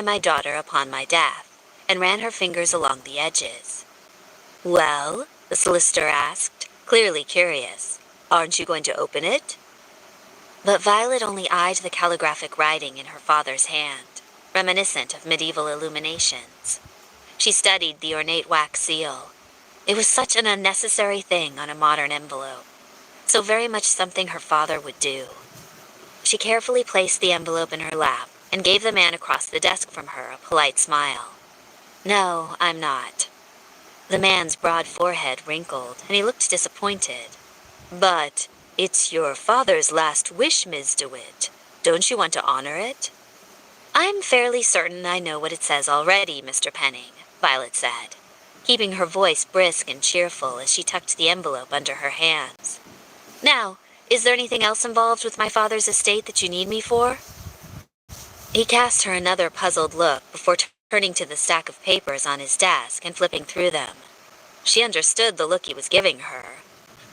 my daughter upon my death, and ran her fingers along the edges. Well, the solicitor asked, clearly curious, aren't you going to open it? But Violet only eyed the calligraphic writing in her father's hand, reminiscent of medieval illuminations. She studied the ornate wax seal. It was such an unnecessary thing on a modern envelope, so very much something her father would do. She carefully placed the envelope in her lap and gave the man across the desk from her a polite smile. No, I'm not. The man's broad forehead wrinkled, and he looked disappointed. But it's your father's last wish, Ms. DeWitt. Don't you want to honor it? I'm fairly certain I know what it says already, Mr. Penning, Violet said, keeping her voice brisk and cheerful as she tucked the envelope under her hands. Now, is there anything else involved with my father's estate that you need me for? He cast her another puzzled look before turning to the stack of papers on his desk and flipping through them. She understood the look he was giving her.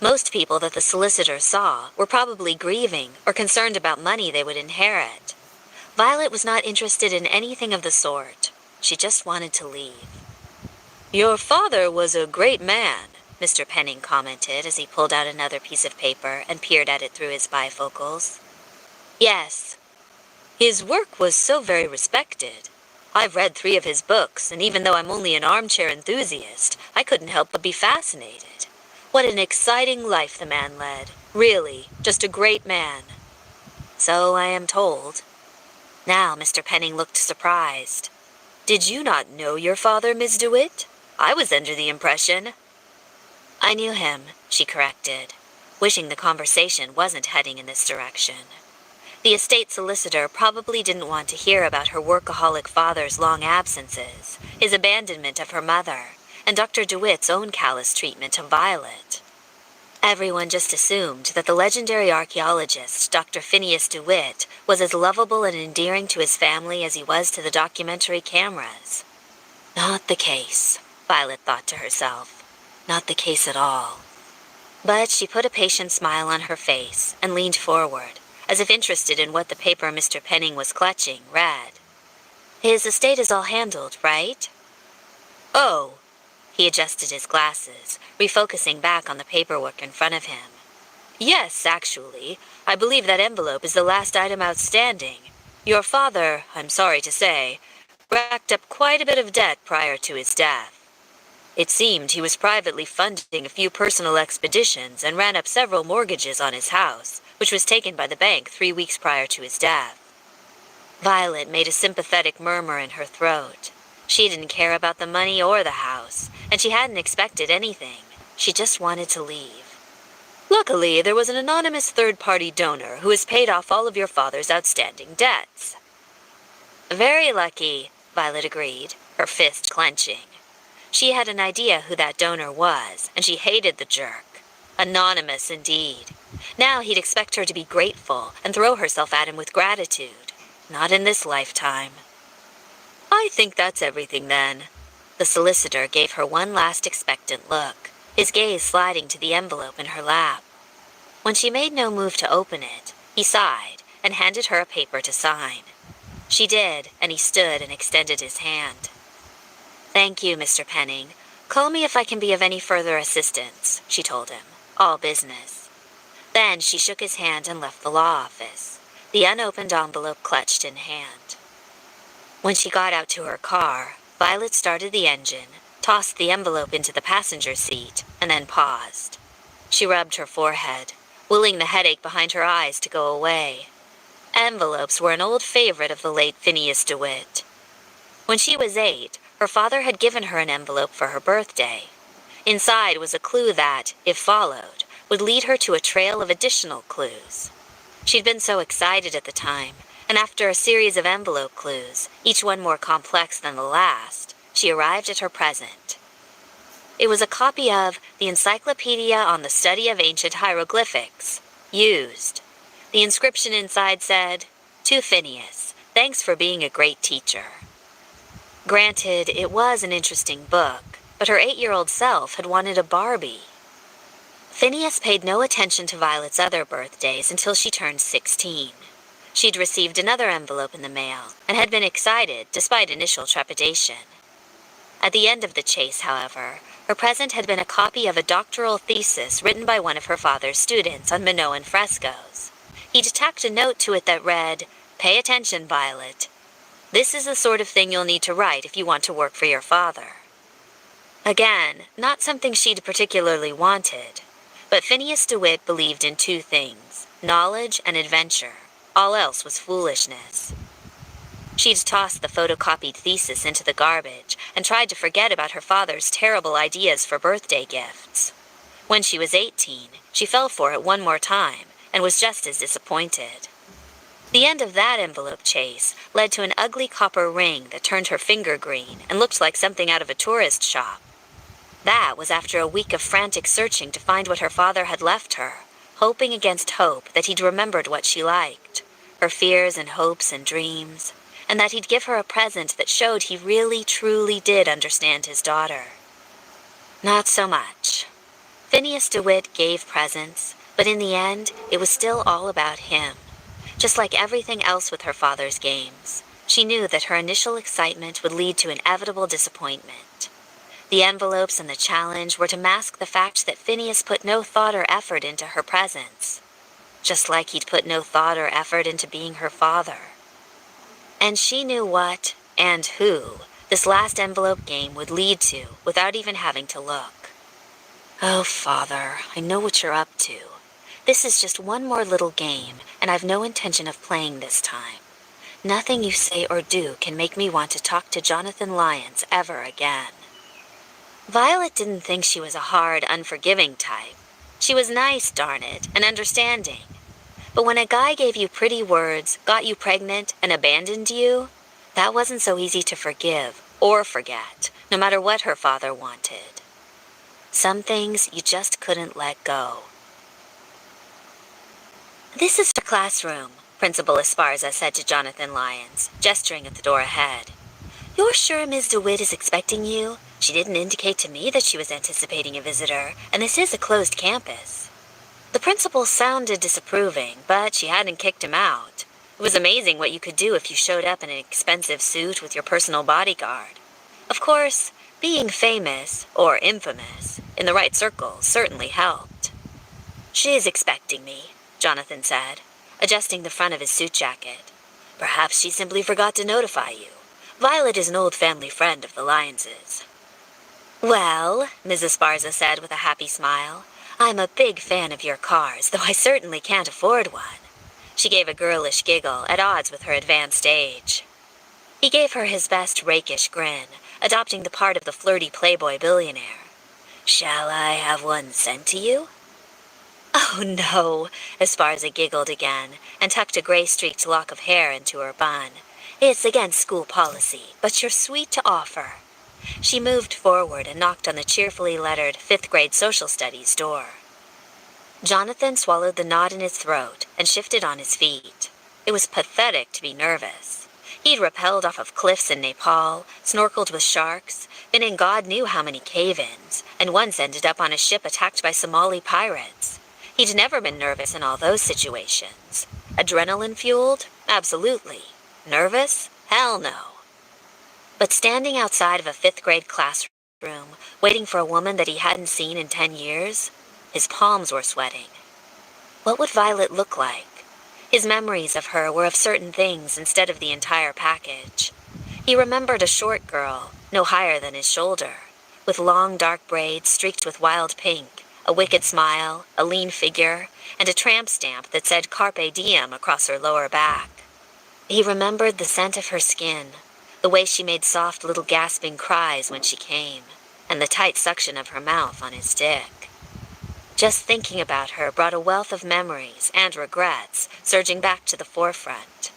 Most people that the solicitor saw were probably grieving or concerned about money they would inherit. Violet was not interested in anything of the sort. She just wanted to leave. Your father was a great man, Mr. Penning commented as he pulled out another piece of paper and peered at it through his bifocals. Yes. His work was so very respected. I've read 3 of his books, and even though I'm only an armchair enthusiast, I couldn't help but be fascinated. What an exciting life the man led. Really, just a great man. So I am told. Now Mr. Penning looked surprised. Did you not know your father, Miss DeWitt? I was under the impression. I knew him, she corrected, wishing the conversation wasn't heading in this direction. The estate solicitor probably didn't want to hear about her workaholic father's long absences, his abandonment of her mother, and Dr. DeWitt's own callous treatment of Violet. Everyone just assumed that the legendary archaeologist, Dr. Phineas DeWitt, was as lovable and endearing to his family as he was to the documentary cameras. Not the case, Violet thought to herself. Not the case at all. But she put a patient smile on her face and leaned forward, as if interested in what the paper Mr. Penning was clutching read. His estate is all handled, right? Oh. He adjusted his glasses, refocusing back on the paperwork in front of him. Yes, actually. I believe that envelope is the last item outstanding. Your father, I'm sorry to say, racked up quite a bit of debt prior to his death. It seemed he was privately funding a few personal expeditions and ran up several mortgages on his house, which was taken by the bank 3 weeks prior to his death. Violet made a sympathetic murmur in her throat. She didn't care about the money or the house, and she hadn't expected anything. She just wanted to leave. Luckily, there was an anonymous third-party donor who has paid off all of your father's outstanding debts. Very lucky, Violet agreed, her fist clenching. She had an idea who that donor was, and she hated the jerk. Anonymous indeed. Now he'd expect her to be grateful and throw herself at him with gratitude. Not in this lifetime. I think that's everything then. The solicitor gave her one last expectant look, his gaze sliding to the envelope in her lap. When she made no move to open it, he sighed and handed her a paper to sign. She did, and he stood and extended his hand. Thank you, Mr. Penning. Call me if I can be of any further assistance, she told him. All business. Then she shook his hand and left the law office, the unopened envelope clutched in hand. When she got out to her car, Violet started the engine, tossed the envelope into the passenger seat, and then paused. She rubbed her forehead, willing the headache behind her eyes to go away. Envelopes were an old favorite of the late Phineas DeWitt. When she was 8, her father had given her an envelope for her birthday. Inside was a clue that, if followed, would lead her to a trail of additional clues. She'd been so excited at the time, and after a series of envelope clues, each one more complex than the last, she arrived at her present. It was a copy of the Encyclopedia on the Study of Ancient Hieroglyphics, used. The inscription inside said, "To Phineas, thanks for being a great teacher." Granted, it was an interesting book, but her 8-year-old self had wanted a Barbie. Phineas paid no attention to Violet's other birthdays until she turned 16. She'd received another envelope in the mail and had been excited despite initial trepidation. At the end of the chase, however, her present had been a copy of a doctoral thesis written by one of her father's students on Minoan frescoes. He'd tacked a note to it that read, "Pay attention, Violet. This is the sort of thing you'll need to write if you want to work for your father." Again, not something she'd particularly wanted, but Phineas DeWitt believed in two things, knowledge and adventure. All else was foolishness. She'd tossed the photocopied thesis into the garbage and tried to forget about her father's terrible ideas for birthday gifts. When she was 18, she fell for it one more time and was just as disappointed. The end of that envelope chase led to an ugly copper ring that turned her finger green and looked like something out of a tourist shop. That was after a week of frantic searching to find what her father had left her, hoping against hope that he'd remembered what she liked, her fears and hopes and dreams, and that he'd give her a present that showed he really, truly did understand his daughter. Not so much. Phineas DeWitt gave presents, but in the end, it was still all about him. Just like everything else with her father's games, she knew that her initial excitement would lead to inevitable disappointment. The envelopes and the challenge were to mask the fact that Phineas put no thought or effort into her presents, just like he'd put no thought or effort into being her father. And she knew what, and who, this last envelope game would lead to without even having to look. "Oh, Father, I know what you're up to. This is just one more little game, and I've no intention of playing this time. Nothing you say or do can make me want to talk to Jonathan Lyons ever again." Violet didn't think she was a hard, unforgiving type. She was nice, darn it, and understanding. But when a guy gave you pretty words, got you pregnant, and abandoned you, that wasn't so easy to forgive or forget, no matter what her father wanted. Some things you just couldn't let go. "This is her classroom," Principal Esparza said to Jonathan Lyons, gesturing at the door ahead. "You're sure Ms. DeWitt is expecting you? She didn't indicate to me that she was anticipating a visitor, and this is a closed campus." The principal sounded disapproving, but she hadn't kicked him out. It was amazing what you could do if you showed up in an expensive suit with your personal bodyguard. Of course, being famous, or infamous, in the right circles certainly helped. "She is expecting me," Jonathan said, adjusting the front of his suit jacket. "Perhaps she simply forgot to notify you. Violet is an old family friend of the Lyonses." "Well," Mrs. Esparza said with a happy smile, "I'm a big fan of your cars, though I certainly can't afford one." She gave a girlish giggle at odds with her advanced age. He gave her his best rakish grin, adopting the part of the flirty Playboy billionaire. "Shall I have one sent to you?" "Oh, no," Esparza giggled again and tucked a gray-streaked lock of hair into her bun. "It's against school policy, but you're sweet to offer." She moved forward and knocked on the cheerfully lettered 5th grade social studies door. Jonathan swallowed the knot in his throat and shifted on his feet. It was pathetic to be nervous. He'd rappelled off of cliffs in Nepal, snorkeled with sharks, been in God knew how many cave-ins, and once ended up on a ship attacked by Somali pirates. He'd never been nervous in all those situations. Adrenaline-fueled? Absolutely. Nervous? Hell no. But standing outside of a 5th grade classroom, waiting for a woman that he hadn't seen in 10 years, his palms were sweating. What would Violet look like? His memories of her were of certain things instead of the entire package. He remembered a short girl, no higher than his shoulder, with long dark braids streaked with wild pink, a wicked smile, a lean figure, and a tramp stamp that said Carpe Diem across her lower back. He remembered the scent of her skin, the way she made soft little gasping cries when she came, and the tight suction of her mouth on his dick. Just thinking about her brought a wealth of memories and regrets surging back to the forefront.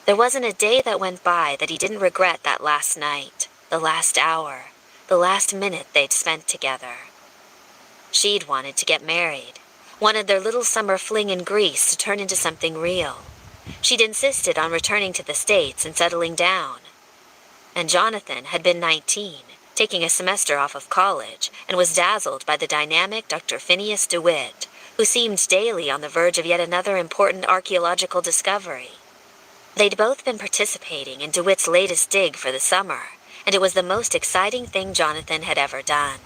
There wasn't a day that went by that he didn't regret that last night, the last hour, the last minute they'd spent together. She'd wanted to get married, wanted their little summer fling in Greece to turn into something real. She'd insisted on returning to the States and settling down. And Jonathan had been 19, taking a semester off of college, and was dazzled by the dynamic Dr. Phineas DeWitt, who seemed daily on the verge of yet another important archaeological discovery. They'd both been participating in DeWitt's latest dig for the summer, and it was the most exciting thing Jonathan had ever done.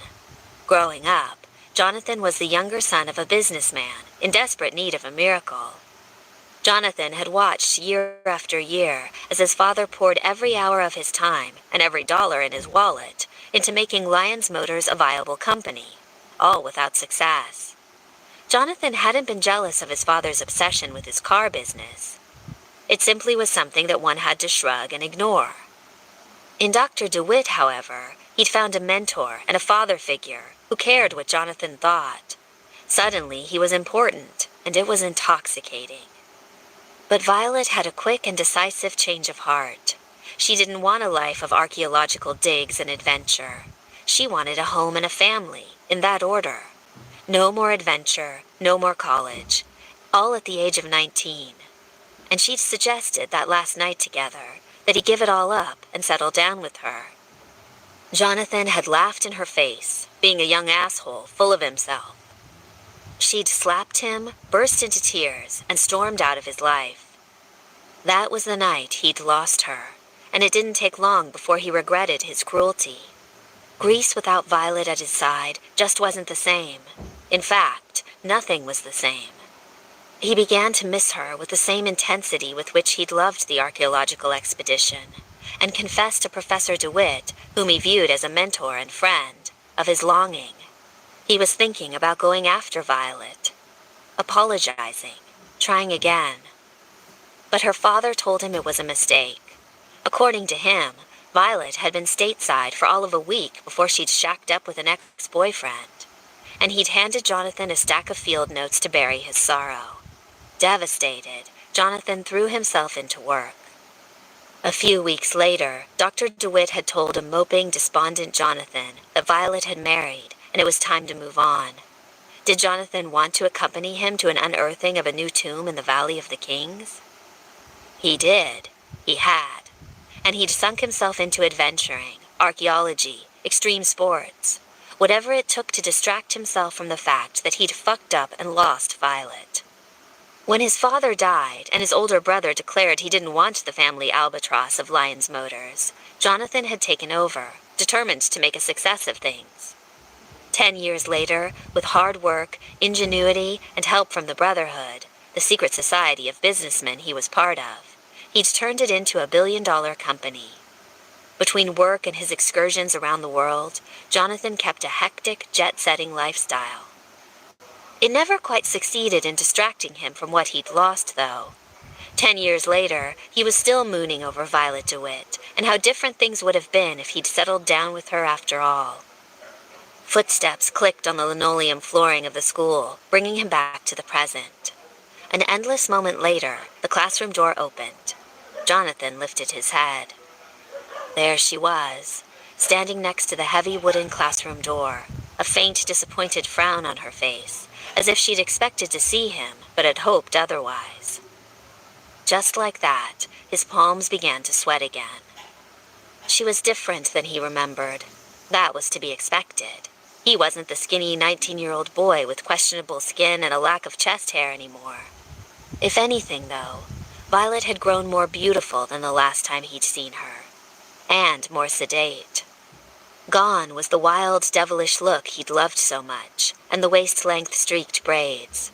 Growing up, Jonathan was the younger son of a businessman in desperate need of a miracle. Jonathan had watched year after year as his father poured every hour of his time and every dollar in his wallet into making Lyons Motors a viable company, all without success. Jonathan hadn't been jealous of his father's obsession with his car business. It simply was something that one had to shrug and ignore. In Dr. DeWitt, however, he'd found a mentor and a father figure who cared what Jonathan thought. Suddenly, he was important, and it was intoxicating. But Violet had a quick and decisive change of heart. She didn't want a life of archaeological digs and adventure. She wanted a home and a family, in that order. No more adventure, no more college, all at the age of 19. And she'd suggested that last night together, that he give it all up and settle down with her. Jonathan had laughed in her face, being a young asshole full of himself. She'd slapped him, burst into tears, and stormed out of his life. That was the night he'd lost her, and it didn't take long before he regretted his cruelty. Grease without Violet at his side just wasn't the same. In fact, nothing was the same. He began to miss her with the same intensity with which he'd loved the archaeological expedition, and confessed to Professor DeWitt, whom he viewed as a mentor and friend, of his longing. He was thinking about going after Violet, apologizing, trying again. But her father told him it was a mistake. According to him, Violet had been stateside for all of a week before she'd shacked up with an ex-boyfriend, and he'd handed Jonathan a stack of field notes to bury his sorrow. Devastated, Jonathan threw himself into work. A few weeks later, Dr. DeWitt had told a moping, despondent Jonathan that Violet had married, and it was time to move on. Did Jonathan want to accompany him to an unearthing of a new tomb in the Valley of the Kings? He did. He had. And he'd sunk himself into adventuring, archaeology, extreme sports, whatever it took to distract himself from the fact that he'd fucked up and lost Violet. When his father died and his older brother declared he didn't want the family albatross of Lyons Motors, Jonathan had taken over, determined to make a success of things. 10 years later, with hard work, ingenuity, and help from the Brotherhood, the secret society of businessmen he was part of, he'd turned it into a billion-dollar company. Between work and his excursions around the world, Jonathan kept a hectic, jet-setting lifestyle. It never quite succeeded in distracting him from what he'd lost, though. 10 years later, he was still mooning over Violet DeWitt, and how different things would have been if he'd settled down with her after all. Footsteps clicked on the linoleum flooring of the school, bringing him back to the present. An endless moment later, the classroom door opened. Jonathan lifted his head. There she was, standing next to the heavy wooden classroom door, a faint, disappointed frown on her face, as if she'd expected to see him, but had hoped otherwise. Just like that, his palms began to sweat again. She was different than he remembered. That was to be expected. He wasn't the skinny 19-year-old boy with questionable skin and a lack of chest hair anymore. If anything, though, Violet had grown more beautiful than the last time he'd seen her, and more sedate. Gone was the wild, devilish look he'd loved so much, and the waist-length streaked braids.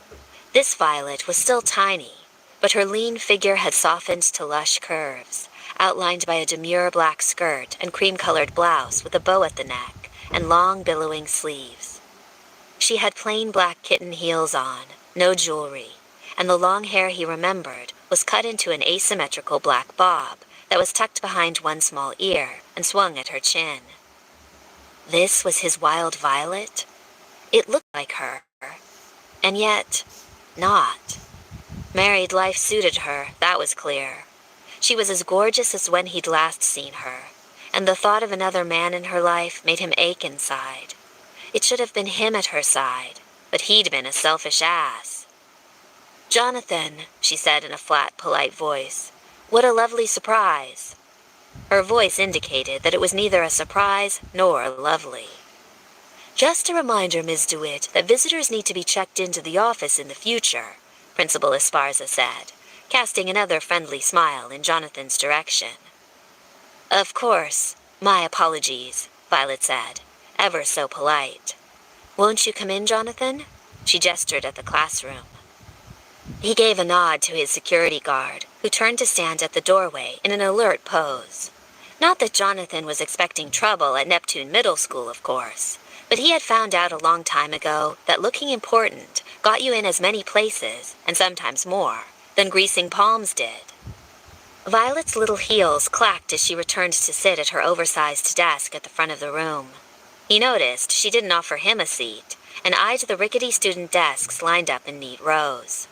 This Violet was still tiny, but her lean figure had softened to lush curves, outlined by a demure black skirt and cream-colored blouse with a bow at the neck and long, billowing sleeves. She had plain black kitten heels on, no jewelry, and the long hair he remembered was cut into an asymmetrical black bob that was tucked behind one small ear and swung at her chin. This was his wild Violet? It looked like her, and yet, not. Married life suited her, that was clear. She was as gorgeous as when he'd last seen her, and the thought of another man in her life made him ache inside. It should have been him at her side, but he'd been a selfish ass. "Jonathan," she said in a flat, polite voice, "what a lovely surprise." Her voice indicated that it was neither a surprise nor lovely. "Just a reminder, Ms. DeWitt, that visitors need to be checked into the office in the future," Principal Esparza said, casting another friendly smile in Jonathan's direction. Of course. My apologies, Violet said, ever so polite. Won't you come in, Jonathan? She gestured at the classroom. He gave a nod to his security guard, who turned to stand at the doorway in an alert pose. Not that Jonathan was expecting trouble at Neptune Middle School, of course, but he had found out a long time ago that looking important got you in as many places, and sometimes more, than greasing palms did. Violet's little heels clacked as she returned to sit at her oversized desk at the front of the room. He noticed she didn't offer him a seat, and eyed the rickety student desks lined up in neat rows.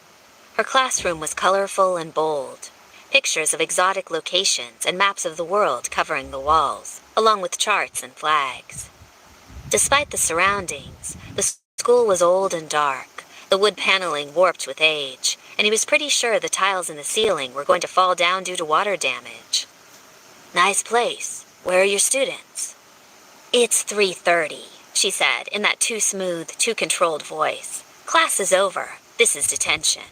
Her classroom was colorful and bold, pictures of exotic locations and maps of the world covering the walls, along with charts and flags. Despite the surroundings, the school was old and dark, the wood paneling warped with age, and he was pretty sure the tiles in the ceiling were going to fall down due to water damage. Nice place. Where are your students? It's 3:30, she said in that too smooth, too controlled voice. Class is over. This is detention.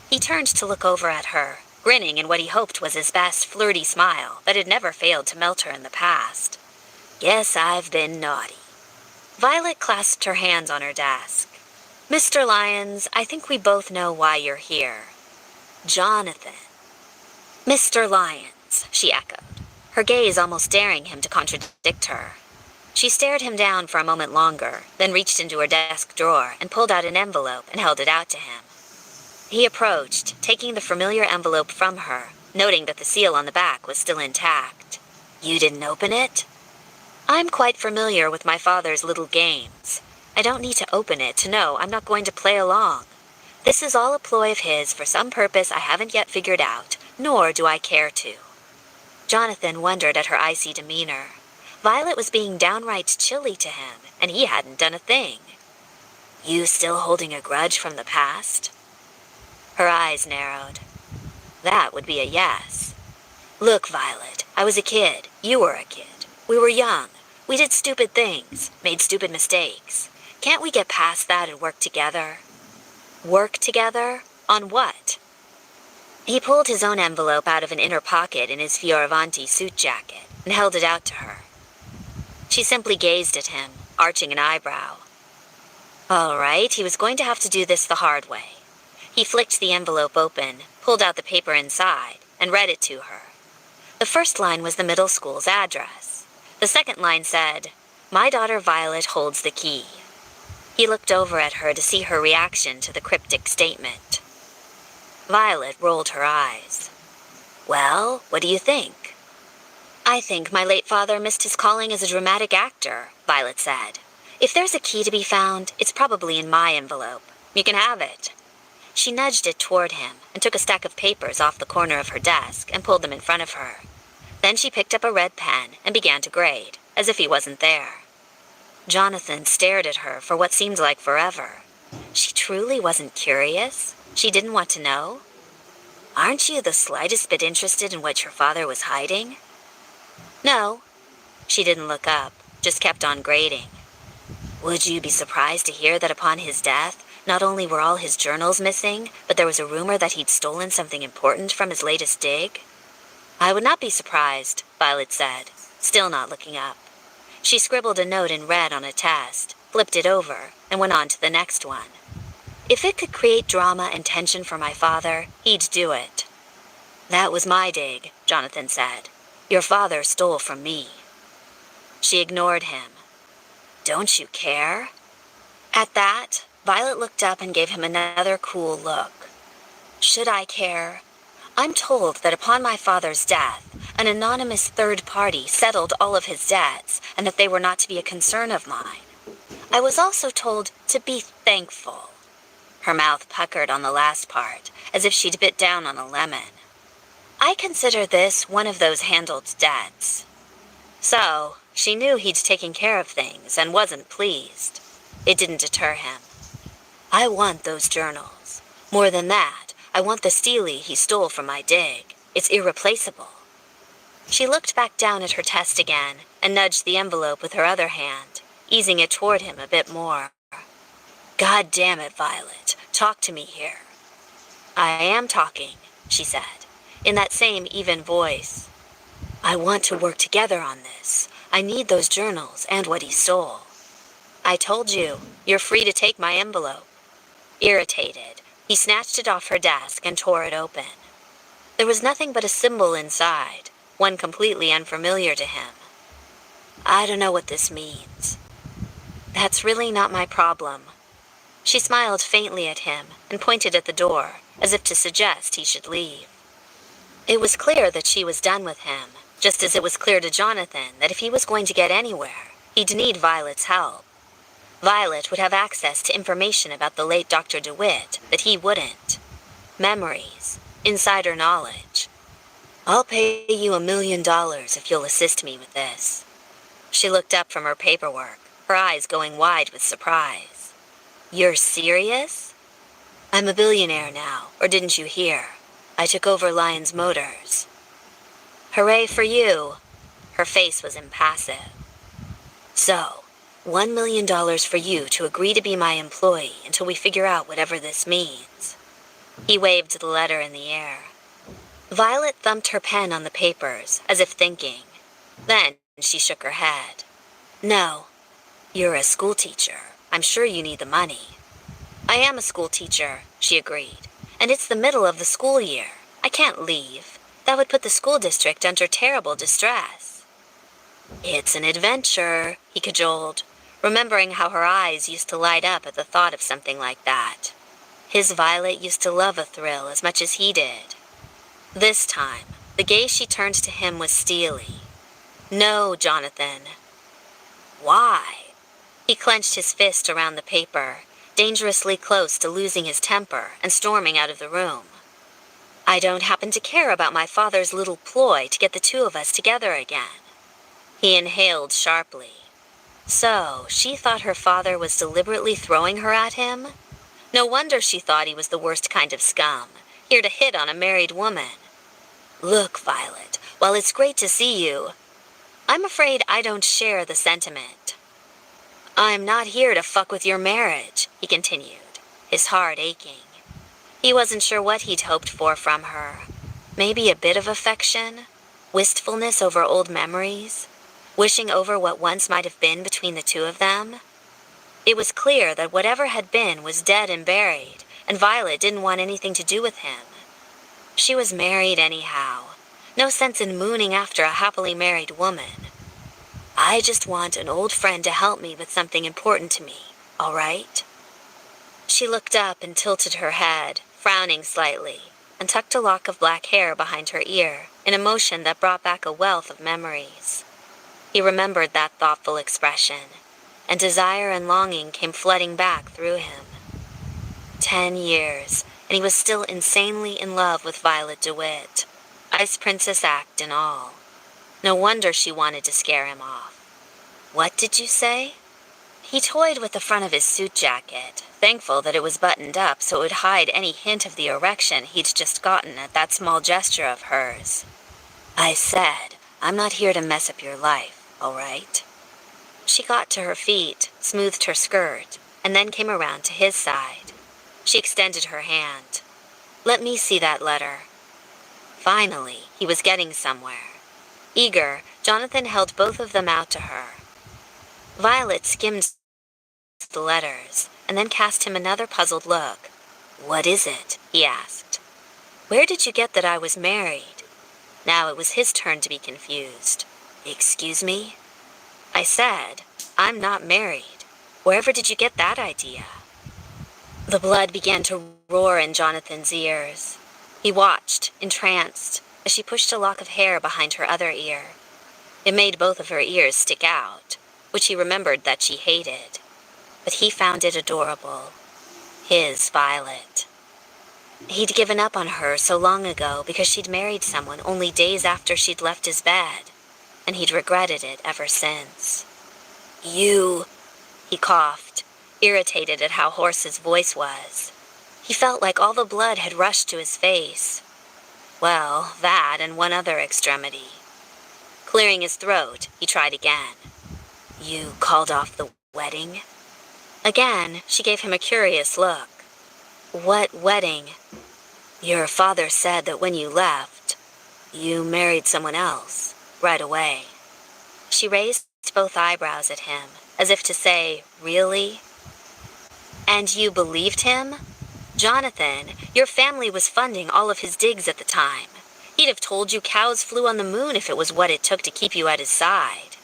He turned to look over at her, grinning in what he hoped was his best flirty smile that had never failed to melt her in the past. Guess I've been naughty. Violet clasped her hands on her desk. Mr. Lyons, I think we both know why you're here. Jonathan. Mr. Lyons, she echoed, her gaze almost daring him to contradict her. She stared him down for a moment longer, then reached into her desk drawer and pulled out an envelope and held it out to him. He approached, taking the familiar envelope from her, noting that the seal on the back was still intact. You didn't open it? I'm quite familiar with my father's little games. I don't need to open it to know I'm not going to play along. This is all a ploy of his for some purpose I haven't yet figured out, nor do I care to. Jonathan wondered at her icy demeanor. Violet was being downright chilly to him, and he hadn't done a thing. You still holding a grudge from the past? Her eyes narrowed. That would be a yes. Look, Violet, I was a kid. You were a kid. We were young. We did stupid things, made stupid mistakes. Can't we get past that and work together? Work together? On what? He pulled his own envelope out of an inner pocket in his Fioravanti suit jacket and held it out to her. She simply gazed at him, arching an eyebrow. All right, he was going to have to do this the hard way. He flicked the envelope open, pulled out the paper inside, and read it to her. The first line was the middle school's address. The second line said, My daughter Violet holds the key. He looked over at her to see her reaction to the cryptic statement. Violet rolled her eyes. Well, what do you think? I think my late father missed his calling as a dramatic actor, Violet said. If there's a key to be found, it's probably in my envelope. You can have it. She nudged it toward him and took a stack of papers off the corner of her desk and pulled them in front of her. Then she picked up a red pen and began to grade, as if he wasn't there. Jonathan stared at her for what seemed like forever. She truly wasn't curious? She didn't want to know? Aren't you the slightest bit interested in what your father was hiding? No. She didn't look up, just kept on grading. Would you be surprised to hear that upon his death, not only were all his journals missing, but there was a rumor that he'd stolen something important from his latest dig? I would not be surprised, Violet said, still not looking up. She scribbled a note in red on a test, flipped it over, and went on to the next one. If it could create drama and tension for my father, he'd do it. That was my dig, Jonathan said. Your father stole from me. She ignored him. Don't you care? At that, Violet looked up and gave him another cool look. Should I care? I'm told that upon my father's death, an anonymous third party settled all of his debts and that they were not to be a concern of mine. I was also told to be thankful. Her mouth puckered on the last part, as if she'd bit down on a lemon. I consider this one of those handled debts. So, she knew he'd taken care of things and wasn't pleased. It didn't deter him. I want those journals. More than that, I want the steely he stole from my dig. It's irreplaceable. She looked back down at her test again and nudged the envelope with her other hand, easing it toward him a bit more. God damn it, Violet. Talk to me here. I am talking, she said, in that same even voice. I want to work together on this. I need those journals and what he stole. I told you, you're free to take my envelope. Irritated, he snatched it off her desk and tore it open. There was nothing but a symbol inside, one completely unfamiliar to him. I don't know what this means. That's really not my problem. She smiled faintly at him and pointed at the door, as if to suggest he should leave. It was clear that she was done with him, just as it was clear to Jonathan that if he was going to get anywhere, he'd need Violet's help. Violet would have access to information about the late Dr. DeWitt that he wouldn't. Memories, insider knowledge. I'll pay you $1 million if you'll assist me with this. She looked up from her paperwork, her eyes going wide with surprise. You're serious? I'm a billionaire now, or didn't you hear? I took over Lyons Motors. Hooray for you. Her face was impassive. So, $1 million for you to agree to be my employee until we figure out whatever this means. He waved the letter in the air. Violet thumped her pen on the papers, as if thinking. Then she shook her head. No. You're a school teacher. I'm sure you need the money. I am a school teacher, she agreed. And it's the middle of the school year. I can't leave. That would put the school district under terrible distress. It's an adventure, he cajoled, remembering how her eyes used to light up at the thought of something like that. His Violet used to love a thrill as much as he did. This time, the gaze she turned to him was steely. No, Jonathan. Why? He clenched his fist around the paper, dangerously close to losing his temper and storming out of the room. I don't happen to care about my father's little ploy to get the two of us together again. He inhaled sharply. So, she thought her father was deliberately throwing her at him? No wonder she thought he was the worst kind of scum, here to hit on a married woman. Look, Violet, while it's great to see you, I'm afraid I don't share the sentiment. I'm not here to fuck with your marriage, he continued, his heart aching. He wasn't sure what he'd hoped for from her. Maybe a bit of affection? Wistfulness over old memories? Wishing over what once might have been between the two of them? It was clear that whatever had been was dead and buried, and Violet didn't want anything to do with him. She was married anyhow. No sense in mooning after a happily married woman. I just want an old friend to help me with something important to me, all right? She looked up and tilted her head, frowning slightly, and tucked a lock of black hair behind her ear in a motion that brought back a wealth of memories. He remembered that thoughtful expression, and desire and longing came flooding back through him. 10 years, and he was still insanely in love with Violet DeWitt, Ice Princess act and all. No wonder she wanted to scare him off. What did you say? He toyed with the front of his suit jacket, thankful that it was buttoned up so it would hide any hint of the erection he'd just gotten at that small gesture of hers. I said, I'm not here to mess up your life, all right? She got to her feet, smoothed her skirt, and then came around to his side. She extended her hand. Let me see that letter. Finally, he was getting somewhere. Eager, Jonathan held both of them out to her. Violet skimmed the letters, and then cast him another puzzled look. What is it? He asked. Where did you get that I was married? Now it was his turn to be confused. Excuse me? I said, I'm not married. Wherever did you get that idea? The blood began to roar in Jonathan's ears. He watched, entranced, as she pushed a lock of hair behind her other ear. It made both of her ears stick out, which he remembered that she hated. But he found it adorable. His Violet. He'd given up on her so long ago because she'd married someone only days after she'd left his bed, and he'd regretted it ever since. You, he coughed, irritated at how hoarse his voice was. He felt like all the blood had rushed to his face. Well, that and one other extremity. Clearing his throat, he tried again. You called off the wedding? Again, she gave him a curious look. What wedding? Your father said that when you left, you married someone else, right away. She raised both eyebrows at him, as if to say, really? And you believed him? Jonathan, your family was funding all of his digs at the time. He'd have told you cows flew on the moon if it was what it took to keep you at his side.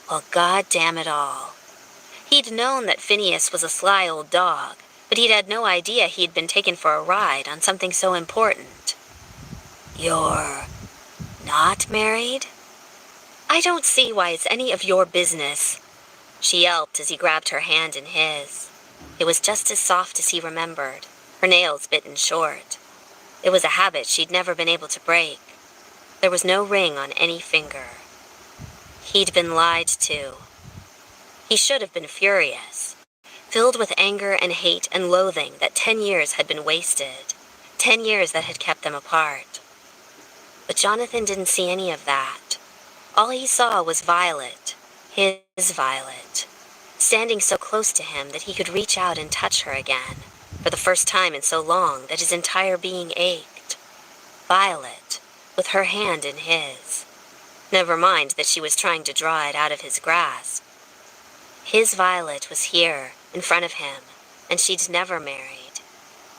Well, God damn it all. He'd known that Phineas was a sly old dog, but he'd had no idea he'd been taken for a ride on something so important. You're not married? I don't see why it's any of your business, she yelped as he grabbed her hand in his. It was just as soft as he remembered, her nails bitten short. It was a habit she'd never been able to break. There was no ring on any finger. He'd been lied to. He should have been furious, filled with anger and hate and loathing that 10 years had been wasted, 10 years that had kept them apart. But Jonathan didn't see any of that. All he saw was Violet, his Violet, standing so close to him that he could reach out and touch her again, for the first time in so long that his entire being ached. Violet, with her hand in his. Never mind that she was trying to draw it out of his grasp. His Violet was here, in front of him, and she'd never married.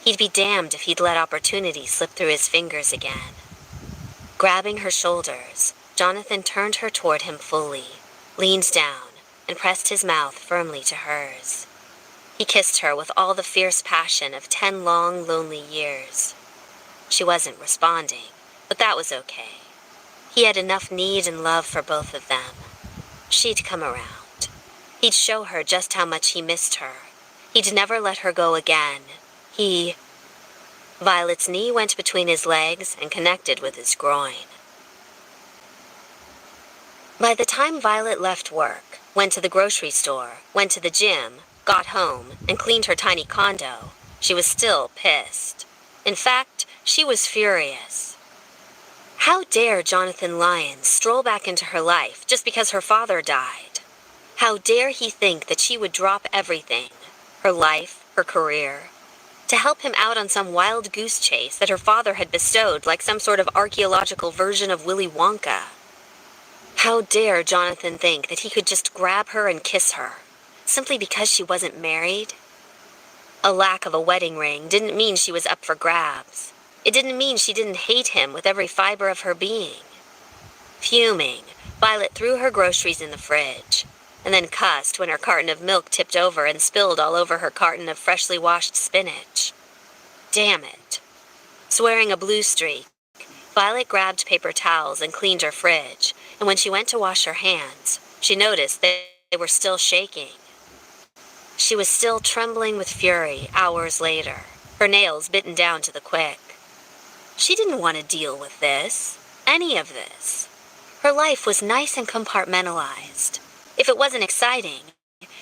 He'd be damned if he'd let opportunity slip through his fingers again. Grabbing her shoulders, Jonathan turned her toward him fully, leaned down, and pressed his mouth firmly to hers. He kissed her with all the fierce passion of 10 long, lonely years. She wasn't responding, but that was okay. He had enough need and love for both of them. She'd come around. He'd show her just how much he missed her. He'd never let her go again. Violet's knee went between his legs and connected with his groin. By the time Violet left work, went to the grocery store, went to the gym, got home, and cleaned her tiny condo, she was still pissed. In fact, she was furious. How dare Jonathan Lyons stroll back into her life just because her father died? How dare he think that she would drop everything, her life, her career, to help him out on some wild goose chase that her father had bestowed like some sort of archaeological version of Willy Wonka? How dare Jonathan think that he could just grab her and kiss her, simply because she wasn't married? A lack of a wedding ring didn't mean she was up for grabs. It didn't mean she didn't hate him with every fiber of her being. Fuming, Violet threw her groceries in the fridge, and then cussed when her carton of milk tipped over and spilled all over her carton of freshly washed spinach. Damn it. Swearing a blue streak, Violet grabbed paper towels and cleaned her fridge, and when she went to wash her hands, she noticed that they were still shaking. She was still trembling with fury hours later, her nails bitten down to the quick. She didn't want to deal with this, any of this. Her life was nice and compartmentalized. If it wasn't exciting,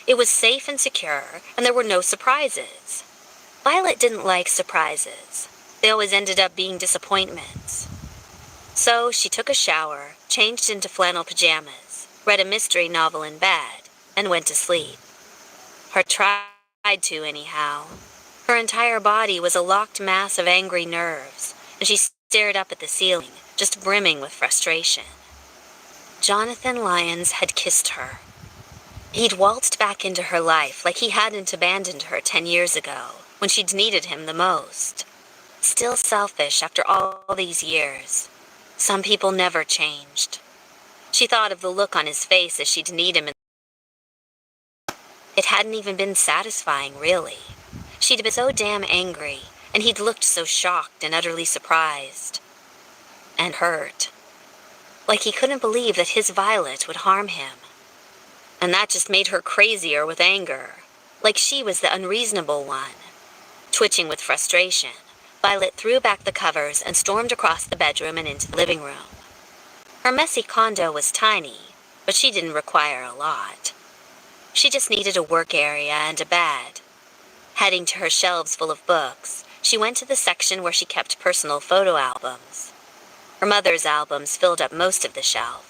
it was safe and secure, and there were no surprises. Violet didn't like surprises. They always ended up being disappointments. So she took a shower, changed into flannel pajamas, read a mystery novel in bed, and went to sleep. Or tried to, anyhow. Her entire body was a locked mass of angry nerves, and she stared up at the ceiling, just brimming with frustration. Jonathan Lyons had kissed her. He'd waltzed back into her life like he hadn't abandoned her 10 years ago, when she'd needed him the most. Still selfish after all these years. Some people never changed. She thought of the look on his face as she'd need him. It hadn't even been satisfying, really. She'd been so damn angry, and he'd looked so shocked and utterly surprised. And hurt. Like he couldn't believe that his Violet would harm him. And that just made her crazier with anger, like she was the unreasonable one. Twitching with frustration, Violet threw back the covers and stormed across the bedroom and into the living room. Her messy condo was tiny, but she didn't require a lot. She just needed a work area and a bed. Heading to her shelves full of books, she went to the section where she kept personal photo albums. Her mother's albums filled up most of the shelf,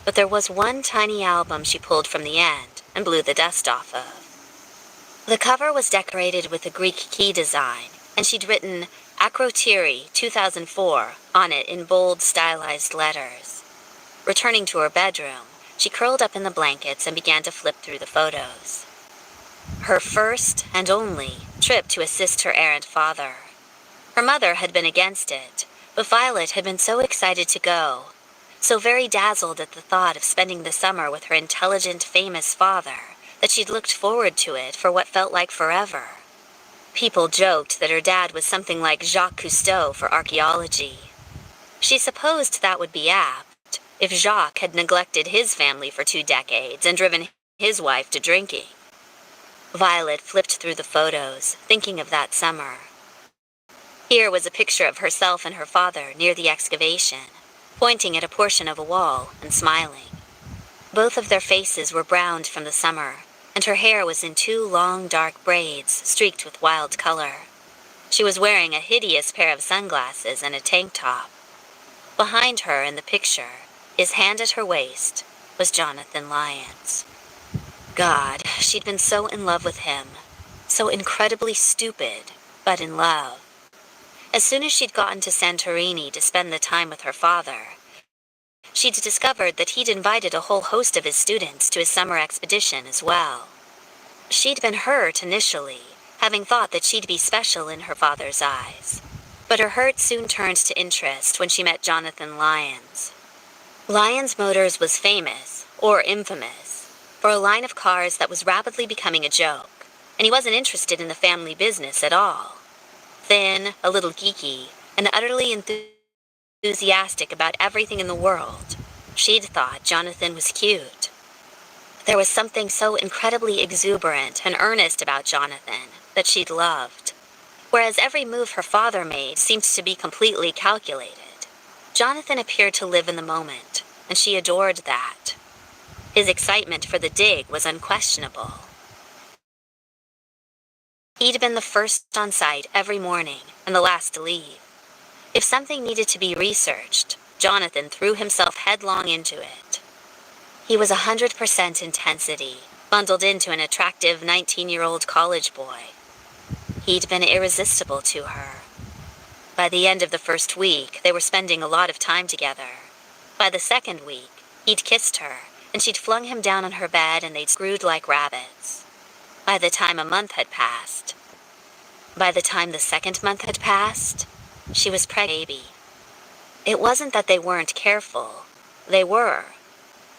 but there was one tiny album she pulled from the end and blew the dust off of. The cover was decorated with a Greek key design, and she'd written, Akrotiri 2004 on it in bold, stylized letters. Returning to her bedroom, she curled up in the blankets and began to flip through the photos. Her first and only trip to assist her errant father. Her mother had been against it, but Violet had been so excited to go, so very dazzled at the thought of spending the summer with her intelligent, famous father, that she'd looked forward to it for what felt like forever. People joked that her dad was something like Jacques Cousteau for archaeology. She supposed that would be apt if Jacques had neglected his family for 2 decades and driven his wife to drinking. Violet flipped through the photos, thinking of that summer. Here was a picture of herself and her father near the excavation, pointing at a portion of a wall and smiling. Both of their faces were browned from the summer, and her hair was in 2 long, dark braids streaked with wild color. She was wearing a hideous pair of sunglasses and a tank top. Behind her in the picture, his hand at her waist, was Jonathan Lyons. God, she'd been so in love with him, so incredibly stupid, but in love. As soon as she'd gotten to Santorini to spend the time with her father, she'd discovered that he'd invited a whole host of his students to his summer expedition as well. She'd been hurt initially, having thought that she'd be special in her father's eyes. But her hurt soon turned to interest when she met Jonathan Lyons. Lyons Motors was famous, or infamous, for a line of cars that was rapidly becoming a joke, and he wasn't interested in the family business at all. Thin, a little geeky, and utterly enthusiastic about everything in the world, she'd thought Jonathan was cute. There was something so incredibly exuberant and earnest about Jonathan that she'd loved. Whereas every move her father made seemed to be completely calculated, Jonathan appeared to live in the moment, and she adored that. His excitement for the dig was unquestionable. He'd been the first on site every morning and the last to leave. If something needed to be researched, Jonathan threw himself headlong into it. He was 100% intensity, bundled into an attractive 19-year-old college boy. He'd been irresistible to her. By the end of the first week, they were spending a lot of time together. By the second week, he'd kissed her, and she'd flung him down on her bed and they'd screwed like rabbits. By the time a month had passed, by the time the second month had passed, she was pregnant. It wasn't that they weren't careful. They were.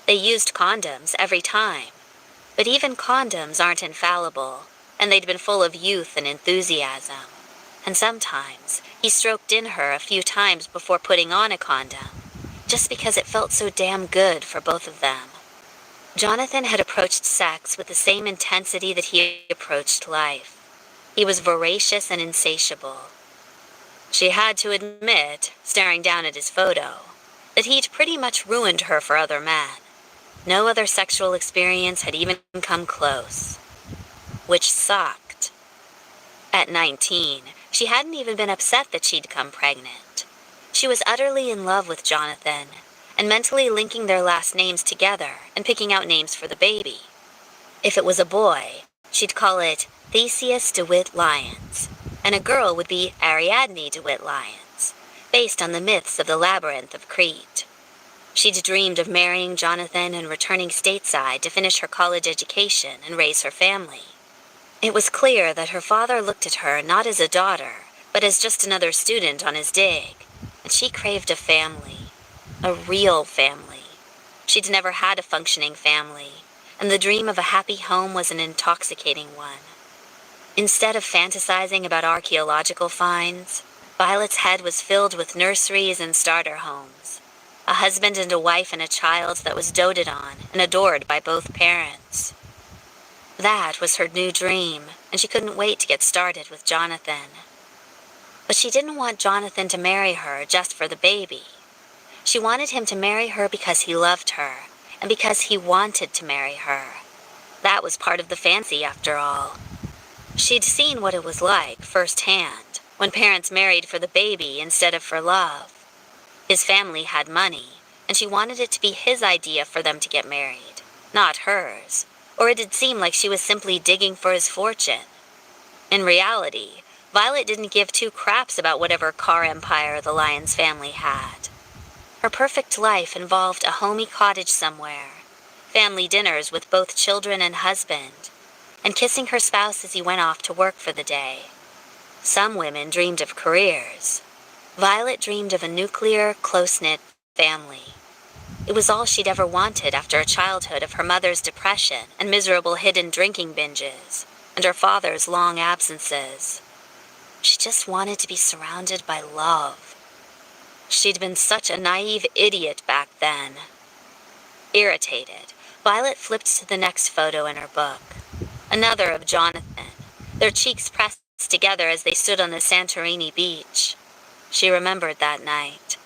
They used condoms every time. But even condoms aren't infallible, and they'd been full of youth and enthusiasm. And sometimes he stroked in her a few times before putting on a condom, just because it felt so damn good for both of them. Jonathan had approached sex with the same intensity that he approached life. He was voracious and insatiable. She had to admit, staring down at his photo, that he'd pretty much ruined her for other men. No other sexual experience had even come close. Which sucked. At 19, she hadn't even been upset that she'd come pregnant. She was utterly in love with Jonathan, and mentally linking their last names together and picking out names for the baby. If it was a boy, she'd call it Theseus DeWitt Lyons, and a girl would be Ariadne DeWitt Lyons, based on the myths of the labyrinth of Crete. She'd dreamed of marrying Jonathan and returning stateside to finish her college education and raise her family. It was clear that her father looked at her not as a daughter, but as just another student on his dig, and she craved a family. A real family. She'd never had a functioning family, and the dream of a happy home was an intoxicating one. Instead of fantasizing about archaeological finds, Violet's head was filled with nurseries and starter homes, a husband and a wife and a child that was doted on and adored by both parents. That was her new dream, and she couldn't wait to get started with Jonathan. But she didn't want Jonathan to marry her just for the baby. She wanted him to marry her because he loved her, and because he wanted to marry her. That was part of the fancy, after all. She'd seen what it was like firsthand, when parents married for the baby instead of for love. His family had money, and she wanted it to be his idea for them to get married, not hers, or it'd seem like she was simply digging for his fortune. In reality, Violet didn't give two craps about whatever car empire the Lyons family had. Her perfect life involved a homey cottage somewhere, family dinners with both children and husband, and kissing her spouse as he went off to work for the day. Some women dreamed of careers. Violet dreamed of a nuclear, close-knit family. It was all she'd ever wanted after a childhood of her mother's depression and miserable hidden drinking binges, and her father's long absences. She just wanted to be surrounded by love. She'd been such a naive idiot back then. Irritated, Violet flipped to the next photo in her book. Another of Jonathan, their cheeks pressed together as they stood on the Santorini beach. She remembered that night.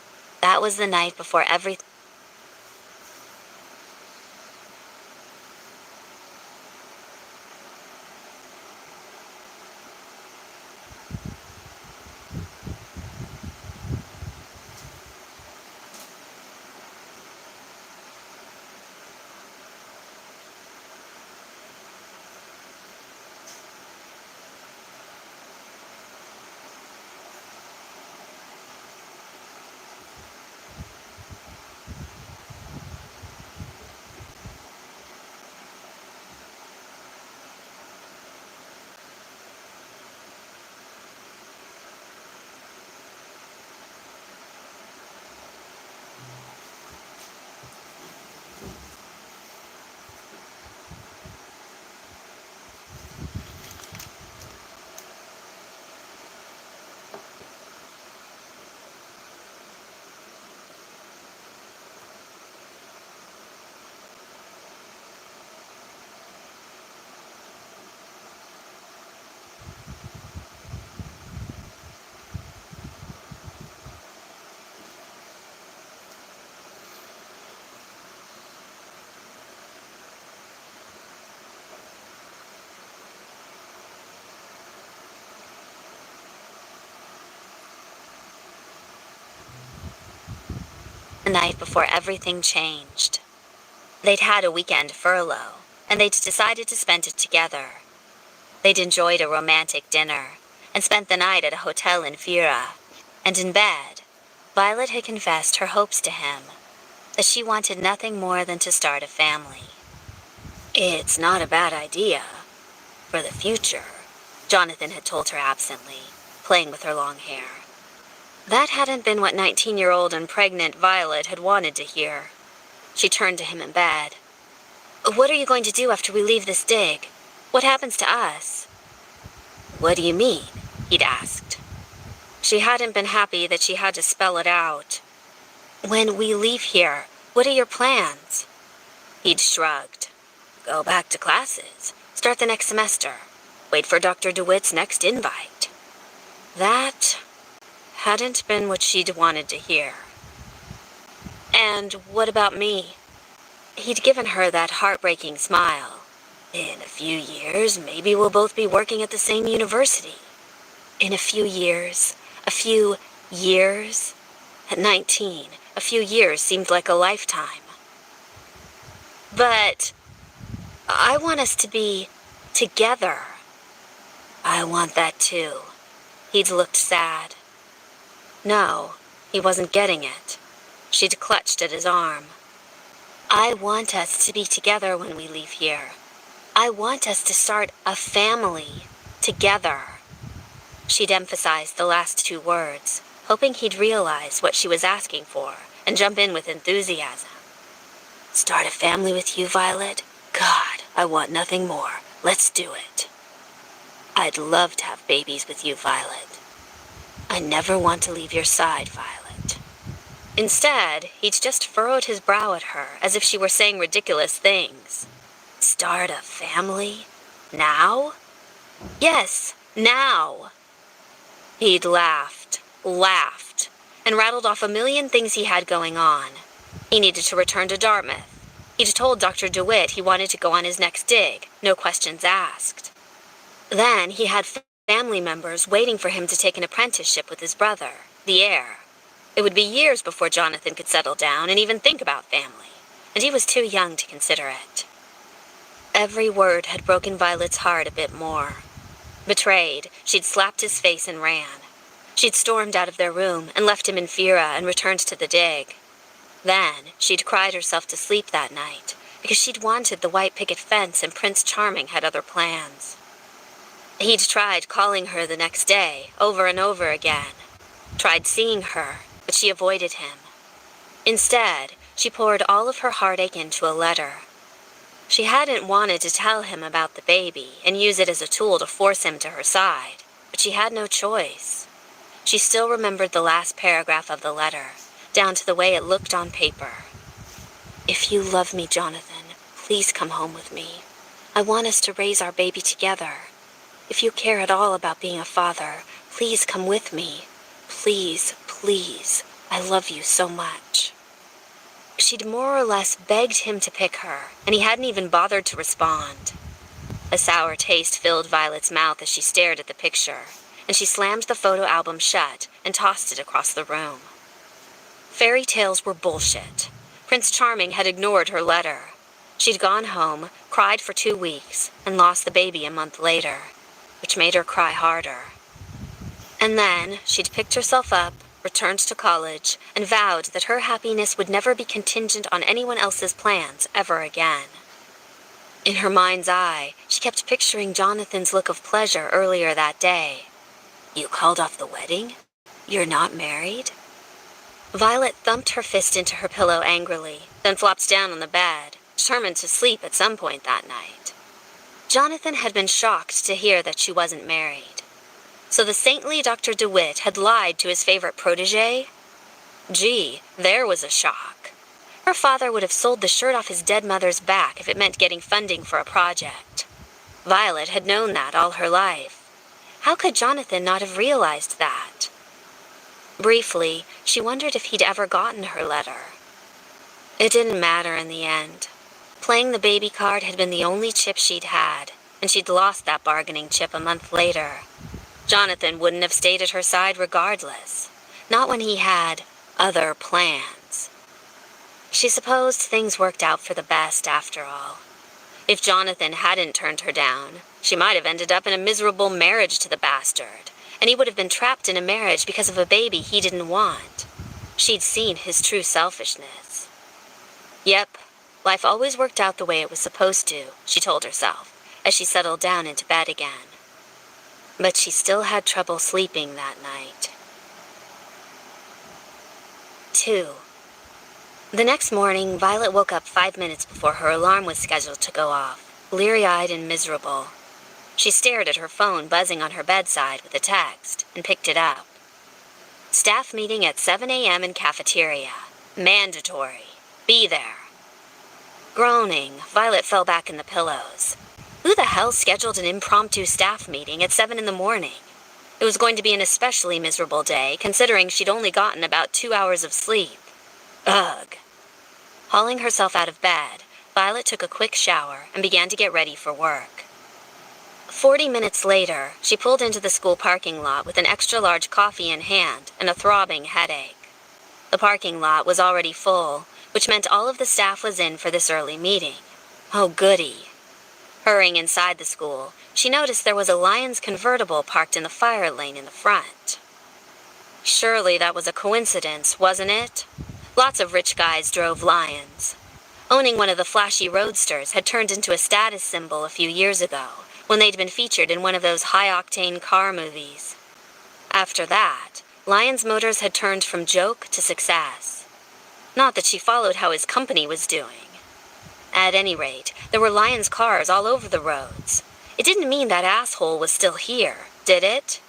That was the night before everything. The night before everything changed. They'd had a weekend furlough, and they'd decided to spend it together. They'd enjoyed a romantic dinner, and spent the night at a hotel in Fira. And in bed, Violet had confessed her hopes to him, that she wanted nothing more than to start a family. "It's not a bad idea. For the future," Jonathan had told her absently, playing with her long hair. That hadn't been what 19-year-old and pregnant Violet had wanted to hear. She turned to him in bed. "What are you going to do after we leave this dig? What happens to us?" "What do you mean?" he'd asked. She hadn't been happy that she had to spell it out. "When we leave here, what are your plans?" He'd shrugged. "Go back to classes. Start the next semester. Wait for Dr. DeWitt's next invite." That hadn't been what she'd wanted to hear. "And what about me?" He'd given her that heartbreaking smile. "In a few years, maybe we'll both be working at the same university." In a few years. A few years. At 19, a few years seemed like a lifetime. "But I want us to be together." "I want that too." He'd looked sad. No, he wasn't getting it. She'd clutched at his arm. "I want us to be together when we leave here. I want us to start a family together." She'd emphasized the last two words, hoping he'd realize what she was asking for and jump in with enthusiasm. "Start a family with you, Violet? God, I want nothing more. Let's do it." "I'd love to have babies with you, Violet. I never want to leave your side, Violet." Instead, he'd just furrowed his brow at her as if she were saying ridiculous things. "Start a family? Now?" "Yes, now." He'd laughed, and rattled off a million things he had going on. He needed to return to Dartmouth. He'd told Dr. DeWitt he wanted to go on his next dig, no questions asked. Then he had family members waiting for him to take an apprenticeship with his brother, the heir. It would be years before Jonathan could settle down and even think about family, and he was too young to consider it. Every word had broken Violet's heart a bit more. Betrayed, she'd slapped his face and ran. She'd stormed out of their room and left him in Fira and returned to the dig. Then, she'd cried herself to sleep that night, because she'd wanted the white picket fence and Prince Charming had other plans. He'd tried calling her the next day, over and over again. Tried seeing her, but she avoided him. Instead, she poured all of her heartache into a letter. She hadn't wanted to tell him about the baby and use it as a tool to force him to her side, but she had no choice. She still remembered the last paragraph of the letter, down to the way it looked on paper. "If you love me, Jonathan, please come home with me. I want us to raise our baby together. If you care at all about being a father, please come with me. Please, please, I love you so much." She'd more or less begged him to pick her, and he hadn't even bothered to respond. A sour taste filled Violet's mouth as she stared at the picture, and she slammed the photo album shut and tossed it across the room. Fairy tales were bullshit. Prince Charming had ignored her letter. She'd gone home, cried for 2 weeks, and lost the baby a month later, which made her cry harder. And then she'd picked herself up, returned to college, and vowed that her happiness would never be contingent on anyone else's plans ever again. In her mind's eye, she kept picturing Jonathan's look of pleasure earlier that day. "You called off the wedding? You're not married?" Violet thumped her fist into her pillow angrily, then flopped down on the bed, determined to sleep at some point that night. Jonathan had been shocked to hear that she wasn't married. So the saintly Dr. DeWitt had lied to his favorite protégé? Gee, there was a shock. Her father would have sold the shirt off his dead mother's back if it meant getting funding for a project. Violet had known that all her life. How could Jonathan not have realized that? Briefly, she wondered if he'd ever gotten her letter. It didn't matter in the end. Playing the baby card had been the only chip she'd had, and she'd lost that bargaining chip a month later. Jonathan wouldn't have stayed at her side regardless, not when he had other plans. She supposed things worked out for the best after all. If Jonathan hadn't turned her down, she might have ended up in a miserable marriage to the bastard, and he would have been trapped in a marriage because of a baby he didn't want. She'd seen his true selfishness. Yep, life always worked out the way it was supposed to, she told herself, as she settled down into bed again. But she still had trouble sleeping that night. 2. The next morning, Violet woke up 5 minutes before her alarm was scheduled to go off, bleary-eyed and miserable. She stared at her phone buzzing on her bedside with a text and picked it up. "Staff meeting at 7 a.m. in cafeteria. Mandatory. Be there." Groaning, Violet fell back in the pillows. Who the hell scheduled an impromptu staff meeting at 7 in the morning? It was going to be an especially miserable day, considering she'd only gotten about 2 hours of sleep. Ugh. Hauling herself out of bed, Violet took a quick shower and began to get ready for work. 40 minutes later, she pulled into the school parking lot with an extra-large coffee in hand and a throbbing headache. The parking lot was already full, which meant all of the staff was in for this early meeting. Oh, goody. Hurrying inside the school, she noticed there was a Lyons convertible parked in the fire lane in the front. Surely that was a coincidence, wasn't it? Lots of rich guys drove Lyons. Owning one of the flashy roadsters had turned into a status symbol a few years ago, when they'd been featured in one of those high-octane car movies. After that, Lyons Motors had turned from joke to success. Not that she followed how his company was doing. At any rate, there were Lyons cars all over the roads. It didn't mean that asshole was still here, did it?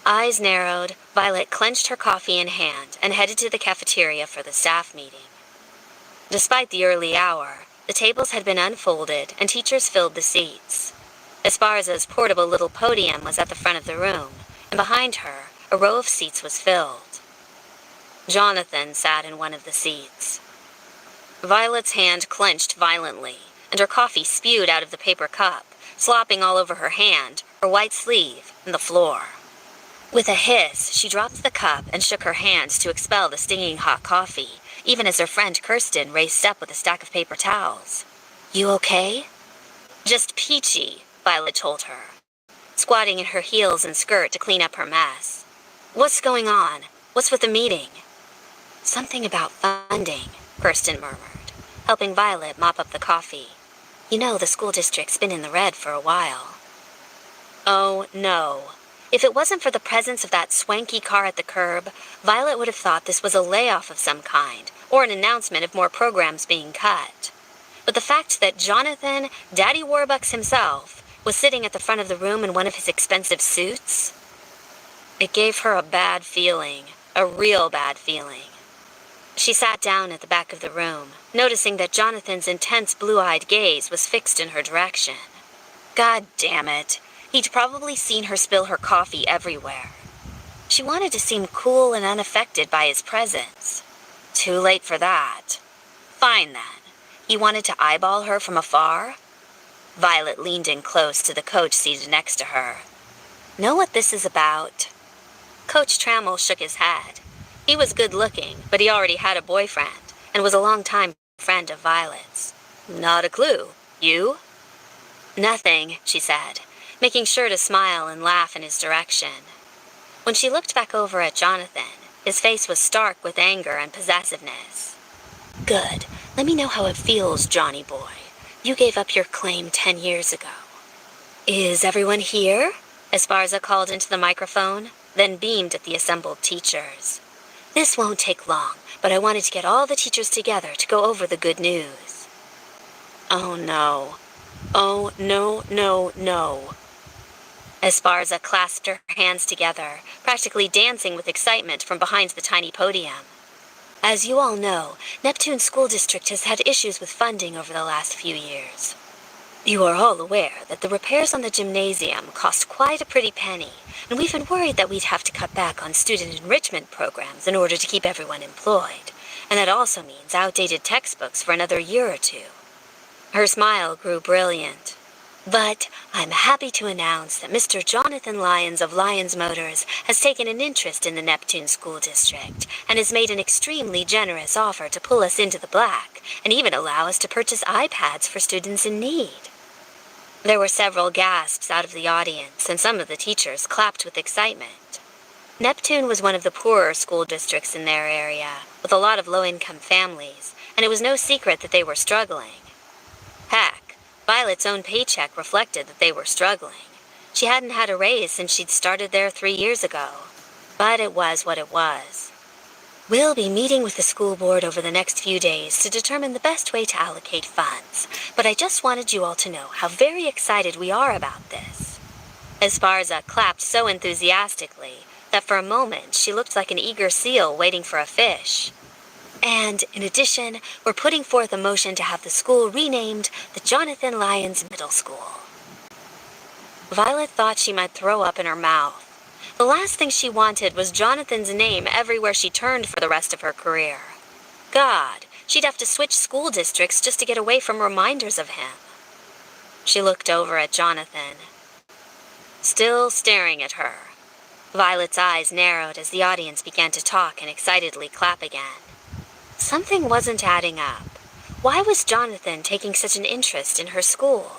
Eyes narrowed, Violet clenched her coffee in hand and headed to the cafeteria for the staff meeting. Despite the early hour, the tables had been unfolded and teachers filled the seats. Esparza's portable little podium was at the front of the room, and behind her, a row of seats was filled. Jonathan sat in one of the seats. Violet's hand clenched violently, and her coffee spewed out of the paper cup, slopping all over her hand, her white sleeve, and the floor. With a hiss, she dropped the cup and shook her hand to expel the stinging hot coffee, even as her friend Kirsten raced up with a stack of paper towels. "You okay?" "Just peachy," Violet told her. squatting in her heels and skirt to clean up her mess. "What's going on? What's with the meeting?" "Something about funding," Kirsten murmured, helping Violet mop up the coffee. "You know, the school district's been in the red for a while." Oh, no. If it wasn't for the presence of that swanky car at the curb, Violet would have thought this was a layoff of some kind, or an announcement of more programs being cut. But the fact that Jonathan, Daddy Warbucks himself, was sitting at the front of the room in one of his expensive suits, it gave her a bad feeling, a real bad feeling. She sat down at the back of the room, noticing that Jonathan's intense blue-eyed gaze was fixed in her direction. God damn it. He'd probably seen her spill her coffee everywhere. She wanted to seem cool and unaffected by his presence. Too late for that. Fine then. He wanted to eyeball her from afar? Violet leaned in close to the coach seated next to her. "Know what this is about?" Coach Trammell shook his head. He was good-looking, but he already had a boyfriend, and was a long-time friend of Violet's. "Not a clue. You?" "Nothing," she said, making sure to smile and laugh in his direction. When she looked back over at Jonathan, his face was stark with anger and possessiveness. "Good. Let me know how it feels, Johnny boy. You gave up your claim 10 years ago." "Is everyone here?" Esparza called into the microphone, then beamed at the assembled teachers. "This won't take long, but I wanted to get all the teachers together to go over the good news." Oh no. Oh no, no, no. Esparza clasped her hands together, practically dancing with excitement from behind the tiny podium. "As you all know, Neptune School District has had issues with funding over the last few years. You are all aware that the repairs on the gymnasium cost quite a pretty penny, and we've been worried that we'd have to cut back on student enrichment programs in order to keep everyone employed, and that also means outdated textbooks for another year or two." Her smile grew brilliant. "But I'm happy to announce that Mr. Jonathan Lyons of Lyons Motors has taken an interest in the Neptune School District and has made an extremely generous offer to pull us into the black and even allow us to purchase iPads for students in need." There were several gasps out of the audience, and some of the teachers clapped with excitement. Neptune was one of the poorer school districts in their area, with a lot of low-income families, and it was no secret that they were struggling. Heck, Violet's own paycheck reflected that they were struggling. She hadn't had a raise since she'd started there 3 years ago. But it was what it was. "We'll be meeting with the school board over the next few days to determine the best way to allocate funds, but I just wanted you all to know how very excited we are about this." Esparza clapped so enthusiastically that for a moment she looked like an eager seal waiting for a fish. "And, in addition, we're putting forth a motion to have the school renamed the Jonathan Lyons Middle School." Violet thought she might throw up in her mouth. The last thing she wanted was Jonathan's name everywhere she turned for the rest of her career. God, she'd have to switch school districts just to get away from reminders of him. She looked over at Jonathan, still staring at her. Violet's eyes narrowed as the audience began to talk and excitedly clap again. Something wasn't adding up. Why was Jonathan taking such an interest in her school?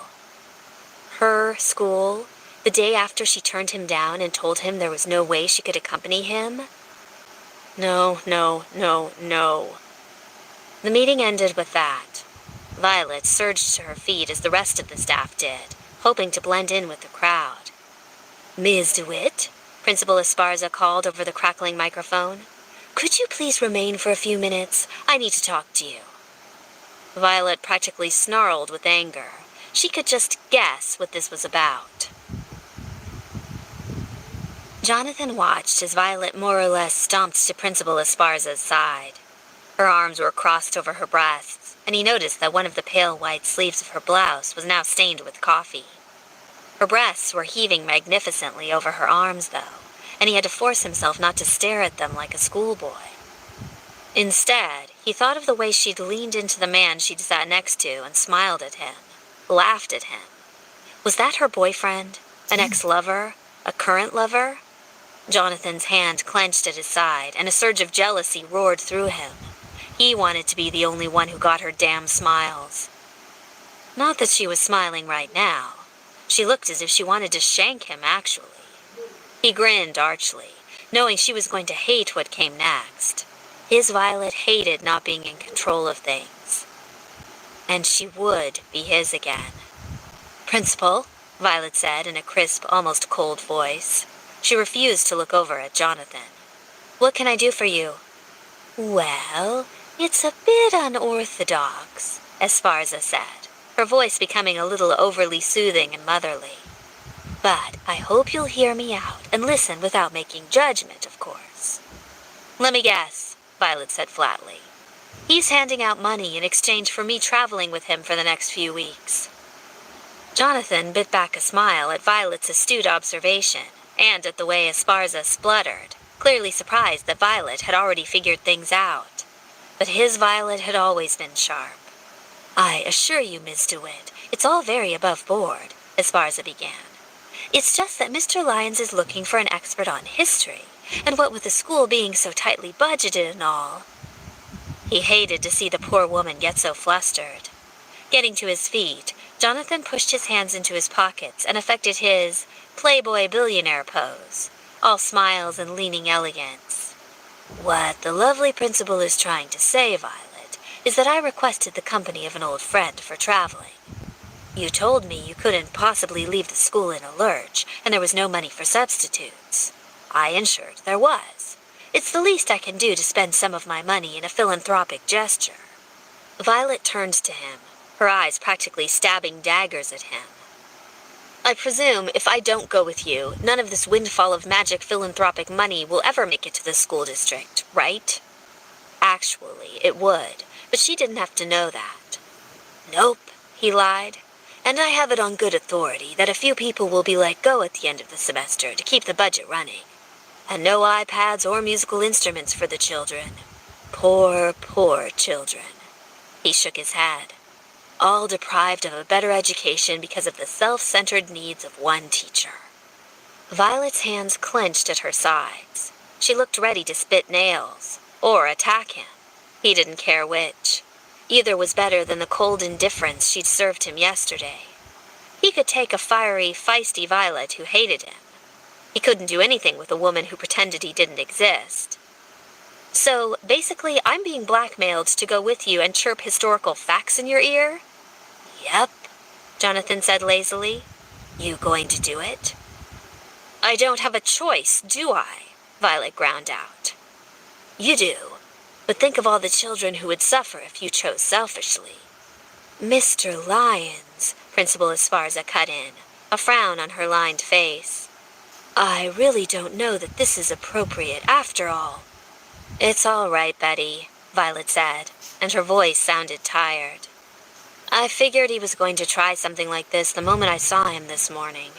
Her school? The day after she turned him down and told him there was no way she could accompany him? No, no, no, no. The meeting ended with that. Violet surged to her feet as the rest of the staff did, hoping to blend in with the crowd. "Ms. DeWitt," Principal Esparza called over the crackling microphone, "could you please remain for a few minutes? I need to talk to you." Violet practically snarled with anger. She could just guess what this was about. Jonathan watched as Violet more or less stomped to Principal Esparza's side. Her arms were crossed over her breasts, and he noticed that one of the pale white sleeves of her blouse was now stained with coffee. Her breasts were heaving magnificently over her arms, though, and he had to force himself not to stare at them like a schoolboy. Instead, he thought of the way she'd leaned into the man she'd sat next to and smiled at him, laughed at him. Was that her boyfriend? An ex-lover? A current lover? Jonathan's hand clenched at his side, and a surge of jealousy roared through him. He wanted to be the only one who got her damn smiles. Not that she was smiling right now. She looked as if she wanted to shank him, actually. He grinned archly, knowing she was going to hate what came next. His Violet hated not being in control of things. And she would be his again. "Principal," Violet said in a crisp, almost cold voice. She refused to look over at Jonathan. "What can I do for you?" "Well, it's a bit unorthodox," Esparza said, her voice becoming a little overly soothing and motherly. "But I hope you'll hear me out and listen without making judgment, of course." "Let me guess," Violet said flatly. "He's handing out money in exchange for me traveling with him for the next few weeks." Jonathan bit back a smile at Violet's astute observation and at the way Esparza spluttered, clearly surprised that Violet had already figured things out. But his Violet had always been sharp. "I assure you, Miss DeWitt, it's all very above board," Esparza began. "It's just that Mr. Lyons is looking for an expert on history, and what with the school being so tightly budgeted and all." He hated to see the poor woman get so flustered. Getting to his feet, Jonathan pushed his hands into his pockets and affected his Playboy billionaire pose, all smiles and leaning elegance. "What the lovely principal is trying to say, Violet, is that I requested the company of an old friend for traveling. You told me you couldn't possibly leave the school in a lurch, and there was no money for substitutes. I ensured there was. It's the least I can do to spend some of my money in a philanthropic gesture." Violet turned to him, her eyes practically stabbing daggers at him. "I presume if I don't go with you, none of this windfall of magic philanthropic money will ever make it to the school district, right?" Actually, it would, but she didn't have to know that. "Nope," he lied. "And I have it on good authority that a few people will be let go at the end of the semester to keep the budget running. And no iPads or musical instruments for the children. Poor, poor children." He shook his head. "All deprived of a better education because of the self-centered needs of one teacher." Violet's hands clenched at her sides. She looked ready to spit nails, or attack him. He didn't care which. Either was better than the cold indifference she'd served him yesterday. He could take a fiery, feisty Violet who hated him. He couldn't do anything with a woman who pretended he didn't exist. "So, basically, I'm being blackmailed to go with you and chirp historical facts in your ear?" "Yep," Jonathan said lazily. "You going to do it?" "I don't have a choice, do I?" Violet ground out. "You do. But think of all the children who would suffer if you chose selfishly." "Mr. Lyons," Principal Esparza cut in, a frown on her lined face. "I really don't know that this is appropriate after all." "It's all right, Betty," Violet said, and her voice sounded tired. "I figured he was going to try something like this the moment I saw him this morning.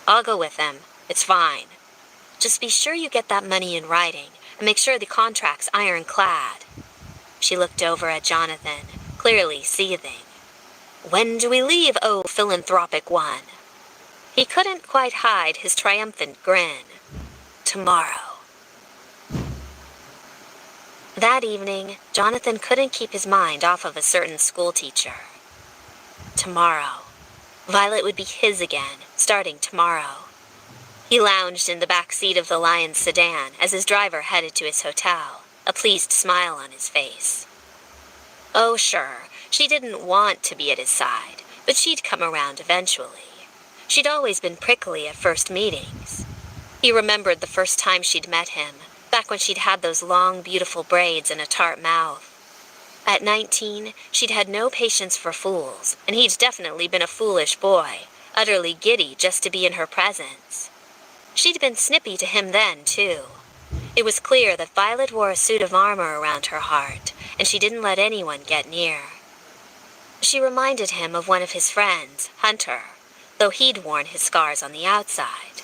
I'll go with him. It's fine. Just be sure you get that money in writing, and make sure the contract's ironclad." She looked over at Jonathan, clearly seething. "When do we leave, oh philanthropic one?" He couldn't quite hide his triumphant grin. "Tomorrow." That evening, Jonathan couldn't keep his mind off of a certain schoolteacher. Tomorrow. Violet would be his again, starting tomorrow. He lounged in the back seat of the Lyons sedan as his driver headed to his hotel, a pleased smile on his face. Oh, sure, she didn't want to be at his side, but she'd come around eventually. She'd always been prickly at first meetings. He remembered the first time she'd met him, back when she'd had those long, beautiful braids and a tart mouth. At 19, she'd had no patience for fools, and he'd definitely been a foolish boy, utterly giddy just to be in her presence. She'd been snippy to him then, too. It was clear that Violet wore a suit of armor around her heart, and she didn't let anyone get near. She reminded him of one of his friends, Hunter, though he'd worn his scars on the outside.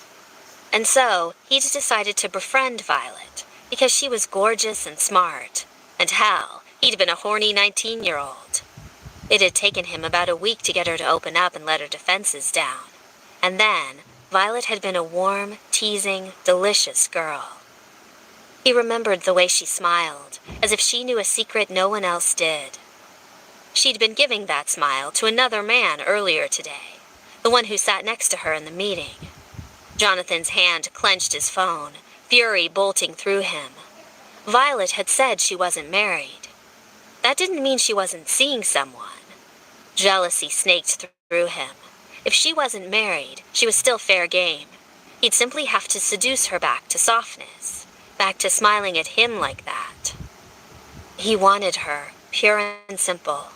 And so, he'd decided to befriend Violet, because she was gorgeous and smart, and hell, he'd been a horny 19-year-old. It had taken him about a week to get her to open up and let her defenses down. And then, Violet had been a warm, teasing, delicious girl. He remembered the way she smiled, as if she knew a secret no one else did. She'd been giving that smile to another man earlier today, the one who sat next to her in the meeting. Jonathan's hand clenched his phone, fury bolting through him. Violet had said she wasn't married. That didn't mean she wasn't seeing someone. Jealousy snaked through him. If she wasn't married, she was still fair game. He'd simply have to seduce her back to softness, back to smiling at him like that. He wanted her, pure and simple.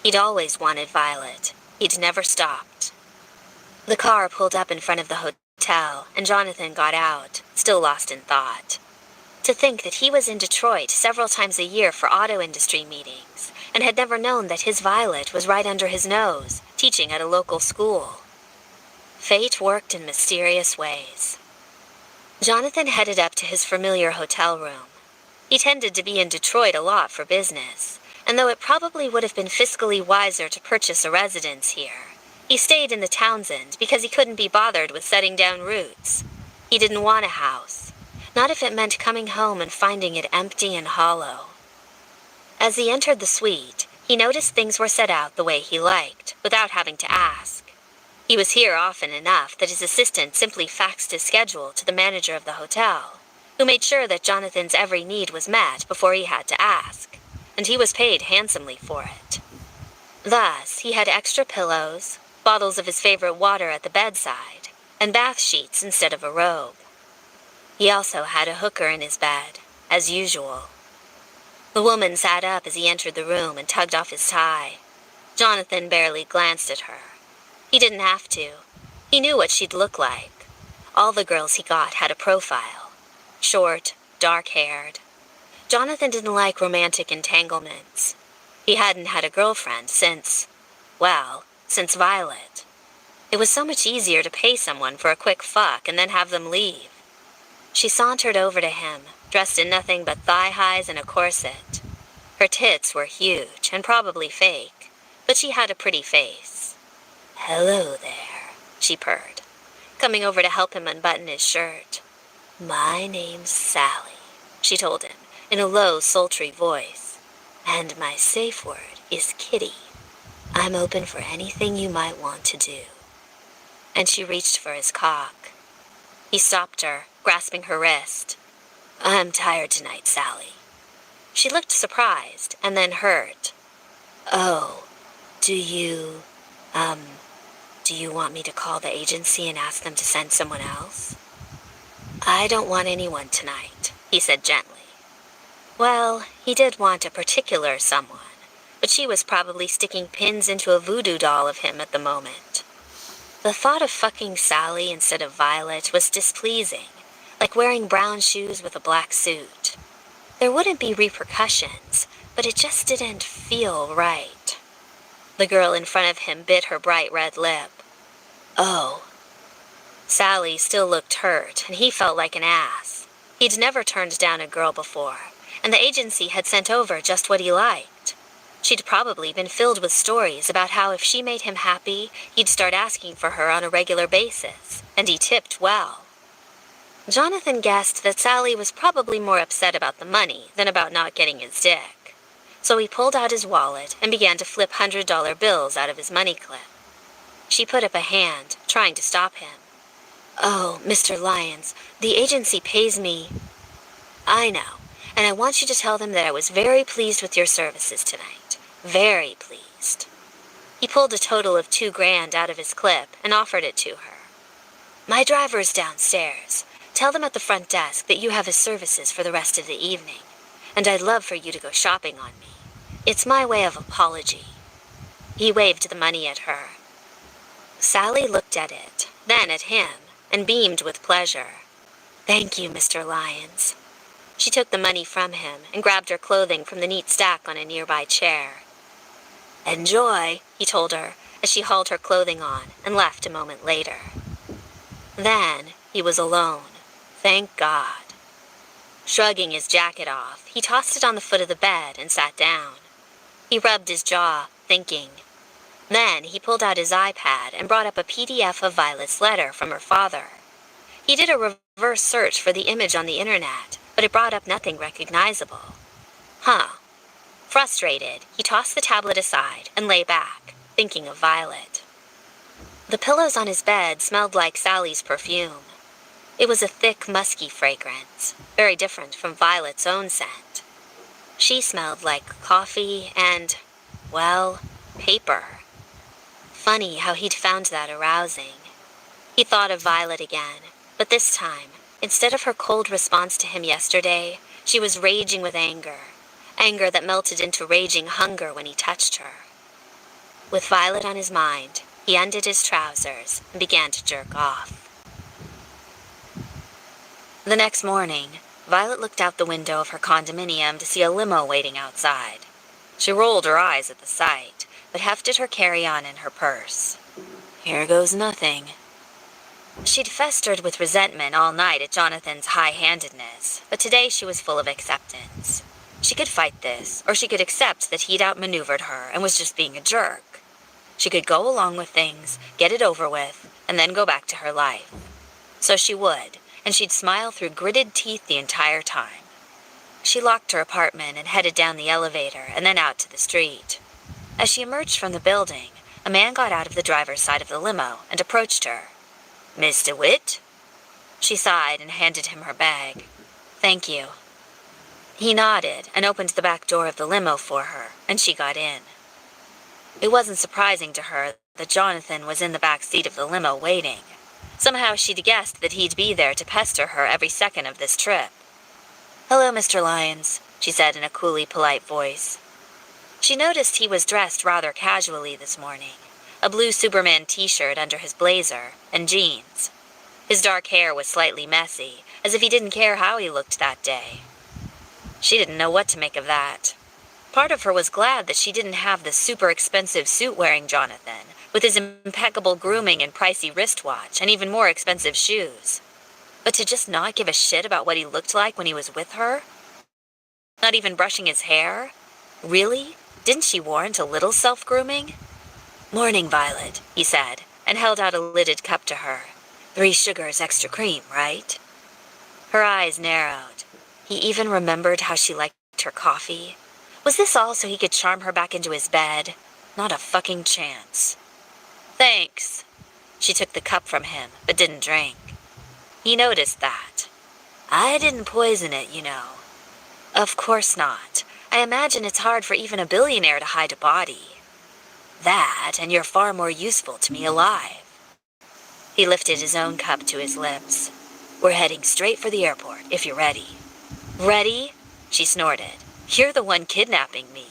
He'd always wanted Violet. He'd never stopped. The car pulled up in front of the hotel, and Jonathan got out, still lost in thought. To think that he was in Detroit several times a year for auto industry meetings, and had never known that his Violet was right under his nose, teaching at a local school. Fate worked in mysterious ways. Jonathan headed up to his familiar hotel room. He tended to be in Detroit a lot for business, and though it probably would have been fiscally wiser to purchase a residence here, he stayed in the Townsend because he couldn't be bothered with setting down roots. He didn't want a house, not if it meant coming home and finding it empty and hollow. As he entered the suite, he noticed things were set out the way he liked, without having to ask. He was here often enough that his assistant simply faxed his schedule to the manager of the hotel, who made sure that Jonathan's every need was met before he had to ask, and he was paid handsomely for it. Thus, he had extra pillows, bottles of his favorite water at the bedside, and bath sheets instead of a robe. He also had a hooker in his bed, as usual. The woman sat up as he entered the room and tugged off his tie. Jonathan barely glanced at her. He didn't have to. He knew what she'd look like. All the girls he got had a profile. Short, dark-haired. Jonathan didn't like romantic entanglements. He hadn't had a girlfriend since Violet. It was so much easier to pay someone for a quick fuck and then have them leave. She sauntered over to him, dressed in nothing but thigh-highs and a corset. Her tits were huge and probably fake, but she had a pretty face. "Hello there," she purred, coming over to help him unbutton his shirt. "My name's Sally," she told him, in a low, sultry voice. "And my safe word is kitty. I'm open for anything you might want to do." And she reached for his cock. He stopped her, grasping her wrist. "I'm tired tonight, Sally." She looked surprised, and then hurt. "Oh, do you want me to call the agency and ask them to send someone else?" "I don't want anyone tonight," he said gently. Well, he did want a particular someone, but she was probably sticking pins into a voodoo doll of him at the moment. The thought of fucking Sally instead of Violet was displeasing, like wearing brown shoes with a black suit. There wouldn't be repercussions, but it just didn't feel right. The girl in front of him bit her bright red lip. "Oh." Sally still looked hurt, and he felt like an ass. He'd never turned down a girl before, and the agency had sent over just what he liked. She'd probably been filled with stories about how if she made him happy, he'd start asking for her on a regular basis, and he tipped well. Jonathan guessed that Sally was probably more upset about the money than about not getting his dick. So he pulled out his wallet and began to flip $100 bills out of his money clip. She put up a hand, trying to stop him. "Oh, Mr. Lyons, the agency pays me." "I know, and I want you to tell them that I was very pleased with your services tonight. Very pleased." He pulled a total of $2,000 out of his clip and offered it to her. "My driver's downstairs. Tell them at the front desk that you have his services for the rest of the evening, and I'd love for you to go shopping on me. It's my way of apology." He waved the money at her. Sally looked at it, then at him, and beamed with pleasure. "Thank you, Mr. Lyons." She took the money from him and grabbed her clothing from the neat stack on a nearby chair. "Enjoy," he told her, as she hauled her clothing on and left a moment later. Then he was alone. Thank God. Shrugging his jacket off, he tossed it on the foot of the bed and sat down. He rubbed his jaw, thinking. Then he pulled out his iPad and brought up a PDF of Violet's letter from her father. He did a reverse search for the image on the internet, but it brought up nothing recognizable. Frustrated, he tossed the tablet aside and lay back, thinking of Violet. The pillows on his bed smelled like Sally's perfume. It was a thick, musky fragrance, very different from Violet's own scent. She smelled like coffee and, well, paper. Funny how he'd found that arousing. He thought of Violet again, but this time, instead of her cold response to him yesterday, she was raging with anger. Anger that melted into raging hunger when he touched her. With Violet on his mind, he undid his trousers and began to jerk off. The next morning, Violet looked out the window of her condominium to see a limo waiting outside. She rolled her eyes at the sight, but hefted her carry-on in her purse. Here goes nothing. She'd festered with resentment all night at Jonathan's high-handedness, but today she was full of acceptance. She could fight this, or she could accept that he'd outmaneuvered her and was just being a jerk. She could go along with things, get it over with, and then go back to her life. So she would, and she'd smile through gritted teeth the entire time. She locked her apartment and headed down the elevator and then out to the street. As she emerged from the building, a man got out of the driver's side of the limo and approached her. "Miss DeWitt?" She sighed and handed him her bag. "Thank you." He nodded and opened the back door of the limo for her, and she got in. It wasn't surprising to her that Jonathan was in the back seat of the limo waiting. Somehow she'd guessed that he'd be there to pester her every second of this trip. "Hello, Mr. Lyons," she said in a coolly polite voice. She noticed he was dressed rather casually this morning, a blue Superman t-shirt under his blazer, and jeans. His dark hair was slightly messy, as if he didn't care how he looked that day. She didn't know what to make of that. Part of her was glad that she didn't have the super expensive suit-wearing Jonathan, with his impeccable grooming and pricey wristwatch and even more expensive shoes. But to just not give a shit about what he looked like when he was with her? Not even brushing his hair? Really? Didn't she warrant a little self-grooming? "Morning, Violet," he said, and held out a lidded cup to her. 3 sugars, extra cream, right? Her eyes narrowed. He even remembered how she liked her coffee. Was this all so he could charm her back into his bed? Not a fucking chance. "Thanks." She took the cup from him, but didn't drink. He noticed that. "I didn't poison it, you know." "Of course not. I imagine it's hard for even a billionaire to hide a body." "That, and you're far more useful to me alive." He lifted his own cup to his lips. "We're heading straight for the airport, if you're ready." "Ready?" She snorted. "You're the one kidnapping me."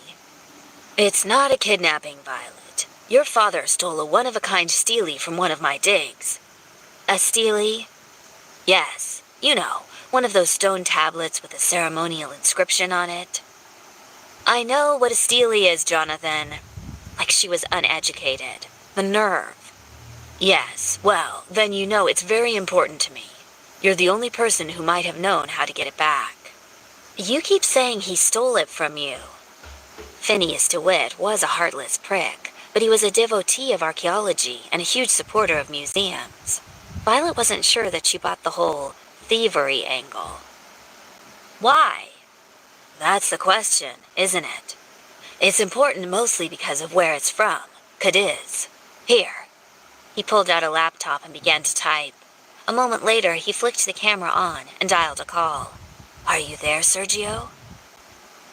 "It's not a kidnapping, Violet. Your father stole a one-of-a-kind steely from one of my digs." "A steely?" "Yes. You know, one of those stone tablets with a ceremonial inscription on it." "I know what a steely is, Jonathan." Like she was uneducated. The nerve. "Yes, well, then you know it's very important to me. You're the only person who might have known how to get it back." "You keep saying he stole it from you." Phineas DeWitt was a heartless prick, but he was a devotee of archaeology and a huge supporter of museums. Violet wasn't sure that she bought the whole thievery angle. "Why?" "That's the question, isn't it? It's important mostly because of where it's from. Cadiz. Here." He pulled out a laptop and began to type. A moment later, he flicked the camera on and dialed a call. "Are you there, Sergio?"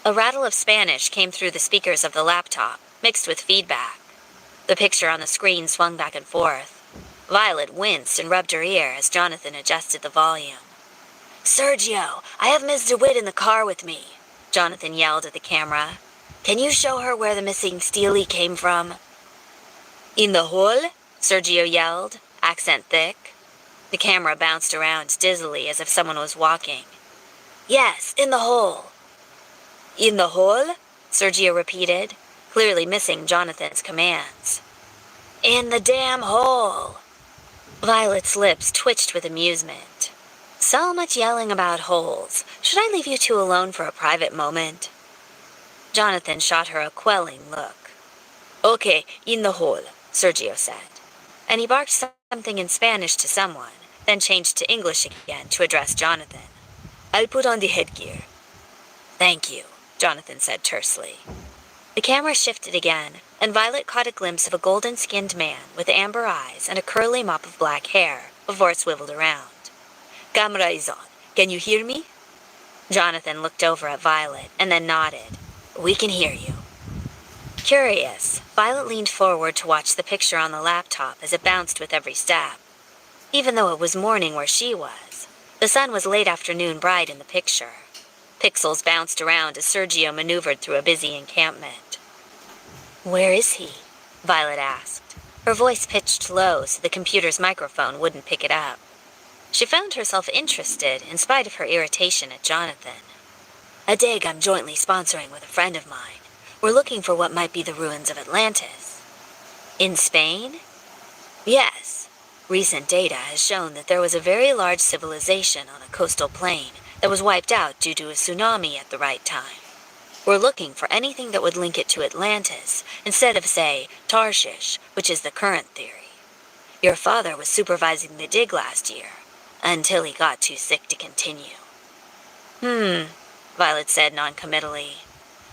A rattle of Spanish came through the speakers of the laptop, mixed with feedback. The picture on the screen swung back and forth. Violet winced and rubbed her ear as Jonathan adjusted the volume. "Sergio, I have Miss DeWitt in the car with me," Jonathan yelled at the camera. "Can you show her where the missing steely came from?" "In the hole?" Sergio yelled, accent thick. The camera bounced around dizzily as if someone was walking. "Yes, in the hole." "In the hole?" Sergio repeated, clearly missing Jonathan's commands. "In the damn hole." Violet's lips twitched with amusement. "So much yelling about holes. Should I leave you two alone for a private moment?" Jonathan shot her a quelling look. "Okay, in the hole," Sergio said. And he barked something in Spanish to someone, then changed to English again to address Jonathan. "I'll put on the headgear." "Thank you," Jonathan said tersely. The camera shifted again, and Violet caught a glimpse of a golden-skinned man with amber eyes and a curly mop of black hair before it swiveled around. "Camera is on. Can you hear me?" Jonathan looked over at Violet and then nodded. "We can hear you." Curious, Violet leaned forward to watch the picture on the laptop as it bounced with every step. Even though it was morning where she was, the sun was late afternoon bright in the picture. Pixels bounced around as Sergio maneuvered through a busy encampment. "Where is he?" Violet asked, her voice pitched low so the computer's microphone wouldn't pick it up. She found herself interested in spite of her irritation at Jonathan. "A dig I'm jointly sponsoring with a friend of mine. We're looking for what might be the ruins of Atlantis." "In Spain?" "Yes. Recent data has shown that there was a very large civilization on a coastal plain that was wiped out due to a tsunami at the right time. We're looking for anything that would link it to Atlantis instead of, say, Tarshish, which is the current theory. Your father was supervising the dig last year, until he got too sick to continue." Violet said noncommittally.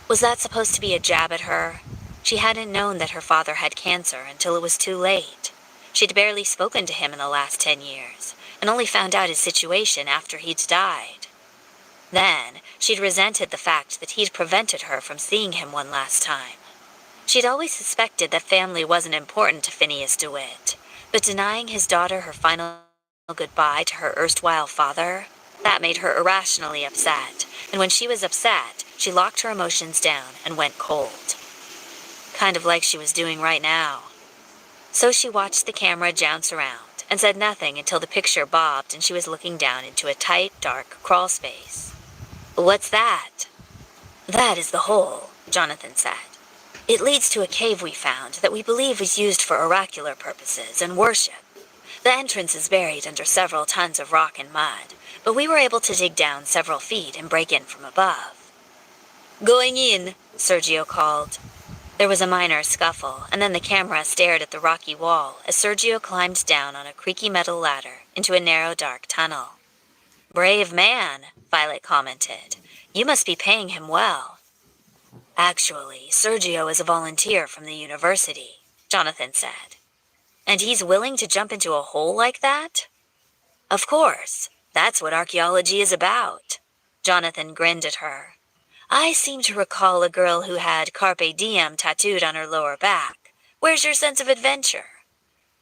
Was that supposed to be a jab at her? She hadn't known that her father had cancer until it was too late. She'd barely spoken to him in the last 10 years, and only found out his situation after he'd died. Then, she'd resented the fact that he'd prevented her from seeing him one last time. She'd always suspected that family wasn't important to Phineas DeWitt, but denying his daughter her final goodbye to her erstwhile father, that made her irrationally upset, and when she was upset, she locked her emotions down and went cold. Kind of like she was doing right now. So she watched the camera jounce around and said nothing until the picture bobbed and she was looking down into a tight, dark crawl space. "What's that?" "That is the hole," Jonathan said. "It leads to a cave we found that we believe was used for oracular purposes and worship. The entrance is buried under several tons of rock and mud, but we were able to dig down several feet and break in from above." "Going in," Sergio called. There was a minor scuffle, and then the camera stared at the rocky wall as Sergio climbed down on a creaky metal ladder into a narrow, dark tunnel. "Brave man," Violet commented. "You must be paying him well." "Actually, Sergio is a volunteer from the university," Jonathan said. "And he's willing to jump into a hole like that?" "Of course. That's what archaeology is about." Jonathan grinned at her. "I seem to recall a girl who had Carpe Diem tattooed on her lower back. Where's your sense of adventure?"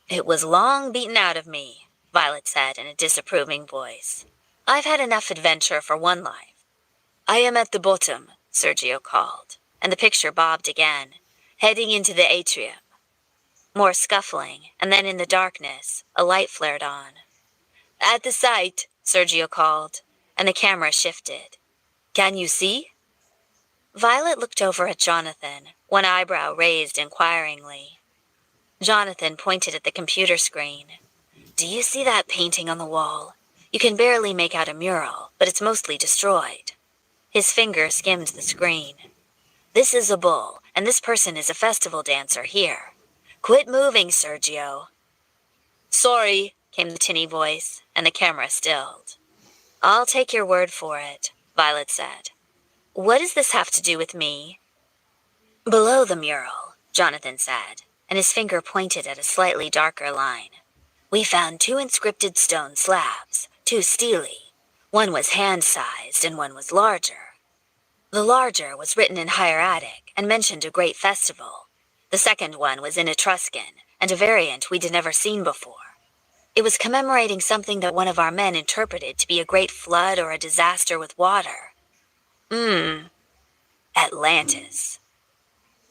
"It was long beaten out of me," Violet said in a disapproving voice. "I've had enough adventure for one life." "I am at the bottom," Sergio called, and the picture bobbed again, "heading into the atrium." More scuffling, and then in the darkness, a light flared on. "At the site," Sergio called, and the camera shifted. "Can you see?" Violet looked over at Jonathan, one eyebrow raised inquiringly. Jonathan pointed at the computer screen. "Do you see that painting on the wall? You can barely make out a mural, but it's mostly destroyed." His finger skimmed the screen. "This is a bull, and this person is a festival dancer here. Quit moving, Sergio." "Sorry," came the tinny voice, and the camera stilled. "I'll take your word for it," Violet said. "What does this have to do with me?" "Below the mural," Jonathan said, and his finger pointed at a slightly darker line. "We found 2 inscripted stone slabs, 2 steely. One was hand-sized and one was larger. The larger was written in hieratic and mentioned a great festival. The second one was in Etruscan, and a variant we'd never seen before. It was commemorating something that one of our men interpreted to be a great flood or a disaster with water. Atlantis."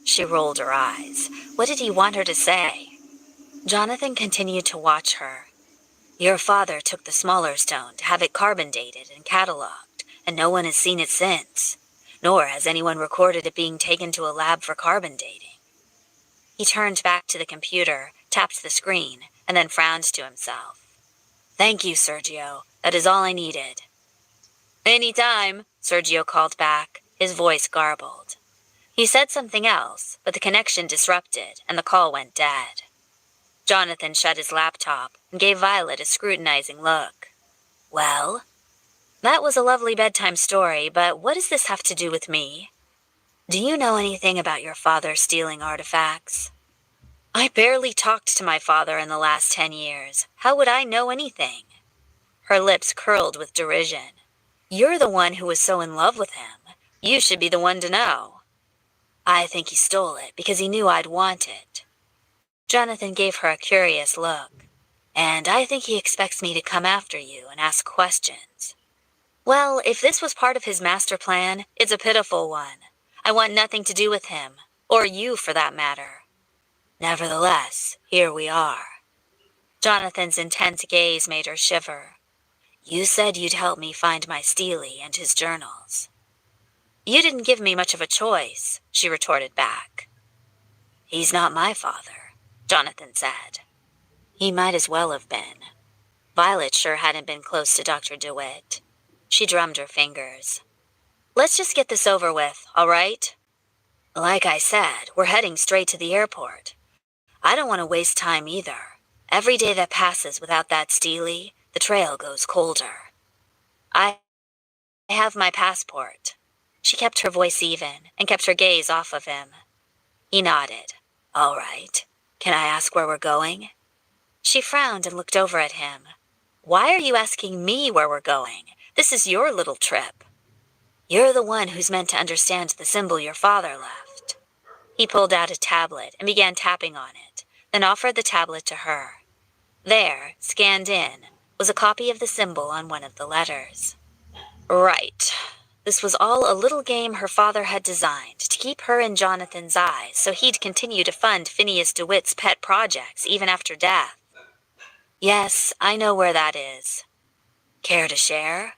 She rolled her eyes. What did he want her to say? Jonathan continued to watch her. "Your father took the smaller stone to have it carbon dated and catalogued, and no one has seen it since. Nor has anyone recorded it being taken to a lab for carbon dating." He turned back to the computer, tapped the screen, and then frowned to himself. "Thank you, Sergio. That is all I needed." "Any time," Sergio called back, his voice garbled. He said something else, but the connection disrupted, and the call went dead. Jonathan shut his laptop and gave Violet a scrutinizing look. "Well?" "That was a lovely bedtime story, but what does this have to do with me?" Do you know anything about your father stealing artifacts? I barely talked to my father in the last 10 years. How would I know anything? Her lips curled with derision. You're the one who was so in love with him. You should be the one to know. I think he stole it because he knew I'd want it. Jonathan gave her a curious look. And I think he expects me to come after you and ask questions. Well, if this was part of his master plan, it's a pitiful one. I want nothing to do with him, or you for that matter. Nevertheless, here we are. Jonathan's intense gaze made her shiver. You said you'd help me find my Steely and his journals. You didn't give me much of a choice, she retorted back. He's not my father, Jonathan said. He might as well have been. Violet sure hadn't been close to Dr. DeWitt. She drummed her fingers. Let's just get this over with, all right? Like I said, we're heading straight to the airport. I don't want to waste time either. Every day that passes without that Steely, the trail goes colder. I have my passport. She kept her voice even and kept her gaze off of him. He nodded. All right. Can I ask where we're going? She frowned and looked over at him. Why are you asking me where we're going? This is your little trip. You're the one who's meant to understand the symbol your father left. He pulled out a tablet and began tapping on it, then offered the tablet to her. There, scanned in, was a copy of the symbol on one of the letters. Right. This was all a little game her father had designed to keep her in Jonathan's eyes so he'd continue to fund Phineas DeWitt's pet projects even after death. Yes, I know where that is. Care to share?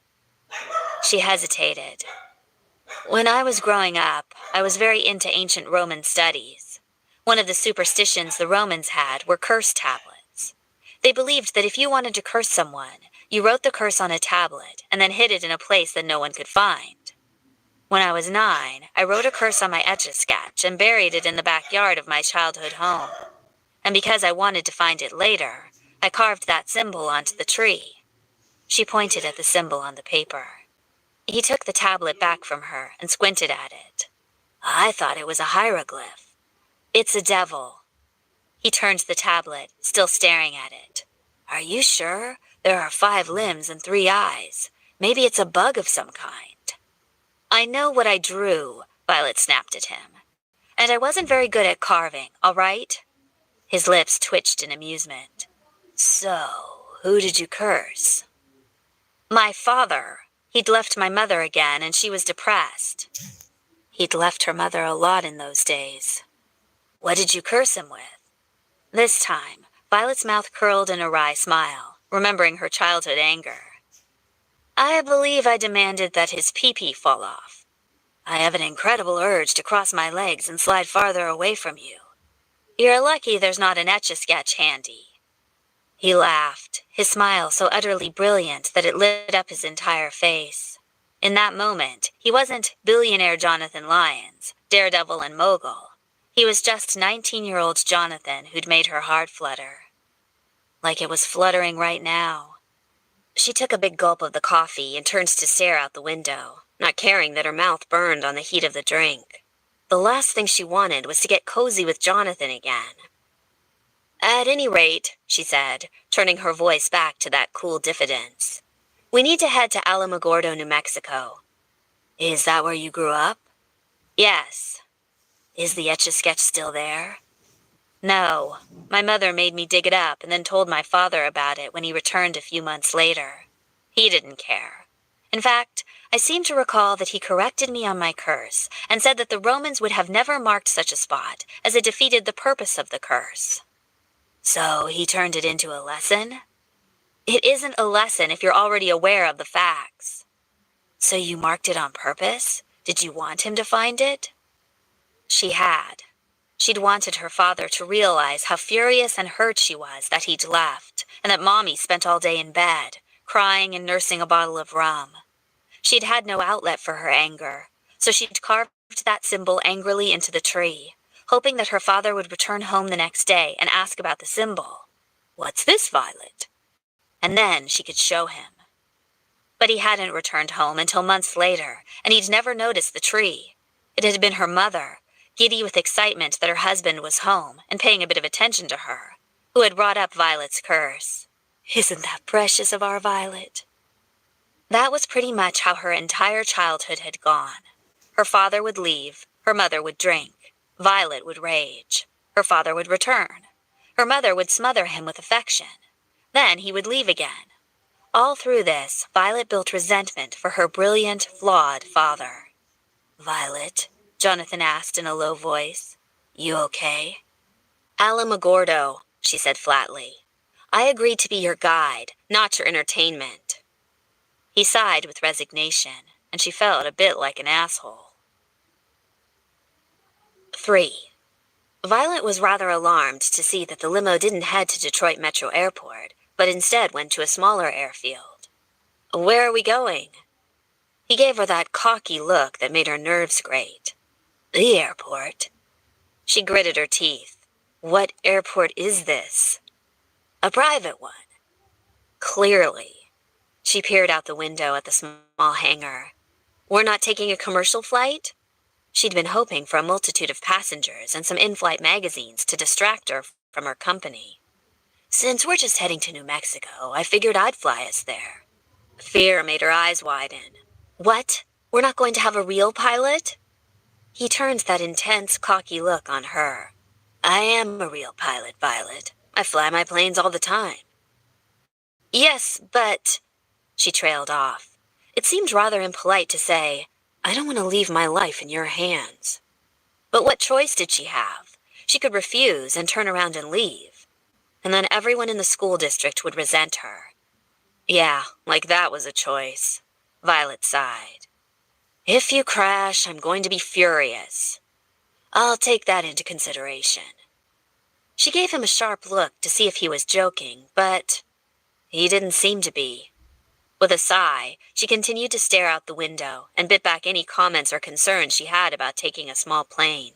She hesitated. When I was growing up, I was very into ancient Roman studies. One of the superstitions the Romans had were curse tablets. They believed that if you wanted to curse someone, you wrote the curse on a tablet and then hid it in a place that no one could find. When I was 9, I wrote a curse on my Etch-a-Sketch and buried it in the backyard of my childhood home. And because I wanted to find it later, I carved that symbol onto the tree. She pointed at the symbol on the paper. He took the tablet back from her and squinted at it. I thought it was a hieroglyph. It's a devil. He turned the tablet, still staring at it. Are you sure? There are 5 limbs and 3 eyes. Maybe it's a bug of some kind. I know what I drew, Violet snapped at him. And I wasn't very good at carving, all right? His lips twitched in amusement. So, who did you curse? My father. He'd left my mother again, and she was depressed. He'd left her mother a lot in those days. What did you curse him with? This time, Violet's mouth curled in a wry smile, remembering her childhood anger. I believe I demanded that his pee-pee fall off. I have an incredible urge to cross my legs and slide farther away from you. You're lucky there's not an Etch-a-Sketch handy. He laughed, his smile so utterly brilliant that it lit up his entire face. In that moment, he wasn't billionaire Jonathan Lyons, daredevil and mogul. He was just 19-year-old Jonathan who'd made her heart flutter. Like it was fluttering right now. She took a big gulp of the coffee and turned to stare out the window, not caring that her mouth burned on the heat of the drink. The last thing she wanted was to get cozy with Jonathan again. At any rate, she said, turning her voice back to that cool diffidence, we need to head to Alamogordo, New Mexico. Is that where you grew up? Yes. Is the Etch-a-Sketch still there? No. My mother made me dig it up and then told my father about it when he returned a few months later. He didn't care. In fact, I seem to recall that he corrected me on my curse and said that the Romans would have never marked such a spot, as it defeated the purpose of the curse. So he turned it into a lesson? It isn't a lesson if you're already aware of the facts. So you marked it on purpose? Did you want him to find it? She had. She'd wanted her father to realize how furious and hurt she was that he'd left, and that Mommy spent all day in bed, crying and nursing a bottle of rum. She'd had no outlet for her anger, so she'd carved that symbol angrily into the tree, hoping that her father would return home the next day and ask about the symbol. What's this, Violet? And then she could show him. But he hadn't returned home until months later, and he'd never noticed the tree. It had been her mother, giddy with excitement that her husband was home and paying a bit of attention to her, who had brought up Violet's curse. Isn't that precious of our Violet? That was pretty much how her entire childhood had gone. Her father would leave, her mother would drink, Violet would rage, her father would return, her mother would smother him with affection, then he would leave again. All through this, Violet built resentment for her brilliant, flawed father. Violet, Jonathan asked in a low voice, you okay? Alamogordo, she said flatly. I agreed to be your guide, not your entertainment. He sighed with resignation, and she felt a bit like an asshole. 3. Violet was rather alarmed to see that the limo didn't head to Detroit Metro Airport, but instead went to a smaller airfield. Where are we going? He gave her that cocky look that made her nerves grate. The airport. She gritted her teeth. What airport is this? A private one. Clearly. She peered out the window at the small hangar. We're not taking a commercial flight? She'd been hoping for a multitude of passengers and some in-flight magazines to distract her from her company. Since we're just heading to New Mexico, I figured I'd fly us there. Fear made her eyes widen. What? We're not going to have a real pilot? He turned that intense, cocky look on her. I am a real pilot, Violet. I fly my planes all the time. Yes, but... She trailed off. It seemed rather impolite to say, I don't want to leave my life in your hands. But what choice did she have? She could refuse and turn around and leave. And then everyone in the school district would resent her. Yeah, like that was a choice. Violet sighed. If you crash, I'm going to be furious. I'll take that into consideration. She gave him a sharp look to see if he was joking, but he didn't seem to be. With a sigh, she continued to stare out the window and bit back any comments or concerns she had about taking a small plane.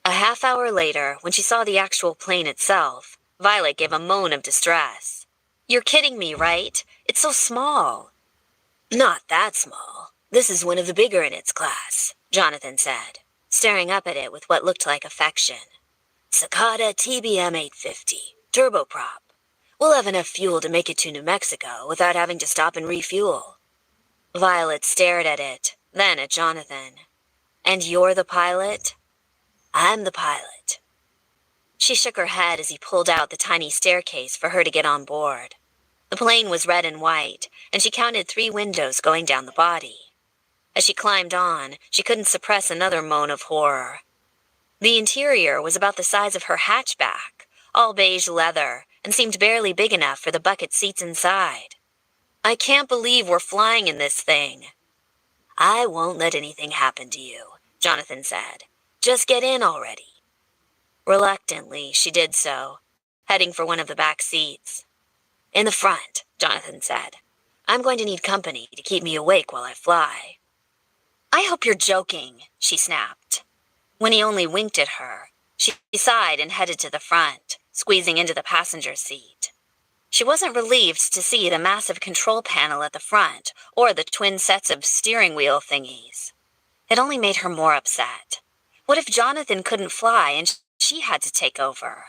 A half-hour later, when she saw the actual plane itself, Violet gave a moan of distress. You're kidding me, right? It's so small. Not that small. This is one of the bigger in its class, Jonathan said, staring up at it with what looked like affection. Cicada TBM 850, turboprop. We'll have enough fuel to make it to New Mexico without having to stop and refuel. Violet stared at it, then at Jonathan. And you're the pilot? I'm the pilot. She shook her head as he pulled out the tiny staircase for her to get on board. The plane was red and white, and she counted 3 windows going down the body. As she climbed on, she couldn't suppress another moan of horror. The interior was about the size of her hatchback, all beige leather, and seemed barely big enough for the bucket seats inside. I can't believe we're flying in this thing. I won't let anything happen to you, Jonathan said. Just get in already. Reluctantly, she did so, heading for one of the back seats. In the front, Jonathan said. I'm going to need company to keep me awake while I fly. I hope you're joking, she snapped. When he only winked at her, she sighed and headed to the front, squeezing into the passenger seat. She wasn't relieved to see the massive control panel at the front or the twin sets of steering wheel thingies. It only made her more upset. What if Jonathan couldn't fly and she had to take over?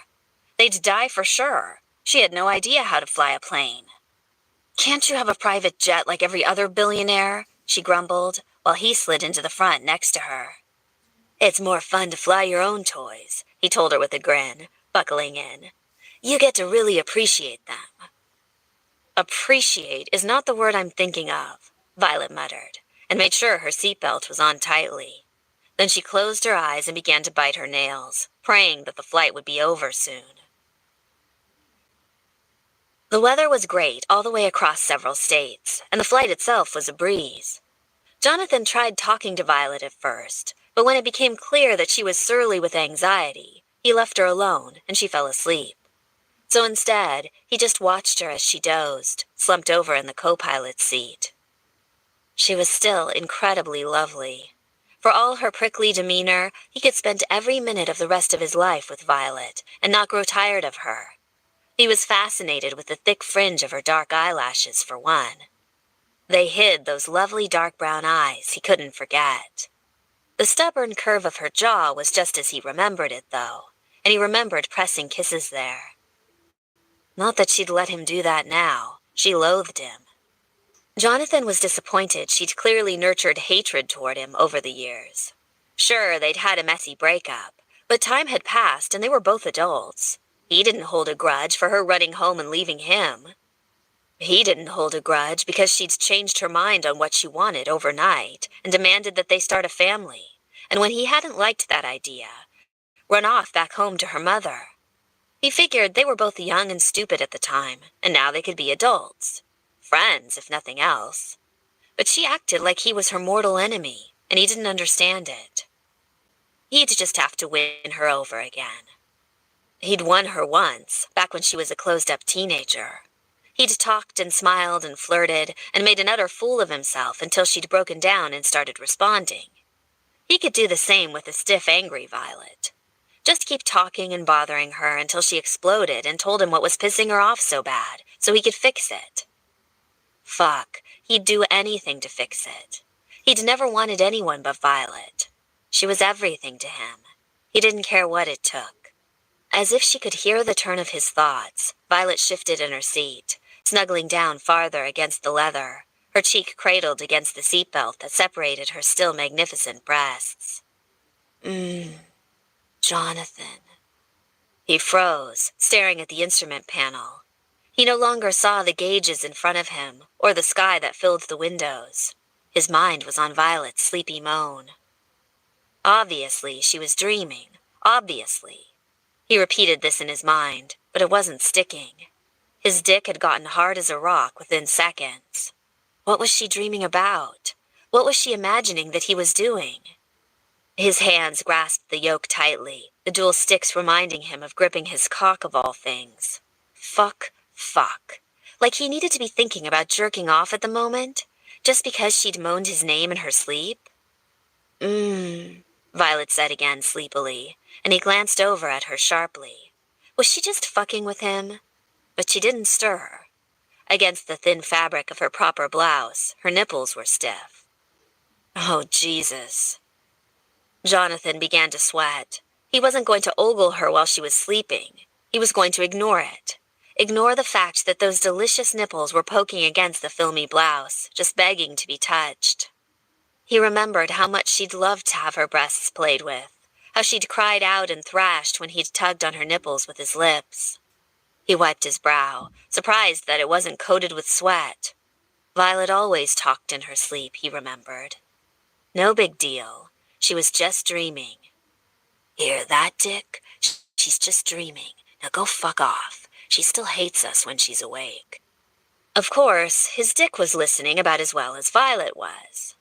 They'd die for sure. She had no idea how to fly a plane. Can't you have a private jet like every other billionaire? She grumbled, while he slid into the front next to her. It's more fun to fly your own toys, he told her with a grin, buckling in. You get to really appreciate them. Appreciate is not the word I'm thinking of, Violet muttered, and made sure her seatbelt was on tightly. Then she closed her eyes and began to bite her nails, praying that the flight would be over soon. The weather was great all the way across several states, and the flight itself was a breeze. Jonathan tried talking to Violet at first, but when it became clear that she was surly with anxiety, he left her alone and she fell asleep. So instead, he just watched her as she dozed, slumped over in the co-pilot's seat. She was still incredibly lovely. For all her prickly demeanor, he could spend every minute of the rest of his life with Violet and not grow tired of her. He was fascinated with the thick fringe of her dark eyelashes, for one. They hid those lovely dark brown eyes he couldn't forget. The stubborn curve of her jaw was just as he remembered it, though, and he remembered pressing kisses there. Not that she'd let him do that now. She loathed him. Jonathan was disappointed she'd clearly nurtured hatred toward him over the years. Sure, they'd had a messy breakup, but time had passed and they were both adults. He didn't hold a grudge for her running home and leaving him. He didn't hold a grudge because she'd changed her mind on what she wanted overnight and demanded that they start a family, and when he hadn't liked that idea, run off back home to her mother. He figured they were both young and stupid at the time, and now they could be adults. Friends, if nothing else. But she acted like he was her mortal enemy, and he didn't understand it. He'd just have to win her over again. He'd won her once, back when she was a closed-up teenager. He'd talked and smiled and flirted and made an utter fool of himself until she'd broken down and started responding. He could do the same with a stiff, angry Violet. Just keep talking and bothering her until she exploded and told him what was pissing her off so bad, so he could fix it. Fuck, he'd do anything to fix it. He'd never wanted anyone but Violet. She was everything to him. He didn't care what it took. As if she could hear the turn of his thoughts, Violet shifted in her seat, snuggling down farther against the leather, her cheek cradled against the seatbelt that separated her still magnificent breasts. Jonathan. He froze, staring at the instrument panel. He no longer saw the gauges in front of him, or the sky that filled the windows. His mind was on Violet's sleepy moan. Obviously, she was dreaming. Obviously. He repeated this in his mind, but it wasn't sticking. His dick had gotten hard as a rock within seconds. What was she dreaming about? What was she imagining that he was doing? His hands grasped the yoke tightly, the dual sticks reminding him of gripping his cock of all things. Fuck. Like he needed to be thinking about jerking off at the moment, just because she'd moaned his name in her sleep? Violet said again sleepily, and he glanced over at her sharply. Was she just fucking with him? But she didn't stir. Against the thin fabric of her proper blouse, her nipples were stiff. Oh, Jesus. Jonathan began to sweat. He wasn't going to ogle her while she was sleeping. He was going to ignore it. Ignore the fact that those delicious nipples were poking against the filmy blouse, just begging to be touched. He remembered how much she'd loved to have her breasts played with, how she'd cried out and thrashed when he'd tugged on her nipples with his lips. He wiped his brow, surprised that it wasn't coated with sweat. Violet always talked in her sleep, he remembered. No big deal. She was just dreaming. Hear that, Dick? She's just dreaming. Now go fuck off. She still hates us when she's awake. Of course, his dick was listening about as well as Violet was.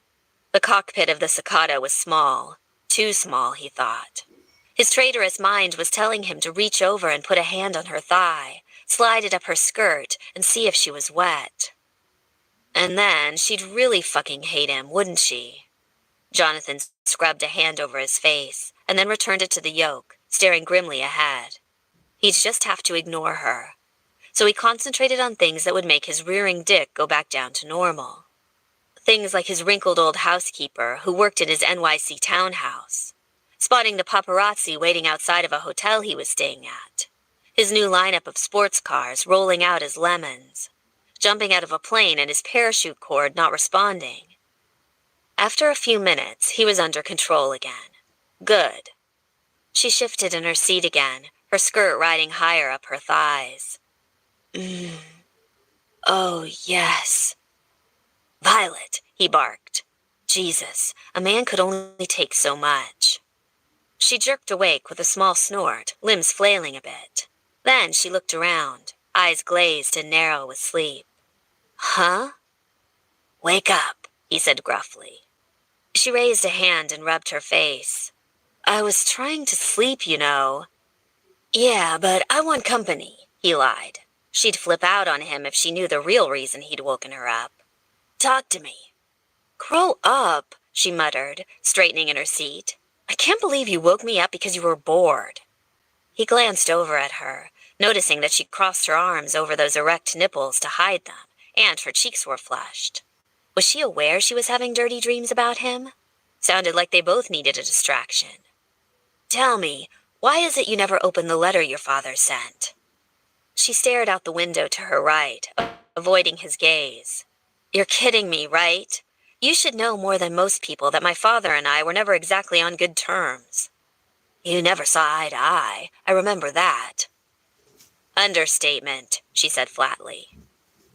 The cockpit of the cicada was small. Too small, he thought. His traitorous mind was telling him to reach over and put a hand on her thigh, slide it up her skirt, and see if she was wet. And then she'd really fucking hate him, wouldn't she? Jonathan scrubbed a hand over his face, and then returned it to the yoke, staring grimly ahead. He'd just have to ignore her. So he concentrated on things that would make his rearing dick go back down to normal. Things like his wrinkled old housekeeper who worked in his NYC townhouse, spotting the paparazzi waiting outside of a hotel he was staying at, his new lineup of sports cars rolling out as lemons, jumping out of a plane and his parachute cord not responding. After a few minutes, he was under control again. Good. She shifted in her seat again, her skirt riding higher up her thighs. Oh, yes. Violet, he barked. Jesus, a man could only take so much. She jerked awake with a small snort, limbs flailing a bit. Then she looked around, eyes glazed and narrow with sleep. Huh? Wake up, he said gruffly. She raised a hand and rubbed her face. I was trying to sleep, you know. Yeah, but I want company, he lied. She'd flip out on him if she knew the real reason he'd woken her up. Talk to me. Grow up, she muttered, straightening in her seat. I can't believe you woke me up because you were bored. He glanced over at her, noticing that she crossed her arms over those erect nipples to hide them, and her cheeks were flushed. Was she aware she was having dirty dreams about him? Sounded like they both needed a distraction. Tell me, why is it you never opened the letter your father sent? She stared out the window to her right, avoiding his gaze. You're kidding me, right? You should know more than most people that my father and I were never exactly on good terms. You never saw eye to eye. I remember that. Understatement, she said flatly.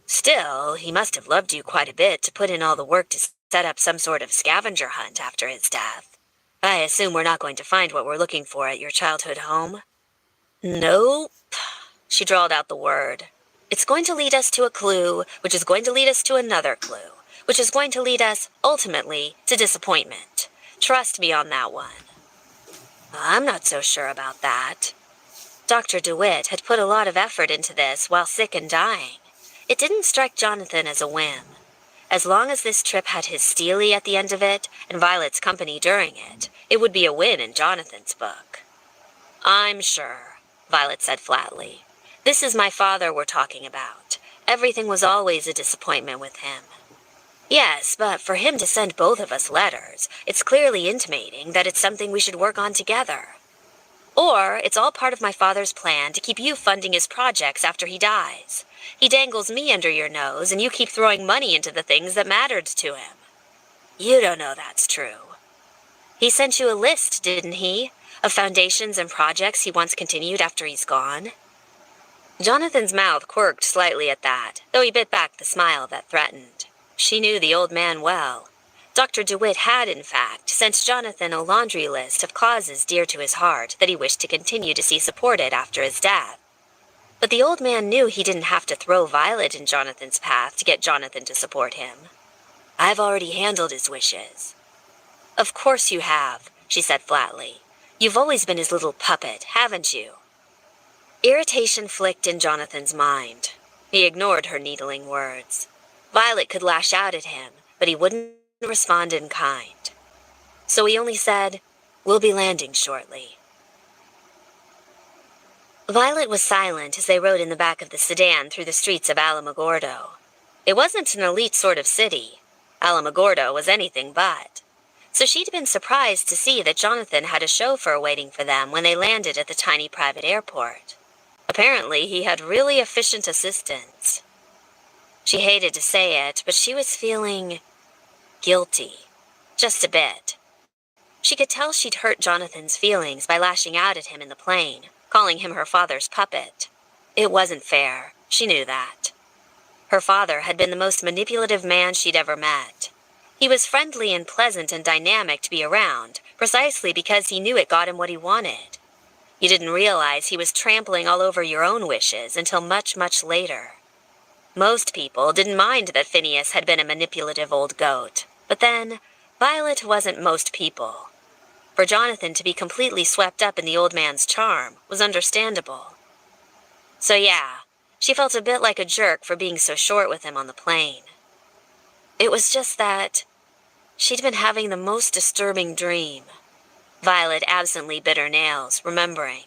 Still, he must have loved you quite a bit to put in all the work to set up some sort of scavenger hunt after his death. I assume we're not going to find what we're looking for at your childhood home? Nope. She drawled out the word. It's going to lead us to a clue, which is going to lead us to another clue, which is going to lead us, ultimately, to disappointment. Trust me on that one. I'm not so sure about that. Dr. DeWitt had put a lot of effort into this while sick and dying. It didn't strike Jonathan as a whim. As long as this trip had his Steely at the end of it, and Violet's company during it, it would be a win in Jonathan's book. I'm sure, Violet said flatly. This is my father we're talking about. Everything was always a disappointment with him. Yes, but for him to send both of us letters, it's clearly intimating that it's something we should work on together. Or it's all part of my father's plan to keep you funding his projects after he dies. He dangles me under your nose, and you keep throwing money into the things that mattered to him. You don't know that's true. He sent you a list, didn't he, of foundations and projects he wants continued after he's gone? Jonathan's mouth quirked slightly at that, though he bit back the smile that threatened. She knew the old man well. Dr. DeWitt had, in fact, sent Jonathan a laundry list of causes dear to his heart that he wished to continue to see supported after his death. But the old man knew he didn't have to throw Violet in Jonathan's path to get Jonathan to support him. I've already handled his wishes. Of course you have, she said flatly. You've always been his little puppet, haven't you? Irritation flicked in Jonathan's mind. He ignored her needling words. Violet could lash out at him, but he wouldn't respond in kind. So he only said, "We'll be landing shortly." Violet was silent as they rode in the back of the sedan through the streets of Alamogordo. It wasn't an elite sort of city. Alamogordo was anything but. So she'd been surprised to see that Jonathan had a chauffeur waiting for them when they landed at the tiny private airport. Apparently, he had really efficient assistants. She hated to say it, but she was feeling guilty. Just a bit. She could tell she'd hurt Jonathan's feelings by lashing out at him in the plane, calling him her father's puppet. It wasn't fair. She knew that. Her father had been the most manipulative man she'd ever met. He was friendly and pleasant and dynamic to be around, precisely because he knew it got him what he wanted. You didn't realize he was trampling all over your own wishes until much, much later. Most people didn't mind that Phineas had been a manipulative old goat, but then, Violet wasn't most people. For Jonathan to be completely swept up in the old man's charm was understandable. So yeah, she felt a bit like a jerk for being so short with him on the plane. It was just that she'd been having the most disturbing dream. Violet absently bit her nails, remembering.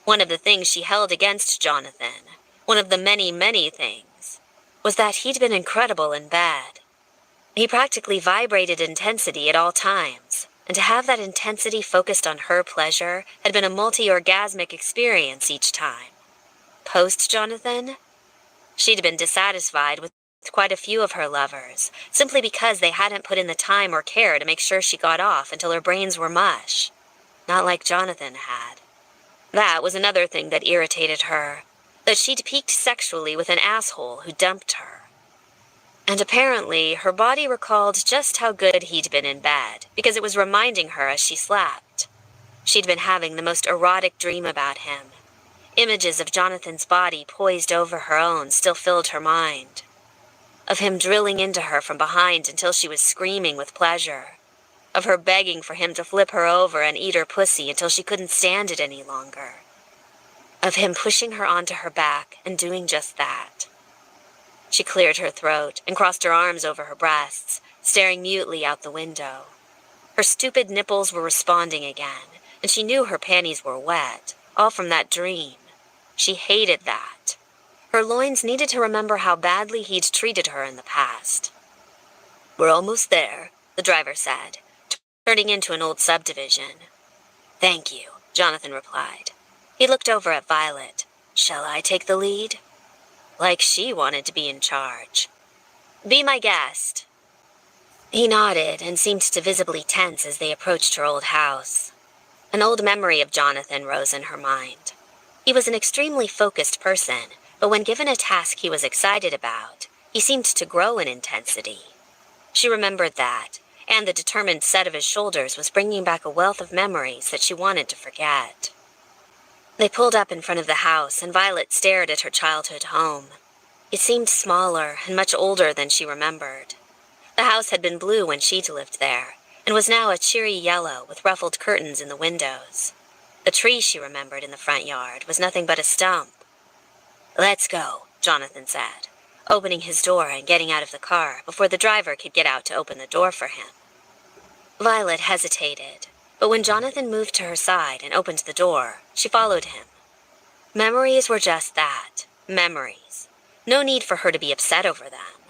One of the things she held against Jonathan, one of the many, many things, was that he'd been incredible in bed. He practically vibrated intensity at all times, and to have that intensity focused on her pleasure had been a multi-orgasmic experience each time. Post-Jonathan? She'd been dissatisfied with quite a few of her lovers, simply because they hadn't put in the time or care to make sure she got off until her brains were mush. Not like Jonathan had. That was another thing that irritated her, that she'd peaked sexually with an asshole who dumped her. And apparently, her body recalled just how good he'd been in bed, because it was reminding her as she slept. She'd been having the most erotic dream about him. Images of Jonathan's body poised over her own still filled her mind. Of him drilling into her from behind until she was screaming with pleasure. Of her begging for him to flip her over and eat her pussy until she couldn't stand it any longer. Of him pushing her onto her back and doing just that. She cleared her throat and crossed her arms over her breasts, staring mutely out the window. Her stupid nipples were responding again, and she knew her panties were wet, all from that dream. She hated that. Her loins needed to remember how badly he'd treated her in the past. "We're almost there," the driver said, turning into an old subdivision. "Thank you," Jonathan replied. He looked over at Violet. "Shall I take the lead?" Like she wanted to be in charge. "Be my guest." He nodded and seemed to visibly tense as they approached her old house. An old memory of Jonathan rose in her mind. He was an extremely focused person, but when given a task he was excited about, he seemed to grow in intensity. She remembered that, and the determined set of his shoulders was bringing back a wealth of memories that she wanted to forget. They pulled up in front of the house, and Violet stared at her childhood home. It seemed smaller and much older than she remembered. The house had been blue when she'd lived there, and was now a cheery yellow with ruffled curtains in the windows. The tree she remembered in the front yard was nothing but a stump. "Let's go," Jonathan said, opening his door and getting out of the car before the driver could get out to open the door for him. Violet hesitated, but when Jonathan moved to her side and opened the door, she followed him. Memories were just that, memories. No need for her to be upset over them.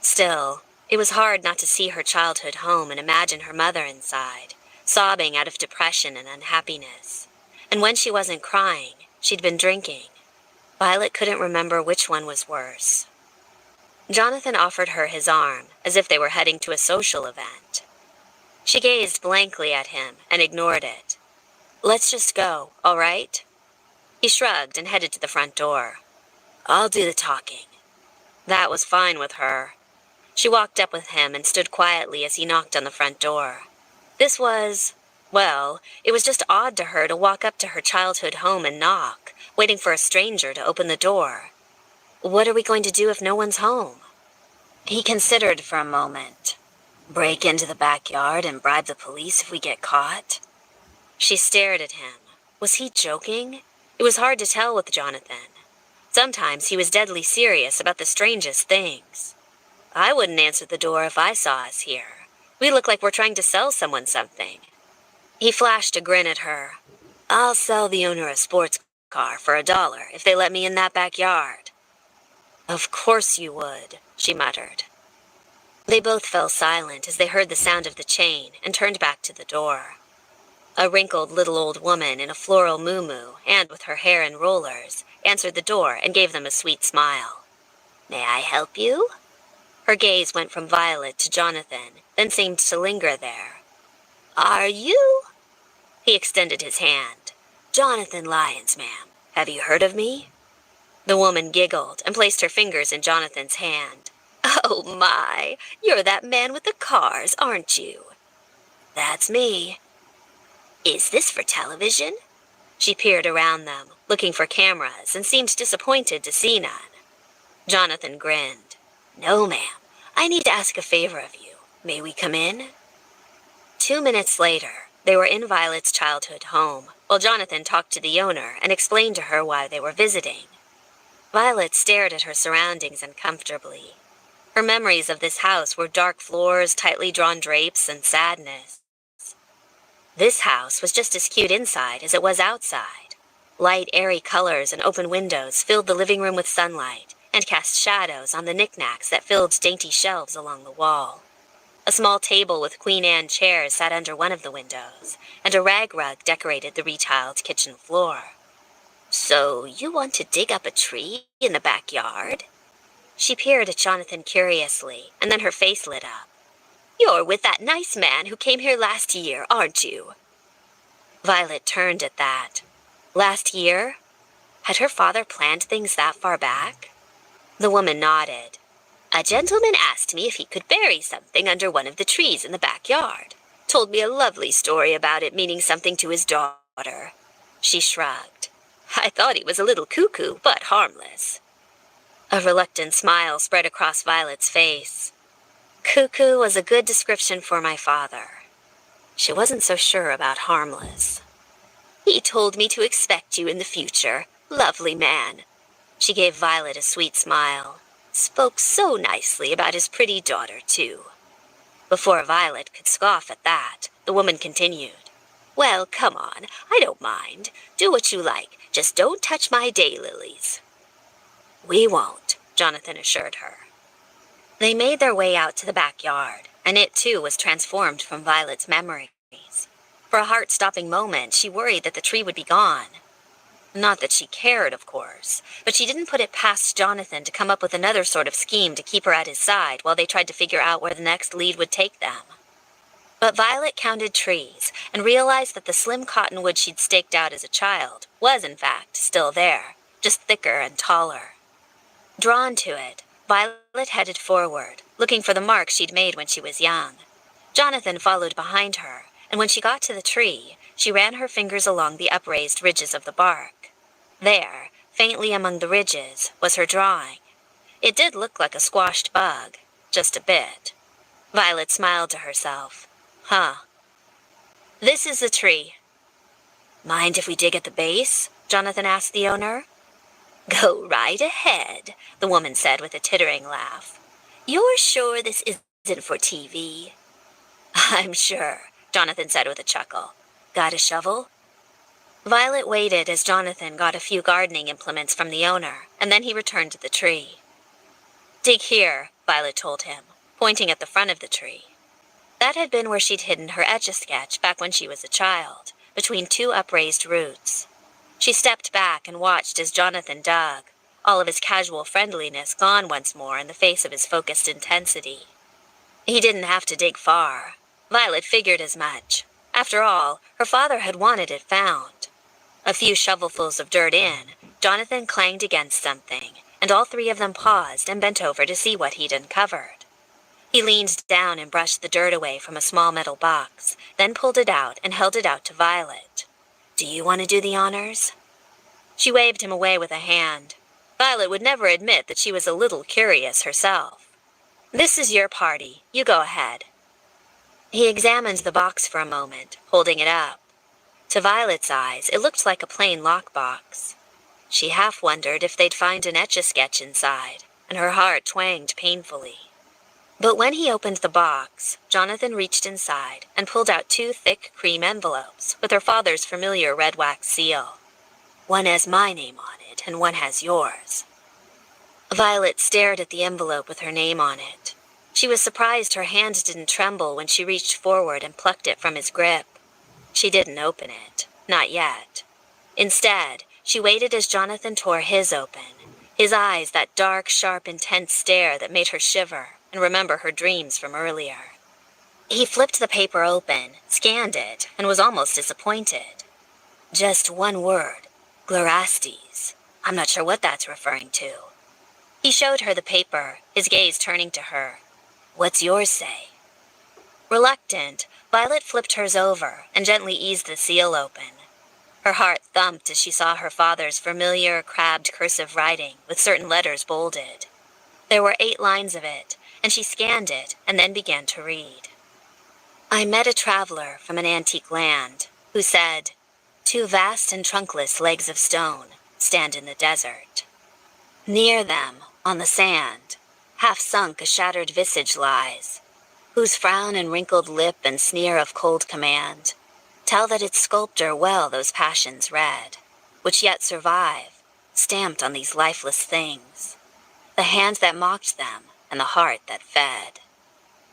Still, it was hard not to see her childhood home and imagine her mother inside, sobbing out of depression and unhappiness. And when she wasn't crying, she'd been drinking. Violet couldn't remember which one was worse. Jonathan offered her his arm, as if they were heading to a social event. She gazed blankly at him and ignored it. "Let's just go, all right?" He shrugged and headed to the front door. "I'll do the talking." That was fine with her. She walked up with him and stood quietly as he knocked on the front door. This was, well, it was just odd to her to walk up to her childhood home and knock, waiting for a stranger to open the door. What are we going to do if no one's home? He considered for a moment. Break into the backyard and bribe the police if we get caught? She stared at him. Was he joking? It was hard to tell with Jonathan. Sometimes he was deadly serious about the strangest things. "I wouldn't answer the door if I saw us here. We look like we're trying to sell someone something." He flashed a grin at her. "I'll sell the owner a sports car for $1 if they let me in that backyard." "Of course you would," she muttered. They both fell silent as they heard the sound of the chain and turned back to the door. A wrinkled little old woman in a floral muumuu and with her hair in rollers answered the door and gave them a sweet smile. "May I help you?" Her gaze went from Violet to Jonathan, then seemed to linger there. "Are you?" He extended his hand. "Jonathan Lyons, ma'am. Have you heard of me?" The woman giggled and placed her fingers in Jonathan's hand. "Oh my, you're that man with the cars, aren't you?" "That's me." "Is this for television?" She peered around them, looking for cameras, and seemed disappointed to see none. Jonathan grinned. "No, ma'am. I need to ask a favor of you. May we come in?" 2 minutes later, they were in Violet's childhood home, while Jonathan talked to the owner and explained to her why they were visiting. Violet stared at her surroundings uncomfortably. Her memories of this house were dark floors, tightly drawn drapes, and sadness. This house was just as cute inside as it was outside. Light, airy colors and open windows filled the living room with sunlight and cast shadows on the knickknacks that filled dainty shelves along the wall. A small table with Queen Anne chairs sat under one of the windows, and a rag rug decorated the retiled kitchen floor. "So you want to dig up a tree in the backyard?" She peered at Jonathan curiously, and then her face lit up. "You're with that nice man who came here last year, aren't you?" Violet turned at that. Last year? Had her father planned things that far back? The woman nodded. "A gentleman asked me if he could bury something under one of the trees in the backyard. Told me a lovely story about it meaning something to his daughter." She shrugged. "I thought he was a little cuckoo, but harmless." A reluctant smile spread across Violet's face. Cuckoo was a good description for my father. She wasn't so sure about harmless. "He told me to expect you in the future. Lovely man." She gave Violet a sweet smile. "Spoke so nicely about his pretty daughter, too." Before Violet could scoff at that, the woman continued. "Well, come on, I don't mind. Do what you like, just don't touch my daylilies." "We won't," Jonathan assured her. They made their way out to the backyard, and it too was transformed from Violet's memories. For a heart-stopping moment, she worried that the tree would be gone. Not that she cared, of course, but she didn't put it past Jonathan to come up with another sort of scheme to keep her at his side while they tried to figure out where the next lead would take them. But Violet counted trees and realized that the slim cottonwood she'd staked out as a child was, in fact, still there, just thicker and taller. Drawn to it, Violet headed forward, looking for the mark she'd made when she was young. Jonathan followed behind her, and when she got to the tree, she ran her fingers along the upraised ridges of the bark. There, faintly among the ridges, was her drawing. It did look like a squashed bug, just a bit. Violet smiled to herself. This is the tree. Mind if we dig at the base? Jonathan asked the owner. Go right ahead, the woman said with a tittering laugh. You're sure this isn't for TV? I'm sure, Jonathan said with a chuckle. Got a shovel? Violet waited as Jonathan got a few gardening implements from the owner, and then he returned to the tree. Dig here, Violet told him, pointing at the front of the tree. That had been where she'd hidden her Etch-a-Sketch back when she was a child, between two upraised roots. She stepped back and watched as Jonathan dug, all of his casual friendliness gone once more in the face of his focused intensity. He didn't have to dig far. Violet figured as much. After all, her father had wanted it found. A few shovelfuls of dirt in, Jonathan clanged against something, and all three of them paused and bent over to see what he'd uncovered. He leaned down and brushed the dirt away from a small metal box, then pulled it out and held it out to Violet. Do you want to do the honors? She waved him away with a hand. Violet would never admit that she was a little curious herself. This is your party. You go ahead. He examined the box for a moment, holding it up. To Violet's eyes, it looked like a plain lockbox. She half wondered if they'd find an Etch-a-Sketch inside, and her heart twanged painfully. But when he opened the box, Jonathan reached inside and pulled out two thick cream envelopes with her father's familiar red wax seal. One has my name on it, and one has yours. Violet stared at the envelope with her name on it. She was surprised her hand didn't tremble when she reached forward and plucked it from his grip. She didn't open it, not yet. Instead, she waited as Jonathan tore his open, his eyes that dark, sharp, intense stare that made her shiver and remember her dreams from earlier. He flipped the paper open, scanned it, and was almost disappointed. Just one word, Glorastes. I'm not sure what that's referring to. He showed her the paper, his gaze turning to her. What's yours say? Reluctant, Violet flipped hers over and gently eased the seal open. Her heart thumped as she saw her father's familiar, crabbed cursive writing with certain letters bolded. There were 8 lines of it, and she scanned it and then began to read. I met a traveler from an antique land who said, 2 vast and trunkless legs of stone stand in the desert. Near them, on the sand, half sunk a shattered visage lies, whose frown and wrinkled lip and sneer of cold command tell that its sculptor well those passions read, which yet survive, stamped on these lifeless things, the hand that mocked them and the heart that fed.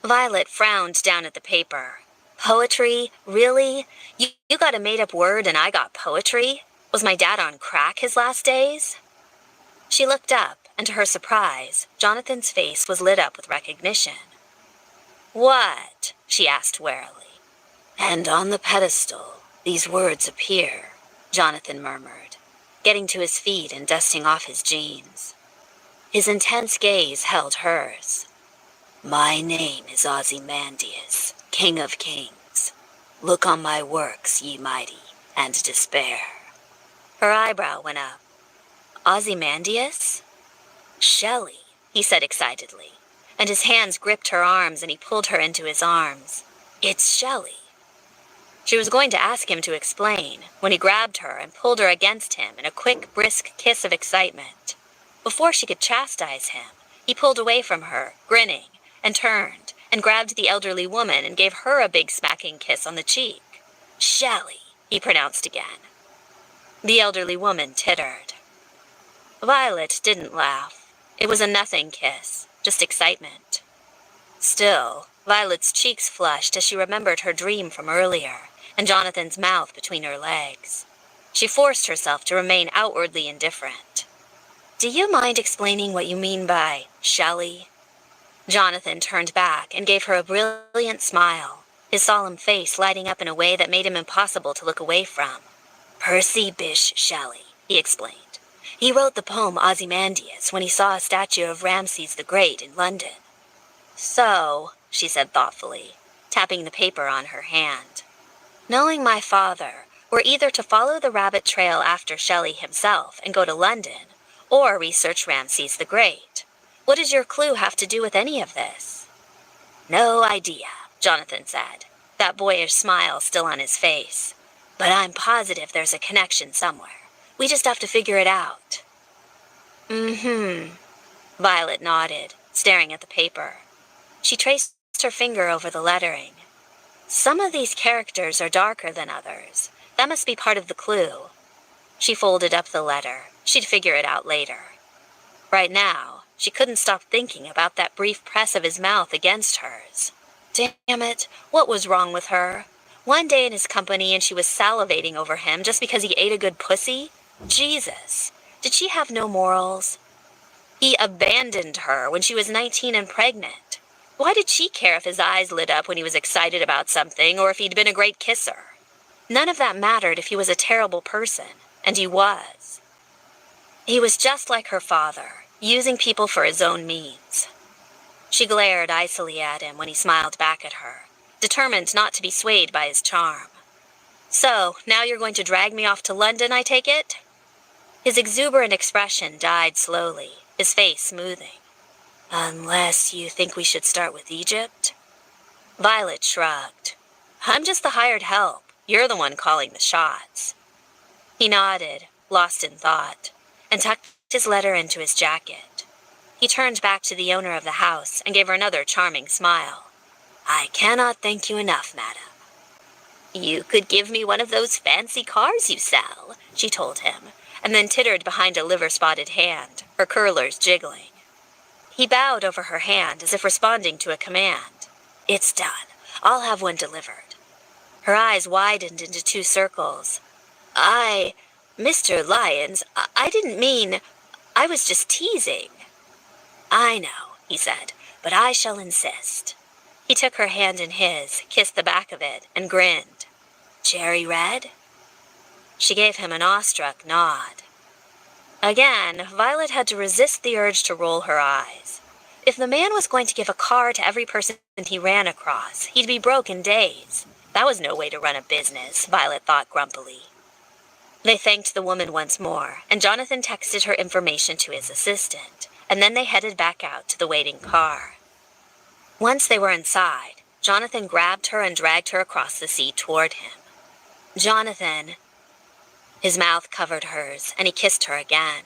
Violet frowned down at the paper. Poetry? Really? You got a made-up word and I got poetry? Was my dad on crack his last days? She looked up, and to her surprise, Jonathan's face was lit up with recognition. What? She asked warily. And on the pedestal, these words appear, Jonathan murmured, getting to his feet and dusting off his jeans. His intense gaze held hers. My name is Ozymandias, King of Kings. Look on my works, ye mighty, and despair. Her eyebrow went up. Ozymandias? Shelley, he said excitedly, and his hands gripped her arms and he pulled her into his arms. It's Shelley. She was going to ask him to explain when he grabbed her and pulled her against him in a quick, brisk kiss of excitement. Before she could chastise him, he pulled away from her, grinning, and turned and grabbed the elderly woman and gave her a big smacking kiss on the cheek. Shelley, he pronounced again. The elderly woman tittered. Violet didn't laugh. It was a nothing kiss, just excitement. Still, Violet's cheeks flushed as she remembered her dream from earlier, and Jonathan's mouth between her legs. She forced herself to remain outwardly indifferent. "Do you mind explaining what you mean by Shelley?" Jonathan turned back and gave her a brilliant smile, his solemn face lighting up in a way that made him impossible to look away from. "Percy Bysshe Shelley," he explained. "He wrote the poem Ozymandias when he saw a statue of Ramses the Great in London." "So," she said thoughtfully, tapping the paper on her hand, "knowing my father, we're either to follow the rabbit trail after Shelley himself and go to London, or research Ramses the Great. What does your clue have to do with any of this?" "No idea," Jonathan said, that boyish smile still on his face. "But I'm positive there's a connection somewhere. We just have to figure it out." Violet nodded, staring at the paper. She traced her finger over the lettering. "Some of these characters are darker than others. That must be part of the clue." She folded up the letter. She'd figure it out later. Right now, she couldn't stop thinking about that brief press of his mouth against hers. Damn it, what was wrong with her? One day in his company and she was salivating over him just because he ate a good pussy? Jesus, did she have no morals? He abandoned her when she was 19 and pregnant. Why did she care if his eyes lit up when he was excited about something or if he'd been a great kisser? None of that mattered if he was a terrible person, and he was. He was just like her father, using people for his own means. She glared icily at him when he smiled back at her, determined not to be swayed by his charm. "So, now you're going to drag me off to London, I take it?" His exuberant expression died slowly, his face smoothing. "Unless you think we should start with Egypt?" Violet shrugged. "I'm just the hired help. You're the one calling the shots." He nodded, lost in thought, and tucked his letter into his jacket. He turned back to the owner of the house and gave her another charming smile. "I cannot thank you enough, madam." "You could give me one of those fancy cars you sell," she told him, and then tittered behind a liver-spotted hand, her curlers jiggling. He bowed over her hand as if responding to a command. "It's done. I'll have one delivered." Her eyes widened into two circles. Mr. Lyons, I didn't mean... I was just teasing." "I know," he said, "but I shall insist." He took her hand in his, kissed the back of it, and grinned. "Cherry red?" She gave him an awestruck nod. Again, Violet had to resist the urge to roll her eyes. If the man was going to give a car to every person he ran across, he'd be broke in days. That was no way to run a business, Violet thought grumpily. They thanked the woman once more, and Jonathan texted her information to his assistant, and then they headed back out to the waiting car. Once they were inside, Jonathan grabbed her and dragged her across the seat toward him. "Jonathan." His mouth covered hers, and he kissed her again.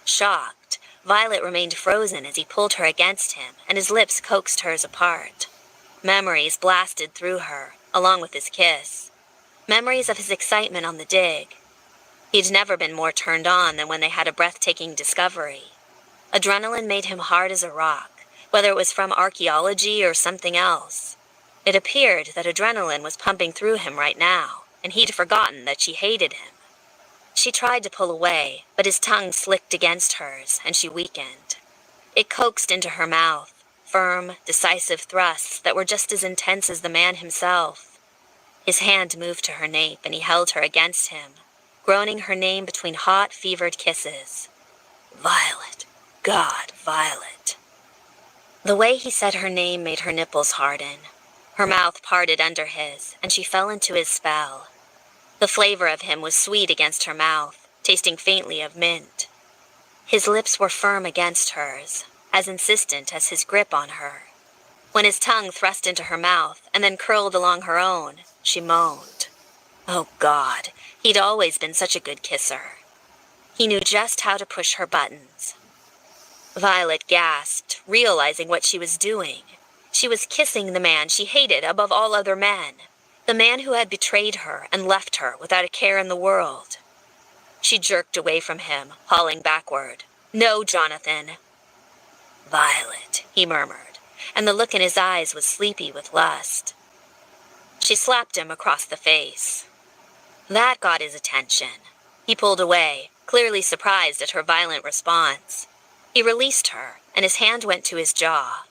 Shocked, Violet remained frozen as he pulled her against him, and his lips coaxed hers apart. Memories blasted through her, along with his kiss. Memories of his excitement on the dig. He'd never been more turned on than when they had a breathtaking discovery. Adrenaline made him hard as a rock, whether it was from archaeology or something else. It appeared that adrenaline was pumping through him right now, and he'd forgotten that she hated him. She tried to pull away, but his tongue slicked against hers, and she weakened. It coaxed into her mouth, firm, decisive thrusts that were just as intense as the man himself. His hand moved to her nape, and he held her against him, groaning her name between hot, fevered kisses. "Violet. God, Violet." The way he said her name made her nipples harden. Her mouth parted under his, and she fell into his spell. The flavor of him was sweet against her mouth, tasting faintly of mint. His lips were firm against hers, as insistent as his grip on her. When his tongue thrust into her mouth and then curled along her own, she moaned. Oh God, he'd always been such a good kisser. He knew just how to push her buttons. Violet gasped, realizing what she was doing. She was kissing the man she hated above all other men, the man who had betrayed her and left her without a care in the world. She jerked away from him, hauling backward. "No, Jonathan." "Violet," he murmured, and the look in his eyes was sleepy with lust. She slapped him across the face. That got his attention. He pulled away, clearly surprised at her violent response. He released her, and his hand went to his jaw.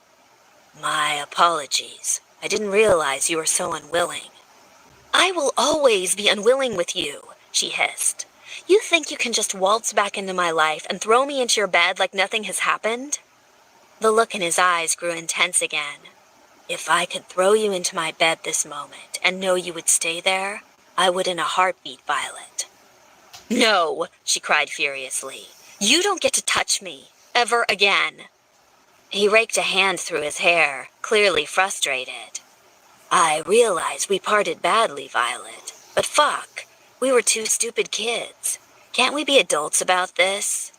My apologies. I didn't realize you were so unwilling. I will always be unwilling with you, she hissed. You think you can just waltz back into my life and throw me into your bed like nothing has happened? The look in his eyes grew intense again. If I could throw you into my bed this moment and know you would stay there, I would in a heartbeat, Violet. No, she cried furiously. You don't get to touch me, ever again. He raked a hand through his hair, clearly frustrated. I realize we parted badly, Violet, but fuck, we were two stupid kids. Can't we be adults about this?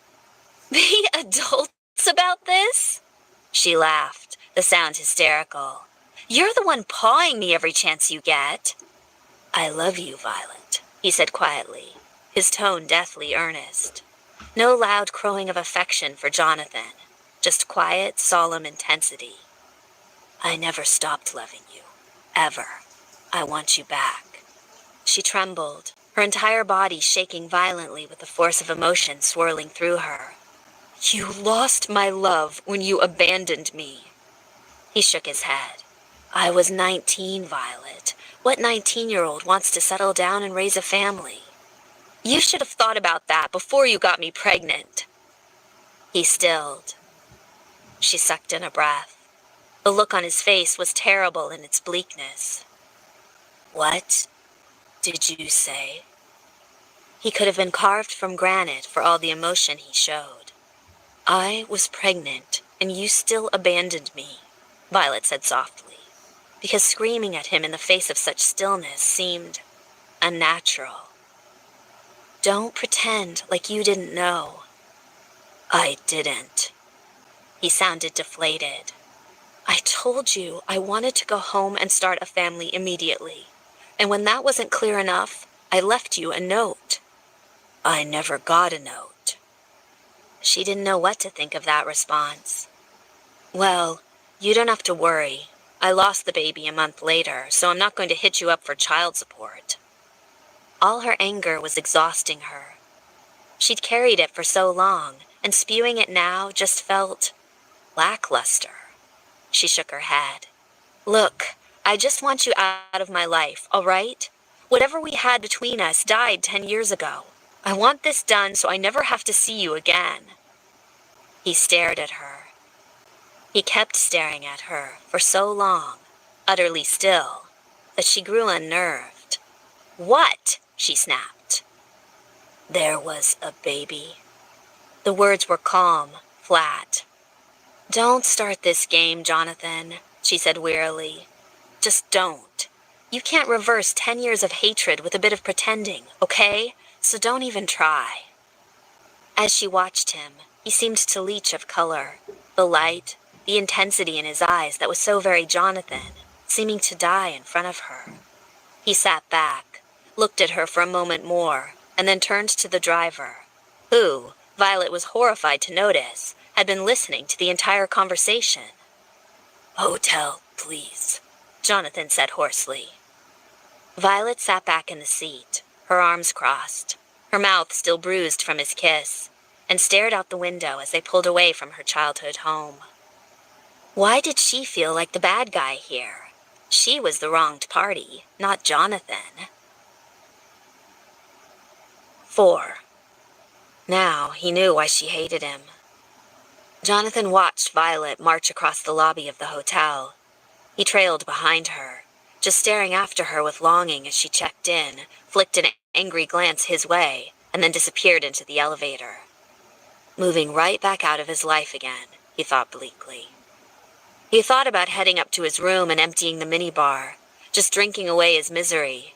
Be adults about this? She laughed, the sound hysterical. You're the one pawing me every chance you get. I love you, Violet, he said quietly, his tone deathly earnest. No loud crowing of affection for Jonathan, just quiet, solemn intensity. I never stopped loving you, ever. I want you back. She trembled, her entire body shaking violently with the force of emotion swirling through her. You lost my love when you abandoned me. He shook his head. I was 19, Violet. What 19-year-old wants to settle down and raise a family? You should have thought about that before you got me pregnant. He stilled. She sucked in a breath. The look on his face was terrible in its bleakness. What did you say? He could have been carved from granite for all the emotion he showed. I was pregnant, and you still abandoned me, Violet said softly, because screaming at him in the face of such stillness seemed unnatural. Don't pretend like you didn't know. I didn't. He sounded deflated. I told you I wanted to go home and start a family immediately, and when that wasn't clear enough, I left you a note. I never got a note. She didn't know what to think of that response. Well, you don't have to worry. I lost the baby a month later, so I'm not going to hit you up for child support. All her anger was exhausting her. She'd carried it for so long, and spewing it now just felt lackluster. She shook her head. Look, I just want you out of my life, all right? Whatever we had between us died 10 years ago. I want this done so I never have to see you again. He stared at her. He kept staring at her for so long, utterly still, that she grew unnerved. What? She snapped. There was a baby. The words were calm, flat. Don't start this game, Jonathan, she said wearily. Just don't. You can't reverse 10 years of hatred with a bit of pretending, okay? So don't even try. As she watched him, he seemed to leach of color, the light, the intensity in his eyes that was so very Jonathan, seeming to die in front of her. He sat back, looked at her for a moment more, and then turned to the driver, who, Violet was horrified to notice, had been listening to the entire conversation. Hotel, please, Jonathan said hoarsely. Violet sat back in the seat, her arms crossed, her mouth still bruised from his kiss, and stared out the window as they pulled away from her childhood home. Why did she feel like the bad guy here? She was the wronged party, not Jonathan. 4. Now he knew why she hated him. Jonathan watched Violet march across the lobby of the hotel. He trailed behind her, just staring after her with longing as she checked in, flicked an angry glance his way, and then disappeared into the elevator. Moving right back out of his life again, he thought bleakly. He thought about heading up to his room and emptying the minibar, just drinking away his misery.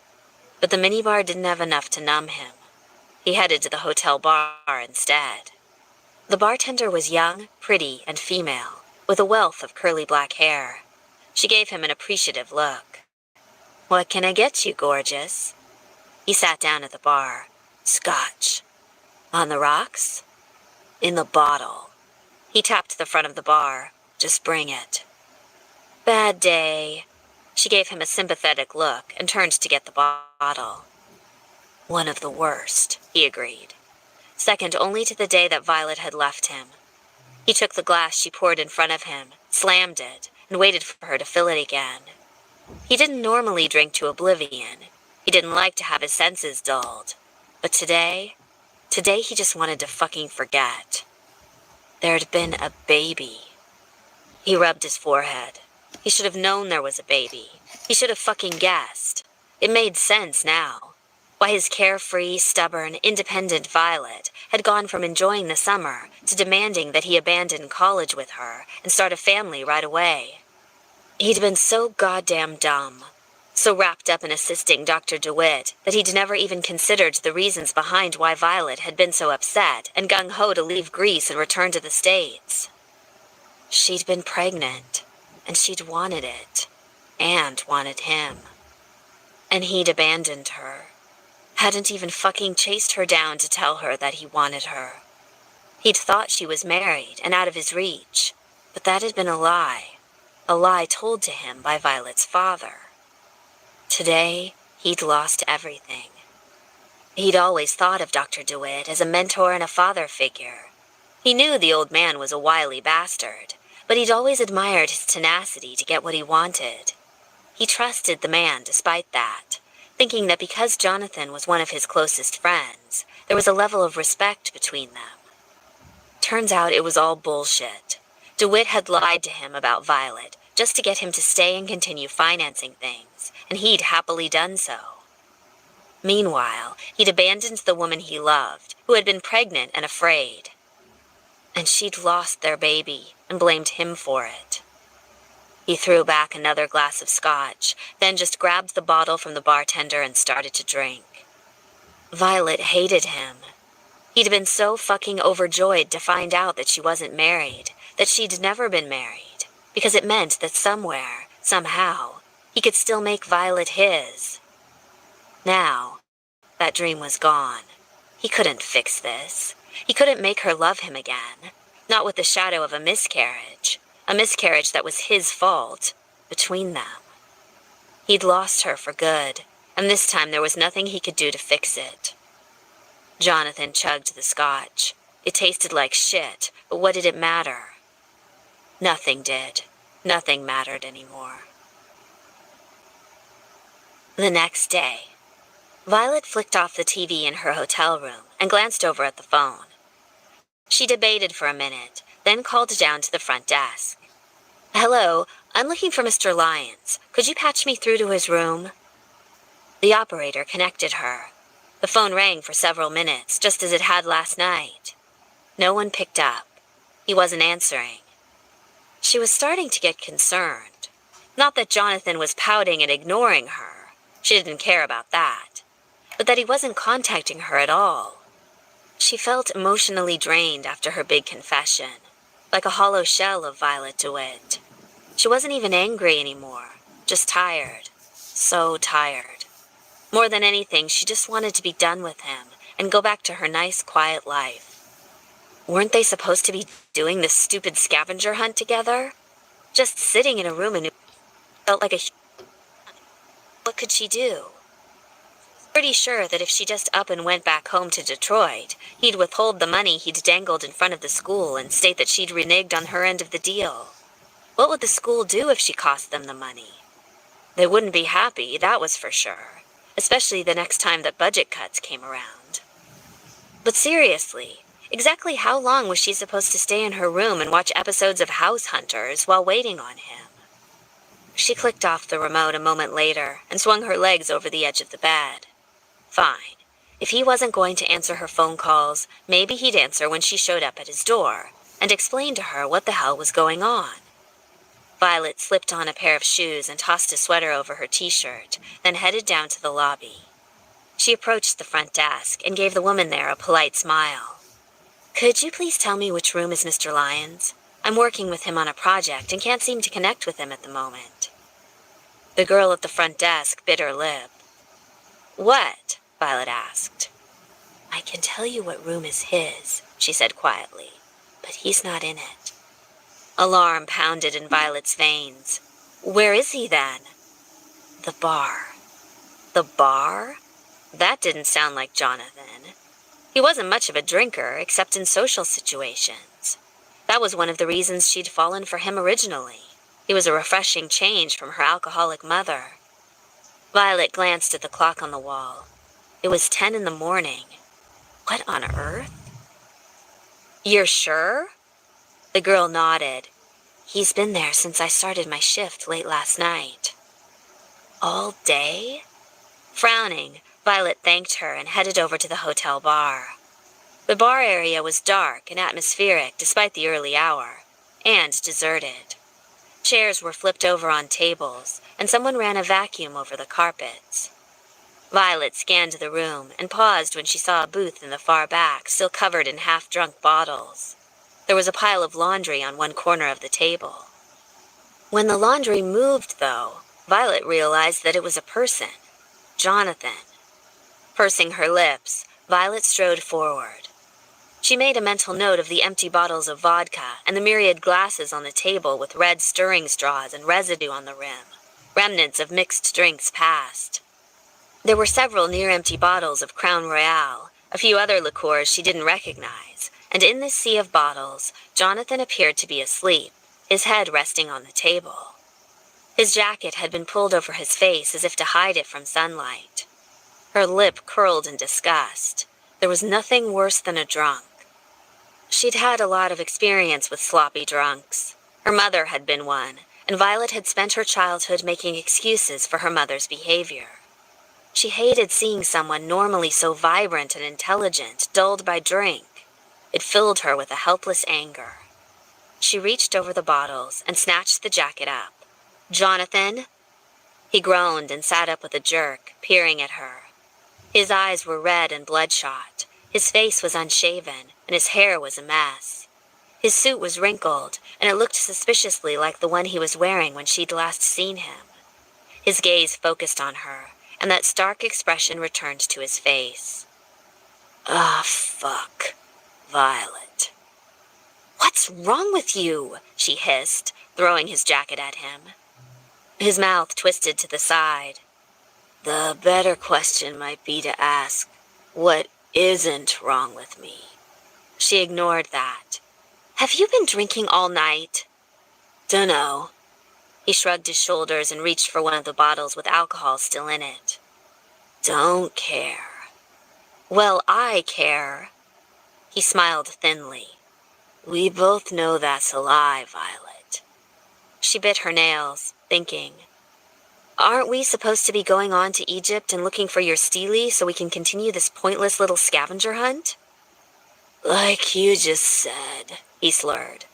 But the minibar didn't have enough to numb him. He headed to the hotel bar instead. The bartender was young, pretty, and female, with a wealth of curly black hair. She gave him an appreciative look. What can I get you, gorgeous? He sat down at the bar. Scotch. On the rocks? In the bottle. He tapped the front of the bar. Just bring it. Bad day. She gave him a sympathetic look and turned to get the bottle. One of the worst, he agreed. Second only to the day that Violet had left him. He took the glass she poured in front of him, slammed it, and waited for her to fill it again. He didn't normally drink to oblivion. He didn't like to have his senses dulled. But today he just wanted to fucking forget. There'd been a baby. He rubbed his forehead. He should have known there was a baby. He should have fucking guessed. It made sense now. Why his carefree, stubborn, independent Violet had gone from enjoying the summer to demanding that he abandon college with her and start a family right away. He'd been so goddamn dumb, so wrapped up in assisting Dr. DeWitt that he'd never even considered the reasons behind why Violet had been so upset and gung-ho to leave Greece and return to the States. She'd been pregnant, and she'd wanted it, and wanted him. And he'd abandoned her. Hadn't even fucking chased her down to tell her that he wanted her. He'd thought she was married and out of his reach, but that had been a lie told to him by Violet's father. Today, he'd lost everything. He'd always thought of Dr. DeWitt as a mentor and a father figure. He knew the old man was a wily bastard, but he'd always admired his tenacity to get what he wanted. He trusted the man despite that, thinking that because Jonathan was one of his closest friends, there was a level of respect between them. Turns out it was all bullshit. DeWitt had lied to him about Violet just to get him to stay and continue financing things, and he'd happily done so. Meanwhile, he'd abandoned the woman he loved, who had been pregnant and afraid. And she'd lost their baby and blamed him for it. He threw back another glass of scotch, then just grabbed the bottle from the bartender and started to drink. Violet hated him. He'd been so fucking overjoyed to find out that she wasn't married, that she'd never been married, because it meant that somewhere, somehow, he could still make Violet his. Now, that dream was gone. He couldn't fix this. He couldn't make her love him again, not with the shadow of a miscarriage that was his fault, between them. He'd lost her for good, and this time there was nothing he could do to fix it. Jonathan chugged the scotch. It tasted like shit, but what did it matter? Nothing did. Nothing mattered anymore. The next day, Violet flicked off the TV in her hotel room and glanced over at the phone. She debated for a minute, then called down to the front desk. "Hello, I'm looking for Mr. Lyons. Could you patch me through to his room?" The operator connected her. The phone rang for several minutes, just as it had last night. No one picked up. He wasn't answering. She was starting to get concerned. Not that Jonathan was pouting and ignoring her. She didn't care about that. But that he wasn't contacting her at all. She felt emotionally drained after her big confession, like a hollow shell of Violet DeWitt. She wasn't even angry anymore, just tired. So tired. More than anything, she just wanted to be done with him and go back to her nice, quiet life. Weren't they supposed to be doing this stupid scavenger hunt together? Just sitting in a room and it felt like a... What could she do? Pretty sure that if she just up and went back home to Detroit, he'd withhold the money he'd dangled in front of the school and state that she'd reneged on her end of the deal. What would the school do if she cost them the money? They wouldn't be happy, that was for sure, especially the next time that budget cuts came around. But seriously, exactly how long was she supposed to stay in her room and watch episodes of House Hunters while waiting on him? She clicked off the remote a moment later and swung her legs over the edge of the bed. Fine. If he wasn't going to answer her phone calls, maybe he'd answer when she showed up at his door and explain to her what the hell was going on. Violet slipped on a pair of shoes and tossed a sweater over her t-shirt, then headed down to the lobby. She approached the front desk and gave the woman there a polite smile. "Could you please tell me which room is Mr. Lyons? I'm working with him on a project and can't seem to connect with him at the moment." The girl at the front desk bit her lip. "What?" Violet asked. "I can tell you what room is his," she said quietly, "but he's not in it." Alarm pounded in Violet's veins. Where is he then? The bar. The bar? That didn't sound like Jonathan. He wasn't much of a drinker, except in social situations. That was one of the reasons she'd fallen for him originally. He was a refreshing change from her alcoholic mother. Violet glanced at the clock on the wall. It was 10 in the morning. What on earth? You're sure? The girl nodded. He's been there since I started my shift late last night. All day? Frowning, Violet thanked her and headed over to the hotel bar. The bar area was dark and atmospheric despite the early hour, and deserted. Chairs were flipped over on tables, and someone ran a vacuum over the carpets. Violet scanned the room and paused when she saw a booth in the far back still covered in half-drunk bottles. There was a pile of laundry on one corner of the table. When the laundry moved, though, Violet realized that it was a person. Jonathan. Pursing her lips, Violet strode forward. She made a mental note of the empty bottles of vodka and the myriad glasses on the table with red stirring straws and residue on the rim, remnants of mixed drinks past. There were several near-empty bottles of Crown Royale, a few other liqueurs she didn't recognize, and in this sea of bottles, Jonathan appeared to be asleep, his head resting on the table. His jacket had been pulled over his face as if to hide it from sunlight. Her lip curled in disgust. There was nothing worse than a drunk. She'd had a lot of experience with sloppy drunks. Her mother had been one, and Violet had spent her childhood making excuses for her mother's behavior. She hated seeing someone normally so vibrant and intelligent dulled by drink. It filled her with a helpless anger. She reached over the bottles and snatched the jacket up. "Jonathan?" He groaned and sat up with a jerk, peering at her. His eyes were red and bloodshot. His face was unshaven, and his hair was a mess. His suit was wrinkled, and it looked suspiciously like the one he was wearing when she'd last seen him. His gaze focused on her, and that stark expression returned to his face. "Ah, fuck. Violet." "What's wrong with you?" she hissed, throwing his jacket at him. His mouth twisted to the side. "The better question might be to ask, what isn't wrong with me?" She ignored that. "Have you been drinking all night?" "Dunno." He shrugged his shoulders and reached for one of the bottles with alcohol still in it. "Don't care." "Well, I care." He smiled thinly. "We both know that's a lie, Violet." She bit her nails, thinking, "Aren't we supposed to be going on to Egypt and looking for your Steely so we can continue this pointless little scavenger hunt?" "Like you just said," he slurred.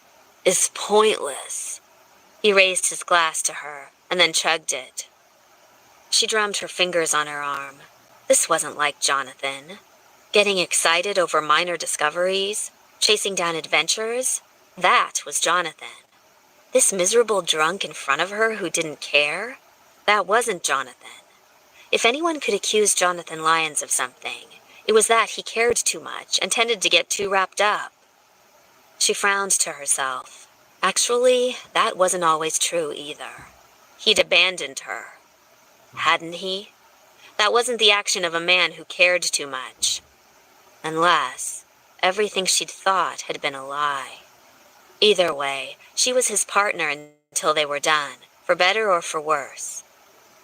"It's pointless." He raised his glass to her and then chugged it. She drummed her fingers on her arm. This wasn't like Jonathan. Getting excited over minor discoveries, chasing down adventures, that was Jonathan. This miserable drunk in front of her who didn't care, that wasn't Jonathan. If anyone could accuse Jonathan Lyons of something, it was that he cared too much and tended to get too wrapped up. She frowned to herself. Actually, that wasn't always true either. He'd abandoned her. Hadn't he? That wasn't the action of a man who cared too much. Unless everything she'd thought had been a lie. Either way, she was his partner until they were done, for better or for worse.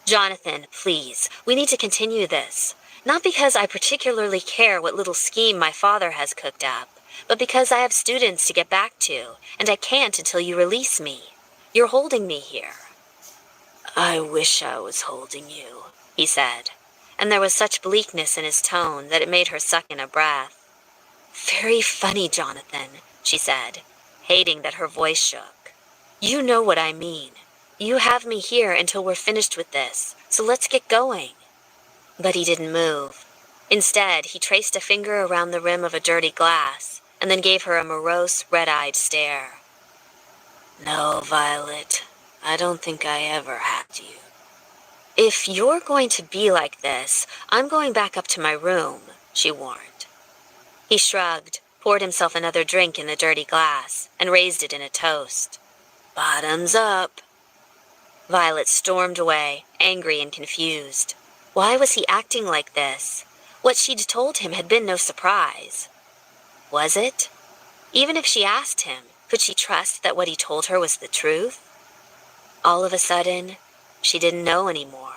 "Jonathan, please, we need to continue this. Not because I particularly care what little scheme my father has cooked up, but because I have students to get back to, and I can't until you release me. You're holding me here." "I wish I was holding you," he said, and there was such bleakness in his tone that it made her suck in a breath. "Very funny, Jonathan," she said, hating that her voice shook. "You know what I mean. You have me here until we're finished with this, so let's get going." But he didn't move. Instead, he traced a finger around the rim of a dirty glass, and then gave her a morose, red-eyed stare. "No, Violet, I don't think I ever had you." "If you're going to be like this, I'm going back up to my room," she warned. He shrugged, poured himself another drink in the dirty glass, and raised it in a toast. "Bottoms up." Violet stormed away, angry and confused. Why was he acting like this? What she'd told him had been no surprise. Was it? Even if she asked him, could she trust that what he told her was the truth? All of a sudden, she didn't know anymore.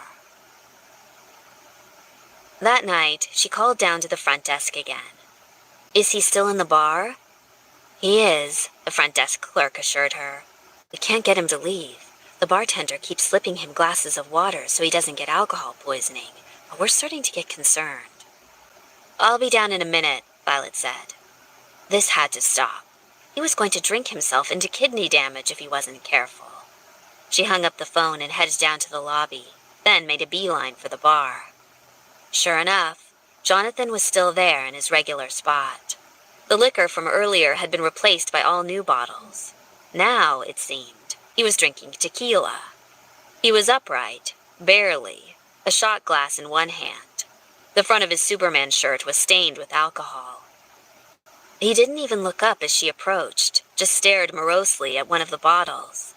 That night, she called down to the front desk again. Is he still in the bar? He is, the front desk clerk assured her. We can't get him to leave. The bartender keeps slipping him glasses of water so he doesn't get alcohol poisoning, but we're starting to get concerned. I'll be down in a minute, Violet said. This had to stop. He was going to drink himself into kidney damage if he wasn't careful. She hung up the phone and headed down to the lobby, then made a beeline for the bar. Sure enough, Jonathan was still there in his regular spot. The liquor from earlier had been replaced by all new bottles. Now, it seemed, he was drinking tequila. He was upright, barely, a shot glass in one hand. The front of his Superman shirt was stained with alcohol. He didn't even look up as she approached, just stared morosely at one of the bottles.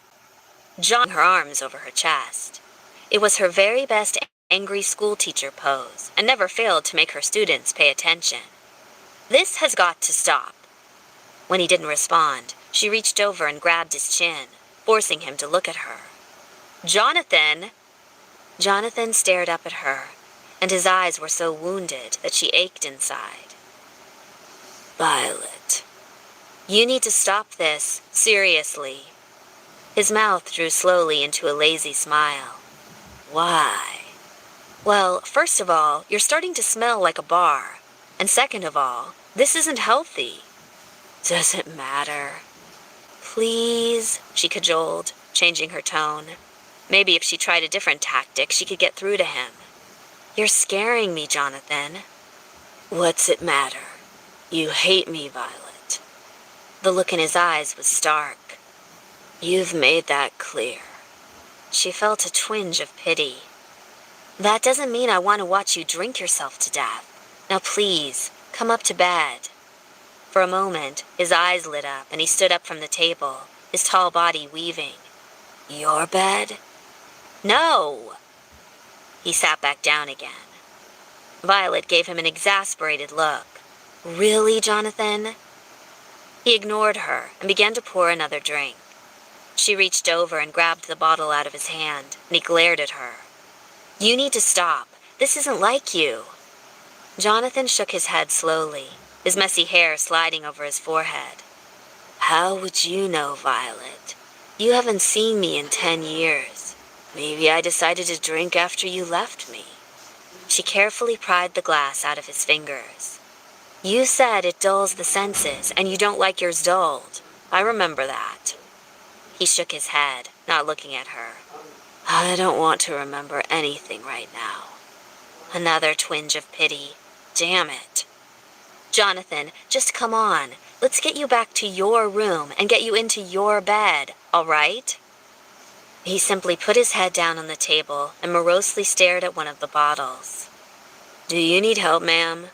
John her arms over her chest. It was her very best angry schoolteacher pose, and never failed to make her students pay attention. This has got to stop. When he didn't respond, she reached over and grabbed his chin, forcing him to look at her. Jonathan! Jonathan stared up at her, and his eyes were so wounded that she ached inside. Violet, you need to stop this, seriously. His mouth drew slowly into a lazy smile. Why? Well, first of all, you're starting to smell like a bar. And second of all, this isn't healthy. Does it matter? Please, she cajoled, changing her tone. Maybe if she tried a different tactic, she could get through to him. You're scaring me, Jonathan. What's it matter? You hate me, Violet. The look in his eyes was stark. You've made that clear. She felt a twinge of pity. That doesn't mean I want to watch you drink yourself to death. Now please, come up to bed. For a moment, his eyes lit up and he stood up from the table, his tall body weaving. Your bed? No! He sat back down again. Violet gave him an exasperated look. Really, Jonathan? He ignored her and began to pour another drink. She reached over and grabbed the bottle out of his hand, and he glared at her. You need to stop. This isn't like you. Jonathan shook his head slowly, his messy hair sliding over his forehead. How would you know, Violet? You haven't seen me in 10 years. Maybe I decided to drink after you left me. She carefully pried the glass out of his fingers. You said it dulls the senses, and you don't like yours dulled. I remember that. He shook his head, not looking at her. I don't want to remember anything right now. Another twinge of pity. Damn it. Jonathan, just come on. Let's get you back to your room and get you into your bed, all right? He simply put his head down on the table and morosely stared at one of the bottles. Do you need help, ma'am?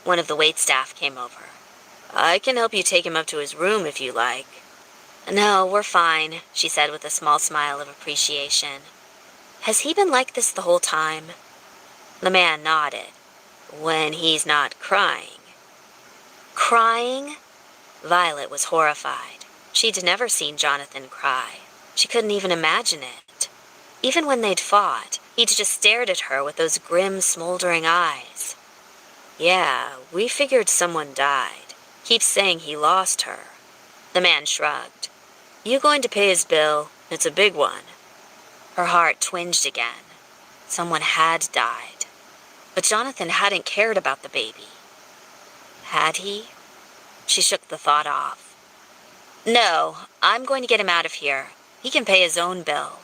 One of the waitstaff came over. I can help you take him up to his room if you like. No, we're fine, she said with a small smile of appreciation. Has he been like this the whole time? The man nodded. When he's not crying. Crying? Violet was horrified. She'd never seen Jonathan cry. She couldn't even imagine it. Even when they'd fought, he'd just stared at her with those grim, smoldering eyes. Yeah, we figured someone died. Keeps saying he lost her. The man shrugged. You going to pay his bill? It's a big one. Her heart twinged again. Someone had died. But Jonathan hadn't cared about the baby. Had he? She shook the thought off. No, I'm going to get him out of here. He can pay his own bill.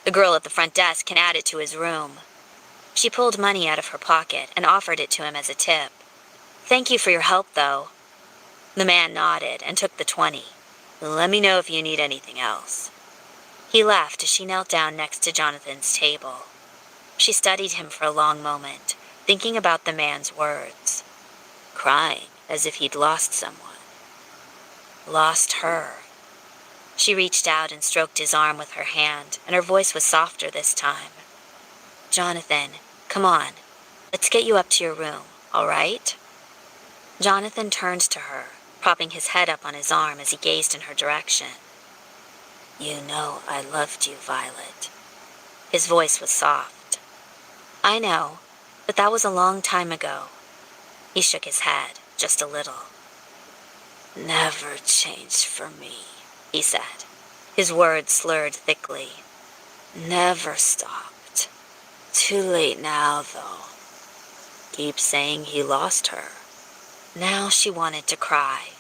The girl at the front desk can add it to his room. She pulled money out of her pocket and offered it to him as a tip. Thank you for your help, though. The man nodded and took the 20. Let me know if you need anything else. He left as she knelt down next to Jonathan's table. She studied him for a long moment, thinking about the man's words. Crying as if he'd lost someone. Lost her. She reached out and stroked his arm with her hand, and her voice was softer this time. "Jonathan, come on. Let's get you up to your room, all right?" Jonathan turned to her, propping his head up on his arm as he gazed in her direction. "You know I loved you, Violet." His voice was soft. "I know, but that was a long time ago." He shook his head, just a little. "Never changed for me," he said, his words slurred thickly. "Never stopped. Too late now, though." Keep saying he lost her. Now she wanted to cry.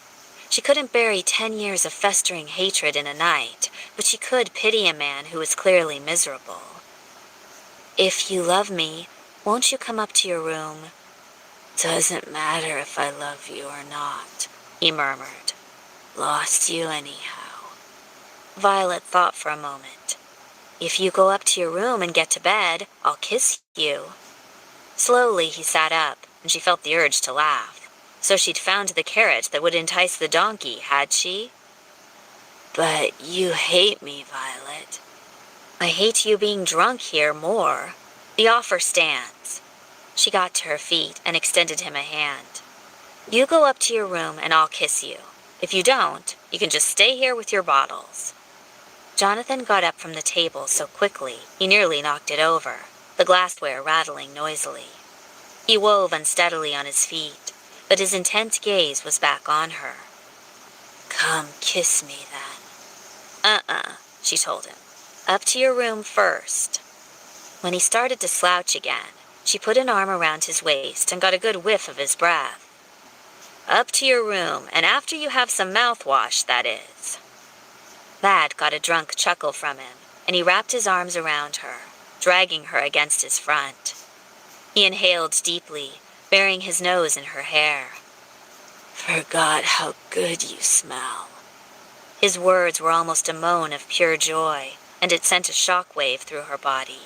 She couldn't bury 10 years of festering hatred in a night, but she could pity a man who was clearly miserable. "If you love me, won't you come up to your room?" "Doesn't matter if I love you or not," he murmured. "Lost you anyhow." Violet thought for a moment. "If you go up to your room and get to bed, I'll kiss you." Slowly he sat up, and she felt the urge to laugh. So she'd found the carrot that would entice the donkey, had she? "But you hate me, Violet." "I hate you being drunk here more. The offer stands." She got to her feet and extended him a hand. "You go up to your room and I'll kiss you. If you don't, you can just stay here with your bottles." Jonathan got up from the table so quickly he nearly knocked it over, the glassware rattling noisily. He wove unsteadily on his feet, but his intent gaze was back on her. "Come kiss me, then." She told him. "Up to your room first." When he started to slouch again, she put an arm around his waist and got a good whiff of his breath. "Up to your room, and after you have some mouthwash, that is." That got a drunk chuckle from him, and he wrapped his arms around her, dragging her against his front. He inhaled deeply, burying his nose in her hair. "Forgot how good you smell." His words were almost a moan of pure joy, and it sent a shockwave through her body.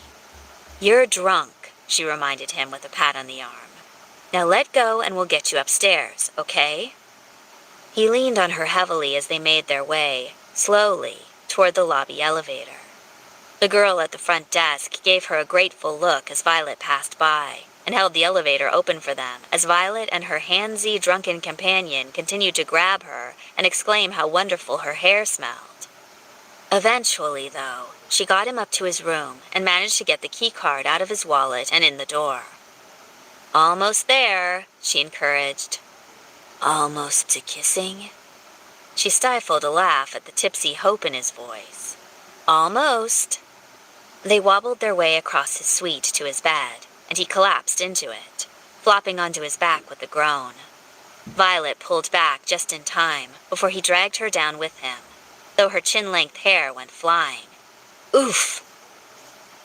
"You're drunk," she reminded him with a pat on the arm. "Now let go and we'll get you upstairs, okay?" He leaned on her heavily as they made their way, slowly, toward the lobby elevator. The girl at the front desk gave her a grateful look as Violet passed by, and held the elevator open for them as Violet and her handsy, drunken companion continued to grab her and exclaim how wonderful her hair smelled. Eventually, though, she got him up to his room and managed to get the key card out of his wallet and in the door. "Almost there," she encouraged. "Almost to kissing?" She stifled a laugh at the tipsy hope in his voice. "Almost." They wobbled their way across his suite to his bed, and he collapsed into it, flopping onto his back with a groan. Violet pulled back just in time before he dragged her down with him, though her chin-length hair went flying. "Oof!"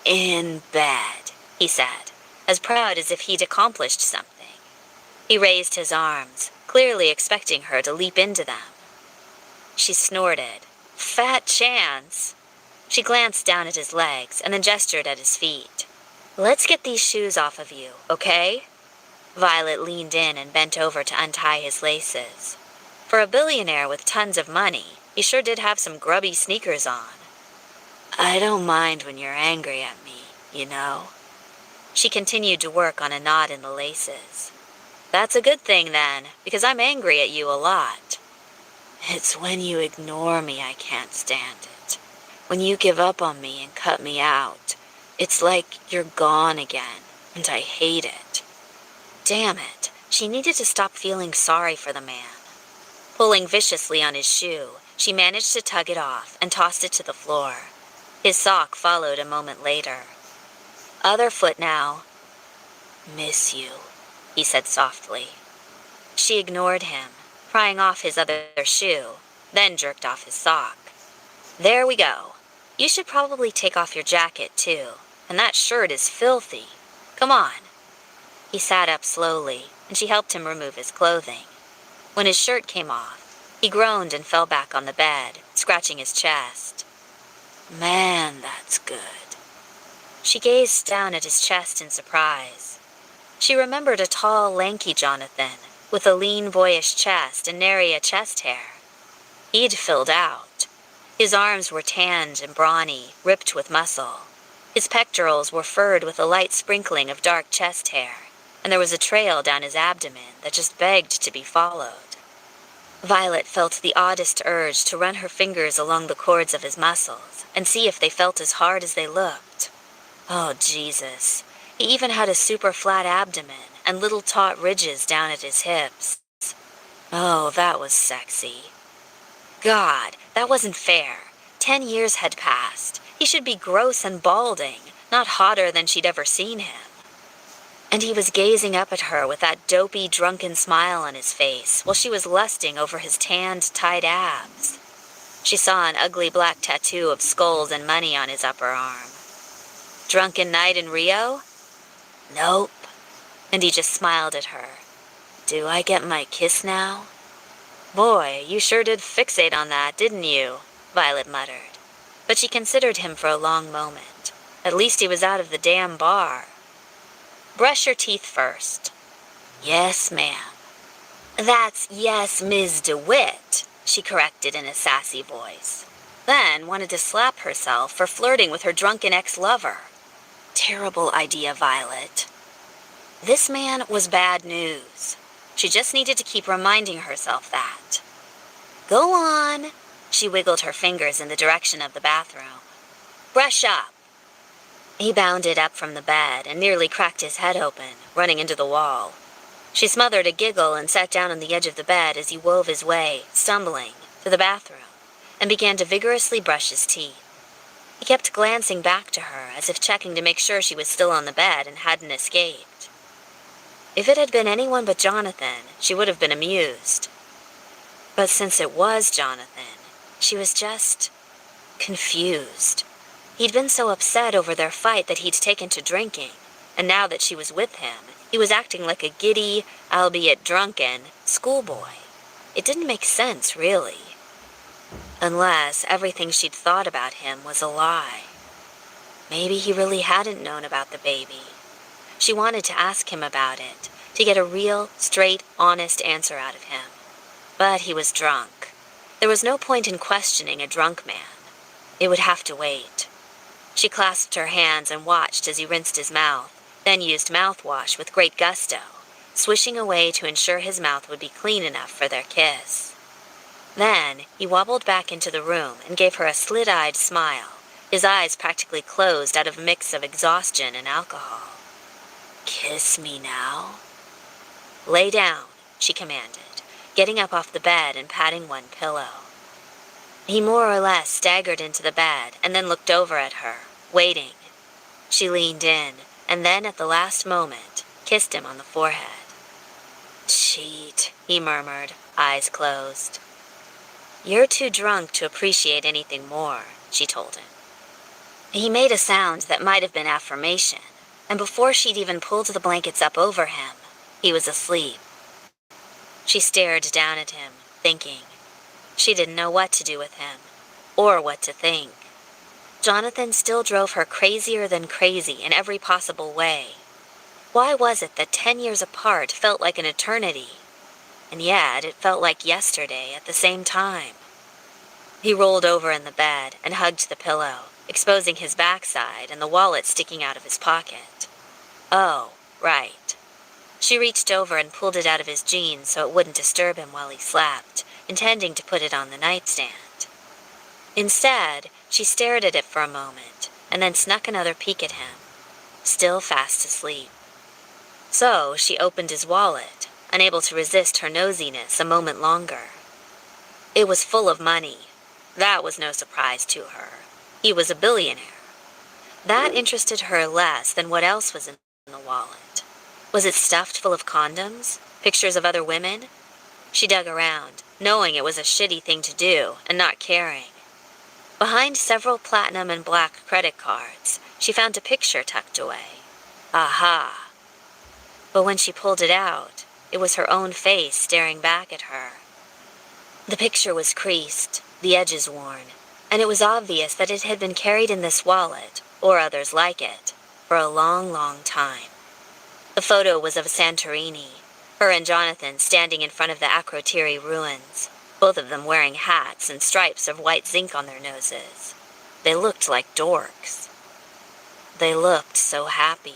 "In bed," he said, as proud as if he'd accomplished something. He raised his arms, clearly expecting her to leap into them. She snorted. "Fat chance." She glanced down at his legs and then gestured at his feet. "Let's get these shoes off of you, okay?" Violet leaned in and bent over to untie his laces. For a billionaire with tons of money, he sure did have some grubby sneakers on. "I don't mind when you're angry at me, you know." She continued to work on a knot in the laces. "That's a good thing, then, because I'm angry at you a lot." "It's when you ignore me I can't stand it. When you give up on me and cut me out, it's like you're gone again, and I hate it." Damn it, she needed to stop feeling sorry for the man. Pulling viciously on his shoe, she managed to tug it off and tossed it to the floor. His sock followed a moment later. "Other foot now." "Miss you," he said softly. She ignored him, prying off his other shoe, then jerked off his sock. "There we go. You should probably take off your jacket, too, and that shirt is filthy. Come on." He sat up slowly, and she helped him remove his clothing. When his shirt came off, he groaned and fell back on the bed, scratching his chest. "Man, that's good." She gazed down at his chest in surprise. She remembered a tall, lanky Jonathan, with a lean, boyish chest and nary a chest hair. He'd filled out. His arms were tanned and brawny, ripped with muscle. His pectorals were furred with a light sprinkling of dark chest hair, and there was a trail down his abdomen that just begged to be followed. Violet felt the oddest urge to run her fingers along the cords of his muscles and see if they felt as hard as they looked. Oh, Jesus. He even had a super flat abdomen and little taut ridges down at his hips. Oh, that was sexy. God, that wasn't fair. 10 years had passed. He should be gross and balding, not hotter than she'd ever seen him. And he was gazing up at her with that dopey, drunken smile on his face while she was lusting over his tanned, tight abs. She saw an ugly black tattoo of skulls and money on his upper arm. Drunken night in Rio? Nope. And he just smiled at her. Do I get my kiss now? Boy, you sure did fixate on that, didn't you? Violet muttered. But she considered him for a long moment. At least he was out of the damn bar. Brush your teeth first. Yes, ma'am. That's yes, Ms. DeWitt, she corrected in a sassy voice. Then wanted to slap herself for flirting with her drunken ex-lover. Terrible idea, Violet. This man was bad news. She just needed to keep reminding herself that. Go on. She wiggled her fingers in the direction of the bathroom. Brush up. He bounded up from the bed and nearly cracked his head open, running into the wall. She smothered a giggle and sat down on the edge of the bed as he wove his way, stumbling, to the bathroom, and began to vigorously brush his teeth. He kept glancing back to her as if checking to make sure she was still on the bed and hadn't escaped. If it had been anyone but Jonathan, she would have been amused. But since it was Jonathan, she was just confused. He'd been so upset over their fight that he'd taken to drinking, and now that she was with him, he was acting like a giddy, albeit drunken, schoolboy. It didn't make sense, really. Unless everything she'd thought about him was a lie. Maybe he really hadn't known about the baby. She wanted to ask him about it, to get a real, straight, honest answer out of him. But he was drunk. There was no point in questioning a drunk man. It would have to wait. She clasped her hands and watched as he rinsed his mouth, then used mouthwash with great gusto, swishing away to ensure his mouth would be clean enough for their kiss. Then he wobbled back into the room and gave her a slit-eyed smile, his eyes practically closed out of a mix of exhaustion and alcohol. Kiss me now. Lay down, she commanded, getting up off the bed and patting one pillow. He more or less staggered into the bed and then looked over at her, waiting. She leaned in, and then at the last moment, kissed him on the forehead. Cheat, he murmured, eyes closed. You're too drunk to appreciate anything more, she told him. He made a sound that might have been affirmation, and before she'd even pulled the blankets up over him, he was asleep. She stared down at him, thinking. She didn't know what to do with him, or what to think. Jonathan still drove her crazier than crazy in every possible way. Why was it that 10 years apart felt like an eternity? And yet it felt like yesterday at the same time. He rolled over in the bed and hugged the pillow, exposing his backside and the wallet sticking out of his pocket. Oh, right. She reached over and pulled it out of his jeans so it wouldn't disturb him while he slept, intending to put it on the nightstand. Instead, she stared at it for a moment, and then snuck another peek at him, still fast asleep. So she opened his wallet, unable to resist her nosiness a moment longer. It was full of money. That was no surprise to her. He was a billionaire. That interested her less than what else was in the wallet. Was it stuffed full of condoms? Pictures of other women? She dug around, knowing it was a shitty thing to do, and not caring. Behind several platinum and black credit cards, she found a picture tucked away. Aha! But when she pulled it out, it was her own face staring back at her. The picture was creased, the edges worn, and it was obvious that it had been carried in this wallet, or others like it, for a long, long time. The photo was of Santorini, her and Jonathan standing in front of the Akrotiri ruins. both of them wearing hats and stripes of white zinc on their noses. They looked like dorks. They looked so happy.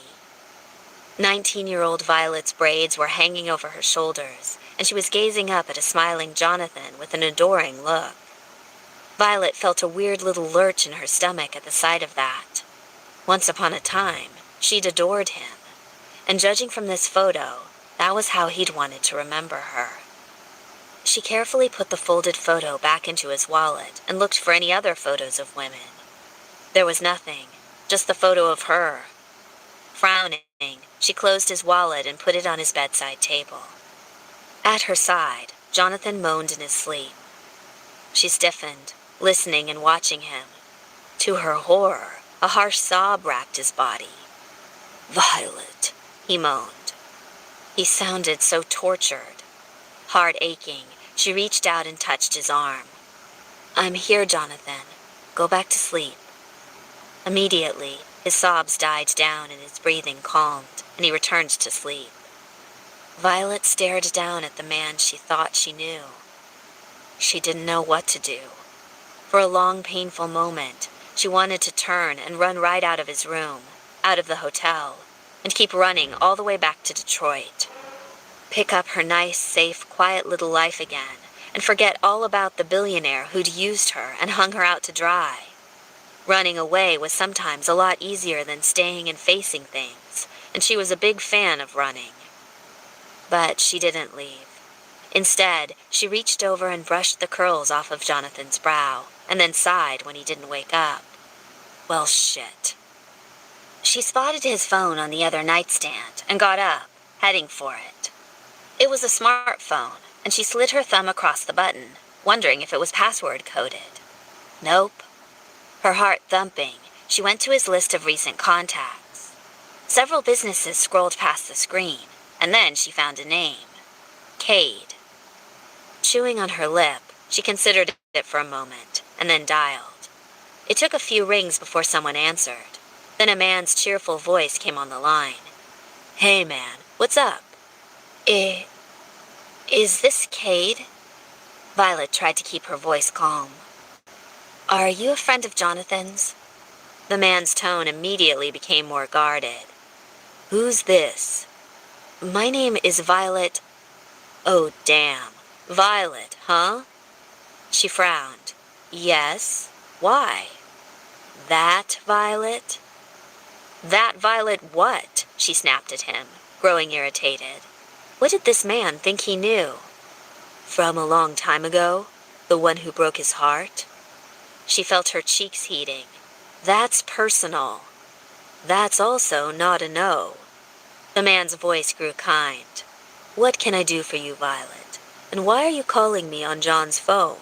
19-year-old Violet's braids were hanging over her shoulders, and she was gazing up at a smiling Jonathan with an adoring look. Violet felt a weird little lurch in her stomach at the sight of that. Once upon a time, she'd adored him, and judging from this photo, that was how he'd wanted to remember her. She carefully put the folded photo back into his wallet and looked for any other photos of women. There was nothing, just the photo of her. Frowning, she closed his wallet and put it on his bedside table. At her side, Jonathan moaned in his sleep. She stiffened, listening and watching him. To her horror, a harsh sob racked his body. "Violet," he moaned. He sounded so tortured. Heart aching, she reached out and touched his arm. "I'm here, Jonathan. Go back to sleep." Immediately, his sobs died down and his breathing calmed, and he returned to sleep. Violet stared down at the man she thought she knew. She didn't know what to do. For a long, painful moment, she wanted to turn and run right out of his room, out of the hotel, and keep running all the way back to Detroit. Pick up her nice, safe, quiet little life again, and forget all about the billionaire who'd used her and hung her out to dry. Running away was sometimes a lot easier than staying and facing things, and she was a big fan of running. But she didn't leave. Instead, she reached over and brushed the curls off of Jonathan's brow, and then sighed when he didn't wake up. Well, shit. She spotted his phone on the other nightstand and got up, heading for it. It was a smartphone, and she slid her thumb across the button, wondering if it was password-coded. Nope. Her heart thumping, she went to his list of recent contacts. Several businesses scrolled past the screen, and then she found a name. Cade. Chewing on her lip, she considered it for a moment, and then dialed. It took a few rings before someone answered. Then a man's cheerful voice came on the line. "Hey man, what's up?" Is this Cade?" Violet tried to keep her voice calm. "Are you a friend of Jonathan's?" The man's tone immediately became more guarded. "Who's this?" "My name is Violet." "Oh, damn. Violet, huh?" She frowned. "Yes? Why?" "That Violet?" "That Violet what?" she snapped at him, growing irritated. What did this man think he knew? From a long time ago? The one who broke his heart? She felt her cheeks heating. That's personal. That's also not a no. The man's voice grew kind. "What can I do for you, Violet? And why are you calling me on John's phone?"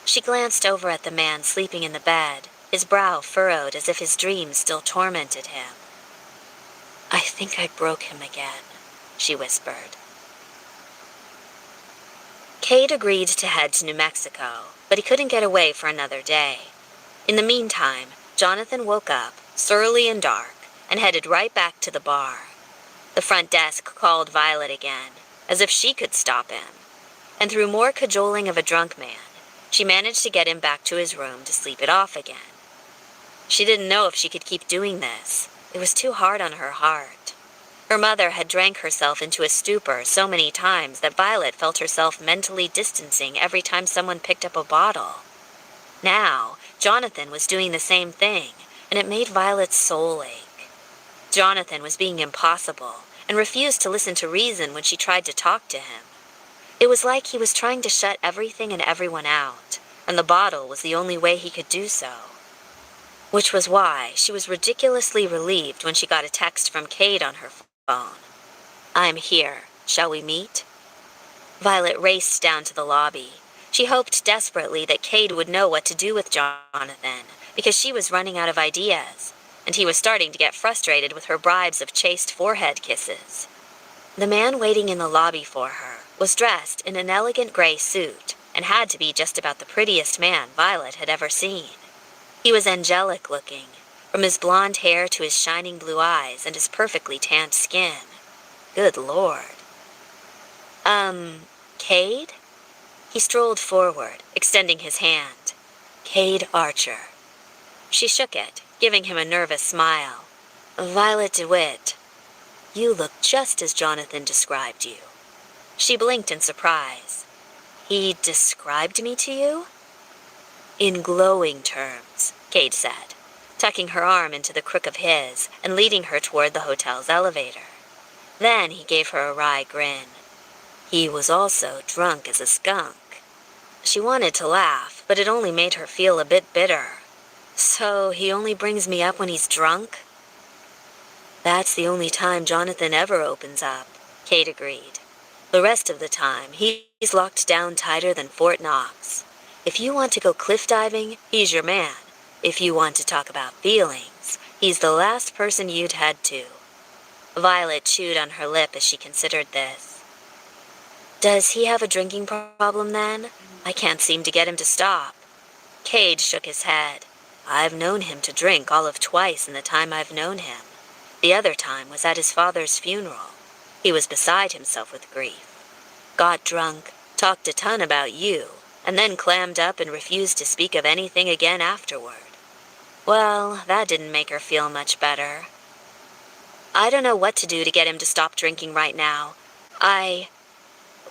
She glanced over at the man sleeping in the bed, his brow furrowed as if his dreams still tormented him. "I think I broke him again," she whispered. Cade agreed to head to New Mexico, but he couldn't get away for another day. In the meantime, Jonathan woke up, surly and dark, and headed right back to the bar. The front desk called Violet again, as if she could stop him. And through more cajoling of a drunk man, she managed to get him back to his room to sleep it off again. She didn't know if she could keep doing this. It was too hard on her heart. Her mother had drank herself into a stupor so many times that Violet felt herself mentally distancing every time someone picked up a bottle. Now, Jonathan was doing the same thing, and it made Violet's soul ache. Jonathan was being impossible, and refused to listen to reason when she tried to talk to him. It was like he was trying to shut everything and everyone out, and the bottle was the only way he could do so. Which was why she was ridiculously relieved when she got a text from Cade on her phone. "I'm here. Shall we meet?" Violet raced down to the lobby. She hoped desperately that Cade would know what to do with Jonathan, because she was running out of ideas, and he was starting to get frustrated with her bribes of chaste forehead kisses. The man waiting in the lobby for her was dressed in an elegant gray suit and had to be just about the prettiest man Violet had ever seen. He was angelic looking, from his blonde hair to his shining blue eyes and his perfectly tanned skin. Good Lord. Cade? He strolled forward, extending his hand. Cade Archer. She shook it, giving him a nervous smile. Violet DeWitt. You look just as Jonathan described you. She blinked in surprise. He described me to you? In glowing terms, Cade said, tucking her arm into the crook of his and leading her toward the hotel's elevator. Then he gave her a wry grin. He was also drunk as a skunk. She wanted to laugh, but it only made her feel a bit bitter. So he only brings me up when he's drunk? That's the only time Jonathan ever opens up, Cade agreed. The rest of the time, he's locked down tighter than Fort Knox. If you want to go cliff diving, he's your man. If you want to talk about feelings, he's the last person you'd head to. Violet chewed on her lip as she considered this. Does he have a drinking problem then? I can't seem to get him to stop. Cade shook his head. I've known him to drink all of twice in the time I've known him. The other time was at his father's funeral. He was beside himself with grief. Got drunk, talked a ton about you, and then clammed up and refused to speak of anything again afterward. Well, that didn't make her feel much better. I don't know what to do to get him to stop drinking right now.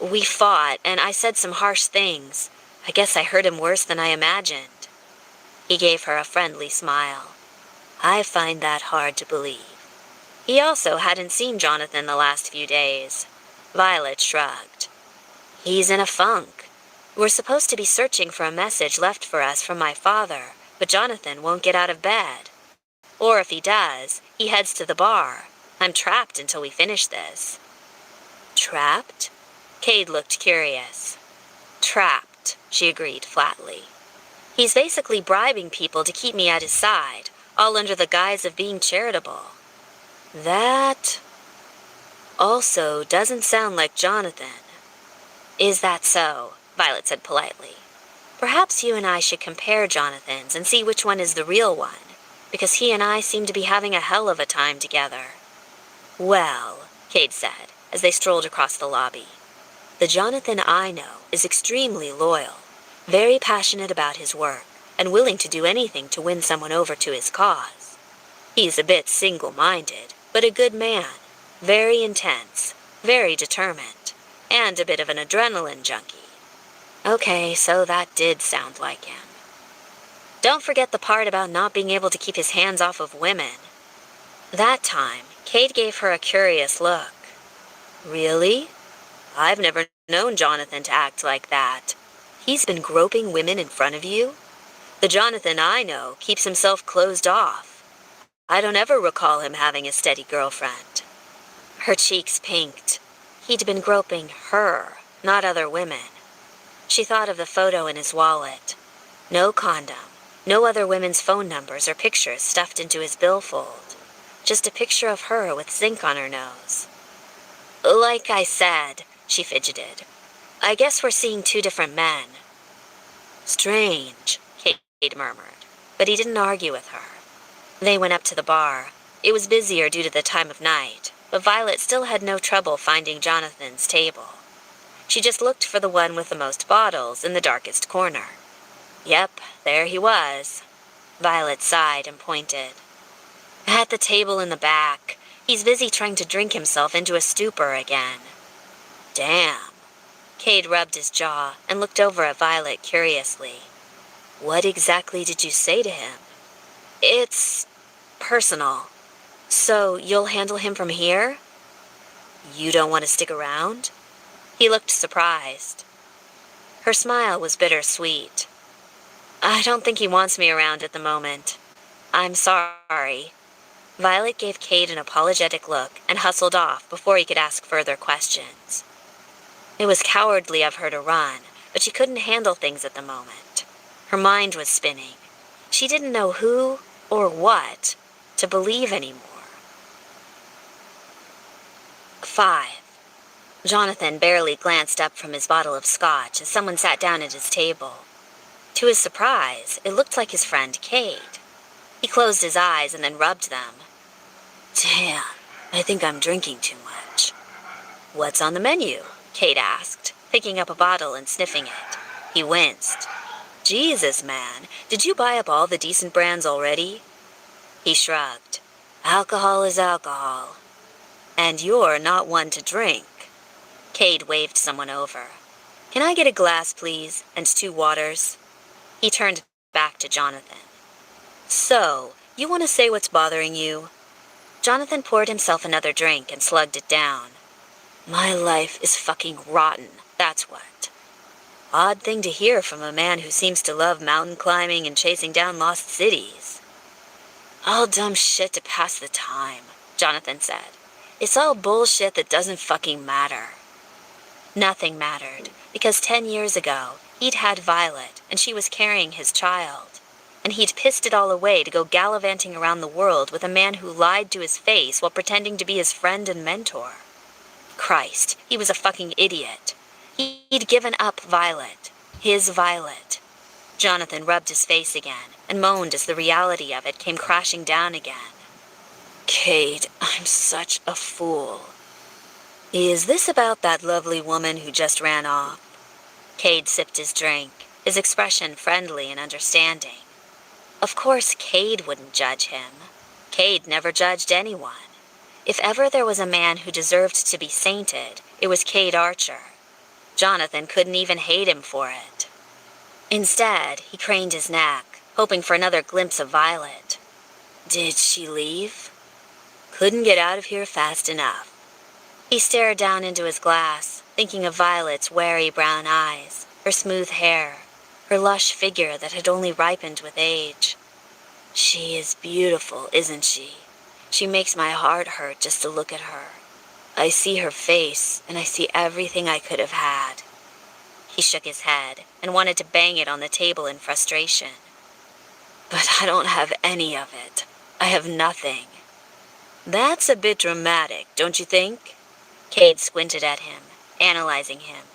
We fought, and I said some harsh things. I guess I hurt him worse than I imagined. He gave her a friendly smile. I find that hard to believe. He also hadn't seen Jonathan the last few days. Violet shrugged. He's in a funk. We're supposed to be searching for a message left for us from my father, but Jonathan won't get out of bed. Or if he does, he heads to the bar. I'm trapped until we finish this. Trapped? Cade looked curious. Trapped, she agreed flatly. He's basically bribing people to keep me at his side, all under the guise of being charitable. That also doesn't sound like Jonathan. Is that so? Violet said politely. Perhaps you and I should compare Jonathans and see which one is the real one, because he and I seem to be having a hell of a time together. Well, Cade said, as they strolled across the lobby, the Jonathan I know is extremely loyal, very passionate about his work, and willing to do anything to win someone over to his cause. He's a bit single-minded, but a good man, very intense, very determined, and a bit of an adrenaline junkie. Okay, so that did sound like him. Don't forget the part about not being able to keep his hands off of women. That time, Cade gave her a curious look. Really? I've never known Jonathan to act like that. He's been groping women in front of you? The Jonathan I know keeps himself closed off. I don't ever recall him having a steady girlfriend. Her cheeks pinked. He'd been groping her, not other women. She thought of the photo in his wallet. No condom, no other women's phone numbers or pictures stuffed into his billfold. Just a picture of her with zinc on her nose. Like I said, she fidgeted. I guess we're seeing two different men. Strange, Cade murmured, but he didn't argue with her. They went up to the bar. It was busier due to the time of night, but Violet still had no trouble finding Jonathan's table. She just looked for the one with the most bottles in the darkest corner. Yep, there he was. Violet sighed and pointed. At the table in the back. He's busy trying to drink himself into a stupor again. Damn. Cade rubbed his jaw and looked over at Violet curiously. What exactly did you say to him? It's personal. So you'll handle him from here? You don't want to stick around? He looked surprised. Her smile was bittersweet. I don't think he wants me around at the moment. I'm sorry. Violet gave Cade an apologetic look and hustled off before he could ask further questions. It was cowardly of her to run, but she couldn't handle things at the moment. Her mind was spinning. She didn't know who or what to believe anymore. 5. Jonathan barely glanced up from his bottle of scotch as someone sat down at his table. To his surprise, it looked like his friend Cade. He closed his eyes and then rubbed them. Damn, I think I'm drinking too much. What's on the menu? Cade asked. picking up a bottle and sniffing it. He winced. Jesus, man, did you buy up all the decent brands already? He shrugged. Alcohol is alcohol. And you're not one to drink. Cade waved someone over. Can I get a glass, please, and 2 waters? He turned back to Jonathan. So, you want to say what's bothering you? Jonathan poured himself another drink and slugged it down. My life is fucking rotten, that's what. Odd thing to hear from a man who seems to love mountain climbing and chasing down lost cities. All dumb shit to pass the time, Jonathan said. It's all bullshit that doesn't fucking matter. Nothing mattered, because 10 years ago, he'd had Violet, and she was carrying his child. And he'd pissed it all away to go gallivanting around the world with a man who lied to his face while pretending to be his friend and mentor. Christ, he was a fucking idiot. He'd given up Violet. His Violet. Jonathan rubbed his face again and moaned as the reality of it came crashing down again. Cade, I'm such a fool. Is this about that lovely woman who just ran off? Cade sipped his drink, his expression friendly and understanding. Of course Cade wouldn't judge him. Cade never judged anyone. If ever there was a man who deserved to be sainted, it was Cade Archer. Jonathan couldn't even hate him for it. Instead, he craned his neck, hoping for another glimpse of Violet. Did she leave? Couldn't get out of here fast enough. He stared down into his glass, thinking of Violet's wary brown eyes, her smooth hair, her lush figure that had only ripened with age. She is beautiful, isn't she? She makes my heart hurt just to look at her. I see her face, and I see everything I could have had. He shook his head and wanted to bang it on the table in frustration. But I don't have any of it. I have nothing. That's a bit dramatic, don't you think? Cade squinted at him, analyzing him.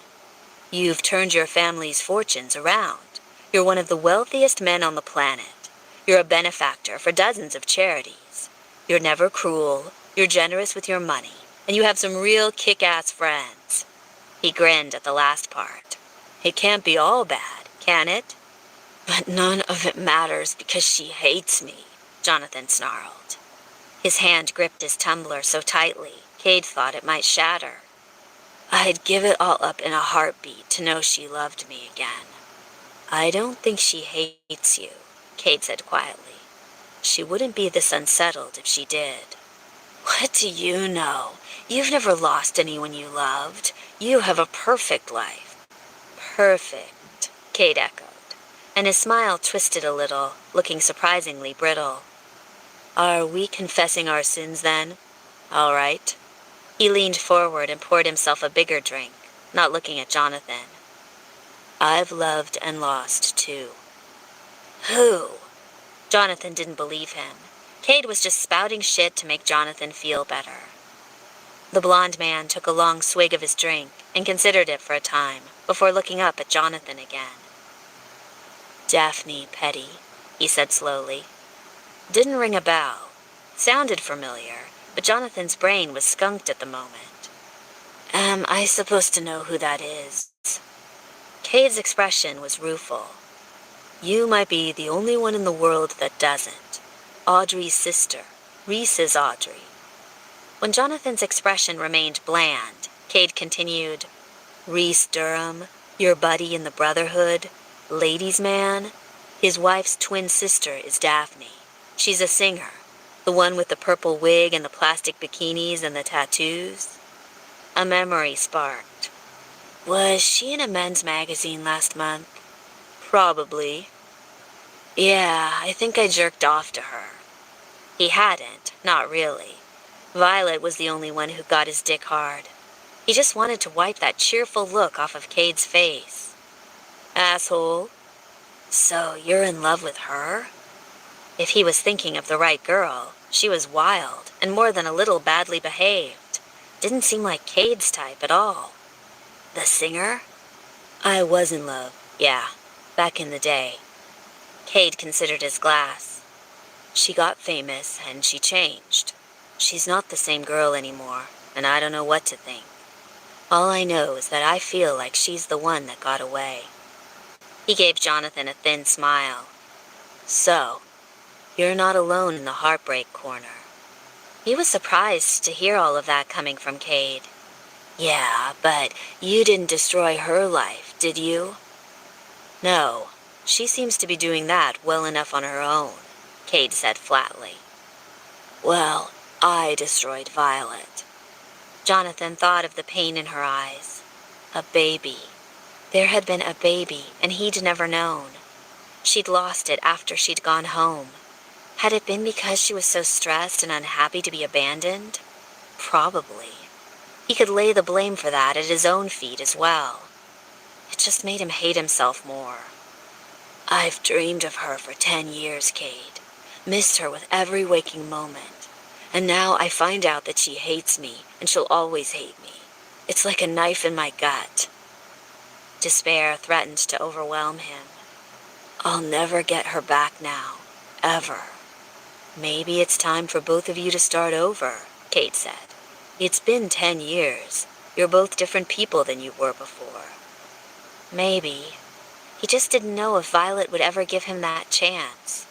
You've turned your family's fortunes around. You're one of the wealthiest men on the planet. You're a benefactor for dozens of charities. You're never cruel, you're generous with your money, and you have some real kick-ass friends. He grinned at the last part. It can't be all bad, can it? But none of it matters because she hates me, Jonathan snarled. His hand gripped his tumbler so tightly, Cade thought it might shatter. I'd give it all up in a heartbeat to know she loved me again. I don't think she hates you, Cade said quietly. She wouldn't be this unsettled if she did. What do you know? You've never lost anyone you loved. You have a perfect life. Perfect, Cade echoed, and his smile twisted a little, looking surprisingly brittle. Are we confessing our sins then? All right. He leaned forward and poured himself a bigger drink, not looking at Jonathan. I've loved and lost too. Who? Jonathan didn't believe him. Cade was just spouting shit to make Jonathan feel better. The blond man took a long swig of his drink and considered it for a time before looking up at Jonathan again. Daphne Petty, he said slowly. Didn't ring a bell. Sounded familiar, but Jonathan's brain was skunked at the moment. Am I supposed to know who that is? Cade's expression was rueful. You might be the only one in the world that doesn't. Audrey's sister, Reese's Audrey. When Jonathan's expression remained bland, Cade continued, Reese Durham, your buddy in the Brotherhood, ladies' man. His wife's twin sister is Daphne. She's a singer, the one with the purple wig and the plastic bikinis and the tattoos. A memory sparked. Was she in a men's magazine last month? Probably. Yeah, I think I jerked off to her. He hadn't, not really. Violet was the only one who got his dick hard. He just wanted to wipe that cheerful look off of Cade's face. Asshole. So you're in love with her? If he was thinking of the right girl, she was wild and more than a little badly behaved. Didn't seem like Cade's type at all. The singer? I was in love, yeah, back in the day. Cade considered his glass. She got famous and she changed. She's not the same girl anymore, and I don't know what to think. All I know is that I feel like she's the one that got away." He gave Jonathan a thin smile. "So, you're not alone in the heartbreak corner." He was surprised to hear all of that coming from Cade. "Yeah, but you didn't destroy her life, did you?" "No, she seems to be doing that well enough on her own," Cade said flatly. "Well, I destroyed Violet." Jonathan thought of the pain in her eyes. A baby. There had been a baby, and he'd never known. She'd lost it after she'd gone home. Had it been because she was so stressed and unhappy to be abandoned? Probably. He could lay the blame for that at his own feet as well. It just made him hate himself more. "I've dreamed of her for 10 years, Cade. Missed her with every waking moment. And now I find out that she hates me, and she'll always hate me. It's like a knife in my gut." Despair threatened to overwhelm him. "I'll never get her back now. Ever." "Maybe it's time for both of you to start over," Cade said. "It's been 10 years. You're both different people than you were before." Maybe. He just didn't know if Violet would ever give him that chance.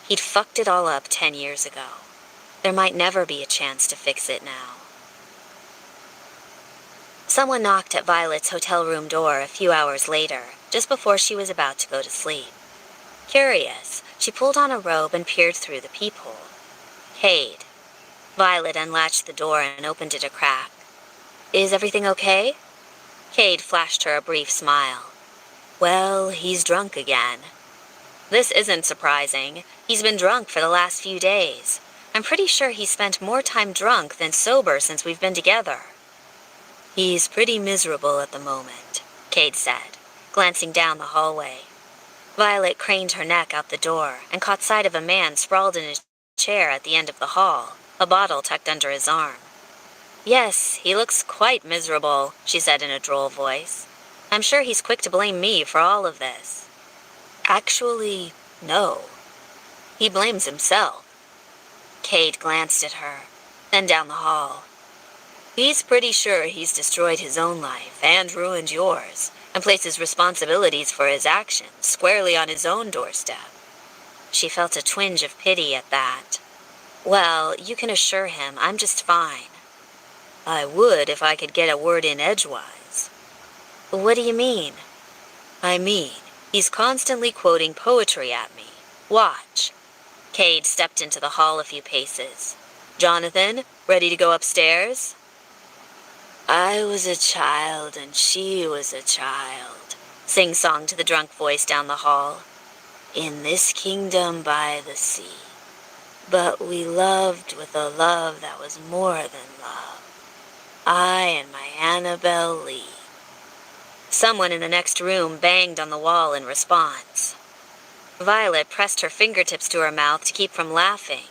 He'd fucked it all up 10 years ago. There might never be a chance to fix it now. Someone knocked at Violet's hotel room door a few hours later, just before she was about to go to sleep. Curious, she pulled on a robe and peered through the peephole. "Cade." Violet unlatched the door and opened it a crack. "Is everything okay?" Cade flashed her a brief smile. "Well, he's drunk again." "This isn't surprising. He's been drunk for the last few days. I'm pretty sure he's spent more time drunk than sober since we've been together." "He's pretty miserable at the moment," Cade said, glancing down the hallway. Violet craned her neck out the door and caught sight of a man sprawled in a chair at the end of the hall, a bottle tucked under his arm. "Yes, he looks quite miserable," she said in a droll voice. "I'm sure he's quick to blame me for all of this." "Actually, no. He blames himself." Cade glanced at her, then down the hall. "He's pretty sure he's destroyed his own life and ruined yours, and places responsibilities for his actions squarely on his own doorstep." She felt a twinge of pity at that. "Well, you can assure him I'm just fine." "I would if I could get a word in edgewise." "What do you mean?" "I mean, he's constantly quoting poetry at me. Watch." Cade stepped into the hall a few paces. "Jonathan, ready to go upstairs?" "I was a child and she was a child," sing-song to the drunk voice down the hall. "In this kingdom by the sea. But we loved with a love that was more than love. I and my Annabelle Lee." Someone in the next room banged on the wall in response. Violet pressed her fingertips to her mouth to keep from laughing.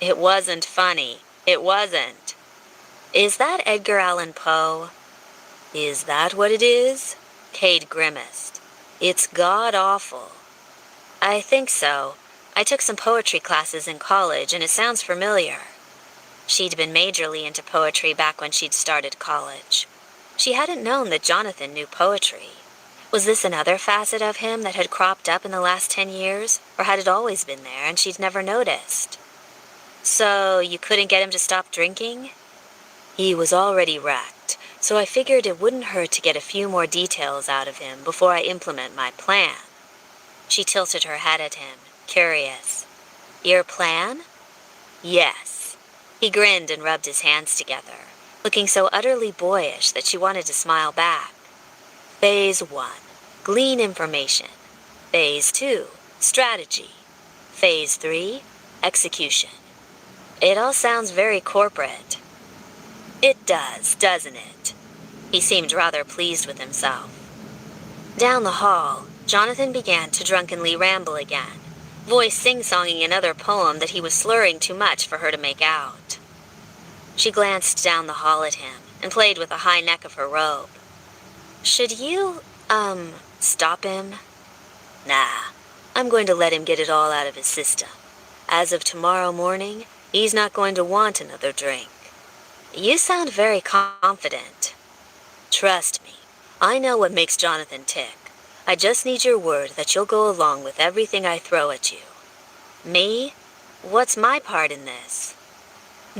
It wasn't funny. It wasn't. "Is that Edgar Allan Poe?" "Is that what it is?" Cade grimaced. "It's god-awful." "I think so. I took some poetry classes in college, and it sounds familiar." She'd been majorly into poetry back when she'd started college. She hadn't known that Jonathan knew poetry. Was this another facet of him that had cropped up in the last 10 years, or had it always been there and she'd never noticed? "So you couldn't get him to stop drinking?" "He was already wrecked, so I figured it wouldn't hurt to get a few more details out of him before I implement my plan." She tilted her head at him, curious. "Your plan?" "Yes." He grinned and rubbed his hands together, looking so utterly boyish that she wanted to smile back. Phase 1, glean information. Phase 2, strategy. Phase 3, execution. It all sounds very corporate. "It does, doesn't it?" He seemed rather pleased with himself. Down the hall, Jonathan began to drunkenly ramble again, voice sing-songing another poem that he was slurring too much for her to make out. She glanced down the hall at him and played with the high neck of her robe. "Should you, stop him?" "Nah, I'm going to let him get it all out of his system. As of tomorrow morning, he's not going to want another drink." "You sound very confident." Trust me, I know what makes Jonathan tick. I just need your word that you'll go along with everything I throw at you. Me? What's my part in this?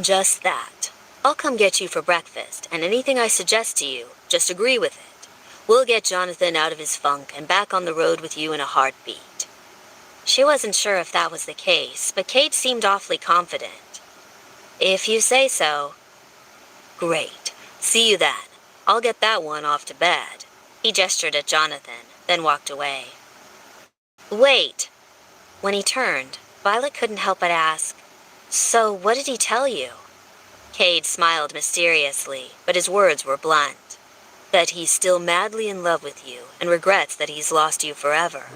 Just that. I'll come get you for breakfast, and anything I suggest to you, just agree with it. We'll get Jonathan out of his funk and back on the road with you in a heartbeat. She wasn't sure if that was the case, but Kate seemed awfully confident. If you say so. Great. See you then. I'll get that one off to bed. He gestured at Jonathan, then walked away. Wait! When he turned, Violet couldn't help but ask, "So what did he tell you?" Cade smiled mysteriously, but his words were blunt. That he's still madly in love with you and regrets that he's lost you forever.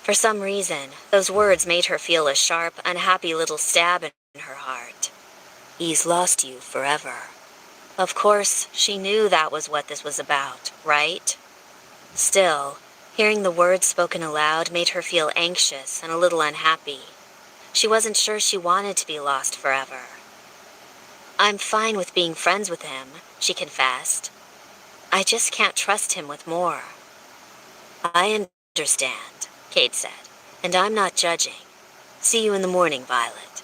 For some reason, those words made her feel a sharp, unhappy little stab in her heart. He's lost you forever. Of course, she knew that was what this was about, right? Still, hearing the words spoken aloud made her feel anxious and a little unhappy. She wasn't sure she wanted to be lost forever. I'm fine with being friends with him, she confessed. I just can't trust him with more. I understand, Cade said, and I'm not judging. See you in the morning, Violet.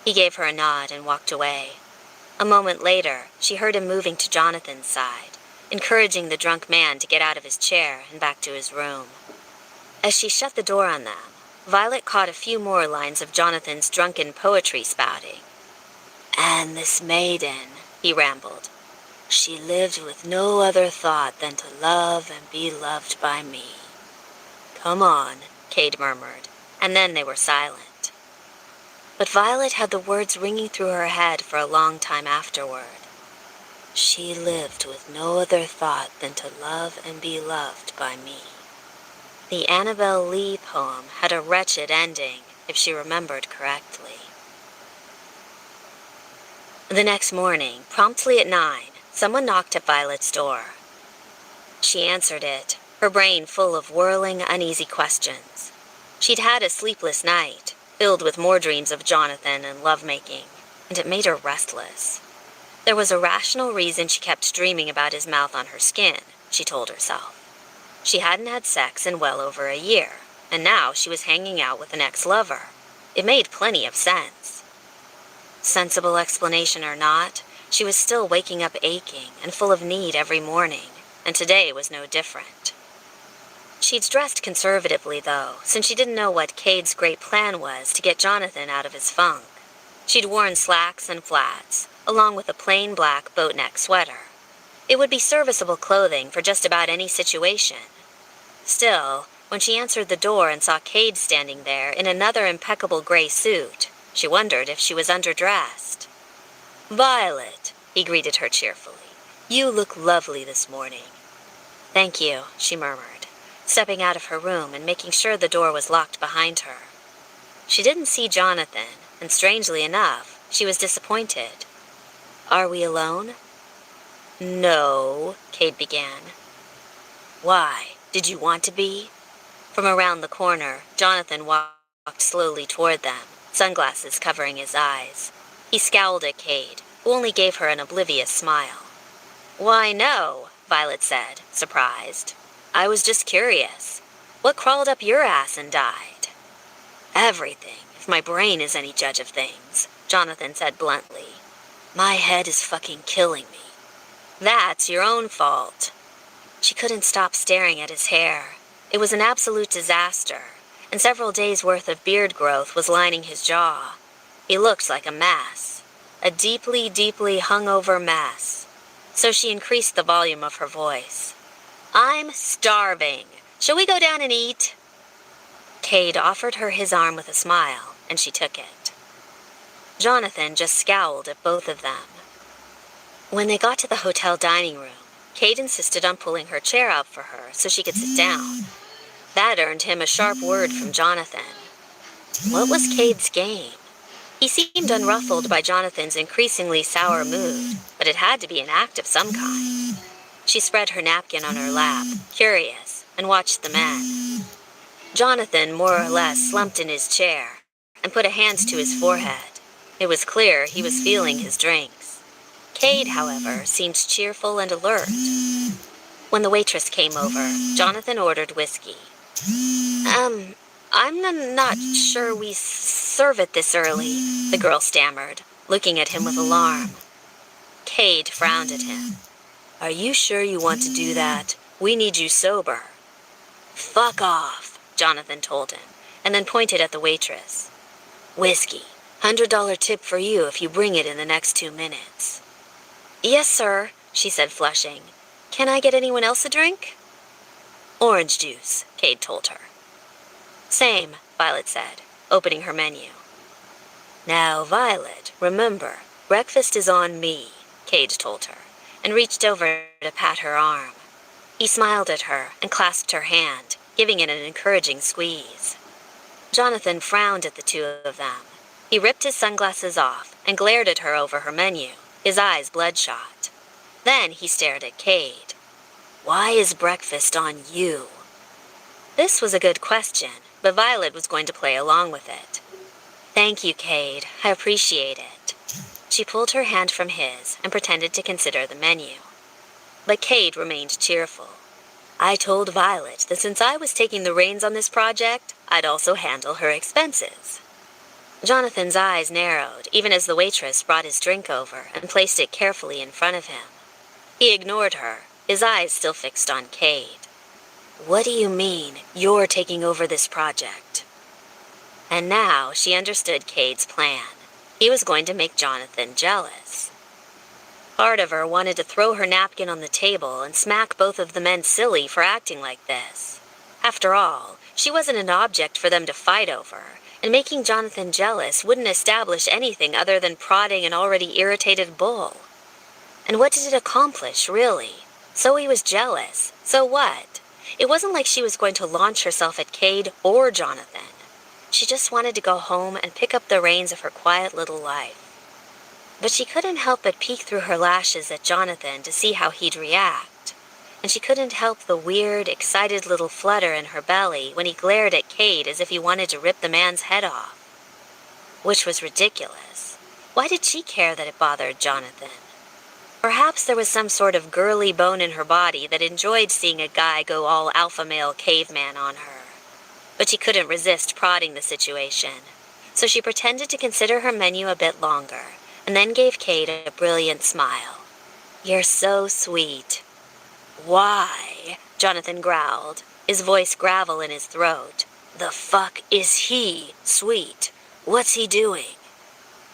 He gave her a nod and walked away. A moment later, she heard him moving to Jonathan's side, encouraging the drunk man to get out of his chair and back to his room. As she shut the door on them, Violet caught a few more lines of Jonathan's drunken poetry spouting. And this maiden, he rambled, she lived with no other thought than to love and be loved by me. Come on, Cade murmured, and then they were silent. But Violet had the words ringing through her head for a long time afterward. She lived with no other thought than to love and be loved by me. The Annabel Lee poem had a wretched ending, if she remembered correctly. The next morning, promptly at 9, someone knocked at Violet's door. She answered it, her brain full of whirling, uneasy questions. She'd had a sleepless night, filled with more dreams of Jonathan and lovemaking, and it made her restless. There was a rational reason she kept dreaming about his mouth on her skin, she told herself. She hadn't had sex in well over a year, and now she was hanging out with an ex-lover. It made plenty of sense. Sensible explanation or not, she was still waking up aching and full of need every morning, and today was no different. She'd dressed conservatively, though, since she didn't know what Cade's great plan was to get Jonathan out of his funk. She'd worn slacks and flats, along with a plain black boat-neck sweater. It would be serviceable clothing for just about any situation. Still, when she answered the door and saw Cade standing there in another impeccable gray suit, she wondered if she was underdressed. "Violet," he greeted her cheerfully, "you look lovely this morning." "Thank you," she murmured, stepping out of her room and making sure the door was locked behind her. She didn't see Jonathan, and strangely enough, she was disappointed. "Are we alone?" "No," Cade began. "Why? Did you want to be?" From around the corner, Jonathan walked slowly toward them, sunglasses covering his eyes. He scowled at Cade, who only gave her an oblivious smile. "Why, no," Violet said, surprised. "I was just curious. What crawled up your ass and died?" "Everything, if my brain is any judge of things," Jonathan said bluntly. "My head is fucking killing me." "That's your own fault." She couldn't stop staring at his hair. It was an absolute disaster, and several days' worth of beard growth was lining his jaw. He looked like a mess. A deeply, deeply hungover mess. So she increased the volume of her voice. "I'm starving. Shall we go down and eat?" Cade offered her his arm with a smile, and she took it. Jonathan just scowled at both of them. When they got to the hotel dining room, Cade insisted on pulling her chair up for her so she could sit down. That earned him a sharp word from Jonathan. What was Cade's game? He seemed unruffled by Jonathan's increasingly sour mood, but it had to be an act of some kind. She spread her napkin on her lap, curious, and watched the men. Jonathan more or less slumped in his chair and put a hand to his forehead. It was clear he was feeling his drinks. Cade, however, seemed cheerful and alert. When the waitress came over, Jonathan ordered whiskey. I'm not sure we serve it this early, the girl stammered, looking at him with alarm. Cade frowned at him. Are you sure you want to do that? We need you sober. Fuck off, Jonathan told him, and then pointed at the waitress. Whiskey. $100 tip for you if you bring it in the next 2 minutes. Yes, sir, she said, flushing. Can I get anyone else a drink? Orange juice, Cade told her. Same, Violet said, opening her menu. Now, Violet, remember, breakfast is on me, Cade told her, and reached over to pat her arm. He smiled at her and clasped her hand, giving it an encouraging squeeze. Jonathan frowned at the two of them. He ripped his sunglasses off and glared at her over her menu, his eyes bloodshot. Then he stared at Cade. Why is breakfast on you? This was a good question, but Violet was going to play along with it. Thank you, Cade. I appreciate it. She pulled her hand from his and pretended to consider the menu. But Cade remained cheerful. I told Violet that since I was taking the reins on this project, I'd also handle her expenses. Jonathan's eyes narrowed, even as the waitress brought his drink over and placed it carefully in front of him. He ignored her, his eyes still fixed on Cade. What do you mean, you're taking over this project? And now she understood Cade's plan. He was going to make Jonathan jealous. Part of her wanted to throw her napkin on the table and smack both of the men silly for acting like this. After all, she wasn't an object for them to fight over, and making Jonathan jealous wouldn't establish anything other than prodding an already irritated bull. And what did it accomplish, really? So he was jealous. So what? It wasn't like she was going to launch herself at Cade or Jonathan. She just wanted to go home and pick up the reins of her quiet little life. But she couldn't help but peek through her lashes at Jonathan to see how he'd react. And she couldn't help the weird, excited little flutter in her belly when he glared at Cade as if he wanted to rip the man's head off. Which was ridiculous. Why did she care that it bothered Jonathan? Perhaps there was some sort of girly bone in her body that enjoyed seeing a guy go all alpha male caveman on her. But she couldn't resist prodding the situation. So she pretended to consider her menu a bit longer, and then gave Cade a brilliant smile. You're so sweet. Why? Jonathan growled, his voice gravel in his throat. The fuck is he sweet? What's he doing?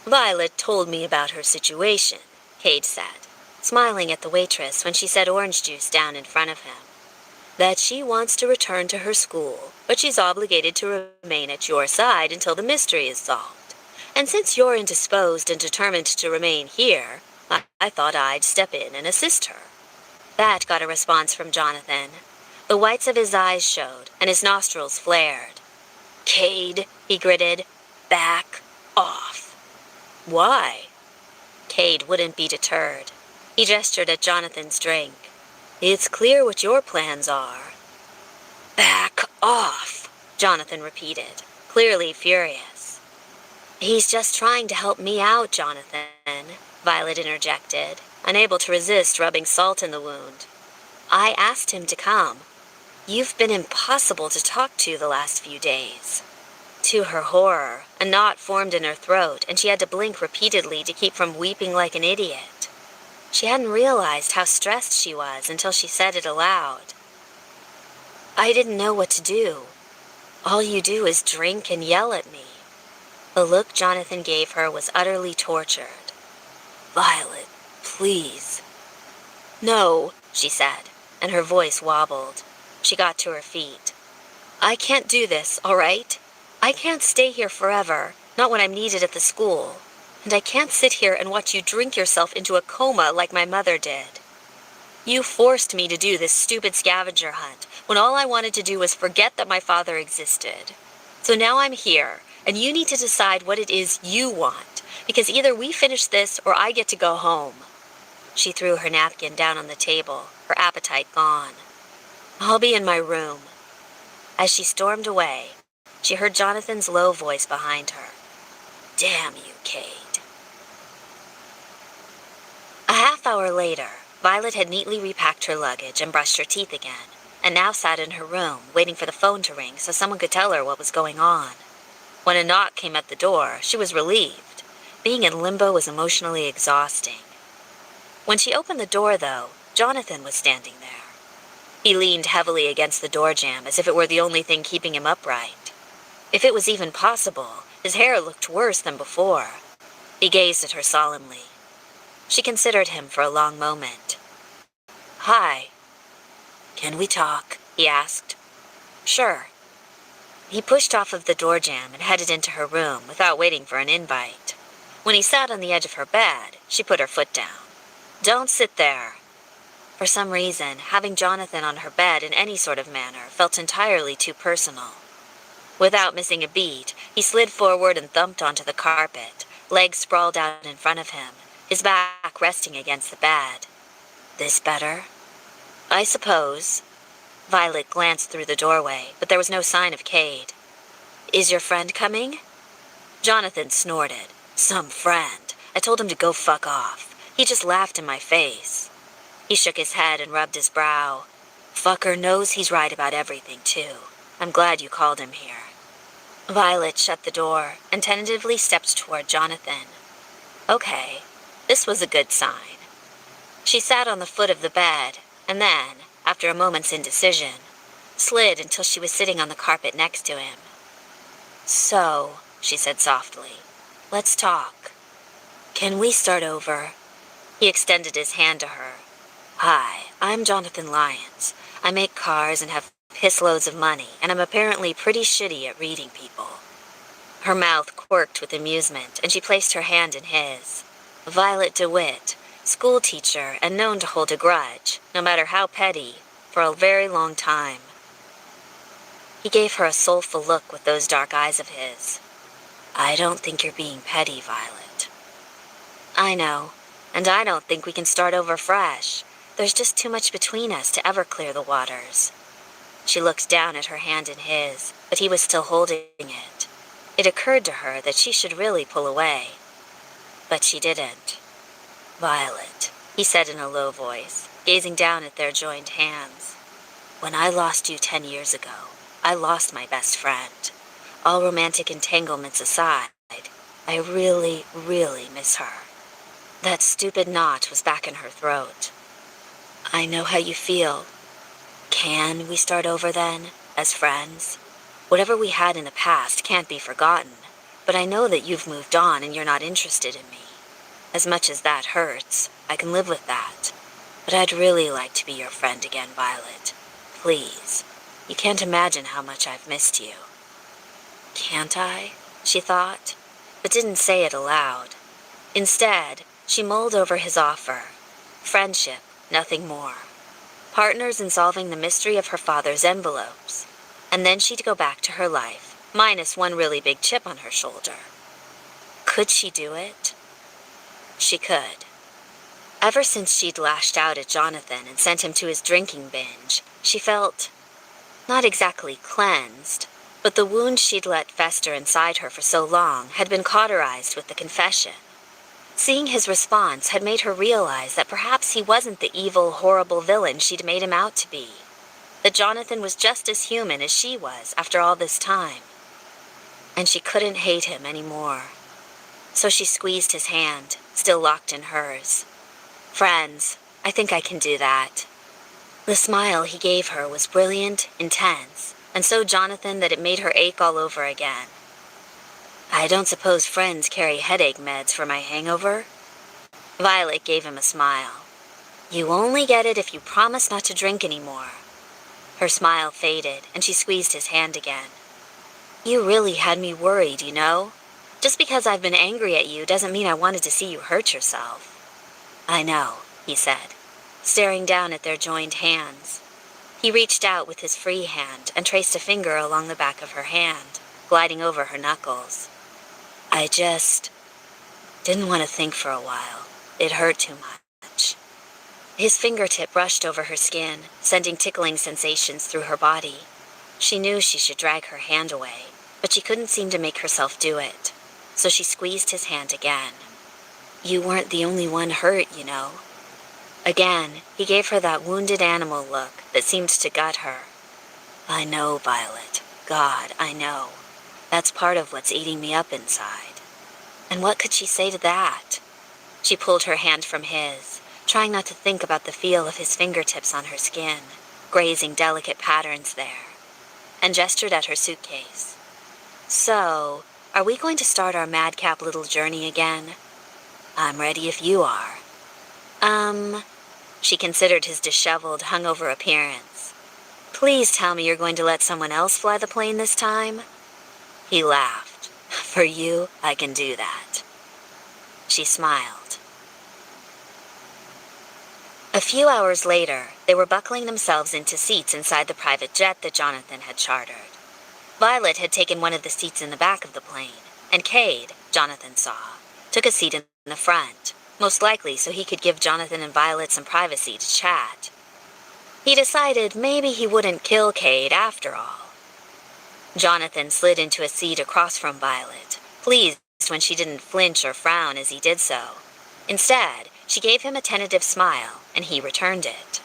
Violet told me about her situation, Cade said, smiling at the waitress when she set orange juice down in front of him. That she wants to return to her school, but she's obligated to remain at your side until the mystery is solved. And since you're indisposed and determined to remain here, I thought I'd step in and assist her. That got a response from Jonathan. The whites of his eyes showed, and his nostrils flared. Cade, he gritted, back off. Why? Cade wouldn't be deterred. He gestured at Jonathan's drink. It's clear what your plans are. Back off, Jonathan repeated, clearly furious. He's just trying to help me out, Jonathan, Violet interjected, unable to resist rubbing salt in the wound. I asked him to come. You've been impossible to talk to the last few days. To her horror, a knot formed in her throat, and she had to blink repeatedly to keep from weeping like an idiot. She hadn't realized how stressed she was until she said it aloud. I didn't know what to do. All you do is drink and yell at me. The look Jonathan gave her was utterly tortured. Violet, please. No, she said, and her voice wobbled. She got to her feet. I can't do this, all right? I can't stay here forever, not when I'm needed at the school. And I can't sit here and watch you drink yourself into a coma like my mother did. You forced me to do this stupid scavenger hunt when all I wanted to do was forget that my father existed. So now I'm here, and you need to decide what it is you want, because either we finish this or I get to go home. She threw her napkin down on the table, her appetite gone. I'll be in my room. As she stormed away, she heard Jonathan's low voice behind her. Damn you, Cade. hour later, Violet had neatly repacked her luggage and brushed her teeth again, and now sat in her room, waiting for the phone to ring so someone could tell her what was going on. When a knock came at the door, she was relieved. Being in limbo was emotionally exhausting. When she opened the door, though, Jonathan was standing there. He leaned heavily against the door jamb as if it were the only thing keeping him upright. If it was even possible, his hair looked worse than before. He gazed at her solemnly. She considered him for a long moment. "Hi. Can we talk?" he asked. "Sure." He pushed off of the door jamb and headed into her room without waiting for an invite. When he sat on the edge of her bed, she put her foot down. "Don't sit there." For some reason, having Jonathan on her bed in any sort of manner felt entirely too personal. Without missing a beat, he slid forward and thumped onto the carpet, legs sprawled out in front of him, his back resting against the bed. "This better?" "I suppose." Violet glanced through the doorway, but there was no sign of Cade. "Is your friend coming?" Jonathan snorted. "Some friend. I told him to go fuck off. He just laughed in my face." He shook his head and rubbed his brow. "Fucker knows he's right about everything, too. I'm glad you called him here." Violet shut the door and tentatively stepped toward Jonathan. Okay, this was a good sign. She sat on the foot of the bed, and then, after a moment's indecision, slid until she was sitting on the carpet next to him. "So," she said softly, "let's talk. Can we start over?" He extended his hand to her. "Hi, I'm Jonathan Lyons. I make cars and have piss loads of money, and I'm apparently pretty shitty at reading people." Her mouth quirked with amusement, and she placed her hand in his. Violet DeWitt, school teacher and known to hold a grudge, no matter how petty, for a very long time. He gave her a soulful look with those dark eyes of his. "I don't think you're being petty, Violet." "I know, and I don't think we can start over fresh. There's just too much between us to ever clear the waters." She looked down at her hand in his, but he was still holding it. It occurred to her that she should really pull away. But she didn't. "Violet," he said in a low voice, gazing down at their joined hands. "When I lost you 10 years ago, I lost my best friend. All romantic entanglements aside, I really, really miss her." That stupid knot was back in her throat. "I know how you feel. Can we start over then, as friends? Whatever we had in the past can't be forgotten, but I know that you've moved on and you're not interested in me. As much as that hurts, I can live with that. But I'd really like to be your friend again, Violet. Please. You can't imagine how much I've missed you." "Can't I?" she thought, but didn't say it aloud. Instead, she mulled over his offer. Friendship, nothing more. Partners in solving the mystery of her father's envelopes. And then she'd go back to her life, minus one really big chip on her shoulder. Could she do it? She could. Ever since she'd lashed out at Jonathan and sent him to his drinking binge, she felt, not exactly cleansed, but the wound she'd let fester inside her for so long had been cauterized with the confession. Seeing his response had made her realize that perhaps he wasn't the evil, horrible villain she'd made him out to be. That Jonathan was just as human as she was after all this time. And she couldn't hate him anymore. So she squeezed his hand, still locked in hers. "Friends, I think I can do that." The smile he gave her was brilliant, intense, and so Jonathan that it made her ache all over again. "I don't suppose friends carry headache meds for my hangover?" Violet gave him a smile. "You only get it if you promise not to drink anymore." Her smile faded, and she squeezed his hand again. "You really had me worried, you know? Just because I've been angry at you doesn't mean I wanted to see you hurt yourself." "I know," he said, staring down at their joined hands. He reached out with his free hand and traced a finger along the back of her hand, gliding over her knuckles. "I just didn't want to think for a while. It hurt too much." His fingertip brushed over her skin, sending tickling sensations through her body. She knew she should drag her hand away, but she couldn't seem to make herself do it, so she squeezed his hand again. "You weren't the only one hurt, you know." Again, he gave her that wounded animal look that seemed to gut her. I know, Violet. God, I know. That's part of what's eating me up inside. And what could she say to that? She pulled her hand from his, trying not to think about the feel of his fingertips on her skin, grazing delicate patterns there, and gestured at her suitcase. So, are we going to start our madcap little journey again? I'm ready if you are. She considered his disheveled, hungover appearance. Please tell me you're going to let someone else fly the plane this time? He laughed. For you, I can do that. She smiled. A few hours later, they were buckling themselves into seats inside the private jet that Jonathan had chartered. Violet had taken one of the seats in the back of the plane, and Cade, Jonathan saw, took a seat in the front, most likely so he could give Jonathan and Violet some privacy to chat. He decided maybe he wouldn't kill Cade after all. Jonathan slid into a seat across from Violet, pleased when she didn't flinch or frown as he did so. Instead, she gave him a tentative smile, and he returned it.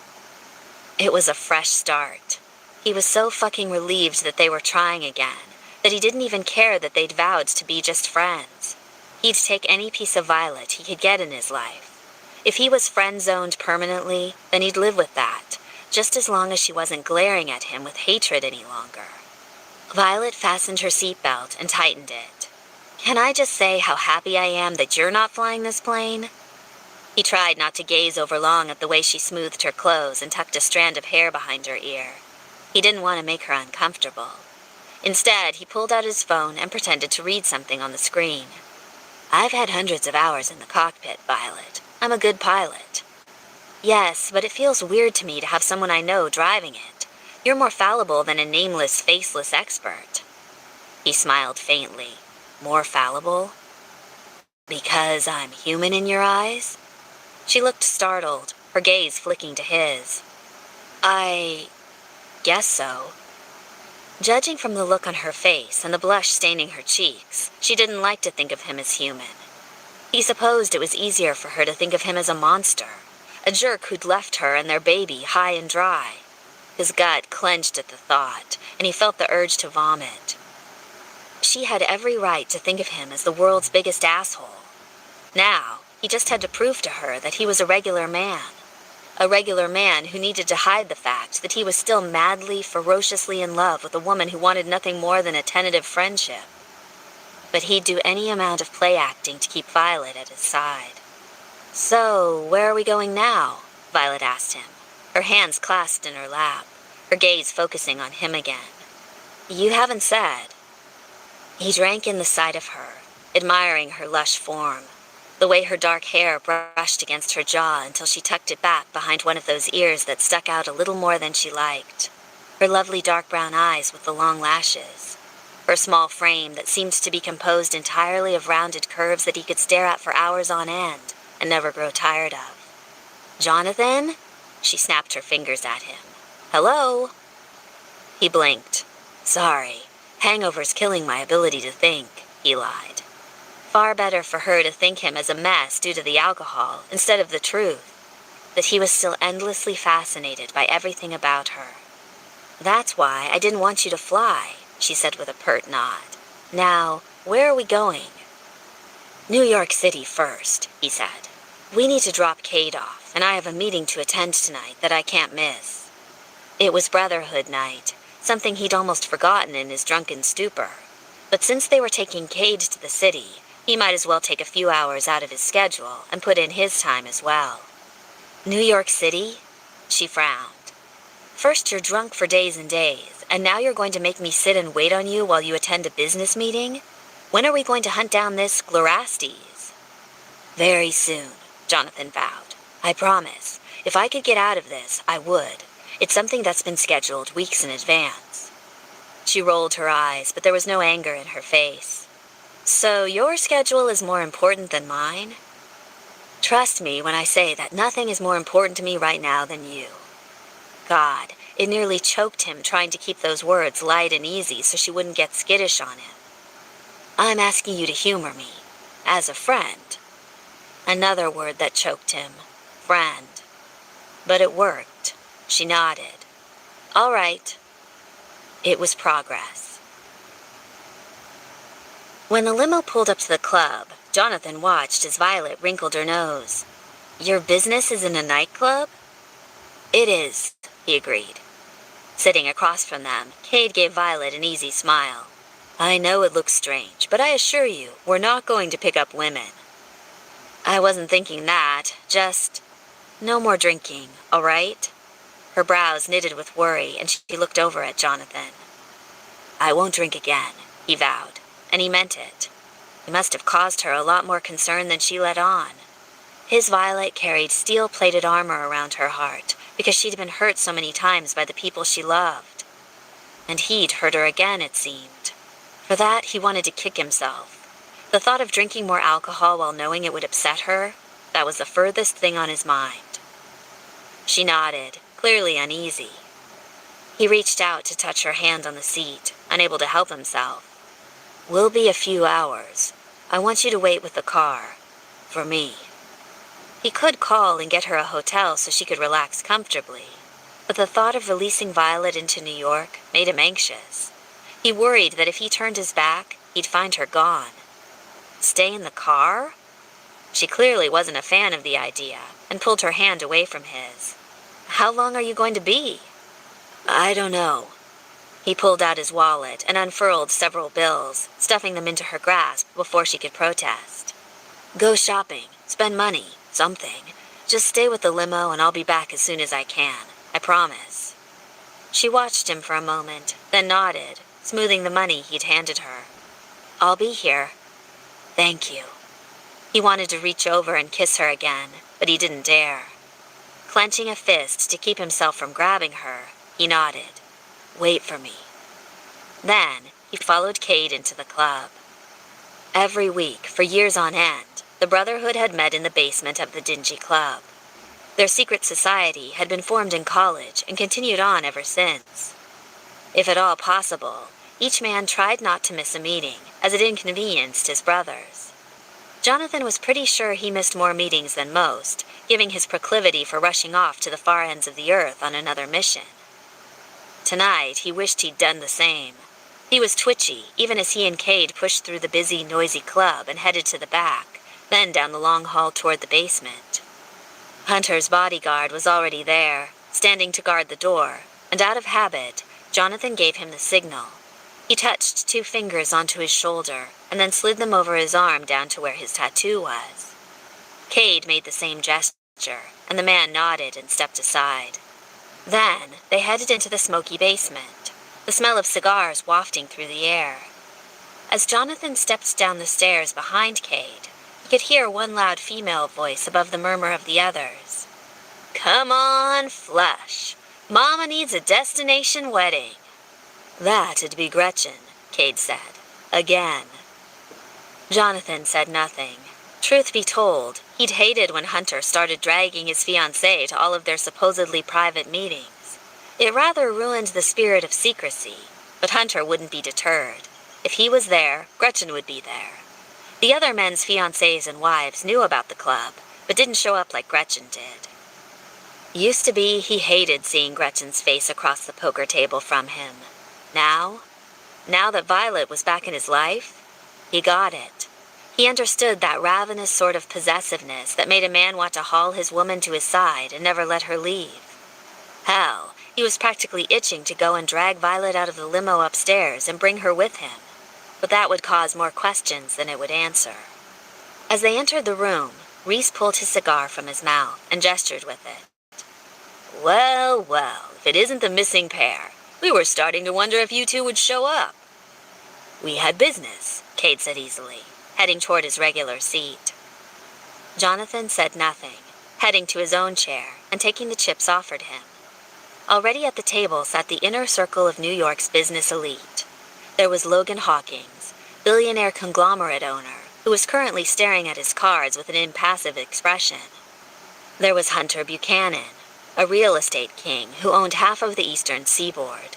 It was a fresh start. He was so fucking relieved that they were trying again, that he didn't even care that they'd vowed to be just friends. He'd take any piece of Violet he could get in his life. If he was friend-zoned permanently, then he'd live with that, just as long as she wasn't glaring at him with hatred any longer. Violet fastened her seatbelt and tightened it. Can I just say how happy I am that you're not flying this plane? He tried not to gaze over long at the way she smoothed her clothes and tucked a strand of hair behind her ear. He didn't want to make her uncomfortable. Instead, he pulled out his phone and pretended to read something on the screen. I've had hundreds of hours in the cockpit, Violet. I'm a good pilot. Yes, but it feels weird to me to have someone I know driving it. You're more fallible than a nameless, faceless expert. He smiled faintly. More fallible? Because I'm human in your eyes? She looked startled, her gaze flicking to his. I guess so. Judging from the look on her face and the blush staining her cheeks, she didn't like to think of him as human. He supposed it was easier for her to think of him as a monster, a jerk who'd left her and their baby high and dry. His gut clenched at the thought, and he felt the urge to vomit. She had every right to think of him as the world's biggest asshole. Now, he just had to prove to her that he was a regular man. A regular man who needed to hide the fact that he was still madly, ferociously in love with a woman who wanted nothing more than a tentative friendship. But he'd do any amount of play acting to keep Violet at his side. So, where are we going now? Violet asked him, her hands clasped in her lap, her gaze focusing on him again. You haven't said. He drank in the sight of her, admiring her lush form, the way her dark hair brushed against her jaw until she tucked it back behind one of those ears that stuck out a little more than she liked, her lovely dark brown eyes with the long lashes, her small frame that seemed to be composed entirely of rounded curves that he could stare at for hours on end and never grow tired of. Jonathan? She snapped her fingers at him. Hello? He blinked. Sorry, hangover's killing my ability to think, he lied. Far better for her to think him as a mess due to the alcohol instead of the truth, that he was still endlessly fascinated by everything about her. That's why I didn't want you to fly, she said with a pert nod. Now, where are we going? New York City first, he said. We need to drop Cade off, and I have a meeting to attend tonight that I can't miss. It was Brotherhood night, something he'd almost forgotten in his drunken stupor. But since they were taking Cade to the city, he might as well take a few hours out of his schedule and put in his time as well. New York City? She frowned. First you're drunk for days and days, and now you're going to make me sit and wait on you while you attend a business meeting? When are we going to hunt down this Glorastes? Very soon, Jonathan vowed. I promise. If I could get out of this, I would. It's something that's been scheduled weeks in advance. She rolled her eyes, but there was no anger in her face. So your schedule is more important than mine? Trust me when I say that nothing is more important to me right now than you. God, it nearly choked him trying to keep those words light and easy so she wouldn't get skittish on him. I'm asking you to humor me, as a friend. Another word that choked him. Friend. But it worked. She nodded. All right. It was progress. When the limo pulled up to the club, Jonathan watched as Violet wrinkled her nose. Your business is in a nightclub? It is, he agreed. Sitting across from them, Cade gave Violet an easy smile. I know it looks strange, but I assure you, we're not going to pick up women. I wasn't thinking that, just no more drinking, all right? Her brows knitted with worry, and she looked over at Jonathan. I won't drink again, he vowed, and he meant it. He must have caused her a lot more concern than she let on. His Violet carried steel-plated armor around her heart because she'd been hurt so many times by the people she loved. And he'd hurt her again, it seemed. For that, he wanted to kick himself. The thought of drinking more alcohol while knowing it would upset her, that was the furthest thing on his mind. She nodded, clearly uneasy. He reached out to touch her hand on the seat, unable to help himself. We'll be a few hours. I want you to wait with the car. For me. He could call and get her a hotel so she could relax comfortably, but the thought of releasing Violet into New York made him anxious. He worried that if he turned his back, he'd find her gone. Stay in the car? She clearly wasn't a fan of the idea, and pulled her hand away from his. How long are you going to be? I don't know. He pulled out his wallet and unfurled several bills, stuffing them into her grasp before she could protest. Go shopping, spend money, something. Just stay with the limo and I'll be back as soon as I can. I promise. She watched him for a moment, then nodded, smoothing the money he'd handed her. I'll be here. Thank you. He wanted to reach over and kiss her again, but he didn't dare. Clenching a fist to keep himself from grabbing her, he nodded. Wait for me. Then, he followed Cade into the club. Every week, for years on end, the Brotherhood had met in the basement of the dingy club. Their secret society had been formed in college and continued on ever since. If at all possible, each man tried not to miss a meeting, as it inconvenienced his brothers. Jonathan was pretty sure he missed more meetings than most, giving his proclivity for rushing off to the far ends of the earth on another mission. Tonight, he wished he'd done the same. He was twitchy, even as he and Cade pushed through the busy, noisy club and headed to the back, then down the long hall toward the basement. Hunter's bodyguard was already there, standing to guard the door, and out of habit, Jonathan gave him the signal. He touched 2 fingers onto his shoulder, and then slid them over his arm down to where his tattoo was. Cade made the same gesture, and the man nodded and stepped aside. Then, they headed into the smoky basement, the smell of cigars wafting through the air. As Jonathan stepped down the stairs behind Cade, he could hear one loud female voice above the murmur of the others. Come on, Flush. Mama needs a destination wedding. That'd be Gretchen, Cade said. Again. Jonathan said nothing. Truth be told, he'd hated when Hunter started dragging his fiancée to all of their supposedly private meetings. It rather ruined the spirit of secrecy, but Hunter wouldn't be deterred. If he was there, Gretchen would be there. The other men's fiancées and wives knew about the club, but didn't show up like Gretchen did. Used to be, he hated seeing Gretchen's face across the poker table from him. Now that Violet was back in his life, he got it. He understood that ravenous sort of possessiveness that made a man want to haul his woman to his side and never let her leave. Hell, he was practically itching to go and drag Violet out of the limo upstairs and bring her with him. But that would cause more questions than it would answer. As they entered the room, Reese pulled his cigar from his mouth and gestured with it. Well, if it isn't the missing pair. We were starting to wonder if you two would show up. We had business, Cade said easily, heading toward his regular seat. Jonathan said nothing, heading to his own chair and taking the chips offered him. Already at the table sat the inner circle of New York's business elite. There was Logan Hawkins, billionaire conglomerate owner, who was currently staring at his cards with an impassive expression. There was Hunter Buchanan, a real estate king who owned half of the eastern seaboard.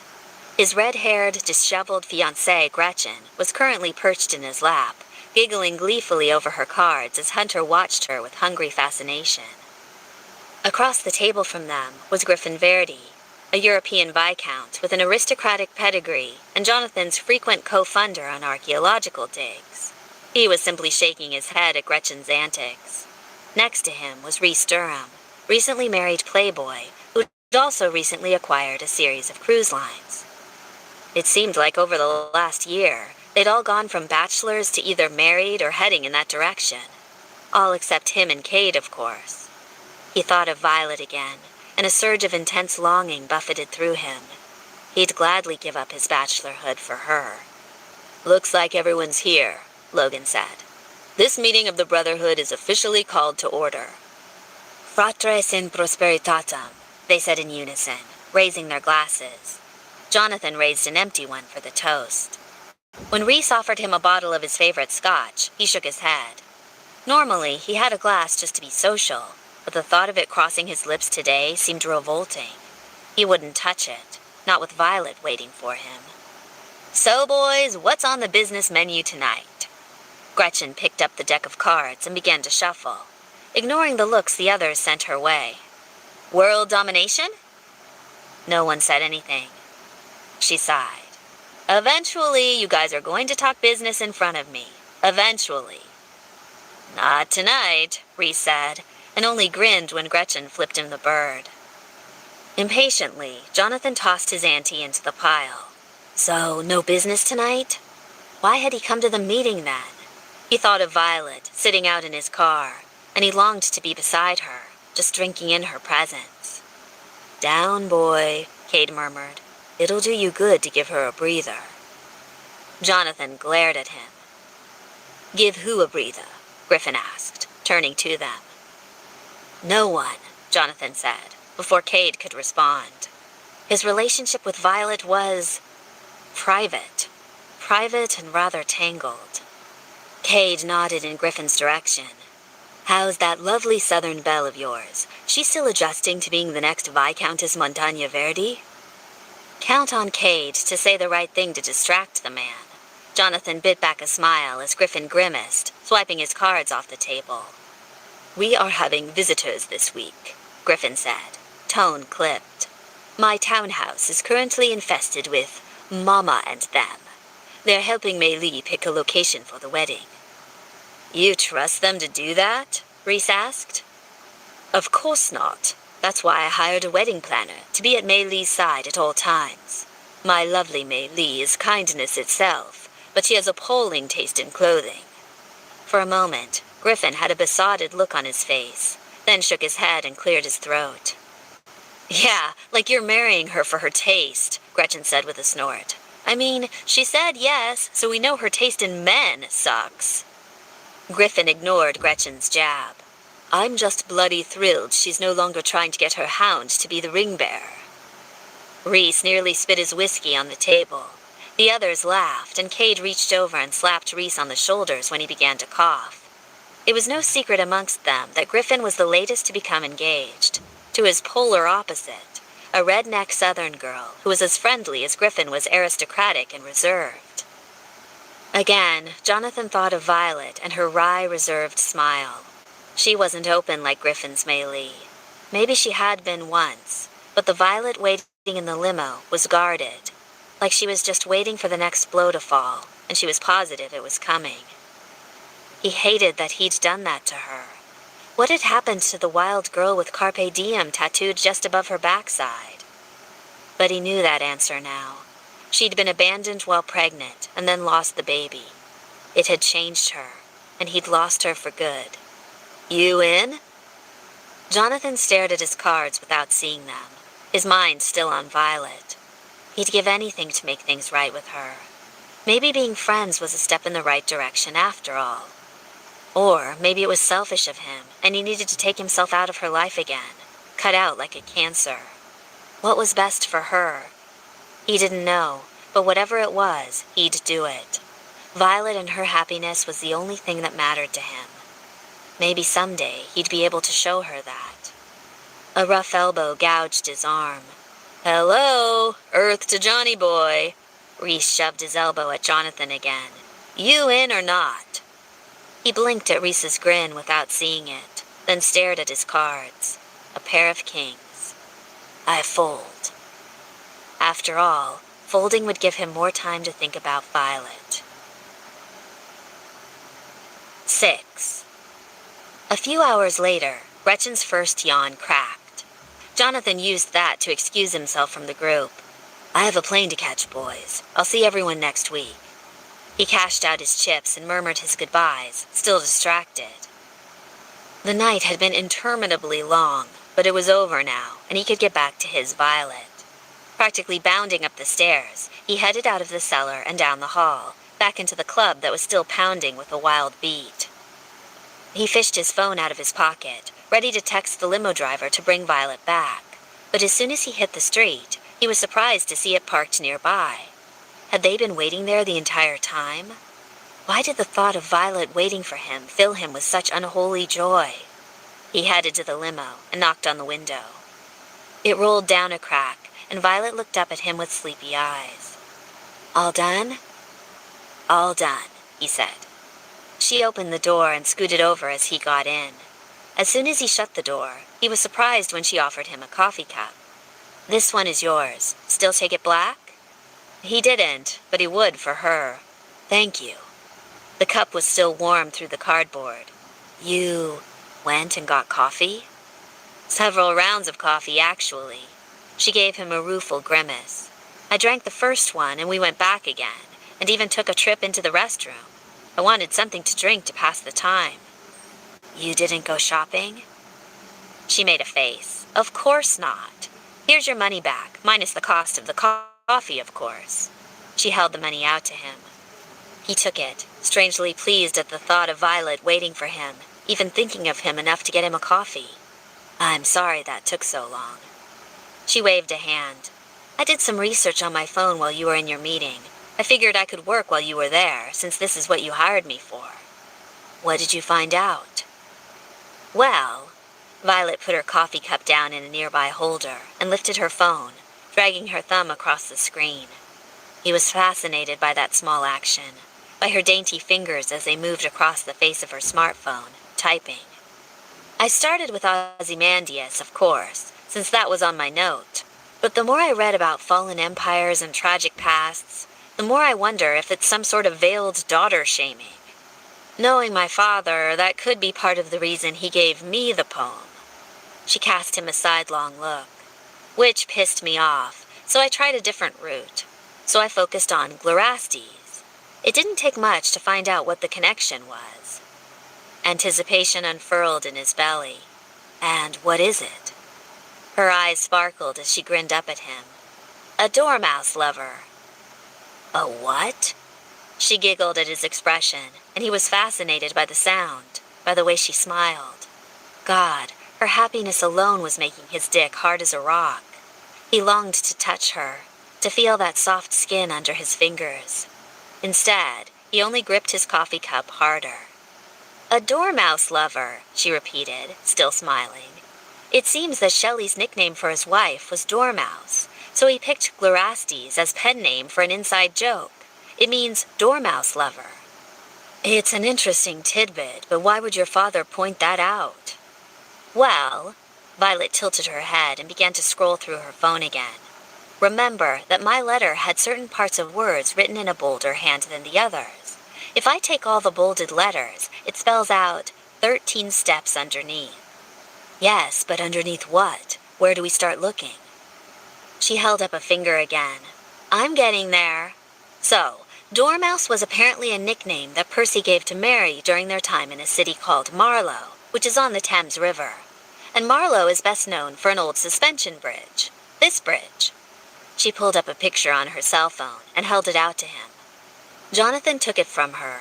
His red-haired, disheveled fiancée, Gretchen, was currently perched in his lap, giggling gleefully over her cards as Hunter watched her with hungry fascination. Across the table from them was Griffin Verdi, a European viscount with an aristocratic pedigree and Jonathan's frequent co-funder on archaeological digs. He was simply shaking his head at Gretchen's antics. Next to him was Rhys Durham, recently married Playboy, who'd also recently acquired a series of cruise lines. It seemed like over the last year, they'd all gone from bachelors to either married or heading in that direction. All except him and Cade, of course. He thought of Violet again, and a surge of intense longing buffeted through him. He'd gladly give up his bachelorhood for her. "Looks like everyone's here," Logan said. "This meeting of the Brotherhood is officially called to order." "Fratres in prosperitatem," they said in unison, raising their glasses. Jonathan raised an empty one for the toast. When Rhys offered him a bottle of his favorite scotch, he shook his head. Normally, he had a glass just to be social, but the thought of it crossing his lips today seemed revolting. He wouldn't touch it, not with Violet waiting for him. "So, boys, what's on the business menu tonight?" Gretchen picked up the deck of cards and began to shuffle, ignoring the looks the others sent her way. "World domination?" No one said anything. She sighed. "Eventually, you guys are going to talk business in front of me. Eventually." "Not tonight," Rhys said, and only grinned when Gretchen flipped him the bird. Impatiently, Jonathan tossed his ante into the pile. So, no business tonight? Why had he come to the meeting then? He thought of Violet, sitting out in his car, and he longed to be beside her, just drinking in her presence. "Down, boy," Cade murmured. "It'll do you good to give her a breather." Jonathan glared at him. "Give who a breather?" Griffin asked, turning to them. "No one," Jonathan said, before Cade could respond. His relationship with Violet was private. Private and rather tangled. Cade nodded in Griffin's direction. "How's that lovely southern belle of yours? She's still adjusting to being the next Viscountess Montagna Verdi?" Count on Cade to say the right thing to distract the man. Jonathan bit back a smile as Griffin grimaced, swiping his cards off the table. "We are having visitors this week," Griffin said, tone clipped. "My townhouse is currently infested with Mama and them. They're helping Mei Li pick a location for the wedding." "You trust them to do that?" Rhys asked. "Of course not. That's why I hired a wedding planner to be at Mei Li's side at all times. My lovely Mei Li is kindness itself, but she has appalling taste in clothing." For a moment, Griffin had a besotted look on his face, then shook his head and cleared his throat. "Yeah, like you're marrying her for her taste," Gretchen said with a snort. "I mean, she said yes, so we know her taste in men sucks." Griffin ignored Gretchen's jab. "I'm just bloody thrilled she's no longer trying to get her hound to be the ring bearer." Rhys nearly spit his whiskey on the table. The others laughed, and Cade reached over and slapped Rhys on the shoulders when he began to cough. It was no secret amongst them that Griffin was the latest to become engaged, to his polar opposite, a redneck southern girl who was as friendly as Griffin was aristocratic and reserved. Again, Jonathan thought of Violet and her wry, reserved smile. She wasn't open like Griffin's Mei Li. Maybe she had been once, but the Violet waiting in the limo was guarded, like she was just waiting for the next blow to fall, and she was positive it was coming. He hated that he'd done that to her. What had happened to the wild girl with Carpe Diem tattooed just above her backside? But he knew that answer now. She'd been abandoned while pregnant and then lost the baby. It had changed her, and he'd lost her for good. "You in?" Jonathan stared at his cards without seeing them, his mind still on Violet. He'd give anything to make things right with her. Maybe being friends was a step in the right direction after all. Or maybe it was selfish of him, and he needed to take himself out of her life again, cut out like a cancer. What was best for her? He didn't know, but whatever it was, he'd do it. Violet and her happiness was the only thing that mattered to him. Maybe someday he'd be able to show her that. A rough elbow gouged his arm. "Hello, Earth to Johnny boy." Rhys shoved his elbow at Jonathan again. "You in or not?" He blinked at Rhys's grin without seeing it, then stared at his cards. a pair of kings. I fold. After all, folding would give him more time to think about Violet. 6. A few hours later, Gretchen's first yawn cracked. Jonathan used that to excuse himself from the group. I have a plane to catch, boys. I'll see everyone next week. He cashed out his chips and murmured his goodbyes, still distracted. The night had been interminably long, but it was over now, and he could get back to his Violet. Practically bounding up the stairs, he headed out of the cellar and down the hall, back into the club that was still pounding with a wild beat. He fished his phone out of his pocket, ready to text the limo driver to bring Violet back. But as soon as he hit the street, he was surprised to see it parked nearby. Had they been waiting there the entire time? Why did the thought of Violet waiting for him fill him with such unholy joy? He headed to the limo and knocked on the window. It rolled down a crack, and Violet looked up at him with sleepy eyes. All done? All done, he said. She opened the door and scooted over as he got in. As soon as he shut the door, he was surprised when she offered him a coffee cup. This one is yours. Still take it black? He didn't, but he would for her. Thank you. The cup was still warm through the cardboard. You went and got coffee? Several rounds of coffee, actually. She gave him a rueful grimace. I drank the first one and we went back again, and even took a trip into the restroom. I wanted something to drink to pass the time. You didn't go shopping? She made a face. Of course not. Here's your money back, minus the cost of the coffee, of course. She held the money out to him. He took it, strangely pleased at the thought of Violet waiting for him, even thinking of him enough to get him a coffee. I'm sorry that took so long. She waved a hand. I did some research on my phone while you were in your meeting. I figured I could work while you were there, since this is what you hired me for. What did you find out? Well, Violet put her coffee cup down in a nearby holder and lifted her phone, dragging her thumb across the screen. He was fascinated by that small action, by her dainty fingers as they moved across the face of her smartphone, typing. I started with Ozymandias, of course, since that was on my note. But the more I read about fallen empires and tragic pasts, the more I wonder if it's some sort of veiled daughter-shaming. Knowing my father, that could be part of the reason he gave me the poem. She cast him a sidelong look, which pissed me off, so I tried a different route. So I focused on Glorastes. It didn't take much to find out what the connection was. Anticipation unfurled in his belly. And what is it? Her eyes sparkled as she grinned up at him. A dormouse lover. A what? She giggled at his expression, and he was fascinated by the sound, by the way she smiled. God, her happiness alone was making his dick hard as a rock. He longed to touch her, to feel that soft skin under his fingers. Instead, he only gripped his coffee cup harder. A dormouse lover, she repeated, still smiling. It seems that Shelley's nickname for his wife was Dormouse, so he picked Glorastes as pen name for an inside joke. It means dormouse lover. It's an interesting tidbit, but why would your father point that out? Well, Violet tilted her head and began to scroll through her phone again. Remember that my letter had certain parts of words written in a bolder hand than the others. If I take all the bolded letters, it spells out 13 steps underneath. Yes, but underneath what? Where do we start looking? She held up a finger again. I'm getting there. So, Dormouse was apparently a nickname that Percy gave to Mary during their time in a city called Marlow, which is on the Thames River. And Marlow is best known for an old suspension bridge. This bridge. She pulled up a picture on her cell phone and held it out to him. Jonathan took it from her.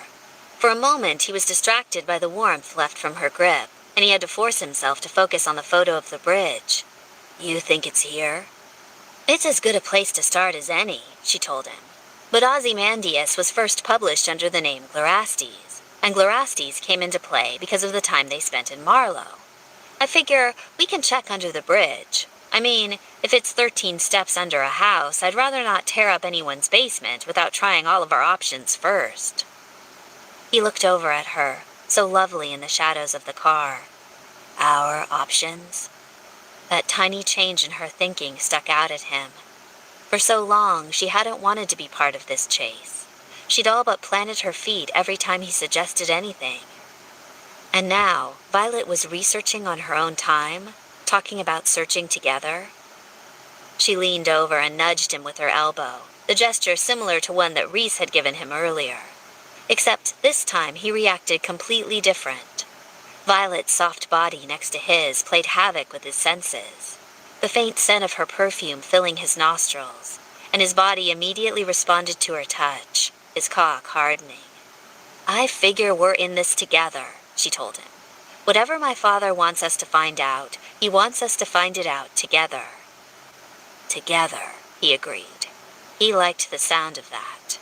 For a moment, he was distracted by the warmth left from her grip, and he had to force himself to focus on the photo of the bridge. You think it's here? It's as good a place to start as any, she told him. But Ozymandias was first published under the name Glorastes, and Glorastes came into play because of the time they spent in Marlow. I figure we can check under the bridge. I mean, if it's 13 steps under a house, I'd rather not tear up anyone's basement without trying all of our options first. He looked over at her, so lovely in the shadows of the car. Our options? That tiny change in her thinking stuck out at him. For so long, she hadn't wanted to be part of this chase. She'd all but planted her feet every time he suggested anything. And now, Violet was researching on her own time, talking about searching together. She leaned over and nudged him with her elbow, the gesture similar to one that Reese had given him earlier. Except this time he reacted completely different. Violet's soft body next to his played havoc with his senses, the faint scent of her perfume filling his nostrils, and his body immediately responded to her touch, his cock hardening. "I figure we're in this together," she told him. "Whatever my father wants us to find out, he wants us to find it out together." Together, he agreed. He liked the sound of that.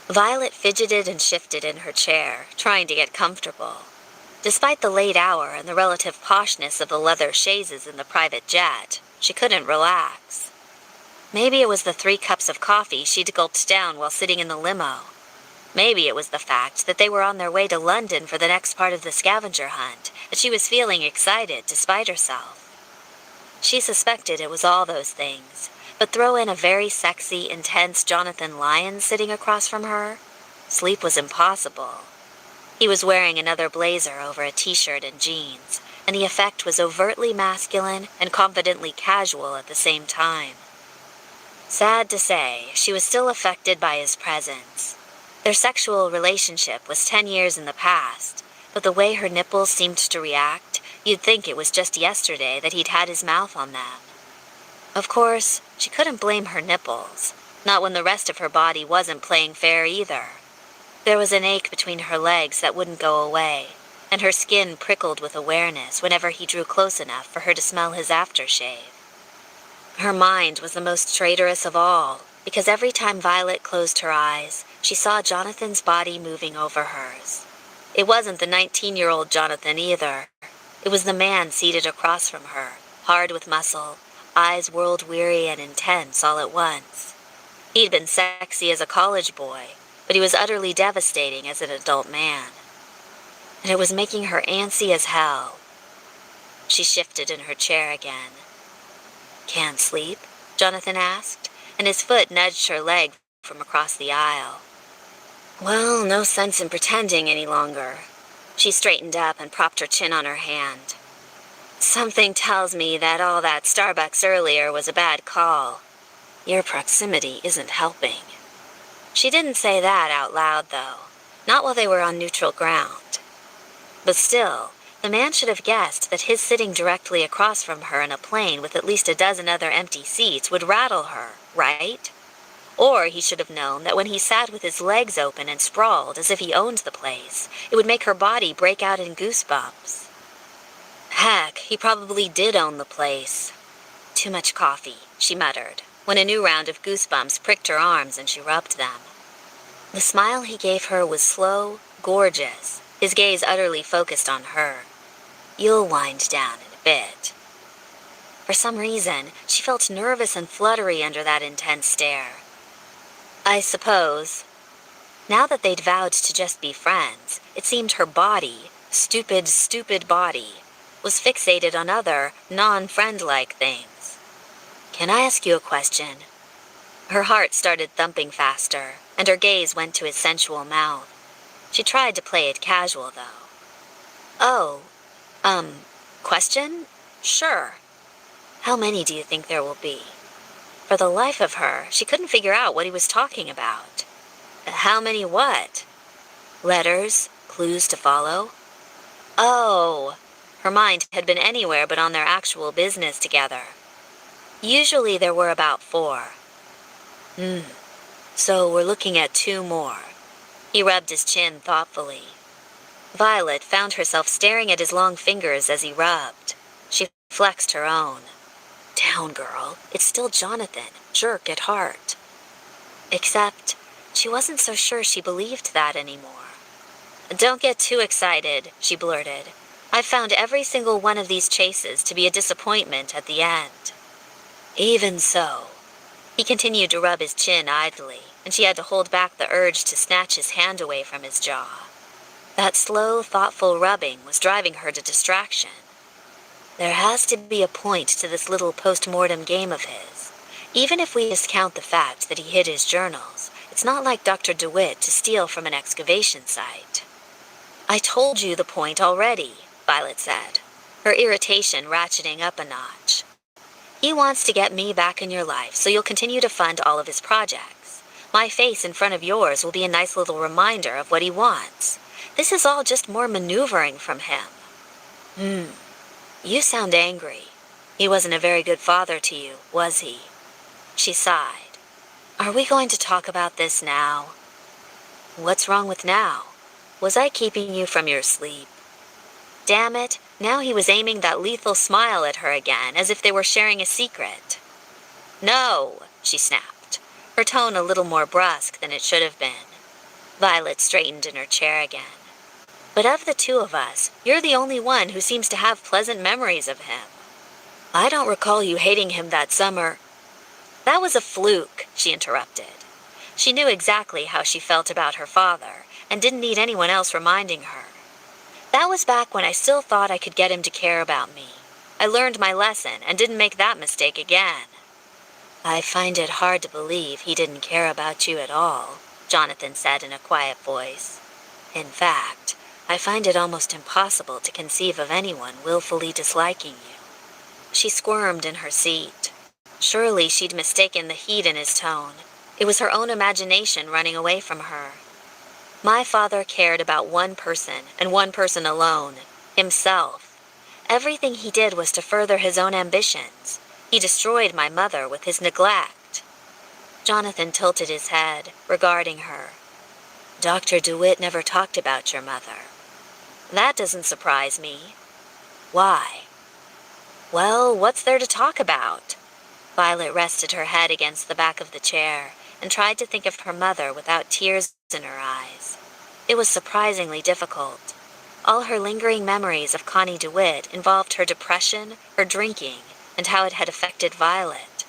Violet fidgeted and shifted in her chair, trying to get comfortable. Despite the late hour and the relative poshness of the leather chaises in the private jet, she couldn't relax. Maybe it was the 3 cups of coffee she'd gulped down while sitting in the limo. Maybe it was the fact that they were on their way to London for the next part of the scavenger hunt, that she was feeling excited despite herself. She suspected it was all those things, but throw in a very sexy, intense Jonathan Lyons sitting across from her, sleep was impossible. He was wearing another blazer over a t-shirt and jeans, and the effect was overtly masculine and confidently casual at the same time. Sad to say, she was still affected by his presence. Their sexual relationship was 10 years in the past, but the way her nipples seemed to react, you'd think it was just yesterday that he'd had his mouth on them. Of course, she couldn't blame her nipples, not when the rest of her body wasn't playing fair either. There was an ache between her legs that wouldn't go away, and her skin prickled with awareness whenever he drew close enough for her to smell his aftershave. Her mind was the most traitorous of all, because every time Violet closed her eyes, she saw Jonathan's body moving over hers. It wasn't the 19-year-old Jonathan either. It was the man seated across from her, hard with muscle, eyes world-weary and intense all at once. He'd been sexy as a college boy, but he was utterly devastating as an adult man. And it was making her antsy as hell. She shifted in her chair again. "Can't sleep?" Jonathan asked, and his foot nudged her leg from across the aisle. "Well, no sense in pretending any longer." She straightened up and propped her chin on her hand. "Something tells me that all that Starbucks earlier was a bad call. Your proximity isn't helping." She didn't say that out loud, though, not while they were on neutral ground. But still, the man should have guessed that his sitting directly across from her in a plane with at least a dozen other empty seats would rattle her, right? Or he should have known that when he sat with his legs open and sprawled as if he owned the place, it would make her body break out in goosebumps. Heck, he probably did own the place. "Too much coffee," she muttered, when a new round of goosebumps pricked her arms and she rubbed them. The smile he gave her was slow, gorgeous, his gaze utterly focused on her. "You'll wind down in a bit." For some reason, she felt nervous and fluttery under that intense stare. "I suppose." Now that they'd vowed to just be friends, it seemed her body, stupid body, was fixated on other, non-friend-like things. "Can I ask you a question?" Her heart started thumping faster, and her gaze went to his sensual mouth. She tried to play it casual, though. "Oh, question? Sure. How many do you think there will be?" For the life of her, she couldn't figure out what he was talking about. How many what? Letters? Clues to follow? Oh! Her mind had been anywhere but on their actual business together. Usually there were about 4. So we're looking at 2 more. He rubbed his chin thoughtfully. Violet found herself staring at his long fingers as he rubbed. She flexed her own. Down, girl. It's still Jonathan, jerk at heart. Except, she wasn't so sure she believed that anymore. "Don't get too excited," she blurted. "I've found every single one of these chases to be a disappointment at the end." Even so. He continued to rub his chin idly, and she had to hold back the urge to snatch his hand away from his jaw. That slow, thoughtful rubbing was driving her to distraction. There has to be a point to this little post-mortem game of his. Even if we discount the fact that he hid his journals, it's not like Dr. DeWitt to steal from an excavation site. I told you the point already, Violet said, her irritation ratcheting up a notch. He wants to get me back in your life, so you'll continue to fund all of his projects. My face in front of yours will be a nice little reminder of what he wants. This is all just more maneuvering from him. You sound angry. He wasn't a very good father to you, was he? She sighed. Are we going to talk about this now? What's wrong with now? Was I keeping you from your sleep? Damn it, now he was aiming that lethal smile at her again, as if they were sharing a secret. No, she snapped, her tone a little more brusque than it should have been. Violet straightened in her chair again. But of the two of us, you're the only one who seems to have pleasant memories of him. I don't recall you hating him that summer. That was a fluke, she interrupted. She knew exactly how she felt about her father, and didn't need anyone else reminding her. That was back when I still thought I could get him to care about me. I learned my lesson and didn't make that mistake again. I find it hard to believe he didn't care about you at all, Jonathan said in a quiet voice. In fact, I find it almost impossible to conceive of anyone willfully disliking you. She squirmed in her seat. Surely she'd mistaken the heat in his tone. It was her own imagination running away from her. My father cared about one person, and one person alone, himself. Everything he did was to further his own ambitions. He destroyed my mother with his neglect. Jonathan tilted his head, regarding her. Dr. DeWitt never talked about your mother. That doesn't surprise me. Why? Well, what's there to talk about? Violet rested her head against the back of the chair and tried to think of her mother without tears in her eyes. It was surprisingly difficult. All her lingering memories of Connie DeWitt involved her depression, her drinking, and how it had affected Violet.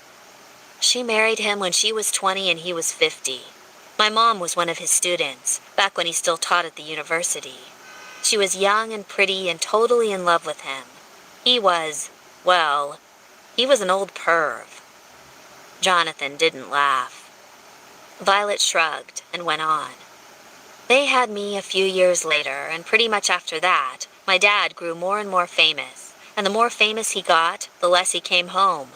She married him when she was 20 and he was 50. My mom was one of his students, back when he still taught at the university. She was young and pretty and totally in love with him. He was an old perv. Jonathan didn't laugh. Violet shrugged and went on. They had me a few years later, and pretty much after that, my dad grew more and more famous, and the more famous he got, the less he came home.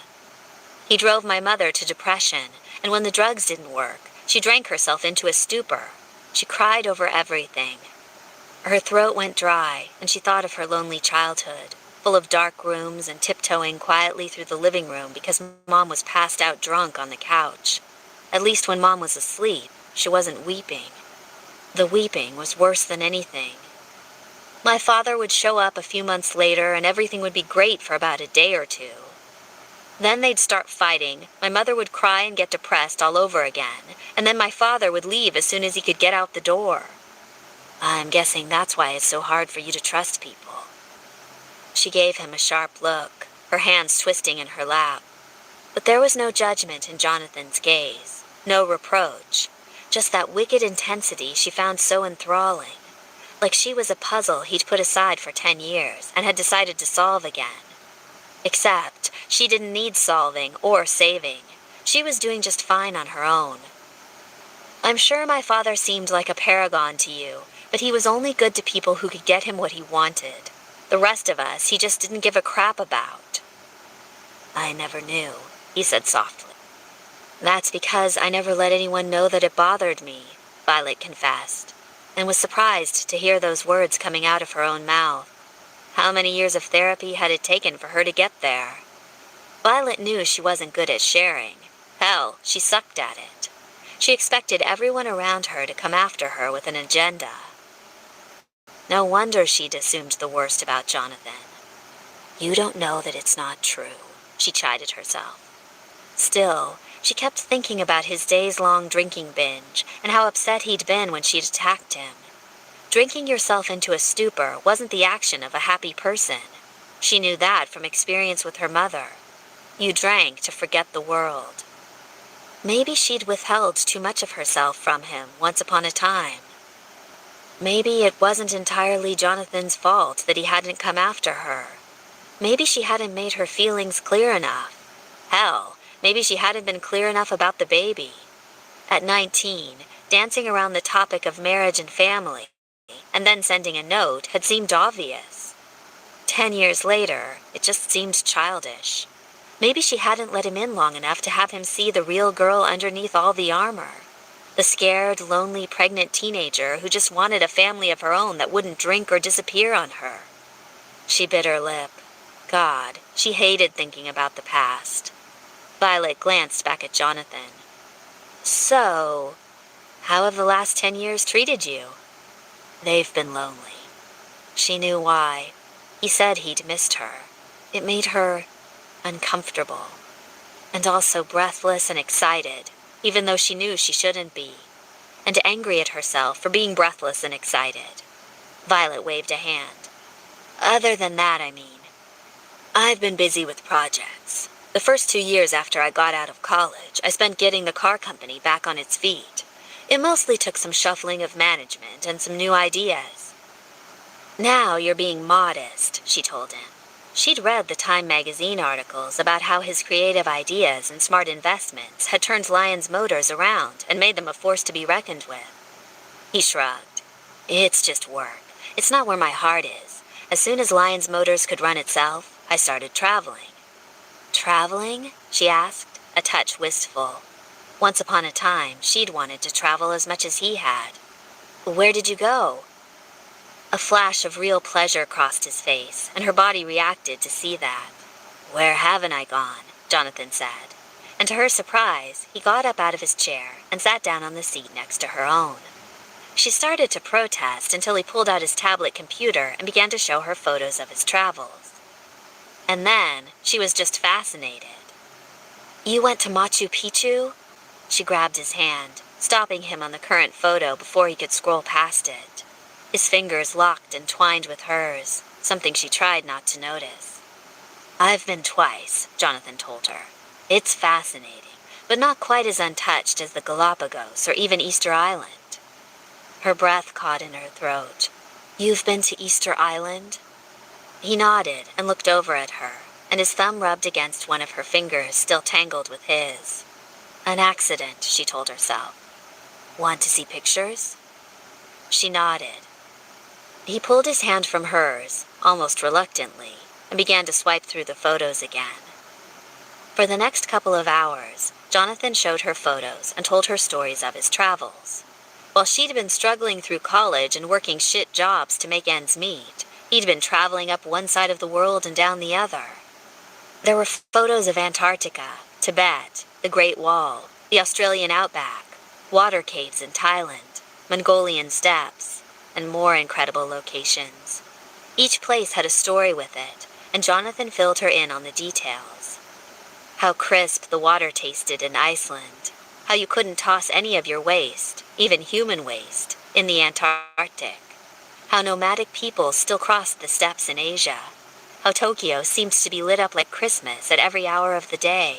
He drove my mother to depression, and when the drugs didn't work, she drank herself into a stupor. She cried over everything. Her throat went dry, and she thought of her lonely childhood, full of dark rooms and tiptoeing quietly through the living room because Mom was passed out drunk on the couch. At least when Mom was asleep, she wasn't weeping. The weeping was worse than anything. My father would show up a few months later and everything would be great for about a day or two. Then they'd start fighting, my mother would cry and get depressed all over again, and then my father would leave as soon as he could get out the door. I'm guessing that's why it's so hard for you to trust people. She gave him a sharp look, her hands twisting in her lap. But there was no judgment in Jonathan's gaze, no reproach, just that wicked intensity she found so enthralling, like she was a puzzle he'd put aside for 10 years and had decided to solve again. Except she didn't need solving or saving. She was doing just fine on her own. I'm sure my father seemed like a paragon to you, but he was only good to people who could get him what he wanted. The rest of us he just didn't give a crap about. I never knew, he said softly. That's because I never let anyone know that it bothered me, Violet confessed, and was surprised to hear those words coming out of her own mouth. How many years of therapy had it taken for her to get there? Violet knew she wasn't good at sharing. Hell, she sucked at it. She expected everyone around her to come after her with an agenda. No wonder she'd assumed the worst about Jonathan. You don't know that it's not true, she chided herself. Still, she kept thinking about his days-long drinking binge and how upset he'd been when she'd attacked him. Drinking yourself into a stupor wasn't the action of a happy person. She knew that from experience with her mother. You drank to forget the world. Maybe she'd withheld too much of herself from him once upon a time. Maybe it wasn't entirely Jonathan's fault that he hadn't come after her. Maybe she hadn't made her feelings clear enough. Hell, maybe she hadn't been clear enough about the baby. At 19, dancing around the topic of marriage and family, and then sending a note had seemed obvious. 10 years later, it just seemed childish. Maybe she hadn't let him in long enough to have him see the real girl underneath all the armor. The scared, lonely, pregnant teenager who just wanted a family of her own that wouldn't drink or disappear on her. She bit her lip. God, she hated thinking about the past. Violet glanced back at Jonathan. So, how have the last 10 years treated you? They've been lonely. She knew why. He said he'd missed her. It made her uncomfortable, and also breathless and excited, even though she knew she shouldn't be, and angry at herself for being breathless and excited. Violet waved a hand. Other than that, I mean, I've been busy with projects. The first 2 years after I got out of college, I spent getting the car company back on its feet. It mostly took some shuffling of management and some new ideas. Now you're being modest, she told him. She'd read the Time magazine articles about how his creative ideas and smart investments had turned Lyons Motors around and made them a force to be reckoned with. He shrugged. It's just work. It's not where my heart is. As soon as Lyons Motors could run itself, I started traveling. Traveling? She asked, a touch wistful. Once upon a time, she'd wanted to travel as much as he had. Where did you go? A flash of real pleasure crossed his face, and her body reacted to see that. Where haven't I gone? Jonathan said. And to her surprise, he got up out of his chair and sat down on the seat next to her own. She started to protest until he pulled out his tablet computer and began to show her photos of his travels. And then she was just fascinated. You went to Machu Picchu? She grabbed his hand, stopping him on the current photo before he could scroll past it. His fingers locked and twined with hers, something she tried not to notice. I've been twice, Jonathan told her. It's fascinating, but not quite as untouched as the Galapagos or even Easter Island. Her breath caught in her throat. You've been to Easter Island? He nodded and looked over at her, and his thumb rubbed against one of her fingers still tangled with his. An accident, she told herself. Want to see pictures? She nodded. He pulled his hand from hers, almost reluctantly, and began to swipe through the photos again. For the next couple of hours, Jonathan showed her photos and told her stories of his travels. While she'd been struggling through college and working shit jobs to make ends meet, he'd been traveling up one side of the world and down the other. There were photos of Antarctica, Tibet, the Great Wall, the Australian outback, water caves in Thailand, Mongolian steppes, and more incredible locations. Each place had a story with it, and Jonathan filled her in on the details. How crisp the water tasted in Iceland, how you couldn't toss any of your waste, even human waste, in the Antarctic, how nomadic people still crossed the steppes in Asia, how Tokyo seems to be lit up like Christmas at every hour of the day.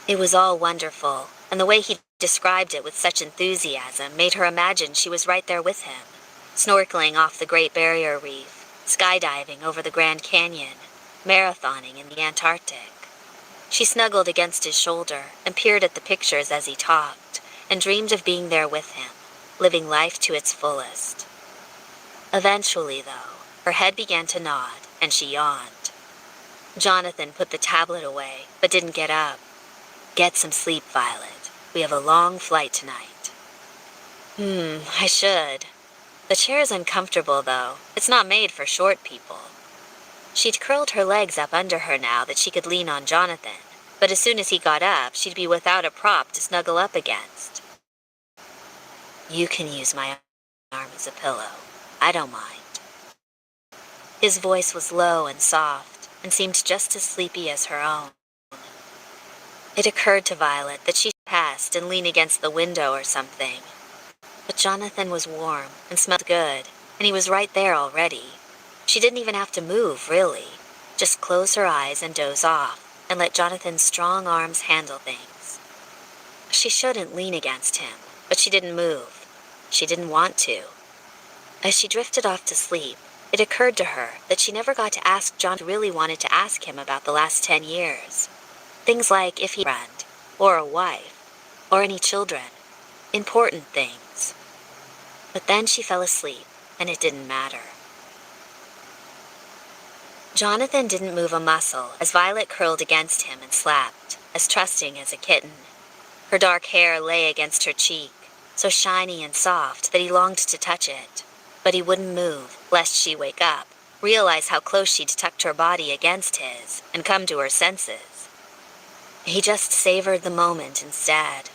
It was all wonderful, and the way he described it with such enthusiasm made her imagine she was right there with him, snorkeling off the Great Barrier Reef, skydiving over the Grand Canyon, marathoning in the Antarctic. She snuggled against his shoulder and peered at the pictures as he talked, and dreamed of being there with him, living life to its fullest. Eventually, though, her head began to nod, and she yawned. Jonathan put the tablet away, but didn't get up. Get some sleep, Violet. We have a long flight tonight. I should. The chair's uncomfortable, though. It's not made for short people. She'd curled her legs up under her now that she could lean on Jonathan, but as soon as he got up, she'd be without a prop to snuggle up against. You can use my arm as a pillow. I don't mind. His voice was low and soft, and seemed just as sleepy as her own. It occurred to Violet that she should pass and lean against the window or something. But Jonathan was warm and smelled good, and he was right there already. She didn't even have to move, really. Just close her eyes and doze off, and let Jonathan's strong arms handle things. She shouldn't lean against him, but she didn't move. She didn't want to. As she drifted off to sleep, It occurred to her that she never got to ask John really wanted to ask him about the last 10 years. Things like if he had a friend, or a wife, or any children. Important things. But then she fell asleep, and it didn't matter. Jonathan didn't move a muscle as Violet curled against him and slept, as trusting as a kitten. Her dark hair lay against her cheek, so shiny and soft that he longed to touch it. But he wouldn't move, lest she wake up, realize how close she'd tucked her body against his, and come to her senses. He just savored the moment instead.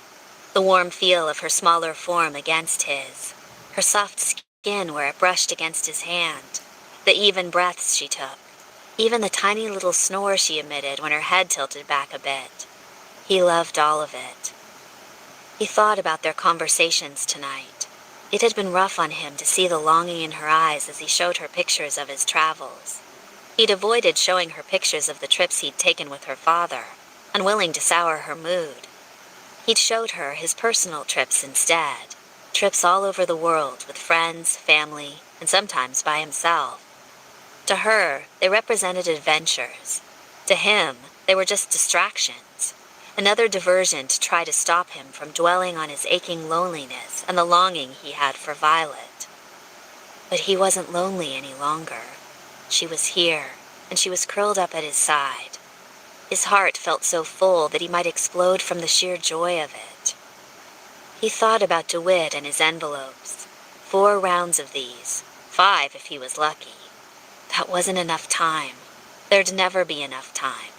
The warm feel of her smaller form against his, her soft skin where it brushed against his hand, the even breaths she took, even the tiny little snore she emitted when her head tilted back a bit. He loved all of it. He thought about their conversations tonight. It had been rough on him to see the longing in her eyes as he showed her pictures of his travels. He'd avoided showing her pictures of the trips he'd taken with her father, unwilling to sour her mood. He'd showed her his personal trips instead, trips all over the world with friends, family, and sometimes by himself. To her, they represented adventures. To him, they were just distractions, another diversion to try to stop him from dwelling on his aching loneliness and the longing he had for Violet. But he wasn't lonely any longer. She was here, and she was curled up at his side. His heart felt so full that he might explode from the sheer joy of it. He thought about DeWitt and his envelopes. 4 rounds of these, 5 if he was lucky. That wasn't enough time. There'd never be enough time.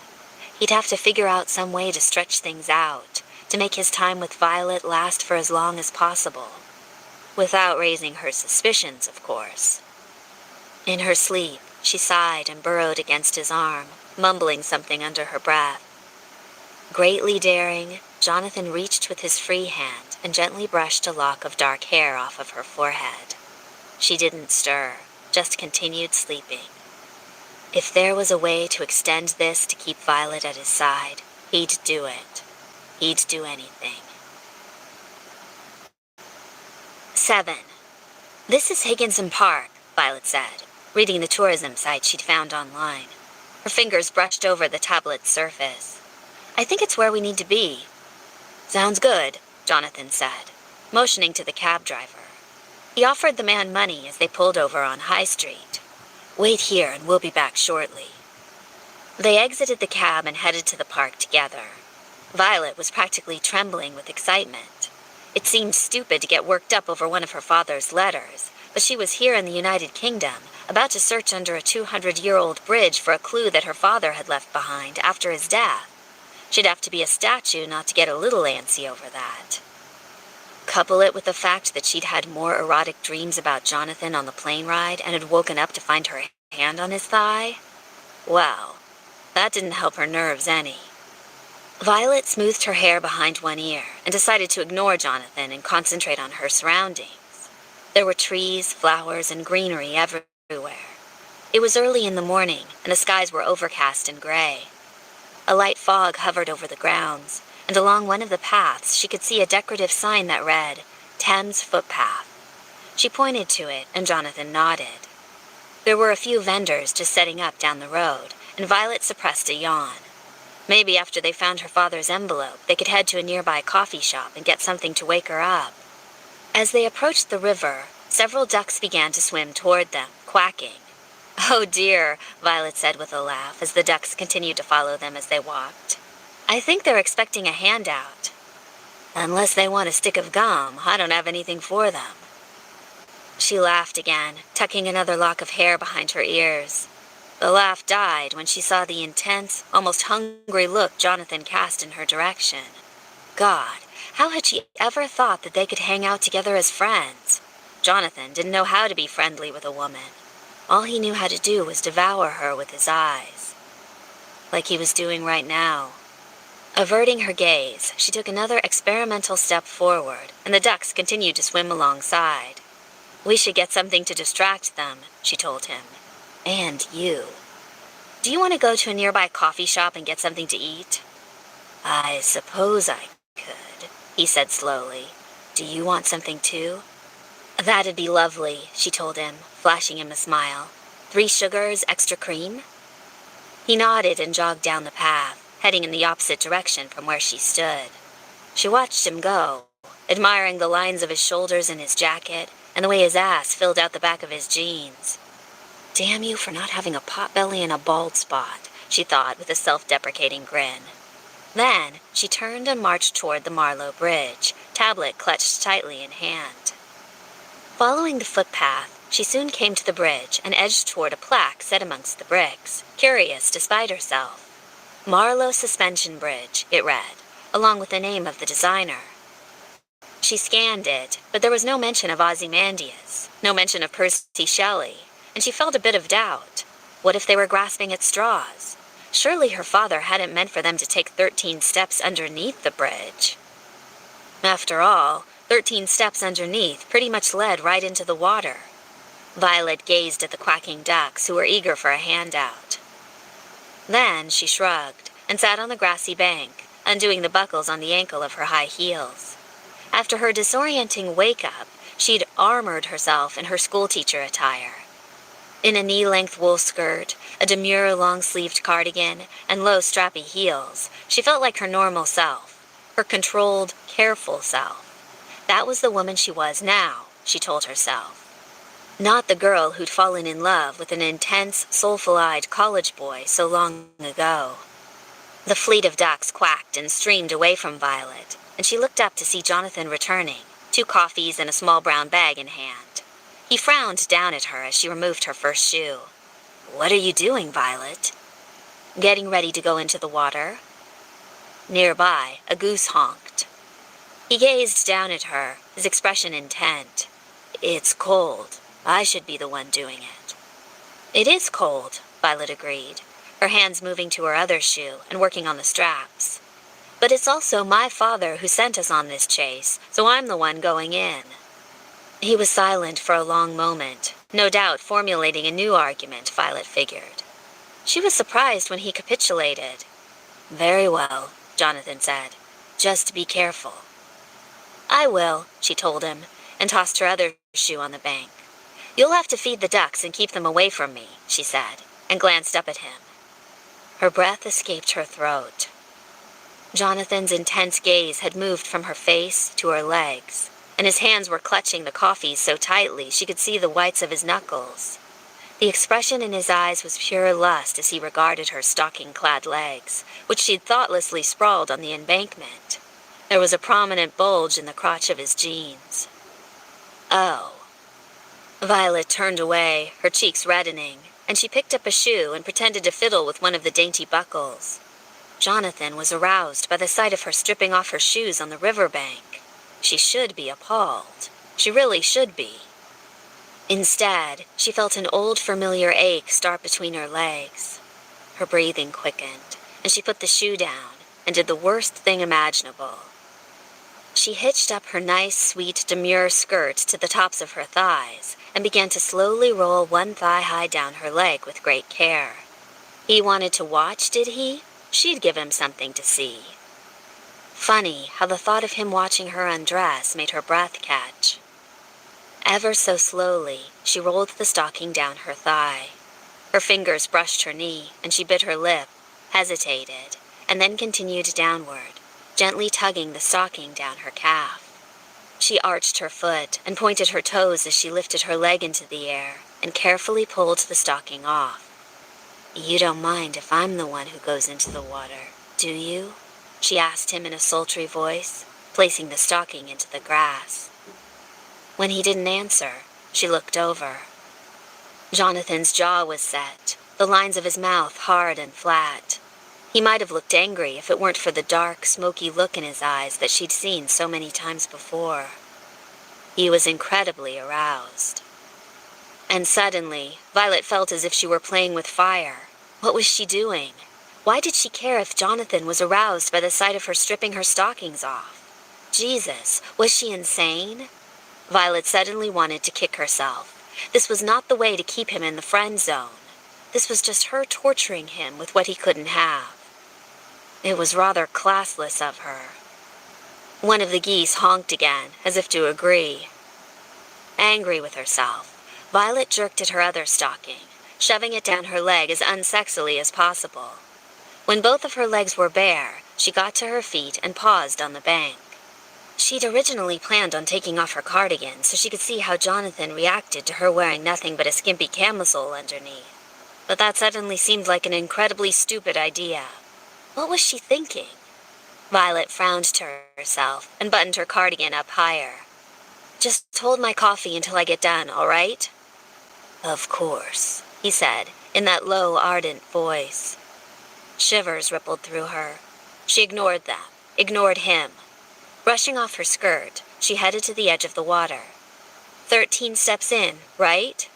He'd have to figure out some way to stretch things out, to make his time with Violet last for as long as possible. Without raising her suspicions, of course. In her sleep, she sighed and burrowed against his arm, mumbling something under her breath. Greatly daring, Jonathan reached with his free hand and gently brushed a lock of dark hair off of her forehead. She didn't stir, just continued sleeping. If there was a way to extend this to keep Violet at his side, he'd do it. He'd do anything. 7. This is Higginson Park, Violet said, reading the tourism site she'd found online. Her fingers brushed over the tablet's surface. I think it's where we need to be. Sounds good, Jonathan said, motioning to the cab driver. He offered the man money as they pulled over on High Street. Wait here and we'll be back shortly. They exited the cab and headed to the park together. Violet was practically trembling with excitement. It seemed stupid to get worked up over one of her father's letters, but she was here in the United Kingdom, about to search under a 200-year-old bridge for a clue that her father had left behind after his death. She'd have to be a statue not to get a little antsy over that. Couple it with the fact that she'd had more erotic dreams about Jonathan on the plane ride and had woken up to find her hand on his thigh? Well, that didn't help her nerves any. Violet smoothed her hair behind one ear and decided to ignore Jonathan and concentrate on her surroundings. There were trees, flowers, and greenery everywhere. It was early in the morning, and the skies were overcast and gray. A light fog hovered over the grounds, and along one of the paths she could see a decorative sign that read, Thames Footpath. She pointed to it, and Jonathan nodded. There were a few vendors just setting up down the road, and Violet suppressed a yawn. Maybe after they found her father's envelope, they could head to a nearby coffee shop and get something to wake her up. As they approached the river, several ducks began to swim toward them, quacking. Oh dear, Violet said with a laugh as the ducks continued to follow them as they walked. I think they're expecting a handout. Unless they want a stick of gum, I don't have anything for them. She laughed again, tucking another lock of hair behind her ears. The laugh died when she saw the intense, almost hungry look Jonathan cast in her direction. God, how had she ever thought that they could hang out together as friends? Jonathan didn't know how to be friendly with a woman. All he knew how to do was devour her with his eyes. Like he was doing right now. Averting her gaze, she took another experimental step forward, and the ducks continued to swim alongside. We should get something to distract them, she told him. And you. Do you want to go to a nearby coffee shop and get something to eat? I suppose I could, he said slowly. Do you want something too? That'd be lovely, she told him, flashing him a smile. 3 sugars, extra cream? He nodded and jogged down the path, heading in the opposite direction from where she stood. She watched him go, admiring the lines of his shoulders in his jacket and the way his ass filled out the back of his jeans. Damn you for not having a potbelly and a bald spot, she thought with a self-deprecating grin. Then, she turned and marched toward the Marlow Bridge, tablet clutched tightly in hand. Following the footpath, she soon came to the bridge and edged toward a plaque set amongst the bricks, curious despite herself. Marlow Suspension Bridge, it read, along with the name of the designer. She scanned it, but there was no mention of Ozymandias, no mention of Percy Shelley, and she felt a bit of doubt. What if they were grasping at straws? Surely her father hadn't meant for them to take 13 steps underneath the bridge. After all, 13 steps underneath pretty much led right into the water. Violet gazed at the quacking ducks who were eager for a handout. Then she shrugged and sat on the grassy bank, undoing the buckles on the ankle of her high heels. After her disorienting wake-up, she'd armored herself in her schoolteacher attire. In a knee-length wool skirt, a demure long-sleeved cardigan, and low strappy heels, she felt like her normal self, her controlled, careful self. That was the woman she was now, she told herself. Not the girl who'd fallen in love with an intense, soulful-eyed college boy so long ago. The fleet of ducks quacked and streamed away from Violet, and she looked up to see Jonathan returning, 2 coffees and a small brown bag in hand. He frowned down at her as she removed her first shoe. "What are you doing, Violet?" "Getting ready to go into the water." Nearby, a goose honked. He gazed down at her, his expression intent. "It's cold. I should be the one doing it." "It is cold," Violet agreed, her hands moving to her other shoe and working on the straps. "But it's also my father who sent us on this chase, so I'm the one going in." He was silent for a long moment, no doubt formulating a new argument, Violet figured. She was surprised when he capitulated. "Very well," Jonathan said. "Just be careful." "I will," she told him, and tossed her other shoe on the bank. "You'll have to feed the ducks and keep them away from me," she said, and glanced up at him. Her breath escaped her throat. Jonathan's intense gaze had moved from her face to her legs, and his hands were clutching the coffees so tightly she could see the whites of his knuckles. The expression in his eyes was pure lust as he regarded her stocking-clad legs, which she'd thoughtlessly sprawled on the embankment. There was a prominent bulge in the crotch of his jeans. "Oh." Violet turned away, her cheeks reddening, and she picked up a shoe and pretended to fiddle with one of the dainty buckles. Jonathan was aroused by the sight of her stripping off her shoes on the riverbank. She should be appalled. She really should be. Instead, she felt an old familiar ache start between her legs. Her breathing quickened, and she put the shoe down and did the worst thing imaginable. She hitched up her nice, sweet, demure skirt to the tops of her thighs and began to slowly roll one thigh high down her leg with great care. He wanted to watch, did he? She'd give him something to see. Funny how the thought of him watching her undress made her breath catch. Ever so slowly, she rolled the stocking down her thigh. Her fingers brushed her knee, and she bit her lip, hesitated, and then continued downward, gently tugging the stocking down her calf. She arched her foot and pointed her toes as she lifted her leg into the air and carefully pulled the stocking off. "You don't mind if I'm the one who goes into the water, do you?" she asked him in a sultry voice, placing the stocking into the grass. When he didn't answer, she looked over. Jonathan's jaw was set, the lines of his mouth hard and flat. He might have looked angry if it weren't for the dark, smoky look in his eyes that she'd seen so many times before. He was incredibly aroused. And suddenly, Violet felt as if she were playing with fire. What was she doing? Why did she care if Jonathan was aroused by the sight of her stripping her stockings off? Jesus, was she insane? Violet suddenly wanted to kick herself. This was not the way to keep him in the friend zone. This was just her torturing him with what he couldn't have. It was rather classless of her. One of the geese honked again, as if to agree. Angry with herself, Violet jerked at her other stocking, shoving it down her leg as unsexily as possible. When both of her legs were bare, she got to her feet and paused on the bank. She'd originally planned on taking off her cardigan so she could see how Jonathan reacted to her wearing nothing but a skimpy camisole underneath. But that suddenly seemed like an incredibly stupid idea. What was she thinking? Violet frowned to herself and buttoned her cardigan up higher. "Just hold my coffee until I get done, all right?" "Of course," he said, in that low, ardent voice. Shivers rippled through her. She ignored them, ignored him. Brushing off her skirt, she headed to the edge of the water. 13 steps in, right?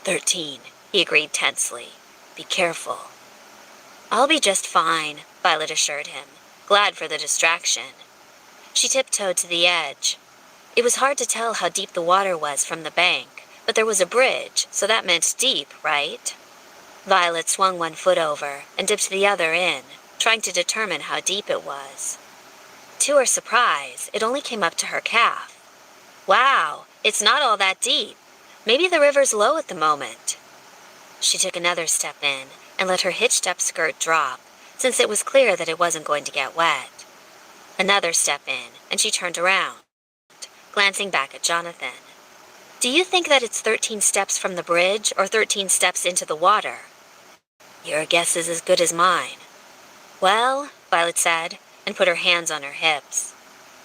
13, he agreed tensely. "Be careful." "I'll be just fine," Violet assured him, glad for the distraction. She tiptoed to the edge. It was hard to tell how deep the water was from the bank, but there was a bridge, so that meant deep, right? Violet swung one foot over and dipped the other in, trying to determine how deep it was. To her surprise, it only came up to her calf. Wow, it's not all that deep. Maybe the river's low at the moment. She took another step in and let her hitched-up skirt drop, since it was clear that it wasn't going to get wet. Another step in, and she turned around, glancing back at Jonathan. "Do you think that it's 13 steps from the bridge or 13 steps into the water?" "Your guess is as good as mine." "Well," Violet said, and put her hands on her hips.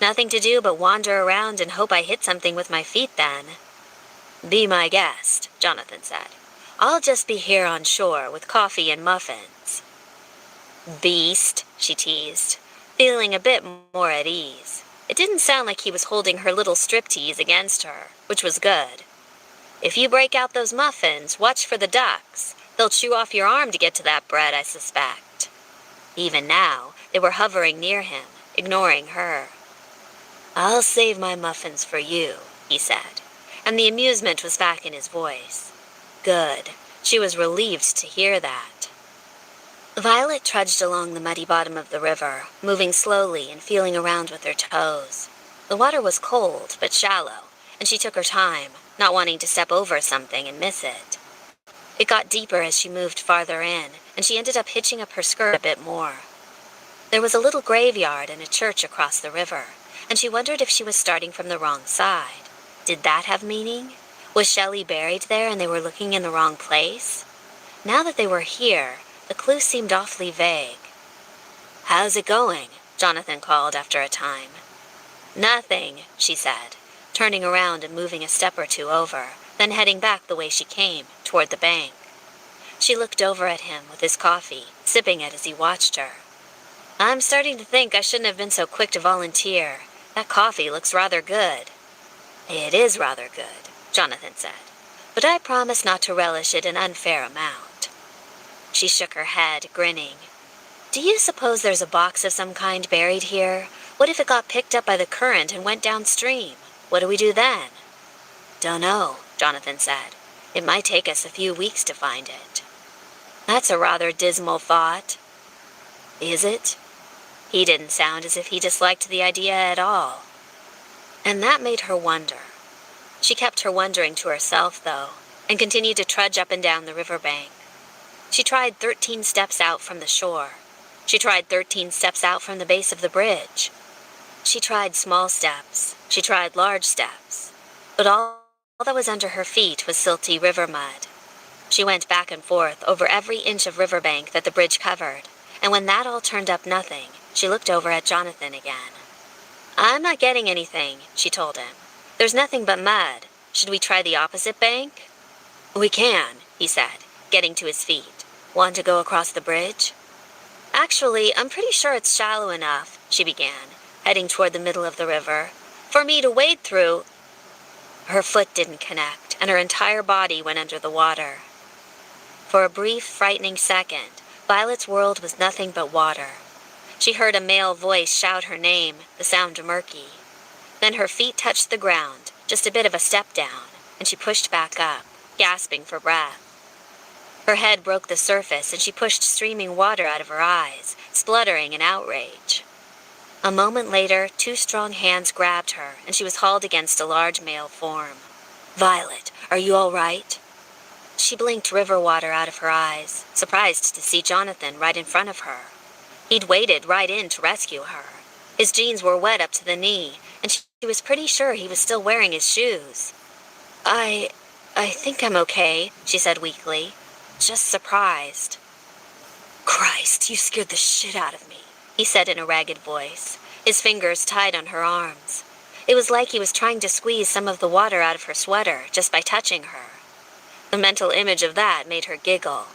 "Nothing to do but wander around and hope I hit something with my feet then." "Be my guest," Jonathan said. "I'll just be here on shore with coffee and muffins." "Beast," she teased, feeling a bit more at ease. It didn't sound like he was holding her little striptease against her, which was good. "If you break out those muffins, watch for the ducks. They'll chew off your arm to get to that bread, I suspect." Even now, they were hovering near him, ignoring her. "I'll save my muffins for you," he said, and the amusement was back in his voice. Good. She was relieved to hear that. Violet trudged along the muddy bottom of the river, moving slowly and feeling around with her toes. The water was cold, but shallow, and she took her time, not wanting to step over something and miss it. It got deeper as she moved farther in, and she ended up hitching up her skirt a bit more. There was a little graveyard and a church across the river, and she wondered if she was starting from the wrong side. Did that have meaning? Was Shelley buried there and they were looking in the wrong place? Now that they were here, the clue seemed awfully vague. "How's it going?" Jonathan called after a time. "Nothing," she said, turning around and moving a step or two over, then heading back the way she came, toward the bank. She looked over at him with his coffee, sipping it as he watched her. "I'm starting to think I shouldn't have been so quick to volunteer. That coffee looks rather good." "It is rather good," Jonathan said, "but I promise not to relish it an unfair amount." She shook her head, grinning. "Do you suppose there's a box of some kind buried here? What if it got picked up by the current and went downstream? What do we do then?" "Dunno," Jonathan said. "It might take us a few weeks to find it." "That's a rather dismal thought." "Is it?" He didn't sound as if he disliked the idea at all. And that made her wonder. She kept her wondering to herself, though, and continued to trudge up and down the riverbank. She tried 13 steps out from the shore. She tried 13 steps out from the base of the bridge. She tried small steps. She tried large steps. But all that was under her feet was silty river mud. She went back and forth over every inch of riverbank that the bridge covered, and when that all turned up nothing, she looked over at Jonathan again. "I'm not getting anything," she told him. "There's nothing but mud. Should we try the opposite bank?" "We can," he said, getting to his feet. "Want to go across the bridge?" "Actually, I'm pretty sure it's shallow enough," she began, heading toward the middle of the river, "for me to wade through." Her foot didn't connect, and her entire body went under the water. For a brief, frightening second, Violet's world was nothing but water. She heard a male voice shout her name, the sound murky. Then her feet touched the ground, just a bit of a step down, and she pushed back up, gasping for breath. Her head broke the surface, and she pushed streaming water out of her eyes, spluttering in outrage. A moment later, 2 strong hands grabbed her, and she was hauled against a large male form. "Violet, are you all right?" she blinked river water out of her eyes, surprised to see Jonathan right in front of her. He'd waded right in to rescue her. His jeans were wet up to the knee, and she was pretty sure he was still wearing his shoes. I think I'm okay, she said weakly. Just surprised. Christ, you scared the shit out of me, he said in a ragged voice, his fingers tied on her arms. It was like he was trying to squeeze some of the water out of her sweater just by touching her. The mental image of that made her giggle.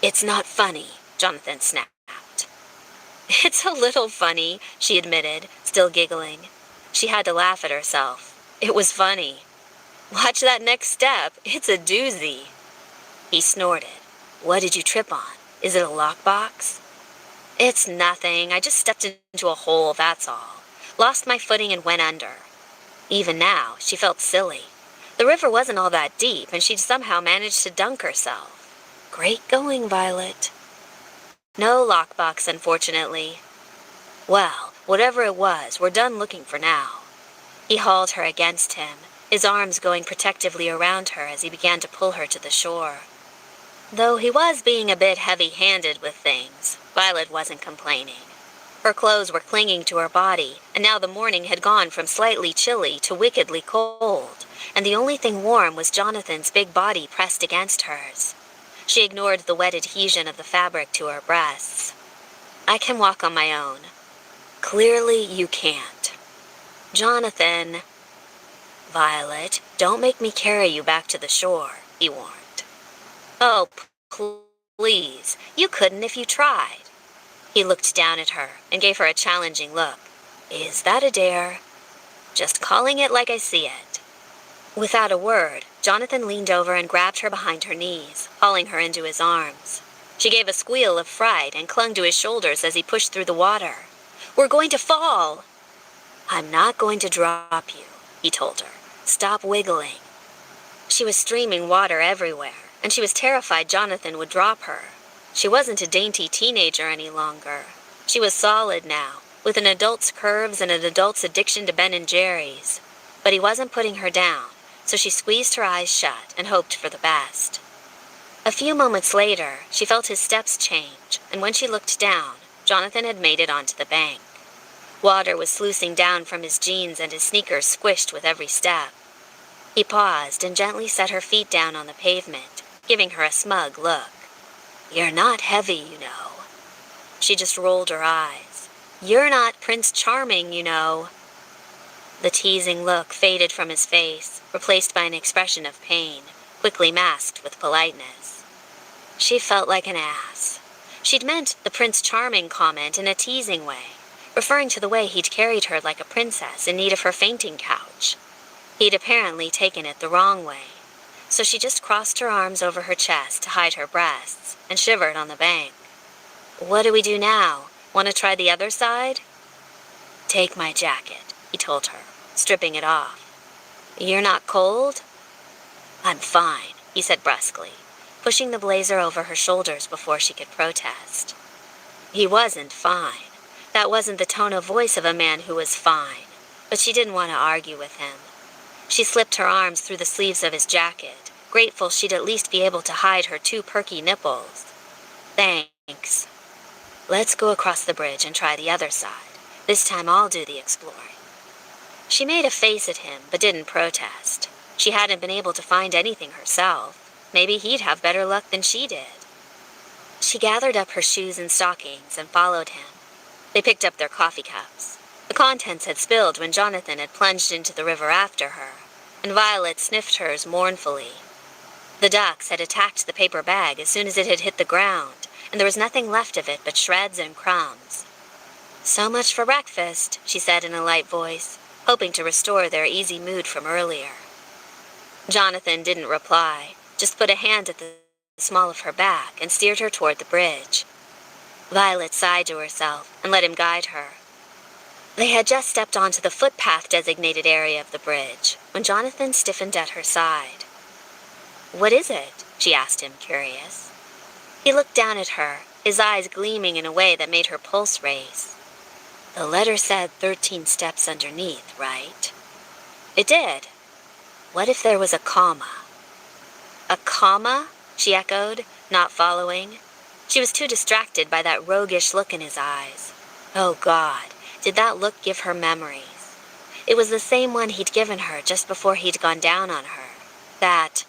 It's not funny, Jonathan snapped. It's a little funny, she admitted, still giggling. She had to laugh at herself. It was funny. Watch that next step. It's a doozy. He snorted. What did you trip on? Is it a lockbox? It's nothing. I just stepped into a hole, that's all. Lost my footing and went under. Even now, she felt silly. The river wasn't all that deep, and she'd somehow managed to dunk herself. Great going, Violet. No lockbox, unfortunately. Well, whatever it was, we're done looking for now. He hauled her against him, his arms going protectively around her as he began to pull her to the shore. Though he was being a bit heavy-handed with things, Violet wasn't complaining. Her clothes were clinging to her body, and now the morning had gone from slightly chilly to wickedly cold, and the only thing warm was Jonathan's big body pressed against hers. She ignored the wet adhesion of the fabric to her breasts. I can walk on my own. Clearly you can't. Jonathan. Violet, don't make me carry you back to the shore, he warned. Oh, please, you couldn't if you tried. He looked down at her and gave her a challenging look. Is that a dare? Just calling it like I see it. Without a word, Jonathan leaned over and grabbed her behind her knees, hauling her into his arms. She gave a squeal of fright and clung to his shoulders as he pushed through the water. We're going to fall! I'm not going to drop you, he told her. Stop wiggling. She was streaming water everywhere, and she was terrified Jonathan would drop her. She wasn't a dainty teenager any longer. She was solid now, with an adult's curves and an adult's addiction to Ben & Jerry's. But he wasn't putting her down, so she squeezed her eyes shut and hoped for the best. A few moments later, she felt his steps change, and when she looked down, Jonathan had made it onto the bank. Water was sluicing down from his jeans and his sneakers squished with every step. He paused and gently set her feet down on the pavement, giving her a smug look. You're not heavy, you know. She just rolled her eyes. You're not Prince Charming, you know. The teasing look faded from his face, replaced by an expression of pain, quickly masked with politeness. She felt like an ass. She'd meant the Prince Charming comment in a teasing way, referring to the way he'd carried her like a princess in need of her fainting couch. He'd apparently taken it the wrong way, so she just crossed her arms over her chest to hide her breasts and shivered on the bank. What do we do now? Want to try the other side? Take my jacket, he told her, stripping it off. You're not cold? I'm fine, he said brusquely, pushing the blazer over her shoulders before she could protest. He wasn't fine. That wasn't the tone of voice of a man who was fine, but she didn't want to argue with him. She slipped her arms through the sleeves of his jacket, grateful she'd at least be able to hide her two perky nipples. Thanks. Let's go across the bridge and try the other side. This time I'll do the exploring. She made a face at him, but didn't protest. She hadn't been able to find anything herself. Maybe he'd have better luck than she did. She gathered up her shoes and stockings and followed him. They picked up their coffee cups. The contents had spilled when Jonathan had plunged into the river after her, and Violet sniffed hers mournfully. The ducks had attacked the paper bag as soon as it had hit the ground, and there was nothing left of it but shreds and crumbs. So much for breakfast, she said in a light voice, hoping to restore their easy mood from earlier. Jonathan didn't reply, just put a hand at the small of her back and steered her toward the bridge. Violet sighed to herself and let him guide her. They had just stepped onto the footpath-designated area of the bridge when Jonathan stiffened at her side. What is it? She asked him, curious. He looked down at her, his eyes gleaming in a way that made her pulse race. The letter said 13 steps underneath, right? It did. What if there was a comma? A comma? she echoed, not following. She was too distracted by that roguish look in his eyes. Oh God, did that look give her memories? It was the same one he'd given her just before he'd gone down on her. That,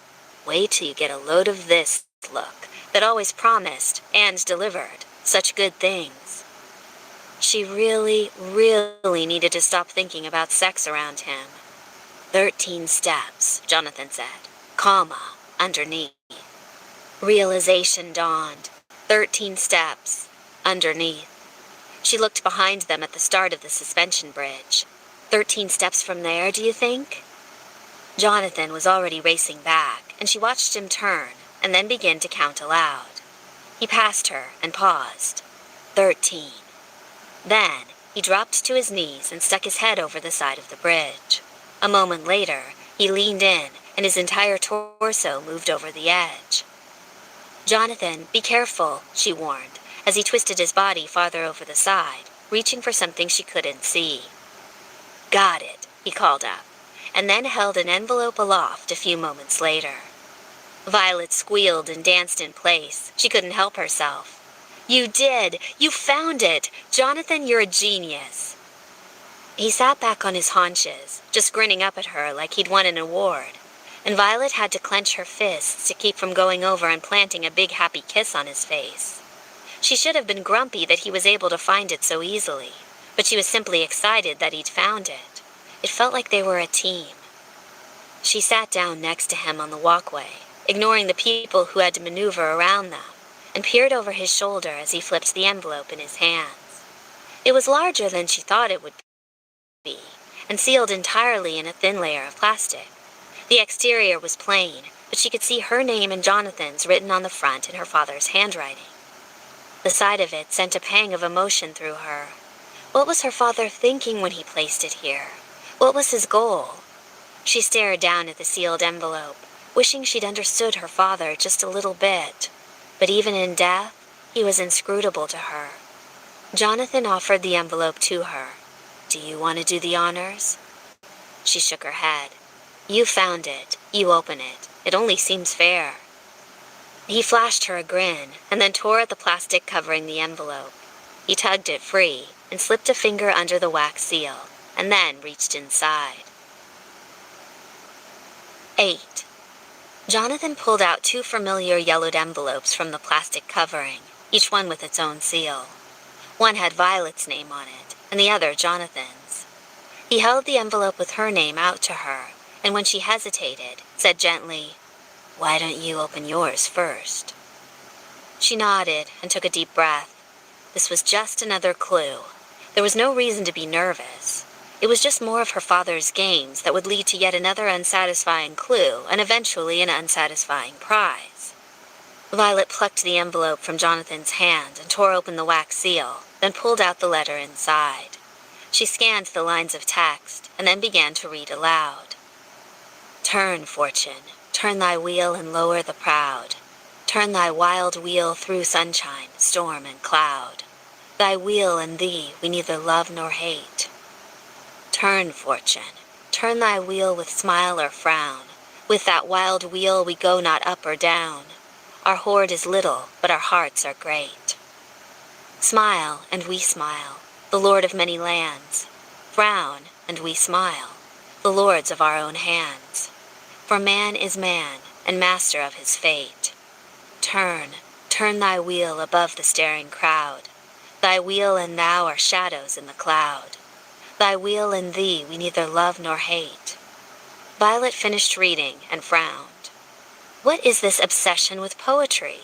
wait till you get a load of this look that always promised and delivered such good things. She really, really needed to stop thinking about sex around him. 13 steps, Jonathan said, comma, underneath. Realization dawned. 13 steps, underneath. She looked behind them at the start of the suspension bridge. 13 steps from there, do you think? Jonathan was already racing back, and she watched him turn, and then begin to count aloud. He passed her and paused. 13. Then, he dropped to his knees and stuck his head over the side of the bridge. A moment later, he leaned in, and his entire torso moved over the edge. Jonathan, be careful, she warned, as he twisted his body farther over the side, reaching for something she couldn't see. Got it, he called up, and then held an envelope aloft a few moments later. Violet squealed and danced in place. She couldn't help herself. You did! You found it! Jonathan, you're a genius! He sat back on his haunches, just grinning up at her like he'd won an award, and Violet had to clench her fists to keep from going over and planting a big happy kiss on his face. She should have been grumpy that he was able to find it so easily, but she was simply excited that he'd found it. It felt like they were a team. She sat down next to him on the walkway, ignoring the people who had to maneuver around them, and peered over his shoulder as he flipped the envelope in his hands. It was larger than she thought it would be, and sealed entirely in a thin layer of plastic. The exterior was plain, but she could see her name and Jonathan's written on the front in her father's handwriting. The sight of it sent a pang of emotion through her. What was her father thinking when he placed it here? What was his goal? She stared down at the sealed envelope, wishing she'd understood her father just a little bit. But even in death, he was inscrutable to her. Jonathan offered the envelope to her. Do you want to do the honors? She shook her head. You found it. You open it. It only seems fair. He flashed her a grin, and then tore at the plastic covering the envelope. He tugged it free, and slipped a finger under the wax seal, and then reached inside. 8. Jonathan pulled out 2 familiar yellowed envelopes from the plastic covering, each one with its own seal. One had Violet's name on it, and the other Jonathan's. He held the envelope with her name out to her, and when she hesitated, said gently, Why don't you open yours first? She nodded and took a deep breath. This was just another clue. There was no reason to be nervous. It was just more of her father's games that would lead to yet another unsatisfying clue and eventually an unsatisfying prize. Violet plucked the envelope from Jonathan's hand and tore open the wax seal, then pulled out the letter inside. She scanned the lines of text and then began to read aloud. Turn, fortune, turn thy wheel and lower the proud. Turn thy wild wheel through sunshine, storm, and cloud. Thy wheel and thee we neither love nor hate. Turn, fortune, turn thy wheel with smile or frown. With that wild wheel we go not up or down. Our hoard is little, but our hearts are great. Smile, and we smile, the Lord of many lands. Frown, and we smile, the lords of our own hands. For man is man, and master of his fate. Turn, turn thy wheel above the staring crowd. Thy wheel and thou are shadows in the cloud. Thy wheel and thee we neither love nor hate. Violet finished reading and frowned. What is this obsession with poetry?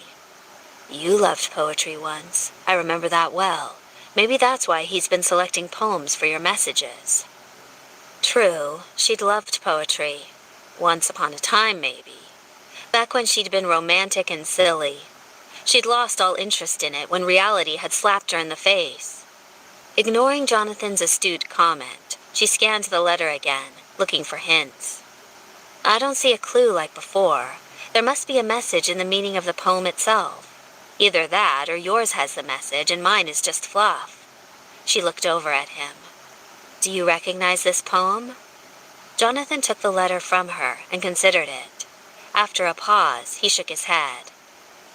You loved poetry once. I remember that well. Maybe that's why he's been selecting poems for your messages. True, she'd loved poetry. Once upon a time, maybe. Back when she'd been romantic and silly. She'd lost all interest in it when reality had slapped her in the face. Ignoring Jonathan's astute comment, she scanned the letter again, looking for hints. I don't see a clue like before. There must be a message in the meaning of the poem itself. Either that or yours has the message and mine is just fluff. She looked over at him. Do you recognize this poem? Jonathan took the letter from her and considered it. After a pause, he shook his head.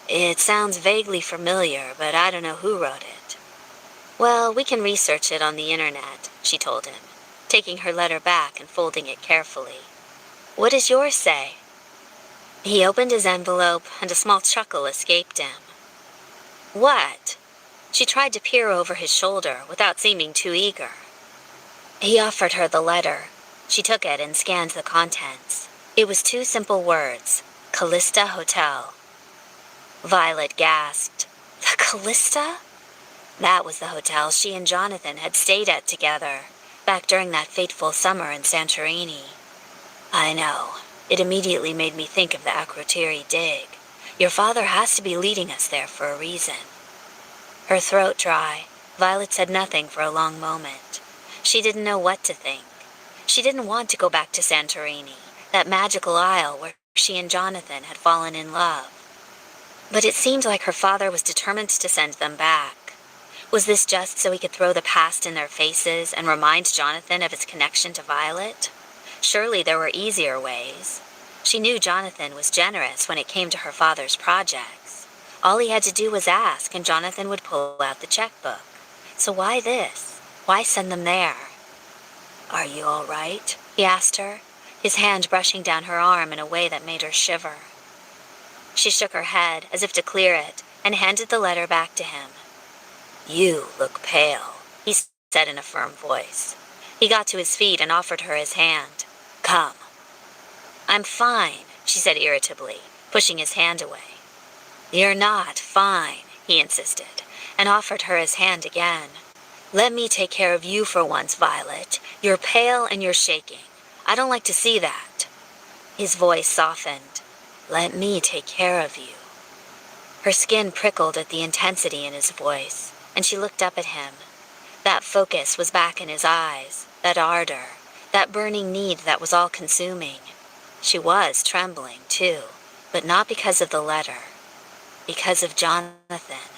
It sounds vaguely familiar, but I don't know who wrote it. Well, we can research it on the internet, she told him, taking her letter back and folding it carefully. What does yours say? He opened his envelope, and a small chuckle escaped him. What? She tried to peer over his shoulder without seeming too eager. He offered her the letter. She took it and scanned the contents. It was 2 simple words, Callista Hotel. Violet gasped. The Callista? That was the hotel she and Jonathan had stayed at together, back during that fateful summer in Santorini. I know. It immediately made me think of the Akrotiri dig. Your father has to be leading us there for a reason. Her throat dry, Violet said nothing for a long moment. She didn't know what to think. She didn't want to go back to Santorini, that magical isle where she and Jonathan had fallen in love. But it seemed like her father was determined to send them back. Was this just so he could throw the past in their faces and remind Jonathan of his connection to Violet? Surely there were easier ways. She knew Jonathan was generous when it came to her father's projects. All he had to do was ask, and Jonathan would pull out the checkbook. So why this? Why send them there? Are you all right? He asked her, his hand brushing down her arm in a way that made her shiver. She shook her head as if to clear it and handed the letter back to him. You look pale, he said in a firm voice. He got to his feet and offered her his hand. Come. I'm fine, she said irritably, pushing his hand away. You're not fine, he insisted, and offered her his hand again. Let me take care of you for once, Violet. You're pale and you're shaking. I don't like to see that. His voice softened. Let me take care of you. Her skin prickled at the intensity in his voice, and she looked up at him. That focus was back in his eyes, that ardor, that burning need that was all-consuming. She was trembling, too, but not because of the letter. Because of Jonathan.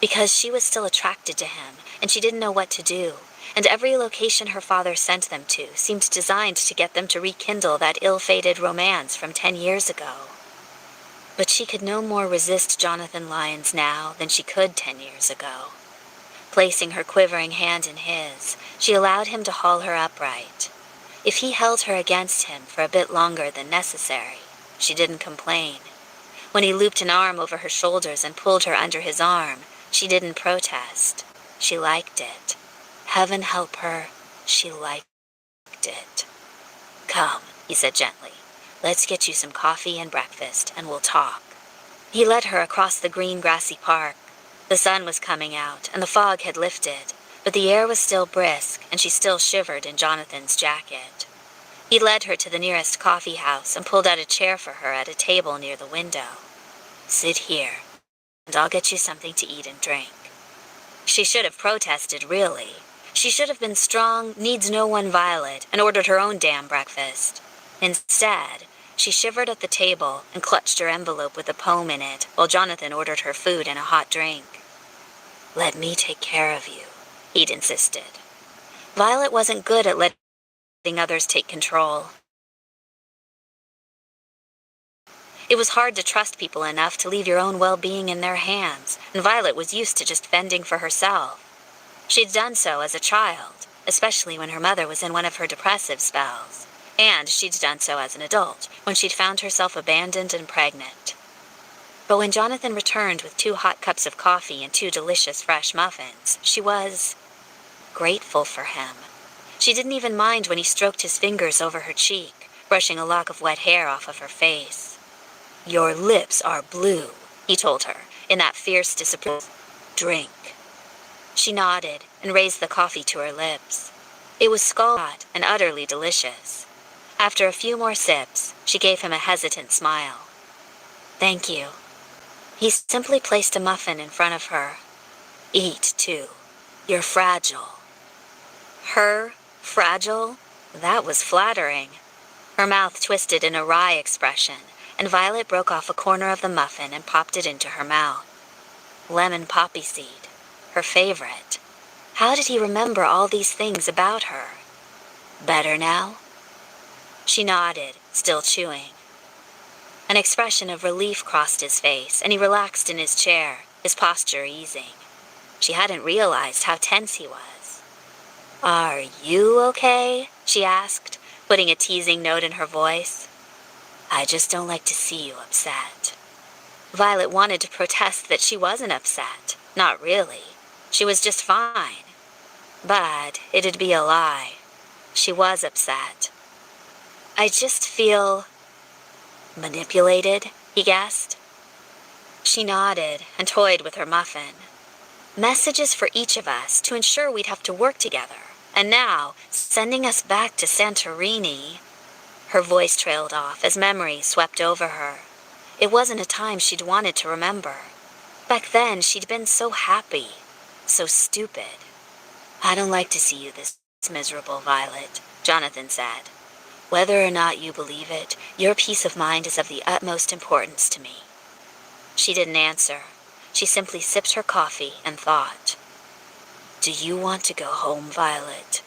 Because she was still attracted to him, and she didn't know what to do, and every location her father sent them to seemed designed to get them to rekindle that ill-fated romance from 10 years ago. But she could no more resist Jonathan Lyons now than she could 10 years ago. Placing her quivering hand in his, she allowed him to haul her upright. If he held her against him for a bit longer than necessary, she didn't complain. When he looped an arm over her shoulders and pulled her under his arm, she didn't protest. She liked it. Heaven help her, she liked it. Come, he said gently. Let's get you some coffee and breakfast, and we'll talk. He led her across the green grassy park. The sun was coming out, and the fog had lifted, but the air was still brisk, and she still shivered in Jonathan's jacket. He led her to the nearest coffee house and pulled out a chair for her at a table near the window. Sit here, and I'll get you something to eat and drink. She should have protested, really. She should have been strong, needs-no-one Violet, and ordered her own damn breakfast. Instead, she shivered at the table and clutched her envelope with a poem in it while Jonathan ordered her food and a hot drink. Let me take care of you, he'd insisted. Violet wasn't good at letting others take control. It was hard to trust people enough to leave your own well-being in their hands, and Violet was used to just fending for herself. She'd done so as a child, especially when her mother was in one of her depressive spells, and she'd done so as an adult, when she'd found herself abandoned and pregnant. But when Jonathan returned with 2 hot cups of coffee and 2 delicious fresh muffins, she was grateful for him. She didn't even mind when he stroked his fingers over her cheek, brushing a lock of wet hair off of her face. Your lips are blue, he told her, in that fierce disapproval. Drink. She nodded and raised the coffee to her lips. It was scalding hot and utterly delicious. After a few more sips, she gave him a hesitant smile. Thank you. He simply placed a muffin in front of her. Eat, too. You're fragile. Her? Fragile? That was flattering. Her mouth twisted in a wry expression, and Violet broke off a corner of the muffin and popped it into her mouth. Lemon poppy seed. Her favorite. How did he remember all these things about her? Better now? She nodded, still chewing. An expression of relief crossed his face, and he relaxed in his chair, his posture easing. She hadn't realized how tense he was. "Are you okay?" she asked, putting a teasing note in her voice. "I just don't like to see you upset." Violet wanted to protest that she wasn't upset. Not really. She was just fine. But it'd be a lie. She was upset. "I just feel manipulated," he guessed. She nodded and toyed with her muffin. "Messages for each of us to ensure we'd have to work together. And now, sending us back to Santorini." Her voice trailed off as memory swept over her. It wasn't a time she'd wanted to remember. Back then, she'd been so happy, so stupid. "I don't like to see you this miserable, Violet," Jonathan said. "Whether or not you believe it, your peace of mind is of the utmost importance to me." She didn't answer. She simply sipped her coffee and thought. "Do you want to go home, Violet?"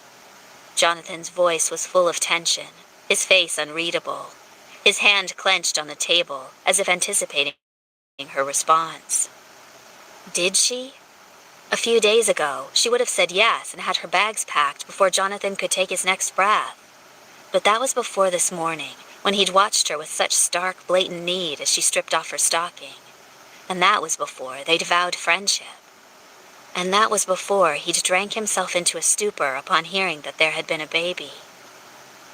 Jonathan's voice was full of tension, his face unreadable, his hand clenched on the table as if anticipating her response. Did she? A few days ago, she would have said yes and had her bags packed before Jonathan could take his next breath. But that was before this morning, when he'd watched her with such stark, blatant need as she stripped off her stocking. And that was before they'd vowed friendship. And that was before he'd drank himself into a stupor upon hearing that there had been a baby.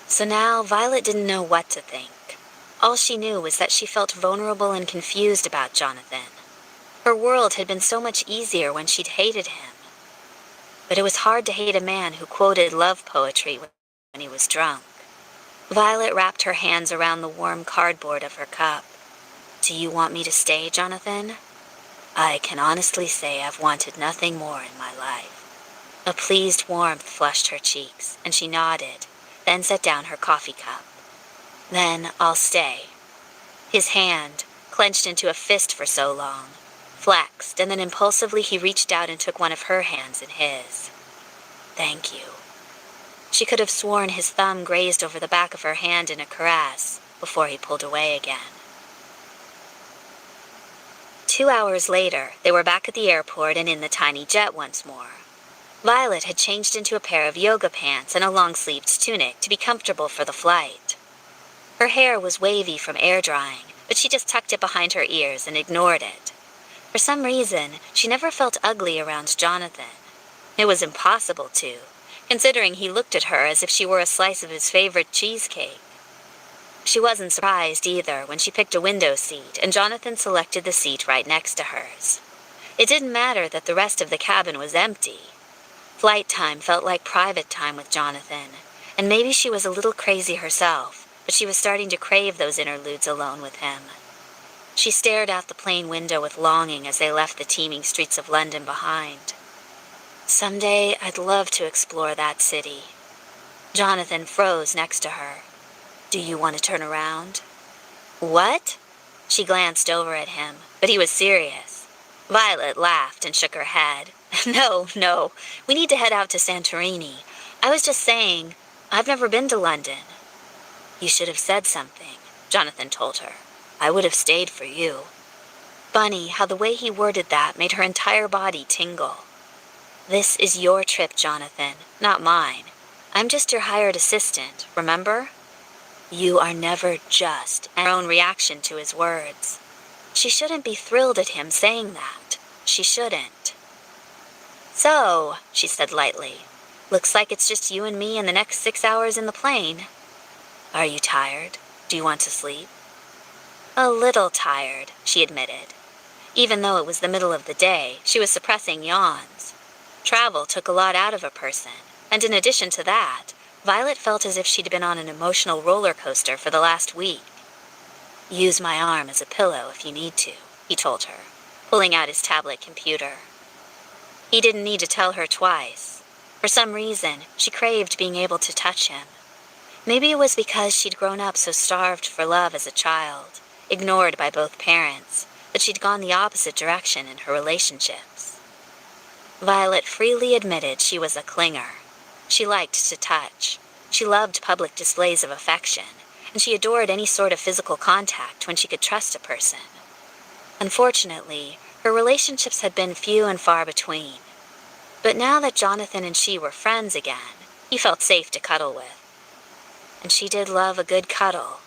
So now Violet didn't know what to think. All she knew was that she felt vulnerable and confused about Jonathan. Her world had been so much easier when she'd hated him. But it was hard to hate a man who quoted love poetry when he was drunk. Violet wrapped her hands around the warm cardboard of her cup. "Do you want me to stay, Jonathan?" "I can honestly say I've wanted nothing more in my life." A pleased warmth flushed her cheeks, and she nodded, then set down her coffee cup. "Then I'll stay." His hand, clenched into a fist for so long, flexed, and then impulsively he reached out and took one of her hands in his. "Thank you." She could have sworn his thumb grazed over the back of her hand in a caress before he pulled away again. 2 hours later, they were back at the airport and in the tiny jet once more. Violet had changed into a pair of yoga pants and a long-sleeved tunic to be comfortable for the flight. Her hair was wavy from air drying, but she just tucked it behind her ears and ignored it. For some reason, she never felt ugly around Jonathan. It was impossible to, considering he looked at her as if she were a slice of his favorite cheesecake. She wasn't surprised either when she picked a window seat and Jonathan selected the seat right next to hers. It didn't matter that the rest of the cabin was empty. Flight time felt like private time with Jonathan, and maybe she was a little crazy herself, but she was starting to crave those interludes alone with him. She stared out the plane window with longing as they left the teeming streets of London behind. Someday I'd love to explore that city. Jonathan froze next to her. "Do you want to turn around?" "What?" She glanced over at him, but he was serious. Violet laughed and shook her head. No, we need to head out to Santorini. I was just saying, I've never been to London." "You should have said something," Jonathan told her. "I would have stayed for you." Funny how the way he worded that made her entire body tingle. "This is your trip, Jonathan, not mine. I'm just your hired assistant, remember?" "You are never just," and her own reaction to his words. She shouldn't be thrilled at him saying that. She shouldn't. "So," she said lightly, "looks like it's just you and me and the next 6 hours in the plane. Are you tired? Do you want to sleep?" "A little tired," she admitted. Even though it was the middle of the day, she was suppressing yawns. Travel took a lot out of a person, and in addition to that, Violet felt as if she'd been on an emotional roller coaster for the last week. "Use my arm as a pillow if you need to," he told her, pulling out his tablet computer. He didn't need to tell her twice. For some reason, she craved being able to touch him. Maybe it was because she'd grown up so starved for love as a child, ignored by both parents, that she'd gone the opposite direction in her relationships. Violet freely admitted she was a clinger. She liked to touch. She loved public displays of affection, and she adored any sort of physical contact when she could trust a person. Unfortunately, her relationships had been few and far between. But now that Jonathan and she were friends again, he felt safe to cuddle with. And she did love a good cuddle.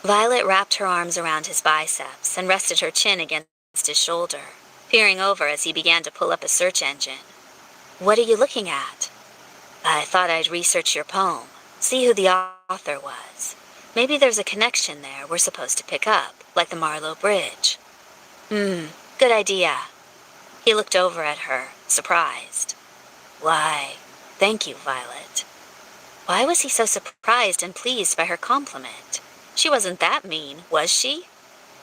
Violet wrapped her arms around his biceps and rested her chin against his shoulder, peering over as he began to pull up a search engine. "What are you looking at?" "I thought I'd research your poem, see who the author was. Maybe there's a connection there we're supposed to pick up, like the Marlow Bridge." Good idea." He looked over at her, surprised. "Why, thank you, Violet." Why was he so surprised and pleased by her compliment? She wasn't that mean, was she?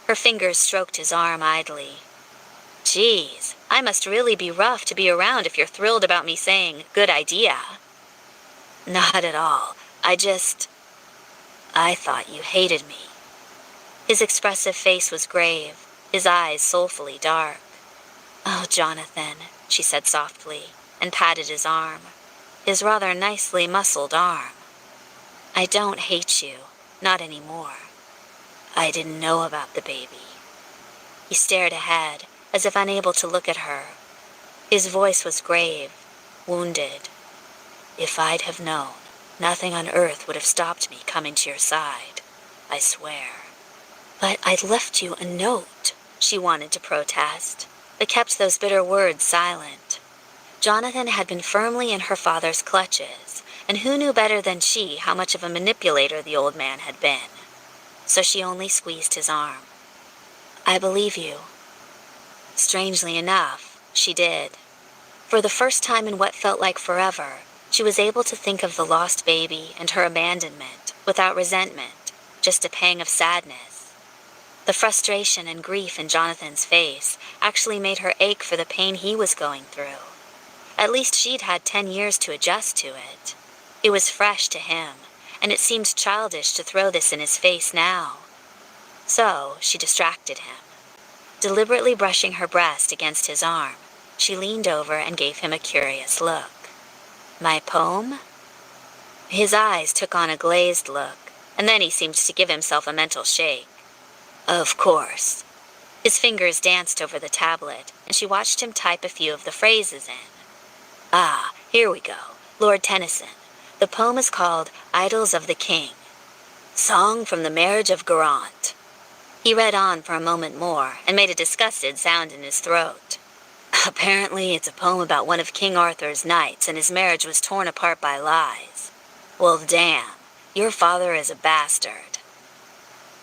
Her fingers stroked his arm idly. "Geez, I must really be rough to be around if you're thrilled about me saying, 'good idea.'" "Not at all. I thought you hated me." His expressive face was grave, his eyes soulfully dark. "Oh, Jonathan," she said softly, and patted his arm, his rather nicely muscled arm. "I don't hate you, not anymore. I didn't know about the baby." He stared ahead, as if unable to look at her. His voice was grave, wounded. "If I'd have known, nothing on earth would have stopped me coming to your side. I swear." "But I'd left you a note," she wanted to protest, but kept those bitter words silent. Jonathan had been firmly in her father's clutches, and who knew better than she how much of a manipulator the old man had been? So she only squeezed his arm. "I believe you." Strangely enough, she did. For the first time in what felt like forever, she was able to think of the lost baby and her abandonment without resentment, just a pang of sadness. The frustration and grief in Jonathan's face actually made her ache for the pain he was going through. At least she'd had 10 years to adjust to it. It was fresh to him, and it seemed childish to throw this in his face now. So she distracted him. Deliberately brushing her breast against his arm, she leaned over and gave him a curious look. "My poem?" His eyes took on a glazed look, and then he seemed to give himself a mental shake. "Of course." His fingers danced over the tablet, and she watched him type a few of the phrases in. "Ah, here we go. Lord Tennyson. The poem is called Idylls of the King. Song from the Marriage of Geraint." He read on for a moment more and made a disgusted sound in his throat. "Apparently it's a poem about one of King Arthur's knights and his marriage was torn apart by lies. Well, damn, your father is a bastard."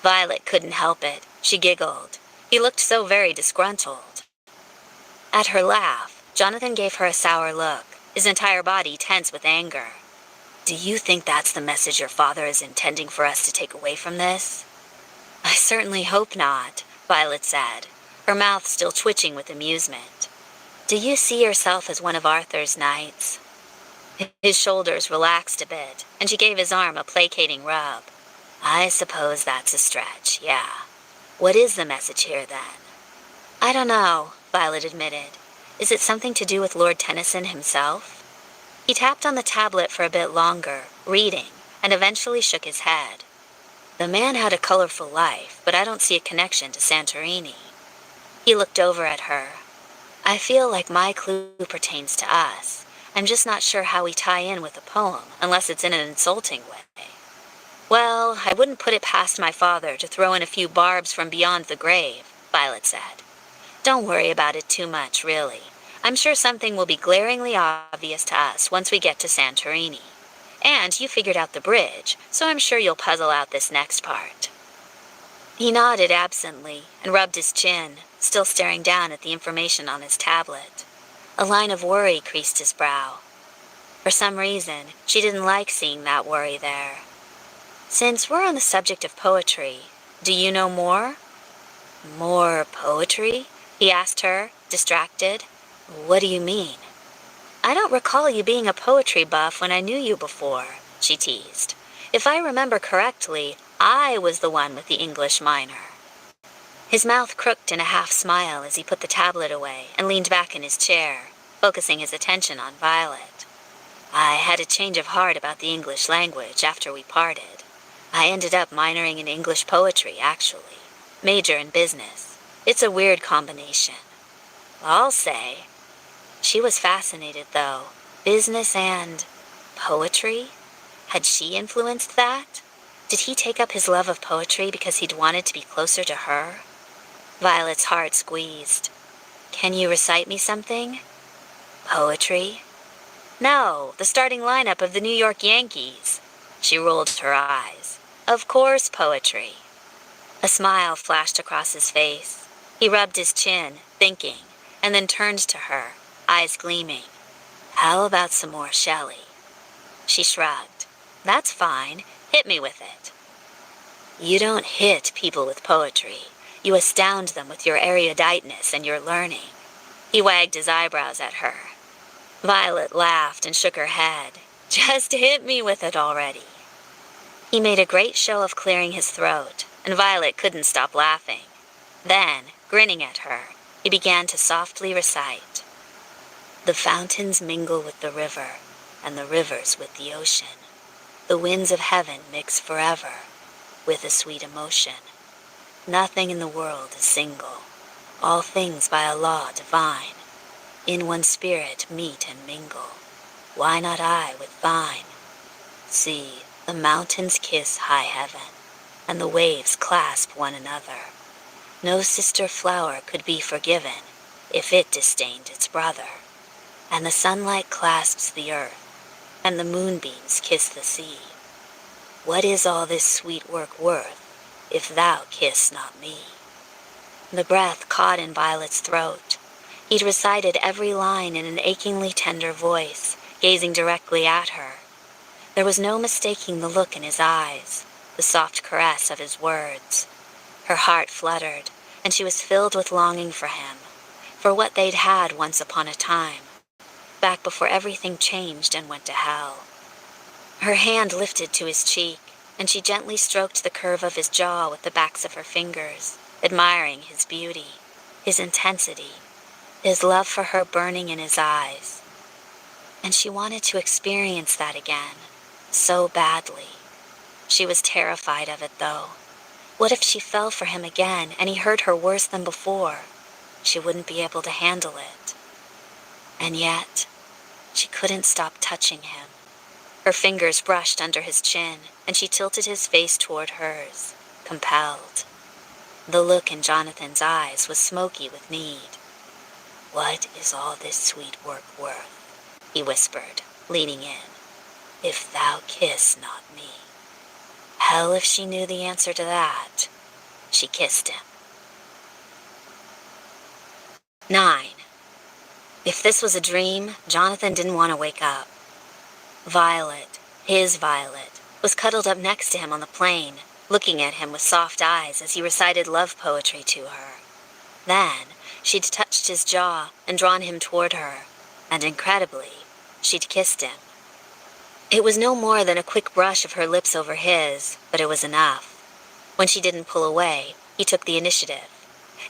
Violet couldn't help it. She giggled. He looked so very disgruntled. At her laugh, Jonathan gave her a sour look, his entire body tense with anger. "Do you think that's the message your father is intending for us to take away from this?" "I certainly hope not," Violet said, her mouth still twitching with amusement. "Do you see yourself as one of Arthur's knights?" His shoulders relaxed a bit, and she gave his arm a placating rub. "I suppose that's a stretch, yeah. What is the message here, then?" "I don't know," Violet admitted. "Is it something to do with Lord Tennyson himself?" He tapped on the tablet for a bit longer, reading, and eventually shook his head. "The man had a colorful life, but I don't see a connection to Santorini." He looked over at her. "I feel like my clue pertains to us. I'm just not sure how we tie in with the poem, unless it's in an insulting way." "Well, I wouldn't put it past my father to throw in a few barbs from beyond the grave," Violet said. "Don't worry about it too much, really. I'm sure something will be glaringly obvious to us once we get to Santorini. And you figured out the bridge, so I'm sure you'll puzzle out this next part." He nodded absently and rubbed his chin, still staring down at the information on his tablet. A line of worry creased his brow. For some reason, she didn't like seeing that worry there. "Since we're on the subject of poetry, do you know more?" "More poetry?" he asked her, distracted. "What do you mean?" "I don't recall you being a poetry buff when I knew you before," she teased. "If I remember correctly, I was the one with the English minor." His mouth crooked in a half-smile as he put the tablet away and leaned back in his chair, focusing his attention on Violet. "I had a change of heart about the English language after we parted. I ended up minoring in English poetry, actually. Major in business. It's a weird combination. I'll say. She was fascinated, though. Business and poetry? Had she influenced that? Did he take up his love of poetry because he'd wanted to be closer to her? Violet's heart squeezed. Can you recite me something? Poetry? No, the starting lineup of the New York Yankees. She rolled her eyes. Of course, poetry. A smile flashed across his face. He rubbed his chin, thinking, and then turned to her, eyes gleaming. How about some more Shelley? She shrugged. That's fine. Hit me with it. You don't hit people with poetry. You astound them with your eruditeness and your learning. He wagged his eyebrows at her. Violet laughed and shook her head. Just hit me with it already. He made a great show of clearing his throat, and Violet couldn't stop laughing. Then, grinning at her, he began to softly recite. The fountains mingle with the river, and the rivers with the ocean. The winds of heaven mix forever with a sweet emotion. Nothing in the world is single, all things by a law divine. In one spirit meet and mingle, why not I with thine? See, the mountains kiss high heaven, and the waves clasp one another. No sister flower could be forgiven if it disdained its brother. And the sunlight clasps the earth, and the moonbeams kiss the sea. What is all this sweet work worth, if thou kiss not me? The breath caught in Violet's throat. He'd recited every line in an achingly tender voice, gazing directly at her. There was no mistaking the look in his eyes, the soft caress of his words. Her heart fluttered, and she was filled with longing for him, for what they'd had once upon a time, back before everything changed and went to hell. Her hand lifted to his cheek, and she gently stroked the curve of his jaw with the backs of her fingers, admiring his beauty, his intensity, his love for her burning in his eyes. And she wanted to experience that again, so badly. She was terrified of it, though. What if she fell for him again and he hurt her worse than before? She wouldn't be able to handle it. And yet, she couldn't stop touching him. Her fingers brushed under his chin, and she tilted his face toward hers, compelled. The look in Jonathan's eyes was smoky with need. What is all this sweet work worth? He whispered, leaning in. If thou kiss not me. Hell if she knew the answer to that. She kissed him. 9. If this was a dream, Jonathan didn't want to wake up. Violet, his Violet, was cuddled up next to him on the plane, looking at him with soft eyes as he recited love poetry to her. Then, she'd touched his jaw and drawn him toward her, and incredibly, she'd kissed him. It was no more than a quick brush of her lips over his, but it was enough. When she didn't pull away, he took the initiative.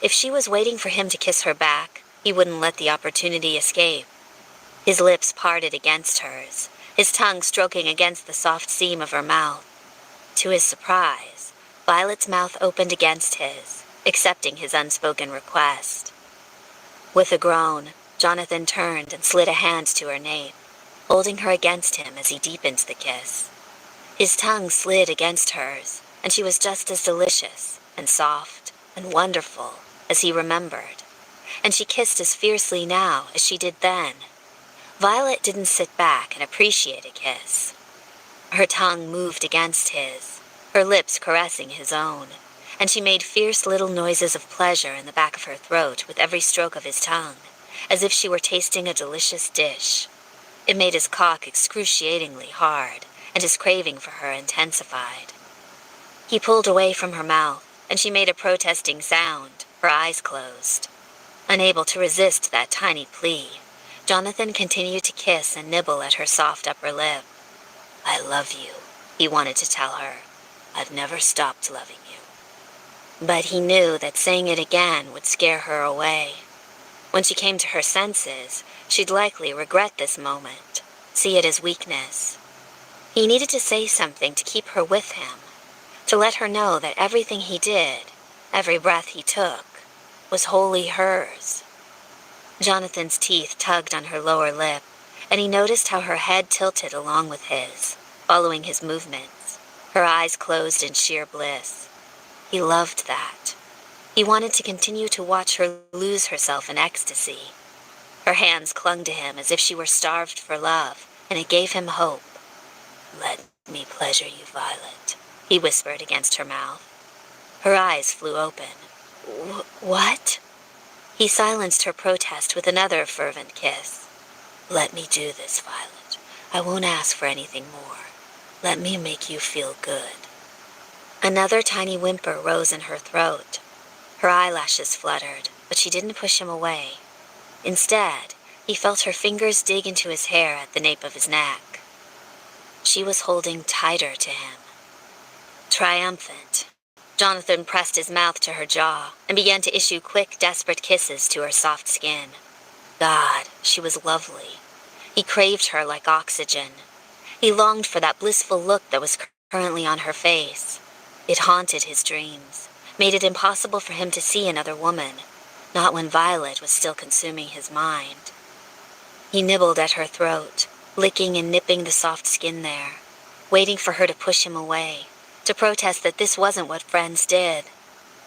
If she was waiting for him to kiss her back, he wouldn't let the opportunity escape. His lips parted against hers, his tongue stroking against the soft seam of her mouth. To his surprise, Violet's mouth opened against his, accepting his unspoken request. With a groan, Jonathan turned and slid a hand to her nape, holding her against him as he deepened the kiss. His tongue slid against hers, and she was just as delicious and soft and wonderful as he remembered. And she kissed as fiercely now as she did then. Violet didn't sit back and appreciate a kiss. Her tongue moved against his, her lips caressing his own, and she made fierce little noises of pleasure in the back of her throat with every stroke of his tongue, as if she were tasting a delicious dish. It made his cock excruciatingly hard, and his craving for her intensified. He pulled away from her mouth, and she made a protesting sound, her eyes closed. Unable to resist that tiny plea, Jonathan continued to kiss and nibble at her soft upper lip. I love you, he wanted to tell her. I've never stopped loving you. But he knew that saying it again would scare her away. When she came to her senses, she'd likely regret this moment, see it as weakness. He needed to say something to keep her with him, to let her know that everything he did, every breath he took, was wholly hers. Jonathan's teeth tugged on her lower lip, and he noticed how her head tilted along with his, following his movements, her eyes closed in sheer bliss. He loved that. He wanted to continue to watch her lose herself in ecstasy. Her hands clung to him as if she were starved for love, and it gave him hope. "Let me pleasure you, Violet," he whispered against her mouth. Her eyes flew open. What? He silenced her protest with another fervent kiss. "Let me do this, Violet. I won't ask for anything more. Let me make you feel good." Another tiny whimper rose in her throat. Her eyelashes fluttered, but she didn't push him away. Instead, he felt her fingers dig into his hair at the nape of his neck. She was holding tighter to him. Triumphant, Jonathan pressed his mouth to her jaw and began to issue quick, desperate kisses to her soft skin. God, she was lovely. He craved her like oxygen. He longed for that blissful look that was currently on her face. It haunted his dreams, made it impossible for him to see another woman, not when Violet was still consuming his mind. He nibbled at her throat, licking and nipping the soft skin there, waiting for her to push him away, to protest that this wasn't what friends did.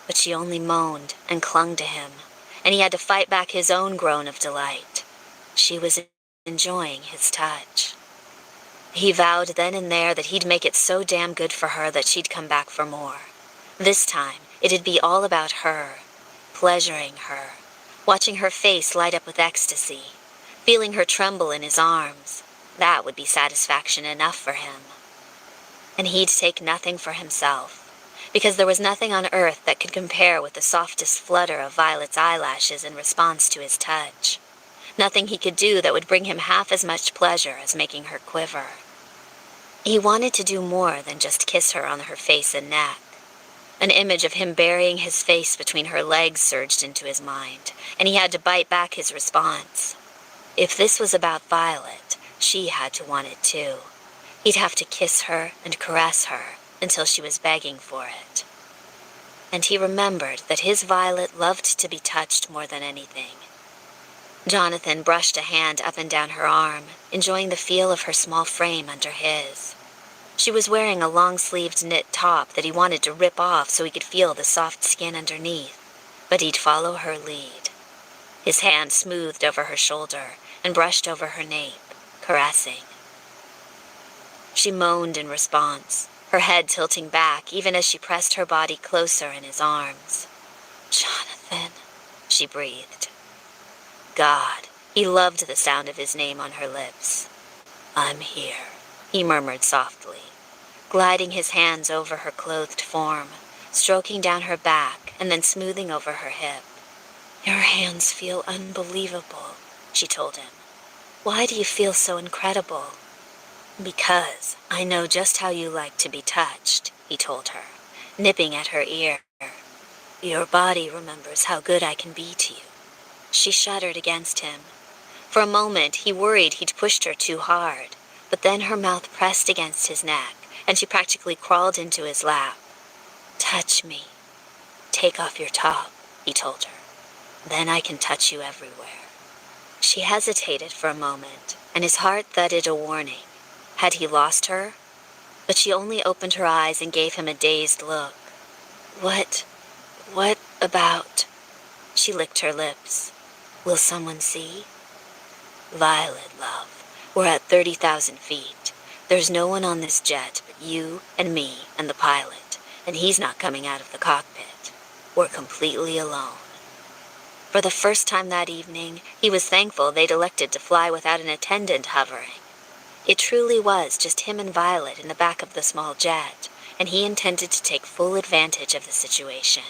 But she only moaned and clung to him, and he had to fight back his own groan of delight. She was enjoying his touch. He vowed then and there that he'd make it so damn good for her that she'd come back for more. This time, it'd be all about her, pleasuring her, watching her face light up with ecstasy, feeling her tremble in his arms. That would be satisfaction enough for him. And he'd take nothing for himself, because there was nothing on earth that could compare with the softest flutter of Violet's eyelashes in response to his touch. Nothing he could do that would bring him half as much pleasure as making her quiver. He wanted to do more than just kiss her on her face and neck. An image of him burying his face between her legs surged into his mind, and he had to bite back his response. If this was about Violet, she had to want it too. He'd have to kiss her and caress her until she was begging for it. And he remembered that his Violet loved to be touched more than anything. Jonathan brushed a hand up and down her arm, enjoying the feel of her small frame under his. She was wearing a long-sleeved knit top that he wanted to rip off so he could feel the soft skin underneath, but he'd follow her lead. His hand smoothed over her shoulder and brushed over her nape, caressing. She moaned in response, her head tilting back even as she pressed her body closer in his arms. "Jonathan," she breathed. God, he loved the sound of his name on her lips. "I'm here," he murmured softly, gliding his hands over her clothed form, stroking down her back and then smoothing over her hip. "Your hands feel unbelievable," she told him. "Why do you feel so incredible?" "Because I know just how you like to be touched," he told her, nipping at her ear. "Your body remembers how good I can be to you." She shuddered against him. For a moment, he worried he'd pushed her too hard, but then her mouth pressed against his neck, and she practically crawled into his lap. "Touch me. Take off your top," he told her. "Then I can touch you everywhere." She hesitated for a moment, and his heart thudded a warning. Had he lost her? But she only opened her eyes and gave him a dazed look. What about? She licked her lips. "Will someone see?" "Violet, love, we're at 30,000 feet. There's no one on this jet but you and me and the pilot, and he's not coming out of the cockpit. We're completely alone." For the first time that evening, he was thankful they'd elected to fly without an attendant hovering. It truly was just him and Violet in the back of the small jet, and he intended to take full advantage of the situation.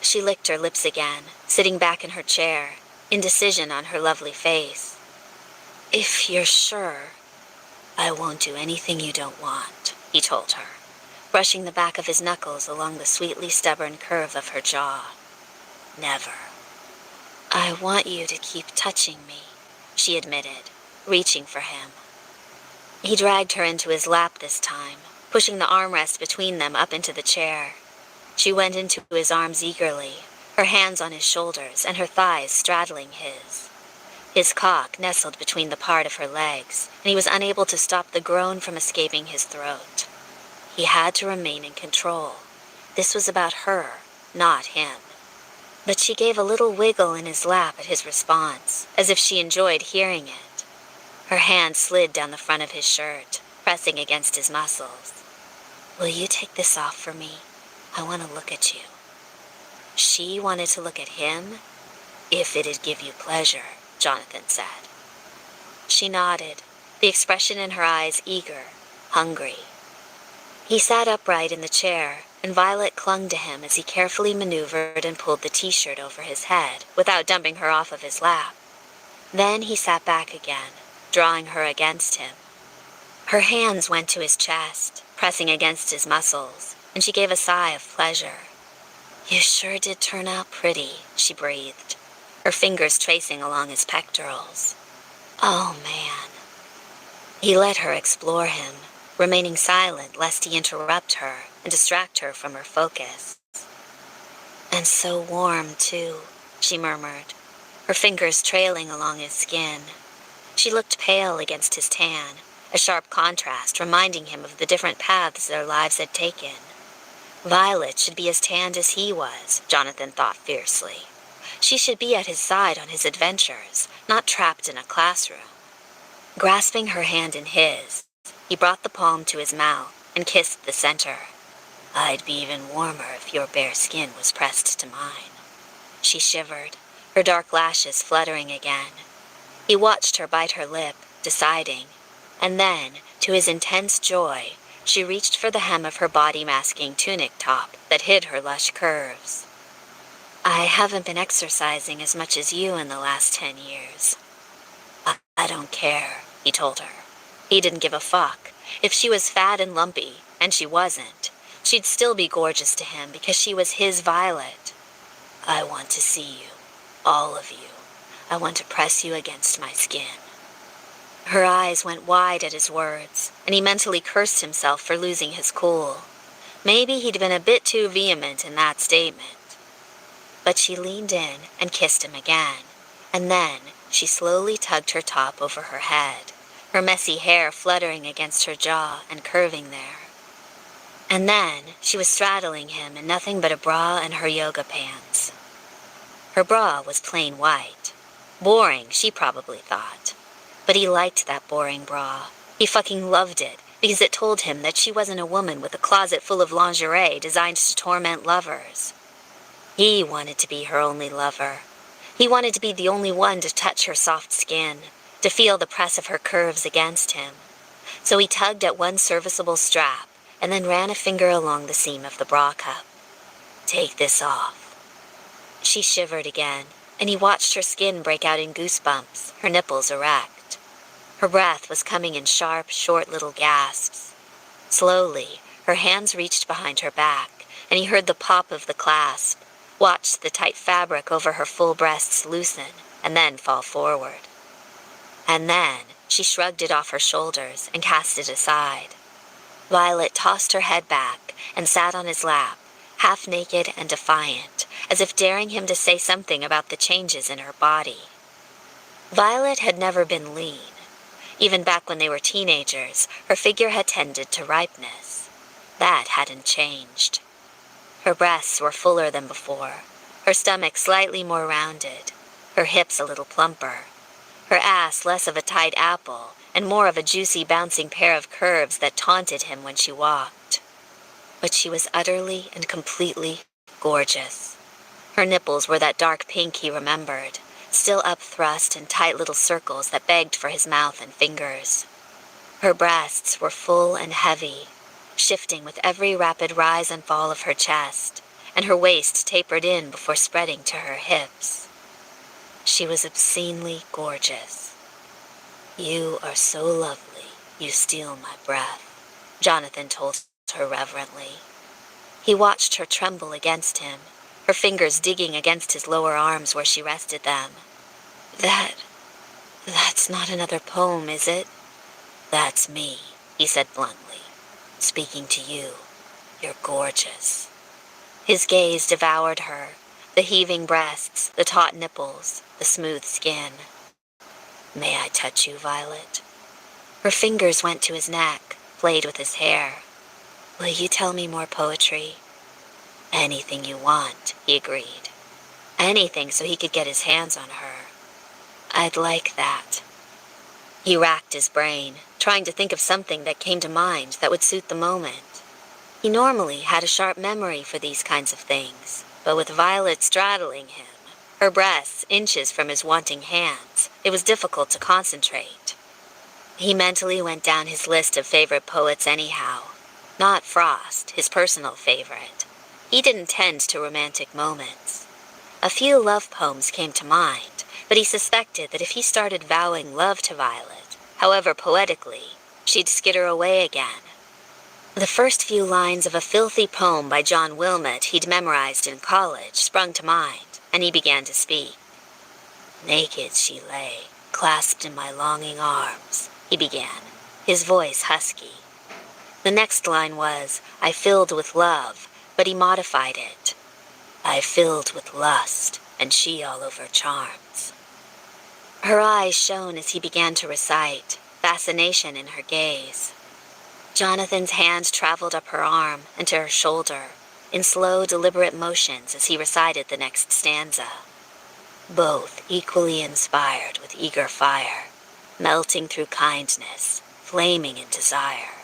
She licked her lips again, sitting back in her chair, indecision on her lovely face. "If you're sure, I won't do anything you don't want," he told her, brushing the back of his knuckles along the sweetly stubborn curve of her jaw. "Never." "I want you to keep touching me," she admitted, reaching for him. He dragged her into his lap this time, pushing the armrest between them up into the chair. She went into his arms eagerly, her hands on his shoulders and her thighs straddling his. His cock nestled between the part of her legs, and he was unable to stop the groan from escaping his throat. He had to remain in control. This was about her, not him. But she gave a little wiggle in his lap at his response, as if she enjoyed hearing it. Her hand slid down the front of his shirt, pressing against his muscles. "Will you take this off for me? I want to look at you." She wanted to look at him? "If it'd give you pleasure," Jonathan said. She nodded, the expression in her eyes eager, hungry. He sat upright in the chair, and Violet clung to him as he carefully maneuvered and pulled the t-shirt over his head without dumping her off of his lap. Then he sat back again, drawing her against him. Her hands went to his chest, pressing against his muscles, and she gave a sigh of pleasure. "You sure did turn out pretty," she breathed, her fingers tracing along his pectorals. "Oh, man." He let her explore him, remaining silent lest he interrupt her and distract her from her focus. "And so warm, too," she murmured, her fingers trailing along his skin. She looked pale against his tan, a sharp contrast reminding him of the different paths their lives had taken. Violet should be as tanned as he was, Jonathan thought fiercely. She should be at his side on his adventures, not trapped in a classroom. Grasping her hand in his, he brought the palm to his mouth and kissed the center. "I'd be even warmer if your bare skin was pressed to mine." She shivered, her dark lashes fluttering again. He watched her bite her lip, deciding, and then, to his intense joy, she reached for the hem of her body-masking tunic top that hid her lush curves. "I haven't been exercising as much as you in the last 10 years. I don't care," he told her. He didn't give a fuck. If she was fat and lumpy, and she wasn't, she'd still be gorgeous to him because she was his Violet. "I want to see you, all of you. I want to press you against my skin." Her eyes went wide at his words, and he mentally cursed himself for losing his cool. Maybe he'd been a bit too vehement in that statement. But she leaned in and kissed him again, and then she slowly tugged her top over her head, her messy hair fluttering against her jaw and curving there. And then she was straddling him in nothing but a bra and her yoga pants. Her bra was plain white. Boring, she probably thought. But he liked that boring bra. He fucking loved it, because it told him that she wasn't a woman with a closet full of lingerie designed to torment lovers. He wanted to be her only lover. He wanted to be the only one to touch her soft skin, to feel the press of her curves against him. So he tugged at one serviceable strap, and then ran a finger along the seam of the bra cup. "Take this off." She shivered again, and he watched her skin break out in goosebumps, her nipples erect. Her breath was coming in sharp, short little gasps. Slowly, her hands reached behind her back, and he heard the pop of the clasp, watched the tight fabric over her full breasts loosen, and then fall forward. And then she shrugged it off her shoulders and cast it aside. Violet tossed her head back and sat on his lap, half naked and defiant, as if daring him to say something about the changes in her body. Violet had never been lean. Even back when they were teenagers, her figure had tended to ripeness. That hadn't changed. Her breasts were fuller than before, her stomach slightly more rounded, her hips a little plumper, her ass less of a tight apple and more of a juicy bouncing pair of curves that taunted him when she walked. But she was utterly and completely gorgeous. Her nipples were that dark pink he remembered, still upthrust in tight little circles that begged for his mouth and fingers. Her breasts were full and heavy, shifting with every rapid rise and fall of her chest, and her waist tapered in before spreading to her hips. She was obscenely gorgeous. "You are so lovely, you steal my breath," Jonathan told her reverently. He watched her tremble against him, her fingers digging against his lower arms where she rested them. That's not another poem, is it?" "That's me," he said bluntly. Speaking to you, you're gorgeous." His gaze devoured her, the heaving breasts, the taut nipples, the smooth skin. "May I touch you, Violet?" Her fingers went to his neck, played with his hair. "Will you tell me more poetry?" "Anything you want," he agreed. Anything so he could get his hands on her. "I'd like that." He racked his brain, trying to think of something that came to mind that would suit the moment. He normally had a sharp memory for these kinds of things, but with Violet straddling him, her breasts inches from his wanting hands, it was difficult to concentrate. He mentally went down his list of favorite poets anyhow. Not Frost, his personal favorite. He didn't tend to romantic moments. A few love poems came to mind, but he suspected that if he started vowing love to Violet, however poetically, she'd skitter away again. The first few lines of a filthy poem by John Wilmot he'd memorized in college sprung to mind, and he began to speak. "Naked she lay, clasped in my longing arms," he began, his voice husky. The next line was, "I filled with love," but he modified it. "I filled with lust, and she all over charms." Her eyes shone as he began to recite, fascination in her gaze. Jonathan's hand traveled up her arm and to her shoulder, in slow, deliberate motions as he recited the next stanza. "Both equally inspired with eager fire, melting through kindness, flaming in desire,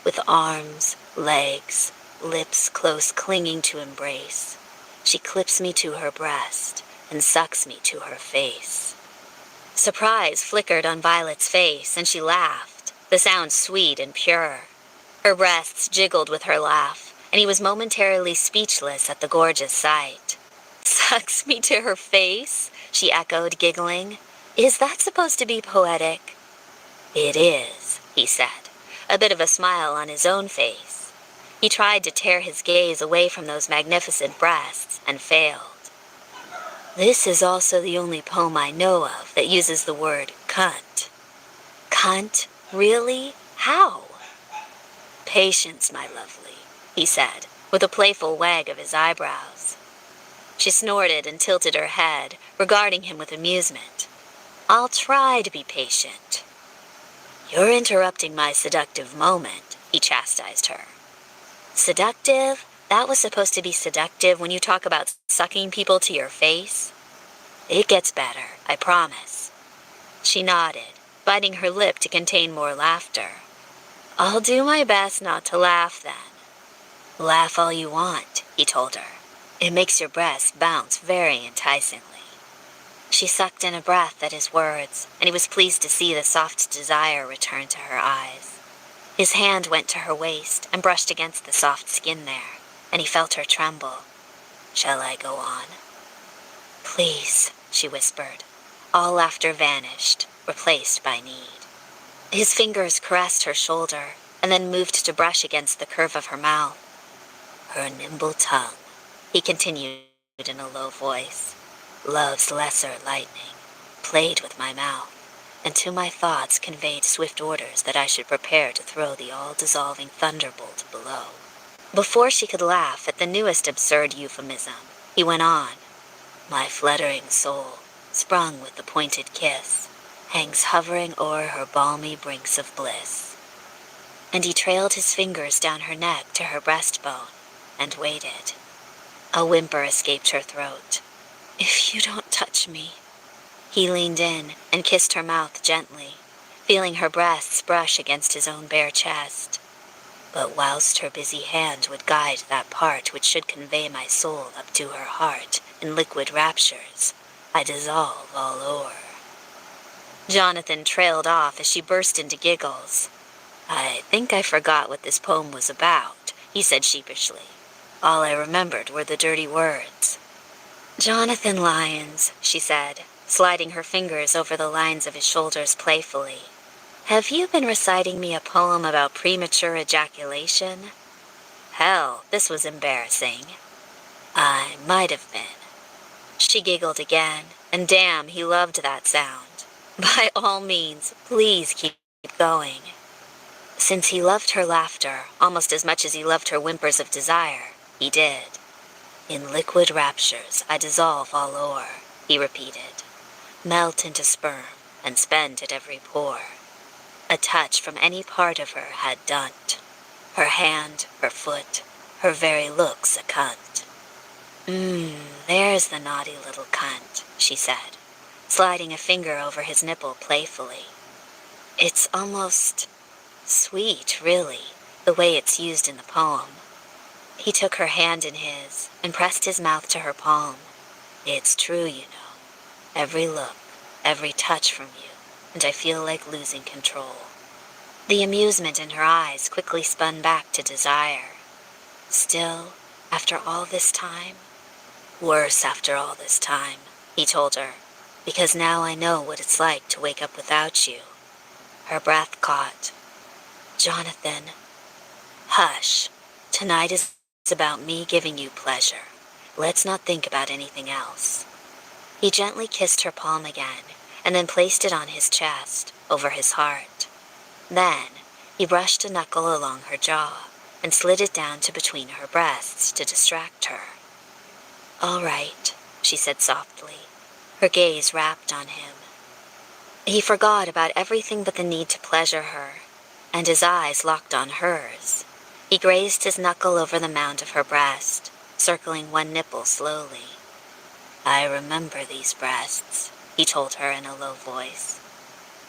with arms, legs, lips close clinging to embrace, she clips me to her breast and sucks me to her face." Surprise flickered on Violet's face, and she laughed, the sound sweet and pure. Her breasts jiggled with her laugh, and he was momentarily speechless at the gorgeous sight. "Sucks me to her face?" she echoed, giggling. "Is that supposed to be poetic?" "It is," he said, a bit of a smile on his own face. He tried to tear his gaze away from those magnificent breasts, and failed. "This is also the only poem I know of that uses the word cunt." "Cunt? Really? How?" "Patience, my lovely," he said, with a playful wag of his eyebrows. She snorted and tilted her head, regarding him with amusement. "I'll try to be patient." "You're interrupting my seductive moment," he chastised her. "Seductive? That was supposed to be seductive when you talk about sucking people to your face?" "It gets better, I promise." She nodded, biting her lip to contain more laughter. "I'll do my best not to laugh then." "Laugh all you want," he told her. "It makes your breasts bounce very enticingly." She sucked in a breath at his words, and he was pleased to see the soft desire return to her eyes. His hand went to her waist and brushed against the soft skin there, and he felt her tremble. "Shall I go on?" "Please," she whispered. All laughter vanished, replaced by need. His fingers caressed her shoulder, and then moved to brush against the curve of her mouth. "Her nimble tongue," he continued in a low voice, "love's lesser lightning, played with my mouth, and to my thoughts conveyed swift orders that I should prepare to throw the all-dissolving thunderbolt below." Before she could laugh at the newest absurd euphemism, he went on, "My fluttering soul, sprung with the pointed kiss, hangs hovering o'er her balmy brinks of bliss." And he trailed his fingers down her neck to her breastbone, and waited. A whimper escaped her throat. "If you don't touch me." He leaned in and kissed her mouth gently, feeling her breasts brush against his own bare chest. "But whilst her busy hand would guide that part which should convey my soul up to her heart in liquid raptures, I dissolve all o'er." Jonathan trailed off as she burst into giggles. "I think I forgot what this poem was about," he said sheepishly. "All I remembered were the dirty words." "Jonathan Lyons," she said, sliding her fingers over the lines of his shoulders playfully. "Have you been reciting me a poem about premature ejaculation?" Hell, this was embarrassing. "I might have been." She giggled again, and damn, he loved that sound. "By all means, please keep going." Since he loved her laughter almost as much as he loved her whimpers of desire, he did. In liquid raptures I dissolve all o'er, he repeated. Melt into sperm and spend at every pore. A touch from any part of her had done't. Her hand, her foot, her very looks a cunt. There's the naughty little cunt, she said, sliding a finger over his nipple playfully. It's almost sweet, really, the way it's used in the poem. He took her hand in his and pressed his mouth to her palm. It's true, you know. Every look, every touch from you, and I feel like losing control. The amusement in her eyes quickly spun back to desire. Still, after all this time? Worse after all this time, he told her, because now I know what it's like to wake up without you. Her breath caught. Jonathan, hush. Tonight is about me giving you pleasure. Let's not think about anything else. He gently kissed her palm again, and then placed it on his chest, over his heart. Then, he brushed a knuckle along her jaw, and slid it down to between her breasts to distract her. All right, she said softly, her gaze rapt on him. He forgot about everything but the need to pleasure her, and his eyes locked on hers. He grazed his knuckle over the mound of her breast, circling one nipple slowly. I remember these breasts, he told her in a low voice.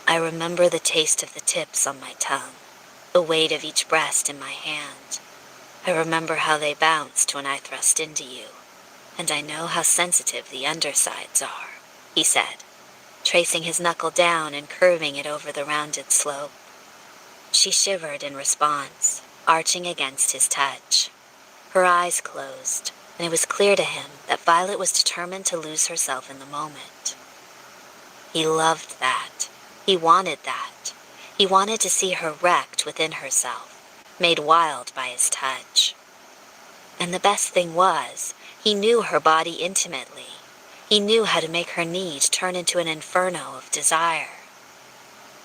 I remember the taste of the tips on my tongue, the weight of each breast in my hand. I remember how they bounced when I thrust into you, and I know how sensitive the undersides are, he said, tracing his knuckle down and curving it over the rounded slope. She shivered in response, arching against his touch. Her eyes closed, and it was clear to him that Violet was determined to lose herself in the moment. He loved that. He wanted that. He wanted to see her wrecked within herself, made wild by his touch. And the best thing was, he knew her body intimately. He knew how to make her need turn into an inferno of desire.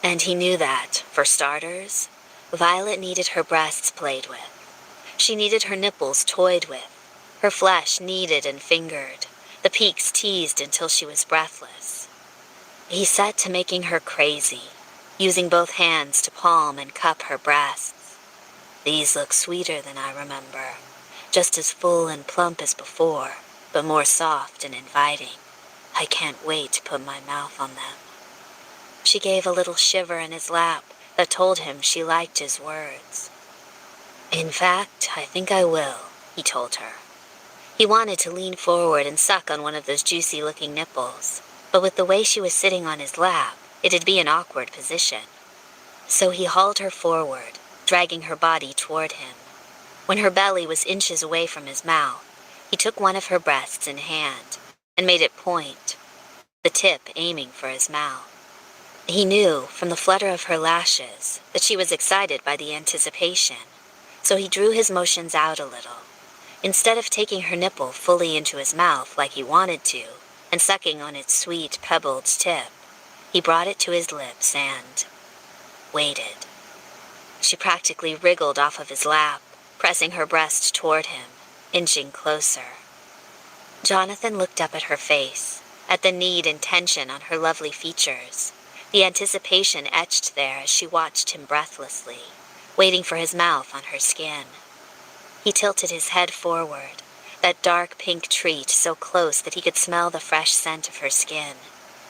And he knew that, for starters, Violet needed her breasts played with. She needed her nipples toyed with, her flesh kneaded and fingered, the peaks teased until she was breathless. He set to making her crazy, using both hands to palm and cup her breasts. These look sweeter than I remember, just as full and plump as before, but more soft and inviting. I can't wait to put my mouth on them. She gave a little shiver in his lap that told him she liked his words. In fact, I think I will, he told her. He wanted to lean forward and suck on one of those juicy-looking nipples, but with the way she was sitting on his lap, it'd be an awkward position. So he hauled her forward, dragging her body toward him. When her belly was inches away from his mouth, he took one of her breasts in hand and made it point, the tip aiming for his mouth. He knew, from the flutter of her lashes, that she was excited by the anticipation, so he drew his motions out a little. Instead of taking her nipple fully into his mouth like he wanted to, and sucking on its sweet, pebbled tip, he brought it to his lips and waited. She practically wriggled off of his lap, pressing her breast toward him, inching closer. Jonathan looked up at her face, at the need and tension on her lovely features, the anticipation etched there as she watched him breathlessly, waiting for his mouth on her skin. He tilted his head forward, that dark pink treat so close that he could smell the fresh scent of her skin,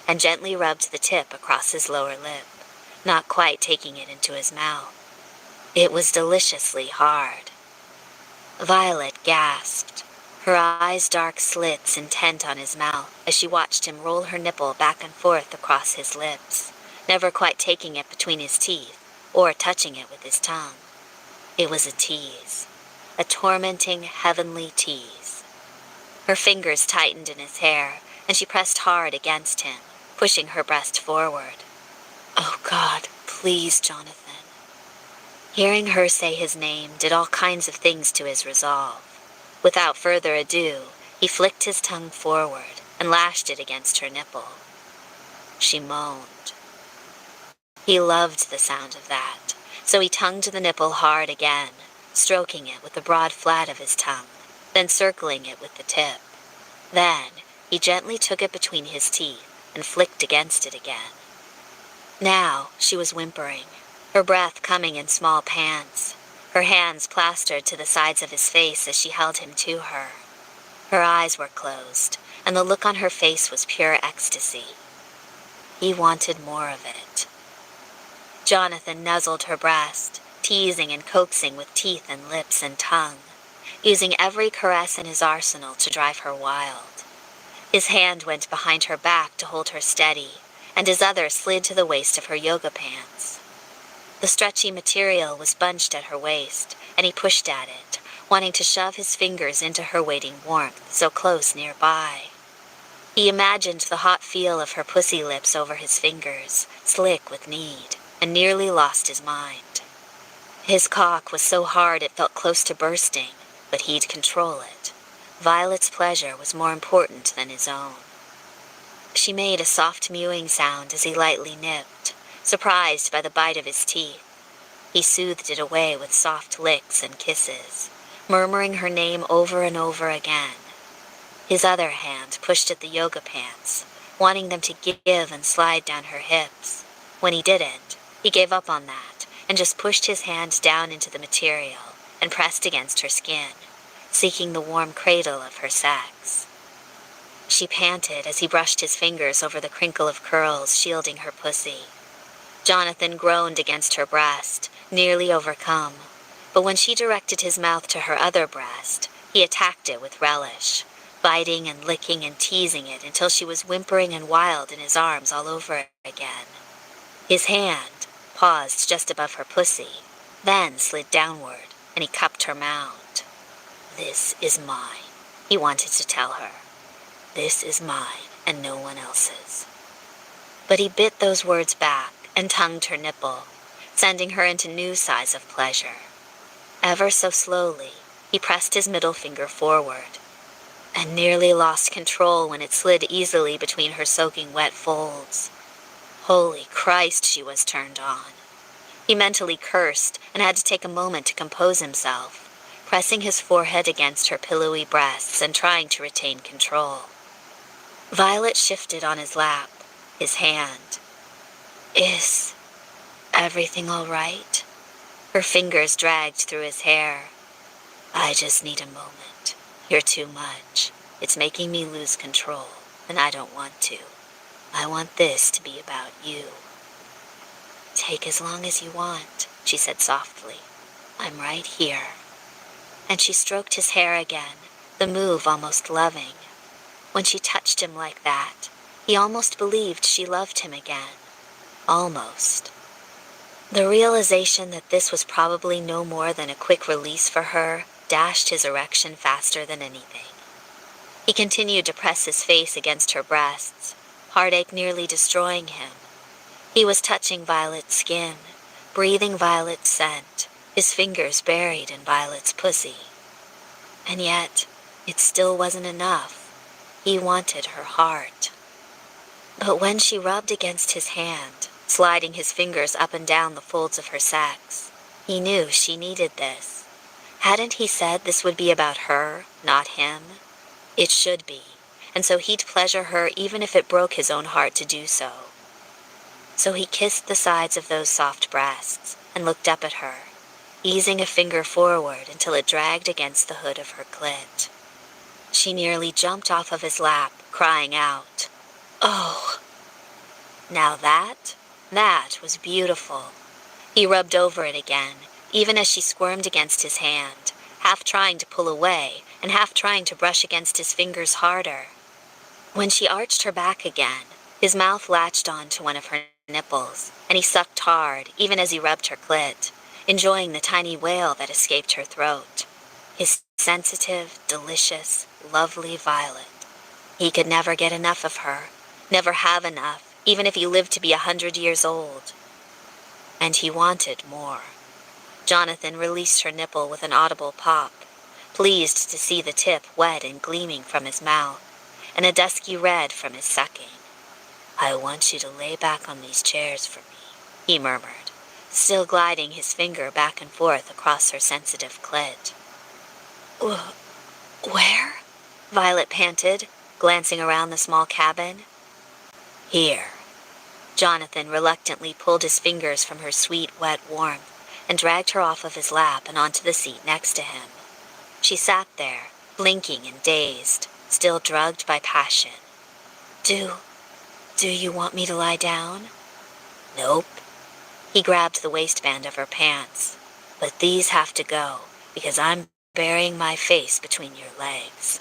and gently rubbed the tip across his lower lip, not quite taking it into his mouth. It was deliciously hard. Violet gasped, her eyes dark slits intent on his mouth as she watched him roll her nipple back and forth across his lips, never quite taking it between his teeth or touching it with his tongue. It was a tease, a tormenting, heavenly tease. Her fingers tightened in his hair, and she pressed hard against him, pushing her breast forward. Oh God, please, Jonathan. Hearing her say his name did all kinds of things to his resolve. Without further ado, he flicked his tongue forward and lashed it against her nipple. She moaned. He loved the sound of that, So he tongued the nipple hard again, stroking it with the broad flat of his tongue, then circling it with the tip. Then, he gently took it between his teeth and flicked against it again. Now, she was whimpering, her breath coming in small pants, her hands plastered to the sides of his face as she held him to her. Her eyes were closed, and the look on her face was pure ecstasy. He wanted more of it. Jonathan nuzzled her breast, teasing and coaxing with teeth and lips and tongue, using every caress in his arsenal to drive her wild. His hand went behind her back to hold her steady, and his other slid to the waist of her yoga pants. The stretchy material was bunched at her waist, and he pushed at it, wanting to shove his fingers into her waiting warmth so close nearby. He imagined the hot feel of her pussy lips over his fingers, slick with need, and nearly lost his mind. His cock was so hard it felt close to bursting, but he'd control it. Violet's pleasure was more important than his own. She made a soft mewing sound as he lightly nipped, surprised by the bite of his teeth. He soothed it away with soft licks and kisses, murmuring her name over and over again. His other hand pushed at the yoga pants, wanting them to give and slide down her hips. When he didn't, he gave up on that and just pushed his hand down into the material and pressed against her skin, seeking the warm cradle of her sex. She panted as he brushed his fingers over the crinkle of curls shielding her pussy. Jonathan groaned against her breast, nearly overcome, but when she directed his mouth to her other breast, he attacked it with relish, biting and licking and teasing it until she was whimpering and wild in his arms all over again. His hand paused just above her pussy, then slid downward, and he cupped her mound. "This is mine," he wanted to tell her. "This is mine and no one else's." But he bit those words back and tongued her nipple, sending her into new sighs of pleasure. Ever so slowly, he pressed his middle finger forward, and nearly lost control when it slid easily between her soaking wet folds. Holy Christ, she was turned on. He mentally cursed and had to take a moment to compose himself, pressing his forehead against her pillowy breasts and trying to retain control. Violet shifted on his lap, his hand. "Is everything all right?" Her fingers dragged through his hair. "I just need a moment. You're too much. It's making me lose control, and I don't want to. I want this to be about you." "Take as long as you want," she said softly. "I'm right here." And she stroked his hair again, the move almost loving. When she touched him like that, he almost believed she loved him again. Almost. The realization that this was probably no more than a quick release for her dashed his erection faster than anything. He continued to press his face against her breasts, heartache nearly destroying him. He was touching Violet's skin, breathing Violet's scent, his fingers buried in Violet's pussy. And yet, it still wasn't enough. He wanted her heart. But when she rubbed against his hand, sliding his fingers up and down the folds of her sex, he knew she needed this. Hadn't he said this would be about her, not him? It should be, and so he'd pleasure her even if it broke his own heart to do so. So he kissed the sides of those soft breasts and looked up at her, easing a finger forward until it dragged against the hood of her clit. She nearly jumped off of his lap, crying out, "Oh!" Now that was beautiful. He rubbed over it again, even as she squirmed against his hand, half trying to pull away and half trying to brush against his fingers harder. When she arched her back again, his mouth latched onto one of her nipples, and he sucked hard even as he rubbed her clit, enjoying the tiny wail that escaped her throat. His sensitive, delicious, lovely Violet. He could never get enough of her, never have enough, even if he lived to be 100 years old. And he wanted more. Jonathan released her nipple with an audible pop, pleased to see the tip wet and gleaming from his mouth, and a dusky red from his sucking. "I want you to lay back on these chairs for me," he murmured, still gliding his finger back and forth across her sensitive clit. Where? Violet panted, glancing around the small cabin. Here. Jonathan reluctantly pulled his fingers from her sweet, wet warmth and dragged her off of his lap and onto the seat next to him. She sat there, blinking and dazed, still drugged by passion. Do you want me to lie down? Nope. He grabbed the waistband of her pants. But these have to go, because I'm burying my face between your legs.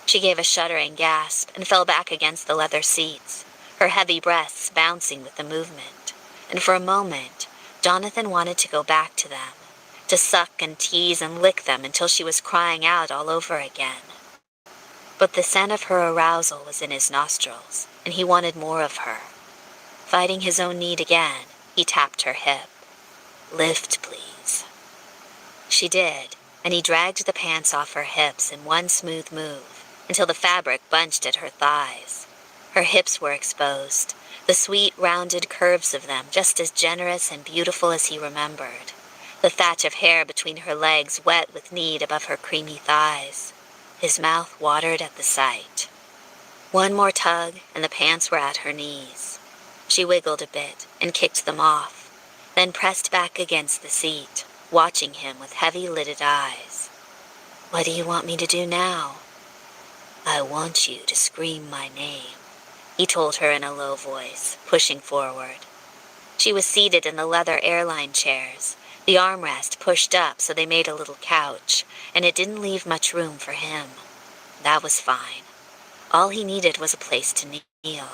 She gave a shuddering gasp and fell back against the leather seats, her heavy breaths bouncing with the movement. And for a moment, Jonathan wanted to go back to them, to suck and tease and lick them until she was crying out all over again. But the scent of her arousal was in his nostrils, and he wanted more of her. Fighting his own need again, he tapped her hip. Lift, please. She did, and he dragged the pants off her hips in one smooth move, until the fabric bunched at her thighs. Her hips were exposed, the sweet, rounded curves of them just as generous and beautiful as he remembered. The thatch of hair between her legs wet with need above her creamy thighs. His mouth watered at the sight. One more tug, and the pants were at her knees. She wiggled a bit and kicked them off, then pressed back against the seat, watching him with heavy-lidded eyes. What do you want me to do now? I want you to scream my name, he told her in a low voice, pushing forward. She was seated in the leather airline chairs, the armrest pushed up so they made a little couch, and it didn't leave much room for him. That was fine. All he needed was a place to kneel.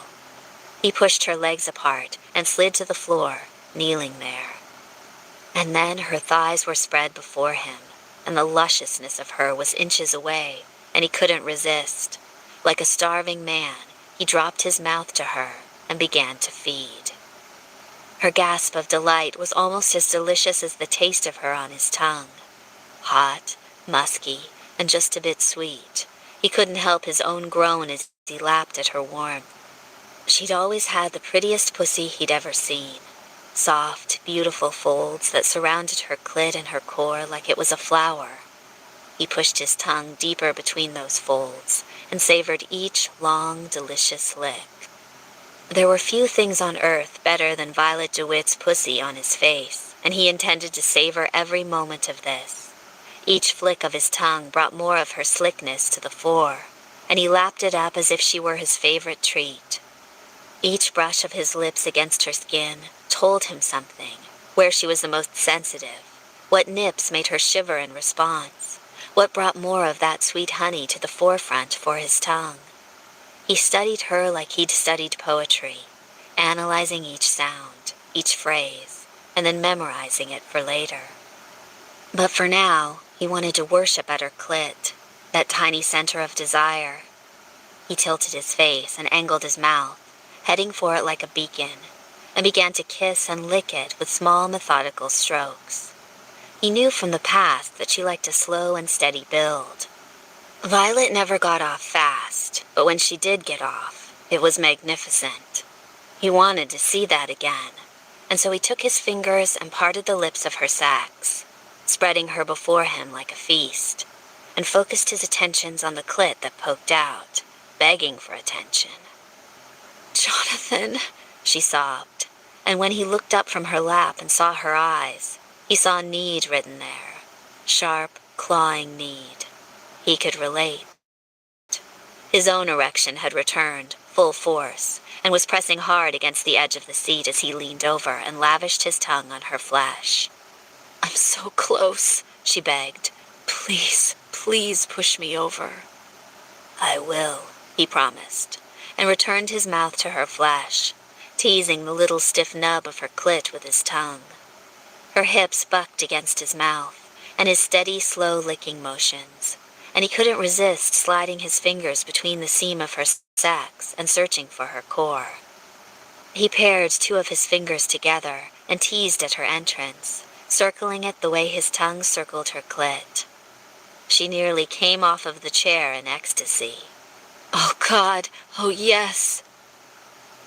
He pushed her legs apart and slid to the floor, kneeling there. And then her thighs were spread before him, and the lusciousness of her was inches away, and he couldn't resist. Like a starving man, he dropped his mouth to her and began to feed. Her gasp of delight was almost as delicious as the taste of her on his tongue. Hot, musky, and just a bit sweet. He couldn't help his own groan as he lapped at her warmth. She'd always had the prettiest pussy he'd ever seen. Soft, beautiful folds that surrounded her clit and her core like it was a flower. He pushed his tongue deeper between those folds and savored each long, delicious lick. There were few things on earth better than Violet DeWitt's pussy on his face, and he intended to savor every moment of this. Each flick of his tongue brought more of her slickness to the fore, and he lapped it up as if she were his favorite treat. Each brush of his lips against her skin told him something, where she was the most sensitive, what nips made her shiver in response, what brought more of that sweet honey to the forefront for his tongue. He studied her like he'd studied poetry, analyzing each sound, each phrase, and then memorizing it for later. But for now, he wanted to worship at her clit, that tiny center of desire. He tilted his face and angled his mouth, heading for it like a beacon, and began to kiss and lick it with small, methodical strokes. He knew from the past that she liked a slow and steady build. Violet never got off fast, but when she did get off, it was magnificent. He wanted to see that again, and so he took his fingers and parted the lips of her sacs, spreading her before him like a feast, and focused his attentions on the clit that poked out, begging for attention. Jonathan, she sobbed, and when he looked up from her lap and saw her eyes, he saw need written there, sharp, clawing need. He could relate. His own erection had returned, full force, and was pressing hard against the edge of the seat as he leaned over and lavished his tongue on her flesh. I'm so close, she begged. Please, please push me over. I will, he promised, and returned his mouth to her flesh, teasing the little stiff nub of her clit with his tongue. Her hips bucked against his mouth, and his steady, slow licking motions, and he couldn't resist sliding his fingers between the seam of her sacs and searching for her core. He paired two of his fingers together and teased at her entrance, circling it the way his tongue circled her clit. She nearly came off of the chair in ecstasy. Oh, God! Oh, yes!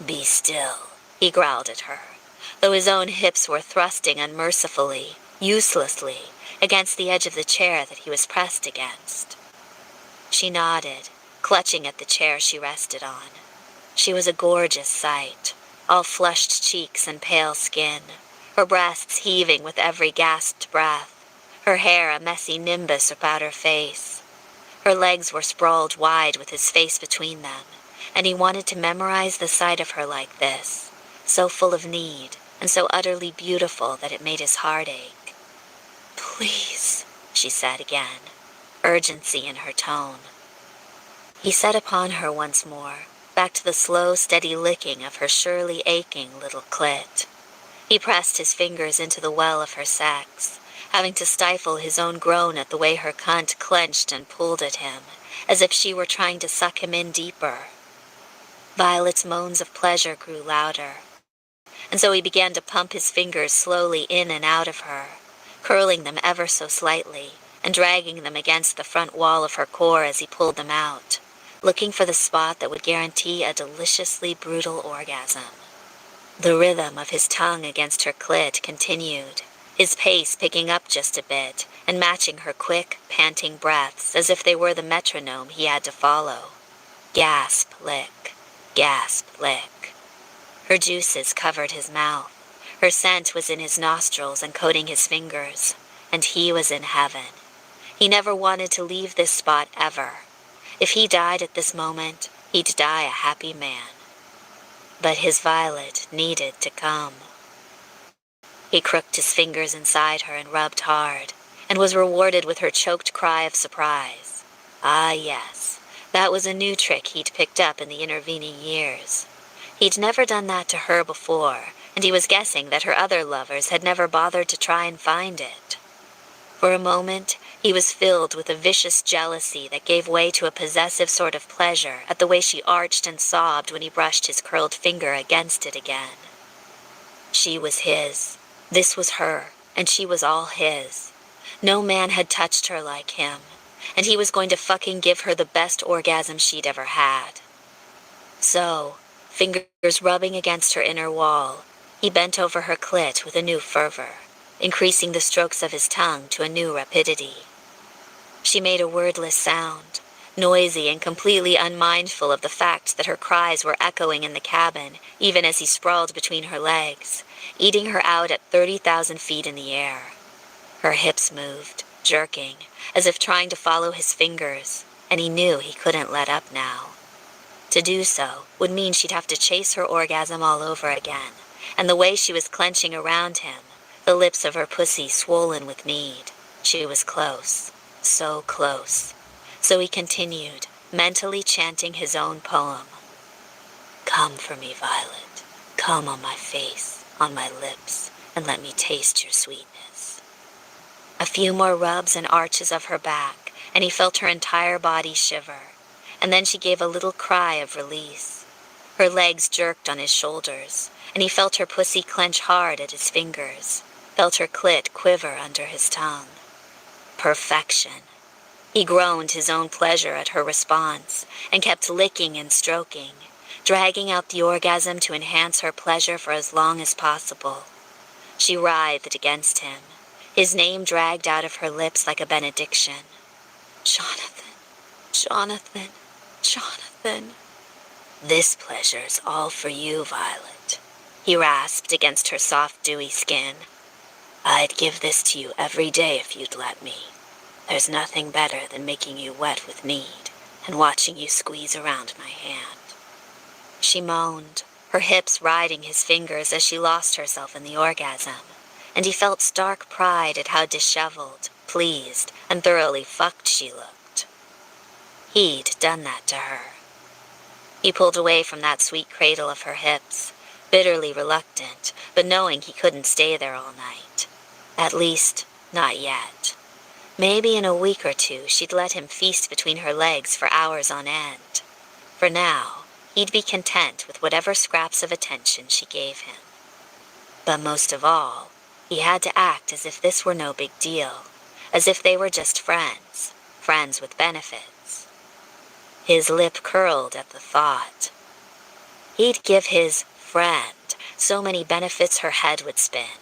Be still, he growled at her. though his own hips were thrusting unmercifully, uselessly, against the edge of the chair that he was pressed against. She nodded, clutching at the chair she rested on. She was a gorgeous sight, all flushed cheeks and pale skin, her breasts heaving with every gasped breath, her hair a messy nimbus about her face. Her legs were sprawled wide with his face between them, and he wanted to memorize the sight of her like this, so full of need and so utterly beautiful that it made his heart ache. "Please," she said again, urgency in her tone. He set upon her once more, back to the slow, steady licking of her surely aching little clit. He pressed his fingers into the well of her sex, having to stifle his own groan at the way her cunt clenched and pulled at him, as if she were trying to suck him in deeper. Violet's moans of pleasure grew louder, and so he began to pump his fingers slowly in and out of her, curling them ever so slightly, and dragging them against the front wall of her core as he pulled them out, looking for the spot that would guarantee a deliciously brutal orgasm. The rhythm of his tongue against her clit continued, his pace picking up just a bit and matching her quick, panting breaths as if they were the metronome he had to follow. Gasp, lick. Gasp, lick. Her juices covered his mouth. Her scent was in his nostrils and coating his fingers, and he was in heaven. He never wanted to leave this spot ever. If he died at this moment, he'd die a happy man. But his Violet needed to come. He crooked his fingers inside her and rubbed hard, and was rewarded with her choked cry of surprise. Ah, yes, that was a new trick he'd picked up in the intervening years. He'd never done that to her before, and he was guessing that her other lovers had never bothered to try and find it. For a moment, he was filled with a vicious jealousy that gave way to a possessive sort of pleasure at the way she arched and sobbed when he brushed his curled finger against it again. She was his. This was her, and she was all his. No man had touched her like him, and he was going to fucking give her the best orgasm she'd ever had. So, fingers rubbing against her inner wall, he bent over her clit with a new fervor, increasing the strokes of his tongue to a new rapidity. She made a wordless sound, noisy and completely unmindful of the fact that her cries were echoing in the cabin, even as he sprawled between her legs, eating her out at 30,000 feet in the air. Her hips moved, jerking, as if trying to follow his fingers, and he knew he couldn't let up now. To do so would mean she'd have to chase her orgasm all over again, and the way she was clenching around him, the lips of her pussy swollen with need, she was close, so close. So he continued, mentally chanting his own poem. "Come for me, Violet. Come on my face, on my lips, and let me taste your sweetness." A few more rubs and arches of her back, and he felt her entire body shiver, and then she gave a little cry of release. Her legs jerked on his shoulders, and he felt her pussy clench hard at his fingers, felt her clit quiver under his tongue. Perfection. He groaned his own pleasure at her response, and kept licking and stroking, dragging out the orgasm to enhance her pleasure for as long as possible. She writhed against him, his name dragged out of her lips like a benediction. "Jonathan, Jonathan, Jonathan." "This pleasure's all for you, Violet," he rasped against her soft, dewy skin. "I'd give this to you every day if you'd let me. There's nothing better than making you wet with need and watching you squeeze around my hand." She moaned, her hips riding his fingers as she lost herself in the orgasm, and he felt stark pride at how disheveled, pleased, and thoroughly fucked she looked. He'd done that to her. He pulled away from that sweet cradle of her hips, bitterly reluctant, but knowing he couldn't stay there all night. At least, not yet. Maybe in a week or two she'd let him feast between her legs for hours on end. For now, he'd be content with whatever scraps of attention she gave him. But most of all, he had to act as if this were no big deal, as if they were just friends, friends with benefits. His lip curled at the thought. He'd give his friend So many benefits her head would spin.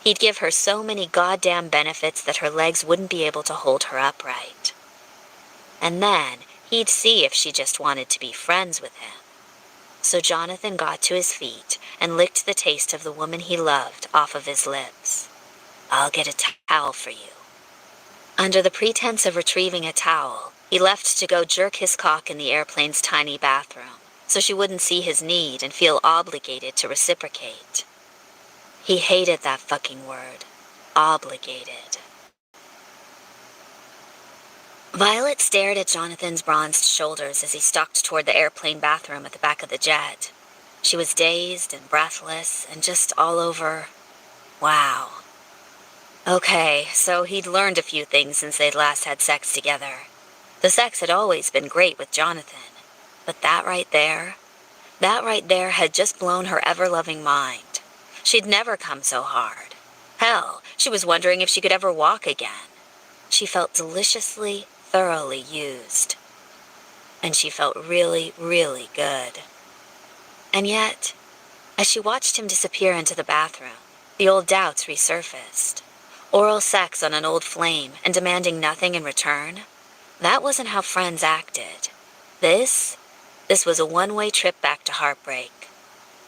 He'd give her so many goddamn benefits that her legs wouldn't be able to hold her upright. And then he'd see if she just wanted to be friends with him. So Jonathan got to his feet and licked the taste of the woman he loved off of his lips. "I'll get a towel for you." Under the pretense of retrieving a towel, he left to go jerk his cock in the airplane's tiny bathroom, so she wouldn't see his need and feel obligated to reciprocate. He hated that fucking word. Obligated. Violet stared at Jonathan's bronzed shoulders as he stalked toward the airplane bathroom at the back of the jet. She was dazed and breathless and just all over. Wow. Okay, so he'd learned a few things since they'd last had sex together. The sex had always been great with Jonathan, but that right there had just blown her ever-loving mind. She'd never come so hard. Hell, she was wondering if she could ever walk again. She felt deliciously, thoroughly used. And she felt really, really good. And yet, as she watched him disappear into the bathroom, the old doubts resurfaced. Oral sex on an old flame and demanding nothing in return? That wasn't how friends acted. This was a one-way trip back to heartbreak.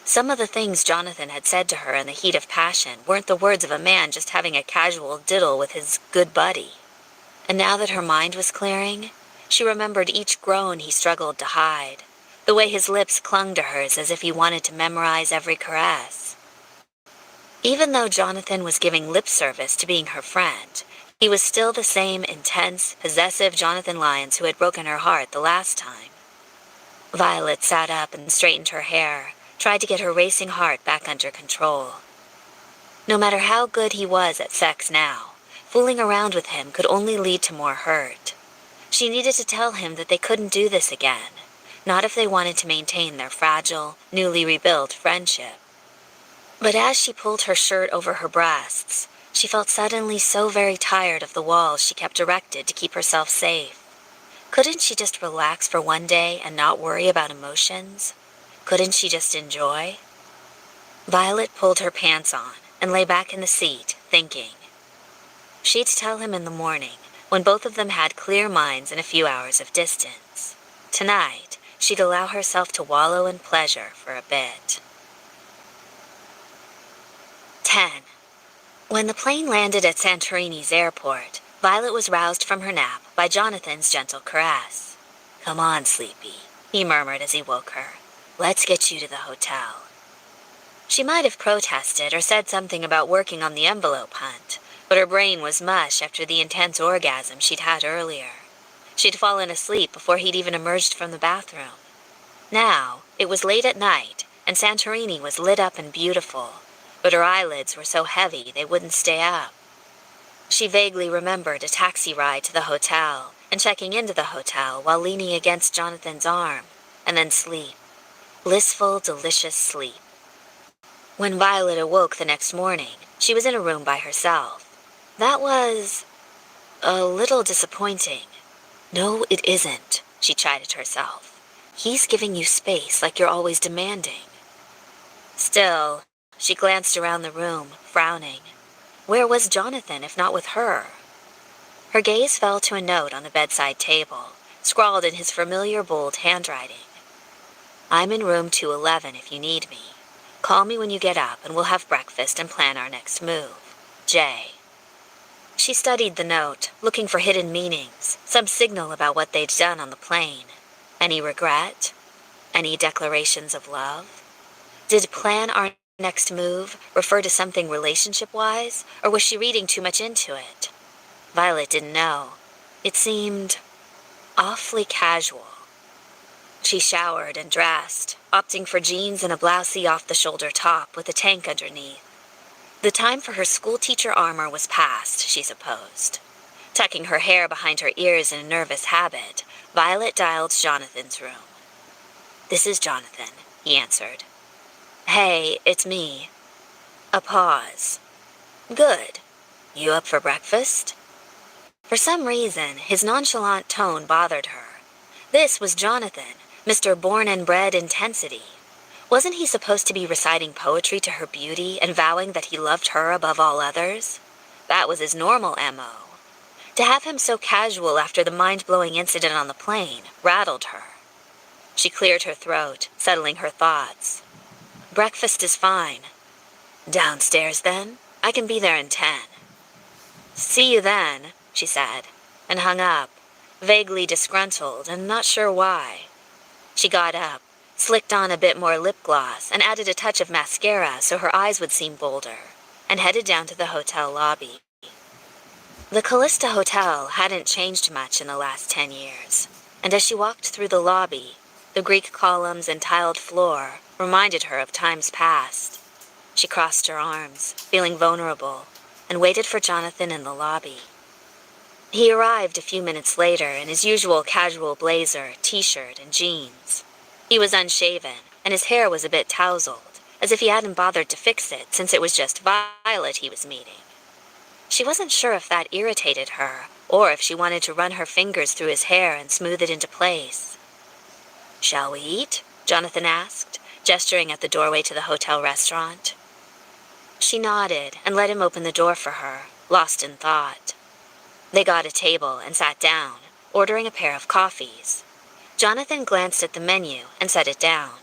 Some of the things Jonathan had said to her in the heat of passion weren't the words of a man just having a casual diddle with his good buddy. And now that her mind was clearing, she remembered each groan he struggled to hide, the way his lips clung to hers as if he wanted to memorize every caress. Even though Jonathan was giving lip service to being her friend, he was still the same intense, possessive Jonathan Lyons who had broken her heart the last time. Violet sat up and straightened her hair, tried to get her racing heart back under control. No matter how good he was at sex now, fooling around with him could only lead to more hurt. She needed to tell him that they couldn't do this again, not if they wanted to maintain their fragile, newly rebuilt friendship. But as she pulled her shirt over her breasts, she felt suddenly so very tired of the walls she kept erected to keep herself safe. Couldn't she just relax for one day and not worry about emotions? Couldn't she just enjoy? Violet pulled her pants on and lay back in the seat, thinking. She'd tell him in the morning, when both of them had clear minds and a few hours of distance. Tonight, she'd allow herself to wallow in pleasure for a bit. 10. When the plane landed at Santorini's airport, Violet was roused from her nap by Jonathan's gentle caress. "Come on, sleepy," he murmured as he woke her. "Let's get you to the hotel." She might have protested or said something about working on the envelope hunt, but her brain was mush after the intense orgasm she'd had earlier. She'd fallen asleep before he'd even emerged from the bathroom. Now, it was late at night, and Santorini was lit up and beautiful, but her eyelids were so heavy they wouldn't stay up. She vaguely remembered a taxi ride to the hotel and checking into the hotel while leaning against Jonathan's arm, and then sleep. Blissful, delicious sleep. When Violet awoke the next morning, she was in a room by herself. That was a little disappointing. "No, it isn't," she chided herself. "He's giving you space like you're always demanding." Still, she glanced around the room, frowning. Where was Jonathan if not with her? Her gaze fell to a note on the bedside table, scrawled in his familiar bold handwriting. "I'm in room 211 if you need me. Call me when you get up and we'll have breakfast and plan our next move. Jay." She studied the note, looking for hidden meanings, some signal about what they'd done on the plane. Any regret? Any declarations of love? Did plan our next move refer to something relationship-wise, or was she reading too much into it? Violet didn't know. It seemed awfully casual. She showered and dressed, opting for jeans and a blousey off-the-shoulder top with a tank underneath. The time for her schoolteacher armor was past, she supposed. Tucking her hair behind her ears in a nervous habit, Violet dialed Jonathan's room. "This is Jonathan," he answered. "Hey, it's me." A pause. "Good. You up for breakfast?" For some reason, his nonchalant tone bothered her. This was Jonathan, Mr. Born and Bred Intensity. Wasn't he supposed to be reciting poetry to her beauty and vowing that he loved her above all others? That was his normal MO. To have him so casual after the mind-blowing incident on the plane rattled her. She cleared her throat, settling her thoughts. Breakfast is fine. Downstairs, then? I can be there in 10. See you then, she said, and hung up, vaguely disgruntled and not sure why. She got up, slicked on a bit more lip gloss, and added a touch of mascara so her eyes would seem bolder, and headed down to the hotel lobby. The Callista Hotel hadn't changed much in the last 10 years, and as she walked through the lobby, the Greek columns and tiled floor reminded her of times past. She crossed her arms, feeling vulnerable, and waited for Jonathan in the lobby. He arrived a few minutes later in his usual casual blazer, t-shirt, and jeans. He was unshaven, and his hair was a bit tousled, as if he hadn't bothered to fix it since it was just Violet he was meeting. She wasn't sure if that irritated her, or if she wanted to run her fingers through his hair and smooth it into place. "Shall we eat?" Jonathan asked, gesturing at the doorway to the hotel restaurant. She nodded and let him open the door for her, lost in thought. They got a table and sat down, ordering a pair of coffees. Jonathan glanced at the menu and set it down,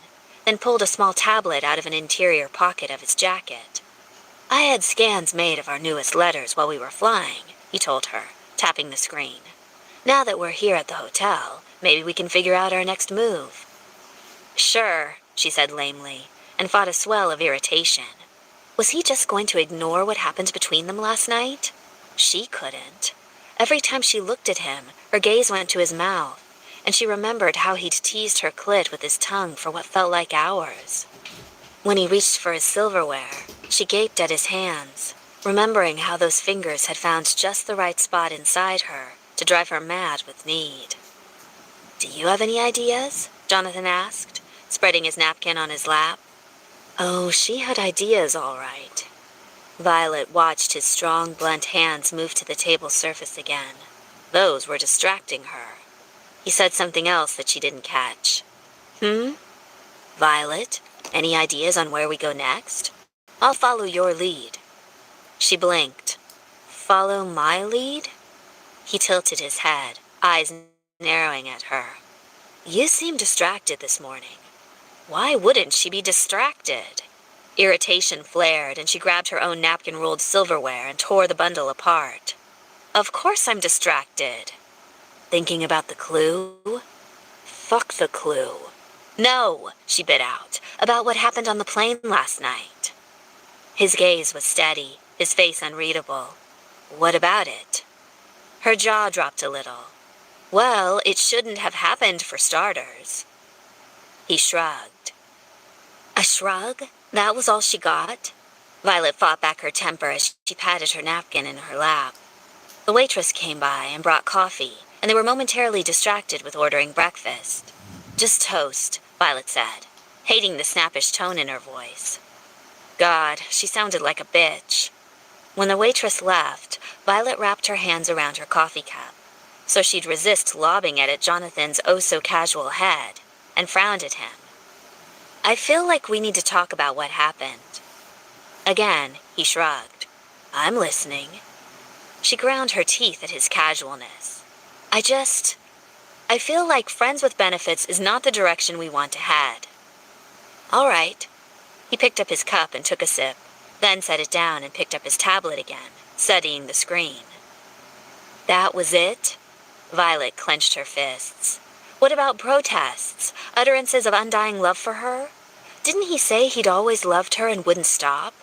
then pulled a small tablet out of an interior pocket of his jacket. "I had scans made of our newest letters while we were flying," he told her, tapping the screen. "Now that we're here at the hotel, maybe we can figure out our next move." "Sure," she said lamely, and fought a swell of irritation. Was he just going to ignore what happened between them last night? She couldn't. Every time she looked at him, her gaze went to his mouth, and she remembered how he'd teased her clit with his tongue for what felt like hours. When he reached for his silverware, she gaped at his hands, remembering how those fingers had found just the right spot inside her to drive her mad with need. "Do you have any ideas?" Jonathan asked, spreading his napkin on his lap. Oh, she had ideas, all right. Violet watched his strong, blunt hands move to the table surface again. Those were distracting her. He said something else that she didn't catch. Violet, any ideas on where we go next? I'll follow your lead." She blinked. "Follow my lead?" He tilted his head, eyes narrowing at her. "You seem distracted this morning." Why wouldn't she be distracted? Irritation flared, and she grabbed her own napkin-rolled silverware and tore the bundle apart. "Of course I'm distracted." "Thinking about the clue?" "Fuck the clue." "No," she bit out, "about what happened on the plane last night." His gaze was steady, his face unreadable. "What about it?" Her jaw dropped a little. "Well, it shouldn't have happened for starters." He shrugged. A shrug? That was all she got? Violet fought back her temper as she patted her napkin in her lap. The waitress came by and brought coffee, and they were momentarily distracted with ordering breakfast. "Just toast," Violet said, hating the snappish tone in her voice. God, she sounded like a bitch. When the waitress left, Violet wrapped her hands around her coffee cup, so she'd resist lobbing it at Jonathan's oh-so-casual head, and frowned at him. "I feel like we need to talk about what happened." Again, he shrugged. "I'm listening." She ground her teeth at his casualness. I feel like friends with benefits is not the direction we want to head." "All right." He picked up his cup and took a sip, then set it down and picked up his tablet again, studying the screen. "That was it?" Violet clenched her fists. What about protests? Utterances of undying love for her? Didn't he say he'd always loved her and wouldn't stop?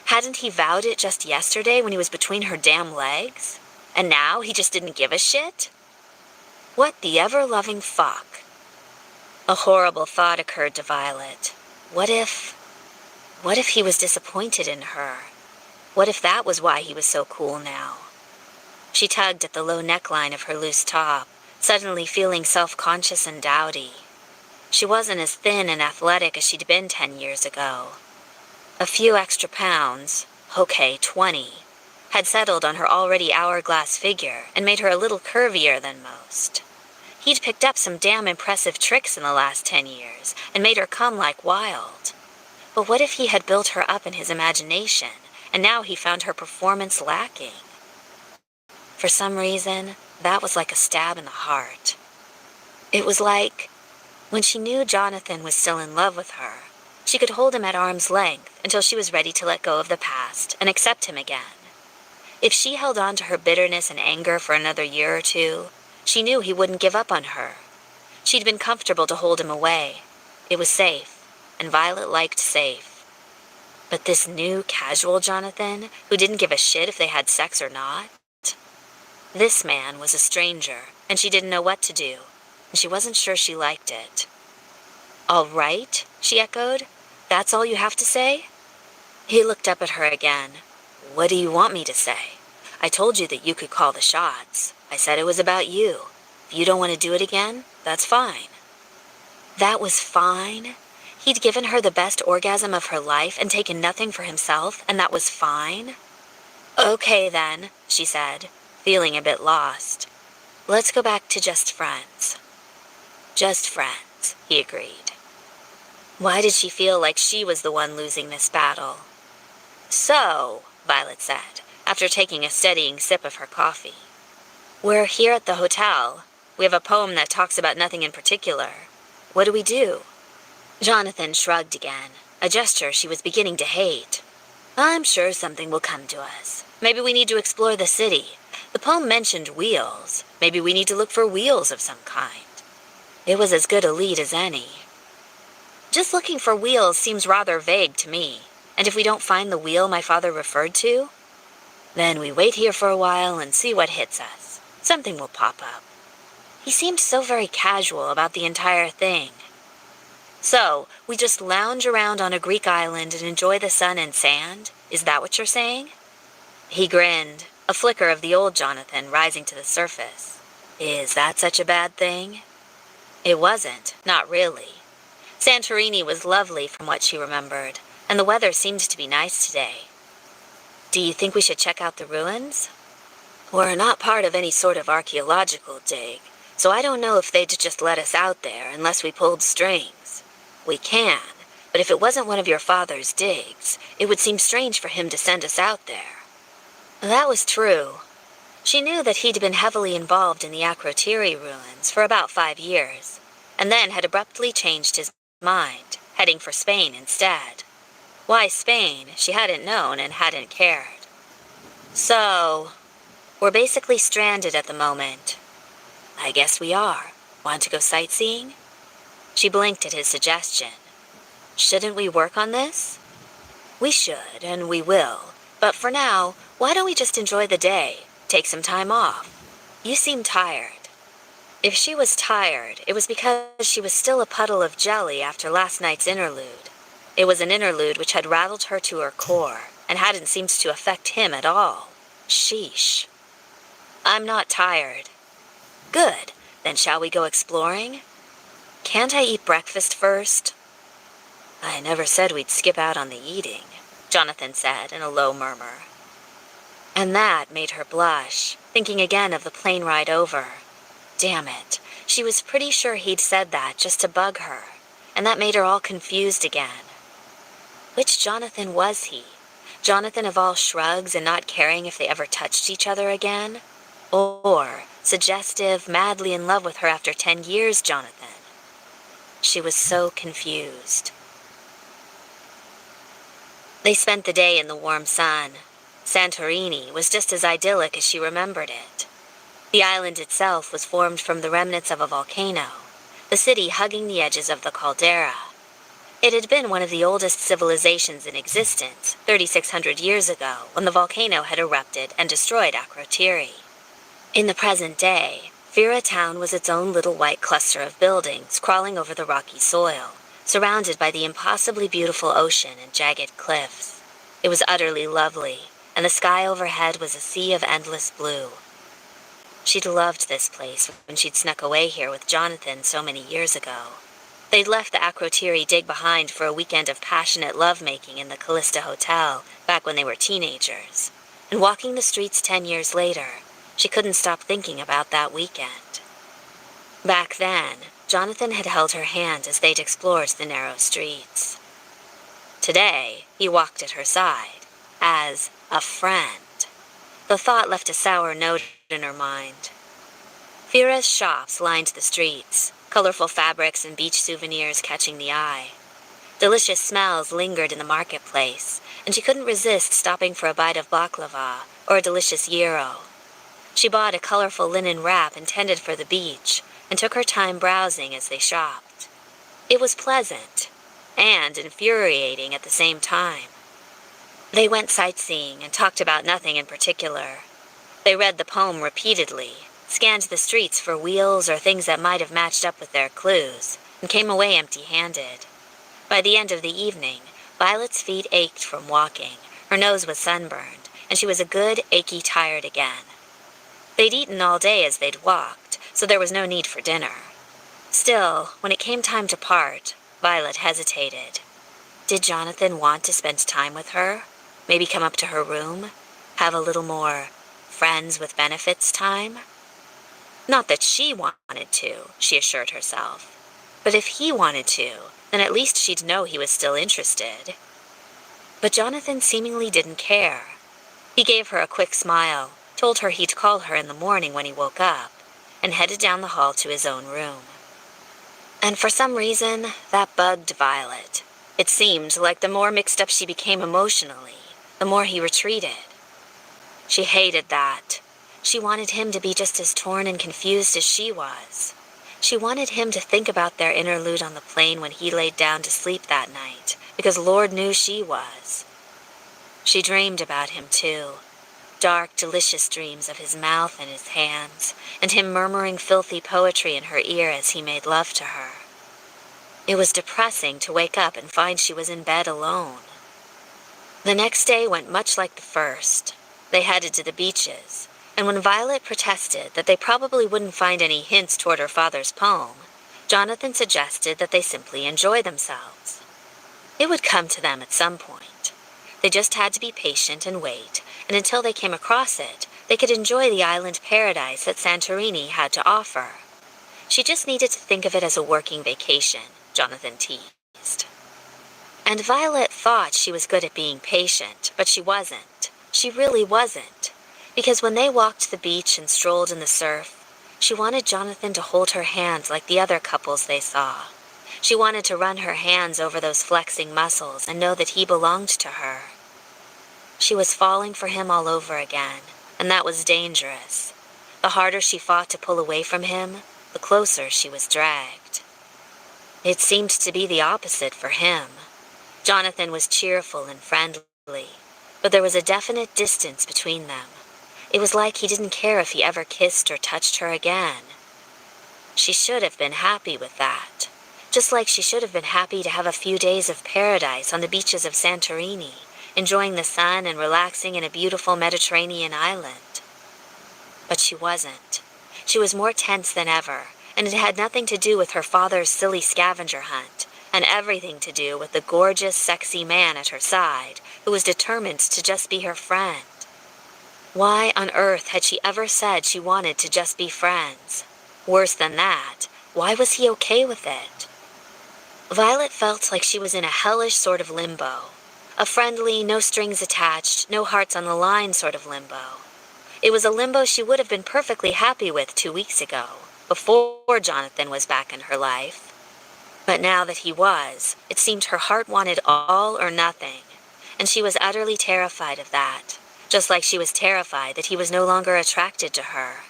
Hadn't he vowed it just yesterday when he was between her damn legs? And now he just didn't give a shit? What the ever-loving fuck? A horrible thought occurred to Violet. What if he was disappointed in her? What if that was why he was so cool now? She tugged at the low neckline of her loose top, suddenly feeling self-conscious and dowdy. She wasn't as thin and athletic as she'd been 10 years ago. A few extra pounds, okay, 20, had settled on her already hourglass figure and made her a little curvier than most. He'd picked up some damn impressive tricks in the last 10 years and made her come like wild. But what if he had built her up in his imagination, and now he found her performance lacking? For some reason, that was like a stab in the heart. It was like, when she knew Jonathan was still in love with her, she could hold him at arm's length until she was ready to let go of the past and accept him again. If she held on to her bitterness and anger for another year or two, she knew he wouldn't give up on her. She'd been comfortable to hold him away. It was safe, and Violet liked safe. But this new, casual Jonathan, who didn't give a shit if they had sex or not? This man was a stranger, and she didn't know what to do, and she wasn't sure she liked it. "All right," she echoed. "That's all you have to say?" He looked up at her again. "What do you want me to say? I told you that you could call the shots. I said it was about you. If you don't want to do it again, that's fine." That was fine? He'd given her the best orgasm of her life and taken nothing for himself, and that was fine? "Okay then," she said, feeling a bit lost. "Let's go back to just friends." "Just friends," he agreed. Why did she feel like she was the one losing this battle? "So," Violet said, after taking a steadying sip of her coffee, "we're here at the hotel. We have a poem that talks about nothing in particular. What do we do?" Jonathan shrugged again, a gesture she was beginning to hate. "I'm sure something will come to us. Maybe we need to explore the city. The poem mentioned wheels. Maybe we need to look for wheels of some kind." It was as good a lead as any. "Just looking for wheels seems rather vague to me. And if we don't find the wheel my father referred to? Then we wait here for a while and see what hits us. Something will pop up." He seemed so very casual about the entire thing. "So, we just lounge around on a Greek island and enjoy the sun and sand? Is that what you're saying?" He grinned, a flicker of the old Jonathan rising to the surface. "Is that such a bad thing?" It wasn't, not really. Santorini was lovely from what she remembered, and the weather seemed to be nice today. "Do you think we should check out the ruins?" "We're not part of any sort of archaeological dig, so I don't know if they'd just let us out there unless we pulled strings. We can, but if it wasn't one of your father's digs, it would seem strange for him to send us out there." That was true. She knew that he'd been heavily involved in the Akrotiri ruins for about 5 years, and then had abruptly changed his mind, heading for Spain instead. Why Spain, she hadn't known and hadn't cared. "So, we're basically stranded at the moment." "I guess we are. Want to go sightseeing?" She blinked at his suggestion. "Shouldn't we work on this?" "We should, and we will. But for now, why don't we just enjoy the day? Take some time off. You seem tired." If she was tired, it was because she was still a puddle of jelly after last night's interlude. It was an interlude which had rattled her to her core, and hadn't seemed to affect him at all. Sheesh. "I'm not tired." "Good. Then shall we go exploring?" "Can't I eat breakfast first?" "I never said we'd skip out on the eating," Jonathan said in a low murmur. And that made her blush, thinking again of the plane ride over. Damn it, she was pretty sure he'd said that just to bug her, and that made her all confused again. Which Jonathan was he? Jonathan of all shrugs and not caring if they ever touched each other again? Or suggestive, madly in love with her after 10 years Jonathan? She was so confused. They spent the day in the warm sun. Santorini was just as idyllic as she remembered it. The island itself was formed from the remnants of a volcano, the city hugging the edges of the caldera. It had been one of the oldest civilizations in existence, 3,600 years ago, when the volcano had erupted and destroyed Akrotiri. In the present day, Fira town was its own little white cluster of buildings crawling over the rocky soil, surrounded by the impossibly beautiful ocean and jagged cliffs. It was utterly lovely, and the sky overhead was a sea of endless blue. She'd loved this place when she'd snuck away here with Jonathan so many years ago. They'd left the Akrotiri dig behind for a weekend of passionate lovemaking in the Callista Hotel back when they were teenagers. And walking the streets 10 years later, she couldn't stop thinking about that weekend. Back then, Jonathan had held her hand as they'd explored the narrow streets. Today, he walked at her side, as a friend. The thought left a sour note in her mind. Fira's shops lined the streets, colorful fabrics and beach souvenirs catching the eye. Delicious smells lingered in the marketplace, and she couldn't resist stopping for a bite of baklava or a delicious gyro. She bought a colorful linen wrap intended for the beach and took her time browsing as they shopped. It was pleasant and infuriating at the same time. They went sightseeing and talked about nothing in particular. They read the poem repeatedly, scanned the streets for wheels or things that might have matched up with their clues, and came away empty-handed. By the end of the evening, Violet's feet ached from walking, her nose was sunburned, and she was a good, achy tired again. They'd eaten all day as they'd walked, so there was no need for dinner. Still, when it came time to part, Violet hesitated. Did Jonathan want to spend time with her? Maybe come up to her room? Have a little more friends with benefits time? Not that she wanted to, she assured herself. But if he wanted to, then at least she'd know he was still interested. But Jonathan seemingly didn't care. He gave her a quick smile, told her he'd call her in the morning when he woke up, and headed down the hall to his own room. And for some reason, that bugged Violet. It seemed like the more mixed up she became emotionally, the more he retreated. She hated that. She wanted him to be just as torn and confused as she was. She wanted him to think about their interlude on the plane when he laid down to sleep that night, because Lord knew she was. She dreamed about him too. Dark, delicious dreams of his mouth and his hands, and him murmuring filthy poetry in her ear as he made love to her. It was depressing to wake up and find she was in bed alone. The next day went much like the first. They headed to the beaches, and when Violet protested that they probably wouldn't find any hints toward her father's poem, Jonathan suggested that they simply enjoy themselves. It would come to them at some point. They just had to be patient and wait, and until they came across it, they could enjoy the island paradise that Santorini had to offer. She just needed to think of it as a working vacation, Jonathan teased. And Violet thought she was good at being patient, but she wasn't. She really wasn't. Because when they walked the beach and strolled in the surf, she wanted Jonathan to hold her hand like the other couples they saw. She wanted to run her hands over those flexing muscles and know that he belonged to her. She was falling for him all over again, and that was dangerous. The harder she fought to pull away from him, the closer she was dragged. It seemed to be the opposite for him. Jonathan was cheerful and friendly, but there was a definite distance between them. It was like he didn't care if he ever kissed or touched her again. She should have been happy with that, just like she should have been happy to have a few days of paradise on the beaches of Santorini, enjoying the sun and relaxing in a beautiful Mediterranean island. But she wasn't. She was more tense than ever, and it had nothing to do with her father's silly scavenger hunt, and everything to do with the gorgeous, sexy man at her side, who was determined to just be her friend. Why on earth had she ever said she wanted to just be friends? Worse than that, why was he okay with it? Violet felt like she was in a hellish sort of limbo. A friendly, no strings attached, no hearts on the line sort of limbo. It was a limbo she would have been perfectly happy with 2 weeks ago, before Jonathan was back in her life. But now that he was, it seemed her heart wanted all or nothing, and she was utterly terrified of that, just like she was terrified that he was no longer attracted to her.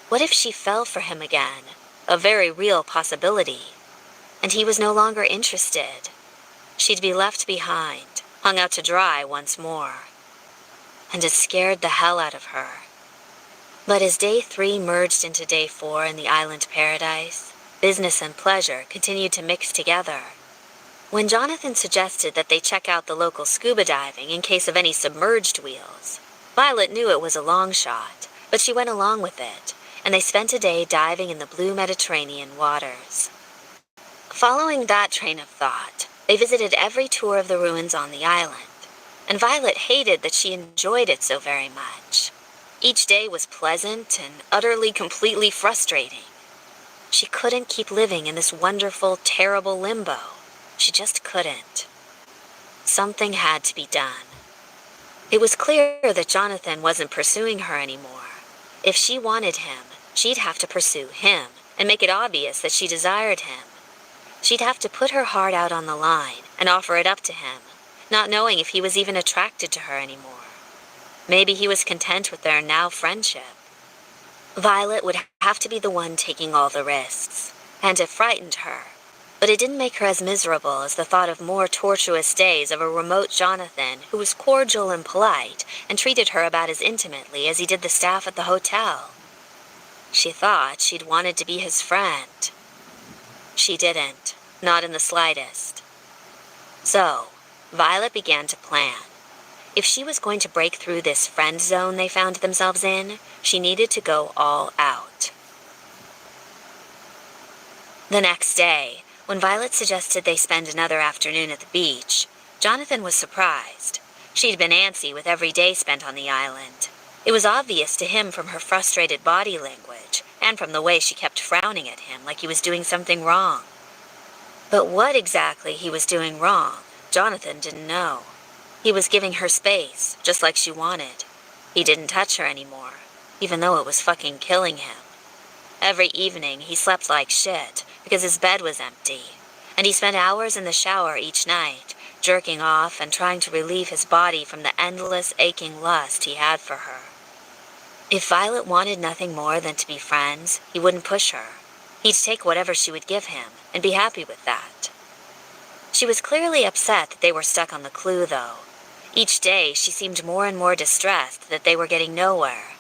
What if she fell for him again? A very real possibility. And he was no longer interested. She'd be left behind, hung out to dry once more. And it scared the hell out of her. But as day 3 merged into day 4 in the island paradise, business and pleasure continued to mix together. When Jonathan suggested that they check out the local scuba diving in case of any submerged wheels, Violet knew it was a long shot, but she went along with it, and they spent a day diving in the blue Mediterranean waters. Following that train of thought, they visited every tour of the ruins on the island, and Violet hated that she enjoyed it so very much. Each day was pleasant and utterly, completely frustrating. She couldn't keep living in this wonderful, terrible limbo. She just couldn't. Something had to be done. It was clear that Jonathan wasn't pursuing her anymore. If she wanted him, she'd have to pursue him and make it obvious that she desired him. She'd have to put her heart out on the line and offer it up to him, not knowing if he was even attracted to her anymore. Maybe he was content with their now friendship. Violet would have to be the one taking all the risks, and it frightened her. But it didn't make her as miserable as the thought of more tortuous days of a remote Jonathan who was cordial and polite and treated her about as intimately as he did the staff at the hotel. She thought she'd wanted to be his friend. She didn't, not in the slightest. So, Violet began to plan. If she was going to break through this friend zone they found themselves in, she needed to go all out. The next day, when Violet suggested they spend another afternoon at the beach, Jonathan was surprised. She'd been antsy with every day spent on the island. It was obvious to him from her frustrated body language and from the way she kept frowning at him like he was doing something wrong. But what exactly he was doing wrong, Jonathan didn't know. He was giving her space, just like she wanted. He didn't touch her anymore, even though it was fucking killing him. Every evening he slept like shit because his bed was empty, and he spent hours in the shower each night, jerking off and trying to relieve his body from the endless aching lust he had for her. If Violet wanted nothing more than to be friends, he wouldn't push her. He'd take whatever she would give him and be happy with that. She was clearly upset that they were stuck on the Clue, though. Each day she seemed more and more distressed that they were getting nowhere.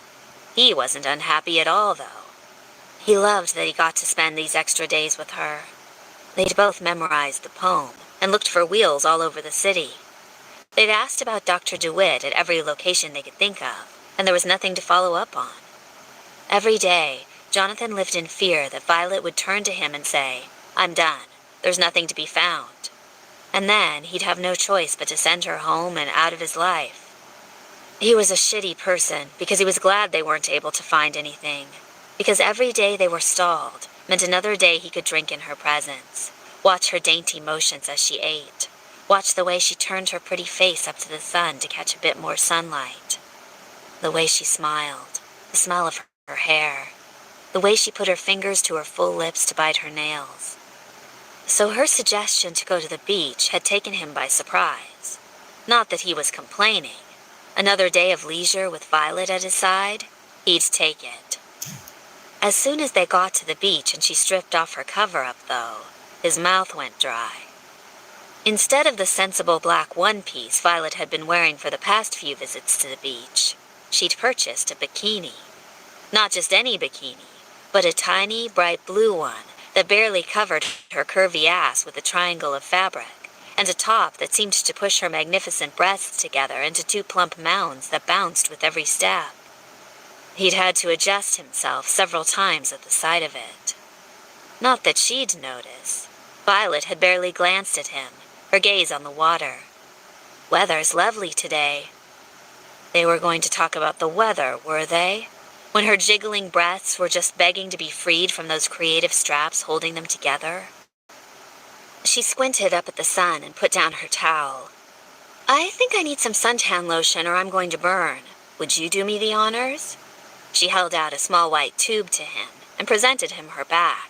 He wasn't unhappy at all, though. He loved that he got to spend these extra days with her. They'd both memorized the poem and looked for wheels all over the city. They'd asked about Dr. DeWitt at every location they could think of, and there was nothing to follow up on. Every day, Jonathan lived in fear that Violet would turn to him and say, "I'm done. There's nothing to be found." And then he'd have no choice but to send her home and out of his life. He was a shitty person because he was glad they weren't able to find anything. Because every day they were stalled meant another day he could drink in her presence, watch her dainty motions as she ate, watch the way she turned her pretty face up to the sun to catch a bit more sunlight, the way she smiled, the smell of her hair, the way she put her fingers to her full lips to bite her nails. So her suggestion to go to the beach had taken him by surprise. Not that he was complaining. Another day of leisure with Violet at his side, he'd take it. As soon as they got to the beach and she stripped off her cover-up, though, his mouth went dry. Instead of the sensible black one-piece Violet had been wearing for the past few visits to the beach, she'd purchased a bikini. Not just any bikini, but a tiny, bright blue one that barely covered her curvy ass with a triangle of fabric, and a top that seemed to push her magnificent breasts together into two plump mounds that bounced with every step. He'd had to adjust himself several times at the sight of it. Not that she'd notice. Violet had barely glanced at him, her gaze on the water. "Weather's lovely today." They were going to talk about the weather, were they? When her jiggling breaths were just begging to be freed from those creative straps holding them together. She squinted up at the sun and put down her towel. "I think I need some suntan lotion or I'm going to burn. Would you do me the honors?" She held out a small white tube to him and presented him her back.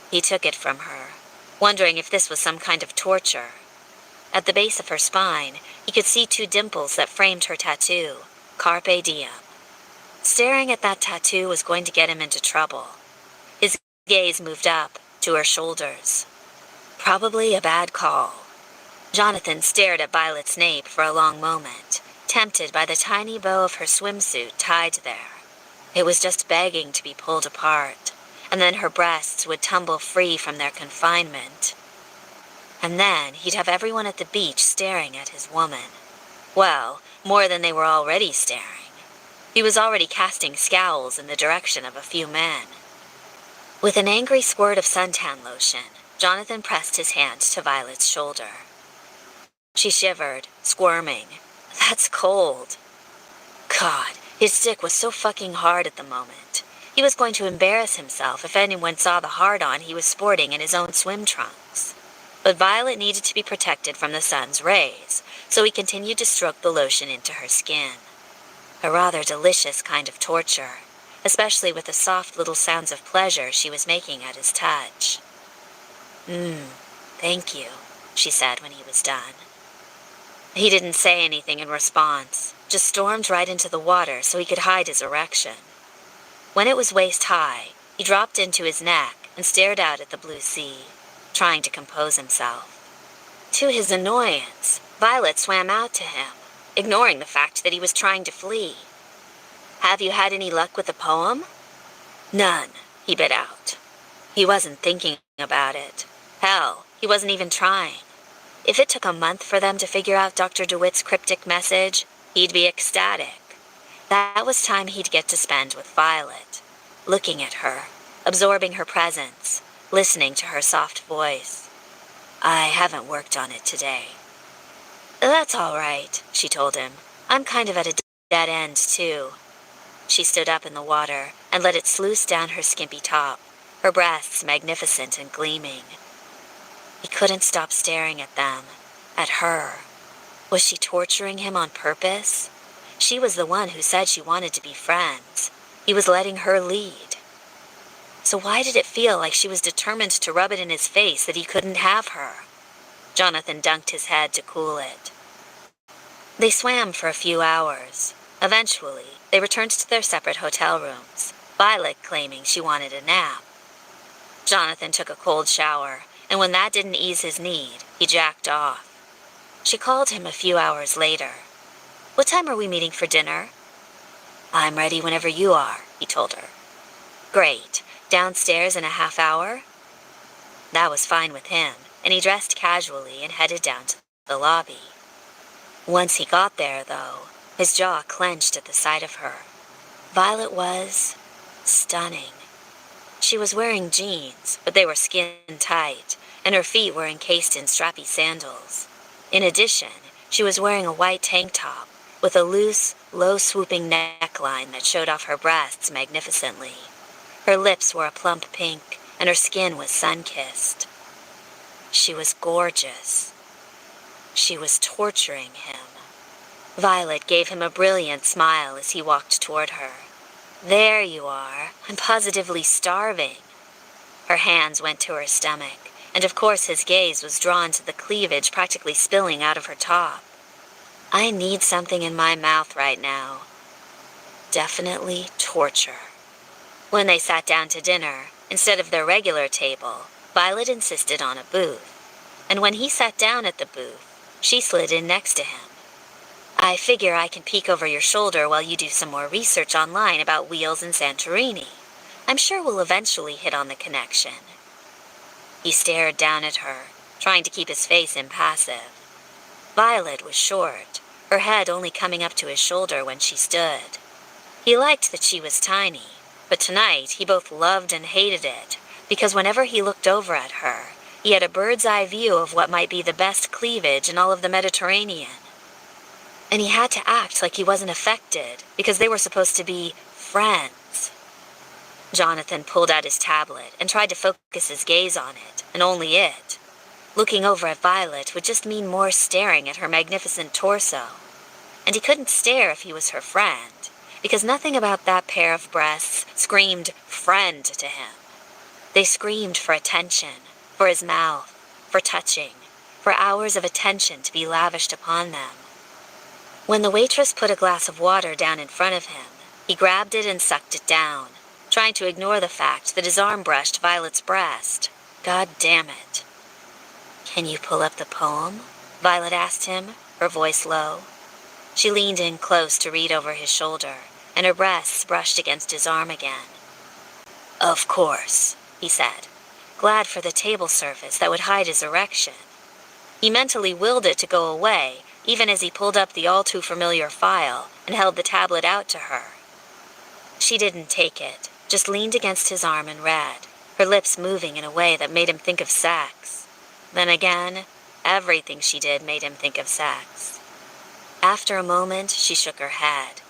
He took it from her, wondering if this was some kind of torture. At the base of her spine, he could see two dimples that framed her tattoo, Carpe Diem. Staring at that tattoo was going to get him into trouble. His gaze moved up, to her shoulders. Probably a bad call. Jonathan stared at Violet's nape for a long moment, tempted by the tiny bow of her swimsuit tied there. It was just begging to be pulled apart, and then her breasts would tumble free from their confinement. And then he'd have everyone at the beach staring at his woman. Well, more than they were already staring. He was already casting scowls in the direction of a few men. With an angry squirt of suntan lotion, Jonathan pressed his hand to Violet's shoulder. She shivered, squirming. "That's cold." God, his dick was so fucking hard at the moment. He was going to embarrass himself if anyone saw the hard-on he was sporting in his own swim trunks. But Violet needed to be protected from the sun's rays, so he continued to stroke the lotion into her skin. A rather delicious kind of torture, especially with the soft little sounds of pleasure she was making at his touch. Thank you, she said when he was done. He didn't say anything in response, just stormed right into the water so he could hide his erection. When it was waist high, he dropped into his neck and stared out at the blue sea, trying to compose himself. To his annoyance, Violet swam out to him, ignoring the fact that he was trying to flee. Have you had any luck with the poem? None, he bit out. He wasn't thinking about it. Hell, he wasn't even trying. If it took a month for them to figure out Dr. DeWitt's cryptic message, he'd be ecstatic. That was time he'd get to spend with Violet, looking at her, absorbing her presence, listening to her soft voice. I haven't worked on it today. That's all right, she told him. I'm kind of at a dead end, too. She stood up in the water and let it sluice down her skimpy top, her breasts magnificent and gleaming. He couldn't stop staring at them, at her. Was she torturing him on purpose? She was the one who said she wanted to be friends. He was letting her lead. So why did it feel like she was determined to rub it in his face that he couldn't have her? Jonathan dunked his head to cool it. They swam for a few hours. Eventually, they returned to their separate hotel rooms, Violet claiming she wanted a nap. Jonathan took a cold shower, and when that didn't ease his need, he jacked off. She called him a few hours later. What time are we meeting for dinner? I'm ready whenever you are, he told her. Great. Downstairs in a half hour? That was fine with him, and he dressed casually and headed down to the lobby. Once he got there, though, his jaw clenched at the sight of her. Violet was stunning. She was wearing jeans, but they were skin-tight, and her feet were encased in strappy sandals. In addition, she was wearing a white tank top with a loose, low-swooping neckline that showed off her breasts magnificently. Her lips were a plump pink, and her skin was sun-kissed. She was gorgeous. She was torturing him. Violet gave him a brilliant smile as he walked toward her. There you are. I'm positively starving. Her hands went to her stomach, and of course his gaze was drawn to the cleavage practically spilling out of her top. I need something in my mouth right now. Definitely torture. When they sat down to dinner, instead of their regular table, Violet insisted on a booth. And when he sat down at the booth, she slid in next to him. I figure I can peek over your shoulder while you do some more research online about wheels in Santorini. I'm sure we'll eventually hit on the connection. He stared down at her, trying to keep his face impassive. Violet was short, her head only coming up to his shoulder when she stood. He liked that she was tiny, but tonight he both loved and hated it, because whenever he looked over at her, he had a bird's-eye view of what might be the best cleavage in all of the Mediterranean. And he had to act like he wasn't affected, because they were supposed to be friends. Jonathan pulled out his tablet and tried to focus his gaze on it, and only it. Looking over at Violet would just mean more staring at her magnificent torso. And he couldn't stare if he was her friend, because nothing about that pair of breasts screamed friend to him. They screamed for attention, for his mouth, for touching, for hours of attention to be lavished upon them. When the waitress put a glass of water down in front of him, he grabbed it and sucked it down, trying to ignore the fact that his arm brushed Violet's breast. God damn it. Can you pull up the poem? Violet asked him, her voice low. She leaned in close to read over his shoulder, and her breasts brushed against his arm again. Of course, he said, glad for the table surface that would hide his erection. He mentally willed it to go away, even as he pulled up the all-too-familiar file and held the tablet out to her. She didn't take it, just leaned against his arm and read, her lips moving in a way that made him think of sex. Then again, everything she did made him think of sex. After a moment, she shook her head.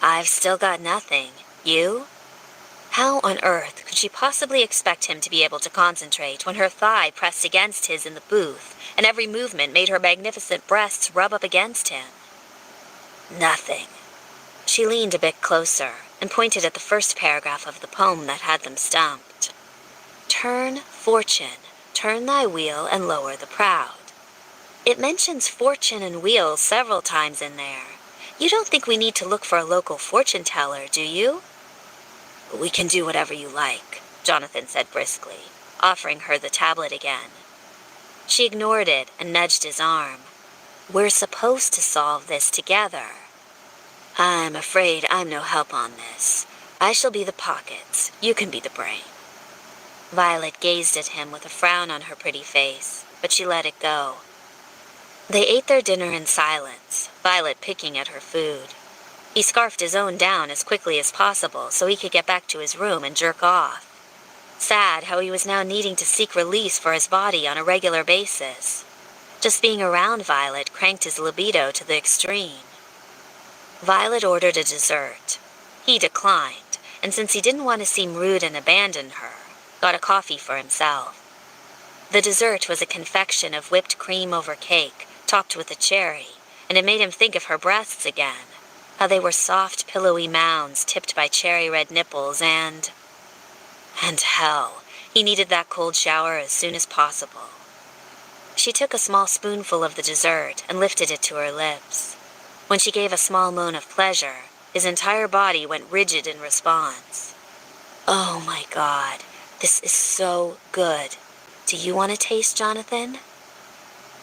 I've still got nothing. You? How on earth could she possibly expect him to be able to concentrate when her thigh pressed against his in the booth, and every movement made her magnificent breasts rub up against him? Nothing. She leaned a bit closer and pointed at the first paragraph of the poem that had them stumped. Turn, fortune, turn thy wheel and lower the proud. It mentions fortune and wheels several times in there. You don't think we need to look for a local fortune teller, do you? We can do whatever you like, Jonathan said briskly, offering her the tablet again. She ignored it and nudged his arm. We're supposed to solve this together. I'm afraid I'm no help on this. I shall be the pockets. You can be the brain. Violet gazed at him with a frown on her pretty face, but she let it go. They ate their dinner in silence, Violet picking at her food. He scarfed his own down as quickly as possible so he could get back to his room and jerk off. Sad how he was now needing to seek release for his body on a regular basis. Just being around Violet cranked his libido to the extreme. Violet ordered a dessert. He declined, and since he didn't want to seem rude and abandon her, got a coffee for himself. The dessert was a confection of whipped cream over cake, topped with a cherry, and it made him think of her breasts again, how they were soft, pillowy mounds tipped by cherry-red nipples and hell, he needed that cold shower as soon as possible. She took a small spoonful of the dessert and lifted it to her lips. When she gave a small moan of pleasure, his entire body went rigid in response. Oh my God, this is so good. Do you want to taste, Jonathan?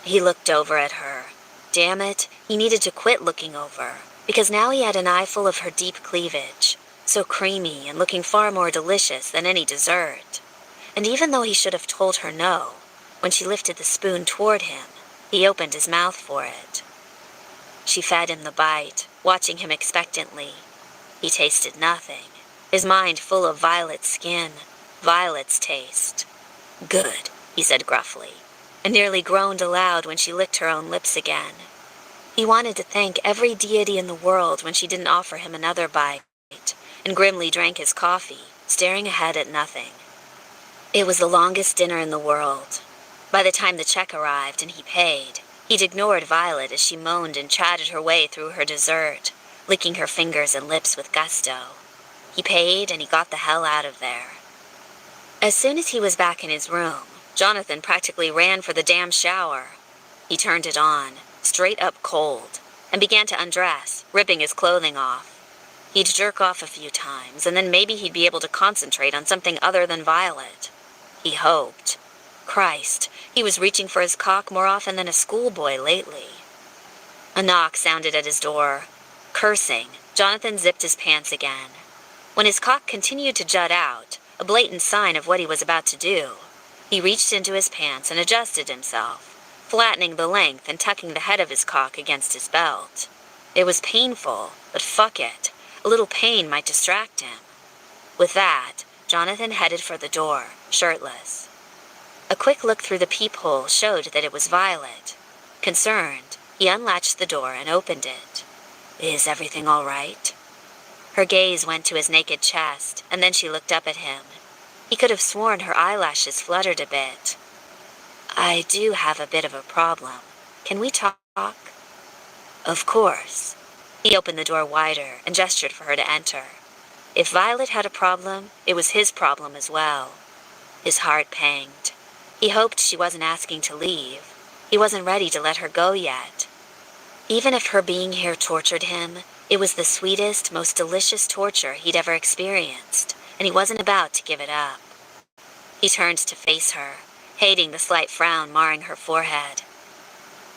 He looked over at her. Damn it, he needed to quit looking over, because now he had an eyeful of her deep cleavage, so creamy and looking far more delicious than any dessert. And even though he should have told her no, when she lifted the spoon toward him, he opened his mouth for it. She fed him the bite, watching him expectantly. He tasted nothing, his mind full of Violet's skin, Violet's taste. Good, he said gruffly, and nearly groaned aloud when she licked her own lips again. He wanted to thank every deity in the world when she didn't offer him another bite, and grimly drank his coffee, staring ahead at nothing. It was the longest dinner in the world. By the time the check arrived and he paid, he'd ignored Violet as she moaned and chatted her way through her dessert, licking her fingers and lips with gusto. He paid and he got the hell out of there. As soon as he was back in his room, Jonathan practically ran for the damn shower. He turned it on, straight up cold, and began to undress, ripping his clothing off. He'd jerk off a few times, and then maybe he'd be able to concentrate on something other than Violet. He hoped. Christ, he was reaching for his cock more often than a schoolboy lately. A knock sounded at his door. Cursing, Jonathan zipped his pants again. When his cock continued to jut out, a blatant sign of what he was about to do, he reached into his pants and adjusted himself, flattening the length and tucking the head of his cock against his belt. It was painful, but fuck it. A little pain might distract him. With that, Jonathan headed for the door, shirtless. A quick look through the peephole showed that it was Violet. Concerned, he unlatched the door and opened it. Is everything all right? Her gaze went to his naked chest, and then she looked up at him. He could have sworn her eyelashes fluttered a bit. I do have a bit of a problem. Can we talk? Of course. He opened the door wider and gestured for her to enter. If Violet had a problem, it was his problem as well. His heart panged. He hoped she wasn't asking to leave. He wasn't ready to let her go yet. Even if her being here tortured him, it was the sweetest, most delicious torture he'd ever experienced, and he wasn't about to give it up. He turned to face her, hating the slight frown marring her forehead.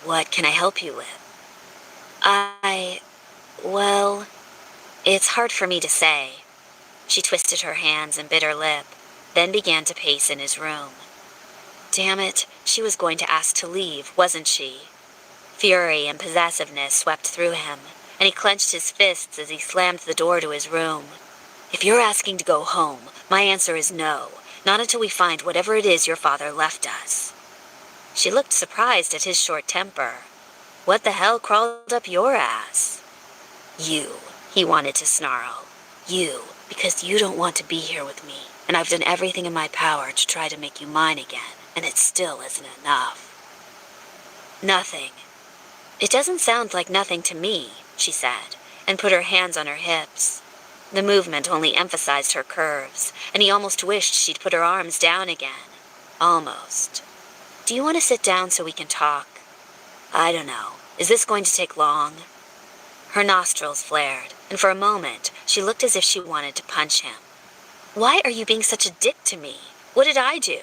What can I help you with? Well, it's hard for me to say. She twisted her hands and bit her lip, then began to pace in his room. Damn it, she was going to ask to leave, wasn't she? Fury and possessiveness swept through him, and he clenched his fists as he slammed the door to his room. If you're asking to go home, my answer is no, not until we find whatever it is your father left us. She looked surprised at his short temper. What the hell crawled up your ass? You, he wanted to snarl. You, Because you don't want to be here with me, and I've done everything in my power to try to make you mine again, and it still isn't enough. Nothing. It doesn't sound like nothing to me, she said, and put her hands on her hips. The movement only emphasized her curves, and he almost wished she'd put her arms down again. Almost. Do you want to sit down so we can talk? I don't know. Is this going to take long? Her nostrils flared, and for a moment, she looked as if she wanted to punch him. Why are you being such a dick to me? What did I do?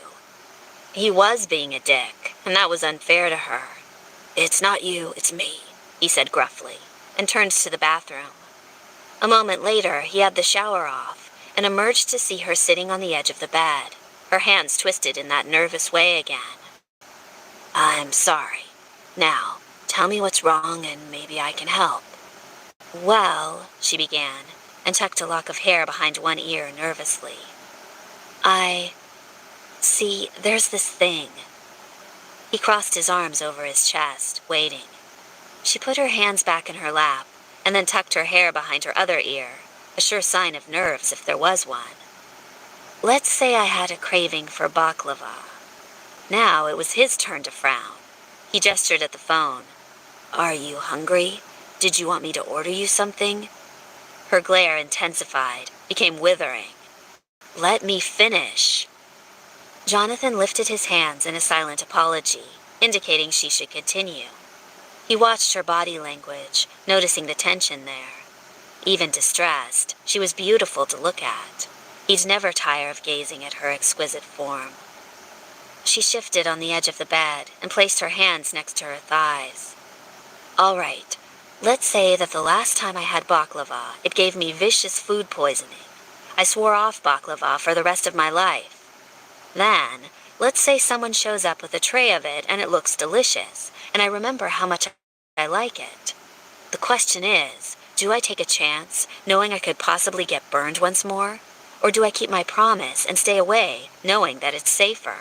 He was being a dick, and that was unfair to her. It's not you, it's me, he said gruffly, and turned to the bathroom. A moment later, he had the shower off, and emerged to see her sitting on the edge of the bed, her hands twisted in that nervous way again. I'm sorry. Now, tell me what's wrong and maybe I can help. Well, she began, and tucked a lock of hair behind one ear nervously. See, there's this thing. He crossed his arms over his chest, waiting. She put her hands back in her lap, and then tucked her hair behind her other ear, a sure sign of nerves if there was one. Let's say I had a craving for baklava. Now it was his turn to frown. He gestured at the phone. Are you hungry? Did you want me to order you something? Her glare intensified, became withering. Let me finish. Jonathan lifted his hands in a silent apology, indicating she should continue. He watched her body language, noticing the tension there. Even distressed, she was beautiful to look at. He'd never tire of gazing at her exquisite form. She shifted on the edge of the bed and placed her hands next to her thighs. All right, let's say that the last time I had baklava, it gave me vicious food poisoning. I swore off baklava for the rest of my life. Then, let's say someone shows up with a tray of it and it looks delicious, and I remember how much I like it. The question is, do I take a chance, knowing I could possibly get burned once more? Or do I keep my promise and stay away, knowing that it's safer?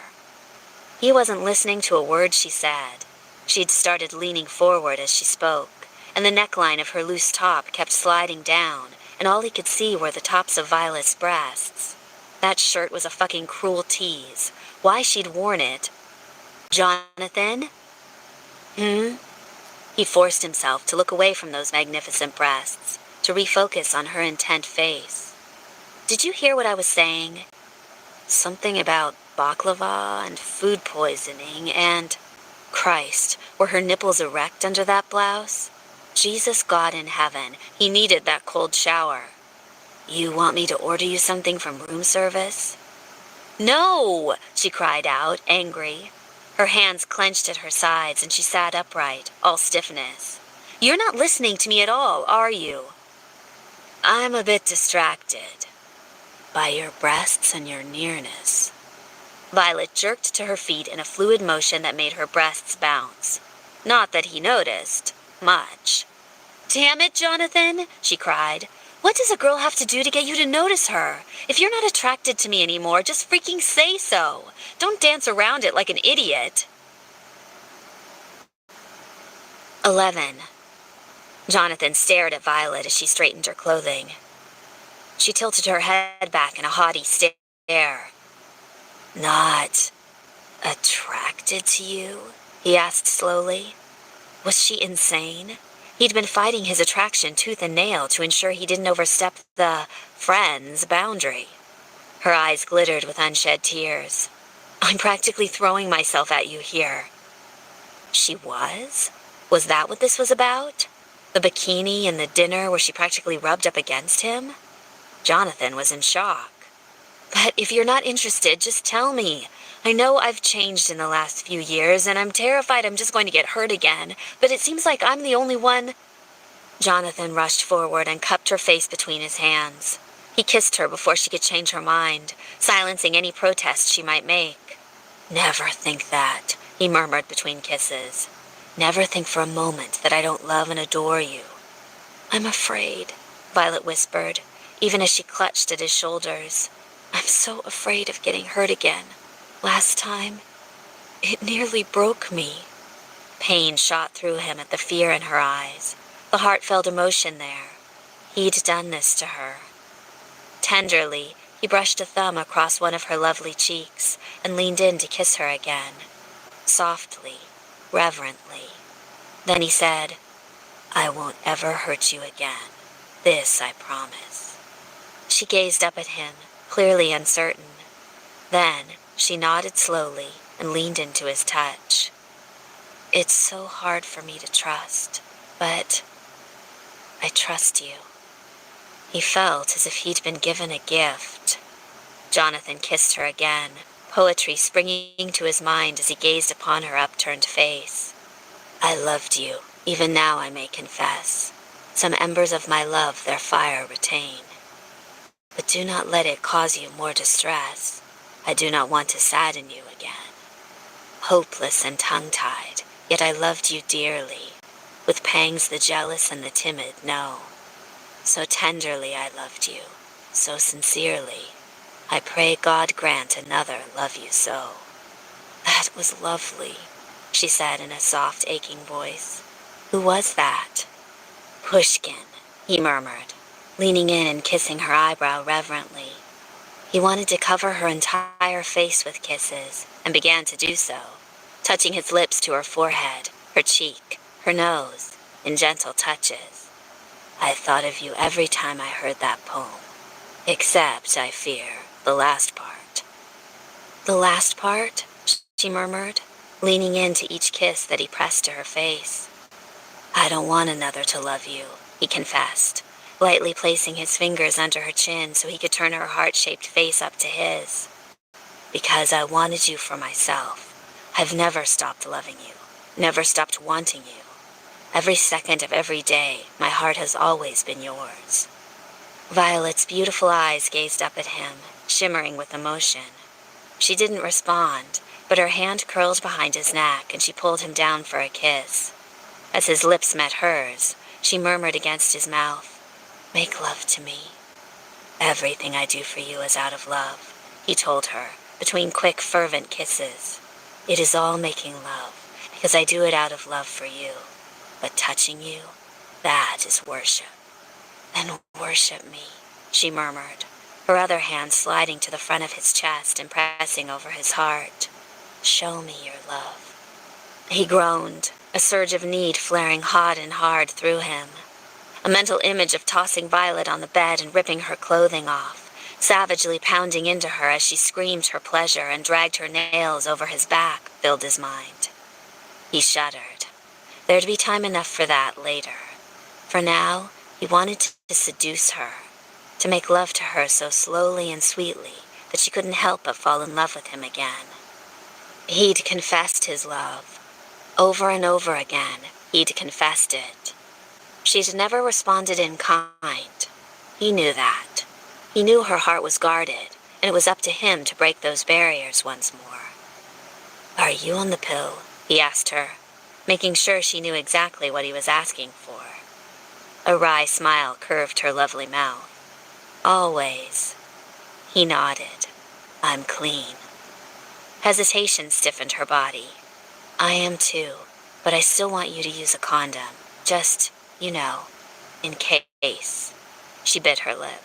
He wasn't listening to a word she said. She'd started leaning forward as she spoke, and the neckline of her loose top kept sliding down, and all he could see were the tops of Violet's breasts. That shirt was a fucking cruel tease. Why she'd worn it. Jonathan? He forced himself to look away from those magnificent breasts, to refocus on her intent face. Did you hear what I was saying? Something about baklava and food poisoning and... Christ, were her nipples erect under that blouse? Jesus God in heaven, he needed that cold shower. You want me to order you something from room service? No, she cried out, angry. Her hands clenched at her sides and she sat upright, all stiffness. You're not listening to me at all, are you? I'm a bit distracted by your breasts and your nearness. Violet jerked to her feet in a fluid motion that made her breasts bounce. Not that he noticed. Much. Damn it, Jonathan, she cried. What does a girl have to do to get you to notice her? If you're not attracted to me anymore, just freaking say so. Don't dance around it like an idiot. 11. Jonathan stared at Violet as she straightened her clothing. She tilted her head back in a haughty stare. Not attracted to you? He asked slowly. Was she insane? He'd been fighting his attraction tooth and nail to ensure he didn't overstep the friend's boundary. Her eyes glittered with unshed tears. I'm practically throwing myself at you here. She was? Was that what this was about? The bikini and the dinner where she practically rubbed up against him? Jonathan was in shock. But if you're not interested, just tell me. I know I've changed in the last few years, and I'm terrified I'm just going to get hurt again, but it seems like I'm the only one. Jonathan rushed forward and cupped her face between his hands. He kissed her before she could change her mind, silencing any protest she might make. Never think that, he murmured between kisses. Never think for a moment that I don't love and adore you. I'm afraid, Violet whispered, even as she clutched at his shoulders. I'm so afraid of getting hurt again. Last time, it nearly broke me. Pain shot through him at the fear in her eyes, the heartfelt emotion there. He'd done this to her. Tenderly, he brushed a thumb across one of her lovely cheeks and leaned in to kiss her again. Softly, reverently. Then he said, "I won't ever hurt you again. This I promise." She gazed up at him, clearly uncertain. Then she nodded slowly and leaned into his touch. "It's so hard for me to trust, but I trust you." He felt as if he'd been given a gift. Jonathan kissed her again, poetry springing to his mind as he gazed upon her upturned face. "I loved you, even now I may confess. Some embers of my love their fire retain. But do not let it cause you more distress. I do not want to sadden you again. Hopeless and tongue-tied, yet I loved you dearly. With pangs the jealous and the timid know. So tenderly I loved you, so sincerely. I pray God grant another love you so." "That was lovely," she said in a soft, aching voice. "Who was that?" "Pushkin," he murmured, leaning in and kissing her eyebrow reverently. He wanted to cover her entire face with kisses, and began to do so, touching his lips to her forehead, her cheek, her nose, in gentle touches. "I thought of you every time I heard that poem. Except, I fear, the last part." "The last part?" she murmured, leaning into each kiss that he pressed to her face. "I don't want another to love you," he confessed, lightly placing his fingers under her chin so he could turn her heart-shaped face up to his. "Because I wanted you for myself. I've never stopped loving you, never stopped wanting you. Every second of every day, my heart has always been yours." Violet's beautiful eyes gazed up at him, shimmering with emotion. She didn't respond, but her hand curled behind his neck and she pulled him down for a kiss. As his lips met hers, she murmured against his mouth, "Make love to me." "Everything I do for you is out of love," he told her, between quick, fervent kisses. "It is all making love, because I do it out of love for you. But touching you, that is worship." "Then worship me," she murmured, her other hand sliding to the front of his chest and pressing over his heart. "Show me your love." He groaned, a surge of need flaring hot and hard through him. A mental image of tossing Violet on the bed and ripping her clothing off, savagely pounding into her as she screamed her pleasure and dragged her nails over his back, filled his mind. He shuddered. There'd be time enough for that later. For now, he wanted to seduce her, to make love to her so slowly and sweetly that she couldn't help but fall in love with him again. He'd confessed his love. Over and over again, he'd confessed it. She'd never responded in kind. He knew that. He knew her heart was guarded, and it was up to him to break those barriers once more. "Are you on the pill?" he asked her, making sure she knew exactly what he was asking for. A wry smile curved her lovely mouth. "Always." He nodded. "I'm clean." Hesitation stiffened her body. "I am too, but I still want you to use a condom. Just, in case." She bit her lip.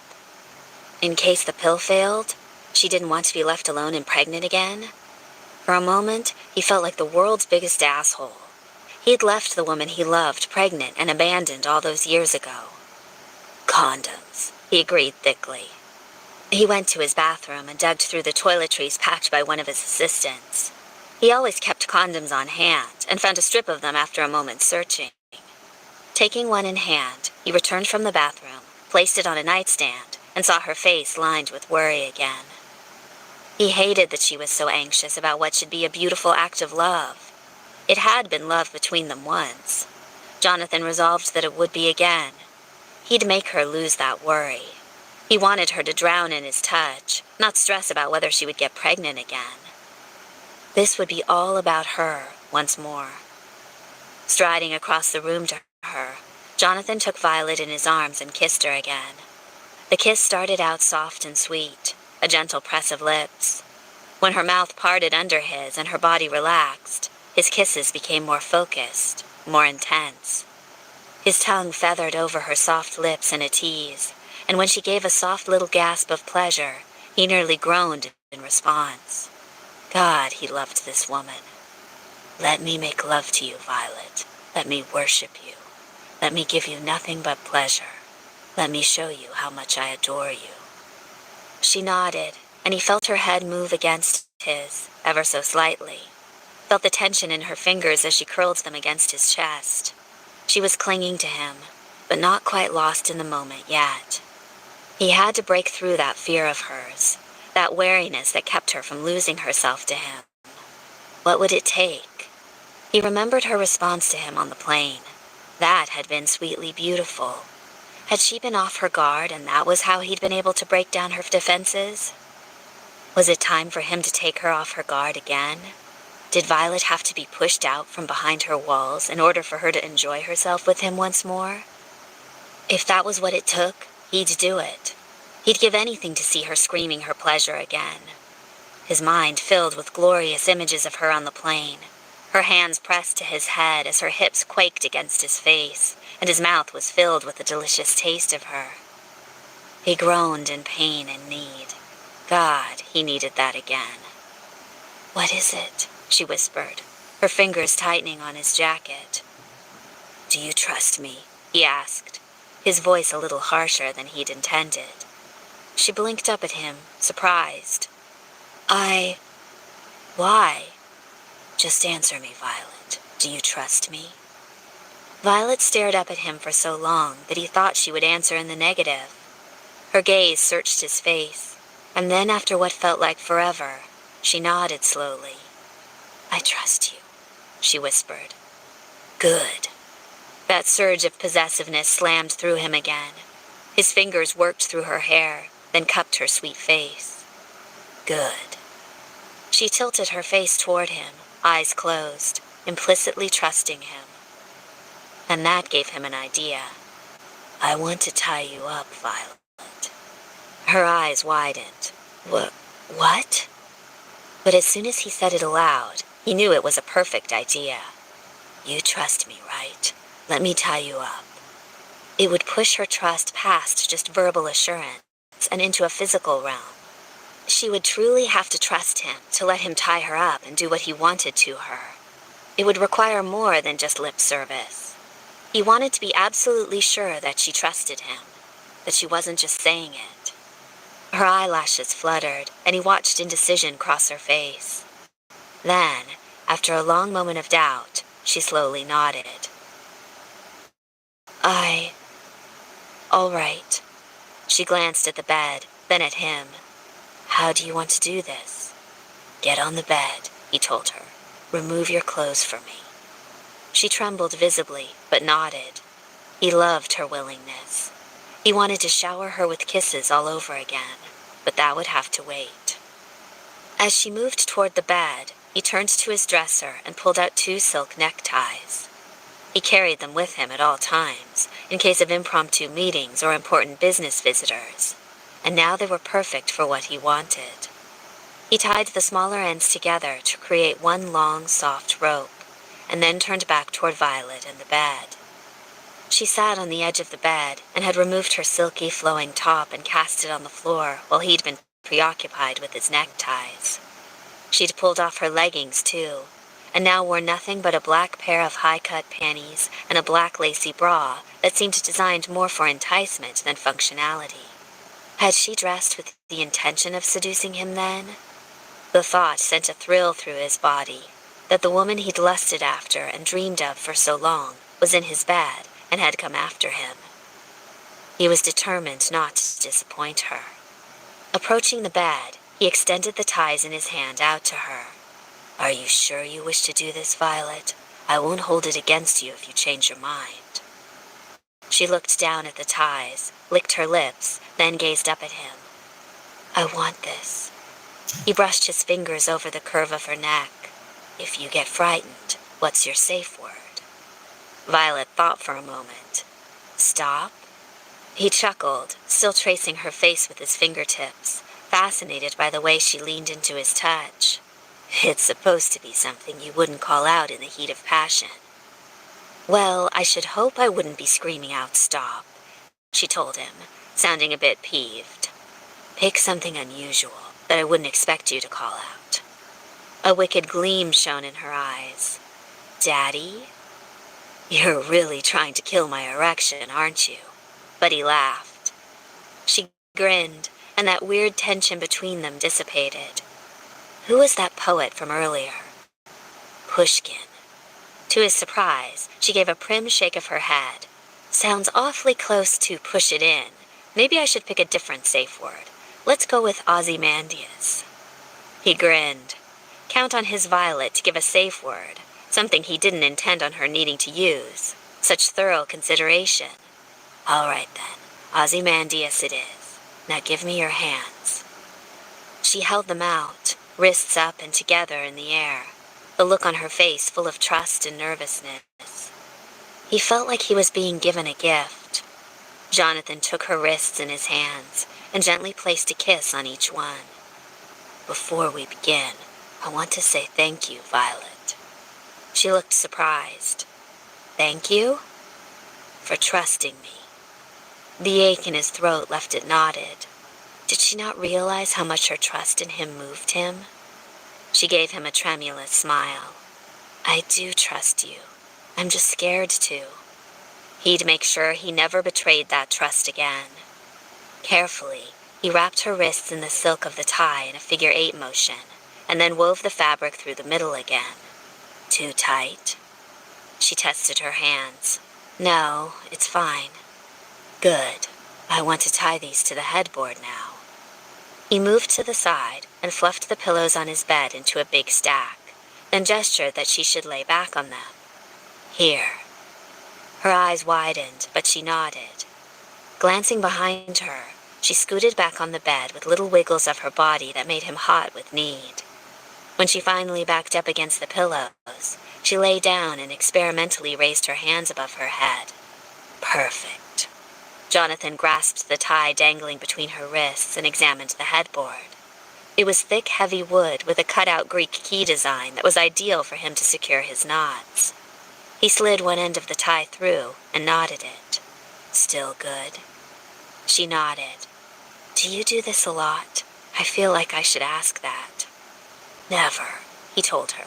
In case the pill failed? She didn't want to be left alone and pregnant again? For a moment, he felt like the world's biggest asshole. He'd left the woman he loved pregnant and abandoned all those years ago. "Condoms," he agreed thickly. He went to his bathroom and dug through the toiletries packed by one of his assistants. He always kept condoms on hand and found a strip of them after a moment's searching. Taking one in hand, he returned from the bathroom, placed it on a nightstand, and saw her face lined with worry again. He hated that she was so anxious about what should be a beautiful act of love. It had been love between them once. Jonathan resolved that it would be again. He'd make her lose that worry. He wanted her to drown in his touch, not stress about whether she would get pregnant again. This would be all about her, once more. Striding across the room to her, Jonathan took Violet in his arms and kissed her again. The kiss started out soft and sweet, a gentle press of lips. When her mouth parted under his and her body relaxed, his kisses became more focused, more intense. His tongue feathered over her soft lips in a tease, and when she gave a soft little gasp of pleasure, he nearly groaned in response. God, he loved this woman. Let me make love to you, Violet. Let me worship you. Let me give you nothing but pleasure. Let me show you how much I adore you. She nodded, and he felt her head move against his, ever so slightly. Felt the tension in her fingers as she curled them against his chest. She was clinging to him, but not quite lost in the moment yet. He had to break through that fear of hers, that wariness that kept her from losing herself to him. What would it take? He remembered her response to him on the plane. That had been sweetly beautiful. Had she been off her guard, and that was how he'd been able to break down her defenses? Was it time for him to take her off her guard again? Did Violet have to be pushed out from behind her walls in order for her to enjoy herself with him once more? If that was what it took, he'd do it. He'd give anything to see her screaming her pleasure again. His mind filled with glorious images of her on the plane, her hands pressed to his head as her hips quaked against his face, and his mouth was filled with the delicious taste of her. He groaned in pain and need. God, he needed that again. What is it? She whispered, her fingers tightening on his jacket. Do you trust me? He asked, his voice a little harsher than he'd intended. She blinked up at him, surprised. Why? Just answer me, Violet. Do you trust me? Violet stared up at him for so long that he thought she would answer in the negative. Her gaze searched his face, and then after what felt like forever, she nodded slowly. I trust you, she whispered. Good. That surge of possessiveness slammed through him again. His fingers worked through her hair, then cupped her sweet face. Good. She tilted her face toward him, eyes closed, implicitly trusting him. And that gave him an idea. I want to tie you up, Violet. Her eyes widened. What? But as soon as he said it aloud, he knew it was a perfect idea. You trust me, right? Let me tie you up. It would push her trust past just verbal assurance and into a physical realm. She would truly have to trust him to let him tie her up and do what he wanted to her. It would require more than just lip service. He wanted to be absolutely sure that she trusted him, that she wasn't just saying it. Her eyelashes fluttered, and he watched indecision cross her face. Then, after a long moment of doubt, she slowly nodded. All right. She glanced at the bed, then at him. How do you want to do this? Get on the bed, he told her. Remove your clothes for me. She trembled visibly, but nodded. He loved her willingness. He wanted to shower her with kisses all over again, but that would have to wait. As she moved toward the bed, he turned to his dresser and pulled out 2 silk neckties. He carried them with him at all times, in case of impromptu meetings or important business visitors, and now they were perfect for what he wanted. He tied the smaller ends together to create one long, soft rope, and then turned back toward Violet and the bed. She sat on the edge of the bed and had removed her silky, flowing top and cast it on the floor while he'd been preoccupied with his neckties. She'd pulled off her leggings, too, and now wore nothing but a black pair of high-cut panties and a black lacy bra that seemed designed more for enticement than functionality. Had she dressed with the intention of seducing him then? The thought sent a thrill through his body, that the woman he'd lusted after and dreamed of for so long was in his bed and had come after him. He was determined not to disappoint her. Approaching the bed, he extended the ties in his hand out to her. Are you sure you wish to do this, Violet? I won't hold it against you if you change your mind. She looked down at the ties, licked her lips, then gazed up at him. I want this. He brushed his fingers over the curve of her neck. If you get frightened, what's your safe word? Violet thought for a moment. Stop? He chuckled, still tracing her face with his fingertips, fascinated by the way she leaned into his touch. It's supposed to be something you wouldn't call out in the heat of passion. Well, I should hope I wouldn't be screaming out stop, she told him, sounding a bit peeved. Pick something unusual that I wouldn't expect you to call out. A wicked gleam shone in her eyes. Daddy? You're really trying to kill my erection, aren't you? But he laughed. She grinned, and that weird tension between them dissipated. Who was that poet from earlier? Pushkin. To his surprise, she gave a prim shake of her head. Sounds awfully close to push it in. Maybe I should pick a different safe word. Let's go with Ozymandias. He grinned. Count on his Violet to give a safe word, something he didn't intend on her needing to use. Such thorough consideration. All right then, Ozymandias it is. Now give me your hands. She held them out, wrists up and together in the air, the look on her face full of trust and nervousness. He felt like he was being given a gift. Jonathan took her wrists in his hands and gently placed a kiss on each one. Before we begin, I want to say thank you, Violet. She looked surprised. Thank you? For trusting me. The ache in his throat left it knotted. Did she not realize how much her trust in him moved him? She gave him a tremulous smile. I do trust you. I'm just scared to. He'd make sure he never betrayed that trust again. Carefully, he wrapped her wrists in the silk of the tie in a figure-8 motion, and then wove the fabric through the middle again. Too tight? She tested her hands. No, it's fine. Good. I want to tie these to the headboard now. He moved to the side and fluffed the pillows on his bed into a big stack, then gestured that she should lay back on them. Here. Her eyes widened, but she nodded. Glancing behind her, she scooted back on the bed with little wiggles of her body that made him hot with need. When she finally backed up against the pillows, she lay down and experimentally raised her hands above her head. Perfect. Jonathan grasped the tie dangling between her wrists and examined the headboard. It was thick, heavy wood with a cut-out Greek key design that was ideal for him to secure his knots. He slid one end of the tie through and knotted it. Still good? She nodded. Do you do this a lot? I feel like I should ask that. Never, he told her.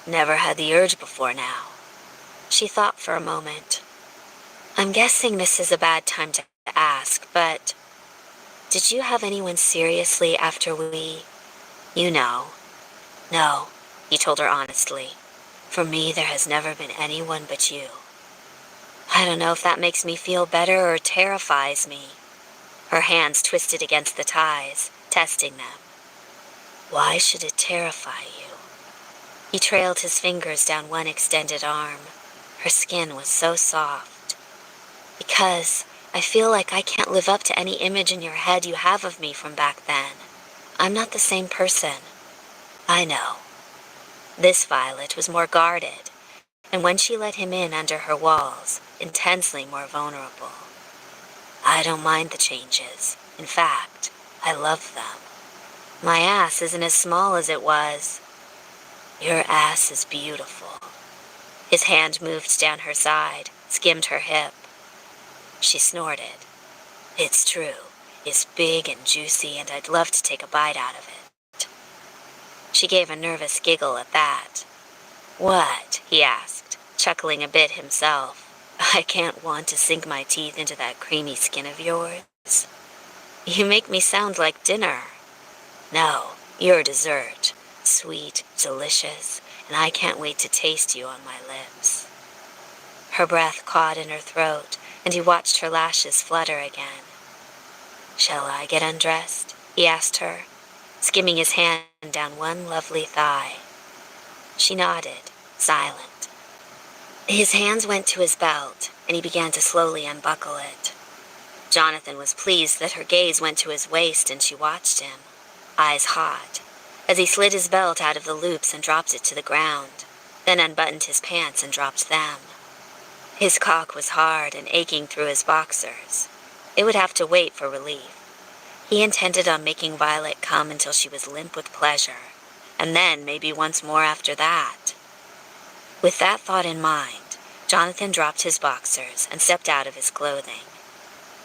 Never had the urge before now. She thought for a moment. I'm guessing this is a bad time to ask, but did you have anyone seriously after we... You know. No, he told her honestly. For me, there has never been anyone but you. I don't know if that makes me feel better or terrifies me. Her hands twisted against the ties, testing them. Why should it terrify you? He trailed his fingers down one extended arm. Her skin was so soft. Because I feel like I can't live up to any image in your head you have of me from back then. I'm not the same person. I know. This Violet was more guarded, and when she let him in under her walls, intensely more vulnerable. I don't mind the changes. In fact, I love them. My ass isn't as small as it was. Your ass is beautiful. His hand moved down her side, skimmed her hip. She snorted. It's true. It's big and juicy, and I'd love to take a bite out of it. She gave a nervous giggle at that. What? He asked, chuckling a bit himself. I can't want to sink my teeth into that creamy skin of yours. You make me sound like dinner. No, you're dessert. Sweet, delicious, and I can't wait to taste you on my lips. Her breath caught in her throat, and he watched her lashes flutter again. Shall I get undressed? He asked her, skimming his hand down one lovely thigh. She nodded, silent. His hands went to his belt, and he began to slowly unbuckle it. Jonathan was pleased that her gaze went to his waist, and she watched him, eyes hot, as he slid his belt out of the loops and dropped it to the ground, then unbuttoned his pants and dropped them. His cock was hard and aching through his boxers. It would have to wait for relief. He intended on making Violet come until she was limp with pleasure, and then maybe once more after that. With that thought in mind, Jonathan dropped his boxers and stepped out of his clothing.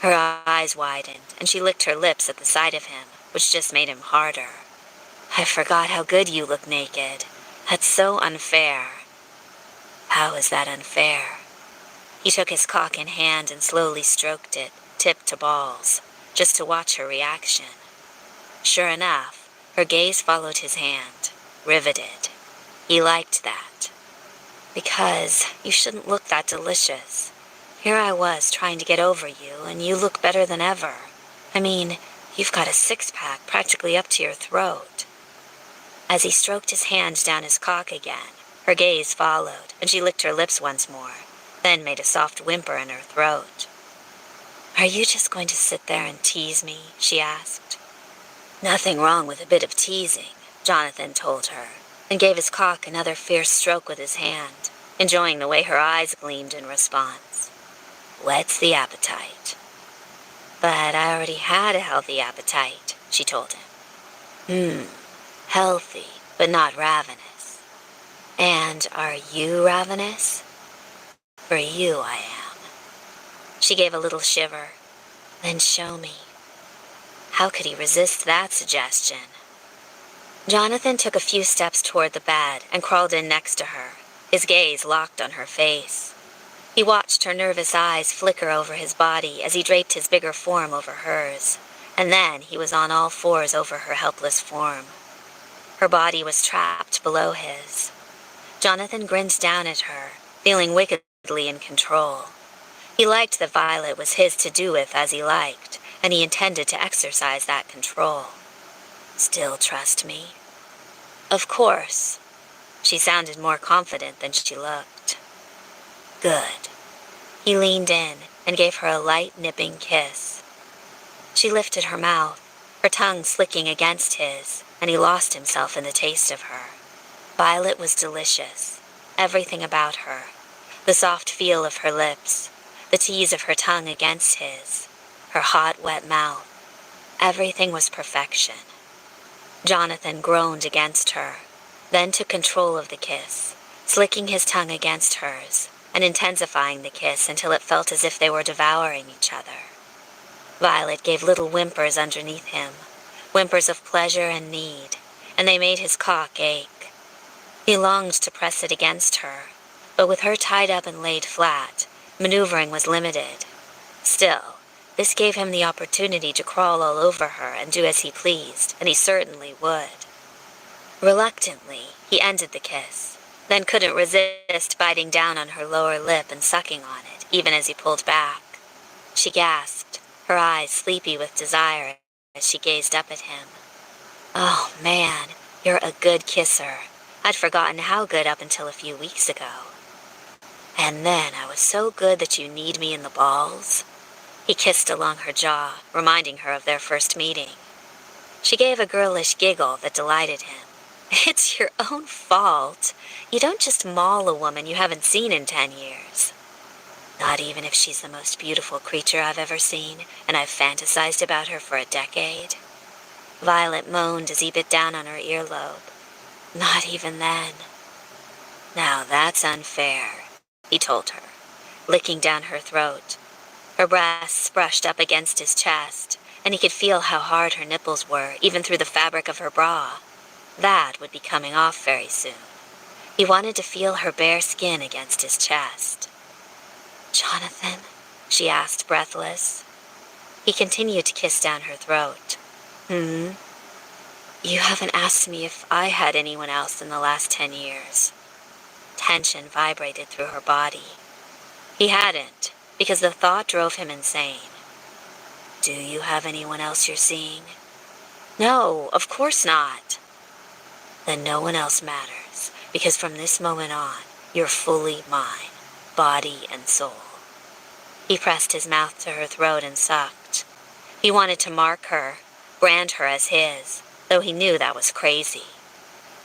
Her eyes widened, and she licked her lips at the sight of him, which just made him harder. I forgot how good you look naked. That's so unfair. How is that unfair? He took his cock in hand and slowly stroked it, tip to balls, just to watch her reaction. Sure enough, her gaze followed his hand, riveted. He liked that. Because you shouldn't look that delicious. Here I was trying to get over you, and you look better than ever. I mean, you've got a six-pack practically up to your throat. As he stroked his hand down his cock again, her gaze followed, and she licked her lips once more, then made a soft whimper in her throat. Are you just going to sit there and tease me? She asked. Nothing wrong with a bit of teasing, Jonathan told her, and gave his cock another fierce stroke with his hand, enjoying the way her eyes gleamed in response. Whets the appetite. But I already had a healthy appetite, she told him. Healthy, but not ravenous. And are you ravenous? For you I am. She gave a little shiver. Then show me. How could he resist that suggestion? Jonathan took a few steps toward the bed and crawled in next to her, his gaze locked on her face. He watched her nervous eyes flicker over his body as he draped his bigger form over hers, and then he was on all fours over her helpless form. Her body was trapped below his. Jonathan grinned down at her, feeling wickedly in control. He liked that Violet was his to do with as he liked, and he intended to exercise that control. Still trust me? Of course. She sounded more confident than she looked. Good. He leaned in and gave her a light, nipping kiss. She lifted her mouth, her tongue slicking against his, and he lost himself in the taste of her. Violet was delicious, everything about her, the soft feel of her lips, the tease of her tongue against his, her hot, wet mouth. Everything was perfection. Jonathan groaned against her, then took control of the kiss, slicking his tongue against hers, and intensifying the kiss until it felt as if they were devouring each other. Violet gave little whimpers underneath him, whimpers of pleasure and need, and they made his cock ache. He longed to press it against her, but with her tied up and laid flat, maneuvering was limited. Still, this gave him the opportunity to crawl all over her and do as he pleased, and he certainly would. Reluctantly, he ended the kiss, then couldn't resist biting down on her lower lip and sucking on it, even as he pulled back. She gasped, her eyes sleepy with desire as she gazed up at him. Oh, man, you're a good kisser. I'd forgotten how good up until a few weeks ago. And then I was so good that you need me in the balls. He kissed along her jaw, reminding her of their first meeting. She gave a girlish giggle that delighted him. It's your own fault. You don't just maul a woman you haven't seen in 10 years. Not even if she's the most beautiful creature I've ever seen, and I've fantasized about her for a decade. Violet moaned as he bit down on her earlobe. Not even then. Now that's unfair, he told her, licking down her throat. Her breasts brushed up against his chest, and he could feel how hard her nipples were, even through the fabric of her bra. That would be coming off very soon. He wanted to feel her bare skin against his chest. Jonathan, she asked, breathless. He continued to kiss down her throat. You haven't asked me if I had anyone else in the last 10 years. Tension vibrated through her body. He hadn't, because the thought drove him insane. Do you have anyone else you're seeing? No, of course not. Then no one else matters, because from this moment on, you're fully mine, body and soul. He pressed his mouth to her throat and sucked. He wanted to mark her, brand her as his, though he knew that was crazy.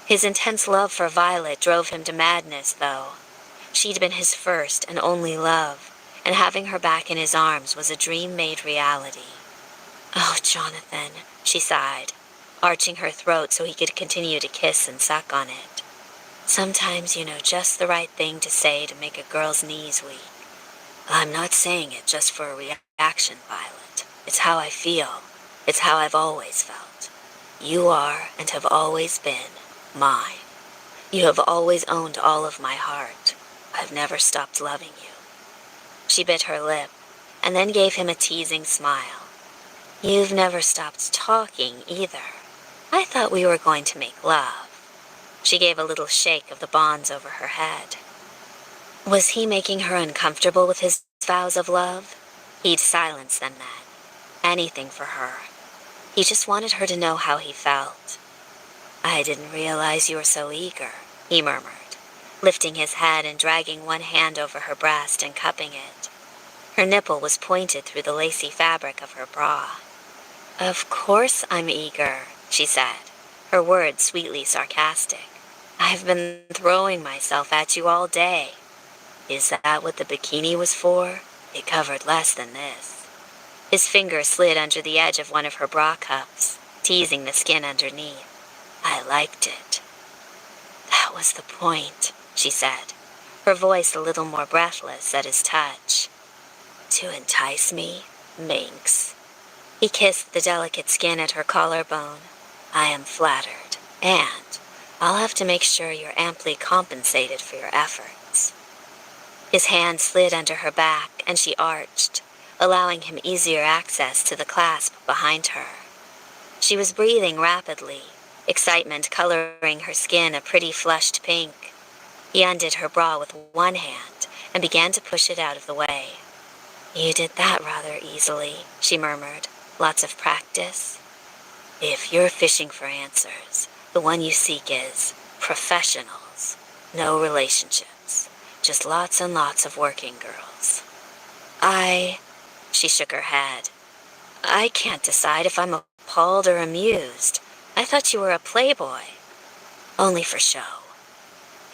His intense love for Violet drove him to madness, though. She'd been his first and only love, and having her back in his arms was a dream made reality. Oh, Jonathan, she sighed, arching her throat so he could continue to kiss and suck on it. Sometimes you know just the right thing to say to make a girl's knees weak. I'm not saying it just for a reaction, Violet. It's how I feel. It's how I've always felt. You are and have always been mine. You have always owned all of my heart. I've never stopped loving you." She bit her lip, and then gave him a teasing smile. "You've never stopped talking, either. I thought we were going to make love." She gave a little shake of the bonds over her head. Was he making her uncomfortable with his vows of love? He'd silence them then. Anything for her. He just wanted her to know how he felt. "I didn't realize you were so eager," he murmured, lifting his head and dragging one hand over her breast and cupping it. Her nipple was pointed through the lacy fabric of her bra. "Of course I'm eager," she said, her words sweetly sarcastic. "I've been throwing myself at you all day." "Is that what the bikini was for? It covered less than this." His finger slid under the edge of one of her bra cups, teasing the skin underneath. "I liked it." "That was the point," she said, her voice a little more breathless at his touch. "To entice me, minx." He kissed the delicate skin at her collarbone. "I am flattered, and I'll have to make sure you're amply compensated for your efforts." His hand slid under her back, and she arched, allowing him easier access to the clasp behind her. She was breathing rapidly, excitement coloring her skin a pretty flushed pink. He undid her bra with one hand and began to push it out of the way. "You did that rather easily," she murmured. "Lots of practice?" "If you're fishing for answers, the one you seek is professionals. No relationships. Just lots and lots of working girls." She shook her head. "I can't decide if I'm appalled or amused. I thought you were a playboy." "Only for show."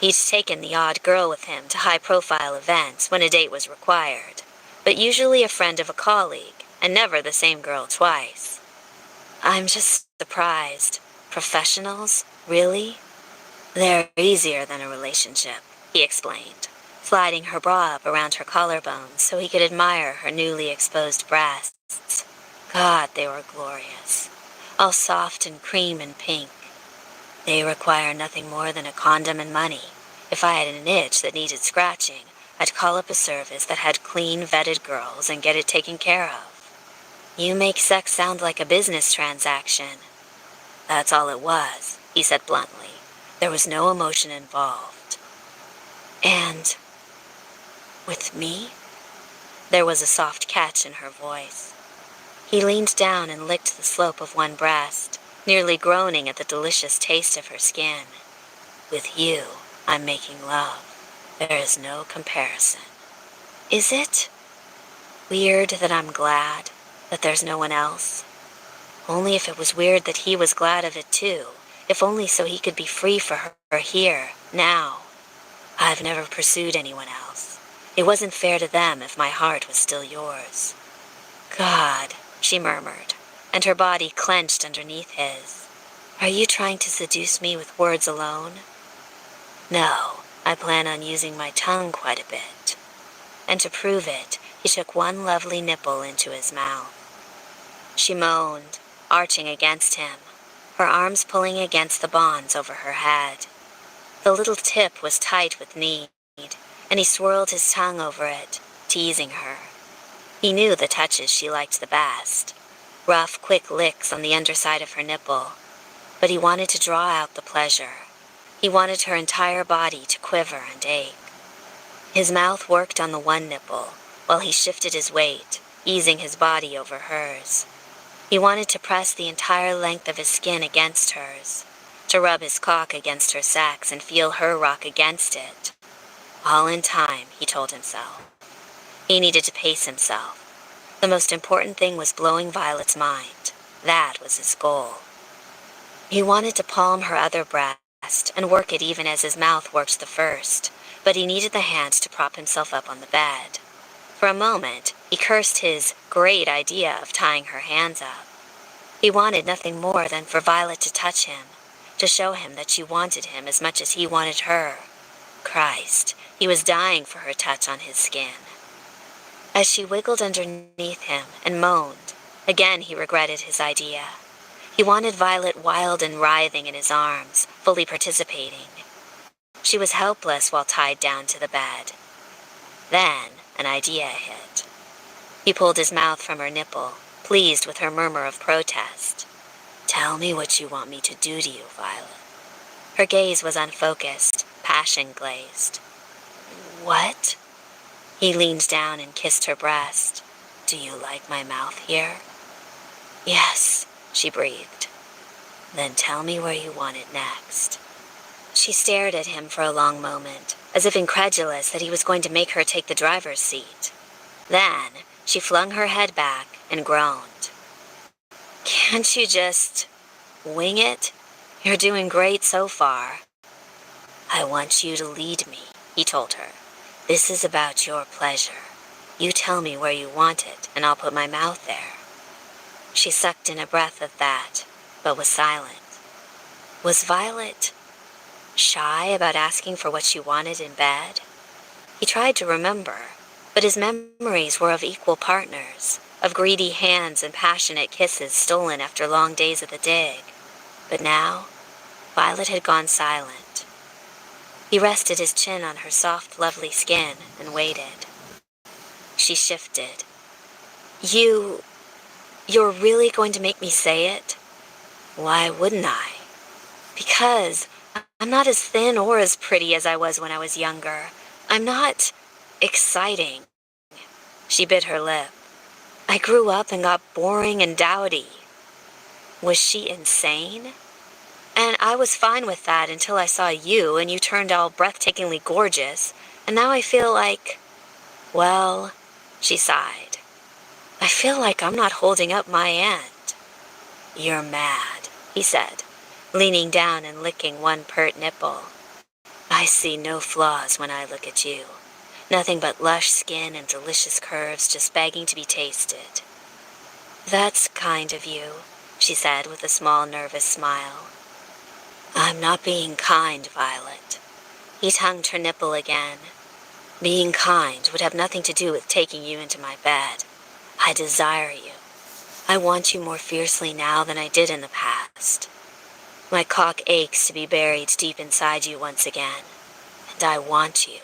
He'd taken the odd girl with him to high-profile events when a date was required, but usually a friend of a colleague, and never the same girl twice. "I'm just surprised. Professionals? Really?" "They're easier than a relationship," he explained, sliding her bra up around her collarbone so he could admire her newly exposed breasts. God, they were glorious. All soft and cream and pink. "They require nothing more than a condom and money. If I had an itch that needed scratching, I'd call up a service that had clean, vetted girls and get it taken care of." "You make sex sound like a business transaction." "That's all it was," he said bluntly. "There was no emotion involved." "And with me?" There was a soft catch in her voice. He leaned down and licked the slope of one breast, nearly groaning at the delicious taste of her skin. "With you, I'm making love. There is no comparison." "Is it weird that I'm glad that there's no one else?" Only if it was weird that he was glad of it too, if only so he could be free for her here, now. "I've never pursued anyone else. It wasn't fair to them if my heart was still yours." "God," she murmured, and her body clenched underneath his. "Are you trying to seduce me with words alone?" "No, I plan on using my tongue quite a bit." And to prove it, he took one lovely nipple into his mouth. She moaned, arching against him, her arms pulling against the bonds over her head. The little tip was tight with need, and he swirled his tongue over it, teasing her. He knew the touches she liked the best, rough, quick licks on the underside of her nipple, but he wanted to draw out the pleasure. He wanted her entire body to quiver and ache. His mouth worked on the one nipple, while he shifted his weight, easing his body over hers. He wanted to press the entire length of his skin against hers, to rub his cock against her sex and feel her rock against it. All in time, he told himself. He needed to pace himself. The most important thing was blowing Violet's mind. That was his goal. He wanted to palm her other breast and work it even as his mouth worked the first, but he needed the hand to prop himself up on the bed. For a moment, he cursed his great idea of tying her hands up. He wanted nothing more than for Violet to touch him, to show him that she wanted him as much as he wanted her. Christ, he was dying for her touch on his skin. as she wiggled underneath him and moaned. Again he regretted his idea. He wanted Violet wild and writhing in his arms, fully participating. She was helpless while tied down to the bed. Then an idea hit. He pulled his mouth from her nipple, pleased with her murmur of protest. "Tell me what you want me to do to you, Violet." Her gaze was unfocused, passion-glazed. "What?" He leaned down and kissed her breast. "Do you like my mouth here?" "Yes," she breathed. "Then tell me where you want it next." She stared at him for a long moment, as if incredulous that he was going to make her take the driver's seat. Then she flung her head back and groaned. "Can't you just wing it? You're doing great so far." "I want you to lead me," he told her. "This is about your pleasure. You tell me where you want it, and I'll put my mouth there." She sucked in a breath of that, but was silent. Was Violet shy about asking for what she wanted in bed? He tried to remember, but his memories were of equal partners, of greedy hands and passionate kisses stolen after long days at the dig. But now, Violet had gone silent. He rested his chin on her soft, lovely skin and waited. She shifted. You're really going to make me say it?" "Why wouldn't I?" "Because I'm not as thin or as pretty as I was when I was younger. I'm not exciting." She bit her lip. "I grew up and got boring and dowdy." Was she insane? "And I was fine with that until I saw you and you turned all breathtakingly gorgeous, and now I feel like, well," she sighed. "I feel like I'm not holding up my end." "You're mad," he said, leaning down and licking one pert nipple. "I see no flaws when I look at you. Nothing but lush skin and delicious curves just begging to be tasted." "That's kind of you," she said with a small nervous smile. "I'm not being kind, Violet." He tongued her nipple again. "Being kind would have nothing to do with taking you into my bed. I desire you. I want you more fiercely now than I did in the past. My cock aches to be buried deep inside you once again. And I want you,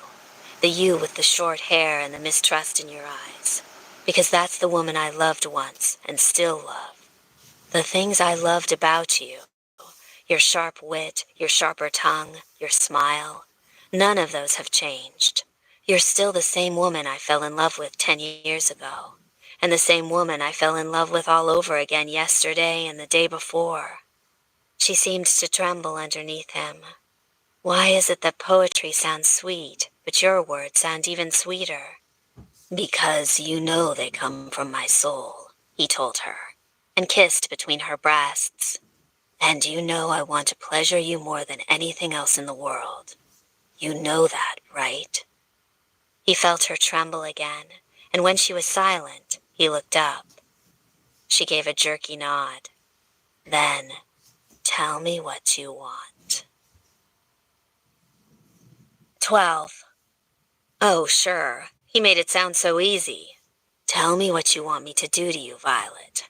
the you with the short hair and the mistrust in your eyes, because that's the woman I loved once and still love. The things I loved about you, your sharp wit, your sharper tongue, your smile, none of those have changed. You're still the same woman I fell in love with 10 years ago, and the same woman I fell in love with all over again yesterday and the day before." She seemed to tremble underneath him. "Why is it that poetry sounds sweet, but your words sound even sweeter?" "Because you know they come from my soul," he told her, and kissed between her breasts. "And you know I want to pleasure you more than anything else in the world. You know that, right?" He felt her tremble again, and when she was silent, he looked up. She gave a jerky nod. "Then, tell me what you want." 12. "Oh, sure. He made it sound so easy. Tell me what you want me to do to you, Violet."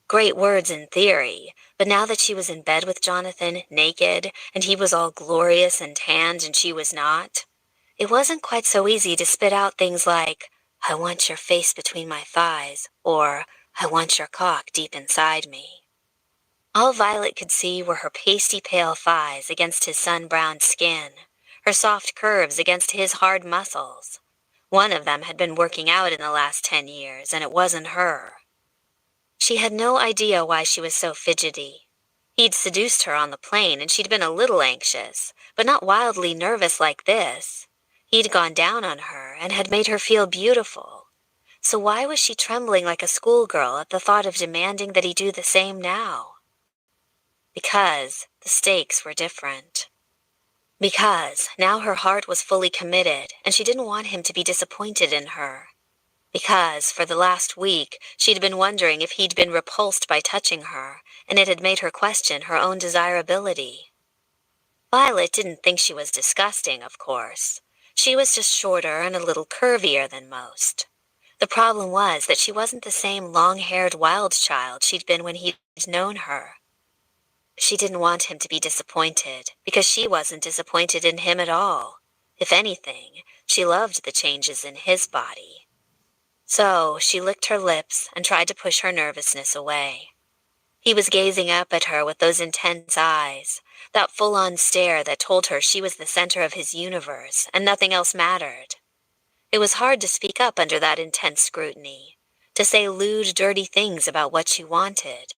Great words in theory, but now that she was in bed with Jonathan, naked, and he was all glorious and tanned and she was not, it wasn't quite so easy to spit out things like, "I want your face between my thighs," or "I want your cock deep inside me." All Violet could see were her pasty pale thighs against his sun-browned skin, her soft curves against his hard muscles. One of them had been working out in the last 10 years, and it wasn't her. She had no idea why she was so fidgety. He'd seduced her on the plane, and she'd been a little anxious, but not wildly nervous like this. He'd gone down on her and had made her feel beautiful. So why was she trembling like a schoolgirl at the thought of demanding that he do the same now? Because the stakes were different. Because now her heart was fully committed, and she didn't want him to be disappointed in her. Because for the last week she'd been wondering if he'd been repulsed by touching her, and it had made her question her own desirability. Violet didn't think she was disgusting, of course. She was just shorter and a little curvier than most. The problem was that she wasn't the same long-haired wild child she'd been when he'd known her. She didn't want him to be disappointed, because she wasn't disappointed in him at all. If anything, she loved the changes in his body. So she licked her lips and tried to push her nervousness away. He was gazing up at her with those intense eyes, that full-on stare that told her she was the center of his universe and nothing else mattered. It was hard to speak up under that intense scrutiny, to say lewd, dirty things about what she wanted.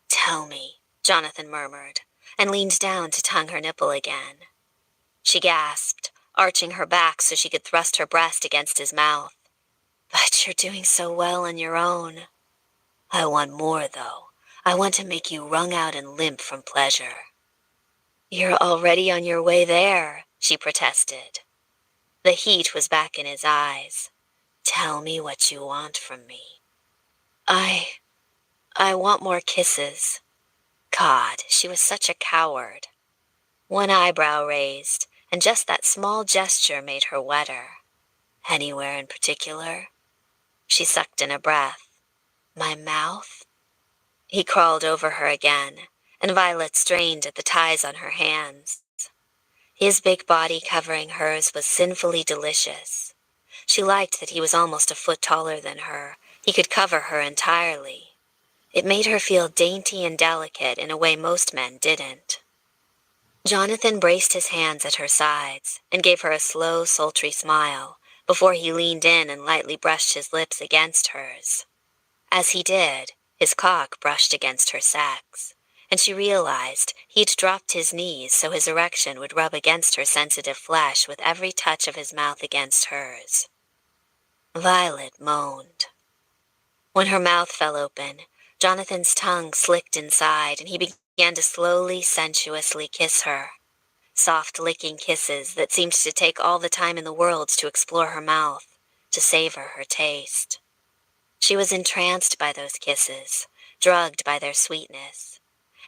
"Tell me," Jonathan murmured, and leaned down to tongue her nipple again. She gasped, arching her back so she could thrust her breast against his mouth. "But you're doing so well on your own." "I want more, though. I want to make you wrung out and limp from pleasure." "You're already on your way there," she protested. The heat was back in his eyes. "Tell me what you want from me." I want more kisses." God, she was such a coward. One eyebrow raised, and just that small gesture made her wetter. "Anywhere in particular?" She sucked in a breath. "My mouth?" He crawled over her again, and Violet strained at the ties on her hands. His big body covering hers was sinfully delicious. She liked that he was almost a foot taller than her. He could cover her entirely. It made her feel dainty and delicate in a way most men didn't. Jonathan braced his hands at her sides and gave her a slow, sultry smile before he leaned in and lightly brushed his lips against hers. As he did, his cock brushed against her sex, and she realized he'd dropped his knees so his erection would rub against her sensitive flesh with every touch of his mouth against hers. Violet moaned. When her mouth fell open, Jonathan's tongue slicked inside and he began to slowly, sensuously kiss her. Soft licking kisses that seemed to take all the time in the world to explore her mouth, to savor her taste. She was entranced by those kisses, drugged by their sweetness.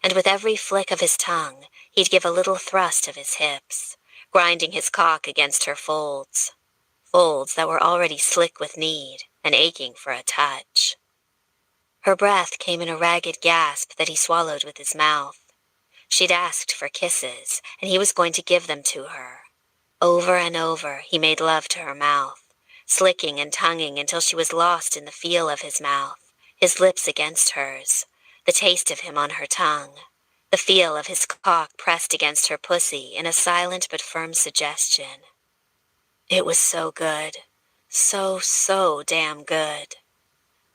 And with every flick of his tongue, he'd give a little thrust of his hips, grinding his cock against her folds. Folds that were already slick with need and aching for a touch. Her breath came in a ragged gasp that he swallowed with his mouth. She'd asked for kisses, and he was going to give them to her. Over and over, he made love to her mouth, slicking and tonguing until she was lost in the feel of his mouth, his lips against hers, the taste of him on her tongue, the feel of his cock pressed against her pussy in a silent but firm suggestion. It was so good. So damn good.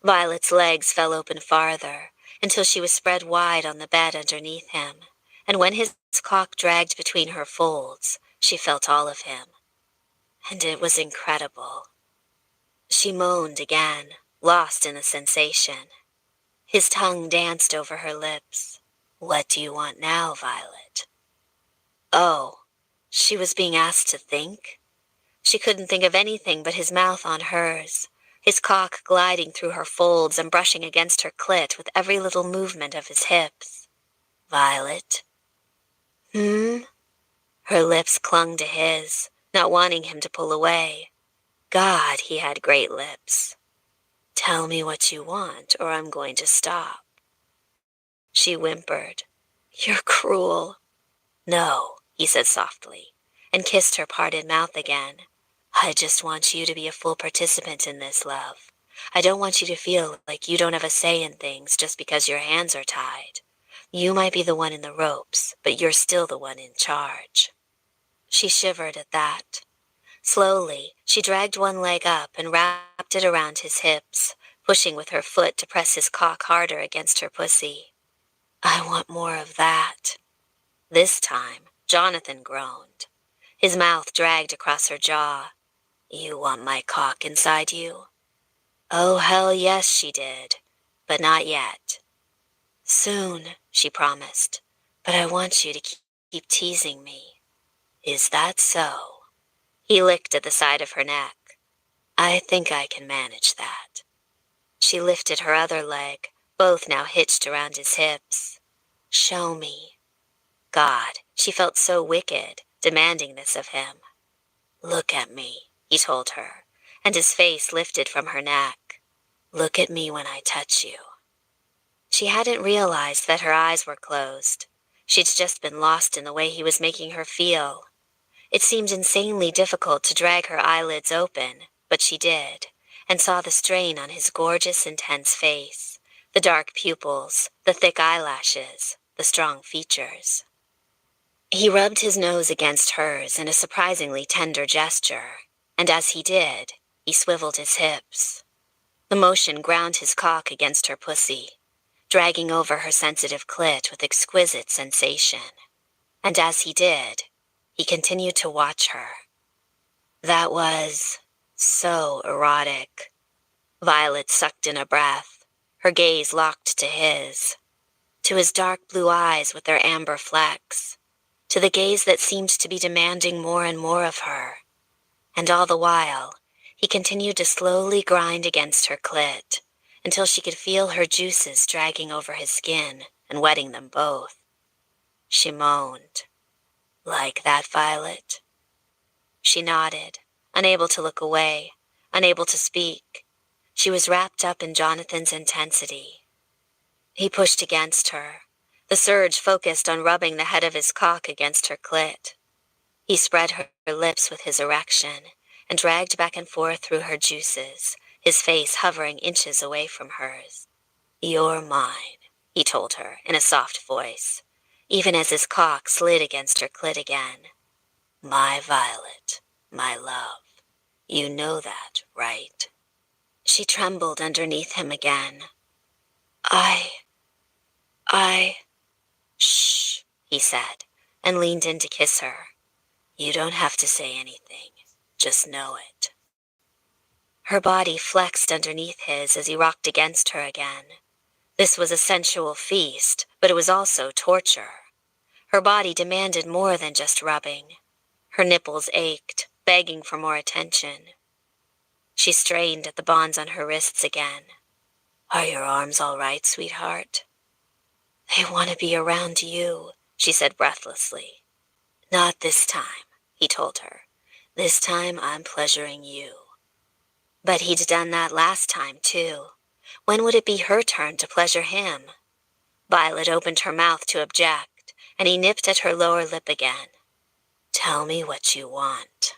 Violet's legs fell open farther, until she was spread wide on the bed underneath him, and when his cock dragged between her folds, she felt all of him. And it was incredible. She moaned again, lost in the sensation. His tongue danced over her lips. "What do you want now, Violet?" Oh, she was being asked to think? She couldn't think of anything but his mouth on hers, his cock gliding through her folds and brushing against her clit with every little movement of his hips. "Violet?" "Hmm?" Her lips clung to his, not wanting him to pull away. God, he had great lips. "Tell me what you want, or I'm going to stop." She whimpered. "You're cruel." "No," he said softly, and kissed her parted mouth again. "I just want you to be a full participant in this, love. I don't want you to feel like you don't have a say in things just because your hands are tied. You might be the one in the ropes, but you're still the one in charge." She shivered at that. Slowly, she dragged one leg up and wrapped it around his hips, pushing with her foot to press his cock harder against her pussy. "I want more of that." This time, Jonathan groaned. His mouth dragged across her jaw. "You want my cock inside you?" Oh, hell yes, she did. But not yet. "Soon," she promised. "But I want you to keep teasing me." "Is that so?" He licked at the side of her neck. "I think I can manage that." She lifted her other leg, both now hitched around his hips. "Show me." God, she felt so wicked, demanding this of him. "Look at me," he told her, and his face lifted from her neck. "Look at me when I touch you." She hadn't realized that her eyes were closed. She'd just been lost in the way he was making her feel. It seemed insanely difficult to drag her eyelids open, but she did, and saw the strain on his gorgeous, intense face, the dark pupils, the thick eyelashes, the strong features. He rubbed his nose against hers in a surprisingly tender gesture, and as he did, he swiveled his hips. The motion ground his cock against her pussy, dragging over her sensitive clit with exquisite sensation. And as he did, he continued to watch her. That was so erotic. Violet sucked in a breath, her gaze locked to his dark blue eyes with their amber flecks, to the gaze that seemed to be demanding more and more of her. And all the while, he continued to slowly grind against her clit, until she could feel her juices dragging over his skin and wetting them both. She moaned. "Like that, Violet?" She nodded, unable to look away, unable to speak. She was wrapped up in Jonathan's intensity. He pushed against her, the surge focused on rubbing the head of his cock against her clit. He spread her lips with his erection and dragged back and forth through her juices, his face hovering inches away from hers. "You're mine," he told her in a soft voice, even as his cock slid against her clit again. "My Violet, my love. You know that, right?" She trembled underneath him again. I... Shh, he said, and leaned in to kiss her. "You don't have to say anything. Just know it." Her body flexed underneath his as he rocked against her again. This was a sensual feast, but it was also torture. Her body demanded more than just rubbing. Her nipples ached, begging for more attention. She strained at the bonds on her wrists again. "Are your arms all right, sweetheart?" "I want to be around you," she said breathlessly. "Not this time," he told her. "This time I'm pleasuring you." But he'd done that last time, too. When would it be her turn to pleasure him? Violet opened her mouth to object, and he nipped at her lower lip again. "Tell me what you want."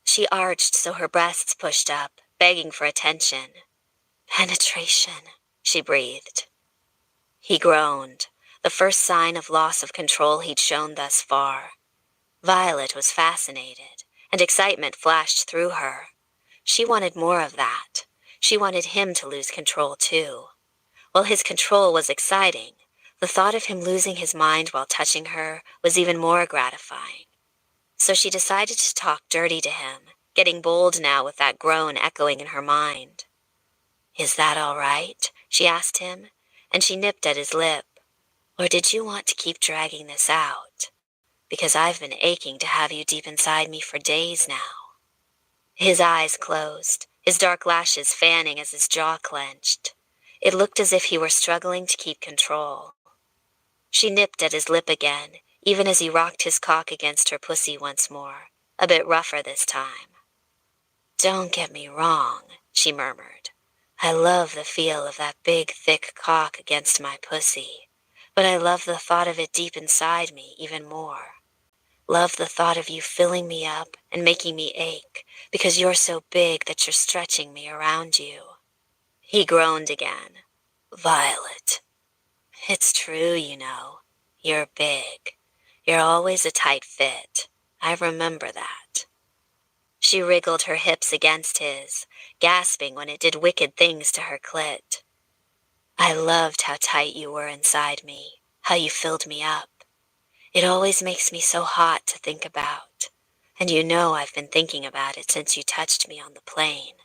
She arched so her breasts pushed up, begging for attention. "Penetration," she breathed. He groaned, the first sign of loss of control he'd shown thus far. Violet was fascinated, and excitement flashed through her. She wanted more of that. She wanted him to lose control, too. While his control was exciting, the thought of him losing his mind while touching her was even more gratifying. So she decided to talk dirty to him, getting bold now with that groan echoing in her mind. "Is that all right?" she asked him, and she nipped at his lip. "Or did you want to keep dragging this out? Because I've been aching to have you deep inside me for days now." His eyes closed, his dark lashes fanning as his jaw clenched. It looked as if he were struggling to keep control. She nipped at his lip again, even as he rocked his cock against her pussy once more, a bit rougher this time. "Don't get me wrong," she murmured. "I love the feel of that big, thick cock against my pussy, but I love the thought of it deep inside me even more. Love the thought of you filling me up and making me ache because you're so big that you're stretching me around you." He groaned again. "Violet. It's true, you know. You're big. You're always a tight fit. I remember that." She wriggled her hips against his, gasping when it did wicked things to her clit. "I loved how tight you were inside me, how you filled me up. It always makes me so hot to think about, and you know I've been thinking about it since you touched me on the plane."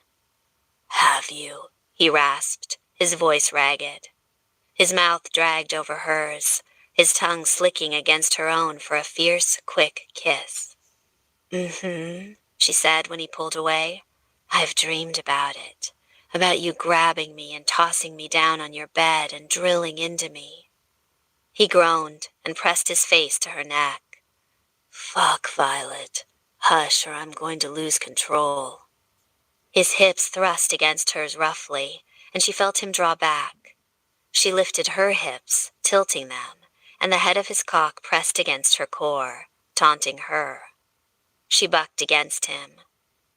"Have you?" he rasped, his voice ragged. His mouth dragged over hers, his tongue slicking against her own for a fierce, quick kiss. "Mm-hmm," she said when he pulled away. "I've dreamed about you grabbing me and tossing me down on your bed and drilling into me." He groaned and pressed his face to her neck. "Fuck, Violet. Hush or I'm going to lose control." His hips thrust against hers roughly, and she felt him draw back. She lifted her hips, tilting them, and the head of his cock pressed against her core, taunting her. She bucked against him.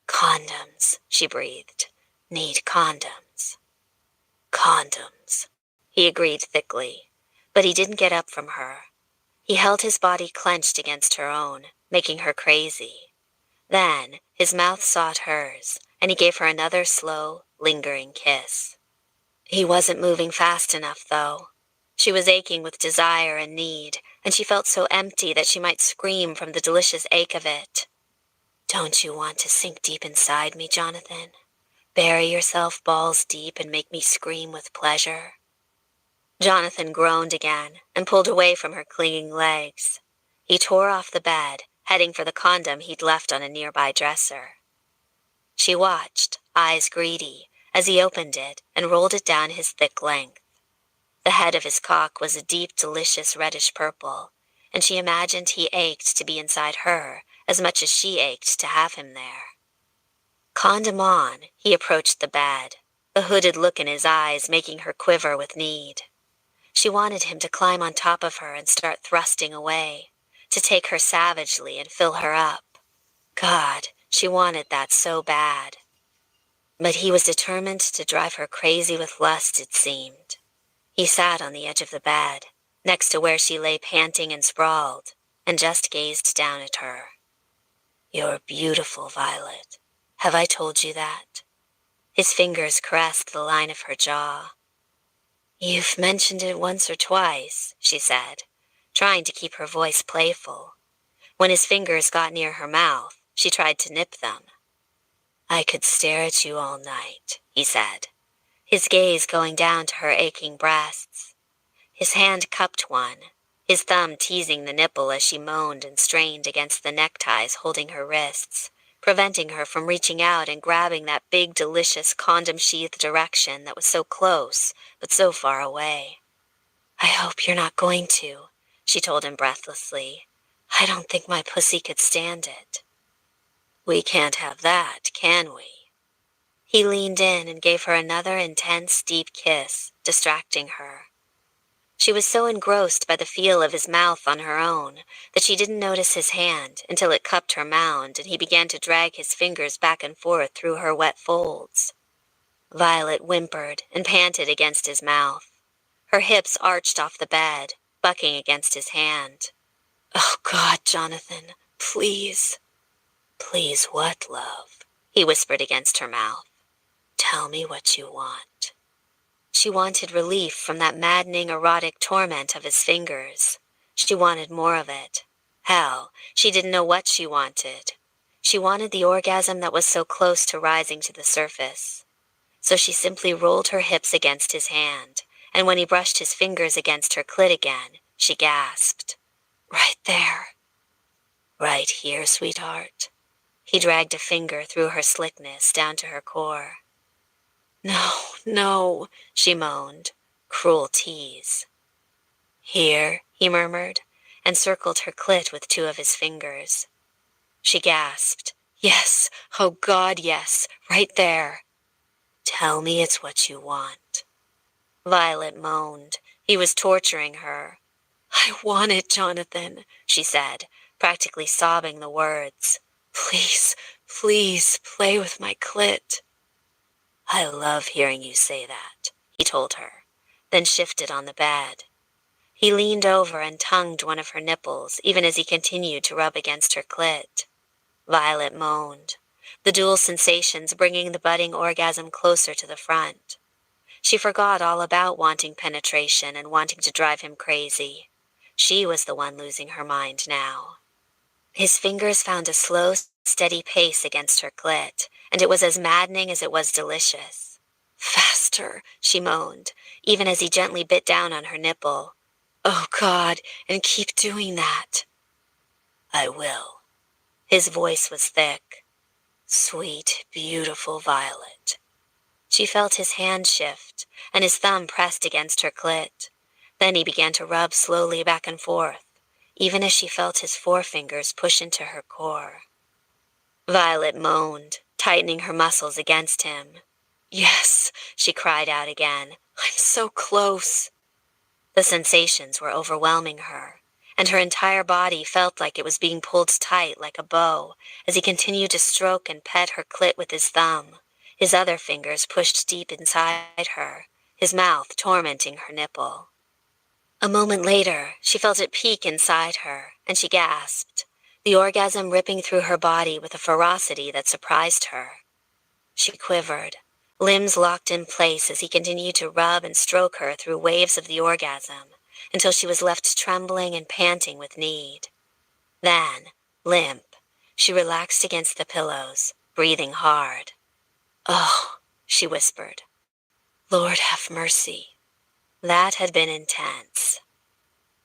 "Condoms," she breathed. "Need condoms." "Condoms," he agreed thickly, but he didn't get up from her. He held his body clenched against her own, making her crazy. Then his mouth sought hers, and he gave her another slow, lingering kiss. He wasn't moving fast enough, though. She was aching with desire and need, and she felt so empty that she might scream from the delicious ache of it. "Don't you want to sink deep inside me, Jonathan? Bury yourself balls deep and make me scream with pleasure?" Jonathan groaned again and pulled away from her clinging legs. He tore off the bed, heading for the condom he'd left on a nearby dresser. She watched, eyes greedy, as he opened it and rolled it down his thick length. The head of his cock was a deep, delicious reddish purple, and she imagined he ached to be inside her as much as she ached to have him there. Condom on, he approached the bed, the hooded look in his eyes making her quiver with need. She wanted him to climb on top of her and start thrusting away, to take her savagely and fill her up. God, she wanted that so bad. But he was determined to drive her crazy with lust, it seemed. He sat on the edge of the bed, next to where she lay panting and sprawled, and just gazed down at her. "You're beautiful, Violet. Have I told you that?" His fingers caressed the line of her jaw. "You've mentioned it once or twice," she said, trying to keep her voice playful. When his fingers got near her mouth, she tried to nip them. "I could stare at you all night," he said, his gaze going down to her aching breasts. His hand cupped one, his thumb teasing the nipple as she moaned and strained against the neckties holding her wrists, preventing her from reaching out and grabbing that big, delicious condom-sheathed erection that was so close, but so far away. "I hope you're not going to," she told him breathlessly. "I don't think my pussy could stand it." "We can't have that, can we?" He leaned in and gave her another intense, deep kiss, distracting her. She was so engrossed by the feel of his mouth on her own that she didn't notice his hand until it cupped her mound and he began to drag his fingers back and forth through her wet folds. Violet whimpered and panted against his mouth. Her hips arched off the bed, bucking against his hand. "Oh, God, Jonathan, please." "Please what, love?" he whispered against her mouth. "Tell me what you want." She wanted relief from that maddening erotic torment of his fingers. She wanted more of it. Hell, she didn't know what she wanted. She wanted the orgasm that was so close to rising to the surface. So she simply rolled her hips against his hand, and when he brushed his fingers against her clit again, she gasped. "Right there." "Right here, sweetheart." He dragged a finger through her slickness down to her core. "No, no," she moaned. Cruel tease. "Here," he murmured, and circled her clit with two of his fingers. She gasped. "Yes, oh God, yes, right there." "Tell me it's what you want." Violet moaned. He was torturing her. "I want it, Jonathan," she said, practically sobbing the words. "Please, please, play with my clit." "I love hearing you say that," he told her, then shifted on the bed. He leaned over and tongued one of her nipples, even as he continued to rub against her clit. Violet moaned, the dual sensations bringing the budding orgasm closer to the front. She forgot all about wanting penetration and wanting to drive him crazy. She was the one losing her mind now. His fingers found a slow, steady pace against her clit, and it was as maddening as it was delicious. "Faster," she moaned, even as he gently bit down on her nipple. "Oh, God, and keep doing that." "I will." His voice was thick. "Sweet, beautiful Violet." She felt his hand shift, and his thumb pressed against her clit. Then he began to rub slowly back and forth, even as she felt his forefingers push into her core. Violet moaned, tightening her muscles against him. Yes, she cried out again. I'm so close. The sensations were overwhelming her, and her entire body felt like it was being pulled tight like a bow as he continued to stroke and pet her clit with his thumb, his other fingers pushed deep inside her, his mouth tormenting her nipple. A moment later, she felt it peak inside her, and she gasped, the orgasm ripping through her body with a ferocity that surprised her. She quivered, limbs locked in place as he continued to rub and stroke her through waves of the orgasm, until she was left trembling and panting with need. Then, limp, she relaxed against the pillows, breathing hard. Oh, she whispered. Lord have mercy. That had been intense.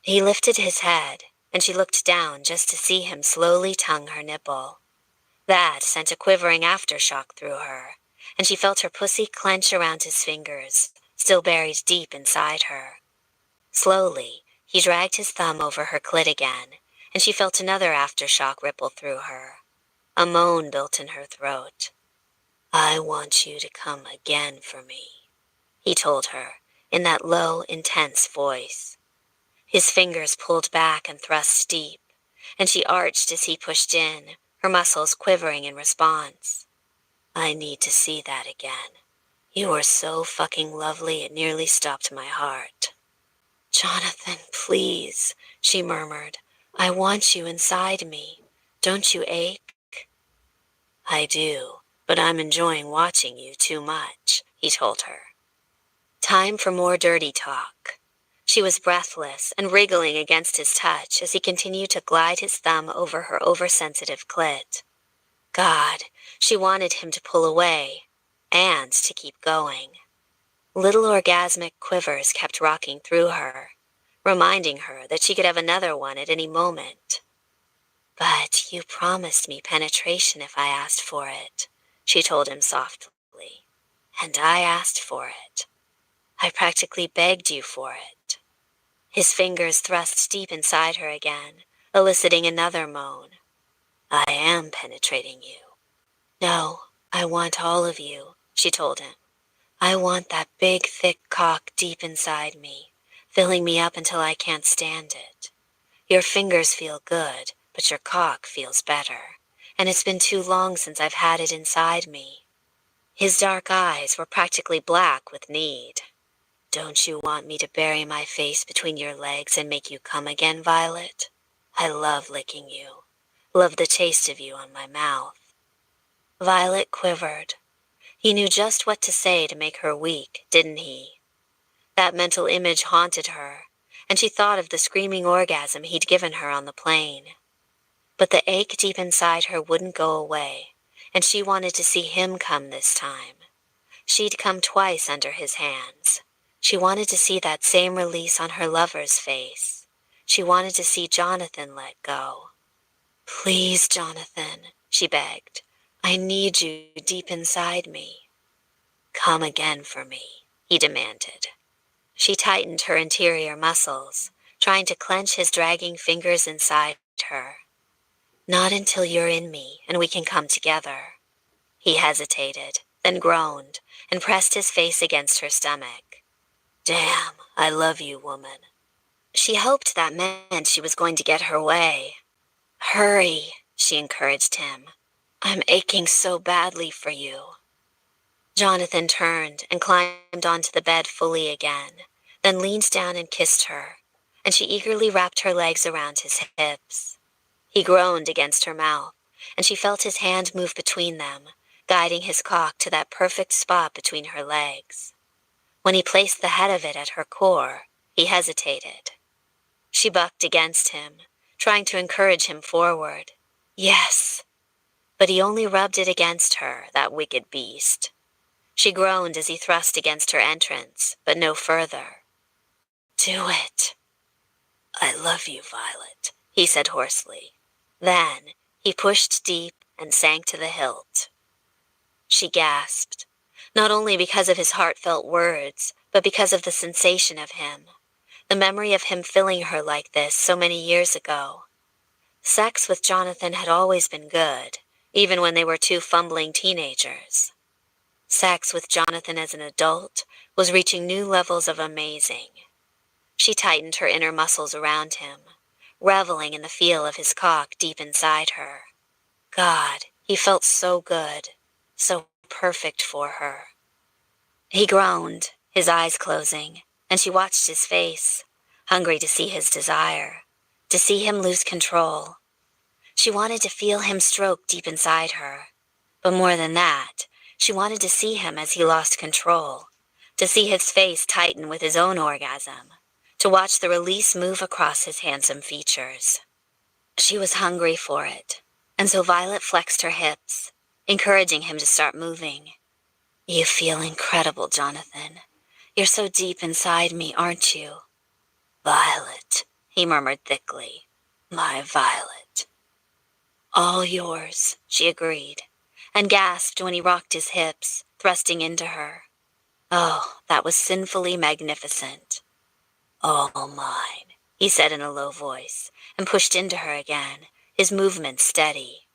He lifted his head, and she looked down just to see him slowly tongue her nipple. That sent a quivering aftershock through her, and she felt her pussy clench around his fingers, still buried deep inside her. Slowly, he dragged his thumb over her clit again, and she felt another aftershock ripple through her. A moan built in her throat. I want you to come again for me, he told her, in that low, intense voice. His fingers pulled back and thrust deep, and she arched as he pushed in, her muscles quivering in response. I need to see that again. You are so fucking lovely it nearly stopped my heart. Jonathan, please, she murmured. I want you inside me. Don't you ache? I do, but I'm enjoying watching you too much, he told her. Time for more dirty talk. She was breathless and wriggling against his touch as he continued to glide his thumb over her oversensitive clit. God, she wanted him to pull away, and to keep going. Little orgasmic quivers kept rocking through her, reminding her that she could have another one at any moment. But you promised me penetration if I asked for it, she told him softly, and I asked for it. I practically begged you for it. His fingers thrust deep inside her again, eliciting another moan. I am penetrating you. No, I want all of you, she told him. I want that big, thick cock deep inside me, filling me up until I can't stand it. Your fingers feel good, but your cock feels better, and it's been too long since I've had it inside me. His dark eyes were practically black with need. Don't you want me to bury my face between your legs and make you come again, Violet? I love licking you. Love the taste of you on my mouth. Violet quivered. He knew just what to say to make her weak, didn't he? That mental image haunted her, and she thought of the screaming orgasm he'd given her on the plane. But the ache deep inside her wouldn't go away, and she wanted to see him come this time. She'd come twice under his hands. She wanted to see that same release on her lover's face. She wanted to see Jonathan let go. Please, Jonathan, she begged. I need you deep inside me. Come again for me, he demanded. She tightened her interior muscles, trying to clench his dragging fingers inside her. Not until you're in me and we can come together. He hesitated, then groaned, and pressed his face against her stomach. Damn, I love you, woman. She hoped that meant she was going to get her way. Hurry, she encouraged him. I'm aching so badly for you. Jonathan turned and climbed onto the bed fully again, then leaned down and kissed her, and she eagerly wrapped her legs around his hips. He groaned against her mouth, and she felt his hand move between them, guiding his cock to that perfect spot between her legs. When he placed the head of it at her core, he hesitated. She bucked against him, trying to encourage him forward. Yes. But he only rubbed it against her, that wicked beast. She groaned as he thrust against her entrance, but no further. Do it. I love you, Violet, he said hoarsely. Then he pushed deep and sank to the hilt. She gasped, not only because of his heartfelt words, but because of the sensation of him, the memory of him filling her like this so many years ago. Sex with Jonathan had always been good, even when they were two fumbling teenagers. Sex with Jonathan as an adult was reaching new levels of amazing. She tightened her inner muscles around him, reveling in the feel of his cock deep inside her. God, he felt so good, so perfect for her. He groaned, his eyes closing, and she watched his face, hungry to see his desire, to see him lose control. She wanted to feel him stroke deep inside her. But more than that, she wanted to see him as he lost control, to see his face tighten with his own orgasm, to watch the release move across his handsome features. She was hungry for it, and so Violet flexed her hips, encouraging him to start moving. You feel incredible, Jonathan. You're so deep inside me, aren't you? Violet, he murmured thickly. My Violet. All yours, she agreed, and gasped when he rocked his hips, thrusting into her. Oh, that was sinfully magnificent. All mine, he said in a low voice, and pushed into her again, his movements steady.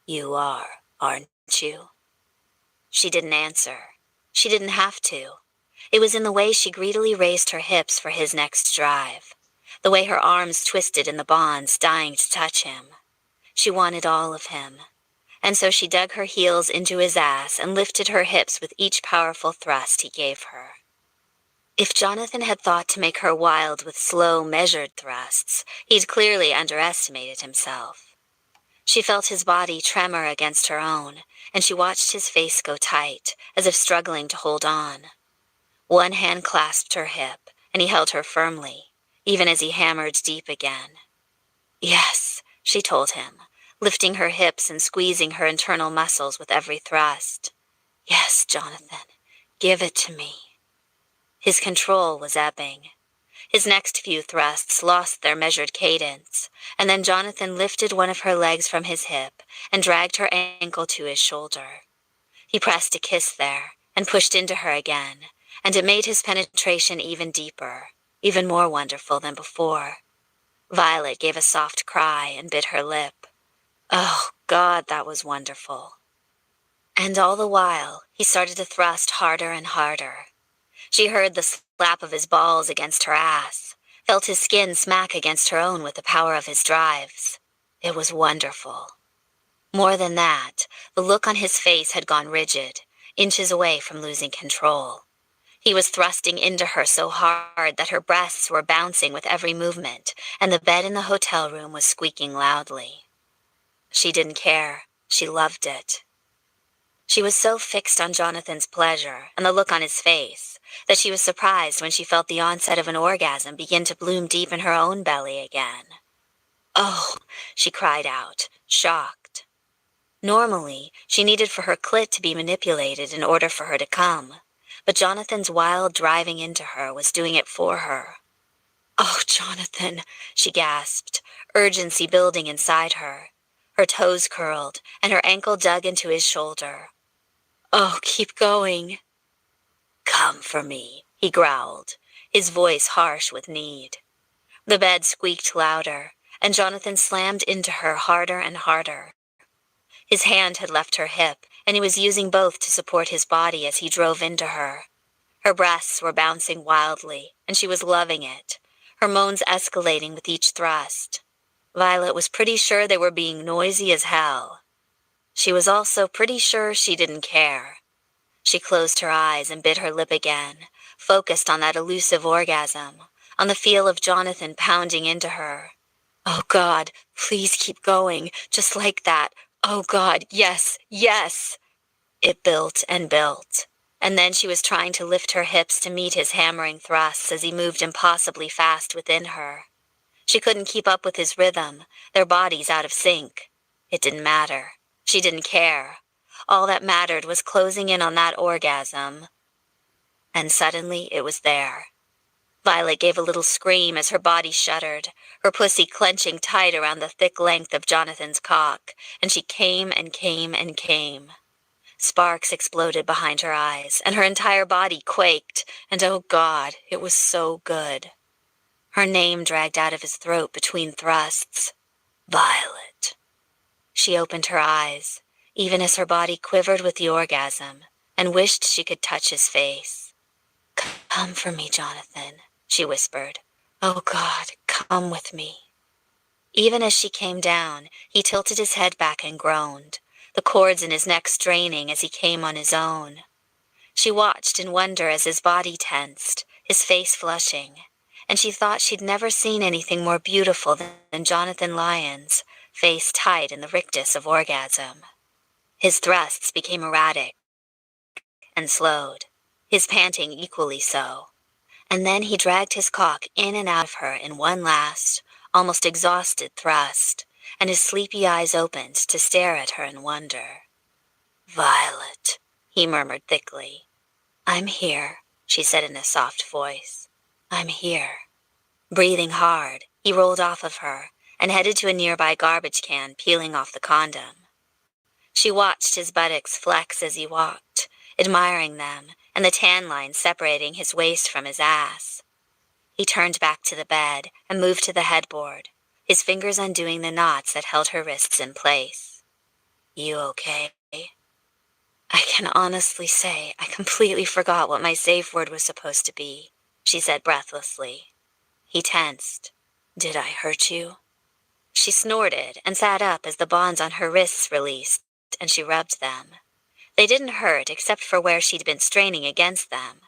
You are, aren't you? She didn't answer. She didn't have to. It was in the way she greedily raised her hips for his next drive, the way her arms twisted in the bonds, dying to touch him. She wanted all of him, and so she dug her heels into his ass and lifted her hips with each powerful thrust he gave her. If Jonathan had thought to make her wild with slow, measured thrusts, he'd clearly underestimated himself. She felt his body tremor against her own, and she watched his face go tight, as if struggling to hold on. One hand clasped her hip, and he held her firmly, even as he hammered deep again. Yes, she told him, lifting her hips and squeezing her internal muscles with every thrust. Yes, Jonathan, give it to me. His control was ebbing. His next few thrusts lost their measured cadence, and then Jonathan lifted one of her legs from his hip and dragged her ankle to his shoulder. He pressed a kiss there and pushed into her again, and it made his penetration even deeper, even more wonderful than before. Violet gave a soft cry and bit her lip. Oh, God, that was wonderful. And all the while, he started to thrust harder and harder. She heard the slap of his balls against her ass, felt his skin smack against her own with the power of his drives. It was wonderful. More than that, the look on his face had gone rigid, inches away from losing control. He was thrusting into her so hard that her breasts were bouncing with every movement, and the bed in the hotel room was squeaking loudly. She didn't care. She loved it. She was so fixed on Jonathan's pleasure and the look on his face that she was surprised when she felt the onset of an orgasm begin to bloom deep in her own belly again. Oh, she cried out, shocked. Normally, she needed for her clit to be manipulated in order for her to come, but Jonathan's wild driving into her was doing it for her. Oh, Jonathan, she gasped, urgency building inside her. Her toes curled, and her ankle dug into his shoulder. Oh, keep going. Come for me, he growled, his voice harsh with need. The bed squeaked louder, and Jonathan slammed into her harder and harder. His hand had left her hip, and he was using both to support his body as he drove into her. Her breasts were bouncing wildly, and she was loving it, her moans escalating with each thrust. Violet was pretty sure they were being noisy as hell. She was also pretty sure she didn't care. She closed her eyes and bit her lip again, focused on that elusive orgasm, on the feel of Jonathan pounding into her. Oh, God, please keep going, just like that. Oh, God, yes, yes! It built and built, and then she was trying to lift her hips to meet his hammering thrusts as he moved impossibly fast within her. She couldn't keep up with his rhythm, their bodies out of sync. It didn't matter. She didn't care. All that mattered was closing in on that orgasm. And suddenly it was there. Violet gave a little scream as her body shuddered, her pussy clenching tight around the thick length of Jonathan's cock, and she came and came and came. Sparks exploded behind her eyes, and her entire body quaked, and oh God, it was so good. Her name dragged out of his throat between thrusts. Violet. She opened her eyes. even as her body quivered with the orgasm and wished she could touch his face. "Come for me, Jonathan," she whispered. "Oh God, come with me." Even as she came down, he tilted his head back and groaned, the cords in his neck straining as he came on his own. She watched in wonder as his body tensed, his face flushing, and she thought she'd never seen anything more beautiful than Jonathan Lyons, face tight in the rictus of orgasm. His thrusts became erratic and slowed, his panting equally so. And then he dragged his cock in and out of her in one last, almost exhausted thrust, and his sleepy eyes opened to stare at her in wonder. "Violet," he murmured thickly. "I'm here," she said in a soft voice. "I'm here." Breathing hard, he rolled off of her and headed to a nearby garbage can, peeling off the condom. She watched his buttocks flex as he walked, admiring them and the tan line separating his waist from his ass. He turned back to the bed and moved to the headboard, his fingers undoing the knots that held her wrists in place. "You okay?" "I can honestly say I completely forgot what my safe word was supposed to be," she said breathlessly. He tensed. "Did I hurt you?" She snorted and sat up as the bonds on her wrists released, and she rubbed them. They didn't hurt except for where she'd been straining against them.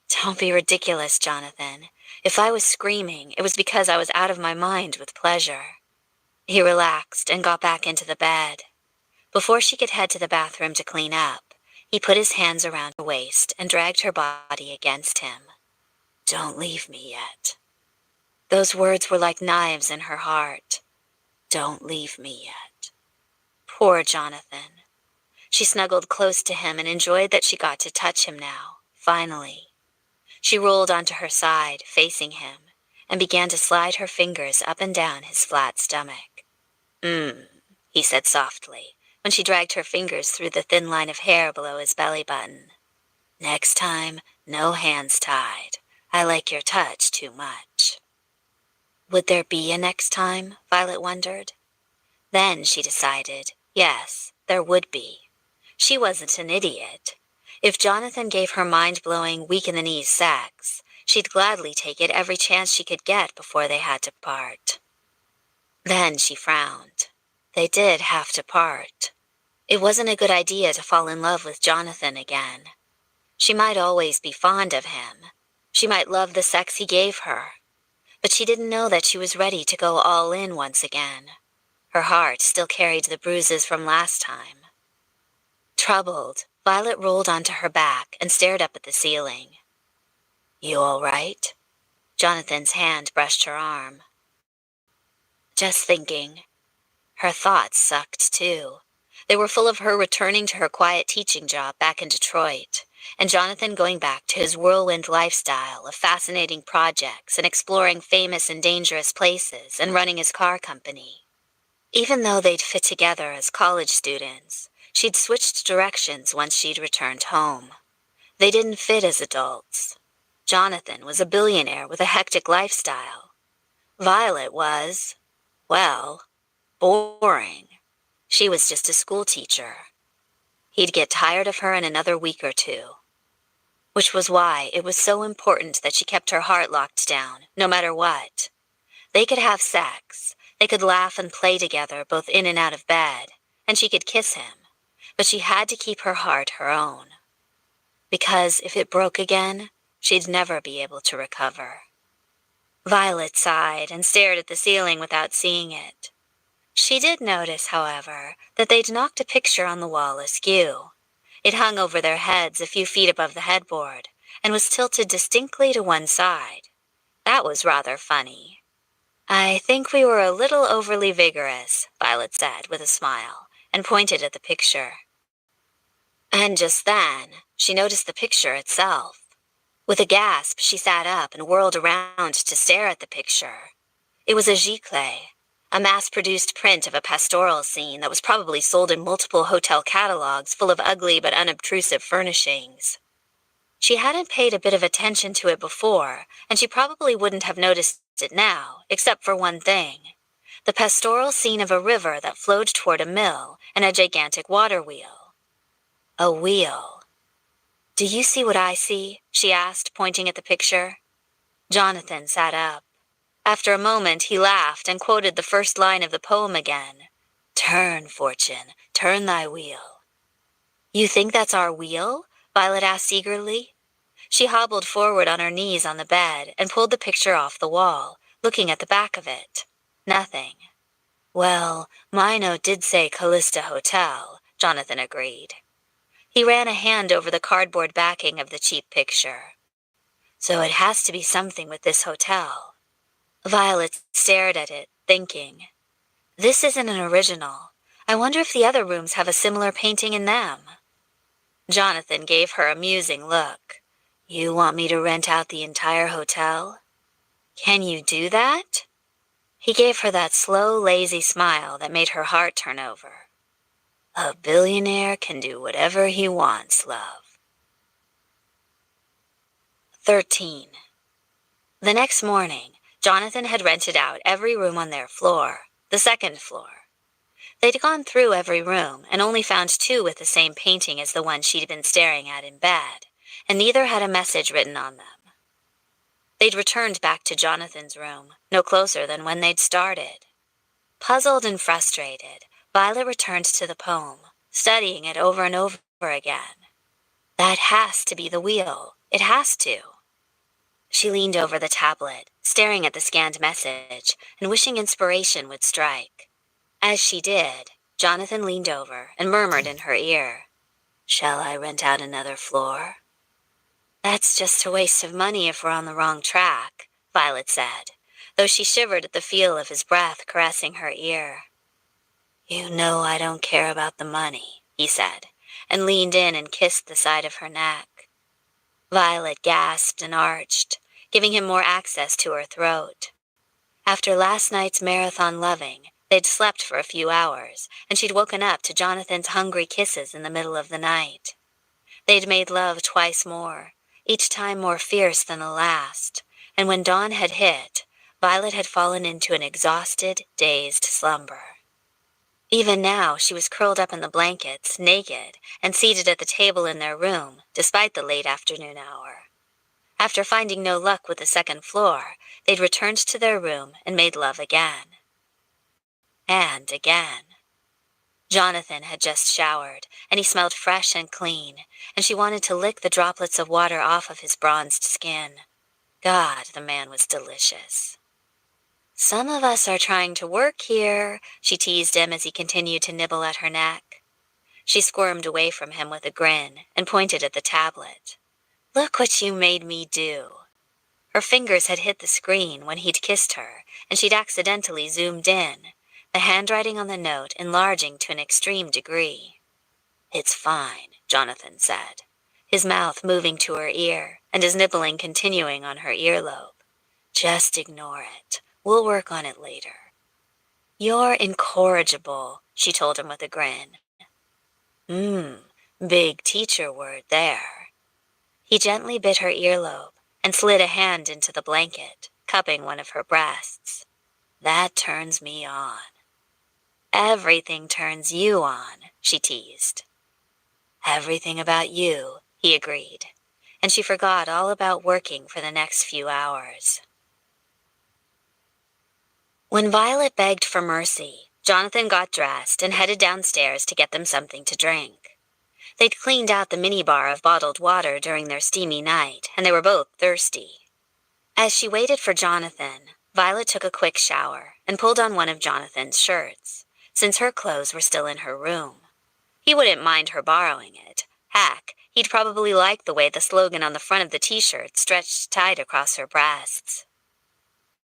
"Don't be ridiculous, Jonathan. If I was screaming, it was because I was out of my mind with pleasure." He relaxed and got back into the bed. Before she could head to the bathroom to clean up, he put his hands around her waist and dragged her body against him. "Don't leave me yet." Those words were like knives in her heart. Don't leave me yet. Poor Jonathan. She snuggled close to him and enjoyed that she got to touch him now, finally. She rolled onto her side, facing him, and began to slide her fingers up and down his flat stomach. He said softly, when she dragged her fingers through the thin line of hair below his belly button. "Next time, no hands tied. I like your touch too much." Would there be a next time? Violet wondered. Then she decided, yes, there would be. She wasn't an idiot. If Jonathan gave her mind-blowing, weak-in-the-knees sex, she'd gladly take it every chance she could get before they had to part. Then she frowned. They did have to part. It wasn't a good idea to fall in love with Jonathan again. She might always be fond of him. She might love the sex he gave her. But she didn't know that she was ready to go all in once again. Her heart still carried the bruises from last time. Troubled, Violet rolled onto her back and stared up at the ceiling. "You all right?" Jonathan's hand brushed her arm. "Just thinking." Her thoughts sucked, too. They were full of her returning to her quiet teaching job back in Detroit, and Jonathan going back to his whirlwind lifestyle of fascinating projects and exploring famous and dangerous places and running his car company. Even though they'd fit together as college students, she'd switched directions once she'd returned home. They didn't fit as adults. Jonathan was a billionaire with a hectic lifestyle. Violet was, well, boring. She was just a school teacher. He'd get tired of her in another week or two. Which was why it was so important that she kept her heart locked down, no matter what. They could have sex, they could laugh and play together both in and out of bed, and she could kiss him, but she had to keep her heart her own. Because if it broke again, she'd never be able to recover. Violet sighed and stared at the ceiling without seeing it. She did notice, however, that they'd knocked a picture on the wall askew. It hung over their heads a few feet above the headboard, and was tilted distinctly to one side. That was rather funny. "I think we were a little overly vigorous," Violet said with a smile, and pointed at the picture. And just then, she noticed the picture itself. With a gasp, she sat up and whirled around to stare at the picture. It was a giclée, a mass-produced print of a pastoral scene that was probably sold in multiple hotel catalogs full of ugly but unobtrusive furnishings. She hadn't paid a bit of attention to it before, and she probably wouldn't have noticed it now, except for one thing. the pastoral scene of a river that flowed toward a mill and a gigantic water wheel. A wheel. "Do you see what I see?" she asked, pointing at the picture. Jonathan sat up. After a moment, he laughed and quoted the first line of the poem again. "Turn, fortune, turn thy wheel." "You think that's our wheel?" Violet asked eagerly. She hobbled forward on her knees on the bed and pulled the picture off the wall, looking at the back of it. Nothing. "Well, my note did say Callista Hotel," Jonathan agreed. He ran a hand over the cardboard backing of the cheap picture. "So it has to be something with this hotel." Violet stared at it, thinking. This isn't an original. I wonder if the other rooms have a similar painting in them. Jonathan gave her a musing look. "You want me to rent out the entire hotel?" "Can you do that?" He gave her that slow, lazy smile that made her heart turn over. "A billionaire can do whatever he wants, love." 13. The next morning, Jonathan had rented out every room on their floor, the second floor. They'd gone through every room and only found 2 with the same painting as the one she'd been staring at in bed, and neither had a message written on them. They'd returned back to Jonathan's room, no closer than when they'd started. Puzzled and frustrated, Violet returned to the poem, studying it over and over again. That has to be the wheel. It has to. She leaned over the tablet, staring at the scanned message and wishing inspiration would strike. As she did, Jonathan leaned over and murmured in her ear, "Shall I rent out another floor?" "That's just a waste of money if we're on the wrong track," Violet said, though she shivered at the feel of his breath caressing her ear. "You know I don't care about the money," he said, and leaned in and kissed the side of her neck. Violet gasped and arched, giving him more access to her throat. After last night's marathon loving, they'd slept for a few hours, and she'd woken up to Jonathan's hungry kisses in the middle of the night. They'd made love twice more, each time more fierce than the last, and when dawn had hit, Violet had fallen into an exhausted, dazed slumber. Even now, she was curled up in the blankets, naked, and seated at the table in their room, despite the late afternoon hour. After finding no luck with the second floor, they'd returned to their room and made love again. And again. Jonathan had just showered, and he smelled fresh and clean, and she wanted to lick the droplets of water off of his bronzed skin. God, the man was delicious. "Some of us are trying to work here," she teased him as he continued to nibble at her neck. She squirmed away from him with a grin and pointed at the tablet. "Look what you made me do." Her fingers had hit the screen when he'd kissed her, and she'd accidentally zoomed in, the handwriting on the note enlarging to an extreme degree. "It's fine," Jonathan said, his mouth moving to her ear and his nibbling continuing on her earlobe. "Just ignore it. We'll work on it later." "You're incorrigible," she told him with a grin. Big teacher word there." He gently bit her earlobe and slid a hand into the blanket, cupping one of her breasts. "That turns me on." "Everything turns you on," she teased. "Everything about you," he agreed, and she forgot all about working for the next few hours. When Violet begged for mercy, Jonathan got dressed and headed downstairs to get them something to drink. They'd cleaned out the minibar of bottled water during their steamy night, and they were both thirsty. As she waited for Jonathan, Violet took a quick shower and pulled on one of Jonathan's shirts, since her clothes were still in her room. He wouldn't mind her borrowing it. Heck, he'd probably like the way the slogan on the front of the t-shirt stretched tight across her breasts.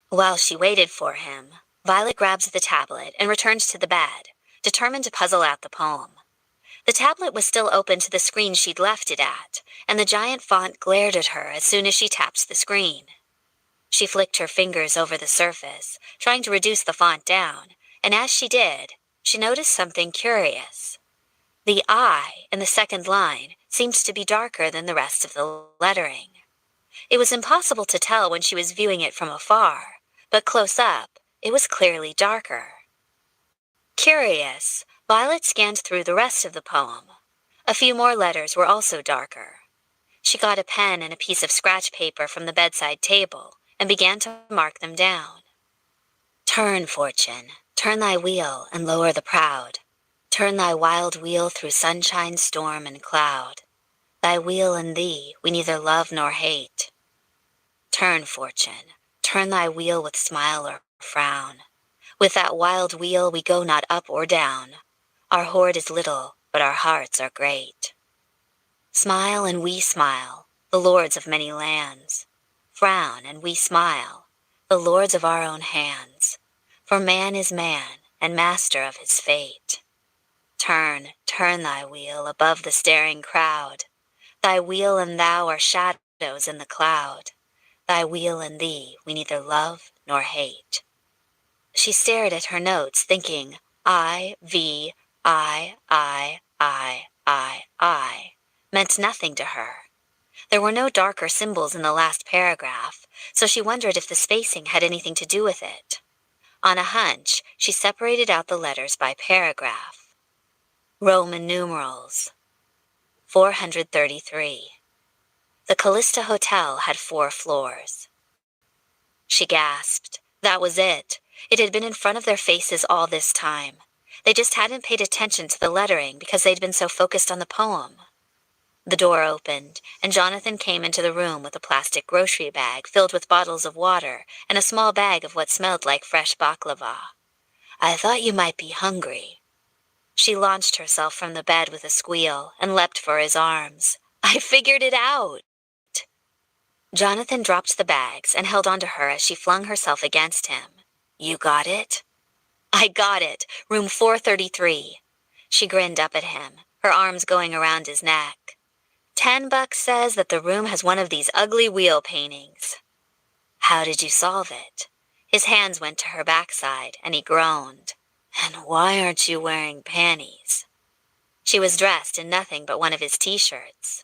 While she waited for him, Violet grabbed the tablet and returned to the bed, determined to puzzle out the poem. The tablet was still open to the screen she'd left it at, and the giant font glared at her as soon as she tapped the screen. She flicked her fingers over the surface, trying to reduce the font down, and as she did, she noticed something curious. The I in the second line seemed to be darker than the rest of the lettering. It was impossible to tell when she was viewing it from afar, but close up, it was clearly darker. Curious, Violet scanned through the rest of the poem. A few more letters were also darker. She got a pen and a piece of scratch paper from the bedside table and began to mark them down. Turn, fortune, turn thy wheel and lower the proud. Turn thy wild wheel through sunshine, storm, and cloud. Thy wheel and thee we neither love nor hate. Turn, fortune, turn thy wheel with smile or frown. With that wild wheel we go not up or down. Our hoard is little, but our hearts are great. Smile and we smile, the lords of many lands. Frown and we smile, the lords of our own hands. For man is man, and master of his fate. Turn, turn thy wheel above the staring crowd. Thy wheel and thou are shadows in the cloud. Thy wheel and thee we neither love nor hate. She stared at her notes, thinking, I, V, I, meant nothing to her. There were no darker symbols in the last paragraph, so she wondered if the spacing had anything to do with it. On a hunch, she separated out the letters by paragraph. Roman numerals. 433. The Callista Hotel had 4 floors. She gasped. That was it. It had been in front of their faces all this time. They just hadn't paid attention to the lettering because they'd been so focused on the poem. The door opened, and Jonathan came into the room with a plastic grocery bag filled with bottles of water and a small bag of what smelled like fresh baklava. I thought you might be hungry. She launched herself from the bed with a squeal and leapt for his arms. I figured it out. Jonathan dropped the bags and held onto her as she flung herself against him. You got it? I got it. Room 433. She grinned up at him, her arms going around his neck. $10 says that the room has one of these ugly wheel paintings. How did you solve it? His hands went to her backside, and he groaned. And why aren't you wearing panties? She was dressed in nothing but one of his t-shirts.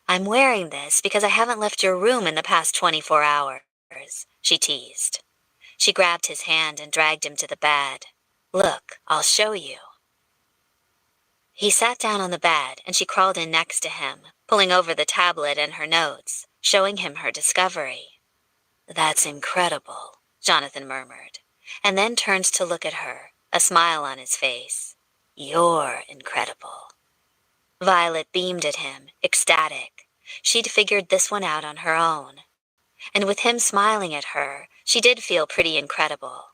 I'm wearing this because I haven't left your room in the past 24 hours, she teased. She grabbed his hand and dragged him to the bed. Look, I'll show you. He sat down on the bed, and she crawled in next to him, pulling over the tablet and her notes, showing him her discovery. That's incredible, Jonathan murmured, and then turned to look at her, a smile on his face. You're incredible. Violet beamed at him, ecstatic. She'd figured this one out on her own. And with him smiling at her, she did feel pretty incredible.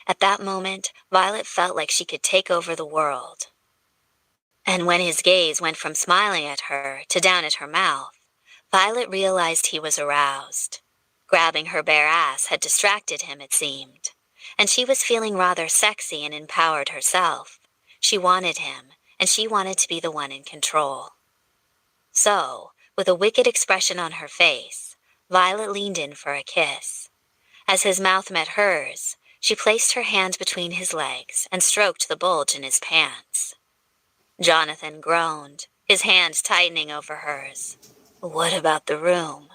At that moment, Violet felt like she could take over the world. And when his gaze went from smiling at her to down at her mouth, Violet realized he was aroused. Grabbing her bare ass had distracted him, it seemed. And she was feeling rather sexy and empowered herself. She wanted him, and she wanted to be the one in control. So, with a wicked expression on her face, Violet leaned in for a kiss. As his mouth met hers, she placed her hand between his legs and stroked the bulge in his pants. Jonathan groaned, his hand tightening over hers. What about the room?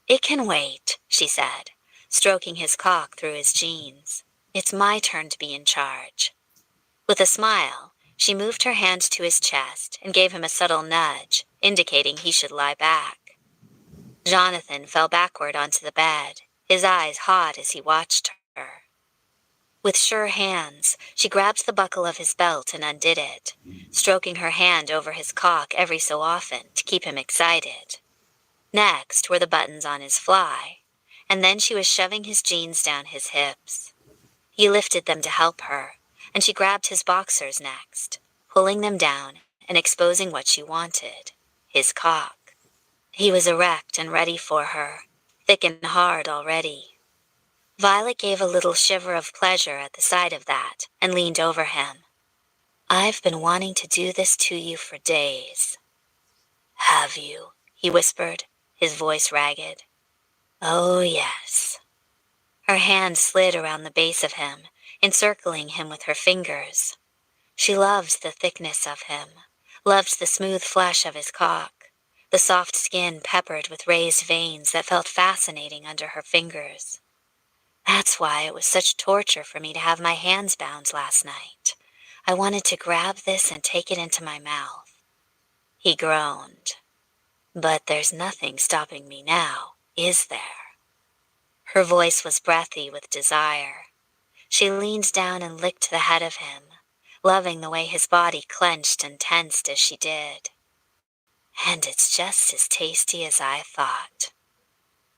It can wait, she said, stroking his cock through his jeans. It's my turn to be in charge. With a smile, she moved her hand to his chest and gave him a subtle nudge, indicating he should lie back. Jonathan fell backward onto the bed, his eyes hot as he watched her. With sure hands, she grabbed the buckle of his belt and undid it, stroking her hand over his cock every so often to keep him excited. Next were the buttons on his fly, and then she was shoving his jeans down his hips. He lifted them to help her, and she grabbed his boxers next, pulling them down and exposing what she wanted, his cock. He was erect and ready for her, thick and hard already. Violet gave a little shiver of pleasure at the sight of that and leaned over him. I've been wanting to do this to you for days. Have you? He whispered, his voice ragged. Oh, yes. Her hand slid around the base of him, encircling him with her fingers. She loved the thickness of him, loved the smooth flesh of his cock, the soft skin peppered with raised veins that felt fascinating under her fingers. That's why it was such torture for me to have my hands bound last night. I wanted to grab this and take it into my mouth. He groaned. But there's nothing stopping me now, is there? Her voice was breathy with desire. She leaned down and licked the head of him, loving the way his body clenched and tensed as she did. And it's just as tasty as I thought.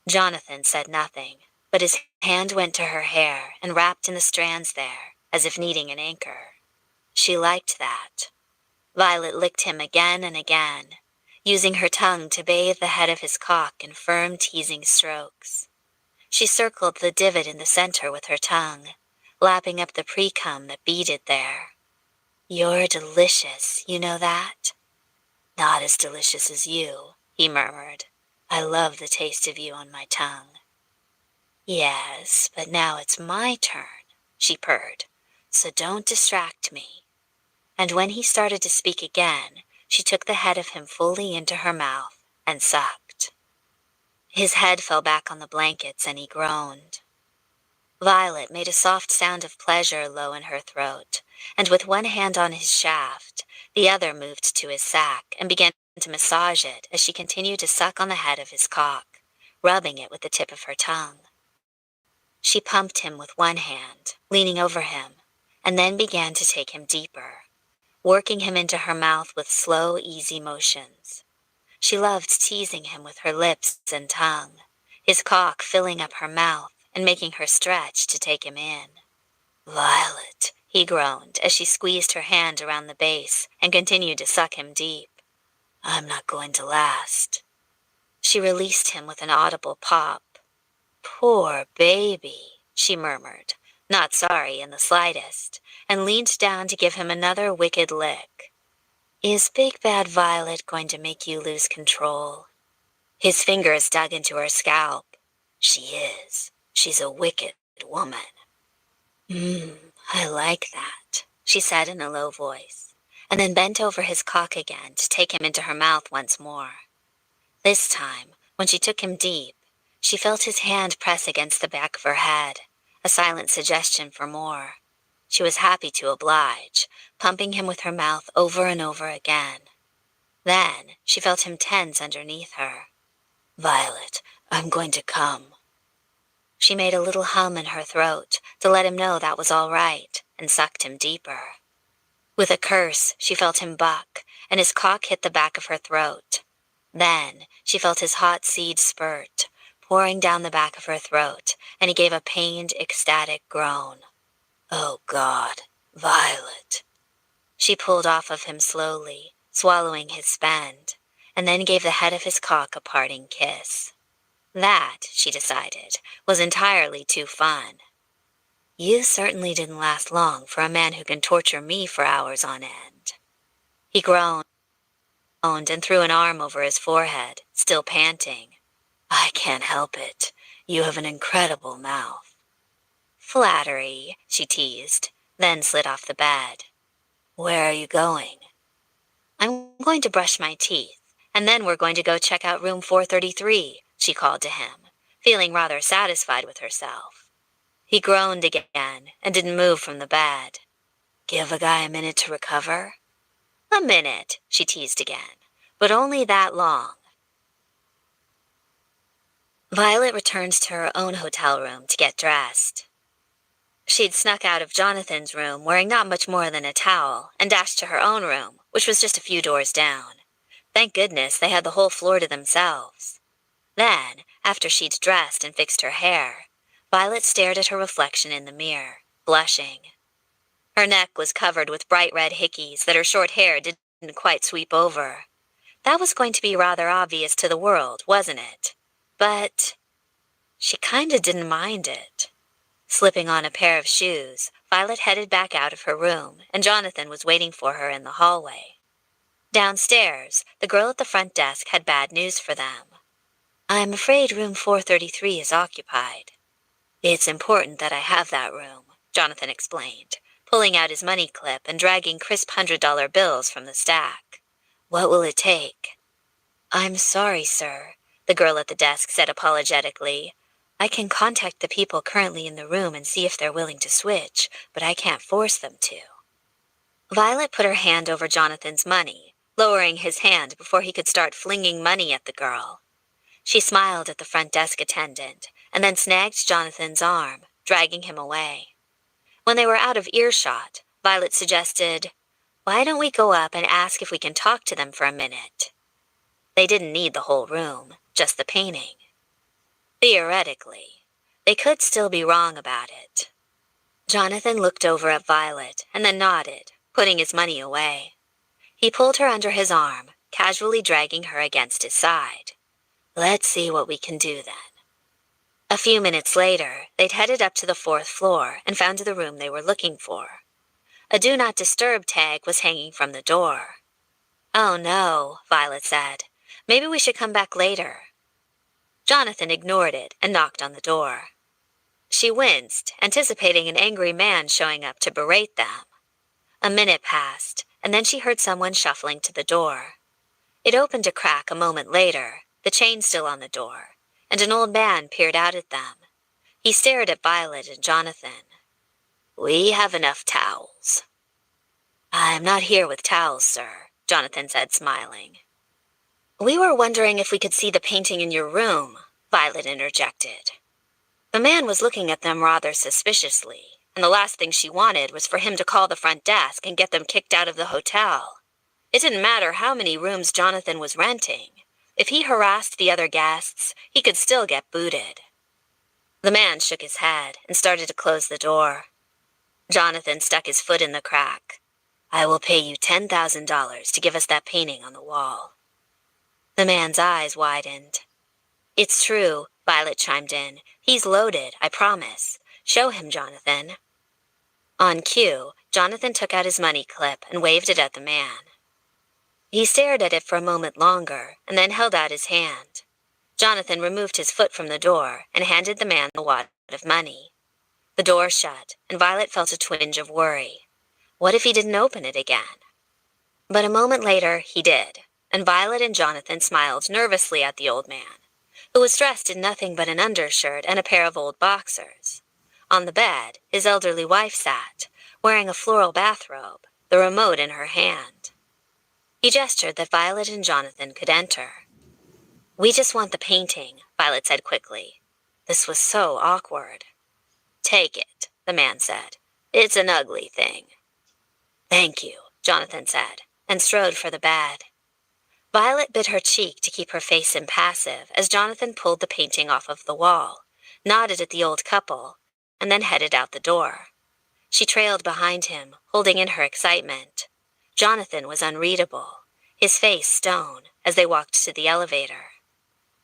Jonathan said nothing, but his hand went to her hair and wrapped in the strands there, as if needing an anchor. She liked that. Violet licked him again and again, using her tongue to bathe the head of his cock in firm, teasing strokes. She circled the divot in the center with her tongue, lapping up the pre-cum that beaded there. You're delicious, you know that? Not as delicious as you, he murmured. I love the taste of you on my tongue. Yes, but now it's my turn, she purred, so don't distract me. And when he started to speak again, she took the head of him fully into her mouth and sucked. His head fell back on the blankets and he groaned. Violet made a soft sound of pleasure low in her throat, and with one hand on his shaft, the other moved to his sack and began to massage it as she continued to suck on the head of his cock, rubbing it with the tip of her tongue. She pumped him with one hand, leaning over him, and then began to take him deeper, working him into her mouth with slow, easy motions. She loved teasing him with her lips and tongue, his cock filling up her mouth and making her stretch to take him in. Violet, he groaned as she squeezed her hand around the base and continued to suck him deep. I'm not going to last. She released him with an audible pop. Poor baby, she murmured, not sorry in the slightest, and leaned down to give him another wicked lick. Is Big Bad Violet going to make you lose control? His fingers dug into her scalp. She is. She's a wicked woman. I like that, she said in a low voice, and then bent over his cock again to take him into her mouth once more. This time, when she took him deep, she felt his hand press against the back of her head, a silent suggestion for more. She was happy to oblige, pumping him with her mouth over and over again. Then she felt him tense underneath her. Violet, I'm going to come. She made a little hum in her throat to let him know that was all right, and sucked him deeper. With a curse, she felt him buck, and his cock hit the back of her throat. Then she felt his hot seed spurt, pouring down the back of her throat, and he gave a pained, ecstatic groan. Oh, God, Violet. She pulled off of him slowly, swallowing his spand, and then gave the head of his cock a parting kiss. That, she decided, was entirely too fun. You certainly didn't last long for a man who can torture me for hours on end. He groaned and threw an arm over his forehead, still panting. I can't help it. You have an incredible mouth. Flattery, she teased, then slid off the bed. Where are you going? I'm going to brush my teeth, and then we're going to go check out room 433, she called to him, feeling rather satisfied with herself. He groaned again and didn't move from the bed. Give a guy a minute to recover? A minute, she teased again, but only that long. Violet returned to her own hotel room to get dressed. She'd snuck out of Jonathan's room wearing not much more than a towel and dashed to her own room, which was just a few doors down. Thank goodness they had the whole floor to themselves. Then, after she'd dressed and fixed her hair, Violet stared at her reflection in the mirror, blushing. Her neck was covered with bright red hickeys that her short hair didn't quite sweep over. That was going to be rather obvious to the world, wasn't it? But she kinda didn't mind it. Slipping on a pair of shoes, Violet headed back out of her room, and Jonathan was waiting for her in the hallway. Downstairs, the girl at the front desk had bad news for them. I'm afraid room 433 is occupied. It's important that I have that room, Jonathan explained, pulling out his money clip and dragging crisp $100 bills from the stack. What will it take? I'm sorry, sir, the girl at the desk said apologetically. I can contact the people currently in the room and see if they're willing to switch, but I can't force them to. Violet put her hand over Jonathan's money, lowering his hand before he could start flinging money at the girl. She smiled at the front desk attendant and then snagged Jonathan's arm, dragging him away. When they were out of earshot, Violet suggested, "Why don't we go up and ask if we can talk to them for a minute?" They didn't need the whole room, just the painting. Theoretically, they could still be wrong about it. Jonathan looked over at Violet and then nodded, putting his money away. He pulled her under his arm, casually dragging her against his side. "Let's see what we can do then." A few minutes later, they'd headed up to the 4th floor and found the room they were looking for. A Do Not Disturb tag was hanging from the door. "Oh no," Violet said. "Maybe we should come back later." Jonathan ignored it and knocked on the door. She winced, anticipating an angry man showing up to berate them. A minute passed, and then she heard someone shuffling to the door. It opened a crack a moment later, the chain still on the door, and an old man peered out at them. He stared at Violet and Jonathan. "We have enough towels." "I'm not here with towels, sir," Jonathan said, smiling. "We were wondering if we could see the painting in your room," Violet interjected. The man was looking at them rather suspiciously, and the last thing she wanted was for him to call the front desk and get them kicked out of the hotel. It didn't matter how many rooms Jonathan was renting. If he harassed the other guests, he could still get booted. The man shook his head and started to close the door. Jonathan stuck his foot in the crack. "I will pay you $10,000 to give us that painting on the wall." The man's eyes widened. "It's true," Violet chimed in. "He's loaded, I promise. Show him, Jonathan." On cue, Jonathan took out his money clip and waved it at the man. He stared at it for a moment longer and then held out his hand. Jonathan removed his foot from the door and handed the man the wad of money. The door shut, and Violet felt a twinge of worry. What if he didn't open it again? But a moment later, he did, and Violet and Jonathan smiled nervously at the old man, who was dressed in nothing but an undershirt and a pair of old boxers. On the bed, his elderly wife sat, wearing a floral bathrobe, the remote in her hand. He gestured that Violet and Jonathan could enter. "We just want the painting," Violet said quickly. This was so awkward. "Take it," the man said. "It's an ugly thing." "Thank you," Jonathan said, and strode for the bed. Violet bit her cheek to keep her face impassive as Jonathan pulled the painting off of the wall, nodded at the old couple, and then headed out the door. She trailed behind him, holding in her excitement. Jonathan was unreadable, his face stone, as they walked to the elevator.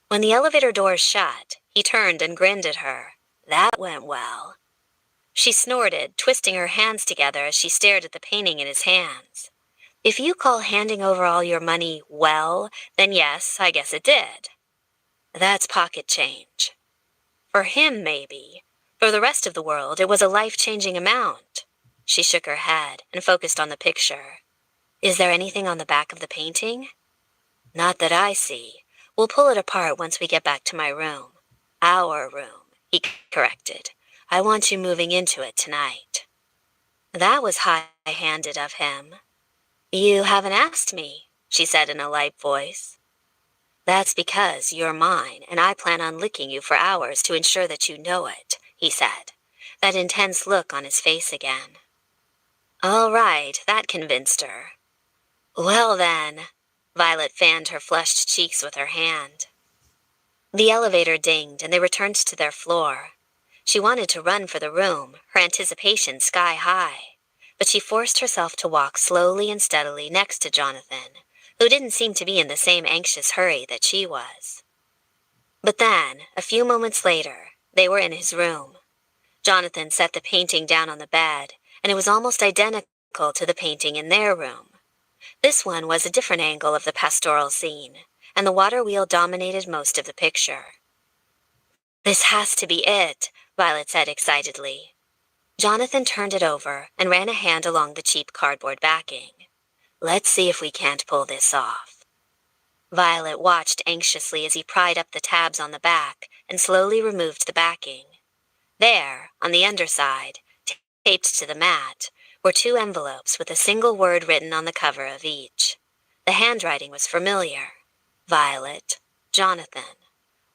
When the elevator doors shut, he turned and grinned at her. "That went well." She snorted, twisting her hands together as she stared at the painting in his hands. "If you call handing over all your money well, then yes, I guess it did." "That's pocket change." For him, maybe. For the rest of the world, it was a life-changing amount. She shook her head and focused on the picture. "Is there anything on the back of the painting?" "Not that I see. We'll pull it apart once we get back to my room." "Our room," he corrected. "I want you moving into it tonight." That was high-handed of him. "You haven't asked me," she said in a light voice. "That's because you're mine, and I plan on licking you for hours to ensure that you know it," he said, that intense look on his face again. All right, that convinced her. "Well then," Violet fanned her flushed cheeks with her hand. The elevator dinged and they returned to their floor. She wanted to run for the room, her anticipation sky high, but she forced herself to walk slowly and steadily next to Jonathan, who didn't seem to be in the same anxious hurry that she was. But then, a few moments later, they were in his room. Jonathan set the painting down on the bed, and it was almost identical to the painting in their room. This one was a different angle of the pastoral scene, and the water wheel dominated most of the picture. "This has to be it," Violet said excitedly. Jonathan turned it over and ran a hand along the cheap cardboard backing. "Let's see if we can't pull this off." Violet watched anxiously as he pried up the tabs on the back and slowly removed the backing. There, on the underside, taped to the mat, were two envelopes with a single word written on the cover of each. The handwriting was familiar. Violet, Jonathan.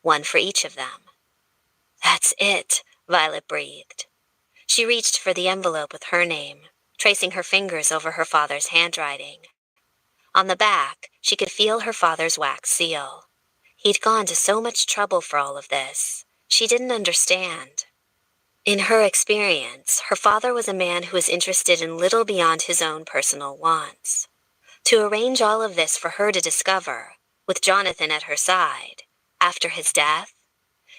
One for each of them. That's it, Violet breathed. She reached for the envelope with her name, tracing her fingers over her father's handwriting. On the back, she could feel her father's wax seal. He'd gone to so much trouble for all of this. She didn't understand. In her experience, her father was a man who was interested in little beyond his own personal wants. To arrange all of this for her to discover, with Jonathan at her side, after his death,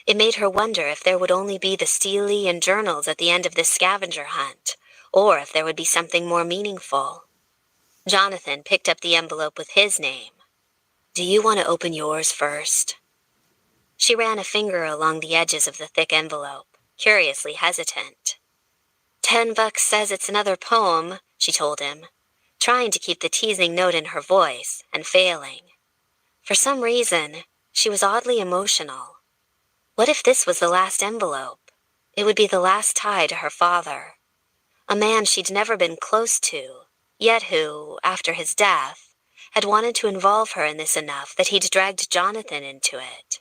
it made her wonder if there would only be the steely and journals at the end of this scavenger hunt, or if there would be something more meaningful. Jonathan picked up the envelope with his name. Do you want to open yours first? She ran a finger along the edges of the thick envelope, curiously hesitant. $10 says it's another poem, she told him, trying to keep the teasing note in her voice and failing. For some reason, she was oddly emotional. What if this was the last envelope? It would be the last tie to her father. A man she'd never been close to, yet who, after his death, had wanted to involve her in this enough that he'd dragged Jonathan into it.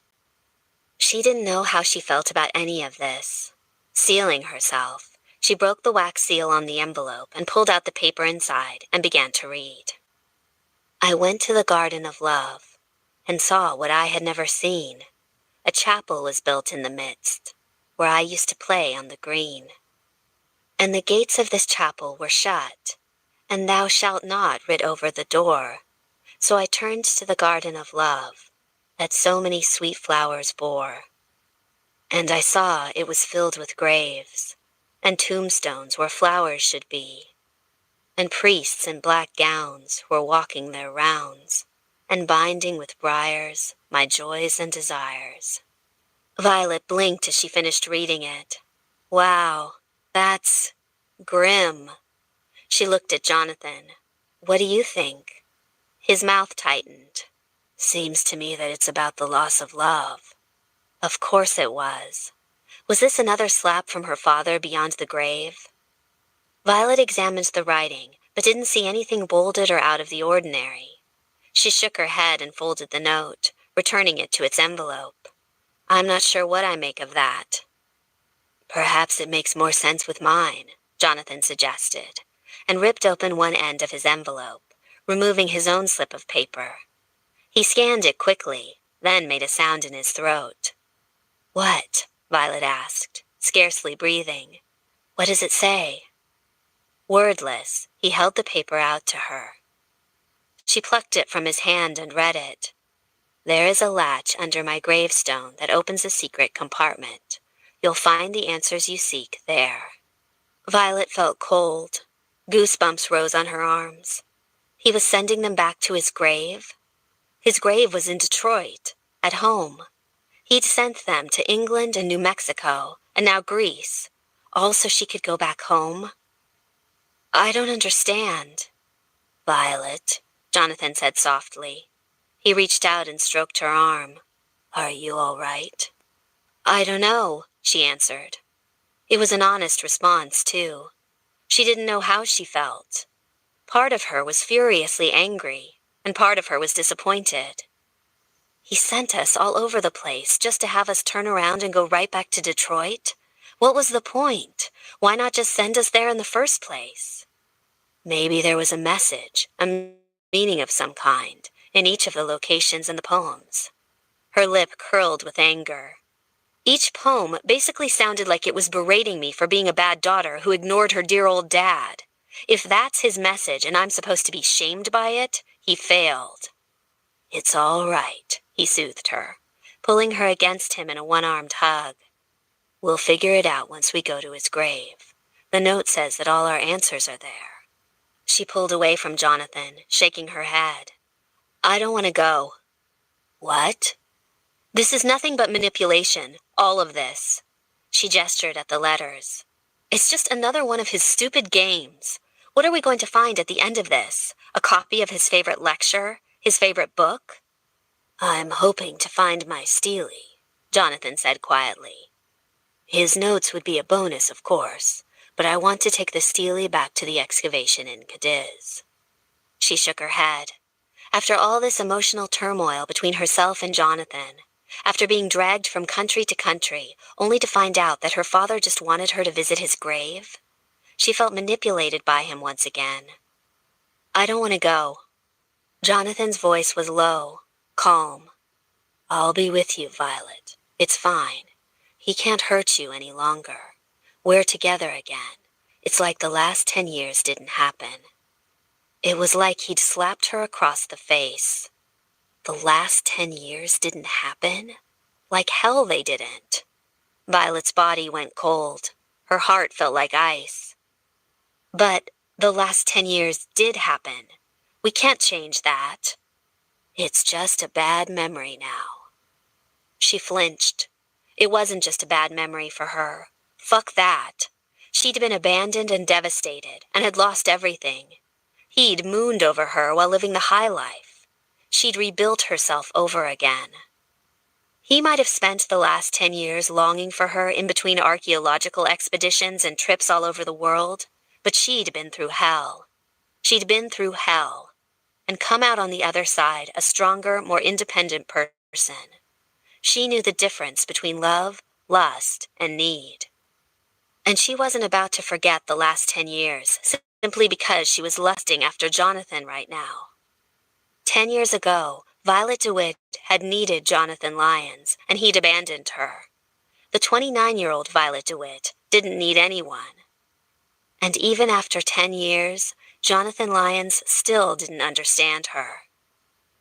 She didn't know how she felt about any of this. Sealing herself, she broke the wax seal on the envelope and pulled out the paper inside and began to read. I went to the Garden of Love and saw what I had never seen. A chapel was built in the midst, where I used to play on the green. And the gates of this chapel were shut, and thou shalt not writ over the door. So I turned to the Garden of Love, that so many sweet flowers bore. And I saw it was filled with graves, and tombstones where flowers should be, and priests in black gowns were walking their rounds, and binding with briars my joys and desires. Violet blinked as she finished reading it. Wow, that's grim. She looked at Jonathan. What do you think? His mouth tightened. Seems to me that it's about the loss of love. Of course it was. Was this another slap from her father beyond the grave? Violet examined the writing, but didn't see anything bolded or out of the ordinary. She shook her head and folded the note, returning it to its envelope. I'm not sure what I make of that. Perhaps it makes more sense with mine, Jonathan suggested, and ripped open one end of his envelope, removing his own slip of paper. He scanned it quickly, then made a sound in his throat. What? Violet asked, scarcely breathing. What does it say? Wordless, he held the paper out to her. She plucked it from his hand and read it. There is a latch under my gravestone that opens a secret compartment. You'll find the answers you seek there. Violet felt cold. Goosebumps rose on her arms. He was sending them back to his grave? His grave was in Detroit, at home. He'd sent them to England and New Mexico, and now Greece, all so she could go back home. I don't understand. Violet, Jonathan said softly. He reached out and stroked her arm. Are you all right? I don't know, she answered. It was an honest response, too. She didn't know how she felt. Part of her was furiously angry, and part of her was disappointed. He sent us all over the place just to have us turn around and go right back to Detroit? What was the point? Why not just send us there in the first place? Maybe there was a message, a meaning of some kind, in each of the locations in the poems. Her lip curled with anger. Each poem basically sounded like it was berating me for being a bad daughter who ignored her dear old dad. If that's his message and I'm supposed to be shamed by it, he failed. It's all right, he soothed her, pulling her against him in a one-armed hug. We'll figure it out once we go to his grave. The note says that all our answers are there. She pulled away from Jonathan, shaking her head. I don't want to go. What? This is nothing but manipulation, all of this. She gestured at the letters. It's just another one of his stupid games. What are we going to find at the end of this? A copy of his favorite lecture? His favorite book? I'm hoping to find my Steely, Jonathan said quietly. His notes would be a bonus, of course, but I want to take the Steely back to the excavation in Cadiz. She shook her head. After all this emotional turmoil between herself and Jonathan, after being dragged from country to country, only to find out that her father just wanted her to visit his grave, she felt manipulated by him once again. I don't want to go. Jonathan's voice was low, calm. I'll be with you, Violet. It's fine. He can't hurt you any longer. We're together again. It's like the last 10 years didn't happen. It was like he'd slapped her across the face. The last 10 years didn't happen? Like hell they didn't. Violet's body went cold. Her heart felt like ice. But the last 10 years did happen. We can't change that. It's just a bad memory now. She flinched. It wasn't just a bad memory for her. Fuck that. She'd been abandoned and devastated, and had lost everything. He'd mooned over her while living the high life. She'd rebuilt herself over again. He might have spent the last 10 years longing for her in between archaeological expeditions and trips all over the world, but she'd been through hell. She'd been through hell, and come out on the other side a stronger, more independent person. She knew the difference between love, lust, and need. And she wasn't about to forget the last 10 years, simply because she was lusting after Jonathan right now. 10 years ago, Violet DeWitt had needed Jonathan Lyons, and he'd abandoned her. The 29-year-old Violet DeWitt didn't need anyone. And even after 10 years, Jonathan Lyons still didn't understand her.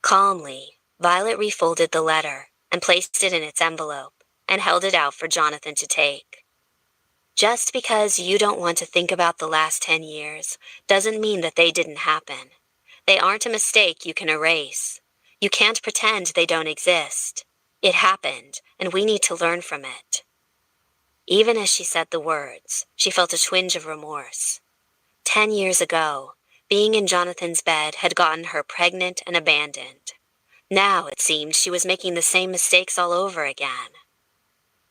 Calmly, Violet refolded the letter and placed it in its envelope and held it out for Jonathan to take. Just because you don't want to think about the last 10 years doesn't mean that they didn't happen. They aren't a mistake you can erase. You can't pretend they don't exist. It happened, and we need to learn from it. Even as she said the words, she felt a twinge of remorse. 10 years ago, being in Jonathan's bed had gotten her pregnant and abandoned. Now it seemed she was making the same mistakes all over again.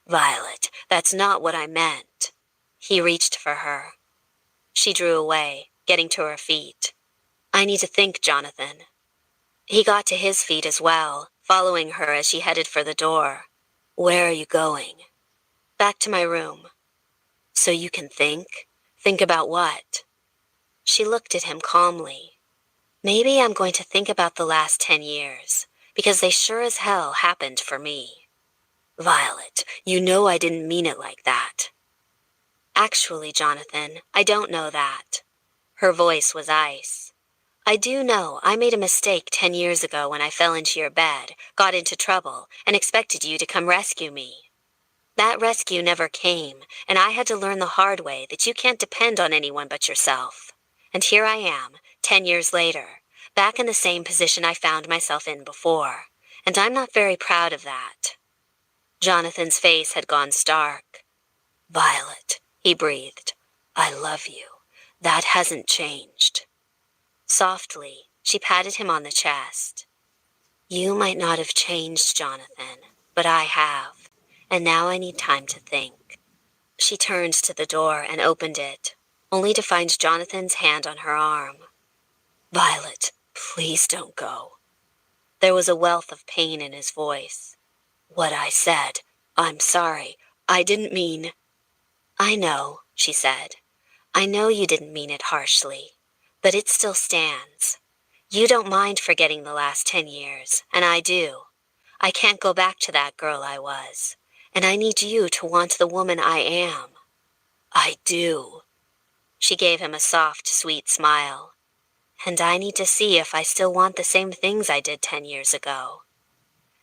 Violet, that's not what I meant. He reached for her. She drew away, getting to her feet. I need to think, Jonathan. He got to his feet as well, following her as she headed for the door. Where are you going? Back to my room. So you can think? Think about what? She looked at him calmly. Maybe I'm going to think about the last 10 years, because they sure as hell happened for me. Violet, you know I didn't mean it like that. Actually, Jonathan, I don't know that. Her voice was ice. I do know I made a mistake 10 years ago when I fell into your bed, got into trouble, and expected you to come rescue me. That rescue never came, and I had to learn the hard way that you can't depend on anyone but yourself. And here I am, 10 years later, back in the same position I found myself in before, and I'm not very proud of that. Jonathan's face had gone stark. Violet, he breathed, I love you. That hasn't changed. Softly, she patted him on the chest. You might not have changed, Jonathan, but I have, and now I need time to think. She turned to the door and opened it, only to find Jonathan's hand on her arm. Violet, please don't go. There was a wealth of pain in his voice. What I said, I'm sorry, I didn't mean... I know, she said. I know you didn't mean it harshly, but it still stands. You don't mind forgetting the last 10 years, and I do. I can't go back to that girl I was, and I need you to want the woman I am. I do. She gave him a soft, sweet smile. And I need to see if I still want the same things I did 10 years ago.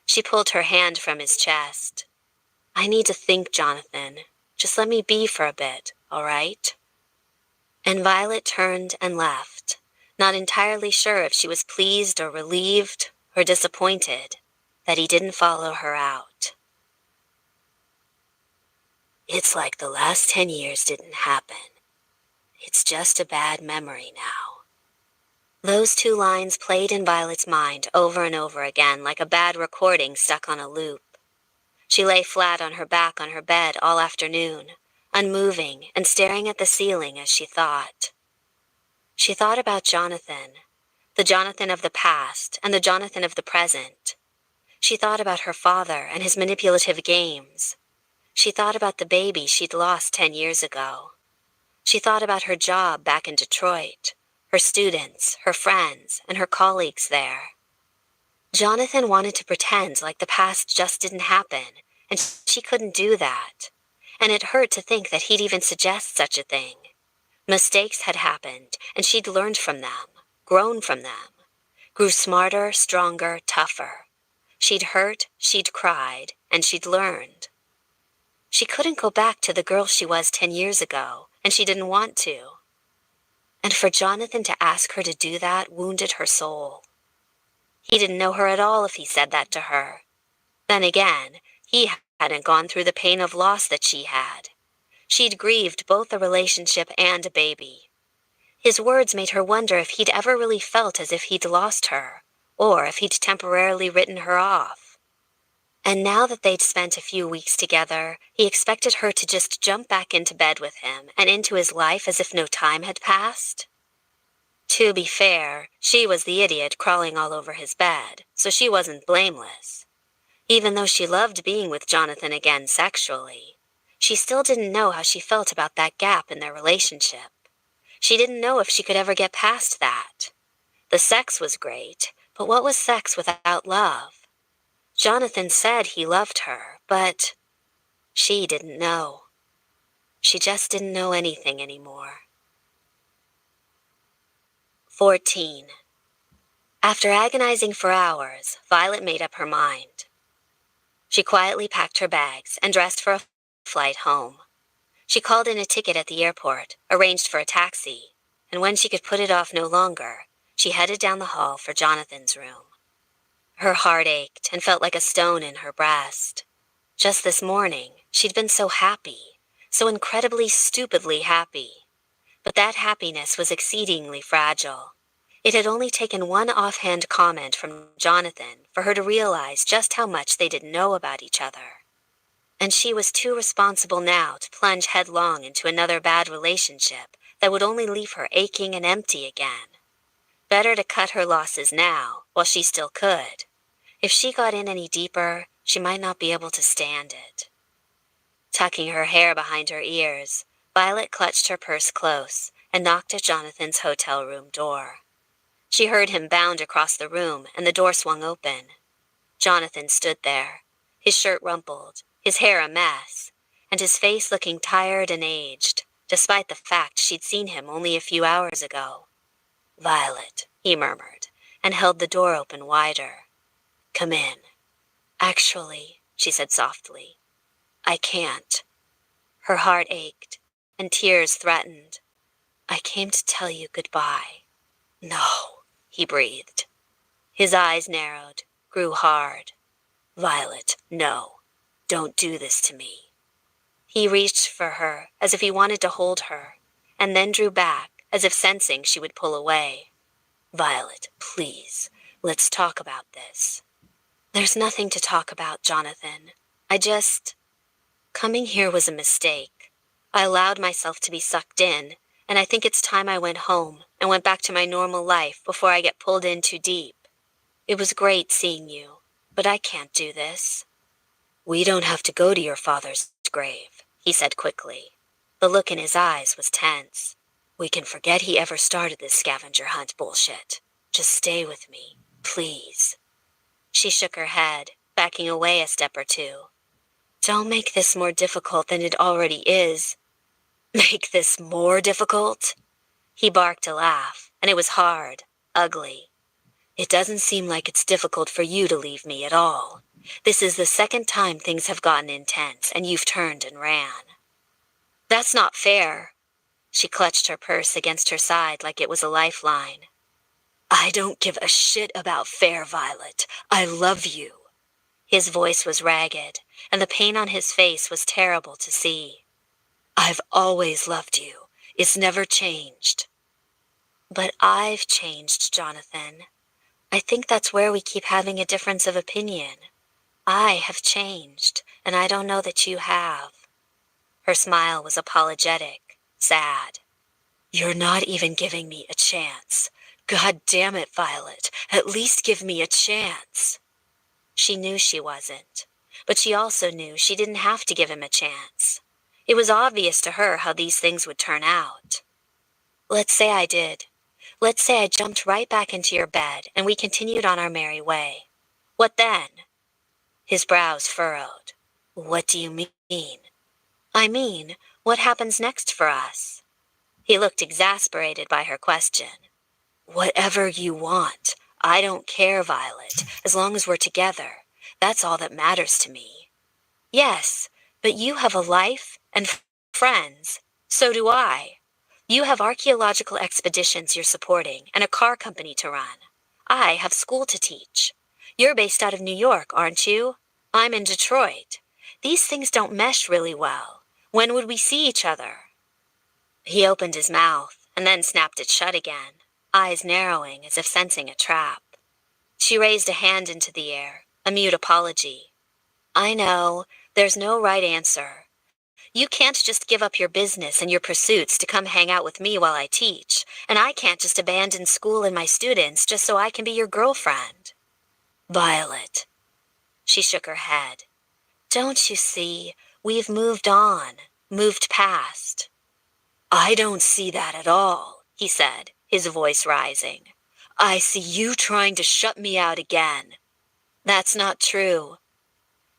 She pulled her hand from his chest. I need to think, Jonathan. Just let me be for a bit, all right? And Violet turned and left, not entirely sure if she was pleased or relieved or disappointed that he didn't follow her out. It's like the last 10 years didn't happen. It's just a bad memory now. Those two lines played in Violet's mind over and over again like a bad recording stuck on a loop. She lay flat on her back on her bed all afternoon, unmoving and staring at the ceiling as she thought. She thought about Jonathan, the Jonathan of the past and the Jonathan of the present. She thought about her father and his manipulative games. She thought about the baby she'd lost 10 years ago. She thought about her job back in Detroit, her students, her friends, and her colleagues there. Jonathan wanted to pretend like the past just didn't happen, and she couldn't do that. And it hurt to think that he'd even suggest such a thing. Mistakes had happened, and she'd learned from them, grown from them, grew smarter, stronger, tougher. She'd hurt, she'd cried, and she'd learned. She couldn't go back to the girl she was 10 years ago, and she didn't want to. And for Jonathan to ask her to do that wounded her soul. He didn't know her at all if he said that to her. Then again, he hadn't gone through the pain of loss that she had. She'd grieved both a relationship and a baby. His words made her wonder if he'd ever really felt as if he'd lost her, or if he'd temporarily written her off. And now that they'd spent a few weeks together, he expected her to just jump back into bed with him and into his life as if no time had passed. To be fair, she was the idiot crawling all over his bed, so she wasn't blameless. Even though she loved being with Jonathan again sexually, she still didn't know how she felt about that gap in their relationship. She didn't know if she could ever get past that. The sex was great, but what was sex without love? Jonathan said he loved her, but she didn't know. She just didn't know anything anymore. 14. After agonizing for hours, Violet made up her mind. She quietly packed her bags and dressed for a flight home. She called in a ticket at the airport, arranged for a taxi, and when she could put it off no longer, she headed down the hall for Jonathan's room. Her heart ached and felt like a stone in her breast. Just this morning, she'd been so happy, so incredibly stupidly happy. But that happiness was exceedingly fragile. It had only taken one offhand comment from Jonathan for her to realize just how much they didn't know about each other. And she was too responsible now to plunge headlong into another bad relationship that would only leave her aching and empty again. Better to cut her losses now, while she still could. If she got in any deeper, she might not be able to stand it. Tucking her hair behind her ears, Violet clutched her purse close and knocked at Jonathan's hotel room door. She heard him bound across the room, and the door swung open. Jonathan stood there, his shirt rumpled, his hair a mess, and his face looking tired and aged, despite the fact she'd seen him only a few hours ago. "Violet," he murmured, and held the door open wider. "Come in." "Actually," she said softly, "I can't." Her heart ached, and tears threatened. "I came to tell you goodbye." "No," he breathed. His eyes narrowed, grew hard. "Violet, no. Don't do this to me." He reached for her as if he wanted to hold her, and then drew back as if sensing she would pull away. "Violet, please, let's talk about this." "There's nothing to talk about, Jonathan. Coming here was a mistake. I allowed myself to be sucked in, and I think it's time I went home and went back to my normal life before I get pulled in too deep. It was great seeing you, but I can't do this." "We don't have to go to your father's grave," he said quickly. The look in his eyes was tense. "We can forget he ever started this scavenger hunt bullshit. Just stay with me, please." She shook her head, backing away a step or two. "Don't make this more difficult than it already is." "Make this more difficult?" He barked a laugh, and it was hard, ugly. "It doesn't seem like it's difficult for you to leave me at all. This is the second time things have gotten intense, and you've turned and ran." "That's not fair." She clutched her purse against her side like it was a lifeline. "I don't give a shit about fair, Violet. I love you." His voice was ragged, and the pain on his face was terrible to see. "I've always loved you. It's never changed." But I've changed, Jonathan. I think that's where we keep having a difference of opinion. I have changed, and I don't know that you have. Her smile was apologetic, sad. You're not even giving me a chance. God damn it, Violet. At least give me a chance. She knew she wasn't, but she also knew she didn't have to give him a chance. It was obvious to her how these things would turn out. Let's say I did. Let's say I jumped right back into your bed and we continued on our merry way. What then? His brows furrowed. What do you mean? I mean, what happens next for us? He looked exasperated by her question. Whatever you want. I don't care, Violet, as long as we're together. That's all that matters to me. Yes, but you have a life and friends. So do I. You have archaeological expeditions you're supporting and a car company to run. I have school to teach. You're based out of New York, aren't you? I'm in Detroit. These things don't mesh really well. When would we see each other? He opened his mouth and then snapped it shut again, eyes narrowing as if sensing a trap. She raised a hand into the air, a mute apology. I know, there's no right answer. You can't just give up your business and your pursuits to come hang out with me while I teach, and I can't just abandon school and my students just so I can be your girlfriend. Violet. She shook her head. Don't you see, we've moved on, moved past. I don't see that at all, he said, his voice rising. I see you trying to shut me out again. That's not true.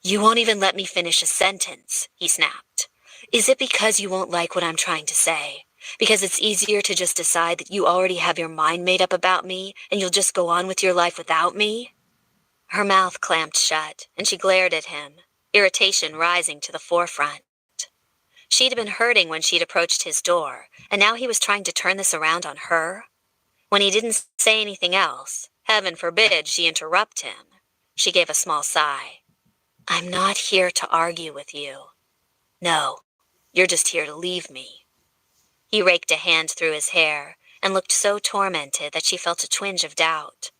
You won't even let me finish a sentence, he snapped. Is it because you won't like what I'm trying to say? Because it's easier to just decide that you already have your mind made up about me and you'll just go on with your life without me? Her mouth clamped shut, and she glared at him, irritation rising to the forefront. She'd been hurting when she'd approached his door, and now he was trying to turn this around on her? When he didn't say anything else, heaven forbid she interrupt him, she gave a small sigh. I'm not here to argue with you. No, you're just here to leave me. He raked a hand through his hair and looked so tormented that she felt a twinge of doubt.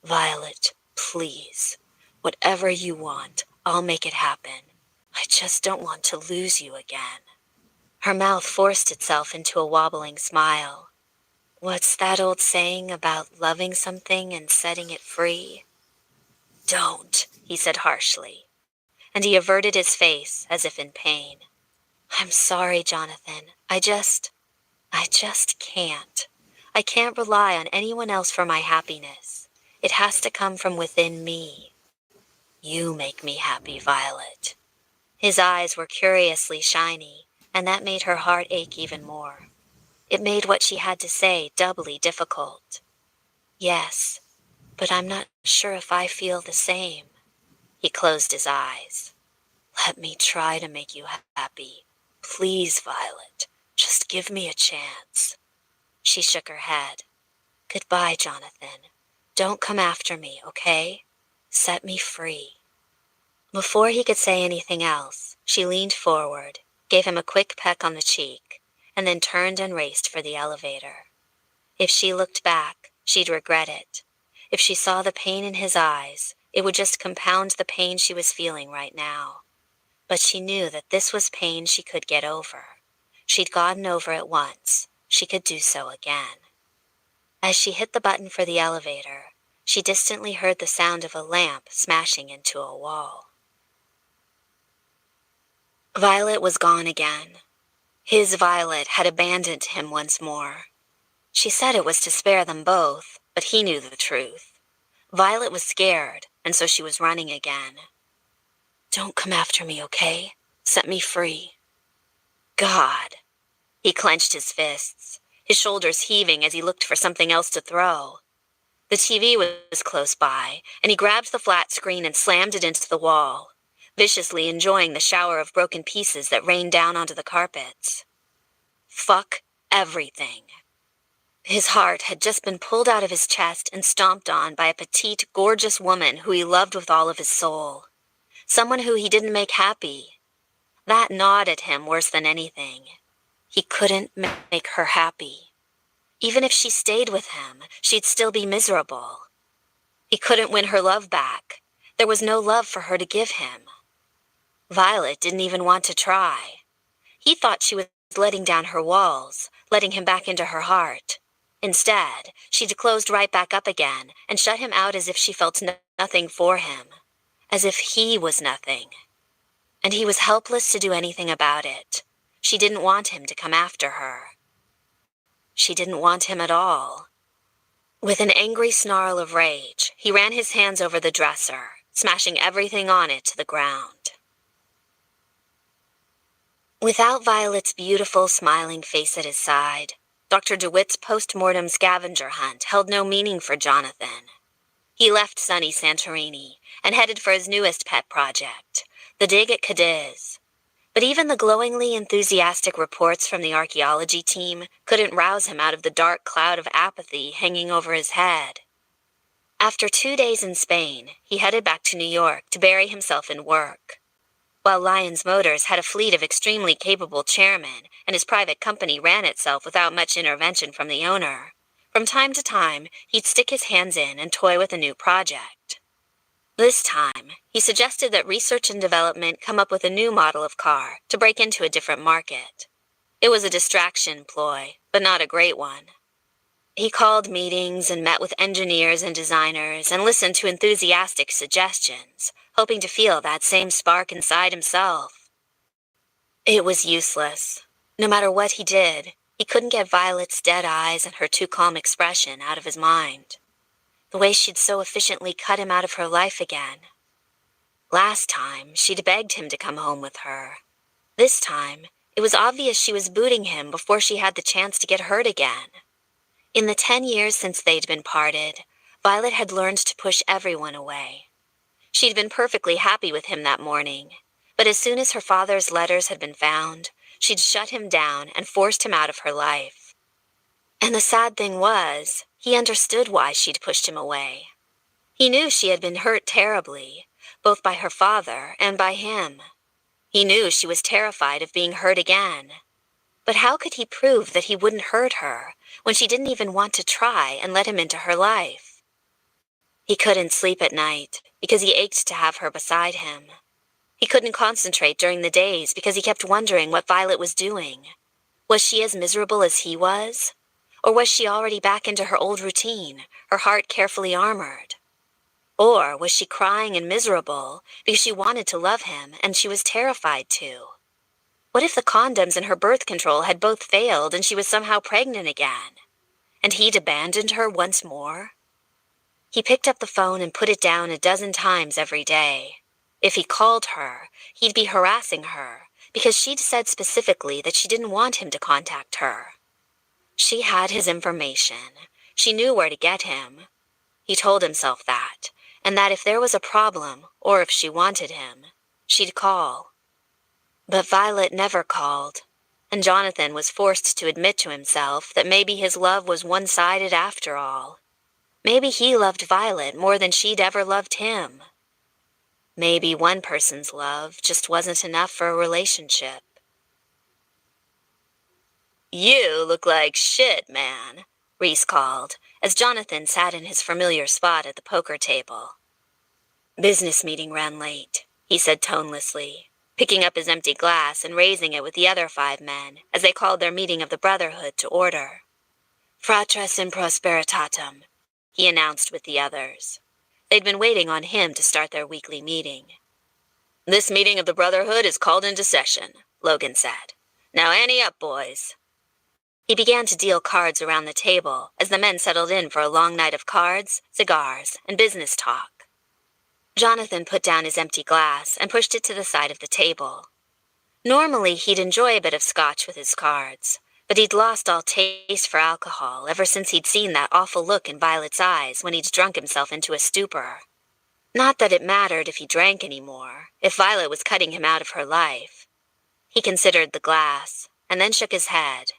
Violet, please. Whatever you want, I'll make it happen. I just don't want to lose you again. Her mouth forced itself into a wobbling smile. What's that old saying about loving something and setting it free? Don't, he said harshly, and he averted his face as if in pain. I'm sorry, Jonathan. I just can't. I can't rely on anyone else for my happiness. It has to come from within me. You make me happy, Violet. His eyes were curiously shiny, and that made her heart ache even more. It made what she had to say doubly difficult. Yes, but I'm not sure if I feel the same. He closed his eyes. Let me try to make you happy. Please, Violet, just give me a chance. She shook her head. Goodbye, Jonathan. Don't come after me, okay? Set me free. Before he could say anything else, she leaned forward, gave him a quick peck on the cheek, and then turned and raced for the elevator. If she looked back, she'd regret it. If she saw the pain in his eyes, it would just compound the pain she was feeling right now. But she knew that this was pain she could get over. She'd gotten over it once. She could do so again. As she hit the button for the elevator, she distantly heard the sound of a lamp smashing into a wall. Violet was gone again. His Violet had abandoned him once more. She said it was to spare them both, but he knew the truth. Violet was scared, and so she was running again. Don't come after me, okay? Set me free. God. He clenched his fists, his shoulders heaving as he looked for something else to throw. The TV was close by, and he grabbed the flat screen and slammed it into the wall, viciously enjoying the shower of broken pieces that rained down onto the carpets. Fuck everything. His heart had just been pulled out of his chest and stomped on by a petite, gorgeous woman who he loved with all of his soul. Someone who he didn't make happy. That gnawed at him worse than anything. He couldn't make her happy. Even if she stayed with him, she'd still be miserable. He couldn't win her love back. There was no love for her to give him. Violet didn't even want to try. He thought she was letting down her walls, letting him back into her heart. Instead, she'd closed right back up again and shut him out as if she felt nothing for him, as if he was nothing. And he was helpless to do anything about it. She didn't want him to come after her. She didn't want him at all. With an angry snarl of rage, he ran his hands over the dresser, smashing everything on it to the ground. Without Violet's beautiful, smiling face at his side, Dr. DeWitt's post-mortem scavenger hunt held no meaning for Jonathan. He left sunny Santorini and headed for his newest pet project, the dig at Cadiz. But even the glowingly enthusiastic reports from the archaeology team couldn't rouse him out of the dark cloud of apathy hanging over his head. After 2 days in Spain, he headed back to New York to bury himself in work. While Lyons Motors had a fleet of extremely capable chairmen and his private company ran itself without much intervention from the owner, from time to time he'd stick his hands in and toy with a new project. This time, he suggested that research and development come up with a new model of car to break into a different market. It was a distraction ploy, but not a great one. He called meetings and met with engineers and designers and listened to enthusiastic suggestions, hoping to feel that same spark inside himself. It was useless. No matter what he did, he couldn't get Violet's dead eyes and her too calm expression out of his mind. The way she'd so efficiently cut him out of her life again. Last time, she'd begged him to come home with her. This time, it was obvious she was booting him before she had the chance to get hurt again. In the 10 years since they'd been parted, Violet had learned to push everyone away. She'd been perfectly happy with him that morning, but as soon as her father's letters had been found, she'd shut him down and forced him out of her life. And the sad thing was, he understood why she'd pushed him away. He knew she had been hurt terribly, both by her father and by him. He knew she was terrified of being hurt again. But how could he prove that he wouldn't hurt her when she didn't even want to try and let him into her life? He couldn't sleep at night because he ached to have her beside him. He couldn't concentrate during the days because he kept wondering what Violet was doing. Was she as miserable as he was? Or was she already back into her old routine, her heart carefully armored? Or was she crying and miserable because she wanted to love him and she was terrified to? What if the condoms and her birth control had both failed and she was somehow pregnant again? And he'd abandoned her once more? He picked up the phone and put it down a dozen times every day. If he called her, he'd be harassing her because she'd said specifically that she didn't want him to contact her. She had his information. She knew where to get him. He told himself that, and that if there was a problem, or if she wanted him, she'd call. But Violet never called, and Jonathan was forced to admit to himself that maybe his love was one-sided after all. Maybe he loved Violet more than she'd ever loved him. Maybe one person's love just wasn't enough for a relationship. "You look like shit, man," Reese called, as Jonathan sat in his familiar spot at the poker table. "Business meeting ran late," he said tonelessly, picking up his empty glass and raising it with the other 5 men as they called their meeting of the Brotherhood to order. "Fratres in prosperitatem," he announced with the others. They'd been waiting on him to start their weekly meeting. "This meeting of the Brotherhood is called into session," Logan said. "Now ante up, boys." He began to deal cards around the table as the men settled in for a long night of cards, cigars, and business talk. Jonathan put down his empty glass and pushed it to the side of the table. Normally, he'd enjoy a bit of scotch with his cards, but he'd lost all taste for alcohol ever since he'd seen that awful look in Violet's eyes when he'd drunk himself into a stupor. Not that it mattered if he drank anymore, if Violet was cutting him out of her life. He considered the glass, and then shook his head.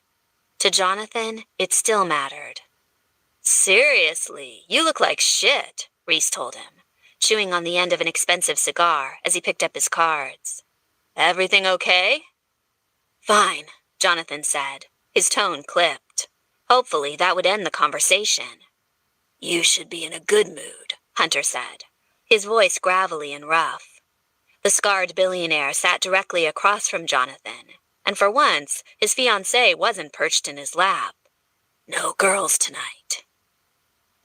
To Jonathan, it still mattered. "Seriously, you look like shit," Reese told him, chewing on the end of an expensive cigar as he picked up his cards. "Everything okay?" "Fine," Jonathan said, his tone clipped. Hopefully that would end the conversation. You should be in a good mood, Hunter said, his voice gravelly and rough. The scarred billionaire sat directly across from Jonathan, and for once, his fiancée wasn't perched in his lap. No girls tonight.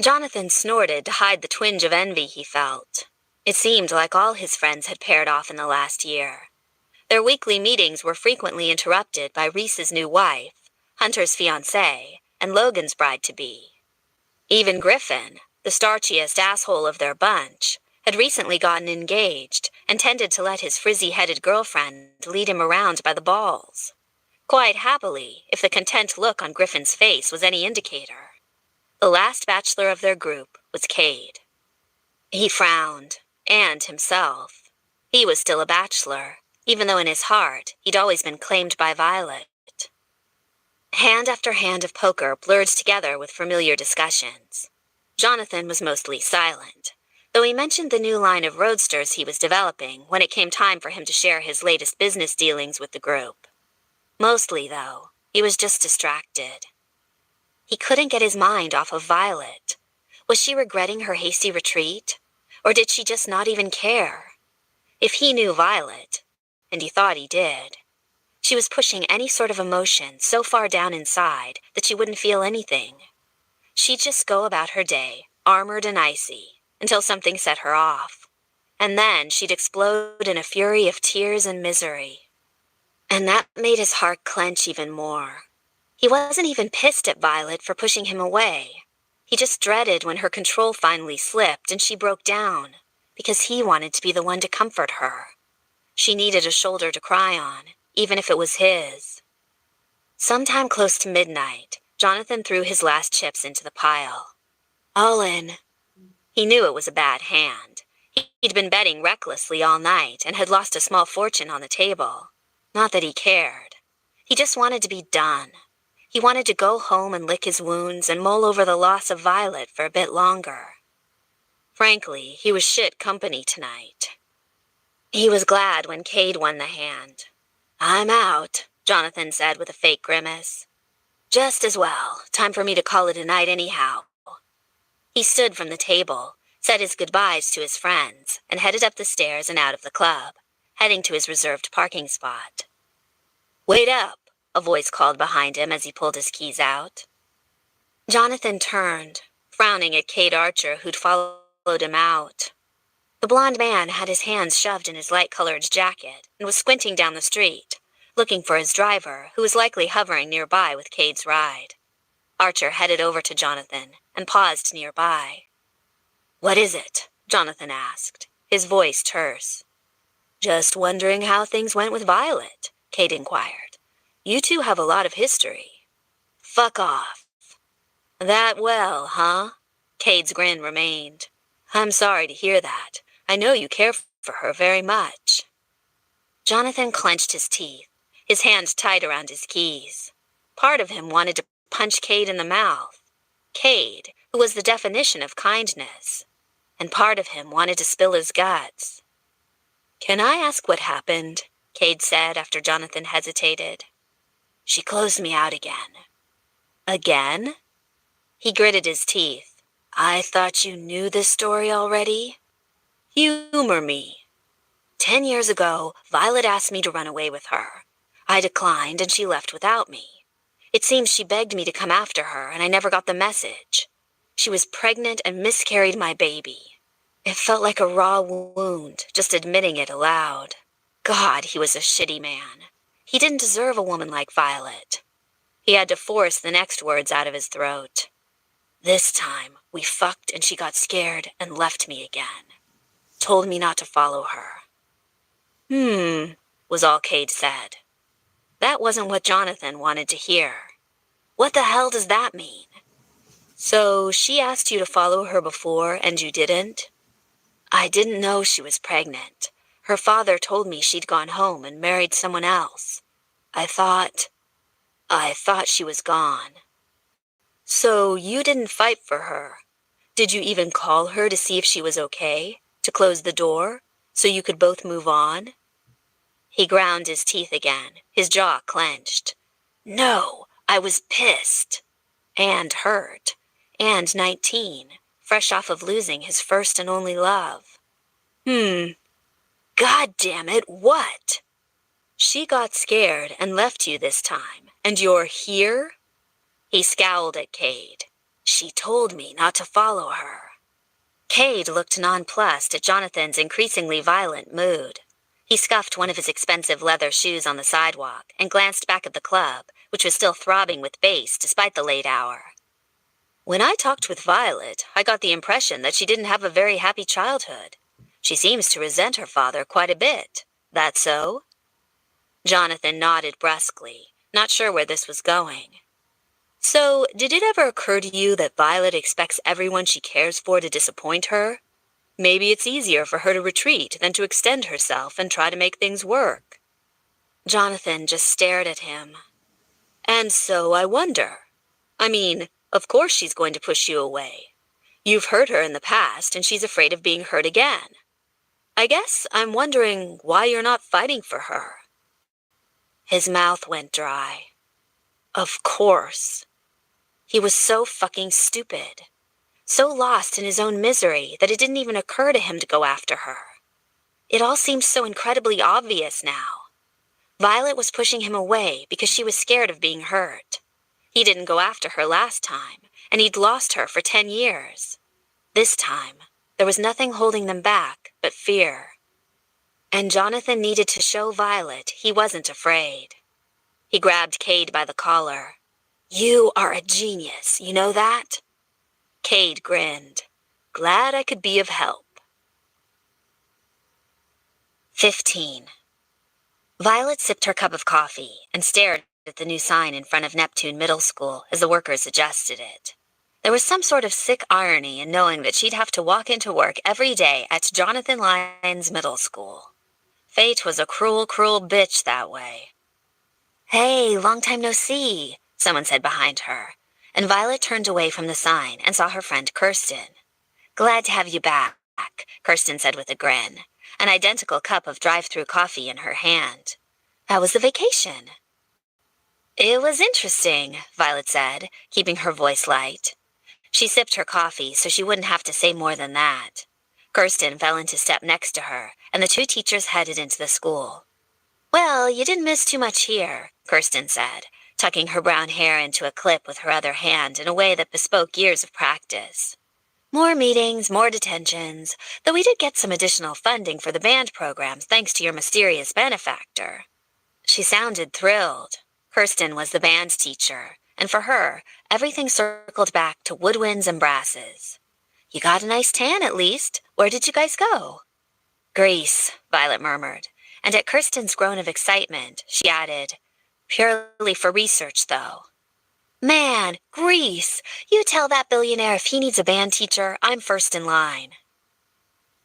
Jonathan snorted to hide the twinge of envy he felt. It seemed like all his friends had paired off in the last year. Their weekly meetings were frequently interrupted by Reese's new wife, Hunter's fiancée, and Logan's bride-to-be. Even Griffin, the starchiest asshole of their bunch, had recently gotten engaged and tended to let his frizzy-headed girlfriend lead him around by the balls. Quite happily, if the content look on Griffin's face was any indicator. The last bachelor of their group was Cade. He frowned, and himself. He was still a bachelor, even though in his heart he'd always been claimed by Violet. Hand after hand of poker blurred together with familiar discussions. Jonathan was mostly silent, though he mentioned the new line of roadsters he was developing when it came time for him to share his latest business dealings with the group. Mostly, though, he was just distracted. He couldn't get his mind off of Violet. Was she regretting her hasty retreat? Or did she just not even care? If he knew Violet, and he thought he did, she was pushing any sort of emotion so far down inside that she wouldn't feel anything. She'd just go about her day, armored and icy, until something set her off. And then she'd explode in a fury of tears and misery. And that made his heart clench even more. He wasn't even pissed at Violet for pushing him away. He just dreaded when her control finally slipped and she broke down, because he wanted to be the one to comfort her. She needed a shoulder to cry on, even if it was his. Sometime close to midnight, Jonathan threw his last chips into the pile. All in. He knew it was a bad hand. He'd been betting recklessly all night and had lost a small fortune on the table. Not that he cared. He just wanted to be done. He wanted to go home and lick his wounds and mull over the loss of Violet for a bit longer. Frankly, he was shit company tonight. He was glad when Cade won the hand. I'm out, Jonathan said with a fake grimace. Just as well. Time for me to call it a night anyhow. He stood from the table, said his goodbyes to his friends, and headed up the stairs and out of the club, heading to his reserved parking spot. Wait up, a voice called behind him as he pulled his keys out. Jonathan turned, frowning at Cade Archer, who'd followed him out. The blond man had his hands shoved in his light-colored jacket and was squinting down the street, looking for his driver, who was likely hovering nearby with Cade's ride. Archer headed over to Jonathan and paused nearby. What is it? Jonathan asked, his voice terse. Just wondering how things went with Violet, Cade inquired. You two have a lot of history. Fuck off. That well, huh? Cade's grin remained. I'm sorry to hear that. I know you care for her very much. Jonathan clenched his teeth, his hand tight around his keys. Part of him wanted to punch Cade in the mouth. Cade, who was the definition of kindness. And part of him wanted to spill his guts. Can I ask what happened? Cade said after Jonathan hesitated. She closed me out again. Again? He gritted his teeth. I thought you knew this story already. Humor me. 10 years ago, Violet asked me to run away with her. I declined and she left without me. It seems she begged me to come after her and I never got the message. She was pregnant and miscarried my baby. It felt like a raw wound, just admitting it aloud. God, he was a shitty man. He didn't deserve a woman like Violet. He had to force the next words out of his throat. This time, we fucked and she got scared and left me again. Told me not to follow her. Was all Cade said. That wasn't what Jonathan wanted to hear. What the hell does that mean? So she asked you to follow her before and you didn't? I didn't know she was pregnant. Her father told me she'd gone home and married someone else. I thought she was gone. So you didn't fight for her. Did you even call her to see if she was okay? To close the door? So you could both move on? He ground his teeth again, his jaw clenched. No, I was pissed. and hurt, and 19, fresh off of losing his first and only love. God damn it, what? She got scared and left you this time, and you're here? He scowled at Cade. She told me not to follow her. Cade looked nonplussed at Jonathan's increasingly violent mood. He scuffed one of his expensive leather shoes on the sidewalk and glanced back at the club, which was still throbbing with bass despite the late hour. When I talked with Violet, I got the impression that she didn't have a very happy childhood. She seems to resent her father quite a bit. That so? Jonathan nodded brusquely, not sure where this was going. So, did it ever occur to you that Violet expects everyone she cares for to disappoint her? Maybe it's easier for her to retreat than to extend herself and try to make things work. Jonathan just stared at him. And so I wonder. I mean, of course she's going to push you away. You've hurt her in the past, and she's afraid of being hurt again. I guess I'm wondering why you're not fighting for her. His mouth went dry. Of course. He was so fucking stupid. So lost in his own misery that it didn't even occur to him to go after her. It all seemed so incredibly obvious now. Violet was pushing him away because she was scared of being hurt. He didn't go after her last time, and he'd lost her for 10 years. This time, there was nothing holding them back but fear. And Jonathan needed to show Violet he wasn't afraid. He grabbed Cade by the collar. You are a genius, you know that? Cade grinned. Glad I could be of help. 15. Violet sipped her cup of coffee and stared at the new sign in front of Neptune Middle School as the workers adjusted it. There was some sort of sick irony in knowing that she'd have to walk into work every day at Jonathan Lyons Middle School. Fate was a cruel, cruel bitch that way. Hey, long time no see, someone said behind her, and Violet turned away from the sign and saw her friend Kirsten. Glad to have you back, Kirsten said with a grin, an identical cup of drive-through coffee in her hand. How was the vacation? It was interesting, Violet said, keeping her voice light. She sipped her coffee so she wouldn't have to say more than that. Kirsten fell into step next to her, and the two teachers headed into the school. Well, you didn't miss too much here, Kirsten said, tucking her brown hair into a clip with her other hand in a way that bespoke years of practice. More meetings, more detentions, though we did get some additional funding for the band programs thanks to your mysterious benefactor. She sounded thrilled. Kirsten was the band teacher, and for her, everything circled back to woodwinds and brasses. You got a nice tan, at least. Where did you guys go? Greece, Violet murmured, and at Kirsten's groan of excitement, she added, purely for research, though. Man, Greece! You tell that billionaire if he needs a band teacher, I'm first in line.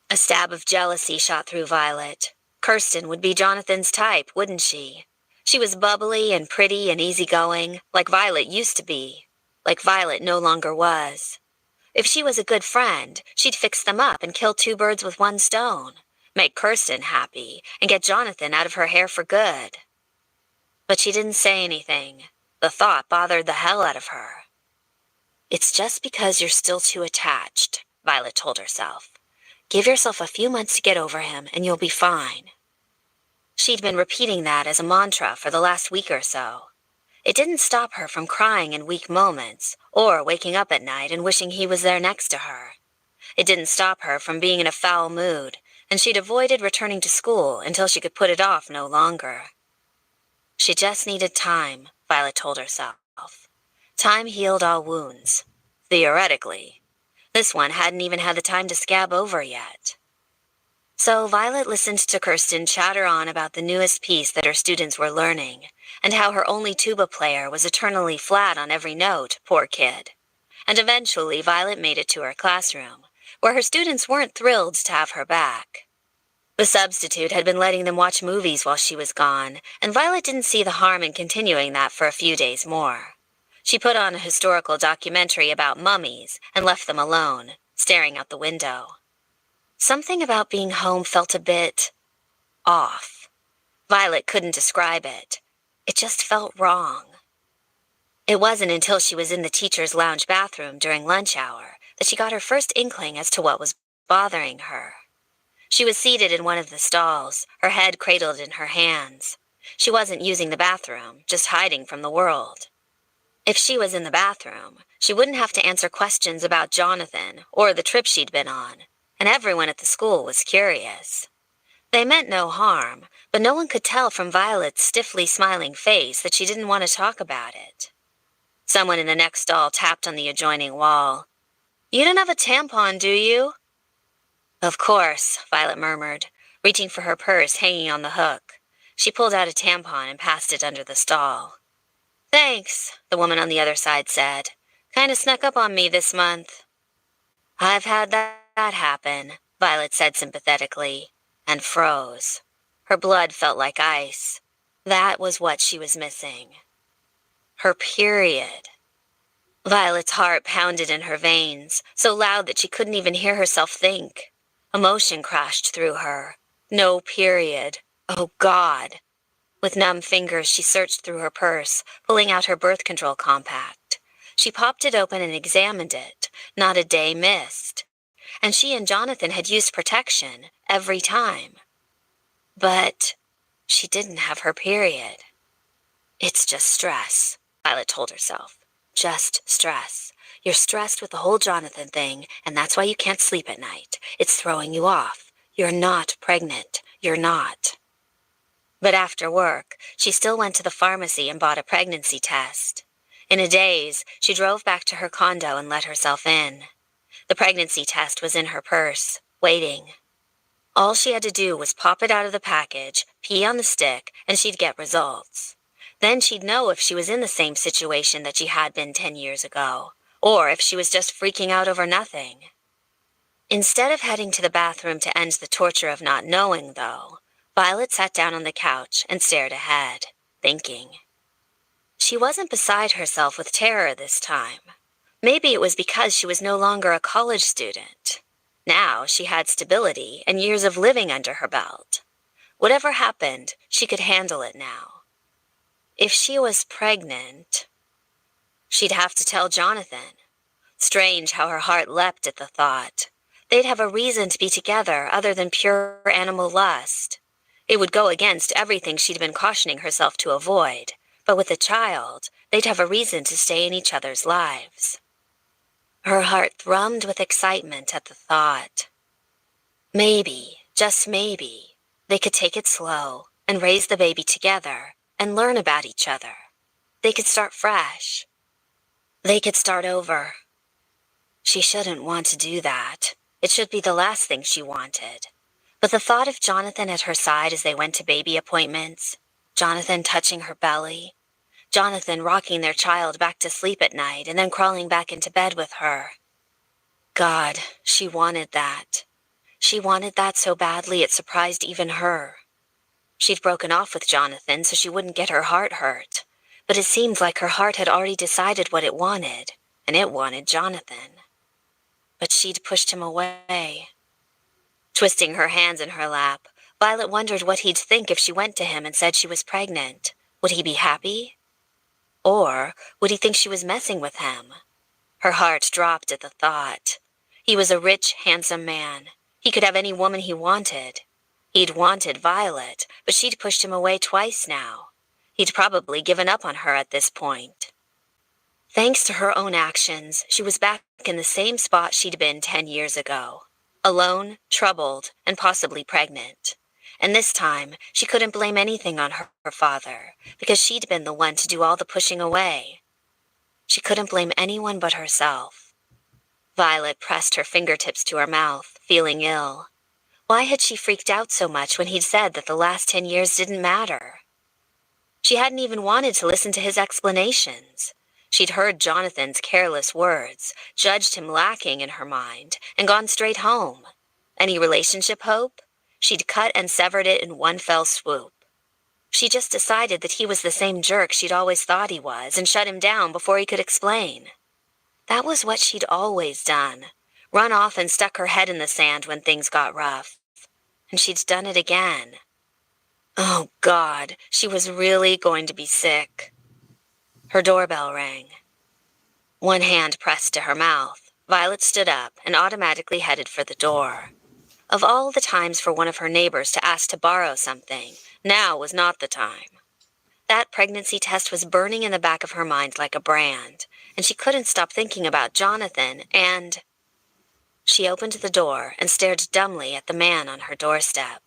A stab of jealousy shot through Violet. Kirsten would be Jonathan's type, wouldn't she? She was bubbly and pretty and easygoing, like Violet used to be, like Violet no longer was. If she was a good friend, she'd fix them up and kill two birds with one stone, make Kirsten happy, and get Jonathan out of her hair for good. But she didn't say anything. The thought bothered the hell out of her. It's just because you're still too attached, Violet told herself. Give yourself a few months to get over him, and you'll be fine. She'd been repeating that as a mantra for the last week or so. It didn't stop her from crying in weak moments, or waking up at night and wishing he was there next to her. It didn't stop her from being in a foul mood, and she'd avoided returning to school until she could put it off no longer. She just needed time, Violet told herself. Time healed all wounds. Theoretically. This one hadn't even had the time to scab over yet. So Violet listened to Kirsten chatter on about the newest piece that her students were learning, and how her only tuba player was eternally flat on every note, poor kid. And eventually Violet made it to her classroom, where her students weren't thrilled to have her back. The substitute had been letting them watch movies while she was gone, and Violet didn't see the harm in continuing that for a few days more. She put on a historical documentary about mummies and left them alone, staring out the window. Something about being home felt a bit off. Violet couldn't describe it. It just felt wrong. It wasn't until she was in the teacher's lounge bathroom during lunch hour that she got her first inkling as to what was bothering her. She was seated in one of the stalls, her head cradled in her hands. She wasn't using the bathroom, just hiding from the world. If she was in the bathroom, she wouldn't have to answer questions about Jonathan or the trip she'd been on, and everyone at the school was curious. They meant no harm, but no one could tell from Violet's stiffly smiling face that she didn't want to talk about it. Someone in the next stall tapped on the adjoining wall. "You don't have a tampon, do you?" "Of course," Violet murmured, reaching for her purse hanging on the hook. She pulled out a tampon and passed it under the stall. "Thanks," the woman on the other side said. "Kinda snuck up on me this month." "I've had that happen," Violet said sympathetically, and froze. Her blood felt like ice. That was what she was missing. Her period. Violet's heart pounded in her veins, so loud that she couldn't even hear herself think. Emotion crashed through her. No period. Oh, God. With numb fingers, she searched through her purse, pulling out her birth control compact. She popped it open and examined it. Not a day missed. And she and Jonathan had used protection every time. But she didn't have her period. "It's just stress," Violet told herself. "Just stress. You're stressed with the whole Jonathan thing, and that's why you can't sleep at night. It's throwing you off. You're not pregnant. You're not." But after work, she still went to the pharmacy and bought a pregnancy test. In a daze, she drove back to her condo and let herself in. The pregnancy test was in her purse, waiting. All she had to do was pop it out of the package, pee on the stick, and she'd get results. Then she'd know if she was in the same situation that she had been 10 years ago, or if she was just freaking out over nothing. Instead of heading to the bathroom to end the torture of not knowing, though, Violet sat down on the couch and stared ahead, thinking. She wasn't beside herself with terror this time. Maybe it was because she was no longer a college student. Now she had stability and years of living under her belt. Whatever happened, she could handle it now. If she was pregnant, she'd have to tell Jonathan. Strange how her heart leapt at the thought. They'd have a reason to be together other than pure animal lust. It would go against everything she'd been cautioning herself to avoid, but with a child, they'd have a reason to stay in each other's lives. Her heart thrummed with excitement at the thought. Maybe, just maybe, they could take it slow and raise the baby together and learn about each other. They could start fresh. They could start over. She shouldn't want to do that. It should be the last thing she wanted. But the thought of Jonathan at her side as they went to baby appointments, Jonathan touching her belly, Jonathan rocking their child back to sleep at night and then crawling back into bed with her. God, she wanted that. She wanted that so badly it surprised even her. She'd broken off with Jonathan so she wouldn't get her heart hurt, but it seemed like her heart had already decided what it wanted, and it wanted Jonathan. But she'd pushed him away. Twisting her hands in her lap, Violet wondered what he'd think if she went to him and said she was pregnant. Would he be happy? Or would he think she was messing with him? Her heart dropped at the thought. He was a rich, handsome man. He could have any woman he wanted. He'd wanted Violet, but she'd pushed him away twice now. He'd probably given up on her at this point. Thanks to her own actions, she was back in the same spot she'd been 10 years ago. Alone, troubled, and possibly pregnant. And this time, she couldn't blame anything on her father, because she'd been the one to do all the pushing away. She couldn't blame anyone but herself. Violet pressed her fingertips to her mouth, feeling ill. Why had she freaked out so much when he'd said that the last 10 years didn't matter? She hadn't even wanted to listen to his explanations. She'd heard Jonathan's careless words, judged him lacking in her mind, and gone straight home. Any relationship hope? She'd cut and severed it in one fell swoop. She just decided that he was the same jerk she'd always thought he was and shut him down before he could explain. That was what she'd always done, run off and stuck her head in the sand when things got rough. And she'd done it again. Oh, God, she was really going to be sick. Her doorbell rang. One hand pressed to her mouth, Violet stood up and automatically headed for the door. Of all the times for one of her neighbors to ask to borrow something, now was not the time. That pregnancy test was burning in the back of her mind like a brand, and she couldn't stop thinking about Jonathan and... She opened the door and stared dumbly at the man on her doorstep.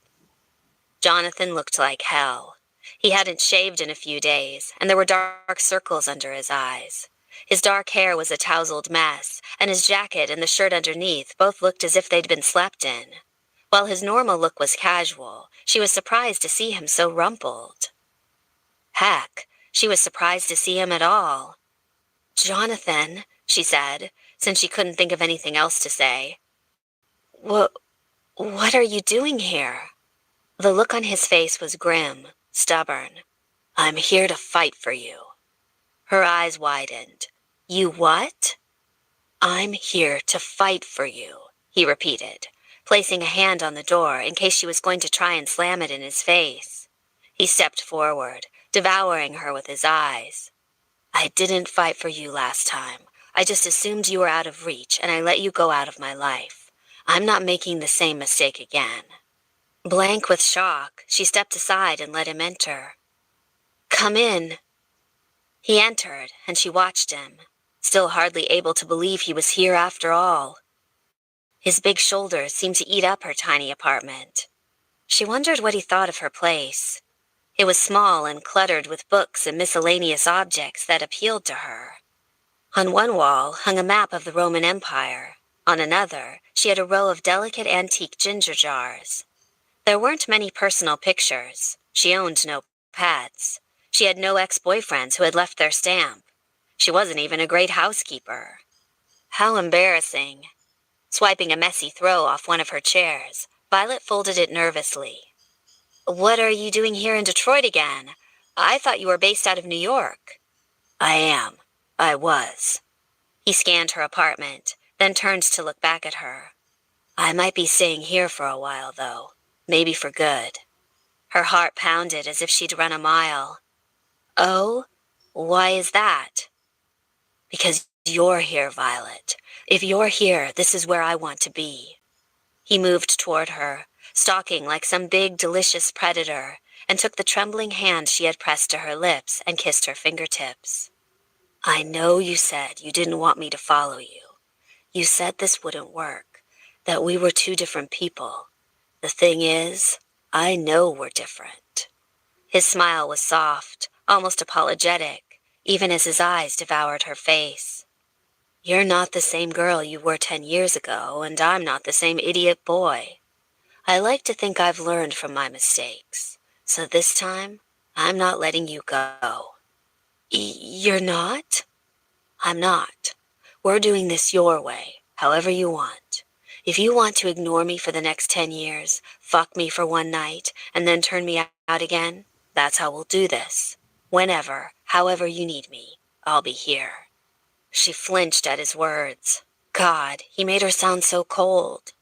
Jonathan looked like hell. He hadn't shaved in a few days, and there were dark circles under his eyes. His dark hair was a tousled mess, and his jacket and the shirt underneath both looked as if they'd been slept in. While his normal look was casual, she was surprised to see him so rumpled. Heck, she was surprised to see him at all. "Jonathan," she said, since she couldn't think of anything else to say. What are you doing here?" The look on his face was grim, stubborn. "I'm here to fight for you." Her eyes widened. "You what?" "I'm here to fight for you," he repeated, placing a hand on the door in case she was going to try and slam it in his face. He stepped forward, devouring her with his eyes. "I didn't fight for you last time. I just assumed you were out of reach, and I let you go out of my life. I'm not making the same mistake again." Blank with shock, she stepped aside and let him enter. "Come in." He entered, and she watched him, still hardly able to believe he was here after all. His big shoulders seemed to eat up her tiny apartment. She wondered what he thought of her place. It was small and cluttered with books and miscellaneous objects that appealed to her. On one wall hung a map of the Roman Empire. On another, she had a row of delicate antique ginger jars. There weren't many personal pictures. She owned no pets. She had no ex-boyfriends who had left their stamp. She wasn't even a great housekeeper. How embarrassing. Swiping a messy throw off one of her chairs, Violet folded it nervously. "What are you doing here in Detroit again? I thought you were based out of New York." "I am. I was." He scanned her apartment, then turned to look back at her. "I might be staying here for a while, though. Maybe for good." Her heart pounded as if she'd run a mile. "Oh? Why is that?" "Because you're here, Violet. If you're here, this is where I want to be." He moved toward her, stalking like some big, delicious predator, and took the trembling hand she had pressed to her lips and kissed her fingertips. "I know you said you didn't want me to follow you. You said this wouldn't work, that we were two different people. The thing is, I know we're different." His smile was soft, almost apologetic, even as his eyes devoured her face. "You're not the same girl you were 10 years ago, and I'm not the same idiot boy. I like to think I've learned from my mistakes, so this time, I'm not letting you go." You're not?" "I'm not. We're doing this your way, however you want. If you want to ignore me for the next 10 years, fuck me for one night, and then turn me out again, that's how we'll do this. Whenever, however you need me, I'll be here." She flinched at his words. God, he made her sound so cold.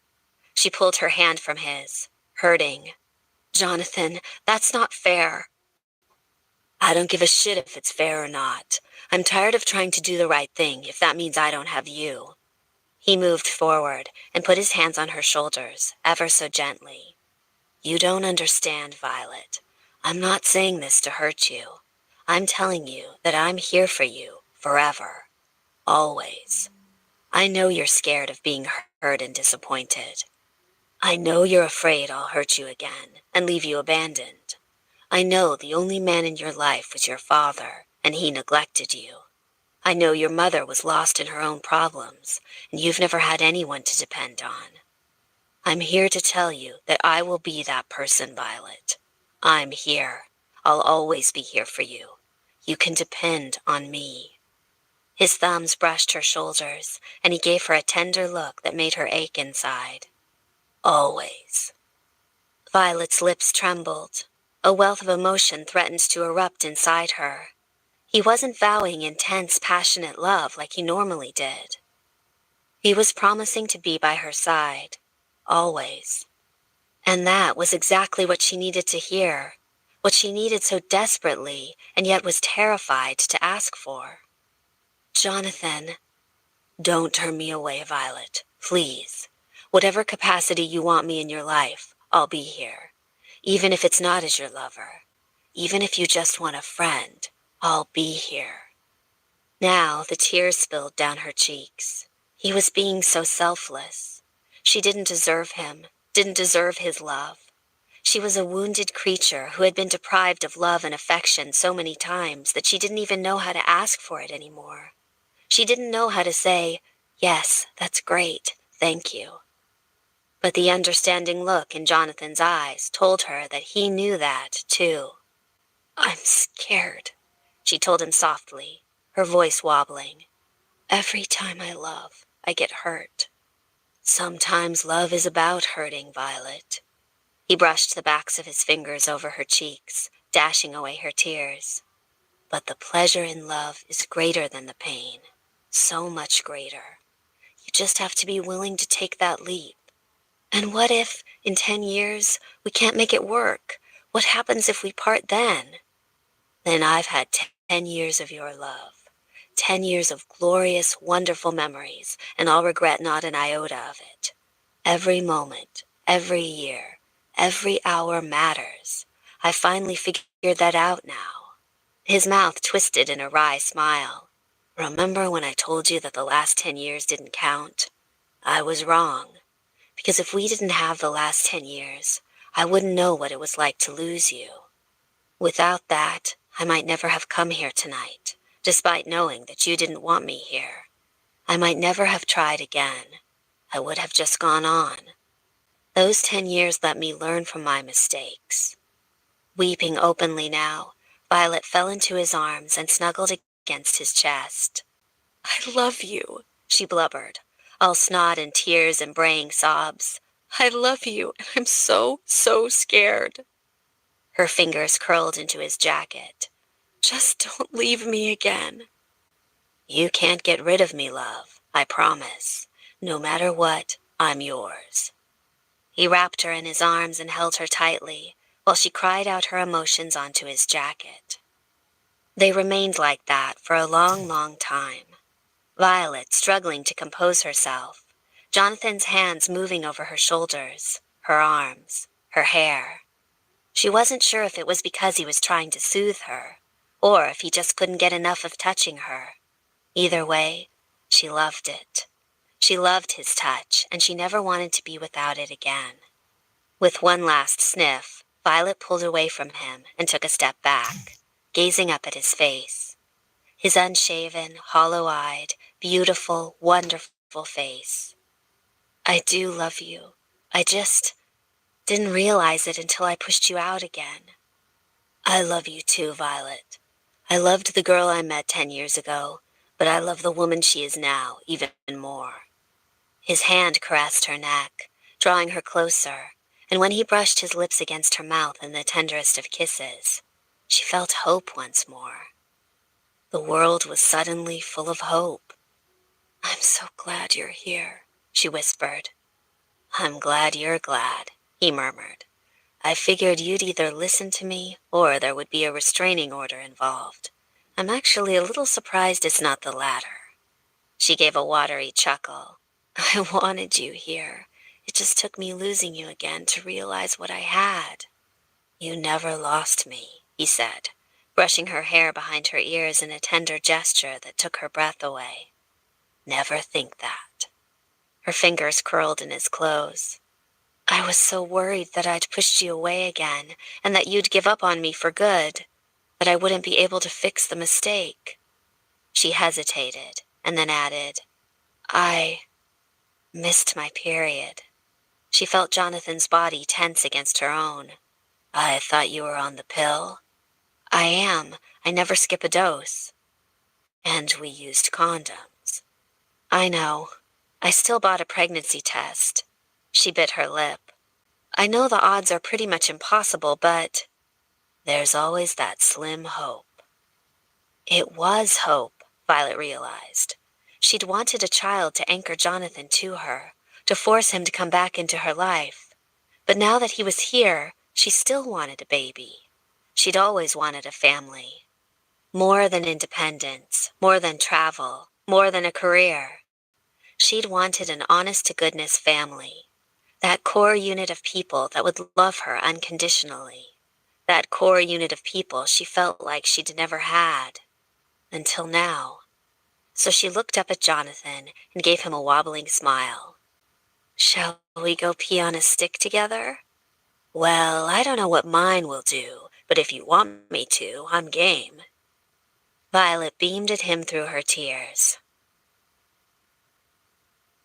She pulled her hand from his, hurting. "Jonathan, that's not fair." "I don't give a shit if it's fair or not. I'm tired of trying to do the right thing if that means I don't have you." He moved forward and put his hands on her shoulders, ever so gently. "You don't understand, Violet. I'm not saying this to hurt you. I'm telling you that I'm here for you forever. Always. I know you're scared of being hurt and disappointed. I know you're afraid I'll hurt you again and leave you abandoned. I know the only man in your life was your father, and he neglected you. I know your mother was lost in her own problems, and you've never had anyone to depend on. I'm here to tell you that I will be that person, Violet. I'm here. I'll always be here for you. You can depend on me." His thumbs brushed her shoulders, and he gave her a tender look that made her ache inside. "Always." Violet's lips trembled. A wealth of emotion threatened to erupt inside her. He wasn't vowing intense, passionate love like he normally did. He was promising to be by her side, always. And that was exactly what she needed to hear. what she needed so desperately and yet was terrified to ask for. "Jonathan, don't turn me away, Violet, please. Whatever capacity you want me in your life, I'll be here. Even if it's not as your lover. Even if you just want a friend, I'll be here." Now the tears spilled down her cheeks. He was being so selfless. She didn't deserve him, didn't deserve his love. She was a wounded creature who had been deprived of love and affection so many times that she didn't even know how to ask for it anymore. She didn't know how to say, "Yes, that's great, thank you." But the understanding look in Jonathan's eyes told her that he knew that, too. "I'm scared," she told him softly, her voice wobbling. "Every time I love, I get hurt." "Sometimes love is about hurting, Violet." He brushed the backs of his fingers over her cheeks, dashing away her tears. "But the pleasure in love is greater than the pain. So much greater. You just have to be willing to take that leap. And what if, in 10 years, we can't make it work? What happens if we part then? Then I've had 10 years of your love. 10 years of glorious, wonderful memories, and I'll regret not an iota of it. Every moment, every year, every hour matters. I finally figured that out now." His mouth twisted in a wry smile. "Remember when I told you that the last 10 years didn't count? I was wrong. Because if we didn't have the last 10 years, I wouldn't know what it was like to lose you. Without that, I might never have come here tonight, despite knowing that you didn't want me here. I might never have tried again. I would have just gone on. Those 10 years let me learn from my mistakes." Weeping openly now, Violet fell into his arms and snuggled against his chest. "I love you," she blubbered, all snot and tears and braying sobs. "I love you, and I'm so scared." Her fingers curled into his jacket. "Just don't leave me again." "You can't get rid of me, love, I promise. No matter what, I'm yours." He wrapped her in his arms and held her tightly, while she cried out her emotions onto his jacket. They remained like that for a long time. Violet struggling to compose herself, Jonathan's hands moving over her shoulders, her arms, her hair. She wasn't sure if it was because he was trying to soothe her, or if he just couldn't get enough of touching her. Either way, she loved it. She loved his touch, and she never wanted to be without it again. With one last sniff, Violet pulled away from him and took a step back, gazing up at his face. His unshaven, hollow-eyed, beautiful, wonderful face. "I do love you. I just didn't realize it until I pushed you out again." "I love you too, Violet. I loved the girl I met 10 years ago, but I love the woman she is now even more." His hand caressed her neck, drawing her closer, and when he brushed his lips against her mouth in the tenderest of kisses, she felt hope once more. The world was suddenly full of hope. "I'm so glad you're here," she whispered. "I'm glad you're glad," he murmured. "I figured you'd either listen to me or there would be a restraining order involved. I'm actually a little surprised it's not the latter." She gave a watery chuckle. "I wanted you here. It just took me losing you again to realize what I had." "You never lost me," he said, brushing her hair behind her ears in a tender gesture that took her breath away. "Never think that." Her fingers curled in his clothes. "I was so worried that I'd pushed you away again and that you'd give up on me for good, that I wouldn't be able to fix the mistake." She hesitated and then added, "I missed my period." She felt Jonathan's body tense against her own. "I thought you were on the pill." "I am. I never skip a dose." "And we used condoms." "I know. I still bought a pregnancy test." She bit her lip. "I know the odds are pretty much impossible, but—" "There's always that slim hope." It was hope, Violet realized. She'd wanted a child to anchor Jonathan to her, to force him to come back into her life. But now that he was here, she still wanted a baby. She'd always wanted a family. More than independence, more than travel, more than a career. She'd wanted an honest-to-goodness family. That core unit of people that would love her unconditionally. That core unit of people she felt like she'd never had. Until now. So she looked up at Jonathan and gave him a wobbling smile. "Shall we go pee on a stick together?" "Well, I don't know what mine will do, but if you want me to, I'm game." Violet beamed at him through her tears.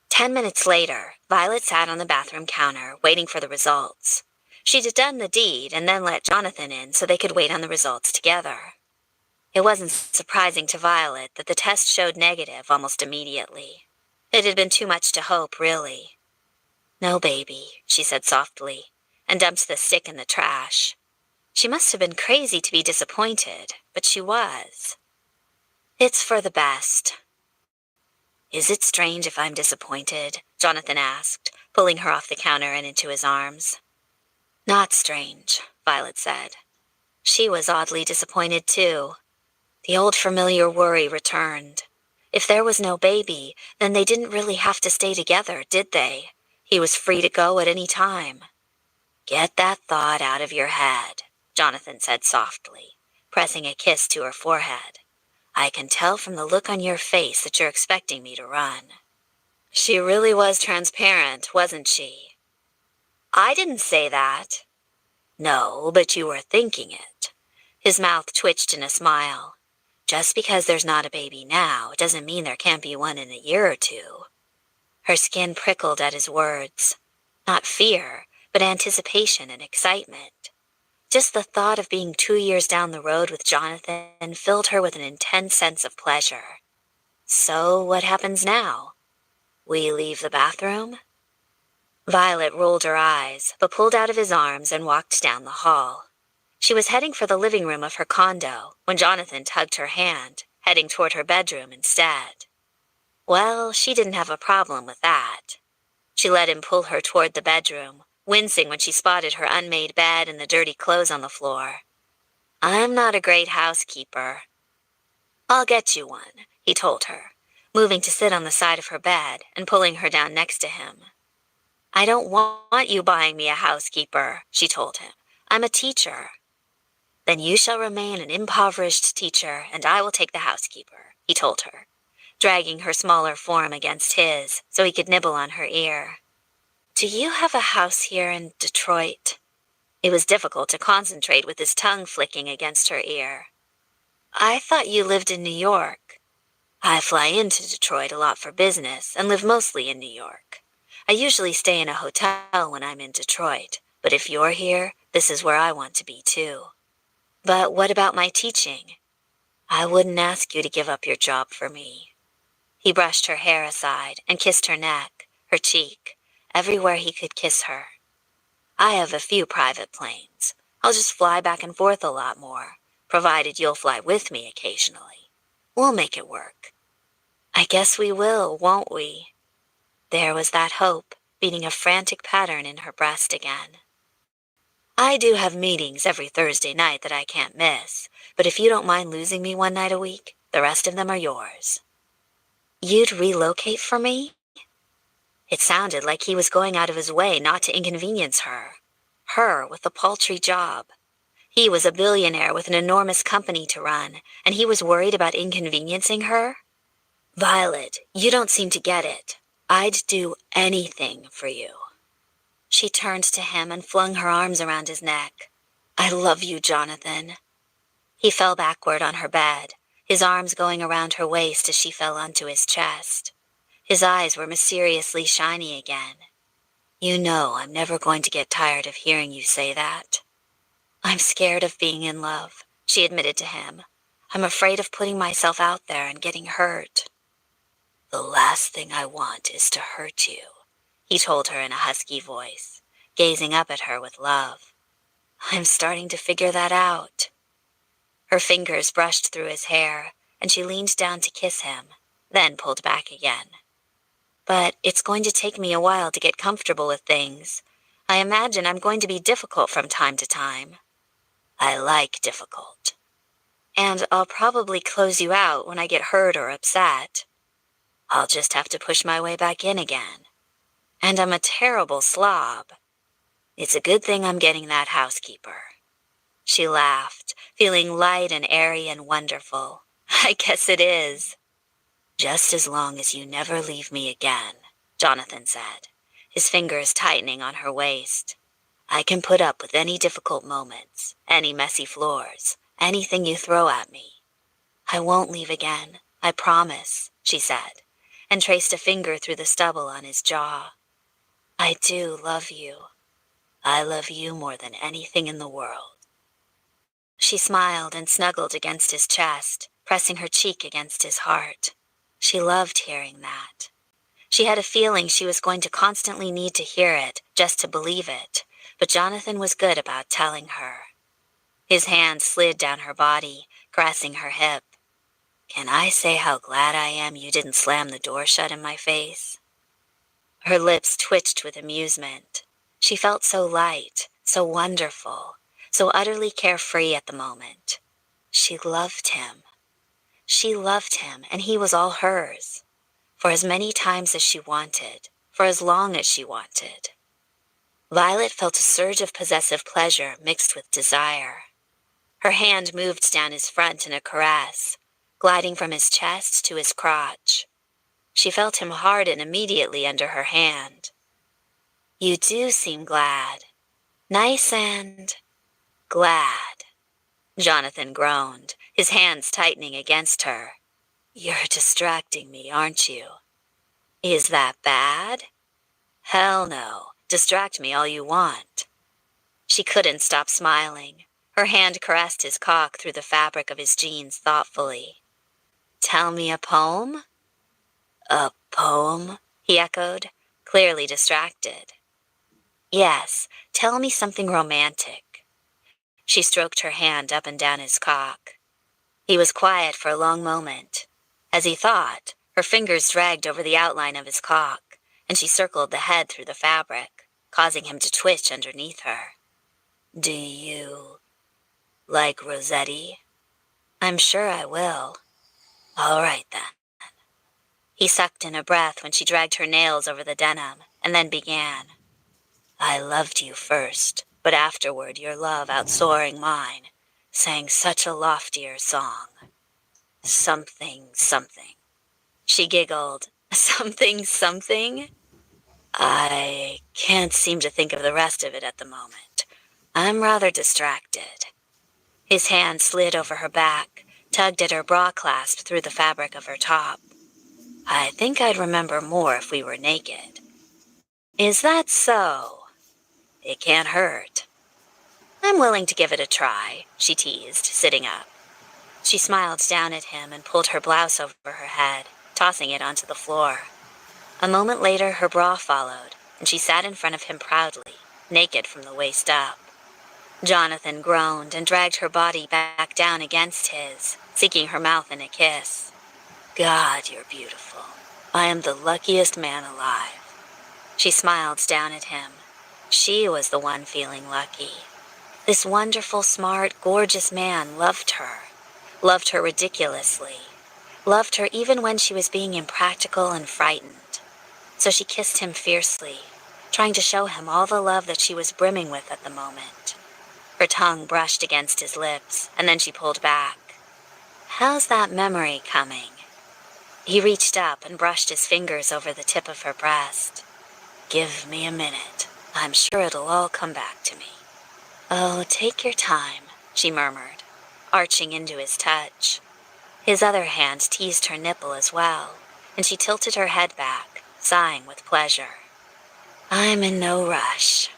10 minutes later, Violet sat on the bathroom counter, waiting for the results. She'd done the deed and then let Jonathan in so they could wait on the results together. It wasn't surprising to Violet that the test showed negative almost immediately. It had been too much to hope, really. "No, baby," she said softly, and dumped the stick in the trash. She must have been crazy to be disappointed, but she was. "It's for the best." "Is it strange if I'm disappointed?" Jonathan asked, pulling her off the counter and into his arms. "Not strange," Violet said. She was oddly disappointed, too. The old familiar worry returned. If there was no baby, then they didn't really have to stay together, did they? He was free to go at any time. "Get that thought out of your head," Jonathan said softly, pressing a kiss to her forehead. "I can tell from the look on your face that you're expecting me to run." She really was transparent, wasn't she? "I didn't say that." "No, but you were thinking it." His mouth twitched in a smile. "Just because there's not a baby now doesn't mean there can't be one in a year or two." Her skin prickled at his words. Not fear, but anticipation and excitement. Just the thought of being 2 years down the road with Jonathan filled her with an intense sense of pleasure. "So what happens now? We leave the bathroom?" Violet rolled her eyes, but pulled out of his arms and walked down the hall. She was heading for the living room of her condo when Jonathan tugged her hand, heading toward her bedroom instead. Well, she didn't have a problem with that. She let him pull her toward the bedroom, wincing when she spotted her unmade bed and the dirty clothes on the floor. "I'm not a great housekeeper." "I'll get you one," he told her, moving to sit on the side of her bed and pulling her down next to him. "I don't want you buying me a housekeeper," she told him. "I'm a teacher." "Then you shall remain an impoverished teacher, and I will take the housekeeper," he told her, dragging her smaller form against his so he could nibble on her ear. "Do you have a house here in Detroit?" It was difficult to concentrate with his tongue flicking against her ear. "I thought you lived in New York." "I fly into Detroit a lot for business and live mostly in New York. I usually stay in a hotel when I'm in Detroit, but if you're here, this is where I want to be too." "But what about my teaching?" "I wouldn't ask you to give up your job for me." He brushed her hair aside and kissed her neck, her cheek, everywhere he could kiss her. "I have a few private planes. I'll just fly back and forth a lot more, provided you'll fly with me occasionally. We'll make it work." "I guess we will, won't we?" There was that hope, beating a frantic pattern in her breast again. "I do have meetings every Thursday night that I can't miss, but if you don't mind losing me one night a week, the rest of them are yours." "You'd relocate for me?" It sounded like he was going out of his way not to inconvenience her. Her with a paltry job. He was a billionaire with an enormous company to run, and he was worried about inconveniencing her? "Violet, you don't seem to get it. I'd do anything for you." She turned to him and flung her arms around his neck. "I love you, Jonathan." He fell backward on her bed, his arms going around her waist as she fell onto his chest. His eyes were mysteriously shiny again. "You know I'm never going to get tired of hearing you say that." "I'm scared of being in love," she admitted to him. "I'm afraid of putting myself out there and getting hurt." "The last thing I want is to hurt you," he told her in a husky voice, gazing up at her with love. "I'm starting to figure that out." Her fingers brushed through his hair, and she leaned down to kiss him, then pulled back again. "But it's going to take me a while to get comfortable with things. I imagine I'm going to be difficult from time to time." I like difficult. And I'll probably close you out when I get hurt or upset. I'll just have to push my way back in again. And I'm a terrible slob. It's a good thing I'm getting that housekeeper." She laughed, feeling light and airy and wonderful. "I guess it is." "Just as long as you never leave me again," Jonathan said, his fingers tightening on her waist. "I can put up with any difficult moments, any messy floors, anything you throw at me. I won't leave again, I promise," she said, and traced a finger through the stubble on his jaw. "I do love you. I love you more than anything in the world." She smiled and snuggled against his chest, pressing her cheek against his heart. She loved hearing that. She had a feeling she was going to constantly need to hear it, just to believe it, but Jonathan was good about telling her. His hand slid down her body, caressing her hip. "Can I say how glad I am you didn't slam the door shut in my face?" Her lips twitched with amusement. She felt so light, so wonderful, so utterly carefree at the moment. She loved him. She loved him, and he was all hers. For as many times as she wanted, for as long as she wanted. Violet felt a surge of possessive pleasure mixed with desire. Her hand moved down his front in a caress, gliding from his chest to his crotch. She felt him harden immediately under her hand. "You do seem glad. Nice and glad." Jonathan groaned, his hands tightening against her. "You're distracting me, aren't you?" "Is that bad?" "Hell no. Distract me all you want." She couldn't stop smiling. Her hand caressed his cock through the fabric of his jeans thoughtfully. "Tell me a poem?" "A poem?" he echoed, clearly distracted. "Yes, tell me something romantic." She stroked her hand up and down his cock. He was quiet for a long moment. As he thought, her fingers dragged over the outline of his cock, and she circled the head through the fabric, causing him to twitch underneath her. "Do you like Rossetti?" "I'm sure I will." "All right, then." He sucked in a breath when she dragged her nails over the denim, and then began. "I loved you first, but afterward your love outsoaring mine, sang such a loftier song. Something, something." She giggled. "Something, something?" "I can't seem to think of the rest of it at the moment. I'm rather distracted." His hand slid over her back, tugged at her bra clasp through the fabric of her top. "I think I'd remember more if we were naked." "Is that so?" "It can't hurt." "I'm willing to give it a try," she teased, sitting up. She smiled down at him and pulled her blouse over her head, tossing it onto the floor. A moment later, her bra followed, and she sat in front of him proudly, naked from the waist up. Jonathan groaned and dragged her body back down against his, seeking her mouth in a kiss. "God, you're beautiful. I am the luckiest man alive." She smiled down at him. She was the one feeling lucky. This wonderful, smart, gorgeous man loved her ridiculously, loved her even when she was being impractical and frightened. So she kissed him fiercely, trying to show him all the love that she was brimming with at the moment. Her tongue brushed against his lips, and then she pulled back. "How's that memory coming?" He reached up and brushed his fingers over the tip of her breast. "Give me a minute. I'm sure it'll all come back to me." "Oh, take your time," she murmured, arching into his touch. His other hand teased her nipple as well, and she tilted her head back, sighing with pleasure. "I'm in no rush.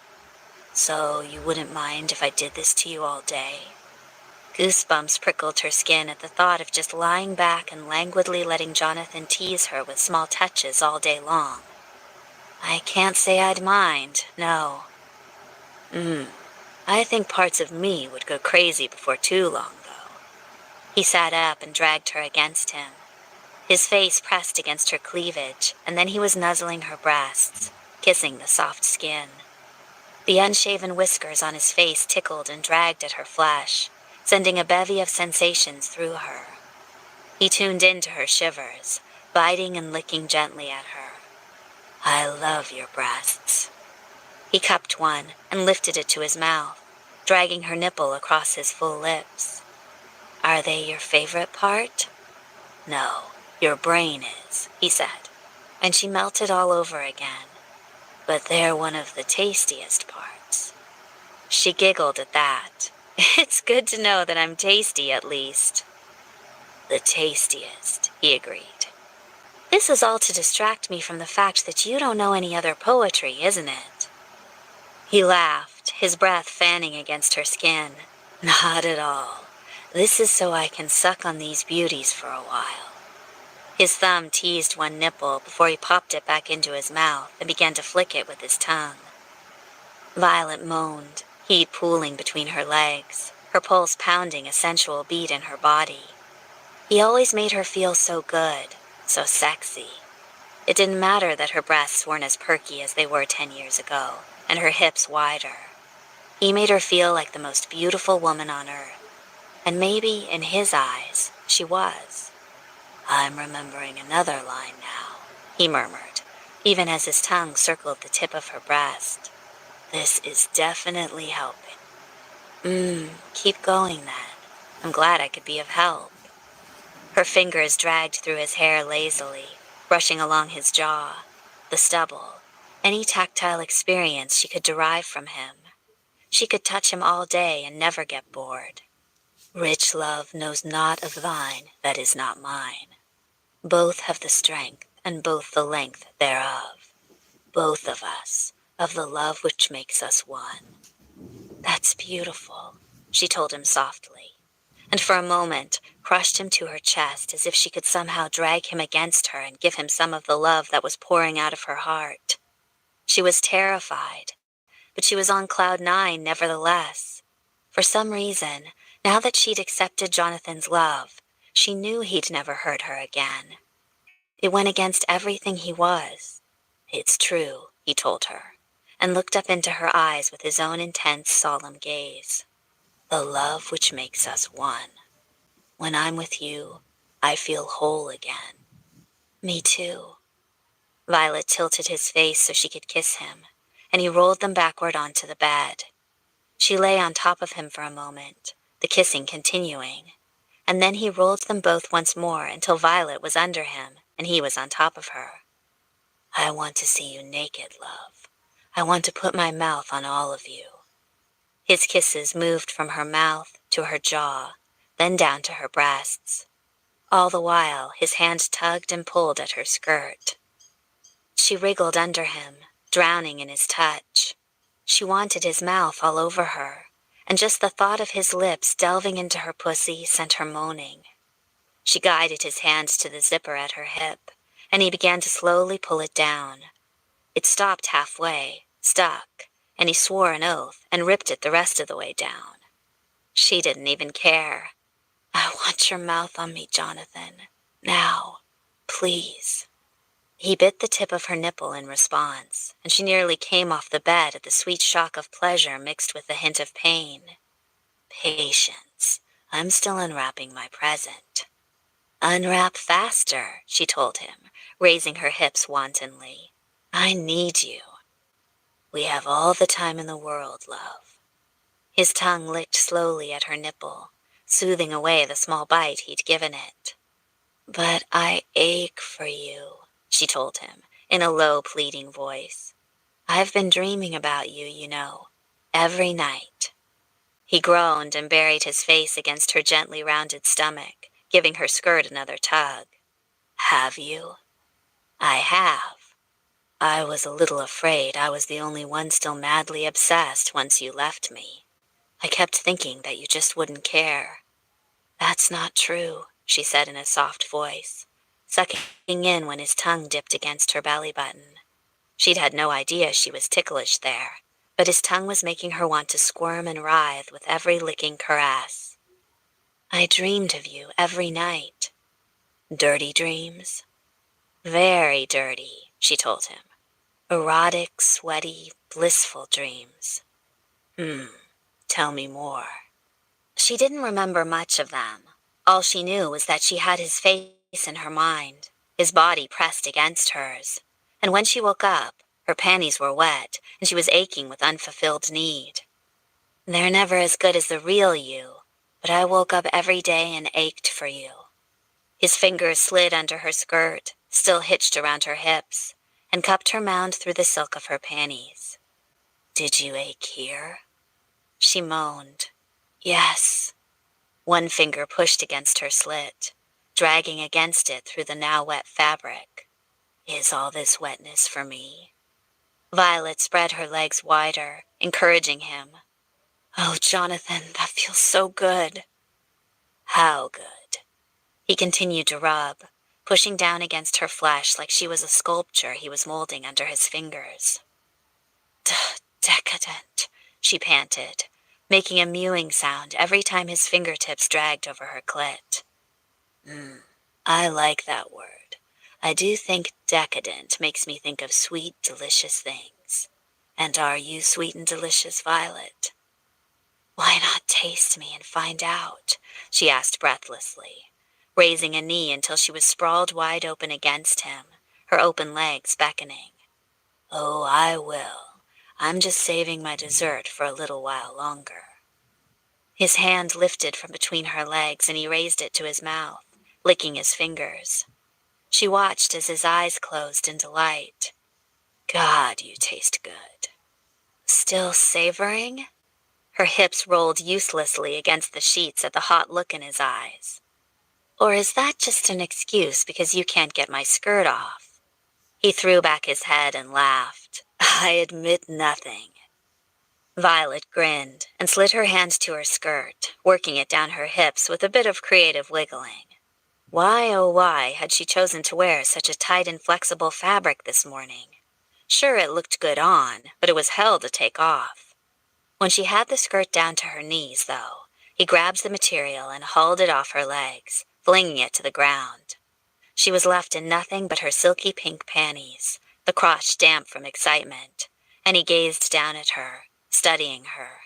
So you wouldn't mind if I did this to you all day?" Goosebumps prickled her skin at the thought of just lying back and languidly letting Jonathan tease her with small touches all day long. "I can't say I'd mind, no." I think parts of me would go crazy before too long, though." He sat up and dragged her against him. His face pressed against her cleavage, and then he was nuzzling her breasts, kissing the soft skin. The unshaven whiskers on his face tickled and dragged at her flesh, sending a bevy of sensations through her. He tuned into her shivers, biting and licking gently at her. I love your breasts. He cupped one and lifted it to his mouth, dragging her nipple across his full lips. Are they your favorite part? No, your brain is, he said, and she melted all over again. But they're one of the tastiest parts. She giggled at that. It's good to know that I'm tasty, at least. The tastiest, he agreed. This is all to distract me from the fact that you don't know any other poetry, isn't it? He laughed, his breath fanning against her skin. Not at all. This is so I can suck on these beauties for a while. His thumb teased one nipple before he popped it back into his mouth and began to flick it with his tongue. Violet moaned, heat pooling between her legs, her pulse pounding a sensual beat in her body. He always made her feel so good, so sexy. It didn't matter that her breasts weren't as perky as they were 10 years ago, and her hips wider. He made her feel like the most beautiful woman on earth. And maybe, in his eyes, she was. I'm remembering another line now, he murmured, even as his tongue circled the tip of her breast. This is definitely helping. Keep going then. I'm glad I could be of help. Her fingers dragged through his hair lazily, brushing along his jaw, the stubble, any tactile experience she could derive from him. She could touch him all day and never get bored. Rich love knows not of thine that is not mine. Both have the strength and both the length thereof. Both of us, of the love which makes us one. That's beautiful, she told him softly, and for a moment crushed him to her chest as if she could somehow drag him against her and give him some of the love that was pouring out of her heart. She was terrified, but she was on cloud 9 nevertheless. For some reason, now that she'd accepted Jonathan's love, she knew he'd never hurt her again. It went against everything he was. It's true, he told her, and looked up into her eyes with his own intense, solemn gaze. The love which makes us one. When I'm with you, I feel whole again. Me too. Violet tilted his face so she could kiss him, and he rolled them backward onto the bed. She lay on top of him for a moment, the kissing continuing, and then he rolled them both once more until Violet was under him and he was on top of her. I want to see you naked, love. I want to put my mouth on all of you. His kisses moved from her mouth to her jaw, then down to her breasts. All the while, his hand tugged and pulled at her skirt. She wriggled under him, drowning in his touch. She wanted his mouth all over her, and just the thought of his lips delving into her pussy sent her moaning. She guided his hands to the zipper at her hip, and he began to slowly pull it down. It stopped halfway, stuck, and he swore an oath and ripped it the rest of the way down. She didn't even care. I want your mouth on me, Jonathan. Now, please. He bit the tip of her nipple in response, and she nearly came off the bed at the sweet shock of pleasure mixed with a hint of pain. Patience. I'm still unwrapping my present. Unwrap faster, she told him, raising her hips wantonly. I need you. We have all the time in the world, love. His tongue licked slowly at her nipple, soothing away the small bite he'd given it. But I ache for you, she told him, in a low, pleading voice. I've been dreaming about you, you know, every night. He groaned and buried his face against her gently rounded stomach, giving her skirt another tug. Have you? I have. I was a little afraid I was the only one still madly obsessed once you left me. I kept thinking that you just wouldn't care. That's not true, she said in a soft voice, sucking in when his tongue dipped against her belly button. She'd had no idea she was ticklish there, but his tongue was making her want to squirm and writhe with every licking caress. I dreamed of you every night. Dirty dreams? Very dirty, she told him. Erotic, sweaty, blissful dreams. Tell me more. She didn't remember much of them. All she knew was that she had his face in her mind, his body pressed against hers. And when she woke up, her panties were wet, and she was aching with unfulfilled need. They're never as good as the real you, but I woke up every day and ached for you. His fingers slid under her skirt, still hitched around her hips, and cupped her mound through the silk of her panties. Did you ache here? She moaned. Yes. One finger pushed against her slit, dragging against it through the now wet fabric. Is all this wetness for me? Violet spread her legs wider, encouraging him. Oh, Jonathan, that feels so good. How good? He continued to rub, pushing down against her flesh like she was a sculpture he was molding under his fingers. Decadent, she panted, making a mewing sound every time his fingertips dragged over her clit. I like that word. I do think decadent makes me think of sweet, delicious things. And are you sweet and delicious, Violet? Why not taste me and find out? She asked breathlessly, raising a knee until she was sprawled wide open against him, her open legs beckoning. Oh, I will. I'm just saving my dessert for a little while longer. His hand lifted from between her legs and he raised it to his mouth, licking his fingers. She watched as his eyes closed in delight. God, you taste good. Still savoring? Her hips rolled uselessly against the sheets at the hot look in his eyes. Or is that just an excuse because you can't get my skirt off? He threw back his head and laughed. I admit nothing. Violet grinned and slid her hand to her skirt, working it down her hips with a bit of creative wiggling. Why, oh why, had she chosen to wear such a tight and flexible fabric this morning? Sure, it looked good on, but it was hell to take off. When she had the skirt down to her knees, though, he grabbed the material and hauled it off her legs, flinging it to the ground. She was left in nothing but her silky pink panties, the crotch damp from excitement, and he gazed down at her, studying her.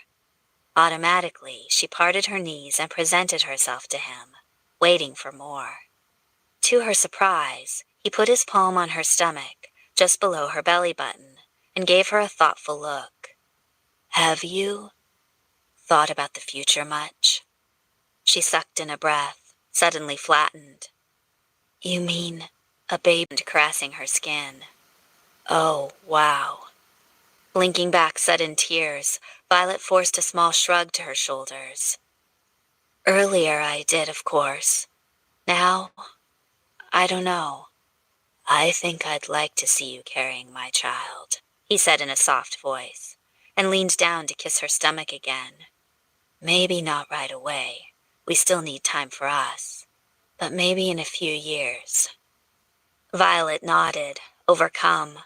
Automatically, she parted her knees and presented herself to him, waiting for more. To her surprise, he put his palm on her stomach, just below her belly button, and gave her a thoughtful look. Have you thought about the future much? She sucked in a breath, suddenly flattened. You mean a baby? Caressing her skin. Oh, wow. Blinking back sudden tears, Violet forced a small shrug to her shoulders. Earlier I did, of course. Now, I don't know. I think I'd like to see you carrying my child, he said in a soft voice, and leaned down to kiss her stomach again. Maybe not right away. We still need time for us. But maybe in a few years. Violet nodded, overcome.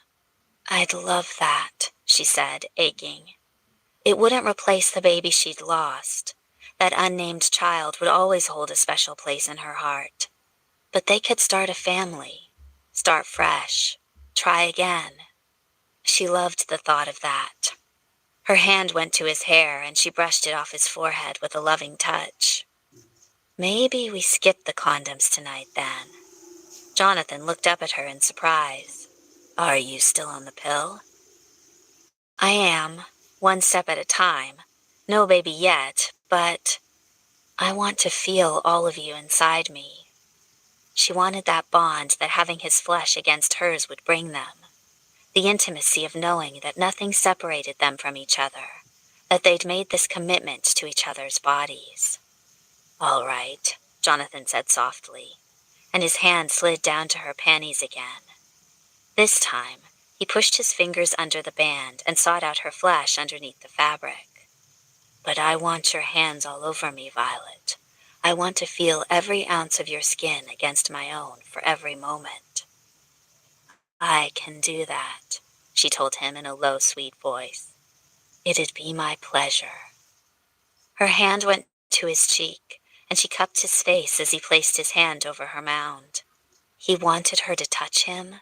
I'd love that, she said, aching. It wouldn't replace the baby she'd lost. That unnamed child would always hold a special place in her heart. But they could start a family, start fresh, try again. She loved the thought of that. Her hand went to his hair and she brushed it off his forehead with a loving touch. Maybe we skip the condoms tonight then. Jonathan looked up at her in surprise. Are you still on the pill? I am, one step at a time. No baby yet, but I want to feel all of you inside me. She wanted that bond that having his flesh against hers would bring them. The intimacy of knowing that nothing separated them from each other, that they'd made this commitment to each other's bodies. All right, Jonathan said softly, and his hand slid down to her panties again. This time, he pushed his fingers under the band and sought out her flesh underneath the fabric. But I want your hands all over me, Violet. I want to feel every ounce of your skin against my own for every moment. I can do that, she told him in a low, sweet voice. It'd be my pleasure. Her hand went to his cheek, and she cupped his face as he placed his hand over her mound. He wanted her to touch him.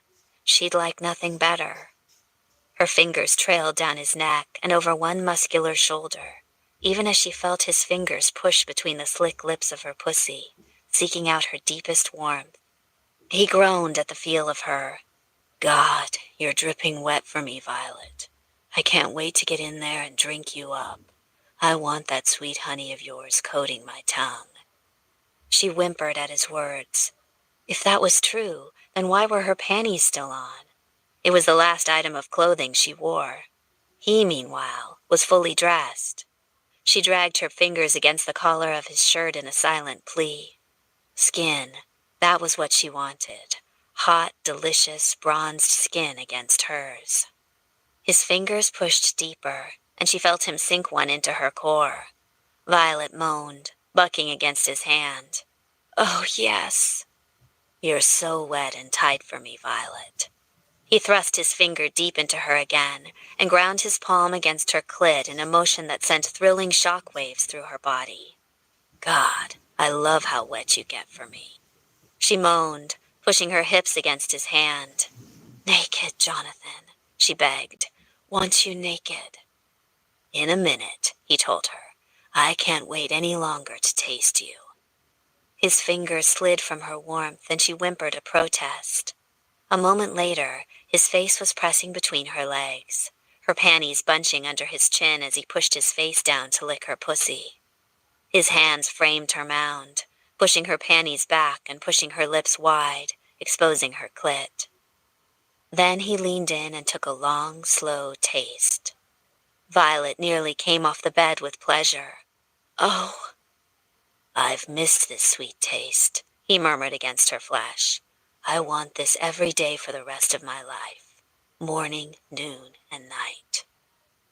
She'd like nothing better. Her fingers trailed down his neck and over one muscular shoulder, even as she felt his fingers push between the slick lips of her pussy, seeking out her deepest warmth. He groaned at the feel of her. God, you're dripping wet for me, Violet. I can't wait to get in there and drink you up. I want that sweet honey of yours coating my tongue. She whimpered at his words. If that was true, then why were her panties still on? It was the last item of clothing she wore. He, meanwhile, was fully dressed. She dragged her fingers against the collar of his shirt in a silent plea. Skin, that was what she wanted. Hot, delicious, bronzed skin against hers. His fingers pushed deeper, and she felt him sink one into her core. Violet moaned, bucking against his hand. Oh, yes. You're so wet and tight for me, Violet. He thrust his finger deep into her again and ground his palm against her clit in a motion that sent thrilling shock waves through her body. God, I love how wet you get for me. She moaned, pushing her hips against his hand. Naked, Jonathan, she begged. Want you naked. In a minute, he told her. I can't wait any longer to taste you. His fingers slid from her warmth and she whimpered a protest. A moment later, his face was pressing between her legs, her panties bunching under his chin as he pushed his face down to lick her pussy. His hands framed her mound, pushing her panties back and pushing her lips wide, exposing her clit. Then he leaned in and took a long, slow taste. Violet nearly came off the bed with pleasure. Oh, I've missed this sweet taste, he murmured against her flesh. I want this every day for the rest of my life, morning, noon, and night.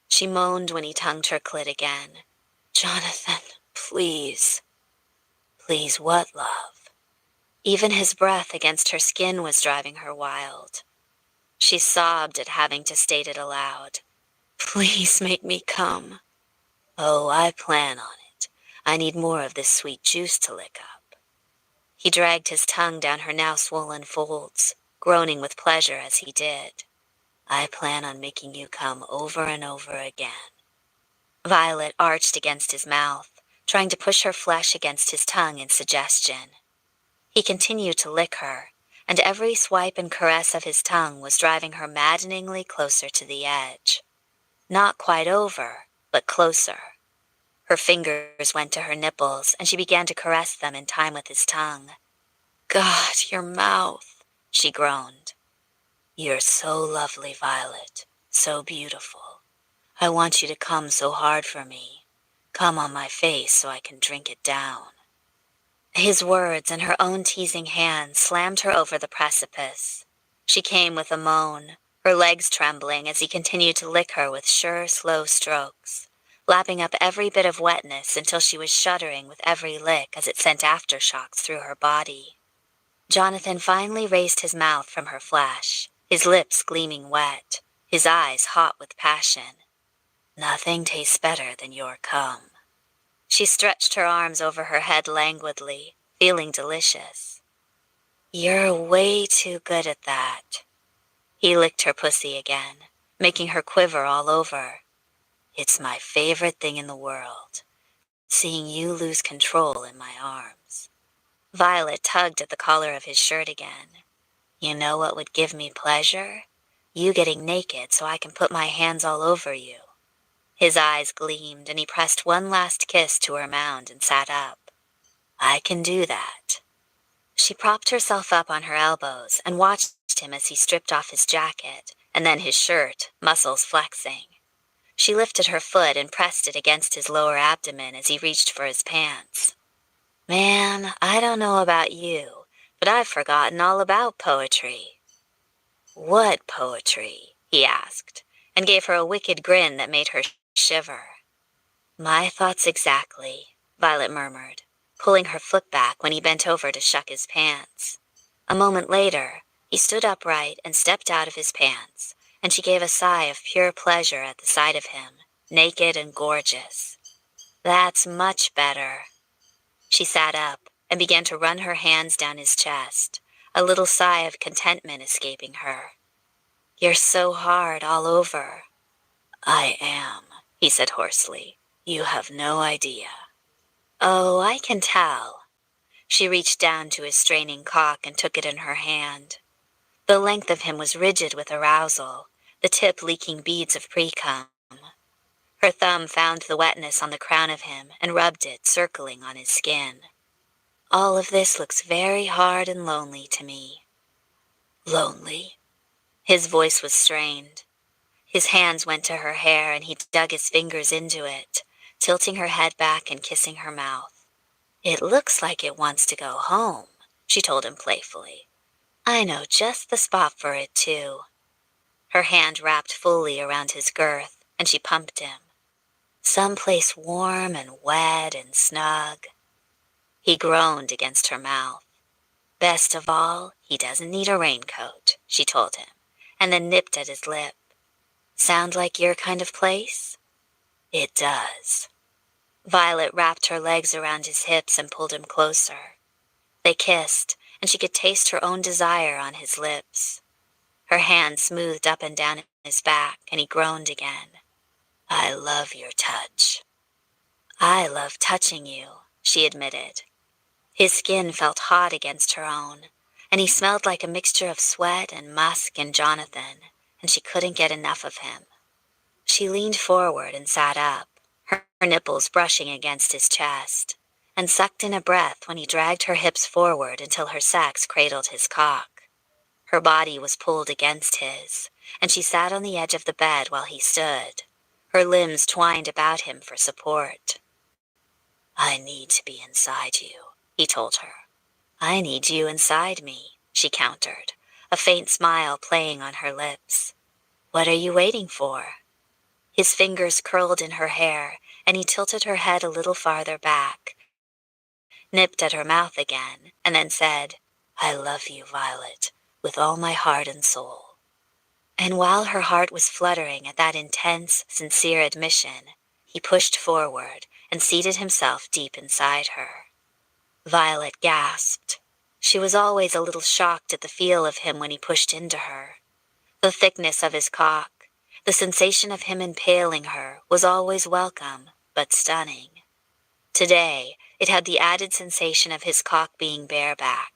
She moaned when he tongued her clit again. Jonathan, please. Please what, love? Even his breath against her skin was driving her wild. She sobbed at having to state it aloud. Please make me come. Oh, I plan on it. I need more of this sweet juice to lick up. He dragged his tongue down her now swollen folds, groaning with pleasure as he did. I plan on making you come over and over again. Violet arched against his mouth, trying to push her flesh against his tongue in suggestion. He continued to lick her, and every swipe and caress of his tongue was driving her maddeningly closer to the edge. Not quite over, but closer. Her fingers went to her nipples, and she began to caress them in time with his tongue. God, your mouth, she groaned. You're so lovely, Violet, so beautiful. I want you to come so hard for me. Come on my face so I can drink it down. His words and her own teasing hands slammed her over the precipice. She came with a moan, her legs trembling as he continued to lick her with sure, slow strokes, lapping up every bit of wetness until she was shuddering with every lick as it sent aftershocks through her body. Jonathan finally raised his mouth from her flesh, his lips gleaming wet, his eyes hot with passion. Nothing tastes better than your cum. She stretched her arms over her head languidly, feeling delicious. You're way too good at that. He licked her pussy again, making her quiver all over. It's my favorite thing in the world, seeing you lose control in my arms. Violet tugged at the collar of his shirt again. You know what would give me pleasure? You getting naked so I can put my hands all over you. His eyes gleamed, and he pressed one last kiss to her mound and sat up. I can do that. She propped herself up on her elbows and watched him as he stripped off his jacket, and then his shirt, muscles flexing. She lifted her foot and pressed it against his lower abdomen as he reached for his pants. Man, I don't know about you, but I've forgotten all about poetry. What poetry? He asked, and gave her a wicked grin that made her shiver. My thoughts exactly, Violet murmured, pulling her foot back when he bent over to shuck his pants. A moment later, he stood upright and stepped out of his pants, and she gave a sigh of pure pleasure at the sight of him, naked and gorgeous. That's much better. She sat up and began to run her hands down his chest, a little sigh of contentment escaping her. You're so hard all over. I am, he said hoarsely. You have no idea. Oh, I can tell. She reached down to his straining cock and took it in her hand. The length of him was rigid with arousal, the tip leaking beads of pre-cum. Her thumb found the wetness on the crown of him and rubbed it, circling on his skin. All of this looks very hard and lonely to me. Lonely? His voice was strained. His hands went to her hair and he dug his fingers into it, tilting her head back and kissing her mouth. It looks like it wants to go home, she told him playfully. I know just the spot for it, too. Her hand wrapped fully around his girth, and she pumped him. Someplace warm and wet and snug. He groaned against her mouth. Best of all, he doesn't need a raincoat, she told him, and then nipped at his lip. Sound like your kind of place? It does. Violet wrapped her legs around his hips and pulled him closer. They kissed, and she could taste her own desire on his lips. Her hand smoothed up and down his back, and he groaned again. I love your touch. I love touching you, she admitted. His skin felt hot against her own, and he smelled like a mixture of sweat and musk and Jonathan, and she couldn't get enough of him. She leaned forward and sat up, her nipples brushing against his chest, and sucked in a breath when he dragged her hips forward until her sex cradled his cock. Her body was pulled against his, and she sat on the edge of the bed while he stood, her limbs twined about him for support. I need to be inside you, he told her. I need you inside me, she countered, a faint smile playing on her lips. What are you waiting for? His fingers curled in her hair, and he tilted her head a little farther back, nipped at her mouth again, and then said, I love you, Violet, with all my heart and soul. And while her heart was fluttering at that intense, sincere admission, he pushed forward and seated himself deep inside her. Violet gasped. She was always a little shocked at the feel of him when he pushed into her. The thickness of his cock, the sensation of him impaling her was always welcome, but stunning. Today, it had the added sensation of his cock being bareback.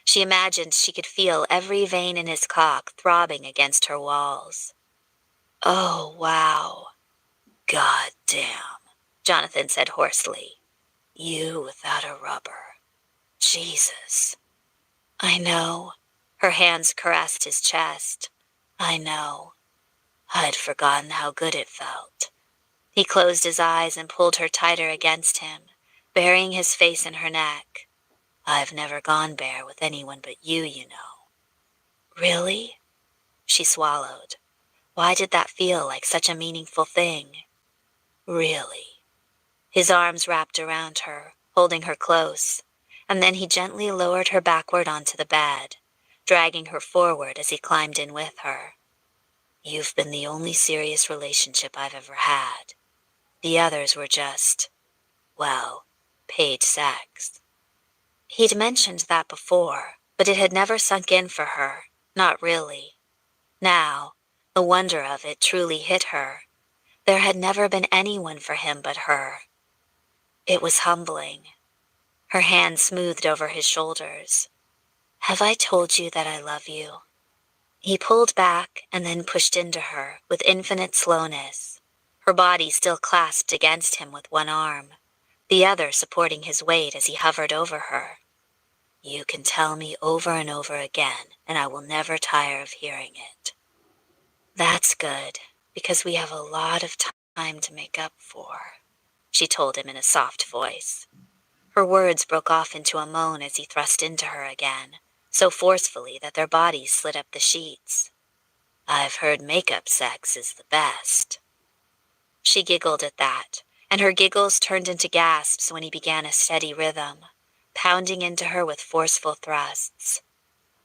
She imagined she could feel every vein in his cock throbbing against her walls. Oh, wow. God damn, Jonathan said hoarsely. You without a rubber. Jesus. I know. Her hands caressed his chest. I know. I'd forgotten how good it felt. He closed his eyes and pulled her tighter against him, burying his face in her neck. I've never gone bare with anyone but you know. Really? She swallowed. Why did that feel like such a meaningful thing? Really. His arms wrapped around her, holding her close, and then he gently lowered her backward onto the bed, dragging her forward as he climbed in with her. You've been the only serious relationship I've ever had. The others were just, well, paid sex. He'd mentioned that before, but it had never sunk in for her, not really. Now, the wonder of it truly hit her. There had never been anyone for him but her. It was humbling. Her hand smoothed over his shoulders. Have I told you that I love you? He pulled back and then pushed into her with infinite slowness, her body still clasped against him with one arm, the other supporting his weight as he hovered over her. You can tell me over and over again, and I will never tire of hearing it. That's good, because we have a lot of time to make up for, she told him in a soft voice. Her words broke off into a moan as he thrust into her again, so forcefully that their bodies slid up the sheets. I've heard makeup sex is the best. She giggled at that, and her giggles turned into gasps when he began a steady rhythm, pounding into her with forceful thrusts.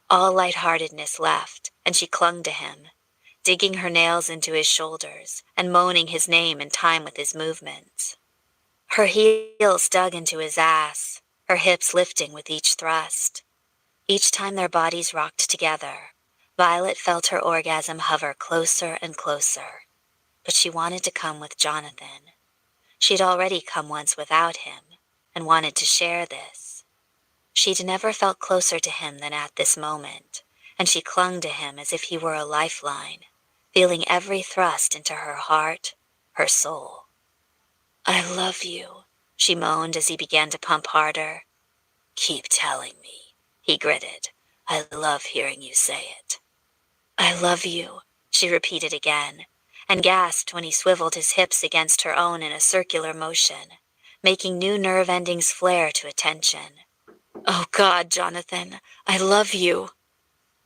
All lightheartedness left, and she clung to him, digging her nails into his shoulders and moaning his name in time with his movements. Her heels dug into his ass, her hips lifting with each thrust. Each time their bodies rocked together, Violet felt her orgasm hover closer and closer, but she wanted to come with Jonathan. She'd already come once without him, and wanted to share this. She'd never felt closer to him than at this moment, and she clung to him as if he were a lifeline, feeling every thrust into her heart, her soul. "I love you," she moaned as he began to pump harder. "Keep telling me," he gritted. "I love hearing you say it." "I love you," she repeated again, and gasped when he swiveled his hips against her own in a circular motion, making new nerve endings flare to attention. "Oh God, Jonathan, I love you."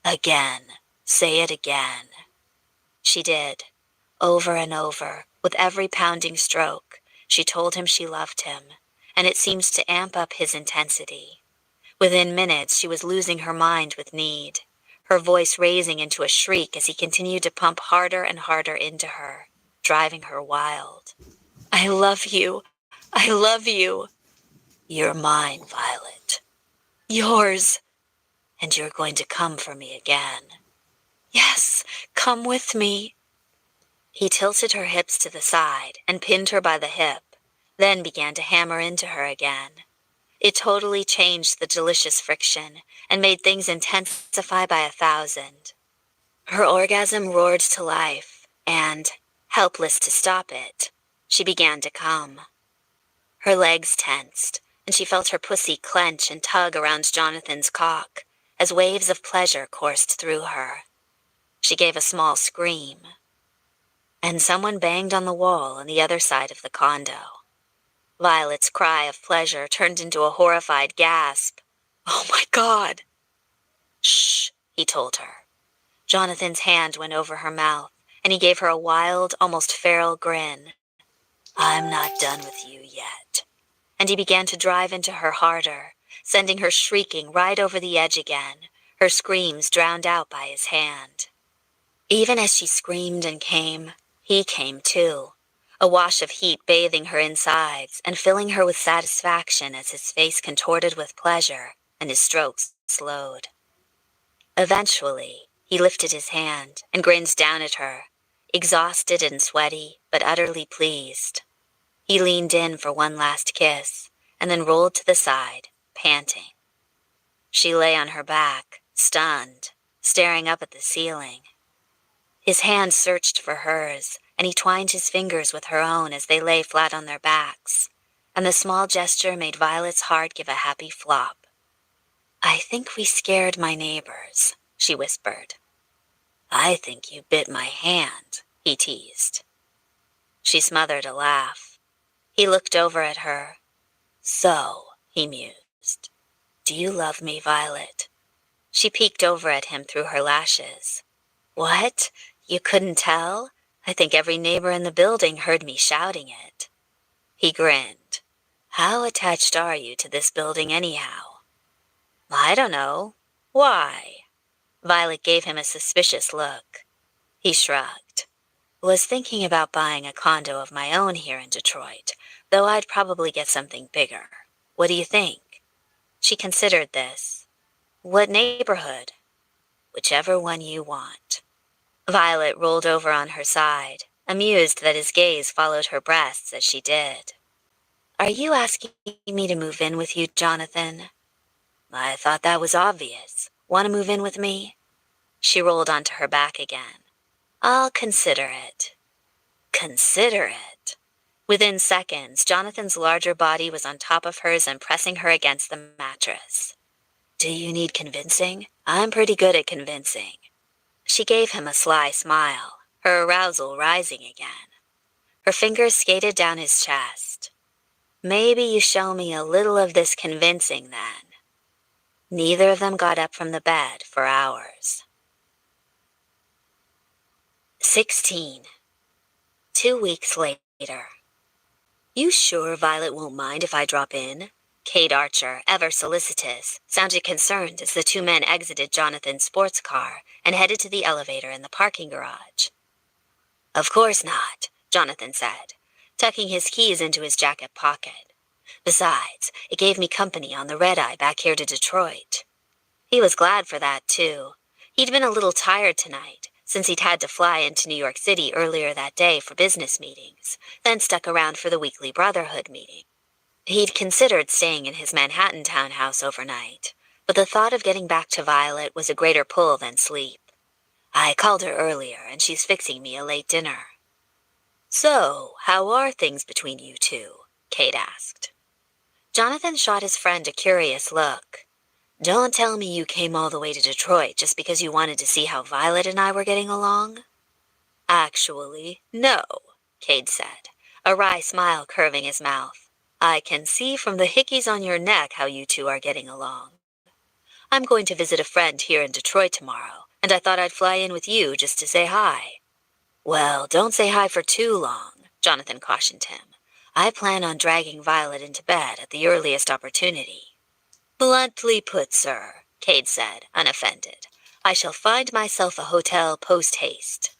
"Again. Say it again." She did, over and over, with every pounding stroke. She told him she loved him, and it seemed to amp up his intensity. Within minutes, she was losing her mind with need, her voice raising into a shriek as he continued to pump harder and harder into her, driving her wild. "I love you. I love you." "You're mine, Violet." "Yours." "And you're going to come for me again." "Yes, come with me." He tilted her hips to the side and pinned her by the hip, then began to hammer into her again. It totally changed the delicious friction and made things intensify by 1,000. Her orgasm roared to life, and, helpless to stop it, she began to come. Her legs tensed, and she felt her pussy clench and tug around Jonathan's cock as waves of pleasure coursed through her. She gave a small scream, and someone banged on the wall on the other side of the condo. Violet's cry of pleasure turned into a horrified gasp. "Oh my God!" "Shh," he told her. Jonathan's hand went over her mouth, and he gave her a wild, almost feral grin. "I'm not done with you yet." And he began to drive into her harder, sending her shrieking right over the edge again, her screams drowned out by his hand. Even as she screamed and came, he came too, a wash of heat bathing her insides and filling her with satisfaction as his face contorted with pleasure and his strokes slowed. Eventually, he lifted his hand and grinned down at her, exhausted and sweaty, but utterly pleased. He leaned in for one last kiss and then rolled to the side, panting. She lay on her back, stunned, staring up at the ceiling. His hand searched for hers, and he twined his fingers with her own as they lay flat on their backs, and the small gesture made Violet's heart give a happy flop. "I think we scared my neighbors," she whispered. "I think you bit my hand," he teased. She smothered a laugh. He looked over at her. "So," he mused, "do you love me, Violet?" She peeked over at him through her lashes. "What? You couldn't tell? I think every neighbor in the building heard me shouting it." He grinned. "How attached are you to this building anyhow?" "I don't know. Why?" Violet gave him a suspicious look. He shrugged. "Was thinking about buying a condo of my own here in Detroit, though I'd probably get something bigger. What do you think?" She considered this. "What neighborhood?" "Whichever one you want." Violet rolled over on her side, amused that his gaze followed her breasts as she did. "Are you asking me to move in with you, Jonathan?" "I thought that was obvious. Want to move in with me?" She rolled onto her back again. "I'll consider it." Consider it. Within seconds, Jonathan's larger body was on top of hers and pressing her against the mattress. "Do you need convincing? I'm pretty good at convincing." She gave him a sly smile, her arousal rising again. Her fingers skated down his chest. "Maybe you show me a little of this convincing, then." Neither of them got up from the bed for hours. 16. 2 weeks later. "You sure Violet won't mind if I drop in?" Kate Archer, ever solicitous, sounded concerned as the two men exited Jonathan's sports car and headed to the elevator in the parking garage. "Of course not," Jonathan said, tucking his keys into his jacket pocket. "Besides, it gave me company on the red-eye back here to Detroit." He was glad for that, too. He'd been a little tired tonight, since he'd had to fly into New York City earlier that day for business meetings, then stuck around for the weekly Brotherhood meeting. He'd considered staying in his Manhattan townhouse overnight, but the thought of getting back to Violet was a greater pull than sleep. I called her earlier, and she's fixing me a late dinner. So, how are things between you two? Kate asked. Jonathan shot his friend a curious look. Don't tell me you came all the way to Detroit just because you wanted to see how Violet and I were getting along? Actually, no, Cade said, a wry smile curving his mouth. I can see from the hickeys on your neck how you two are getting along. I'm going to visit a friend here in Detroit tomorrow, and I thought I'd fly in with you just to say hi. Well, don't say hi for too long, Jonathan cautioned him. I plan on dragging Violet into bed at the earliest opportunity. Bluntly put, sir, Cade said, unoffended. I shall find myself a hotel post-haste.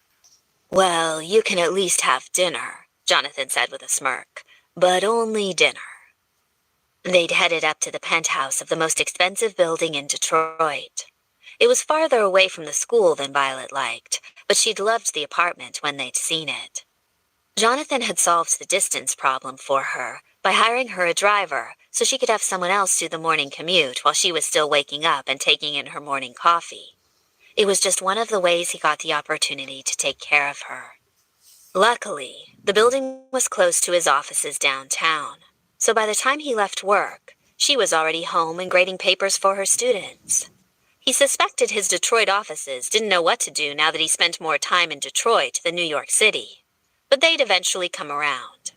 Well, you can at least have dinner, Jonathan said with a smirk, but only dinner. They'd headed up to the penthouse of the most expensive building in Detroit. It was farther away from the school than Violet liked, but she'd loved the apartment when they'd seen it. Jonathan had solved the distance problem for her by hiring her a driver so she could have someone else do the morning commute while she was still waking up and taking in her morning coffee. It was just one of the ways he got the opportunity to take care of her. Luckily, the building was close to his offices downtown, so by the time he left work, she was already home and grading papers for her students. He suspected his Detroit offices didn't know what to do now that he spent more time in Detroit than New York City, but they'd eventually come around.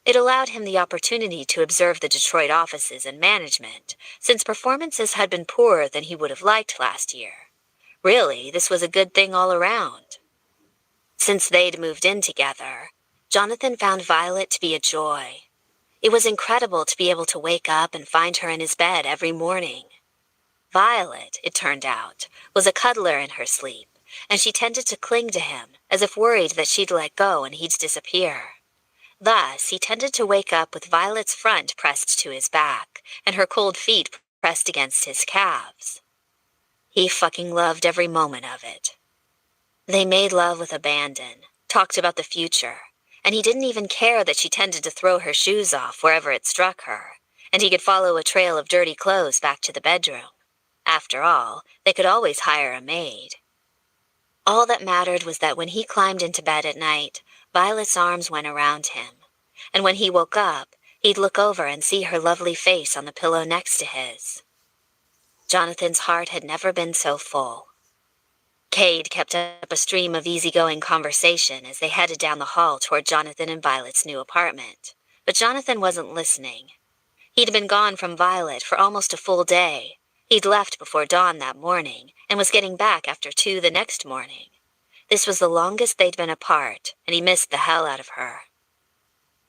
It allowed him the opportunity to observe the Detroit offices and management, since performances had been poorer than he would have liked last year. Really, this was a good thing all around. Since they'd moved in together, Jonathan found Violet to be a joy. It was incredible to be able to wake up and find her in his bed every morning. Violet, it turned out, was a cuddler in her sleep, and she tended to cling to him, as if worried that she'd let go and he'd disappear. Thus, he tended to wake up with Violet's front pressed to his back, and her cold feet pressed against his calves. He fucking loved every moment of it. They made love with abandon, talked about the future, and he didn't even care that she tended to throw her shoes off wherever it struck her, and he could follow a trail of dirty clothes back to the bedroom. After all, they could always hire a maid. All that mattered was that when he climbed into bed at night, Violet's arms went around him, and when he woke up, he'd look over and see her lovely face on the pillow next to his. Jonathan's heart had never been so full. Cade kept up a stream of easygoing conversation as they headed down the hall toward Jonathan and Violet's new apartment, but Jonathan wasn't listening. He'd been gone from Violet for almost a full day. He'd left before dawn that morning and was getting back after 2 the next morning. This was the longest they'd been apart, and he missed the hell out of her.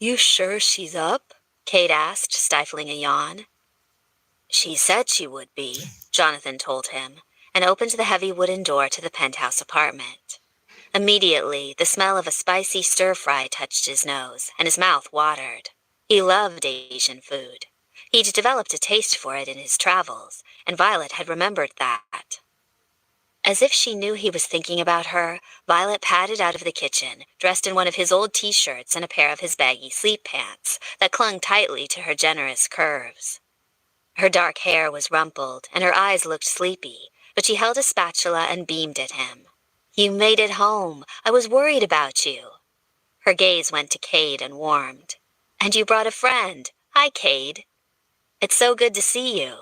You sure she's up? Cade asked, stifling a yawn. She said she would be, Jonathan told him, and opened the heavy wooden door to the penthouse apartment. Immediately, the smell of a spicy stir-fry touched his nose, and his mouth watered. He loved Asian food. He'd developed a taste for it in his travels, and Violet had remembered that. As if she knew he was thinking about her, Violet padded out of the kitchen, dressed in one of his old t-shirts and a pair of his baggy sleep pants that clung tightly to her generous curves. Her dark hair was rumpled, and her eyes looked sleepy, but she held a spatula and beamed at him. You made it home. I was worried about you. Her gaze went to Cade and warmed. And you brought a friend. Hi, Cade. It's so good to see you.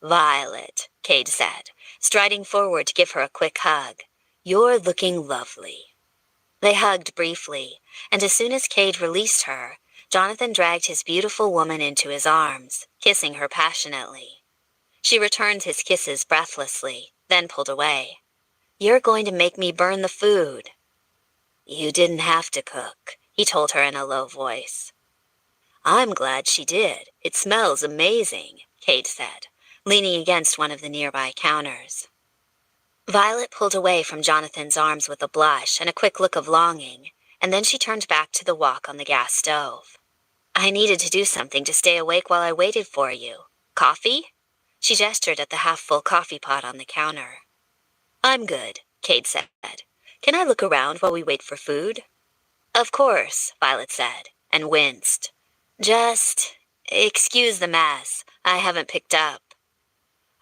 Violet, Cade said, striding forward to give her a quick hug. You're looking lovely. They hugged briefly, and as soon as Cade released her, Jonathan dragged his beautiful woman into his arms, kissing her passionately. She returned his kisses breathlessly, then pulled away. You're going to make me burn the food. You didn't have to cook, he told her in a low voice. I'm glad she did. It smells amazing, Cade said, leaning against one of the nearby counters. Violet pulled away from Jonathan's arms with a blush and a quick look of longing, and then she turned back to the wok on the gas stove. I needed to do something to stay awake while I waited for you. Coffee? She gestured at the half-full coffee pot on the counter. I'm good, Cade said. Can I look around while we wait for food? Of course, Violet said, and winced. Just excuse the mess. I haven't picked up.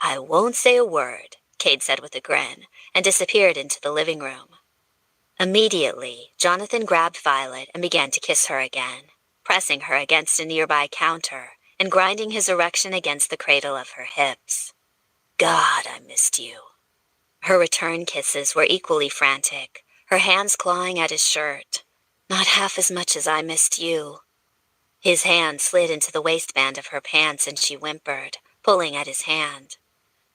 I won't say a word, Cade said with a grin, and disappeared into the living room. Immediately, Jonathan grabbed Violet and began to kiss her again, pressing her against a nearby counter and grinding his erection against the cradle of her hips. God, I missed you. Her return kisses were equally frantic, her hands clawing at his shirt. Not half as much as I missed you. His hand slid into the waistband of her pants and she whimpered, pulling at his hand.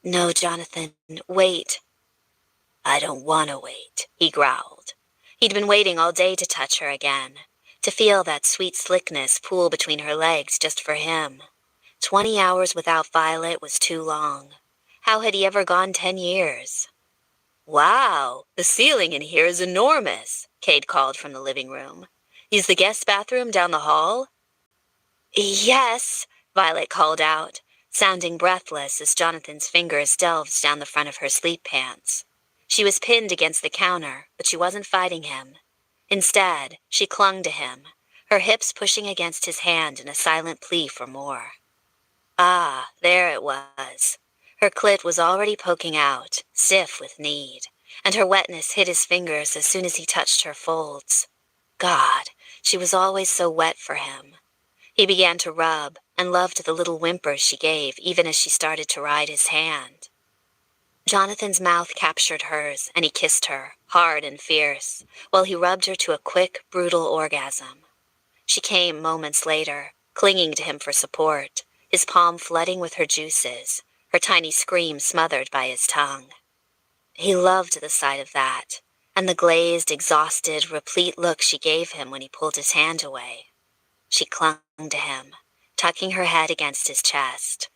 No, Jonathan, wait. I don't want to wait, he growled. He'd been waiting all day to touch her again, to feel that sweet slickness pool between her legs just for him. 20 hours without Violet was too long. How had he ever gone 10 years? Wow, the ceiling in here is enormous, Cade called from the living room. Is the guest bathroom down the hall? Yes, Violet called out, sounding breathless as Jonathan's fingers delved down the front of her sleep pants. She was pinned against the counter, but she wasn't fighting him. Instead, she clung to him, her hips pushing against his hand in a silent plea for more. Ah, there it was. Her clit was already poking out, stiff with need, and her wetness hit his fingers as soon as he touched her folds. God, she was always so wet for him. He began to rub, and loved the little whimpers she gave even as she started to ride his hand. Jonathan's mouth captured hers, and he kissed her, hard and fierce, while he rubbed her to a quick, brutal orgasm. She came moments later, clinging to him for support, his palm flooding with her juices, her tiny scream smothered by his tongue. He loved the sight of that, and the glazed, exhausted, replete look she gave him when he pulled his hand away. She clung to him, tucking her head against his chest.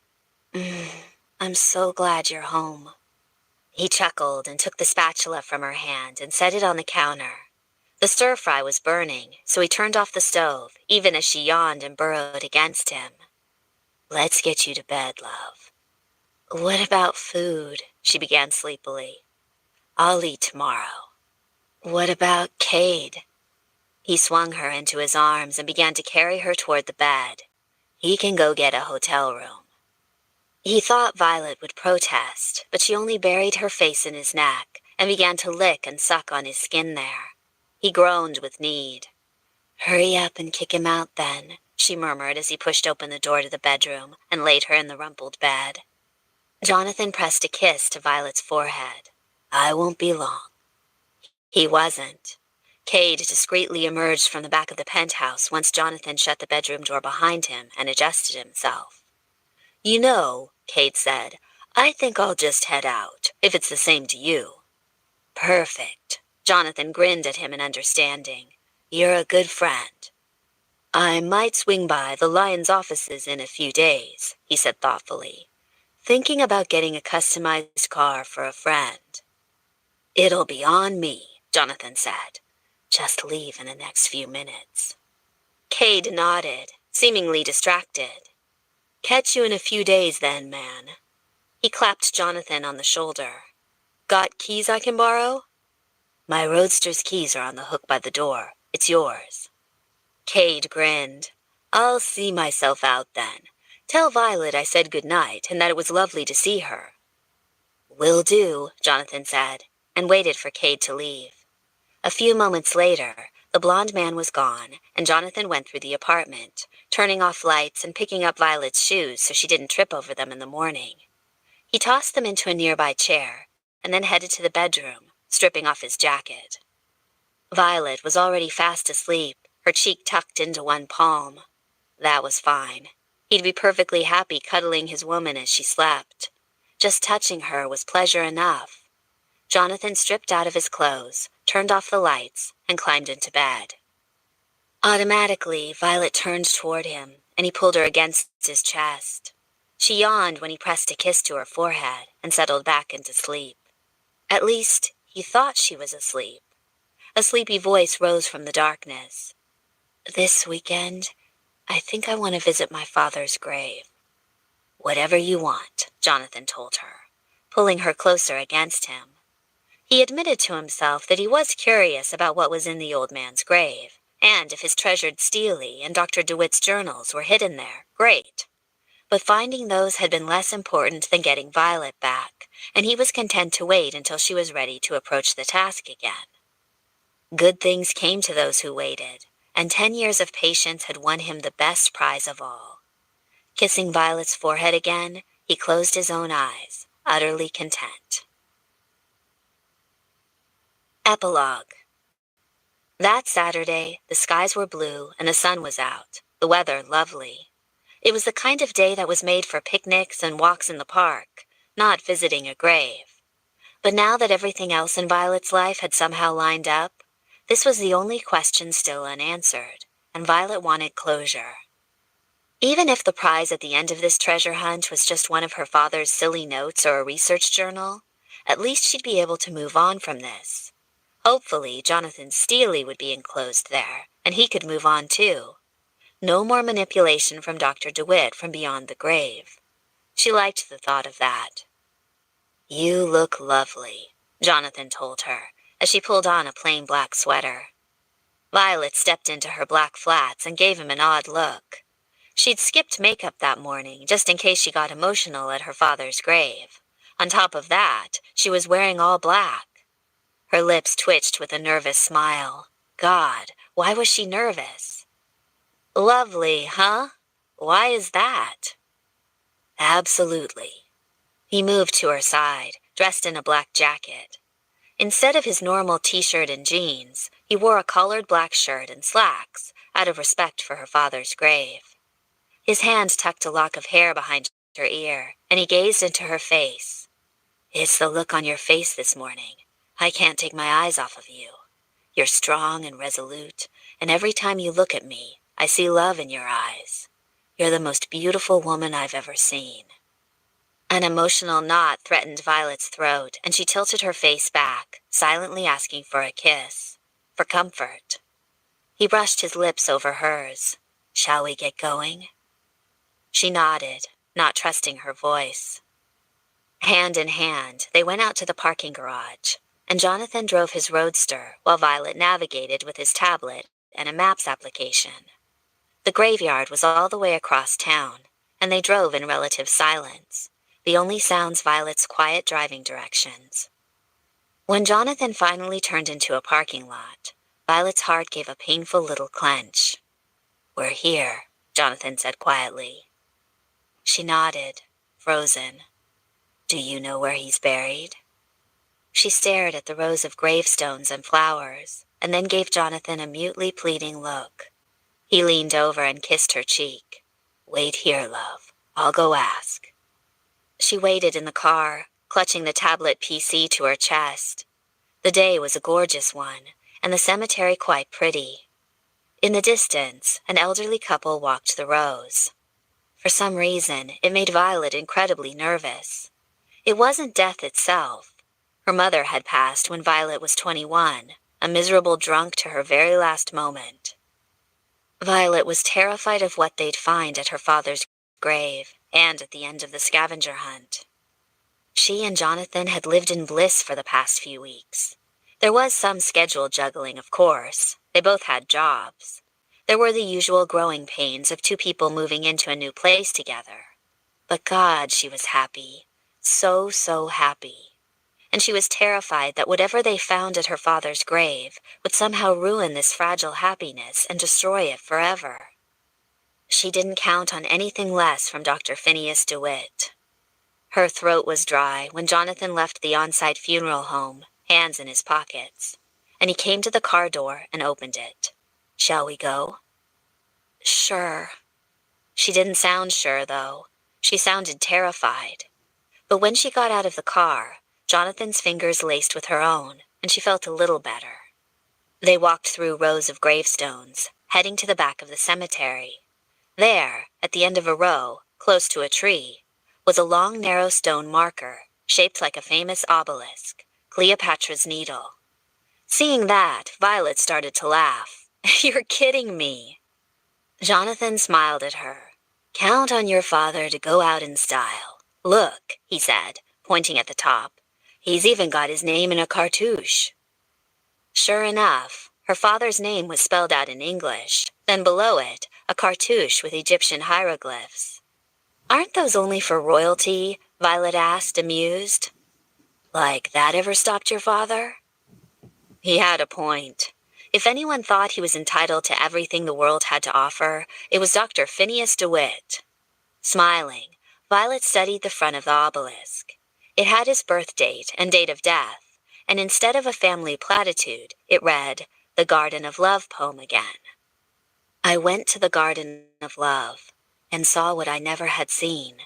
I'm so glad you're home. He chuckled and took the spatula from her hand and set it on the counter. The stir-fry was burning, so he turned off the stove, even as she yawned and burrowed against him. Let's get you to bed, love. What about food? She began sleepily. I'll eat tomorrow. What about Cade? He swung her into his arms and began to carry her toward the bed. He can go get a hotel room. He thought Violet would protest, but she only buried her face in his neck and began to lick and suck on his skin there. He groaned with need. Hurry up and kick him out then, she murmured as he pushed open the door to the bedroom and laid her in the rumpled bed. Jonathan pressed a kiss to Violet's forehead. I won't be long. He wasn't. Cade discreetly emerged from the back of the penthouse once Jonathan shut the bedroom door behind him and adjusted himself. You know, Cade said, I think I'll just head out, if it's the same to you. Perfect. Jonathan grinned at him in understanding. You're a good friend. I might swing by the Lyons offices in a few days, he said thoughtfully, thinking about getting a customized car for a friend. It'll be on me, Jonathan said. Just leave in the next few minutes. Cade nodded, seemingly distracted. Catch you in a few days then, man. He clapped Jonathan on the shoulder. Got keys I can borrow? My roadster's keys are on the hook by the door. It's yours. Cade grinned. I'll see myself out then. Tell Violet I said good night and that it was lovely to see her. Will do, Jonathan said, and waited for Cade to leave. A few moments later, the blond man was gone, and Jonathan went through the apartment, turning off lights and picking up Violet's shoes so she didn't trip over them in the morning. He tossed them into a nearby chair, and then headed to the bedroom, stripping off his jacket. Violet was already fast asleep, her cheek tucked into one palm. That was fine. He'd be perfectly happy cuddling his woman as she slept. Just touching her was pleasure enough. Jonathan stripped out of his clothes, turned off the lights, and climbed into bed. Automatically, Violet turned toward him, and he pulled her against his chest. She yawned when he pressed a kiss to her forehead and settled back into sleep. At least, he thought she was asleep. A sleepy voice rose from the darkness. This weekend, I think I want to visit my father's grave. Whatever you want, Jonathan told her, pulling her closer against him. He admitted to himself that he was curious about what was in the old man's grave, and if his treasured stele and Dr. DeWitt's journals were hidden there, great. But finding those had been less important than getting Violet back, and he was content to wait until she was ready to approach the task again. Good things came to those who waited, and 10 years of patience had won him the best prize of all. Kissing Violet's forehead again, he closed his own eyes, utterly content. Epilogue. That Saturday, the skies were blue and the sun was out, the weather lovely. It was the kind of day that was made for picnics and walks in the park, not visiting a grave. But now that everything else in Violet's life had somehow lined up, this was the only question still unanswered, and Violet wanted closure. Even if the prize at the end of this treasure hunt was just one of her father's silly notes or a research journal, at least she'd be able to move on from this. Hopefully, Jonathan's stele would be enclosed there, and he could move on too. No more manipulation from Dr. DeWitt from beyond the grave. She liked the thought of that. "You look lovely," Jonathan told her, as she pulled on a plain black sweater. Violet stepped into her black flats and gave him an odd look. She'd skipped makeup that morning, just in case she got emotional at her father's grave. On top of that, she was wearing all black. Her lips twitched with a nervous smile. God, why was she nervous? "Lovely, huh? Why is that?" "Absolutely." He moved to her side, dressed in a black jacket. Instead of his normal t-shirt and jeans, he wore a collared black shirt and slacks, out of respect for her father's grave. His hand tucked a lock of hair behind her ear, and he gazed into her face. "It's the look on your face this morning. I can't take my eyes off of you. You're strong and resolute, and every time you look at me, I see love in your eyes. You're the most beautiful woman I've ever seen." An emotional knot threatened Violet's throat, and she tilted her face back, silently asking for a kiss, for comfort. He brushed his lips over hers. "Shall we get going?" She nodded, not trusting her voice. Hand in hand, they went out to the parking garage, and Jonathan drove his roadster while Violet navigated with his tablet and a maps application. The graveyard was all the way across town, and they drove in relative silence, the only sounds Violet's quiet driving directions. When Jonathan finally turned into a parking lot, Violet's heart gave a painful little clench. "We're here," Jonathan said quietly. She nodded, frozen. "Do you know where he's buried?" She stared at the rows of gravestones and flowers, and then gave Jonathan a mutely pleading look. He leaned over and kissed her cheek. "Wait here, love. I'll go ask." She waited in the car, clutching the tablet PC to her chest. The day was a gorgeous one, and the cemetery quite pretty. In the distance, an elderly couple walked the rows. For some reason, it made Violet incredibly nervous. It wasn't death itself. Her mother had passed when Violet was 21, a miserable drunk to her very last moment. Violet was terrified of what they'd find at her father's grave and at the end of the scavenger hunt. She and Jonathan had lived in bliss for the past few weeks. There was some schedule juggling, of course. They both had jobs. There were the usual growing pains of two people moving into a new place together. But God, she was happy. So happy. And she was terrified that whatever they found at her father's grave would somehow ruin this fragile happiness and destroy it forever. She didn't count on anything less from Dr. Phineas DeWitt. Her throat was dry when Jonathan left the on-site funeral home, hands in his pockets, and he came to the car door and opened it. "Shall we go?" "Sure." She didn't sound sure, though. She sounded terrified. But when she got out of the car, Jonathan's fingers laced with her own, and she felt a little better. They walked through rows of gravestones, heading to the back of the cemetery. There, at the end of a row, close to a tree, was a long, narrow stone marker, shaped like a famous obelisk, Cleopatra's Needle. Seeing that, Violet started to laugh. "You're kidding me." Jonathan smiled at her. "Count on your father to go out in style. Look," he said, pointing at the top. He's even got his name in a cartouche." Sure enough, her father's name was spelled out in English, then below it, a cartouche with Egyptian hieroglyphs. "Aren't those only for royalty?" Violet asked, amused. "Like that ever stopped your father?" He had a point. If anyone thought he was entitled to everything the world had to offer, it was Dr. Phineas DeWitt. Smiling, Violet studied the front of the obelisk. It had his birth date and date of death, and instead of a family platitude, it read, "The Garden of Love poem again." "I went to the Garden of Love, and saw what I never had seen.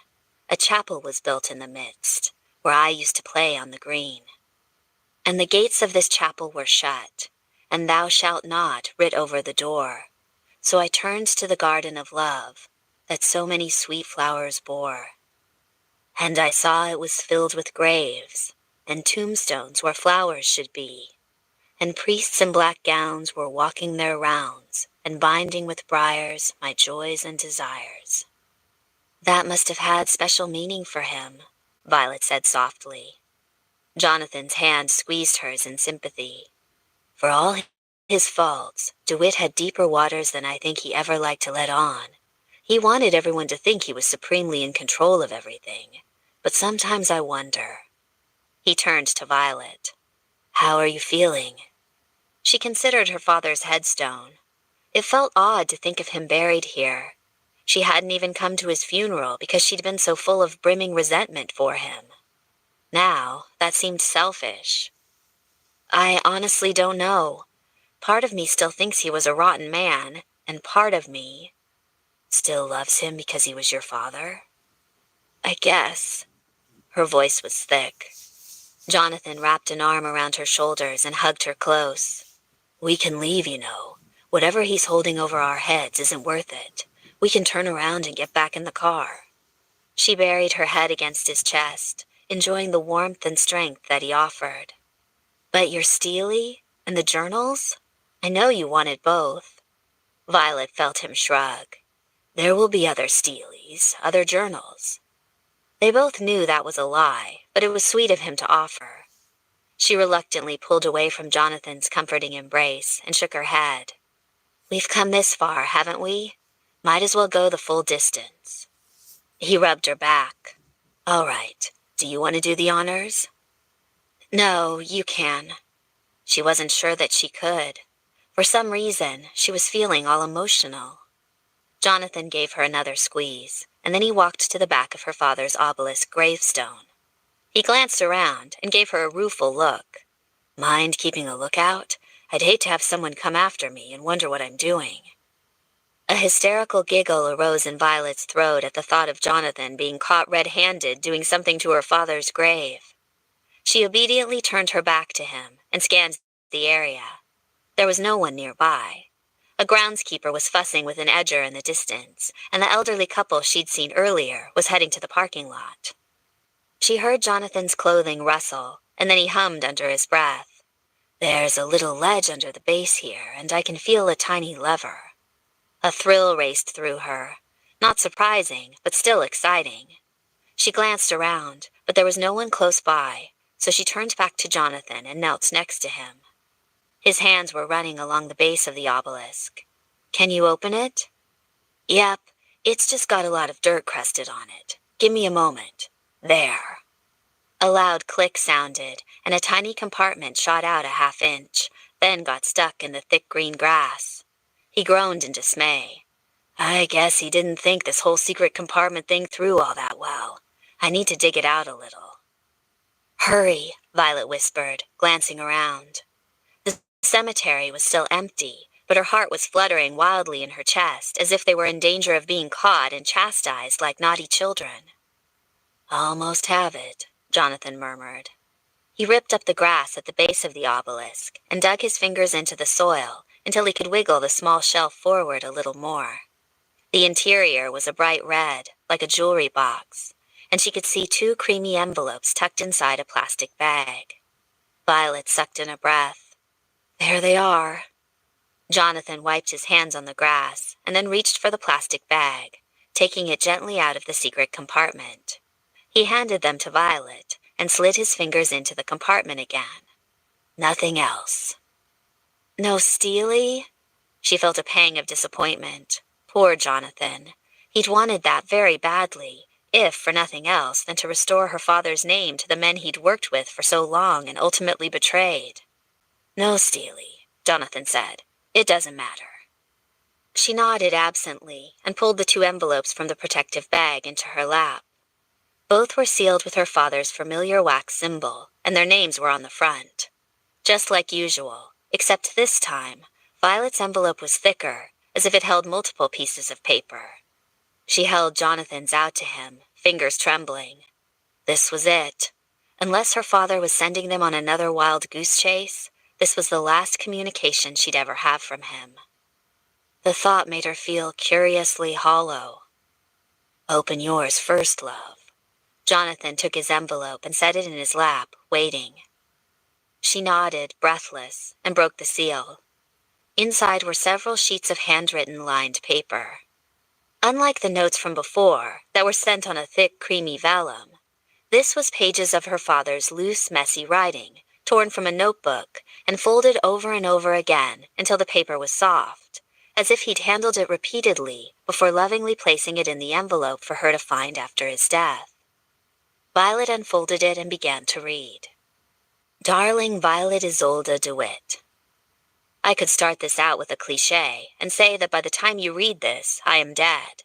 A chapel was built in the midst, where I used to play on the green. And the gates of this chapel were shut, and thou shalt not writ over the door. So I turned to the garden of love, that so many sweet flowers bore. And I saw it was filled with graves, and tombstones where flowers should be. And priests in black gowns were walking their rounds, and binding with briars my joys and desires." "That must have had special meaning for him," Violet said softly. Jonathan's hand squeezed hers in sympathy. "For all his faults, DeWitt had deeper waters than I think he ever liked to let on. He wanted everyone to think he was supremely in control of everything. But sometimes I wonder." He turned to Violet. "How are you feeling?" She considered her father's headstone. It felt odd to think of him buried here. She hadn't even come to his funeral because she'd been so full of brimming resentment for him. Now, that seemed selfish. "I honestly don't know. Part of me still thinks he was a rotten man, and part of me still loves him because he was your father. I guess." Her voice was thick. Jonathan wrapped an arm around her shoulders and hugged her close. "We can leave, you know. Whatever he's holding over our heads isn't worth it. We can turn around and get back in the car." She buried her head against his chest, enjoying the warmth and strength that he offered. "But you're steely? And the journals? I know you wanted both." Violet felt him shrug. "There will be other Steelies, other journals." They both knew that was a lie, but it was sweet of him to offer. She reluctantly pulled away from Jonathan's comforting embrace and shook her head. "We've come this far, haven't we? Might as well go the full distance." He rubbed her back. "All right. Do you want to do the honors?" "No, you can." She wasn't sure that she could. For some reason, she was feeling all emotional. Jonathan gave her another squeeze, and then he walked to the back of her father's obelisk gravestone. He glanced around and gave her a rueful look. "Mind keeping a lookout? I'd hate to have someone come after me and wonder what I'm doing." A hysterical giggle arose in Violet's throat at the thought of Jonathan being caught red-handed doing something to her father's grave. She obediently turned her back to him and scanned the area. There was no one nearby. A groundskeeper was fussing with an edger in the distance, and the elderly couple she'd seen earlier was heading to the parking lot. She heard Jonathan's clothing rustle, and then he hummed under his breath. "There's a little ledge under the base here, and I can feel a tiny lever." A thrill raced through her. Not surprising, but still exciting. She glanced around, but there was no one close by, so she turned back to Jonathan and knelt next to him. His hands were running along the base of the obelisk. "Can you open it?" "Yep, it's just got a lot of dirt crusted on it. Give me a moment. There." A loud click sounded, and a tiny compartment shot out a half-inch, then got stuck in the thick green grass. He groaned in dismay. "I guess he didn't think this whole secret compartment thing through all that well. I need to dig it out a little." "Hurry," Violet whispered, glancing around. The cemetery was still empty, but her heart was fluttering wildly in her chest, as if they were in danger of being caught and chastised like naughty children. "Almost have it," Jonathan murmured. He ripped up the grass at the base of the obelisk and dug his fingers into the soil until he could wiggle the small shelf forward a little more. The interior was a bright red, like a jewelry box, and she could see 2 creamy envelopes tucked inside a plastic bag. Violet sucked in a breath. "There they are." Jonathan wiped his hands on the grass and then reached for the plastic bag, taking it gently out of the secret compartment. He handed them to Violet, and slid his fingers into the compartment again. Nothing else. No Steely? She felt a pang of disappointment. Poor Jonathan. He'd wanted that very badly, if for nothing else than to restore her father's name to the men he'd worked with for so long and ultimately betrayed. No, Steely, Jonathan said. It doesn't matter. She nodded absently and pulled the 2 envelopes from the protective bag into her lap. Both were sealed with her father's familiar wax symbol, and their names were on the front. Just like usual, except this time, Violet's envelope was thicker, as if it held multiple pieces of paper. She held Jonathan's out to him, fingers trembling. This was it. Unless her father was sending them on another wild goose chase, this was the last communication she'd ever have from him. The thought made her feel curiously hollow. Open yours first, love. Jonathan took his envelope and set it in his lap, waiting. She nodded, breathless, and broke the seal. Inside were several sheets of handwritten lined paper. Unlike the notes from before, that were sent on a thick, creamy vellum, this was pages of her father's loose, messy writing, torn from a notebook and folded over and over again until the paper was soft, as if he'd handled it repeatedly before lovingly placing it in the envelope for her to find after his death. Violet unfolded it and began to read. Darling Violet Isolde DeWitt. I could start this out with a cliché and say that by the time you read this, I am dead.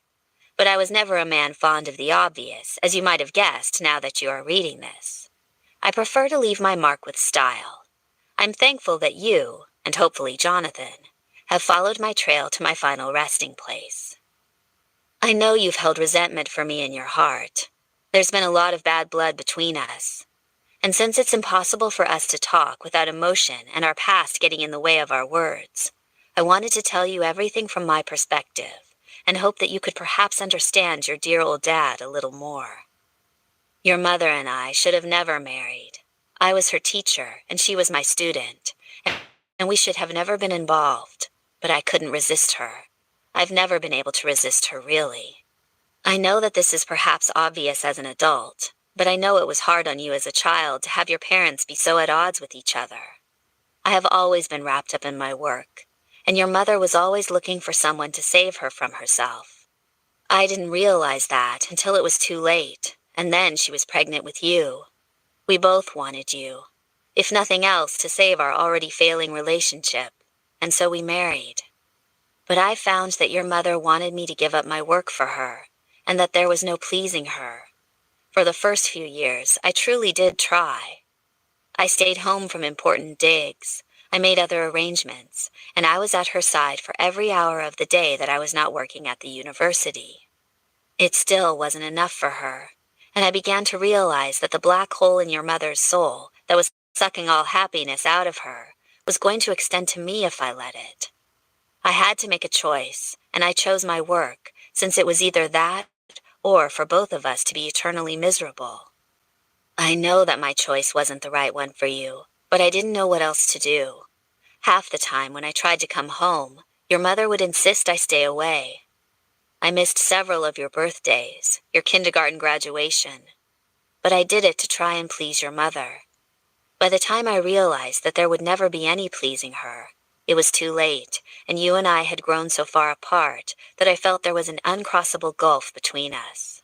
But I was never a man fond of the obvious, as you might have guessed now that you are reading this. I prefer to leave my mark with style. I'm thankful that you, and hopefully Jonathan, have followed my trail to my final resting place. I know you've held resentment for me in your heart. There's been a lot of bad blood between us. And since it's impossible for us to talk without emotion and our past getting in the way of our words, I wanted to tell you everything from my perspective and hope that you could perhaps understand your dear old dad a little more. Your mother and I should have never married. I was her teacher and she was my student, and we should have never been involved, but I couldn't resist her. I've never been able to resist her, really. I know that this is perhaps obvious as an adult, but I know it was hard on you as a child to have your parents be so at odds with each other. I have always been wrapped up in my work, and your mother was always looking for someone to save her from herself. I didn't realize that until it was too late, and then she was pregnant with you. We both wanted you, if nothing else, to save our already failing relationship, and so we married. But I found that your mother wanted me to give up my work for her, and that there was no pleasing her. For the first few years, I truly did try. I stayed home from important digs, I made other arrangements, and I was at her side for every hour of the day that I was not working at the university. It still wasn't enough for her, and I began to realize that the black hole in your mother's soul that was sucking all happiness out of her was going to extend to me if I let it. I had to make a choice, and I chose my work, since it was either that or for both of us to be eternally miserable. I know that my choice wasn't the right one for you, but I didn't know what else to do. Half the time when I tried to come home, your mother would insist I stay away. I missed several of your birthdays, your kindergarten graduation, but I did it to try and please your mother. By the time I realized that there would never be any pleasing her, it was too late, and you and I had grown so far apart that I felt there was an uncrossable gulf between us.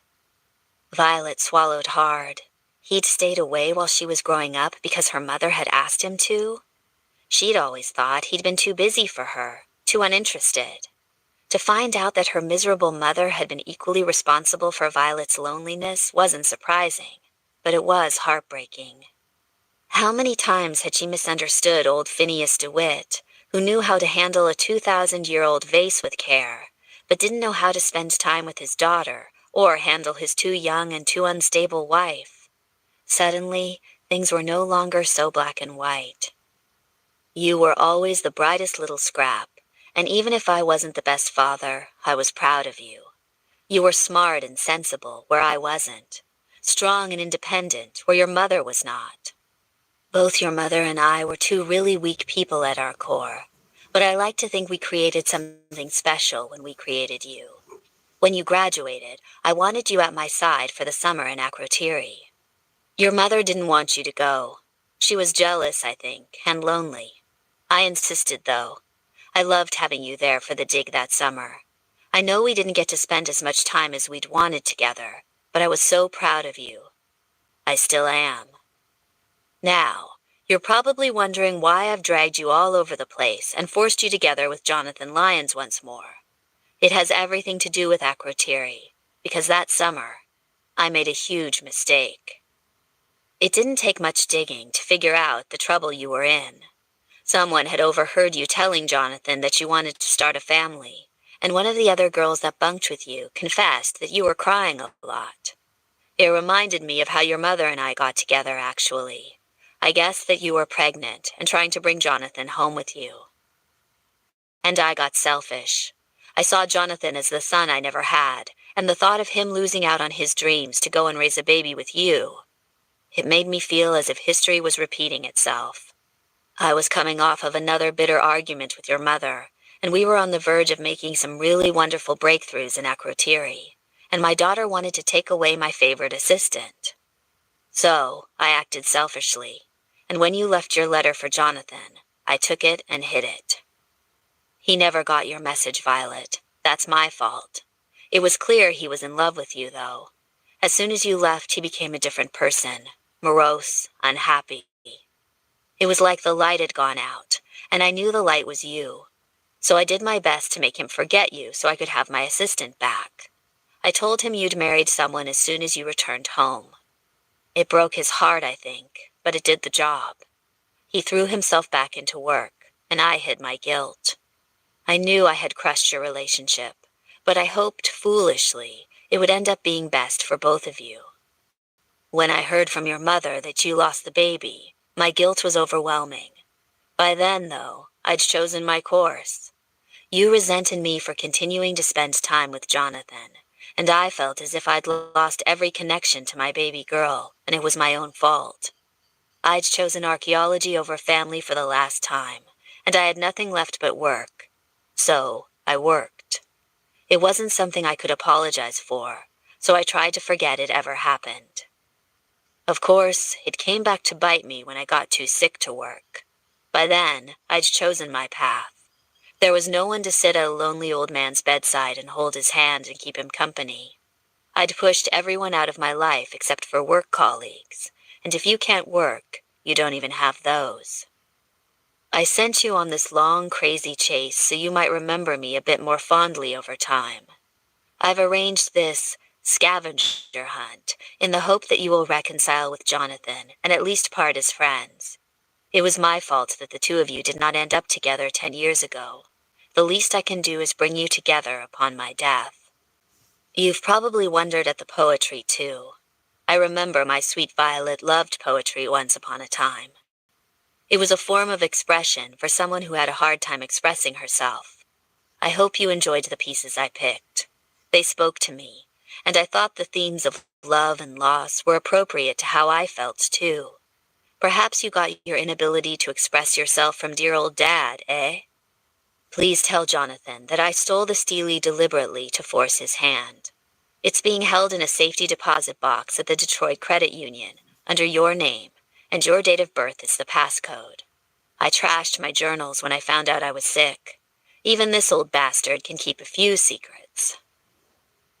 Violet swallowed hard. He'd stayed away while she was growing up because her mother had asked him to? She'd always thought he'd been too busy for her, too uninterested. To find out that her miserable mother had been equally responsible for Violet's loneliness wasn't surprising, but it was heartbreaking. How many times had she misunderstood old Phineas DeWitt, who knew how to handle a 2,000-year-old vase with care, but didn't know how to spend time with his daughter or handle his too young and too unstable wife? Suddenly, things were no longer so black and white. You were always the brightest little scrap, and even if I wasn't the best father, I was proud of you. You were smart and sensible where I wasn't, strong and independent where your mother was not. Both your mother and I were two really weak people at our core, but I like to think we created something special when we created you. When you graduated, I wanted you at my side for the summer in Akrotiri. Your mother didn't want you to go. She was jealous, I think, and lonely. I insisted, though. I loved having you there for the dig that summer. I know we didn't get to spend as much time as we'd wanted together, but I was so proud of you. I still am. Now, you're probably wondering why I've dragged you all over the place and forced you together with Jonathan Lyons once more. It has everything to do with Akrotiri, because that summer, I made a huge mistake. It didn't take much digging to figure out the trouble you were in. Someone had overheard you telling Jonathan that you wanted to start a family, and one of the other girls that bunked with you confessed that you were crying a lot. It reminded me of how your mother and I got together, actually. I guess that you were pregnant and trying to bring Jonathan home with you. And I got selfish. I saw Jonathan as the son I never had, and the thought of him losing out on his dreams to go and raise a baby with you, it made me feel as if history was repeating itself. I was coming off of another bitter argument with your mother, and we were on the verge of making some really wonderful breakthroughs in Akrotiri, and my daughter wanted to take away my favorite assistant. So, I acted selfishly, and when you left your letter for Jonathan, I took it and hid it. He never got your message, Violet. That's my fault. It was clear he was in love with you, though. As soon as you left, he became a different person, morose, unhappy. It was like the light had gone out, and I knew the light was you. So I did my best to make him forget you so I could have my assistant back. I told him you'd married someone as soon as you returned home. It broke his heart, I think, but it did the job. He threw himself back into work, and I hid my guilt. I knew I had crushed your relationship, but I hoped, foolishly, it would end up being best for both of you. When I heard from your mother that you lost the baby, my guilt was overwhelming. By then, though, I'd chosen my course. You resented me for continuing to spend time with Jonathan, and I felt as if I'd lost every connection to my baby girl, and it was my own fault. I'd chosen archaeology over family for the last time, and I had nothing left but work. So, I worked. It wasn't something I could apologize for, so I tried to forget it ever happened. Of course, it came back to bite me when I got too sick to work. By then, I'd chosen my path. There was no one to sit at a lonely old man's bedside and hold his hand and keep him company. I'd pushed everyone out of my life except for work colleagues, and if you can't work, you don't even have those. I sent you on this long, crazy chase so you might remember me a bit more fondly over time. I've arranged this scavenger hunt in the hope that you will reconcile with Jonathan and at least part as friends. It was my fault that the two of you did not end up together 10 years ago. The least I can do is bring you together upon my death. You've probably wondered at the poetry, too. I remember my sweet Violet loved poetry once upon a time. It was a form of expression for someone who had a hard time expressing herself. I hope you enjoyed the pieces I picked. They spoke to me, and I thought the themes of love and loss were appropriate to how I felt, too. Perhaps you got your inability to express yourself from dear old Dad, eh? Please tell Jonathan that I stole the Steely deliberately to force his hand. It's being held in a safety deposit box at the Detroit Credit Union, under your name, and your date of birth is the passcode. I trashed my journals when I found out I was sick. Even this old bastard can keep a few secrets.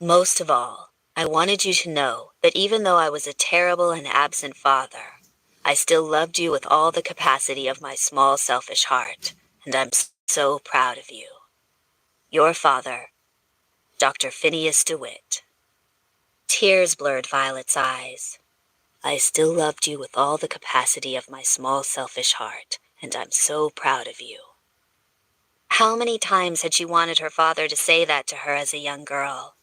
Most of all, I wanted you to know that even though I was a terrible and absent father, I still loved you with all the capacity of my small, selfish heart, and I'm so proud of you. Your father, Dr. Phineas DeWitt. Tears blurred Violet's eyes. I still loved you with all the capacity of my small, selfish heart, and I'm so proud of you. How many times had she wanted her father to say that to her as a young girl?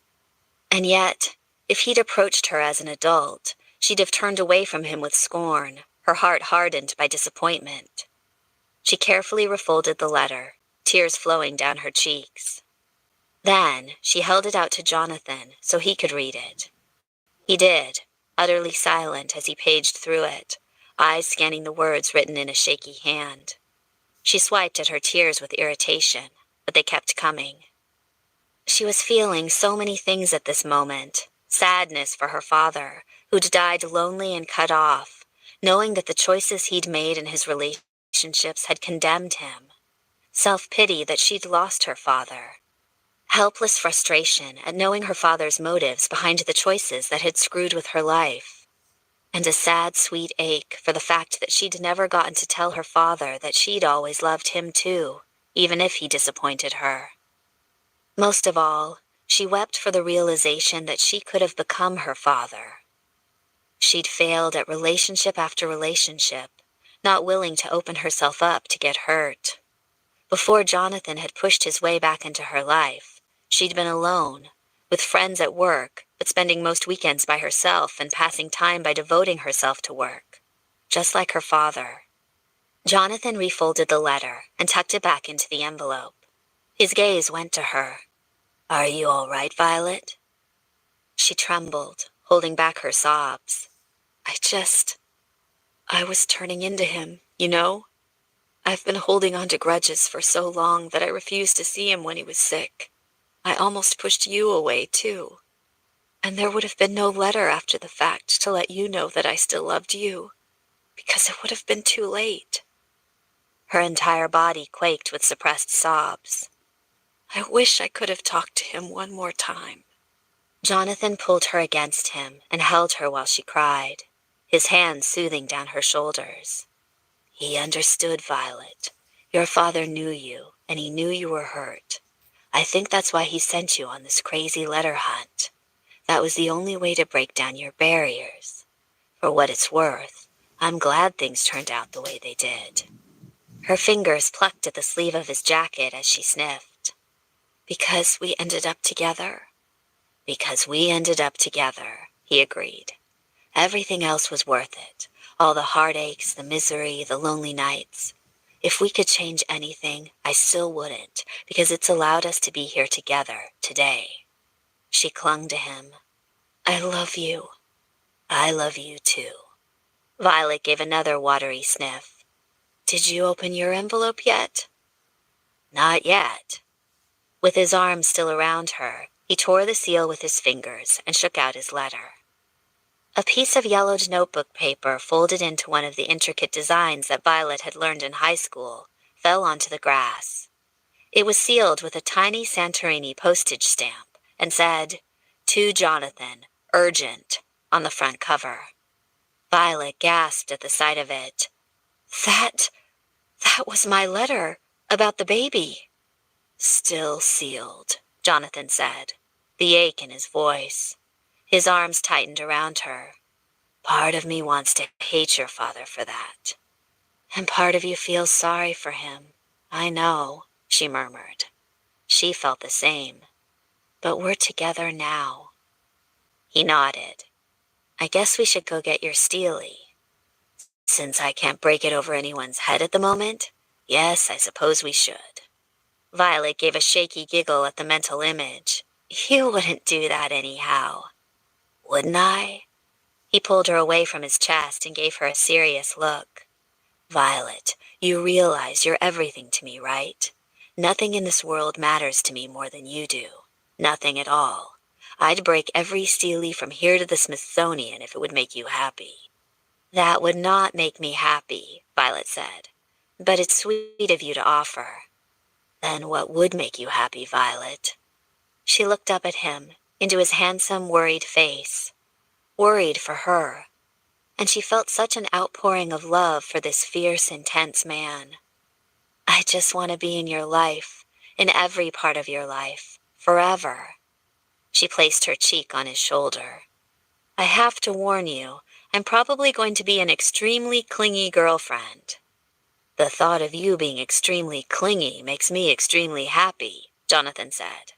And yet, if he'd approached her as an adult, she'd have turned away from him with scorn, her heart hardened by disappointment. She carefully refolded the letter, tears flowing down her cheeks. Then, she held it out to Jonathan so he could read it. He did, utterly silent as he paged through it, eyes scanning the words written in a shaky hand. She swiped at her tears with irritation, but they kept coming. She was feeling so many things at this moment. Sadness for her father, who'd died lonely and cut off, knowing that the choices he'd made in his relationships had condemned him. Self-pity that she'd lost her father. Helpless frustration at knowing her father's motives behind the choices that had screwed with her life. And a sad, sweet ache for the fact that she'd never gotten to tell her father that she'd always loved him too, even if he disappointed her. Most of all, she wept for the realization that she could have become her father. She'd failed at relationship after relationship, not willing to open herself up to get hurt. Before Jonathan had pushed his way back into her life, she'd been alone, with friends at work, but spending most weekends by herself and passing time by devoting herself to work, just like her father. Jonathan refolded the letter and tucked it back into the envelope. His gaze went to her. "Are you all right, Violet?" She trembled, holding back her sobs. I was turning into him, you know? I've been holding on to grudges for so long that I refused to see him when he was sick. I almost pushed you away, too. And there would have been no letter after the fact to let you know that I still loved you, because it would have been too late. Her entire body quaked with suppressed sobs. I wish I could have talked to him one more time. Jonathan pulled her against him and held her while she cried, his hands soothing down her shoulders. He understood, Violet. Your father knew you, and he knew you were hurt. I think that's why he sent you on this crazy letter hunt. That was the only way to break down your barriers. For what it's worth, I'm glad things turned out the way they did. Her fingers plucked at the sleeve of his jacket as she sniffed. Because we ended up together? Because we ended up together, he agreed. Everything else was worth it. All the heartaches, the misery, the lonely nights. If we could change anything, I still wouldn't, because it's allowed us to be here together, today. She clung to him. I love you. I love you too. Violet gave another watery sniff. Did you open your envelope yet? Not yet. With his arms still around her, he tore the seal with his fingers and shook out his letter. A piece of yellowed notebook paper folded into one of the intricate designs that Violet had learned in high school fell onto the grass. It was sealed with a tiny Santorini postage stamp and said, To Jonathan, urgent, on the front cover. Violet gasped at the sight of it. That was my letter about the baby. Still sealed, Jonathan said, the ache in his voice. His arms tightened around her. Part of me wants to hate your father for that. And part of you feels sorry for him. I know, she murmured. She felt the same. But we're together now. He nodded. I guess we should go get your Steely. Since I can't break it over anyone's head at the moment, yes, I suppose we should. Violet gave a shaky giggle at the mental image. You wouldn't do that anyhow. Wouldn't I? He pulled her away from his chest and gave her a serious look. Violet, you realize you're everything to me, right? Nothing in this world matters to me more than you do. Nothing at all. I'd break every Steely from here to the Smithsonian if it would make you happy. That would not make me happy, Violet said. But it's sweet of you to offer. Then what would make you happy, Violet? She looked up at him, into his handsome, worried face. Worried for her. And she felt such an outpouring of love for this fierce, intense man. I just want to be in your life, in every part of your life, forever. She placed her cheek on his shoulder. I have to warn you, I'm probably going to be an extremely clingy girlfriend. The thought of you being extremely clingy makes me extremely happy, Jonathan said.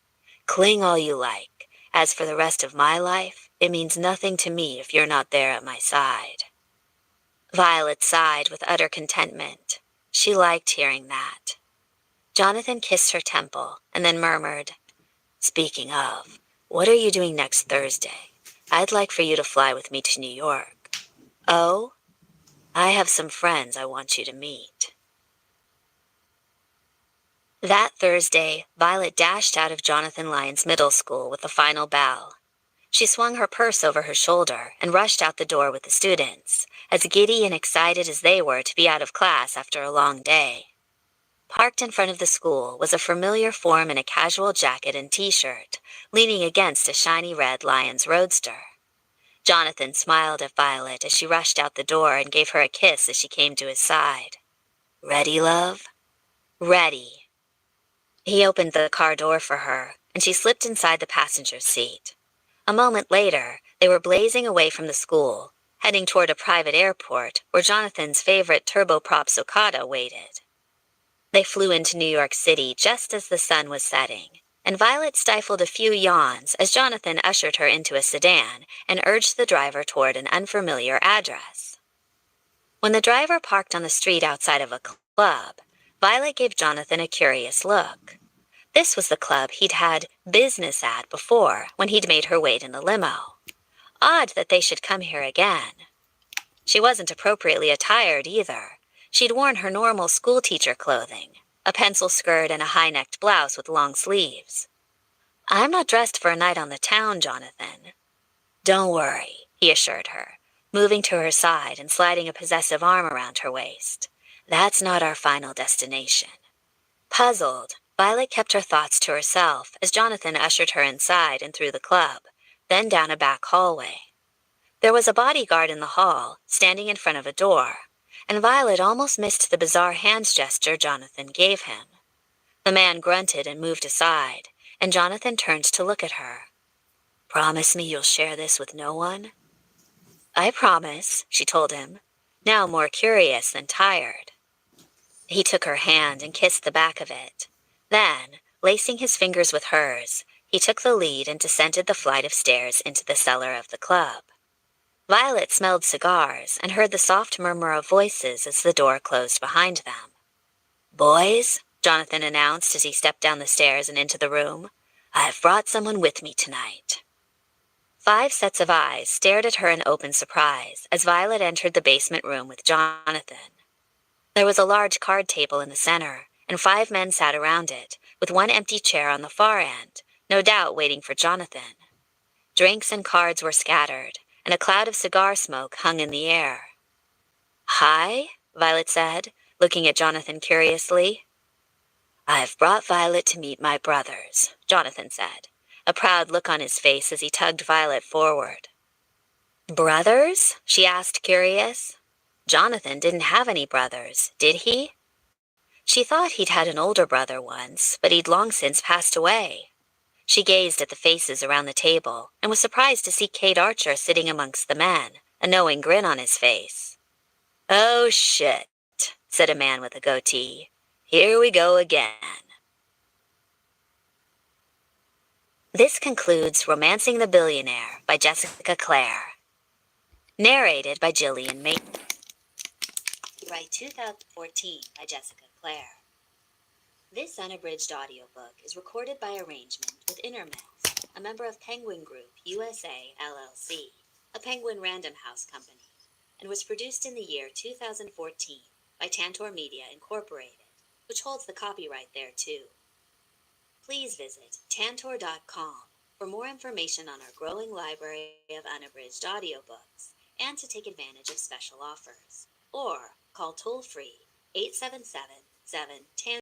Cling all you like. As for the rest of my life, it means nothing to me if you're not there at my side. Violet sighed with utter contentment. She liked hearing that. Jonathan kissed her temple and then murmured, Speaking of, what are you doing next Thursday? I'd like for you to fly with me to New York. Oh? I have some friends I want you to meet. That Thursday, Violet dashed out of Jonathan Lyons Middle School with the final bell. She swung her purse over her shoulder and rushed out the door with the students, as giddy and excited as they were to be out of class after a long day. Parked in front of the school was a familiar form in a casual jacket and t-shirt, leaning against a shiny red Lyons roadster. Jonathan smiled at Violet as she rushed out the door and gave her a kiss as she came to his side. "Ready, love?" "Ready." He opened the car door for her, and she slipped inside the passenger seat. A moment later, they were blazing away from the school, heading toward a private airport where Jonathan's favorite turboprop Socata waited. They flew into New York City just as the sun was setting, and Violet stifled a few yawns as Jonathan ushered her into a sedan and urged the driver toward an unfamiliar address. When the driver parked on the street outside of a club, Violet gave Jonathan a curious look. This was the club he'd had business at before when he'd made her wait in the limo. Odd that they should come here again. She wasn't appropriately attired either. She'd worn her normal schoolteacher clothing, a pencil skirt and a high-necked blouse with long sleeves. "I'm not dressed for a night on the town, Jonathan." "Don't worry," he assured her, moving to her side and sliding a possessive arm around her waist. "That's not our final destination." Puzzled, Violet kept her thoughts to herself as Jonathan ushered her inside and through the club, then down a back hallway. There was a bodyguard in the hall, standing in front of a door, and Violet almost missed the bizarre hand gesture Jonathan gave him. The man grunted and moved aside, and Jonathan turned to look at her. "Promise me you'll share this with no one?" "I promise," she told him, now more curious than tired. He took her hand and kissed the back of it. Then, lacing his fingers with hers, he took the lead and descended the flight of stairs into the cellar of the club. Violet smelled cigars and heard the soft murmur of voices as the door closed behind them. "Boys," Jonathan announced as he stepped down the stairs and into the room, "I've brought someone with me tonight." 5 sets of eyes stared at her in open surprise as Violet entered the basement room with Jonathan. There was a large card table in the center, and 5 men sat around it, with one empty chair on the far end, no doubt waiting for Jonathan. Drinks and cards were scattered, and a cloud of cigar smoke hung in the air. "Hi," Violet said, looking at Jonathan curiously. "I've brought Violet to meet my brothers," Jonathan said, a proud look on his face as he tugged Violet forward. "Brothers?" she asked, curious. Jonathan didn't have any brothers, did he? She thought he'd had an older brother once, but he'd long since passed away. She gazed at the faces around the table and was surprised to see Kate Archer sitting amongst the men, a knowing grin on his face. "Oh, shit," said a man with a goatee. "Here we go again." This concludes Romancing the Billionaire by Jessica Clare. Narrated by Jillian Mason. Copyright 2014 by Jessica Clare. This unabridged audiobook is recorded by arrangement with Intermez, a member of Penguin Group USA, LLC, a Penguin Random House company, and was produced in the year 2014 by Tantor Media Incorporated, which holds the copyright thereto. Please visit tantor.com for more information on our growing library of unabridged audiobooks and to take advantage of special offers, or call toll-free 877-7-TANTOR